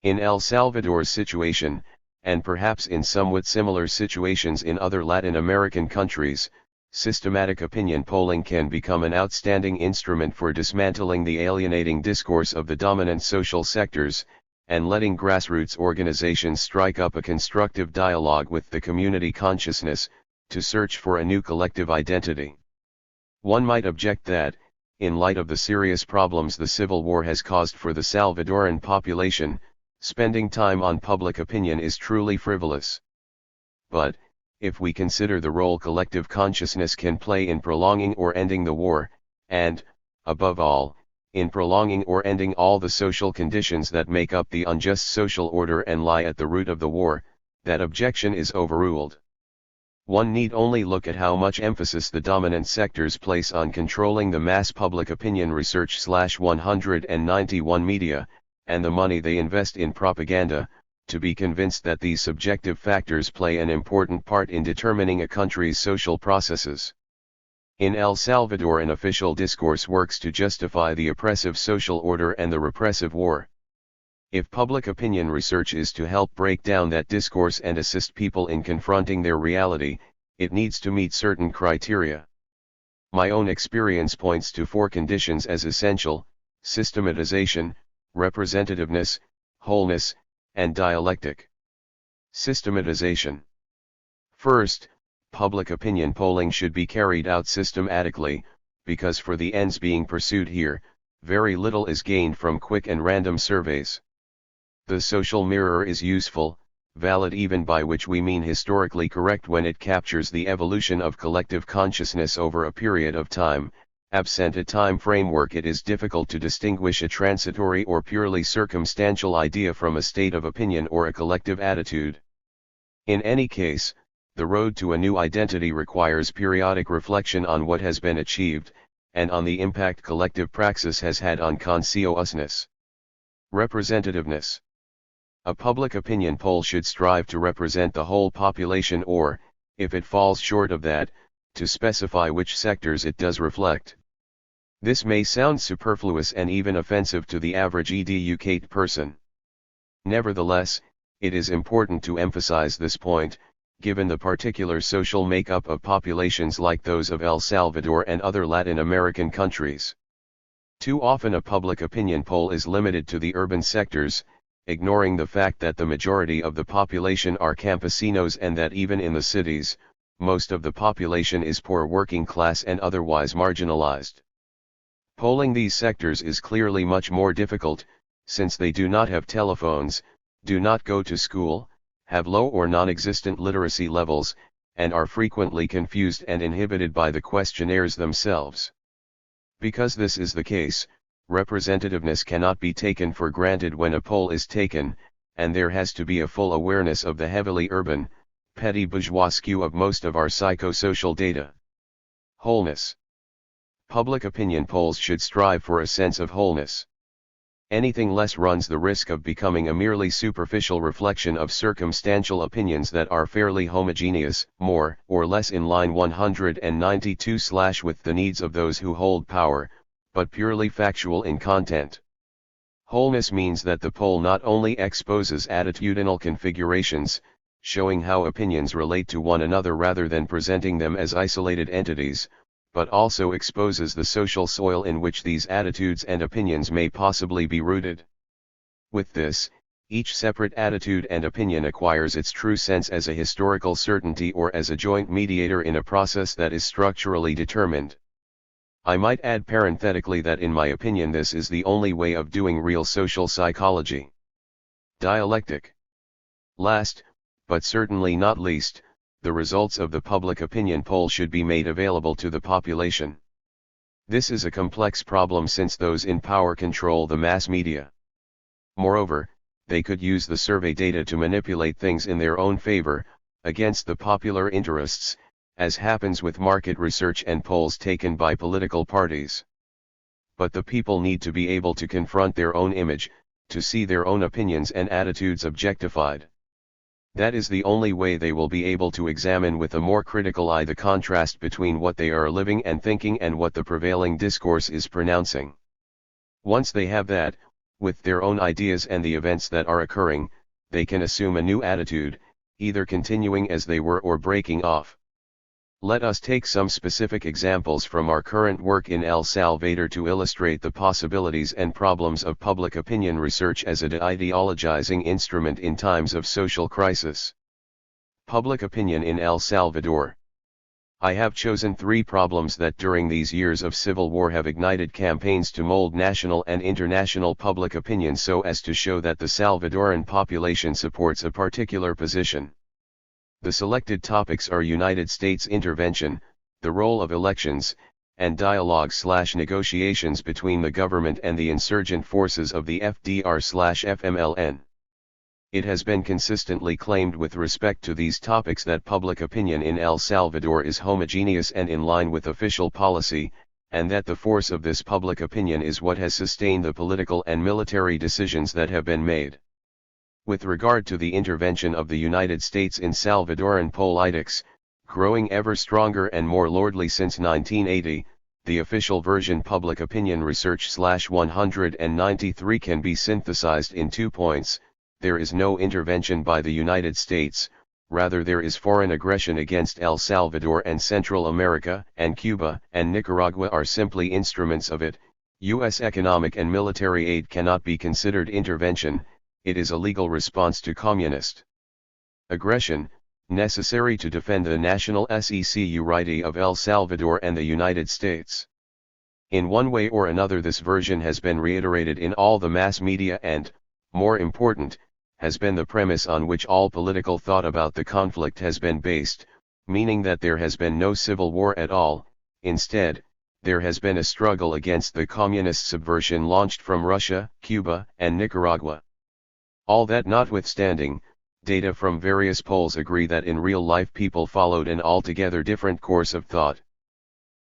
In El Salvador's situation, and perhaps in somewhat similar situations in other Latin American countries, systematic opinion polling can become an outstanding instrument for dismantling the alienating discourse of the dominant social sectors, and letting grassroots organizations strike up a constructive dialogue with the community consciousness, to search for a new collective identity. One might object that, in light of the serious problems the civil war has caused for the Salvadoran population, spending time on public opinion is truly frivolous. But, if we consider the role collective consciousness can play in prolonging or ending the war, and, above all, in prolonging or ending all the social conditions that make up the unjust social order and lie at the root of the war, that objection is overruled. One need only look at how much emphasis the dominant sectors place on controlling the mass public opinion research /191 media, and the money they invest in propaganda, to be convinced that these subjective factors play an important part in determining a country's social processes. In El Salvador, an official discourse works to justify the oppressive social order and the repressive war. If public opinion research is to help break down that discourse and assist people in confronting their reality, it needs to meet certain criteria. My own experience points to 4 conditions as essential: systematization, representativeness, wholeness, and dialectic. Systematization. First, public opinion polling should be carried out systematically, because for the ends being pursued here, very little is gained from quick and random surveys. The social mirror is useful, valid even by which we mean historically correct when it captures the evolution of collective consciousness over a period of time. Absent a time framework, it is difficult to distinguish a transitory or purely circumstantial idea from a state of opinion or a collective attitude. In any case, the road to a new identity requires periodic reflection on what has been achieved, and on the impact collective praxis has had on consciousness. Representativeness. A public opinion poll should strive to represent the whole population or, if it falls short of that, to specify which sectors it does reflect. This may sound superfluous and even offensive to the average educated person. Nevertheless, it is important to emphasize this point, given the particular social makeup of populations like those of El Salvador and other Latin American countries. Too often a public opinion poll is limited to the urban sectors, ignoring the fact that the majority of the population are campesinos and that even in the cities, most of the population is poor, working class and otherwise marginalized. Polling these sectors is clearly much more difficult, since they do not have telephones, do not go to school, have low or non-existent literacy levels, and are frequently confused and inhibited by the questionnaires themselves. Because this is the case, representativeness cannot be taken for granted when a poll is taken, and there has to be a full awareness of the heavily urban, petty bourgeois skew of most of our psychosocial data. Wholeness. Public opinion polls should strive for a sense of wholeness. Anything less runs the risk of becoming a merely superficial reflection of circumstantial opinions that are fairly homogeneous, more or less in line 192/ with the needs of those who hold power, but purely factual in content. Wholeness means that the poll not only exposes attitudinal configurations, showing how opinions relate to one another rather than presenting them as isolated entities, but also exposes the social soil in which these attitudes and opinions may possibly be rooted. With this, each separate attitude and opinion acquires its true sense as a historical certainty or as a joint mediator in a process that is structurally determined. I might add parenthetically that in my opinion this is the only way of doing real social psychology. Dialectic. Last, but certainly not least, the results of the public opinion poll should be made available to the population. This is a complex problem since those in power control the mass media. Moreover, they could use the survey data to manipulate things in their own favor, against the popular interests, as happens with market research and polls taken by political parties. But the people need to be able to confront their own image, to see their own opinions and attitudes objectified. That is the only way they will be able to examine with a more critical eye the contrast between what they are living and thinking and what the prevailing discourse is pronouncing. Once they have that, with their own ideas and the events that are occurring, they can assume a new attitude, either continuing as they were or breaking off. Let us take some specific examples from our current work in El Salvador to illustrate the possibilities and problems of public opinion research as a de-ideologizing instrument in times of social crisis. Public opinion in El Salvador. I have chosen 3 problems that during these years of civil war have ignited campaigns to mold national and international public opinion so as to show that the Salvadoran population supports a particular position. The selected topics are United States intervention, the role of elections, and dialogue/negotiations between the government and the insurgent forces of the FDR/FMLN. It has been consistently claimed with respect to these topics that public opinion in El Salvador is homogeneous and in line with official policy, and that the force of this public opinion is what has sustained the political and military decisions that have been made. With regard to the intervention of the United States in Salvadoran politics, growing ever stronger and more lordly since 1980, the official version Public Opinion Research/193 can be synthesized in 2 points. There is no intervention by the United States, rather there is foreign aggression against El Salvador and Central America, and Cuba and Nicaragua are simply instruments of it. U.S. economic and military aid cannot be considered intervention. It is a legal response to communist aggression, necessary to defend the national security of El Salvador and the United States. In one way or another this version has been reiterated in all the mass media and, more important, has been the premise on which all political thought about the conflict has been based, meaning that there has been no civil war at all. Instead, there has been a struggle against the communist subversion launched from Russia, Cuba, and Nicaragua. All that notwithstanding, data from various polls agree that in real life people followed an altogether different course of thought.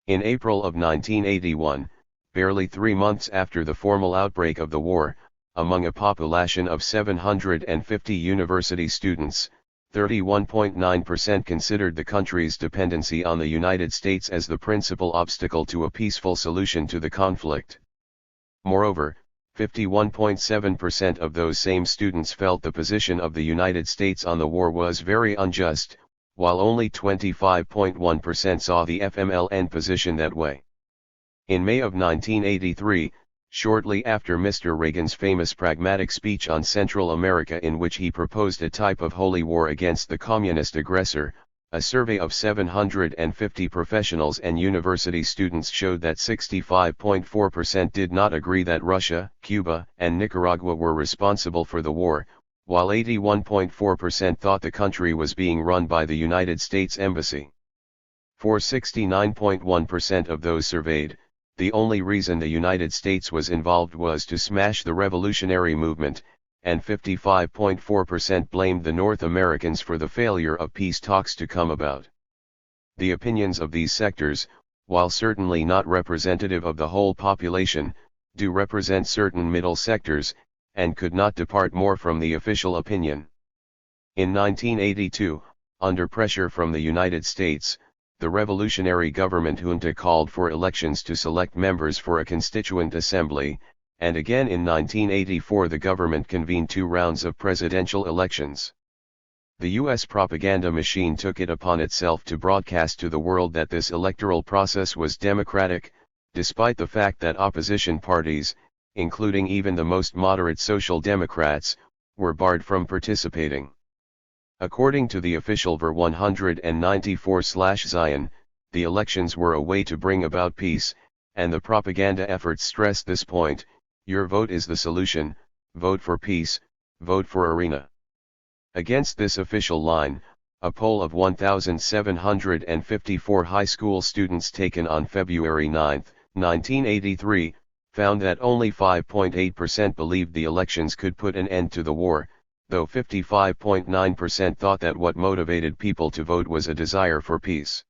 In April of 1981, barely 3 months after the formal outbreak of the war, among a population of 750 university students, 31.9% considered the country's dependency on the United States as the principal obstacle to a peaceful solution to the conflict. Moreover, 51.7% of those same students felt the position of the United States on the war was very unjust, while only 25.1% saw the FMLN position that way. In May of 1983, shortly after Mr. Reagan's famous pragmatic speech on Central America in which he proposed a type of holy war against the communist aggressor, a survey of 750 professionals and university students showed that 65.4% did not agree that Russia, Cuba, and Nicaragua were responsible for the war, while 81.4% thought the country was being run by the United States Embassy. For 69.1% of those surveyed, the only reason the United States was involved was to smash the revolutionary movement, and 55.4% blamed the North Americans for the failure of peace talks to come about. The opinions of these sectors, while certainly not representative of the whole population, do represent certain middle sectors, and could not depart more from the official opinion. In 1982, under pressure from the United States, the revolutionary government junta called for elections to select members for a constituent assembly, and again in 1984 the government convened 2 rounds of presidential elections. The U.S. propaganda machine took it upon itself to broadcast to the world that this electoral process was democratic, despite the fact that opposition parties, including even the most moderate Social Democrats, were barred from participating. According to the official Ver 194/Zion, the elections were a way to bring about peace, and the propaganda efforts stress this point: your vote is the solution, vote for peace, vote for arena. Against this official line, a poll of 1,754 high school students taken on February 9, 1983, found that only 5.8% believed the elections could put an end to the war, though 55.9% thought that what motivated people to vote was a desire for peace.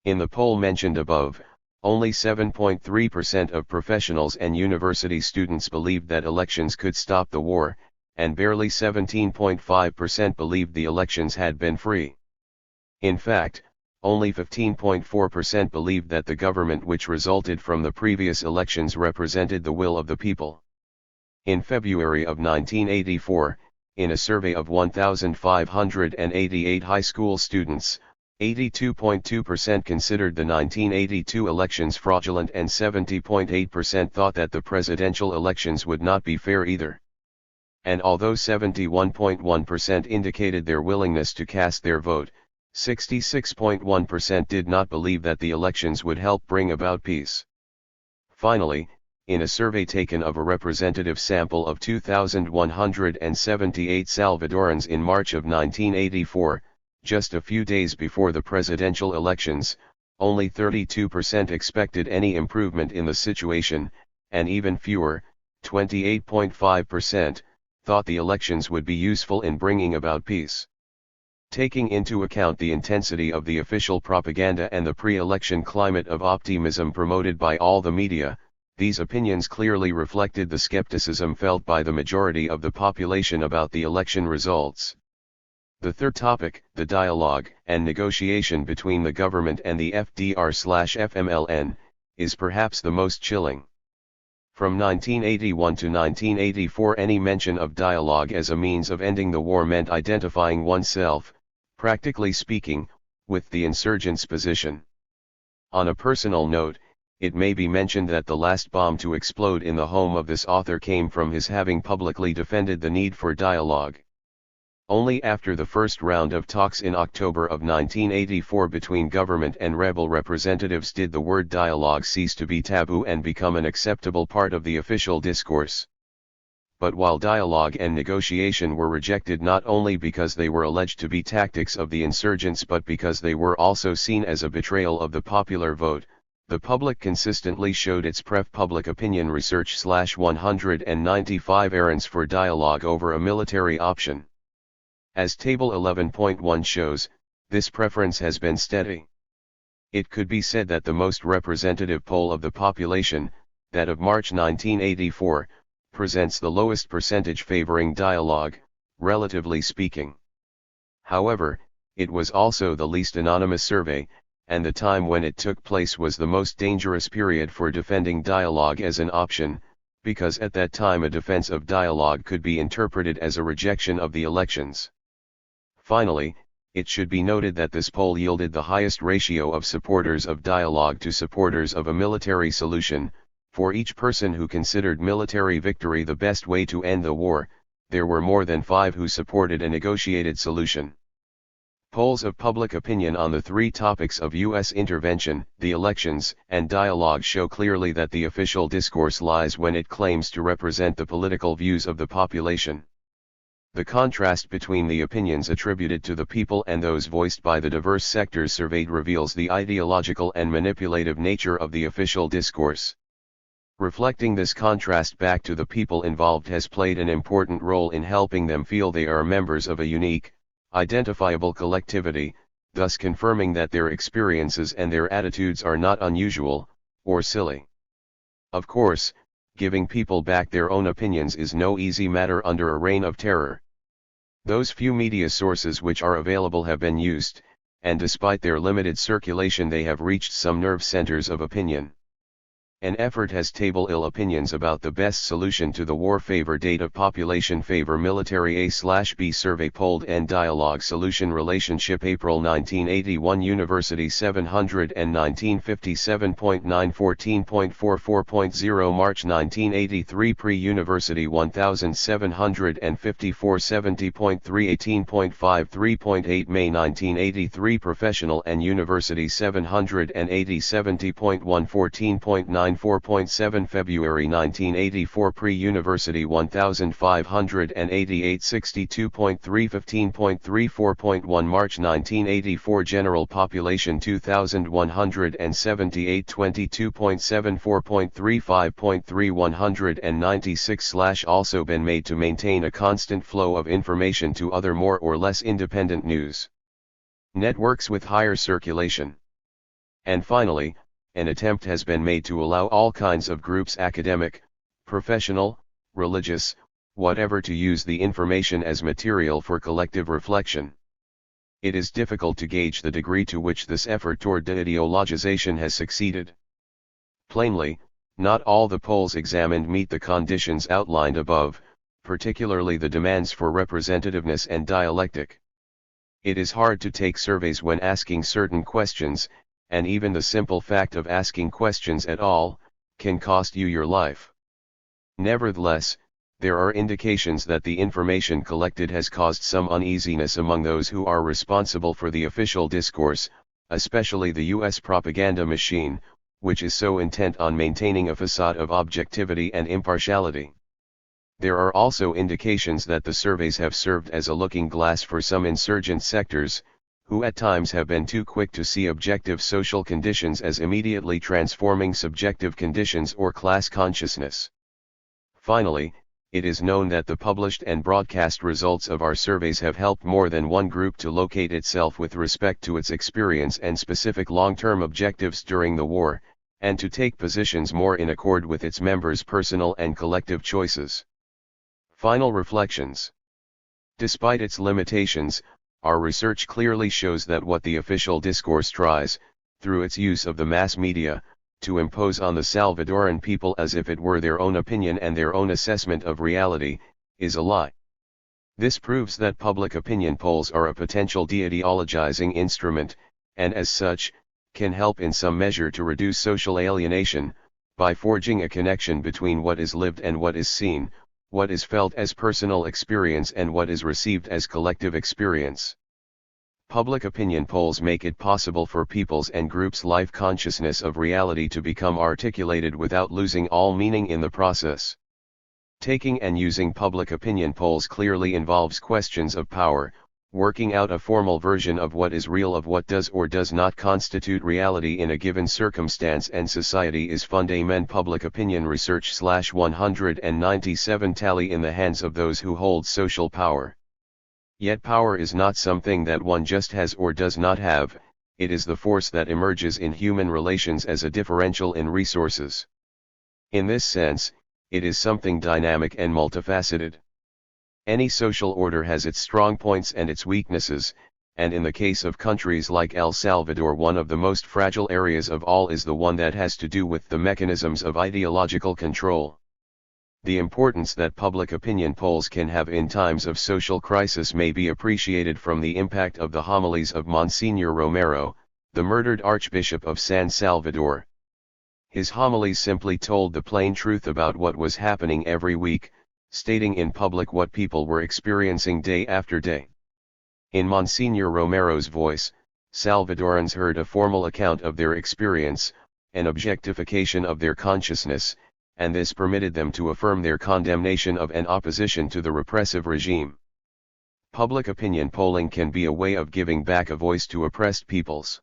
In the poll mentioned above, only 7.3% of professionals and university students believed that elections could stop the war, and barely 17.5% believed the elections had been free. In fact, only 15.4% believed that the government which resulted from the previous elections represented the will of the people. In February of 1984, in a survey of 1,588 high school students, 82.2% considered the 1982 elections fraudulent and 70.8% thought that the presidential elections would not be fair either. And although 71.1% indicated their willingness to cast their vote, 66.1% did not believe that the elections would help bring about peace. Finally, in a survey taken of a representative sample of 2,178 Salvadorans in March of 1984, just a few days before the presidential elections, only 32% expected any improvement in the situation, and even fewer, 28.5%, thought the elections would be useful in bringing about peace. Taking into account the intensity of the official propaganda and the pre-election climate of optimism promoted by all the media, these opinions clearly reflected the skepticism felt by the majority of the population about the election results. The third topic, the dialogue and negotiation between the government and the FDR/FMLN, is perhaps the most chilling. From 1981 to 1984, any mention of dialogue as a means of ending the war meant identifying oneself, practically speaking, with the insurgents' position. On a personal note, it may be mentioned that the last bomb to explode in the home of this author came from his having publicly defended the need for dialogue. Only after the first round of talks in October of 1984 between government and rebel representatives did the word dialogue cease to be taboo and become an acceptable part of the official discourse. But while dialogue and negotiation were rejected not only because they were alleged to be tactics of the insurgents but because they were also seen as a betrayal of the popular vote, the public consistently showed its public opinion research /195 errands for dialogue over a military option. As Table 11.1 shows, this preference has been steady. It could be said that the most representative poll of the population, that of March 1984, presents the lowest percentage favoring dialogue, relatively speaking. However, it was also the least anonymous survey, and the time when it took place was the most dangerous period for defending dialogue as an option, because at that time a defense of dialogue could be interpreted as a rejection of the elections. Finally, it should be noted that this poll yielded the highest ratio of supporters of dialogue to supporters of a military solution. For each person who considered military victory the best way to end the war, there were more than 5 who supported a negotiated solution. Polls of public opinion on the 3 topics of U.S. intervention, the elections, and dialogue show clearly that the official discourse lies when it claims to represent the political views of the population. The contrast between the opinions attributed to the people and those voiced by the diverse sectors surveyed reveals the ideological and manipulative nature of the official discourse. Reflecting this contrast back to the people involved has played an important role in helping them feel they are members of a unique, identifiable collectivity, thus confirming that their experiences and their attitudes are not unusual, or silly. Of course, giving people back their own opinions is no easy matter under a reign of terror. Those few media sources which are available have been used, and despite their limited circulation they have reached some nerve centers of opinion. An effort has tabled opinions about the best solution to the war favor data population favor military A/B survey polled and dialogue solution relationship April 1981 University 700 and 1957.9 14.44.0 March 1983 Pre-University 1754 70.3 18.53.8 May 1983 Professional and University 780 70.1 14.9 4.7 February 1984 Pre-University 1588 62.3 15.34.1 March 1984 General Population 2178 22.74.35.3 196 Also been made to maintain a constant flow of information to other more or less independent news networks with higher circulation. And finally, an attempt has been made to allow all kinds of groups, academic, professional, religious, whatever, to use the information as material for collective reflection. It is difficult to gauge the degree to which this effort toward de-ideologization has succeeded. Plainly, not all the polls examined meet the conditions outlined above, particularly the demands for representativeness and dialectic. It is hard to take surveys when asking certain questions, and even the simple fact of asking questions at all, can cost you your life. Nevertheless, there are indications that the information collected has caused some uneasiness among those who are responsible for the official discourse, especially the U.S. propaganda machine, which is so intent on maintaining a facade of objectivity and impartiality. There are also indications that the surveys have served as a looking glass for some insurgent sectors, who at times have been too quick to see objective social conditions as immediately transforming subjective conditions or class consciousness. Finally, it is known that the published and broadcast results of our surveys have helped more than one group to locate itself with respect to its experience and specific long-term objectives during the war, and to take positions more in accord with its members' personal and collective choices. Final reflections. Despite its limitations, our research clearly shows that what the official discourse tries, through its use of the mass media, to impose on the Salvadoran people as if it were their own opinion and their own assessment of reality, is a lie. This proves that public opinion polls are a potential de-ideologizing instrument, and as such, can help in some measure to reduce social alienation, by forging a connection between what is lived and what is seen, what is felt as personal experience and what is received as collective experience. Public opinion polls make it possible for people's and groups' life consciousness of reality to become articulated without losing all meaning in the process. Taking and using public opinion polls clearly involves questions of power, working out a formal version of what is real, of what does or does not constitute reality in a given circumstance and society is fundamental. Public opinion research /197 tally in the hands of those who hold social power. Yet power is not something that one just has or does not have, it is the force that emerges in human relations as a differential in resources. In this sense, it is something dynamic and multifaceted. Any social order has its strong points and its weaknesses, and in the case of countries like El Salvador, one of the most fragile areas of all is the one that has to do with the mechanisms of ideological control. The importance that public opinion polls can have in times of social crisis may be appreciated from the impact of the homilies of Monsignor Romero, the murdered Archbishop of San Salvador. His homilies simply told the plain truth about what was happening every week, stating in public what people were experiencing day after day. In Monsignor Romero's voice, Salvadorans heard a formal account of their experience, an objectification of their consciousness, and this permitted them to affirm their condemnation of and opposition to the repressive regime. Public opinion polling can be a way of giving back a voice to oppressed peoples.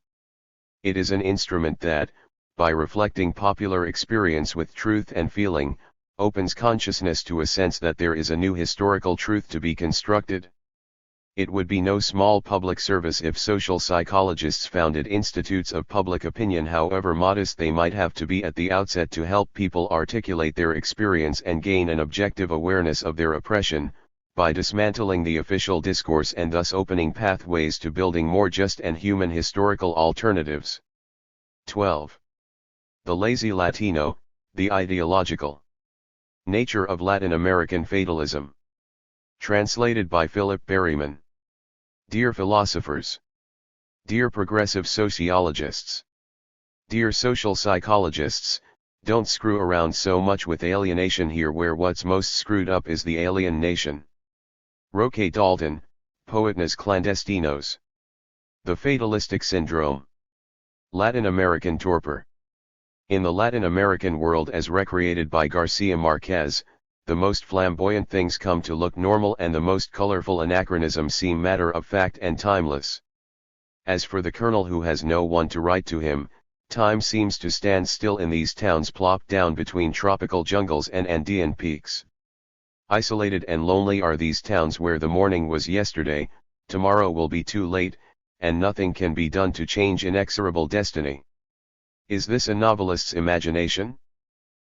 It is an instrument that, by reflecting popular experience with truth and feeling, opens consciousness to a sense that there is a new historical truth to be constructed. It would be no small public service if social psychologists founded institutes of public opinion, however modest they might have to be at the outset, to help people articulate their experience and gain an objective awareness of their oppression, by dismantling the official discourse and thus opening pathways to building more just and human historical alternatives. 12. The lazy Latino, the ideological nature of Latin American fatalism. Translated by Philip Berryman. Dear philosophers. Dear progressive sociologists. Dear social psychologists, don't screw around so much with alienation here, where what's most screwed up is the alien nation. Roque Dalton, Poetnas Clandestinos. The Fatalistic Syndrome. Latin American Torpor. In the Latin American world as recreated by Garcia Marquez, the most flamboyant things come to look normal and the most colorful anachronisms seem matter of fact and timeless. As for the colonel who has no one to write to him, time seems to stand still in these towns plopped down between tropical jungles and Andean peaks. Isolated and lonely are these towns where the morning was yesterday, tomorrow will be too late, and nothing can be done to change inexorable destiny. Is this a novelist's imagination?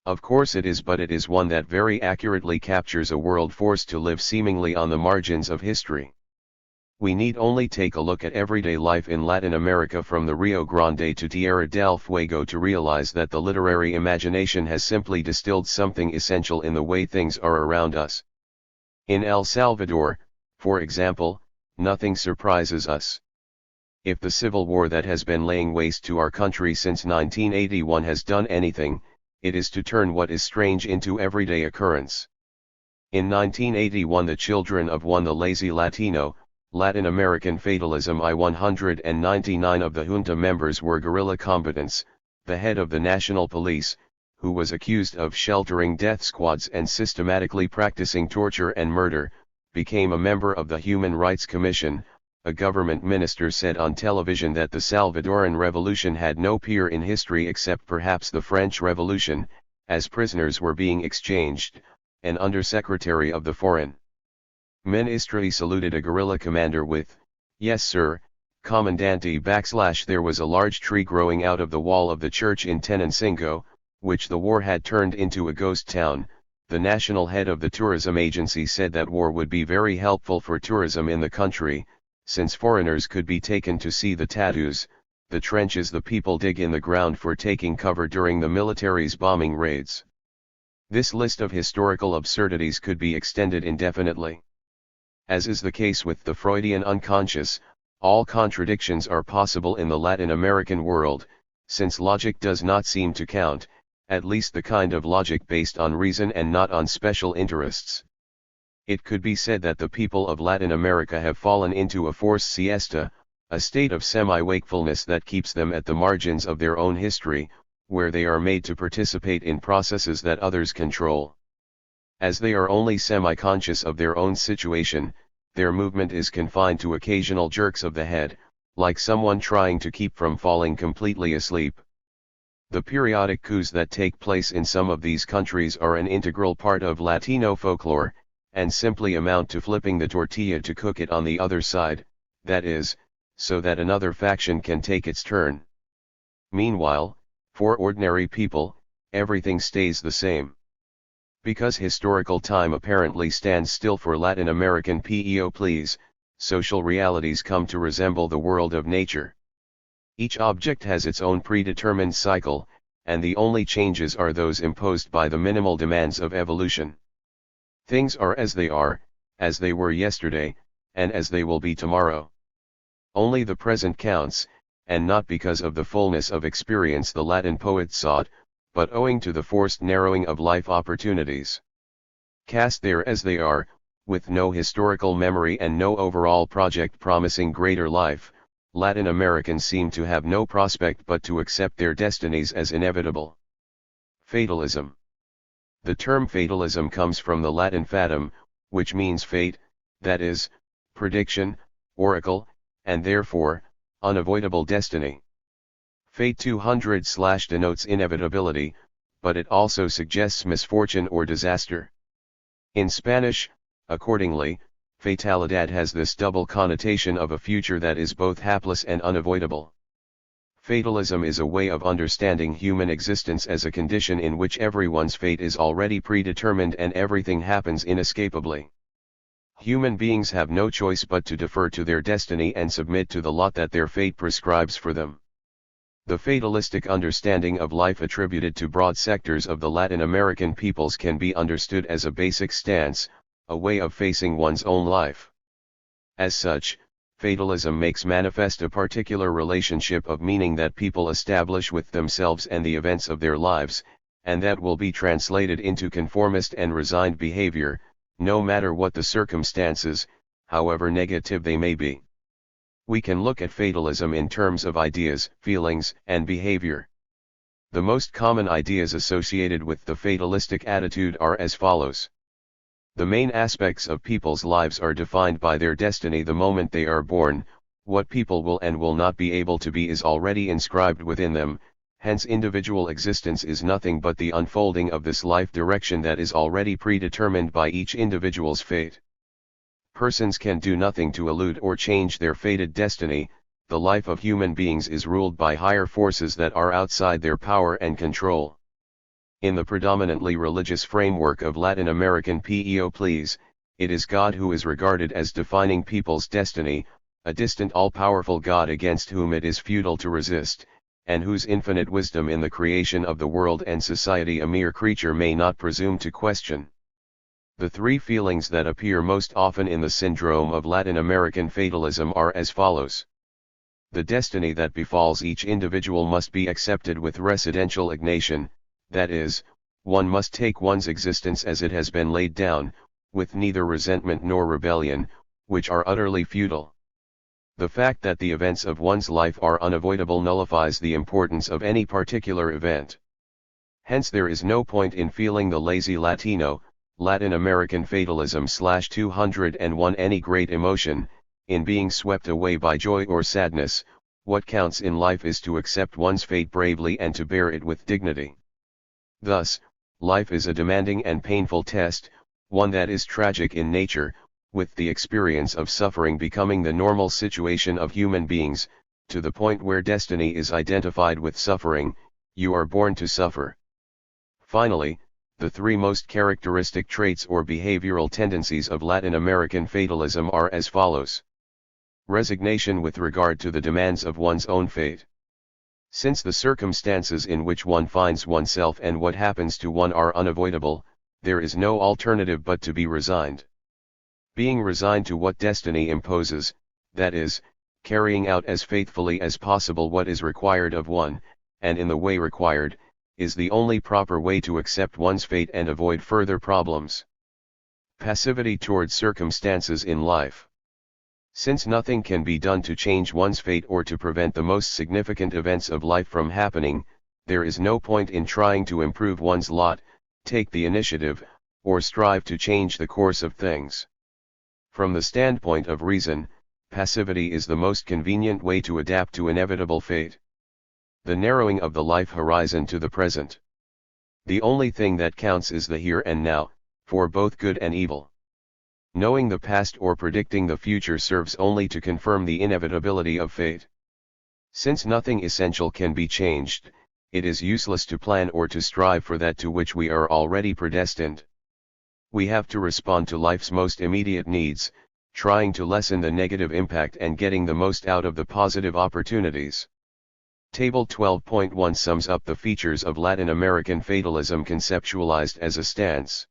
Of course it is, but it is one that very accurately captures a world forced to live seemingly on the margins of history. We need only take a look at everyday life in Latin America from the Rio Grande to Tierra del Fuego to realize that the literary imagination has simply distilled something essential in the way things are around us. In El Salvador, for example, nothing surprises us. If the civil war that has been laying waste to our country since 1981 has done anything, it is to turn what is strange into everyday occurrence. In 1981 the children of the lazy Latino, Latin American fatalism. 199 of the junta members were guerrilla combatants. The head of the national police, who was accused of sheltering death squads and systematically practicing torture and murder, became a member of the Human Rights Commission. A government minister said on television that the Salvadoran Revolution had no peer in history except perhaps the French Revolution, as prisoners were being exchanged. An undersecretary of the Foreign Ministry saluted a guerrilla commander with, "Yes sir, Commandante / There was a large tree growing out of the wall of the church in Tenancingo, which the war had turned into a ghost town." The national head of the tourism agency said that war would be very helpful for tourism in the country, since foreigners could be taken to see the tattoos, the trenches the people dig in the ground for taking cover during the military's bombing raids. This list of historical absurdities could be extended indefinitely. As is the case with the Freudian unconscious, all contradictions are possible in the Latin American world, since logic does not seem to count, at least the kind of logic based on reason and not on special interests. It could be said that the people of Latin America have fallen into a forced siesta, a state of semi-wakefulness that keeps them at the margins of their own history, where they are made to participate in processes that others control. As they are only semi-conscious of their own situation, their movement is confined to occasional jerks of the head, like someone trying to keep from falling completely asleep. The periodic coups that take place in some of these countries are an integral part of Latino folklore, and simply amount to flipping the tortilla to cook it on the other side, that is, so that another faction can take its turn. Meanwhile, for ordinary people, everything stays the same. Because historical time apparently stands still for Latin American people, social realities come to resemble the world of nature. Each object has its own predetermined cycle, and the only changes are those imposed by the minimal demands of evolution. Things are as they were yesterday, and as they will be tomorrow. Only the present counts, and not because of the fullness of experience the Latin poets sought, but owing to the forced narrowing of life opportunities. Cast there as they are, with no historical memory and no overall project promising greater life, Latin Americans seem to have no prospect but to accept their destinies as inevitable. Fatalism. The term fatalism comes from the Latin fatum, which means fate, that is, prediction, oracle, and therefore, unavoidable destiny. Fate 200/ denotes inevitability, but it also suggests misfortune or disaster. In Spanish, accordingly, fatalidad has this double connotation of a future that is both hapless and unavoidable. Fatalism is a way of understanding human existence as a condition in which everyone's fate is already predetermined and everything happens inescapably. Human beings have no choice but to defer to their destiny and submit to the lot that their fate prescribes for them. The fatalistic understanding of life attributed to broad sectors of the Latin American peoples can be understood as a basic stance, a way of facing one's own life. As such, fatalism makes manifest a particular relationship of meaning that people establish with themselves and the events of their lives, and that will be translated into conformist and resigned behavior, no matter what the circumstances, however negative they may be. We can look at fatalism in terms of ideas, feelings, and behavior. The most common ideas associated with the fatalistic attitude are as follows. The main aspects of people's lives are defined by their destiny the moment they are born. What people will and will not be able to be is already inscribed within them, hence individual existence is nothing but the unfolding of this life direction that is already predetermined by each individual's fate. Persons can do nothing to elude or change their fated destiny. The life of human beings is ruled by higher forces that are outside their power and control. In the predominantly religious framework of Latin American peoples, it is God who is regarded as defining people's destiny, a distant all-powerful God against whom it is futile to resist, and whose infinite wisdom in the creation of the world and society a mere creature may not presume to question. The three feelings that appear most often in the syndrome of Latin American fatalism are as follows. The destiny that befalls each individual must be accepted with residential Ignatian, that is, one must take one's existence as it has been laid down, with neither resentment nor rebellion, which are utterly futile. The fact that the events of one's life are unavoidable nullifies the importance of any particular event. Hence there is no point in feeling the lazy Latino, Latin American fatalism /201 any great emotion, in being swept away by joy or sadness. What counts in life is to accept one's fate bravely and to bear it with dignity. Thus, life is a demanding and painful test, one that is tragic in nature, with the experience of suffering becoming the normal situation of human beings, to the point where destiny is identified with suffering. You are born to suffer. Finally, the three most characteristic traits or behavioral tendencies of Latin American fatalism are as follows. Resignation with regard to the demands of one's own fate. Since the circumstances in which one finds oneself and what happens to one are unavoidable, there is no alternative but to be resigned. Being resigned to what destiny imposes, that is, carrying out as faithfully as possible what is required of one, and in the way required, is the only proper way to accept one's fate and avoid further problems. Passivity towards circumstances in life. Since nothing can be done to change one's fate or to prevent the most significant events of life from happening, there is no point in trying to improve one's lot, take the initiative, or strive to change the course of things. From the standpoint of reason, passivity is the most convenient way to adapt to inevitable fate. The narrowing of the life horizon to the present. The only thing that counts is the here and now, for both good and evil. Knowing the past or predicting the future serves only to confirm the inevitability of fate. Since nothing essential can be changed, it is useless to plan or to strive for that to which we are already predestined. We have to respond to life's most immediate needs, trying to lessen the negative impact and getting the most out of the positive opportunities. Table 12.1 sums up the features of Latin American fatalism conceptualized as a stance.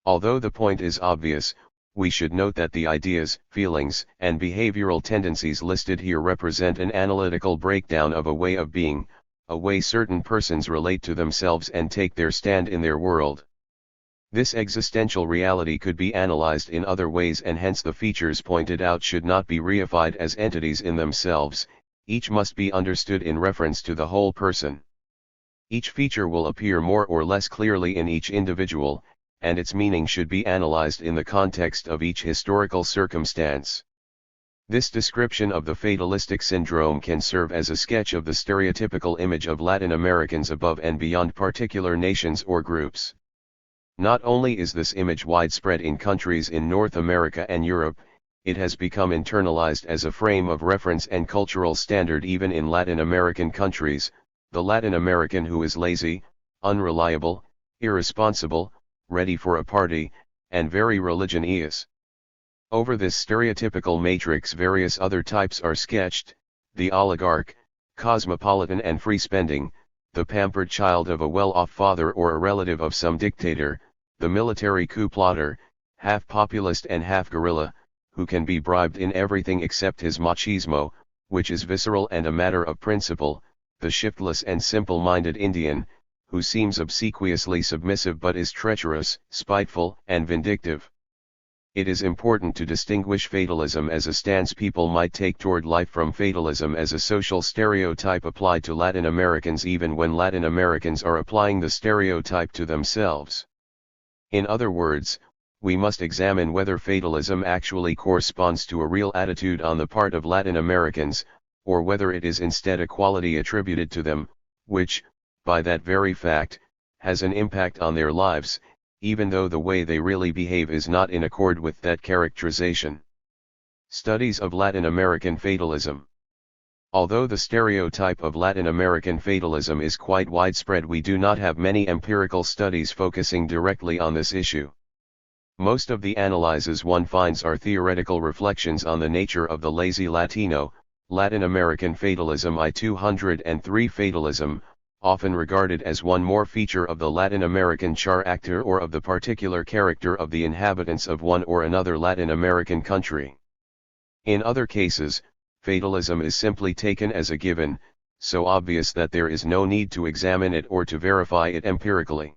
Although the point is obvious, we should note that the ideas, feelings, and behavioral tendencies listed here represent an analytical breakdown of a way of being, a way certain persons relate to themselves and take their stand in their world. This existential reality could be analyzed in other ways, and hence the features pointed out should not be reified as entities in themselves, each must be understood in reference to the whole person. Each feature will appear more or less clearly in each individual, and its meaning should be analyzed in the context of each historical circumstance. This description of the fatalistic syndrome can serve as a sketch of the stereotypical image of Latin Americans above and beyond particular nations or groups. Not only is this image widespread in countries in North America and Europe, it has become internalized as a frame of reference and cultural standard even in Latin American countries. The Latin American who is lazy, unreliable, irresponsible, ready for a party, and very religious. Over this stereotypical matrix various other types are sketched: the oligarch, cosmopolitan and free spending, the pampered child of a well-off father or a relative of some dictator, the military coup plotter, half populist and half guerrilla, who can be bribed in everything except his machismo, which is visceral and a matter of principle, the shiftless and simple-minded Indian, who seems obsequiously submissive but is treacherous, spiteful, and vindictive. It is important to distinguish fatalism as a stance people might take toward life from fatalism as a social stereotype applied to Latin Americans, even when Latin Americans are applying the stereotype to themselves. In other words, we must examine whether fatalism actually corresponds to a real attitude on the part of Latin Americans, or whether it is instead a quality attributed to them, which, by that very fact, has an impact on their lives, even though the way they really behave is not in accord with that characterization. Studies of Latin American fatalism. Although the stereotype of Latin American fatalism is quite widespread, we do not have many empirical studies focusing directly on this issue. Most of the analyses one finds are theoretical reflections on the nature of the lazy Latino, Latin American fatalism. I-203 fatalism, often regarded as one more feature of the Latin American character or of the particular character of the inhabitants of one or another Latin American country. In other cases, fatalism is simply taken as a given, so obvious that there is no need to examine it or to verify it empirically.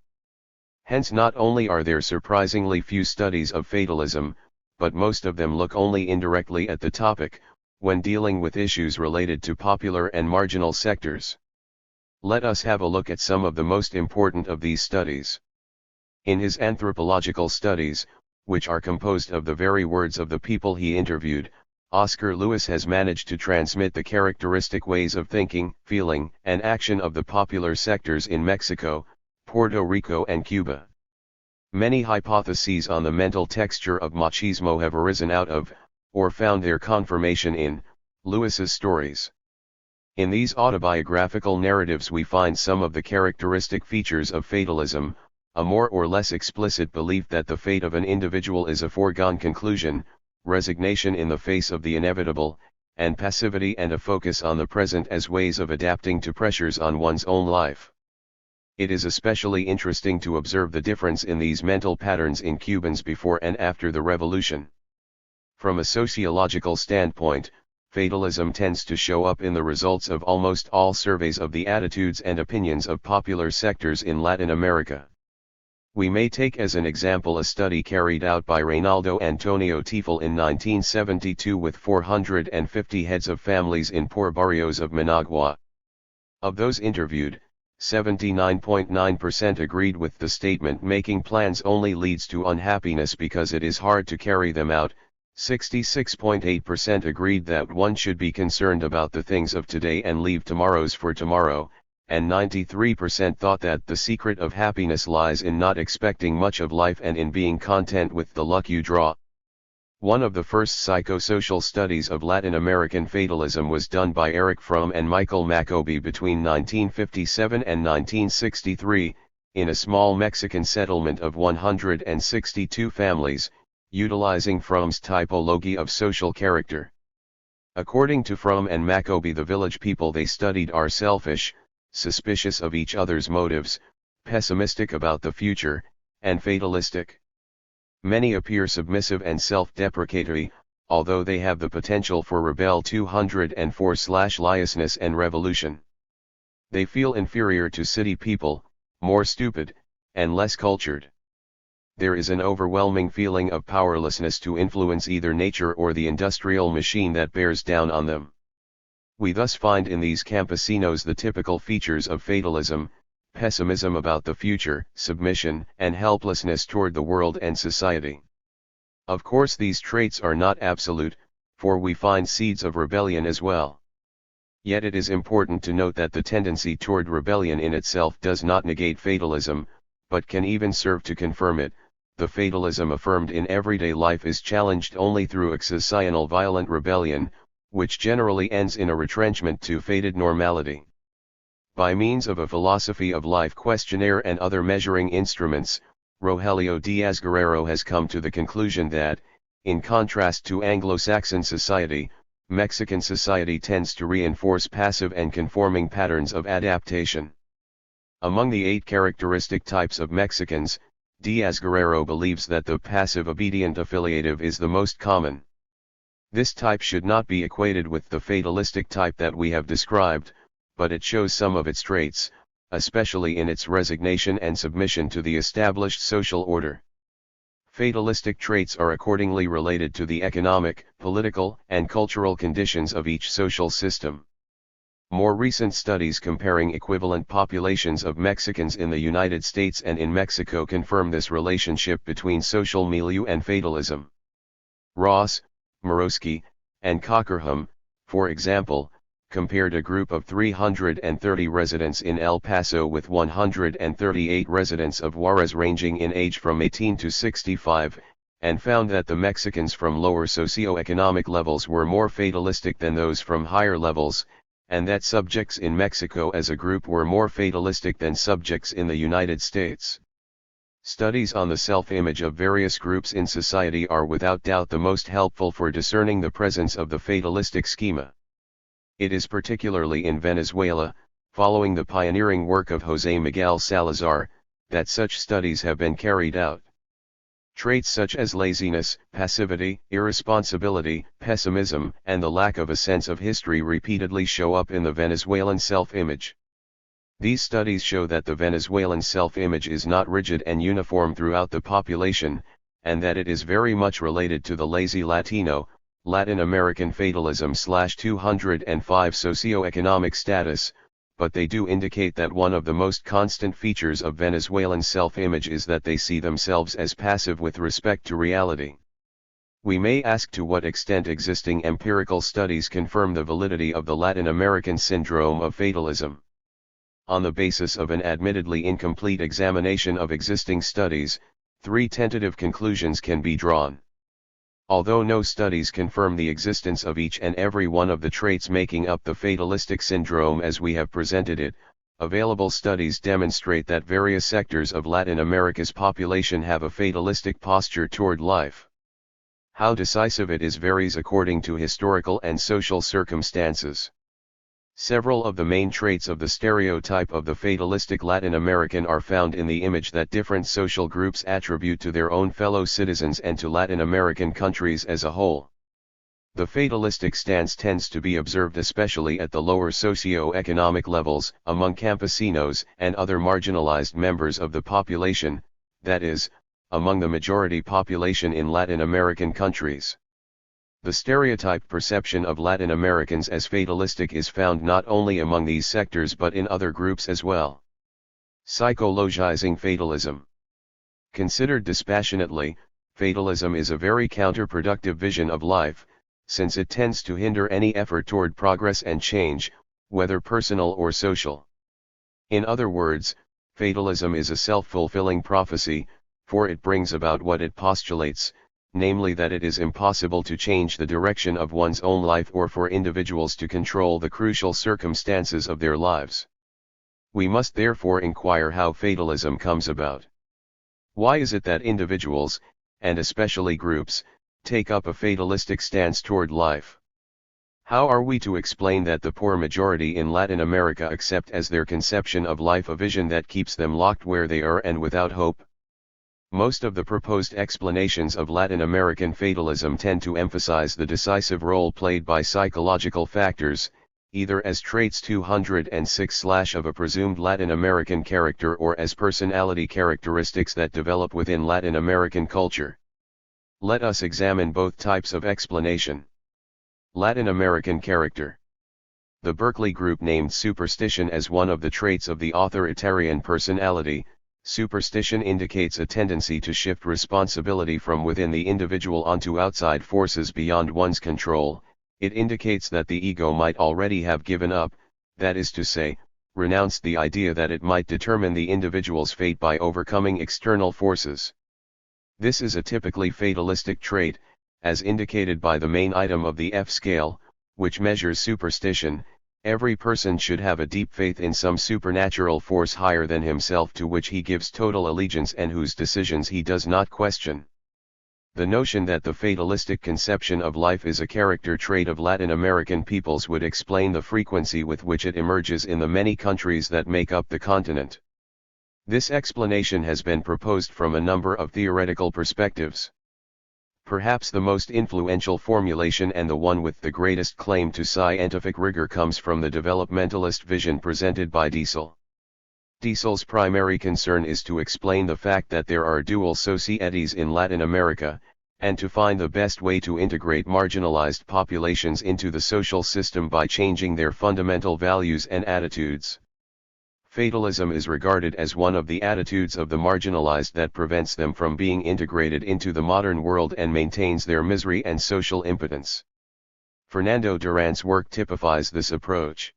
Hence not only are there surprisingly few studies of fatalism, but most of them look only indirectly at the topic, when dealing with issues related to popular and marginal sectors. Let us have a look at some of the most important of these studies. In his anthropological studies, which are composed of the very words of the people he interviewed, Oscar Lewis has managed to transmit the characteristic ways of thinking, feeling, and action of the popular sectors in Mexico, Puerto Rico and Cuba. Many hypotheses on the mental texture of machismo have arisen out of, or found their confirmation in, Lewis's stories. In these autobiographical narratives we find some of the characteristic features of fatalism, a more or less explicit belief that the fate of an individual is a foregone conclusion, resignation in the face of the inevitable, and passivity and a focus on the present as ways of adapting to pressures on one's own life. It is especially interesting to observe the difference in these mental patterns in Cubans before and after the revolution. From a sociological standpoint, fatalism tends to show up in the results of almost all surveys of the attitudes and opinions of popular sectors in Latin America. We may take as an example a study carried out by Reynaldo Antonio Tiefel in 1972 with 450 heads of families in poor barrios of Managua. Of those interviewed, 79.9% agreed with the statement making plans only leads to unhappiness because it is hard to carry them out. 66.8% agreed that one should be concerned about the things of today and leave tomorrow's for tomorrow, and 93% thought that the secret of happiness lies in not expecting much of life and in being content with the luck you draw. One of the first psychosocial studies of Latin American fatalism was done by Eric Fromm and Michael Macoby between 1957 and 1963, in a small Mexican settlement of 162 families, utilizing Fromm's typology of social character. According to Fromm and Macoby, the village people they studied are selfish, suspicious of each other's motives, pessimistic about the future, and fatalistic. Many appear submissive and self-deprecatory, although they have the potential for rebel 204/liousness and revolution. They feel inferior to city people, more stupid, and less cultured. There is an overwhelming feeling of powerlessness to influence either nature or the industrial machine that bears down on them. We thus find in these campesinos the typical features of fatalism: pessimism about the future, submission and helplessness toward the world and society. Of course, these traits are not absolute, for we find seeds of rebellion as well. Yet it is important to note that the tendency toward rebellion in itself does not negate fatalism, but can even serve to confirm it. The fatalism affirmed in everyday life is challenged only through a societal violent rebellion, which generally ends in a retrenchment to fated normality. By means of a philosophy of life questionnaire and other measuring instruments, Rogelio Diaz Guerrero has come to the conclusion that, in contrast to Anglo-Saxon society, Mexican society tends to reinforce passive and conforming patterns of adaptation. Among the 8 characteristic types of Mexicans, Diaz Guerrero believes that the passive obedient affiliative is the most common. This type should not be equated with the fatalistic type that we have described, but it shows some of its traits, especially in its resignation and submission to the established social order. Fatalistic traits are accordingly related to the economic, political, and cultural conditions of each social system. More recent studies comparing equivalent populations of Mexicans in the United States and in Mexico confirm this relationship between social milieu and fatalism. Ross, Morosky, and Cockerham, for example, compared a group of 330 residents in El Paso with 138 residents of Juarez ranging in age from 18 to 65, and found that the Mexicans from lower socioeconomic levels were more fatalistic than those from higher levels, and that subjects in Mexico as a group were more fatalistic than subjects in the United States. Studies on the self-image of various groups in society are without doubt the most helpful for discerning the presence of the fatalistic schema. It is particularly in Venezuela, following the pioneering work of José Miguel Salazar, that such studies have been carried out. Traits such as laziness, passivity, irresponsibility, pessimism, and the lack of a sense of history repeatedly show up in the Venezuelan self-image. These studies show that the Venezuelan self-image is not rigid and uniform throughout the population, and that it is very much related to the lazy Latino, Latin American fatalism/205 socioeconomic status, but they do indicate that one of the most constant features of Venezuelan self-image is that they see themselves as passive with respect to reality. We may ask to what extent existing empirical studies confirm the validity of the Latin American syndrome of fatalism. On the basis of an admittedly incomplete examination of existing studies, 3 tentative conclusions can be drawn. Although no studies confirm the existence of each and every one of the traits making up the fatalistic syndrome as we have presented it, available studies demonstrate that various sectors of Latin America's population have a fatalistic posture toward life. How decisive it is varies according to historical and social circumstances. Several of the main traits of the stereotype of the fatalistic Latin American are found in the image that different social groups attribute to their own fellow citizens and to Latin American countries as a whole. The fatalistic stance tends to be observed especially at the lower socio-economic levels, among campesinos and other marginalized members of the population, that is, among the majority population in Latin American countries. The stereotyped perception of Latin Americans as fatalistic is found not only among these sectors but in other groups as well. Psychologizing fatalism. Considered dispassionately, fatalism is a very counterproductive vision of life, since it tends to hinder any effort toward progress and change, whether personal or social. In other words, fatalism is a self-fulfilling prophecy, for it brings about what it postulates, namely that it is impossible to change the direction of one's own life or for individuals to control the crucial circumstances of their lives. We must therefore inquire how fatalism comes about. Why is it that individuals, and especially groups, take up a fatalistic stance toward life? How are we to explain that the poor majority in Latin America accept as their conception of life a vision that keeps them locked where they are and without hope? Most of the proposed explanations of Latin American fatalism tend to emphasize the decisive role played by psychological factors, either as traits 206/ of a presumed Latin American character or as personality characteristics that develop within Latin American culture. Let us examine both types of explanation. Latin American character. The Berkeley group named superstition as one of the traits of the authoritarian personality. Superstition indicates a tendency to shift responsibility from within the individual onto outside forces beyond one's control. It indicates that the ego might already have given up, that is to say, renounced the idea that it might determine the individual's fate by overcoming external forces. This is a typically fatalistic trait, as indicated by the main item of the F scale, which measures superstition. Every person should have a deep faith in some supernatural force higher than himself to which he gives total allegiance and whose decisions he does not question. The notion that the fatalistic conception of life is a character trait of Latin American peoples would explain the frequency with which it emerges in the many countries that make up the continent. This explanation has been proposed from a number of theoretical perspectives. Perhaps the most influential formulation and the one with the greatest claim to scientific rigor comes from the developmentalist vision presented by Diesel. Diesel's primary concern is to explain the fact that there are dual societies in Latin America, and to find the best way to integrate marginalized populations into the social system by changing their fundamental values and attitudes. Fatalism is regarded as one of the attitudes of the marginalized that prevents them from being integrated into the modern world and maintains their misery and social impotence. Fernando Duran's work typifies this approach.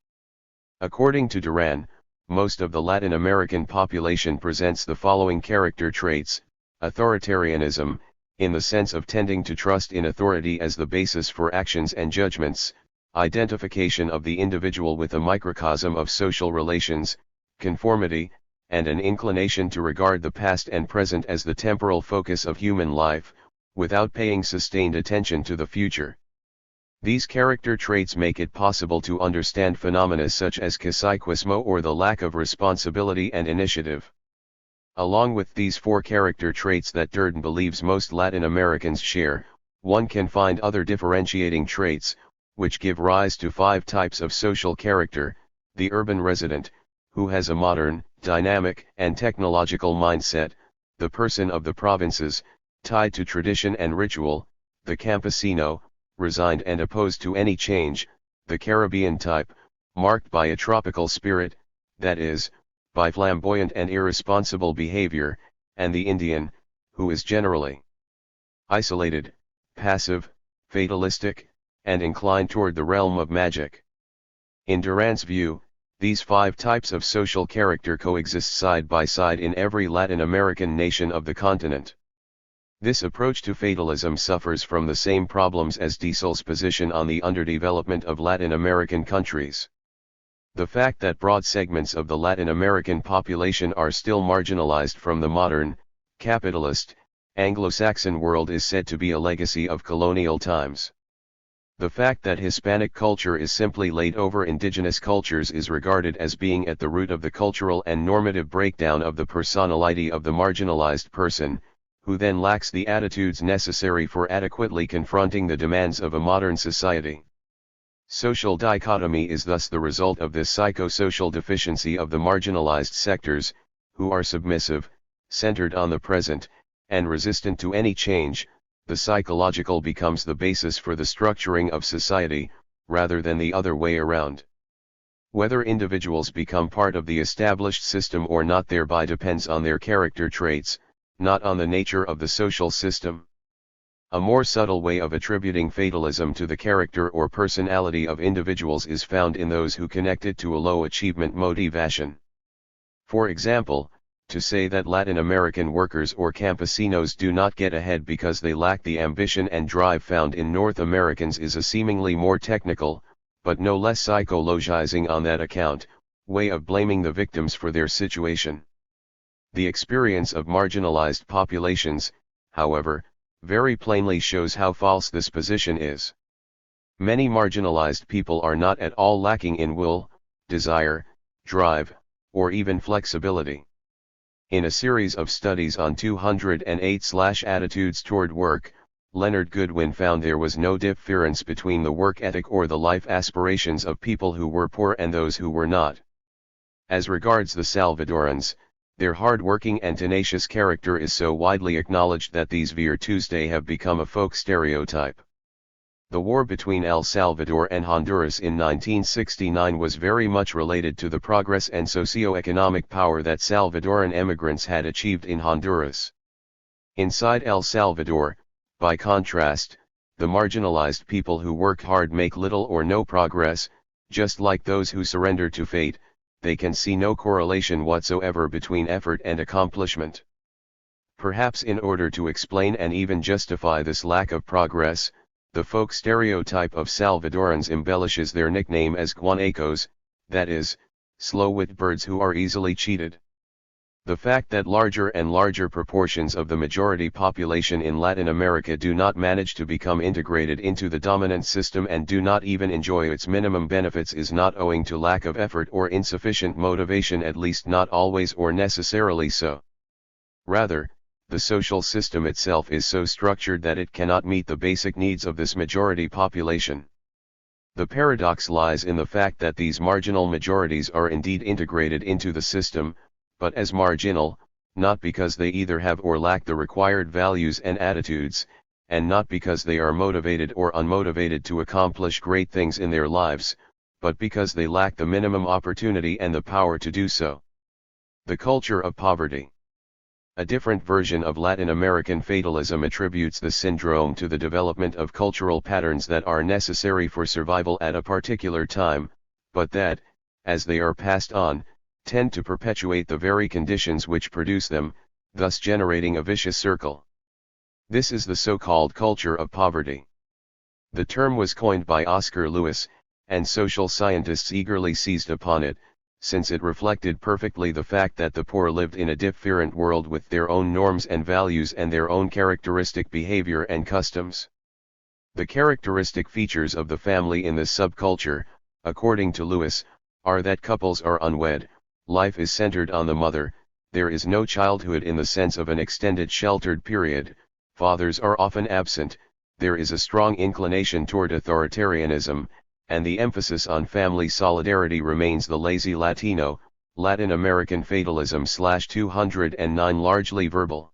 According to Duran, most of the Latin American population presents the following character traits: authoritarianism, in the sense of tending to trust in authority as the basis for actions and judgments, identification of the individual with a microcosm of social relations, conformity, and an inclination to regard the past and present as the temporal focus of human life, without paying sustained attention to the future. These character traits make it possible to understand phenomena such as caciquismo or the lack of responsibility and initiative. Along with these four character traits that Durden believes most Latin Americans share, one can find other differentiating traits, which give rise to 5 types of social character: the urban resident, who has a modern, dynamic, and technological mindset; the person of the provinces, tied to tradition and ritual; the campesino, resigned and opposed to any change; the Caribbean type, marked by a tropical spirit, that is, by flamboyant and irresponsible behavior; and the Indian, who is generally isolated, passive, fatalistic, and inclined toward the realm of magic. In Duran's view, these 5 types of social character coexist side by side in every Latin American nation of the continent. This approach to fatalism suffers from the same problems as Diesel's position on the underdevelopment of Latin American countries. The fact that broad segments of the Latin American population are still marginalized from the modern, capitalist, Anglo-Saxon world is said to be a legacy of colonial times. The fact that Hispanic culture is simply laid over indigenous cultures is regarded as being at the root of the cultural and normative breakdown of the personality of the marginalized person, who then lacks the attitudes necessary for adequately confronting the demands of a modern society. Social dichotomy is thus the result of this psychosocial deficiency of the marginalized sectors, who are submissive, centered on the present, and resistant to any change. The psychological becomes the basis for the structuring of society, rather than the other way around. Whether individuals become part of the established system or not thereby depends on their character traits, not on the nature of the social system. A more subtle way of attributing fatalism to the character or personality of individuals is found in those who connect it to a low achievement motivation. For example, to say that Latin American workers or campesinos do not get ahead because they lack the ambition and drive found in North Americans is a seemingly more technical, but no less psychologizing on that account, way of blaming the victims for their situation. The experience of marginalized populations, however, very plainly shows how false this position is. Many marginalized people are not at all lacking in will, desire, drive, or even flexibility. In a series of studies on 208/attitudes toward work, Leonard Goodwin found there was no difference between the work ethic or the life aspirations of people who were poor and those who were not. As regards the Salvadorans, their hard-working and tenacious character is so widely acknowledged that these virtues have become a folk stereotype. The war between El Salvador and Honduras in 1969 was very much related to the progress and socio-economic power that Salvadoran emigrants had achieved in Honduras. Inside El Salvador, by contrast, the marginalized people who work hard make little or no progress. Just like those who surrender to fate, they can see no correlation whatsoever between effort and accomplishment. Perhaps in order to explain and even justify this lack of progress, the folk stereotype of Salvadorans embellishes their nickname as guanacos, that is, slow-witted birds who are easily cheated. The fact that larger and larger proportions of the majority population in Latin America do not manage to become integrated into the dominant system and do not even enjoy its minimum benefits is not owing to lack of effort or insufficient motivation, at least not always or necessarily so. Rather, the social system itself is so structured that it cannot meet the basic needs of this majority population. The paradox lies in the fact that these marginal majorities are indeed integrated into the system, but as marginal, not because they either have or lack the required values and attitudes, and not because they are motivated or unmotivated to accomplish great things in their lives, but because they lack the minimum opportunity and the power to do so. The culture of poverty. A different version of Latin American fatalism attributes the syndrome to the development of cultural patterns that are necessary for survival at a particular time, but that, as they are passed on, tend to perpetuate the very conditions which produce them, thus generating a vicious circle. This is the so-called culture of poverty. The term was coined by Oscar Lewis, and social scientists eagerly seized upon it, since it reflected perfectly the fact that the poor lived in a different world with their own norms and values and their own characteristic behavior and customs. The characteristic features of the family in this subculture, according to Lewis, are that couples are unwed, life is centered on the mother, there is no childhood in the sense of an extended sheltered period, fathers are often absent, there is a strong inclination toward authoritarianism, and the emphasis on family solidarity remains the lazy Latino, Latin American fatalism / 209 largely verbal.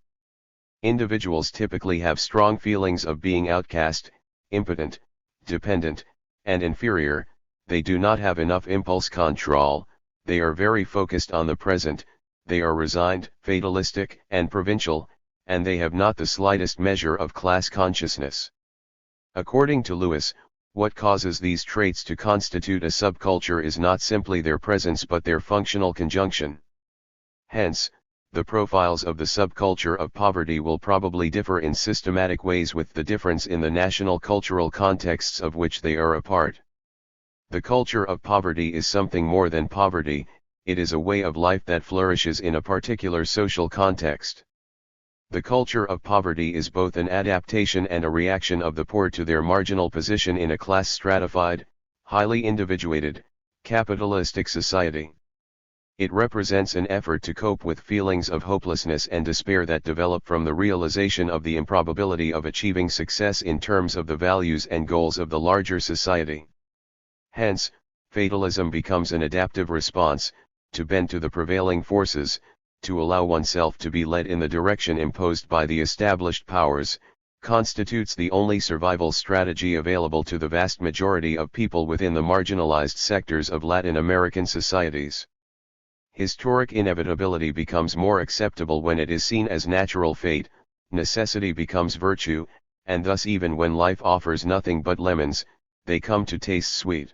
Individuals typically have strong feelings of being outcast, impotent, dependent, and inferior, they do not have enough impulse control, they are very focused on the present, they are resigned, fatalistic, and provincial, and they have not the slightest measure of class consciousness. According to Lewis, what causes these traits to constitute a subculture is not simply their presence but their functional conjunction. Hence, the profiles of the subculture of poverty will probably differ in systematic ways with the difference in the national cultural contexts of which they are a part. The culture of poverty is something more than poverty, it is a way of life that flourishes in a particular social context. The culture of poverty is both an adaptation and a reaction of the poor to their marginal position in a class-stratified, highly individuated, capitalistic society. It represents an effort to cope with feelings of hopelessness and despair that develop from the realization of the improbability of achieving success in terms of the values and goals of the larger society. Hence, fatalism becomes an adaptive response, to bend to the prevailing forces, to allow oneself to be led in the direction imposed by the established powers, constitutes the only survival strategy available to the vast majority of people within the marginalized sectors of Latin American societies. Historic inevitability becomes more acceptable when it is seen as natural fate, necessity becomes virtue, and thus even when life offers nothing but lemons, they come to taste sweet.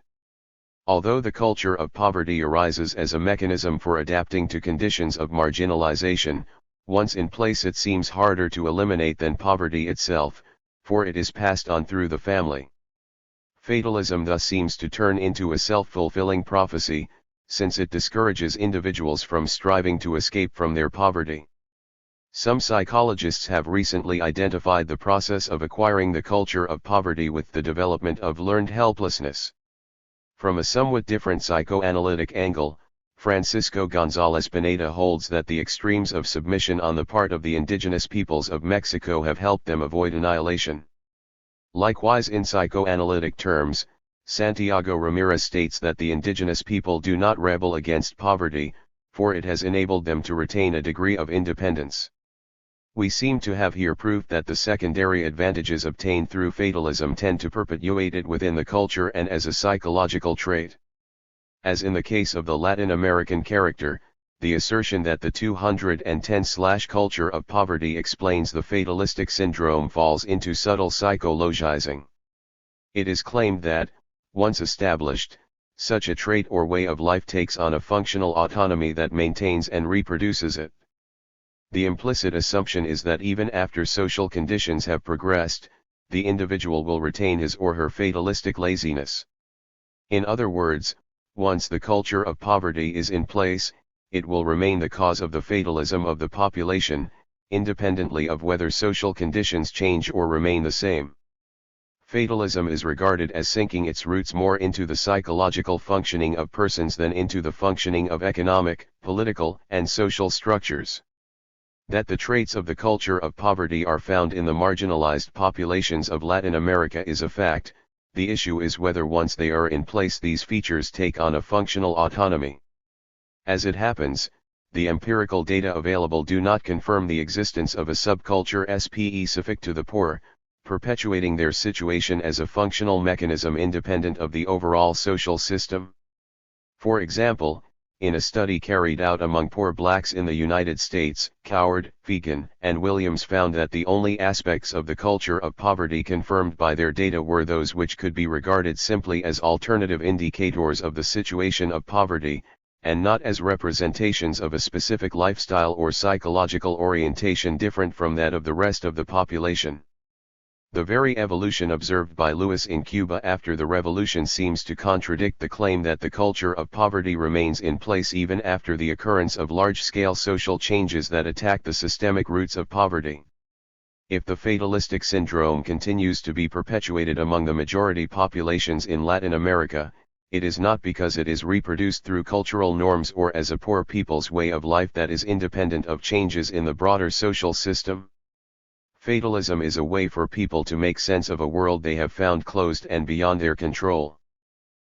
Although the culture of poverty arises as a mechanism for adapting to conditions of marginalization, once in place it seems harder to eliminate than poverty itself, for it is passed on through the family. Fatalism thus seems to turn into a self-fulfilling prophecy, since it discourages individuals from striving to escape from their poverty. Some psychologists have recently identified the process of acquiring the culture of poverty with the development of learned helplessness. From a somewhat different psychoanalytic angle, Francisco González Pineda holds that the extremes of submission on the part of the indigenous peoples of Mexico have helped them avoid annihilation. Likewise, in psychoanalytic terms, Santiago Ramirez states that the indigenous people do not rebel against poverty, for it has enabled them to retain a degree of independence. We seem to have here proof that the secondary advantages obtained through fatalism tend to perpetuate it within the culture and as a psychological trait. As in the case of the Latin American character, the assertion that the 210/culture of poverty explains the fatalistic syndrome falls into subtle psychologizing. It is claimed that, once established, such a trait or way of life takes on a functional autonomy that maintains and reproduces it. The implicit assumption is that even after social conditions have progressed, the individual will retain his or her fatalistic laziness. In other words, once the culture of poverty is in place, it will remain the cause of the fatalism of the population, independently of whether social conditions change or remain the same. Fatalism is regarded as sinking its roots more into the psychological functioning of persons than into the functioning of economic, political, and social structures. That the traits of the culture of poverty are found in the marginalized populations of Latin America is a fact. The issue is whether once they are in place these features take on a functional autonomy. As it happens, the empirical data available do not confirm the existence of a subculture specific to the poor, perpetuating their situation as a functional mechanism independent of the overall social system. For example, in a study carried out among poor blacks in the United States, Coward, Fegan, and Williams found that the only aspects of the culture of poverty confirmed by their data were those which could be regarded simply as alternative indicators of the situation of poverty, and not as representations of a specific lifestyle or psychological orientation different from that of the rest of the population. The very evolution observed by Lewis in Cuba after the revolution seems to contradict the claim that the culture of poverty remains in place even after the occurrence of large-scale social changes that attack the systemic roots of poverty. If the fatalistic syndrome continues to be perpetuated among the majority populations in Latin America, it is not because it is reproduced through cultural norms or as a poor people's way of life that is independent of changes in the broader social system. Fatalism is a way for people to make sense of a world they have found closed and beyond their control.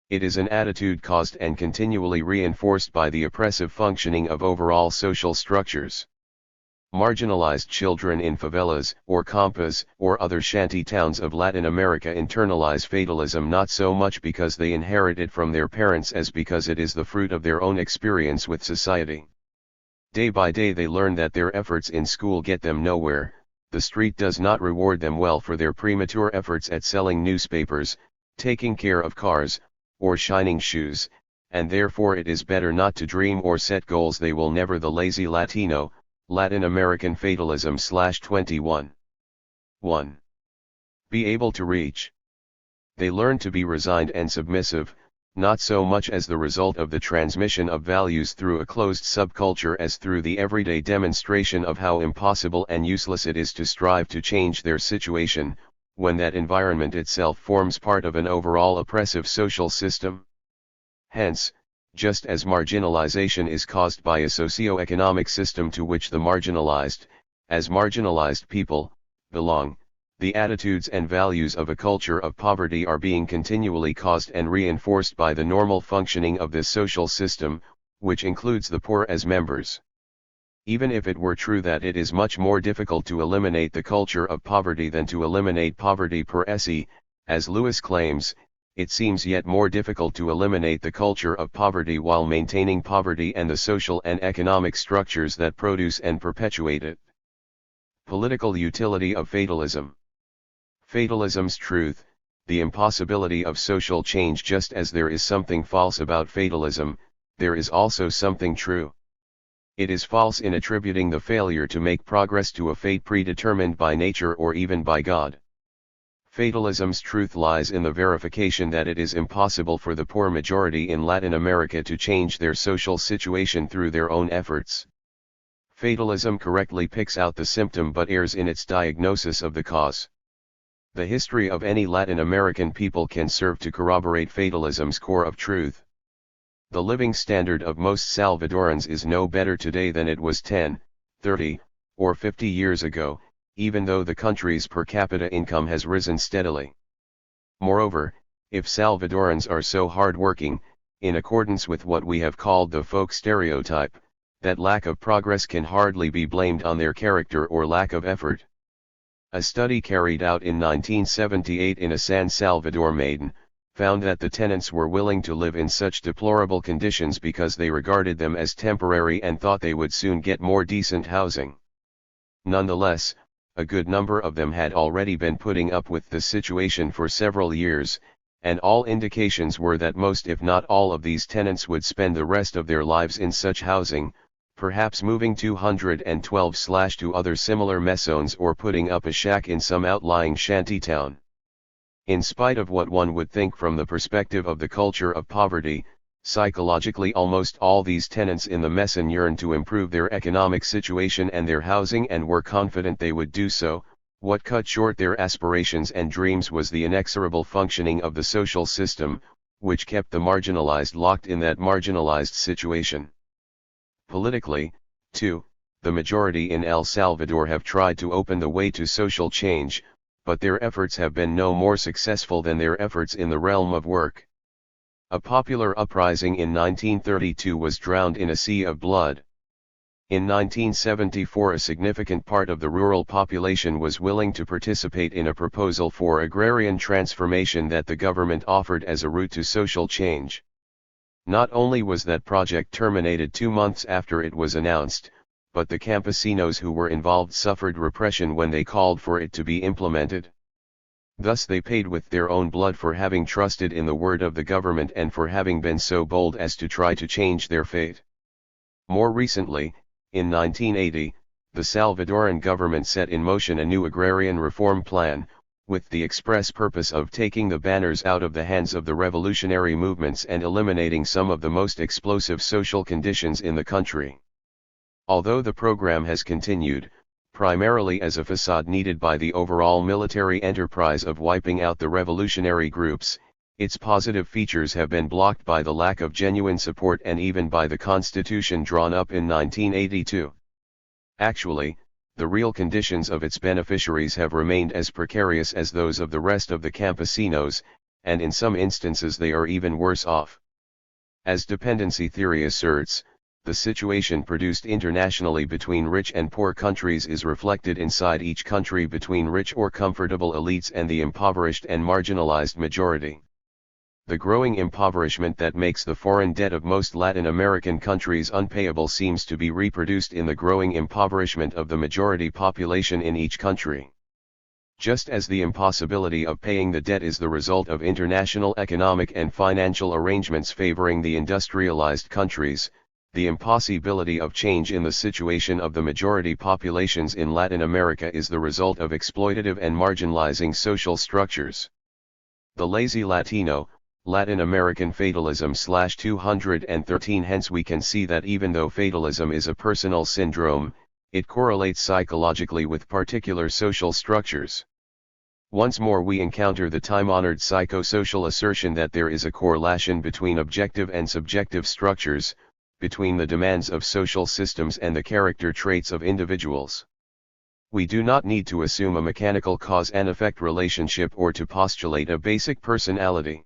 It is an attitude caused and continually reinforced by the oppressive functioning of overall social structures. Marginalized children in favelas, or campas, or other shanty towns of Latin America internalize fatalism not so much because they inherit it from their parents as because it is the fruit of their own experience with society. Day by day they learn that their efforts in school get them nowhere. The street does not reward them well for their premature efforts at selling newspapers, taking care of cars, or shining shoes, and therefore it is better not to dream or set goals they will never. The lazy Latino, Latin American fatalism /21. 1. Be able to reach. They learn to be resigned and submissive, not so much as the result of the transmission of values through a closed subculture as through the everyday demonstration of how impossible and useless it is to strive to change their situation, when that environment itself forms part of an overall oppressive social system. Hence, just as marginalization is caused by a socio-economic system to which the marginalized, as marginalized people, belong, the attitudes and values of a culture of poverty are being continually caused and reinforced by the normal functioning of this social system, which includes the poor as members. Even if it were true that it is much more difficult to eliminate the culture of poverty than to eliminate poverty per se, as Lewis claims, it seems yet more difficult to eliminate the culture of poverty while maintaining poverty and the social and economic structures that produce and perpetuate it. Political utility of fatalism. Fatalism's truth, the impossibility of social change. Just as there is something false about fatalism, there is also something true. It is false in attributing the failure to make progress to a fate predetermined by nature or even by God. Fatalism's truth lies in the verification that it is impossible for the poor majority in Latin America to change their social situation through their own efforts. Fatalism correctly picks out the symptom but errs in its diagnosis of the cause. The history of any Latin American people can serve to corroborate fatalism's core of truth. The living standard of most Salvadorans is no better today than it was 10, 30, or 50 years ago, even though the country's per capita income has risen steadily. Moreover, if Salvadorans are so hard-working, in accordance with what we have called the folk stereotype, that lack of progress can hardly be blamed on their character or lack of effort. A study carried out in 1978 in a San Salvador maiden, found that the tenants were willing to live in such deplorable conditions because they regarded them as temporary and thought they would soon get more decent housing. Nonetheless, a good number of them had already been putting up with the situation for several years, and all indications were that most if not all of these tenants would spend the rest of their lives in such housing, perhaps moving 212 to other similar mesones or putting up a shack in some outlying shanty town. In spite of what one would think from the perspective of the culture of poverty, psychologically almost all these tenants in the meson yearned to improve their economic situation and their housing and were confident they would do so. What cut short their aspirations and dreams was the inexorable functioning of the social system, which kept the marginalized locked in that marginalized situation. Politically, too, the majority in El Salvador have tried to open the way to social change, but their efforts have been no more successful than their efforts in the realm of work. A popular uprising in 1932 was drowned in a sea of blood. In 1974 a significant part of the rural population was willing to participate in a proposal for agrarian transformation that the government offered as a route to social change. Not only was that project terminated 2 months after it was announced, but the campesinos who were involved suffered repression when they called for it to be implemented. Thus they paid with their own blood for having trusted in the word of the government and for having been so bold as to try to change their fate. More recently, in 1980, the Salvadoran government set in motion a new agrarian reform plan, with the express purpose of taking the banners out of the hands of the revolutionary movements and eliminating some of the most explosive social conditions in the country. Although the program has continued, primarily as a facade needed by the overall military enterprise of wiping out the revolutionary groups, its positive features have been blocked by the lack of genuine support and even by the constitution drawn up in 1982. Actually, the real conditions of its beneficiaries have remained as precarious as those of the rest of the campesinos, and in some instances they are even worse off. As dependency theory asserts, the situation produced internationally between rich and poor countries is reflected inside each country between rich or comfortable elites and the impoverished and marginalized majority. The growing impoverishment that makes the foreign debt of most Latin American countries unpayable seems to be reproduced in the growing impoverishment of the majority population in each country. Just as the impossibility of paying the debt is the result of international economic and financial arrangements favoring the industrialized countries, the impossibility of change in the situation of the majority populations in Latin America is the result of exploitative and marginalizing social structures. The lazy Latino, Latin American fatalism /213. Hence we can see that even though fatalism is a personal syndrome, it correlates psychologically with particular social structures. Once more we encounter the time-honored psychosocial assertion that there is a correlation between objective and subjective structures, between the demands of social systems and the character traits of individuals. We do not need to assume a mechanical cause and effect relationship or to postulate a basic personality.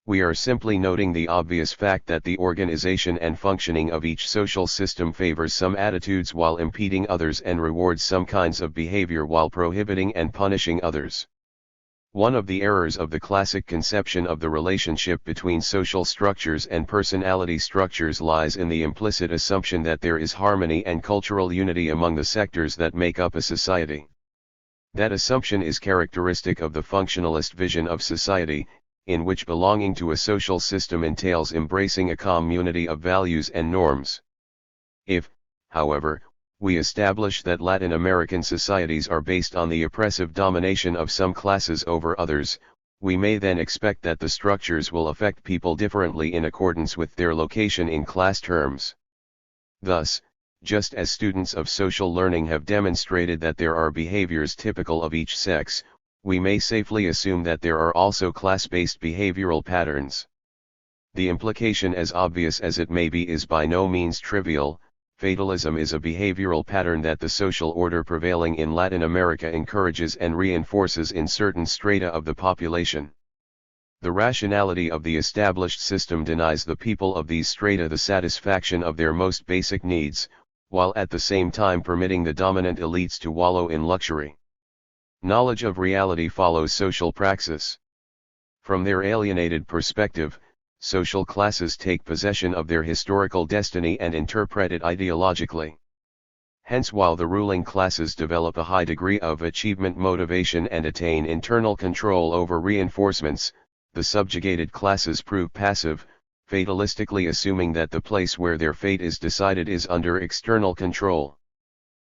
We are simply noting the obvious fact that the organization and functioning of each social system favors some attitudes while impeding others and rewards some kinds of behavior while prohibiting and punishing others. One of the errors of the classic conception of the relationship between social structures and personality structures lies in the implicit assumption that there is harmony and cultural unity among the sectors that make up a society. That assumption is characteristic of the functionalist vision of society, in which belonging to a social system entails embracing a community of values and norms. If, however, we establish that Latin American societies are based on the oppressive domination of some classes over others, we may then expect that the structures will affect people differently in accordance with their location in class terms. Thus, just as students of social learning have demonstrated that there are behaviors typical of each sex, we may safely assume that there are also class-based behavioral patterns. The implication, as obvious as it may be, is by no means trivial. Fatalism is a behavioral pattern that the social order prevailing in Latin America encourages and reinforces in certain strata of the population. The rationality of the established system denies the people of these strata the satisfaction of their most basic needs, while at the same time permitting the dominant elites to wallow in luxury. Knowledge of reality follows social praxis. From their alienated perspective, social classes take possession of their historical destiny and interpret it ideologically. Hence, while the ruling classes develop a high degree of achievement motivation and attain internal control over reinforcements, the subjugated classes prove passive, fatalistically assuming that the place where their fate is decided is under external control.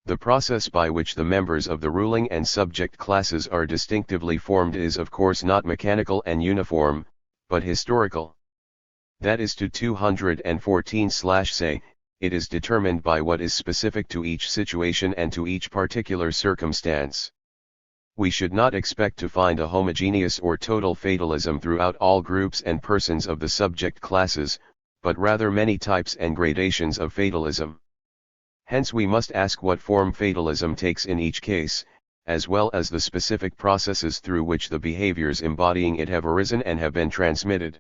The process by which the members of the ruling and subject classes are distinctively formed is of course not mechanical and uniform, but historical. That is to 214/say, it is determined by what is specific to each situation and to each particular circumstance. We should not expect to find a homogeneous or total fatalism throughout all groups and persons of the subject classes, but rather many types and gradations of fatalism. Hence we must ask what form fatalism takes in each case, as well as the specific processes through which the behaviors embodying it have arisen and have been transmitted.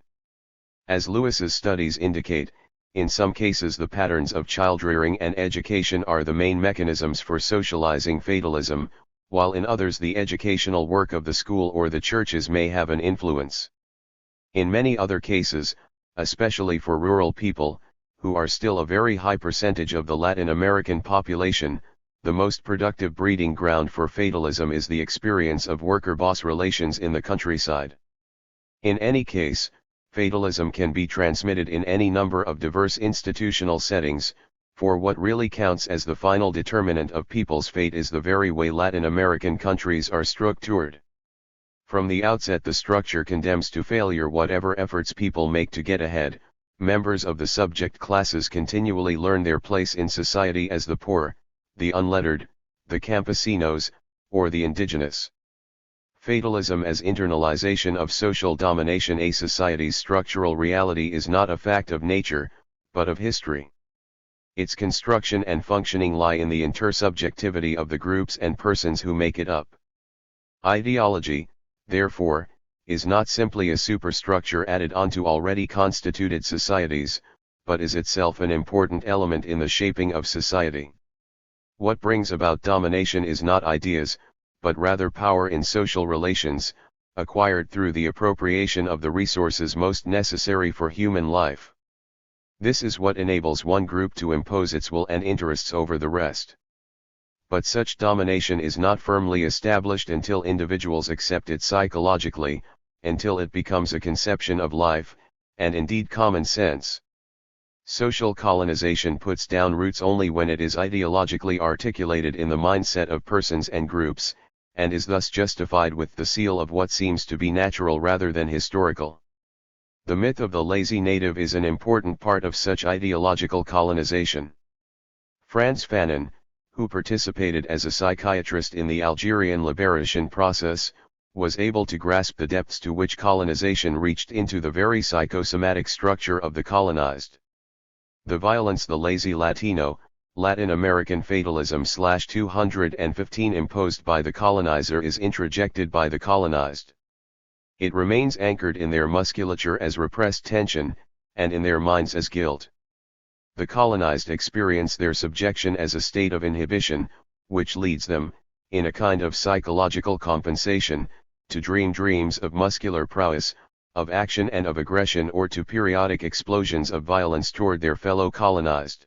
As Lewis's studies indicate, in some cases the patterns of child-rearing and education are the main mechanisms for socializing fatalism, while in others the educational work of the school or the churches may have an influence. In many other cases, especially for rural people, who are still a very high percentage of the Latin American population, the most productive breeding ground for fatalism is the experience of worker-boss relations in the countryside. In any case, fatalism can be transmitted in any number of diverse institutional settings, for what really counts as the final determinant of people's fate is the very way Latin American countries are structured. From the outset the structure condemns to failure whatever efforts people make to get ahead. Members of the subject classes continually learn their place in society as the poor, the unlettered, the campesinos, or the indigenous. Fatalism as internalization of social domination. A society's structural reality is not a fact of nature, but of history. Its construction and functioning lie in the intersubjectivity of the groups and persons who make it up. Ideology, therefore, is not simply a superstructure added onto already constituted societies, but is itself an important element in the shaping of society. What brings about domination is not ideas, but rather power in social relations, acquired through the appropriation of the resources most necessary for human life. This is what enables one group to impose its will and interests over the rest. But such domination is not firmly established until individuals accept it psychologically, until it becomes a conception of life, and indeed common sense. Social colonization puts down roots only when it is ideologically articulated in the mindset of persons and groups, and is thus justified with the seal of what seems to be natural rather than historical. The myth of the lazy native is an important part of such ideological colonization. Frantz Fanon, who participated as a psychiatrist in the Algerian liberation process, was able to grasp the depths to which colonization reached into the very psychosomatic structure of the colonized. The violence, the lazy Latino, Latin American fatalism / 215 imposed by the colonizer is introjected by the colonized. It remains anchored in their musculature as repressed tension, and in their minds as guilt. The colonized experience their subjection as a state of inhibition, which leads them, in a kind of psychological compensation, to dream dreams of muscular prowess, of action and of aggression, or to periodic explosions of violence toward their fellow colonized.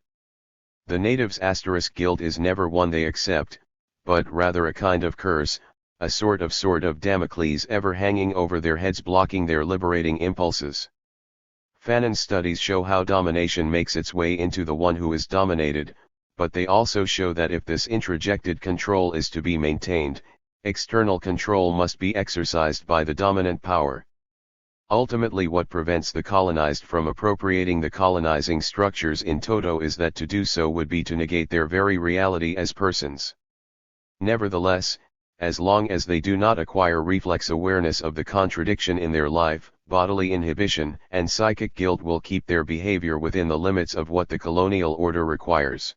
The natives' guilt is never one they accept, but rather a kind of curse, a sort of sword of Damocles ever hanging over their heads, blocking their liberating impulses. Fanon's studies show how domination makes its way into the one who is dominated, but they also show that if this introjected control is to be maintained, external control must be exercised by the dominant power. Ultimately, what prevents the colonized from appropriating the colonizing structures in toto is that to do so would be to negate their very reality as persons. Nevertheless, as long as they do not acquire reflex awareness of the contradiction in their life, bodily inhibition and psychic guilt will keep their behavior within the limits of what the colonial order requires.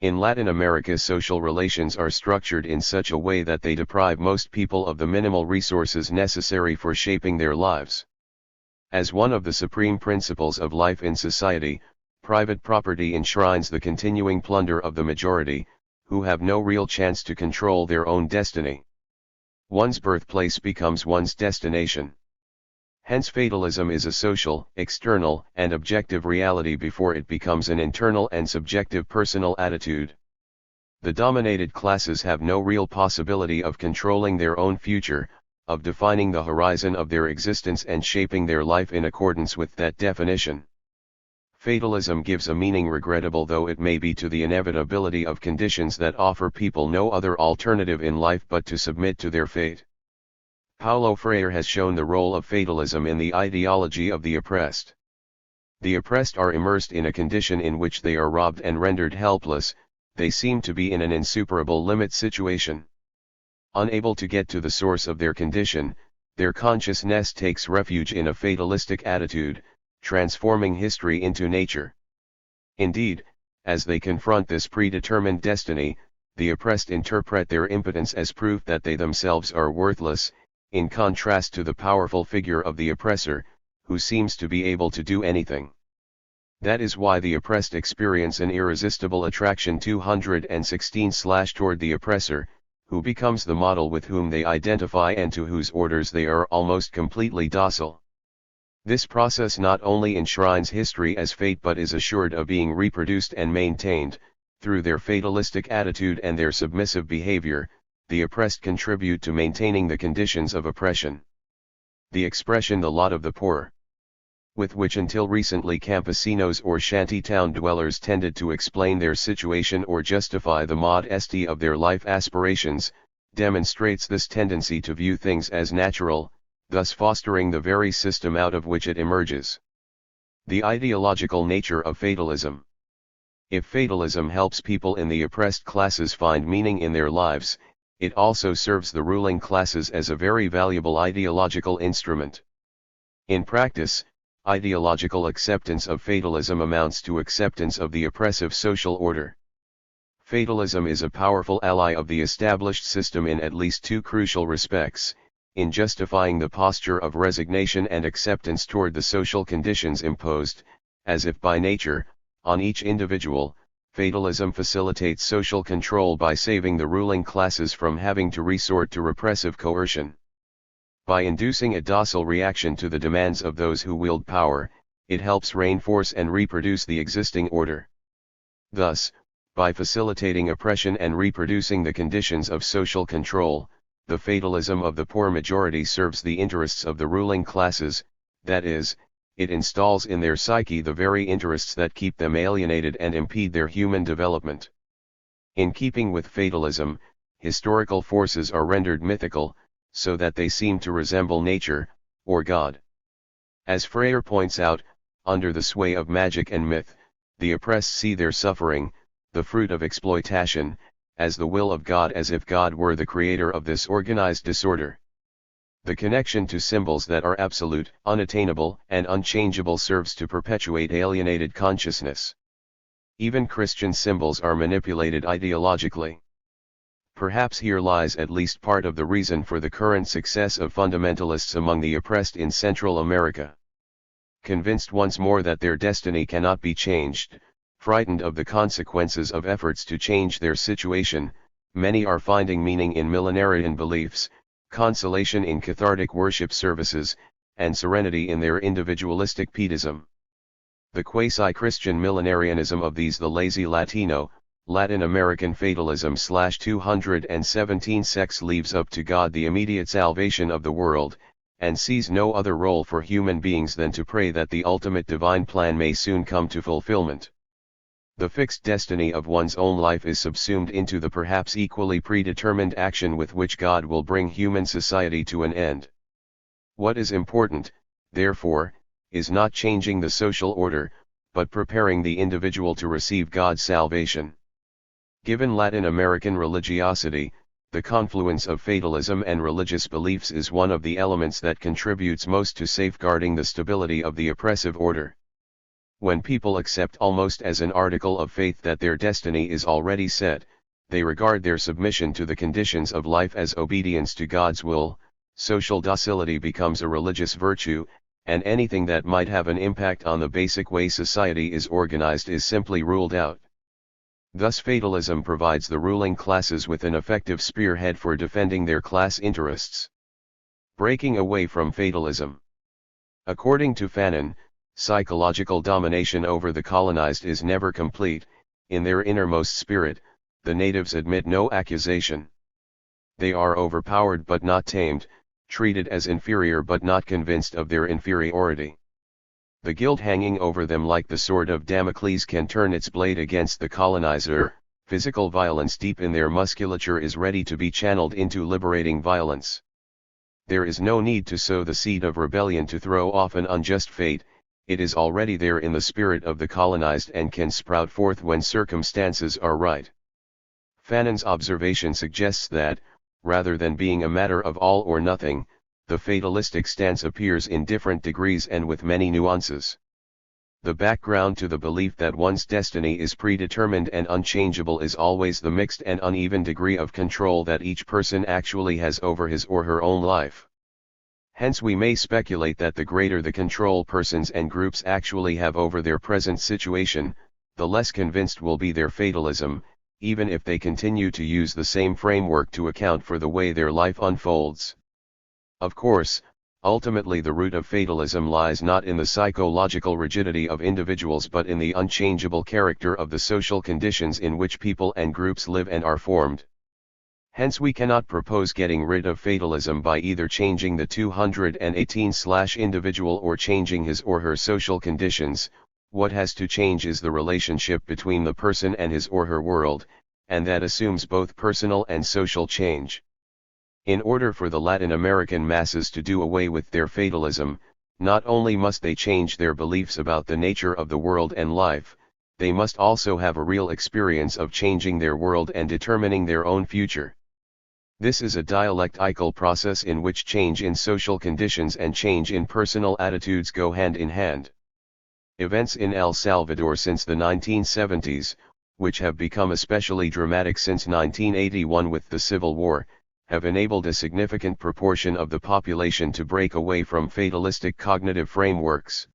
In Latin America, social relations are structured in such a way that they deprive most people of the minimal resources necessary for shaping their lives. As one of the supreme principles of life in society, private property enshrines the continuing plunder of the majority, who have no real chance to control their own destiny. One's birthplace becomes one's destination. Hence fatalism is a social, external, and objective reality before it becomes an internal and subjective personal attitude. The dominated classes have no real possibility of controlling their own future, of defining the horizon of their existence and shaping their life in accordance with that definition. Fatalism gives a meaning, regrettable though it may be, to the inevitability of conditions that offer people no other alternative in life but to submit to their fate. Paulo Freire has shown the role of fatalism in the ideology of the oppressed. The oppressed are immersed in a condition in which they are robbed and rendered helpless. They seem to be in an insuperable limit situation. Unable to get to the source of their condition, their consciousness takes refuge in a fatalistic attitude, transforming history into nature. Indeed, as they confront this predetermined destiny, the oppressed interpret their impotence as proof that they themselves are worthless, in contrast to the powerful figure of the oppressor, who seems to be able to do anything. That is why the oppressed experience an irresistible attraction 216 / toward the oppressor, who becomes the model with whom they identify and to whose orders they are almost completely docile. This process not only enshrines history as fate but is assured of being reproduced and maintained. Through their fatalistic attitude and their submissive behavior, the oppressed contribute to maintaining the conditions of oppression. The expression "the lot of the poor," with which until recently campesinos or shanty-town dwellers tended to explain their situation or justify the modesty of their life aspirations, demonstrates this tendency to view things as natural, thus fostering the very system out of which it emerges. The ideological nature of fatalism. If fatalism helps people in the oppressed classes find meaning in their lives, it also serves the ruling classes as a very valuable ideological instrument. In practice, ideological acceptance of fatalism amounts to acceptance of the oppressive social order. Fatalism is a powerful ally of the established system in at least two crucial respects: in justifying the posture of resignation and acceptance toward the social conditions imposed, as if by nature, on each individual. Fatalism facilitates social control by saving the ruling classes from having to resort to repressive coercion. By inducing a docile reaction to the demands of those who wield power, it helps reinforce and reproduce the existing order. Thus, by facilitating oppression and reproducing the conditions of social control, the fatalism of the poor majority serves the interests of the ruling classes, that is, it installs in their psyche the very interests that keep them alienated and impede their human development. In keeping with fatalism, historical forces are rendered mythical, so that they seem to resemble nature, or God. As Freire points out, under the sway of magic and myth, the oppressed see their suffering, the fruit of exploitation, as the will of God, as if God were the creator of this organized disorder. The connection to symbols that are absolute, unattainable, and unchangeable serves to perpetuate alienated consciousness. Even Christian symbols are manipulated ideologically. Perhaps here lies at least part of the reason for the current success of fundamentalists among the oppressed in Central America. Convinced once more that their destiny cannot be changed, frightened of the consequences of efforts to change their situation, many are finding meaning in millenarian beliefs, consolation in cathartic worship services, and serenity in their individualistic pietism. The quasi-Christian millenarianism of these the lazy Latino, Latin American fatalism / 217 sects leaves up to God the immediate salvation of the world, and sees no other role for human beings than to pray that the ultimate divine plan may soon come to fulfillment. The fixed destiny of one's own life is subsumed into the perhaps equally predetermined action with which God will bring human society to an end. What is important, therefore, is not changing the social order, but preparing the individual to receive God's salvation. Given Latin American religiosity, the confluence of fatalism and religious beliefs is one of the elements that contributes most to safeguarding the stability of the oppressive order. When people accept almost as an article of faith that their destiny is already set, they regard their submission to the conditions of life as obedience to God's will. Social docility becomes a religious virtue, and anything that might have an impact on the basic way society is organized is simply ruled out. Thus fatalism provides the ruling classes with an effective spearhead for defending their class interests. Breaking away from fatalism. According to Fanon, psychological domination over the colonized is never complete. In their innermost spirit, the natives admit no accusation. They are overpowered but not tamed, treated as inferior but not convinced of their inferiority. The guilt hanging over them like the sword of Damocles can turn its blade against the colonizer. Physical violence deep in their musculature is ready to be channeled into liberating violence. There is no need to sow the seed of rebellion to throw off an unjust fate. It is already there in the spirit of the colonized and can sprout forth when circumstances are right. Fanon's observation suggests that, rather than being a matter of all or nothing, the fatalistic stance appears in different degrees and with many nuances. The background to the belief that one's destiny is predetermined and unchangeable is always the mixed and uneven degree of control that each person actually has over his or her own life. Hence we may speculate that the greater the control persons and groups actually have over their present situation, the less convinced will be their fatalism, even if they continue to use the same framework to account for the way their life unfolds. Of course, ultimately the root of fatalism lies not in the psychological rigidity of individuals but in the unchangeable character of the social conditions in which people and groups live and are formed. Hence we cannot propose getting rid of fatalism by either changing the 218/individual or changing his or her social conditions. What has to change is the relationship between the person and his or her world, and that assumes both personal and social change. In order for the Latin American masses to do away with their fatalism, not only must they change their beliefs about the nature of the world and life, they must also have a real experience of changing their world and determining their own future. This is a dialectical process in which change in social conditions and change in personal attitudes go hand in hand. Events in El Salvador since the 1970s, which have become especially dramatic since 1981 with the Civil War, have enabled a significant proportion of the population to break away from fatalistic cognitive frameworks.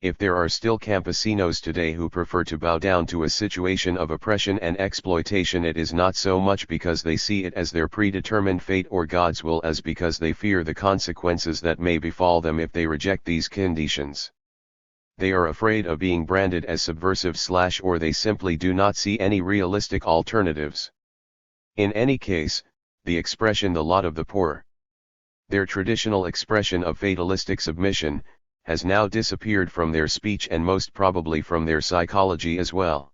If there are still campesinos today who prefer to bow down to a situation of oppression and exploitation, it is not so much because they see it as their predetermined fate or God's will as because they fear the consequences that may befall them if they reject these conditions. They are afraid of being branded as subversive or they simply do not see any realistic alternatives. In any case, the expression "the lot of the poor," their traditional expression of fatalistic submission, has now disappeared from their speech and most probably from their psychology as well.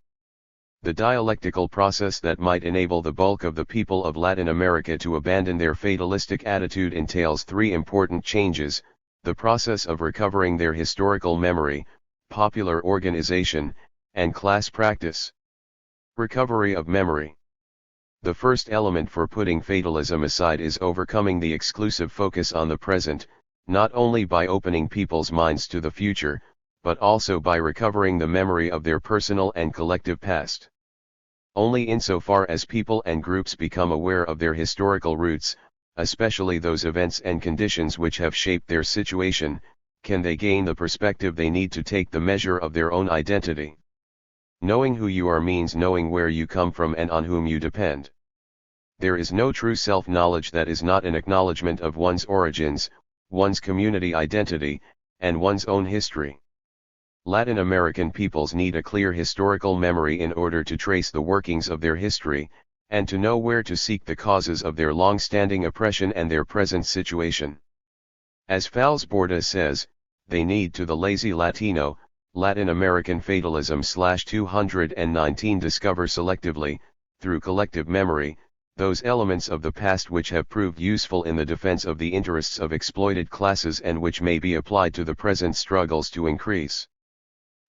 The dialectical process that might enable the bulk of the people of Latin America to abandon their fatalistic attitude entails three important changes: the process of recovering their historical memory, popular organization, and class practice. Recovery of memory. The first element for putting fatalism aside is overcoming the exclusive focus on the present, not only by opening people's minds to the future, but also by recovering the memory of their personal and collective past. Only insofar as people and groups become aware of their historical roots, especially those events and conditions which have shaped their situation, can they gain the perspective they need to take the measure of their own identity. Knowing who you are means knowing where you come from and on whom you depend. There is no true self-knowledge that is not an acknowledgement of one's origins, one's community identity, and one's own history. Latin American peoples need a clear historical memory in order to trace the workings of their history, and to know where to seek the causes of their long-standing oppression and their present situation. As Fals Borda says, they need to the lazy Latino, Latin American fatalism /219 discover selectively, through collective memory, those elements of the past which have proved useful in the defense of the interests of exploited classes and which may be applied to the present struggles to increase.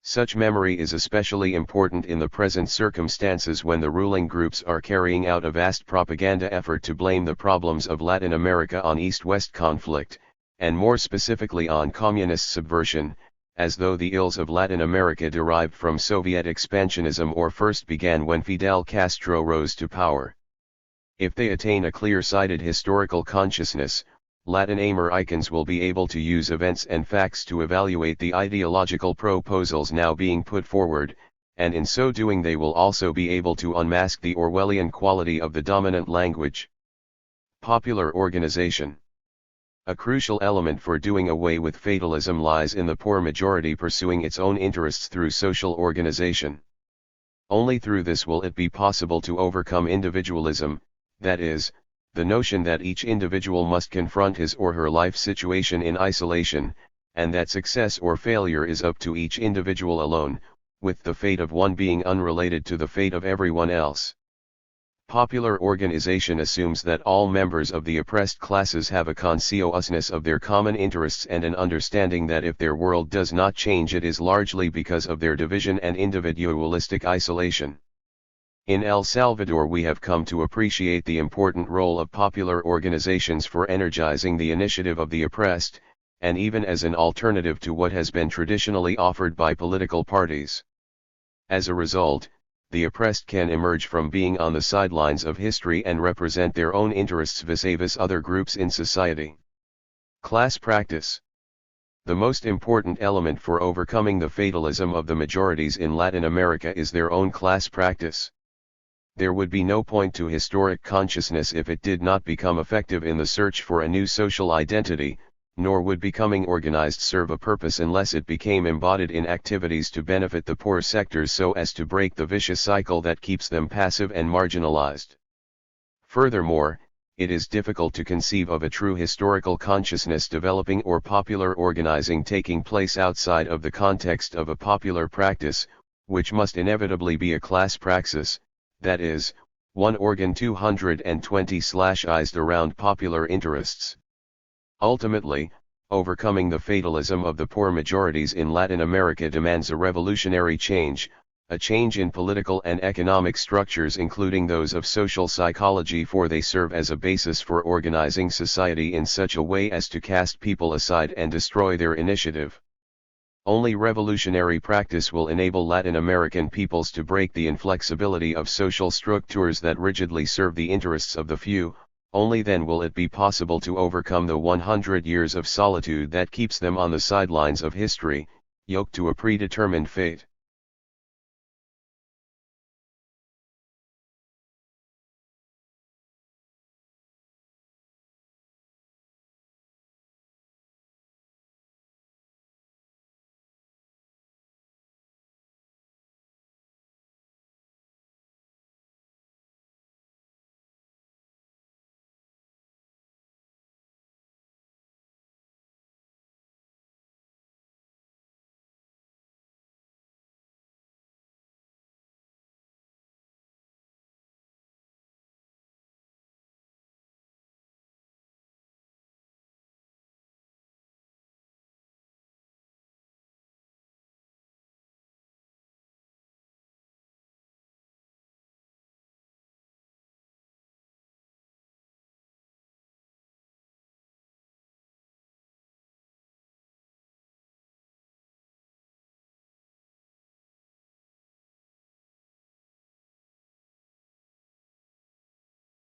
Such memory is especially important in the present circumstances when the ruling groups are carrying out a vast propaganda effort to blame the problems of Latin America on East-West conflict, and more specifically on communist subversion, as though the ills of Latin America derived from Soviet expansionism or first began when Fidel Castro rose to power. If they attain a clear-sighted historical consciousness, Latin Americans will be able to use events and facts to evaluate the ideological proposals now being put forward, and in so doing they will also be able to unmask the Orwellian quality of the dominant language. Popular organization. A crucial element for doing away with fatalism lies in the poor majority pursuing its own interests through social organization. Only through this will it be possible to overcome individualism, that is, the notion that each individual must confront his or her life situation in isolation, and that success or failure is up to each individual alone, with the fate of one being unrelated to the fate of everyone else. Popular organization assumes that all members of the oppressed classes have a consciousness of their common interests and an understanding that if their world does not change it is largely because of their division and individualistic isolation. In El Salvador we have come to appreciate the important role of popular organizations for energizing the initiative of the oppressed, and even as an alternative to what has been traditionally offered by political parties. As a result, the oppressed can emerge from being on the sidelines of history and represent their own interests vis-a-vis other groups in society. Class practice. The most important element for overcoming the fatalism of the majorities in Latin America is their own class practice. There would be no point to historic consciousness if it did not become effective in the search for a new social identity, nor would becoming organized serve a purpose unless it became embodied in activities to benefit the poor sectors so as to break the vicious cycle that keeps them passive and marginalized. Furthermore, it is difficult to conceive of a true historical consciousness developing or popular organizing taking place outside of the context of a popular practice, which must inevitably be a class praxis, that is, one organ 220/ized around popular interests. Ultimately, overcoming the fatalism of the poor majorities in Latin America demands a revolutionary change, a change in political and economic structures including those of social psychology, for they serve as a basis for organizing society in such a way as to cast people aside and destroy their initiative. Only revolutionary practice will enable Latin American peoples to break the inflexibility of social structures that rigidly serve the interests of the few. Only then will it be possible to overcome the 100 years of solitude that keeps them on the sidelines of history, yoked to a predetermined fate.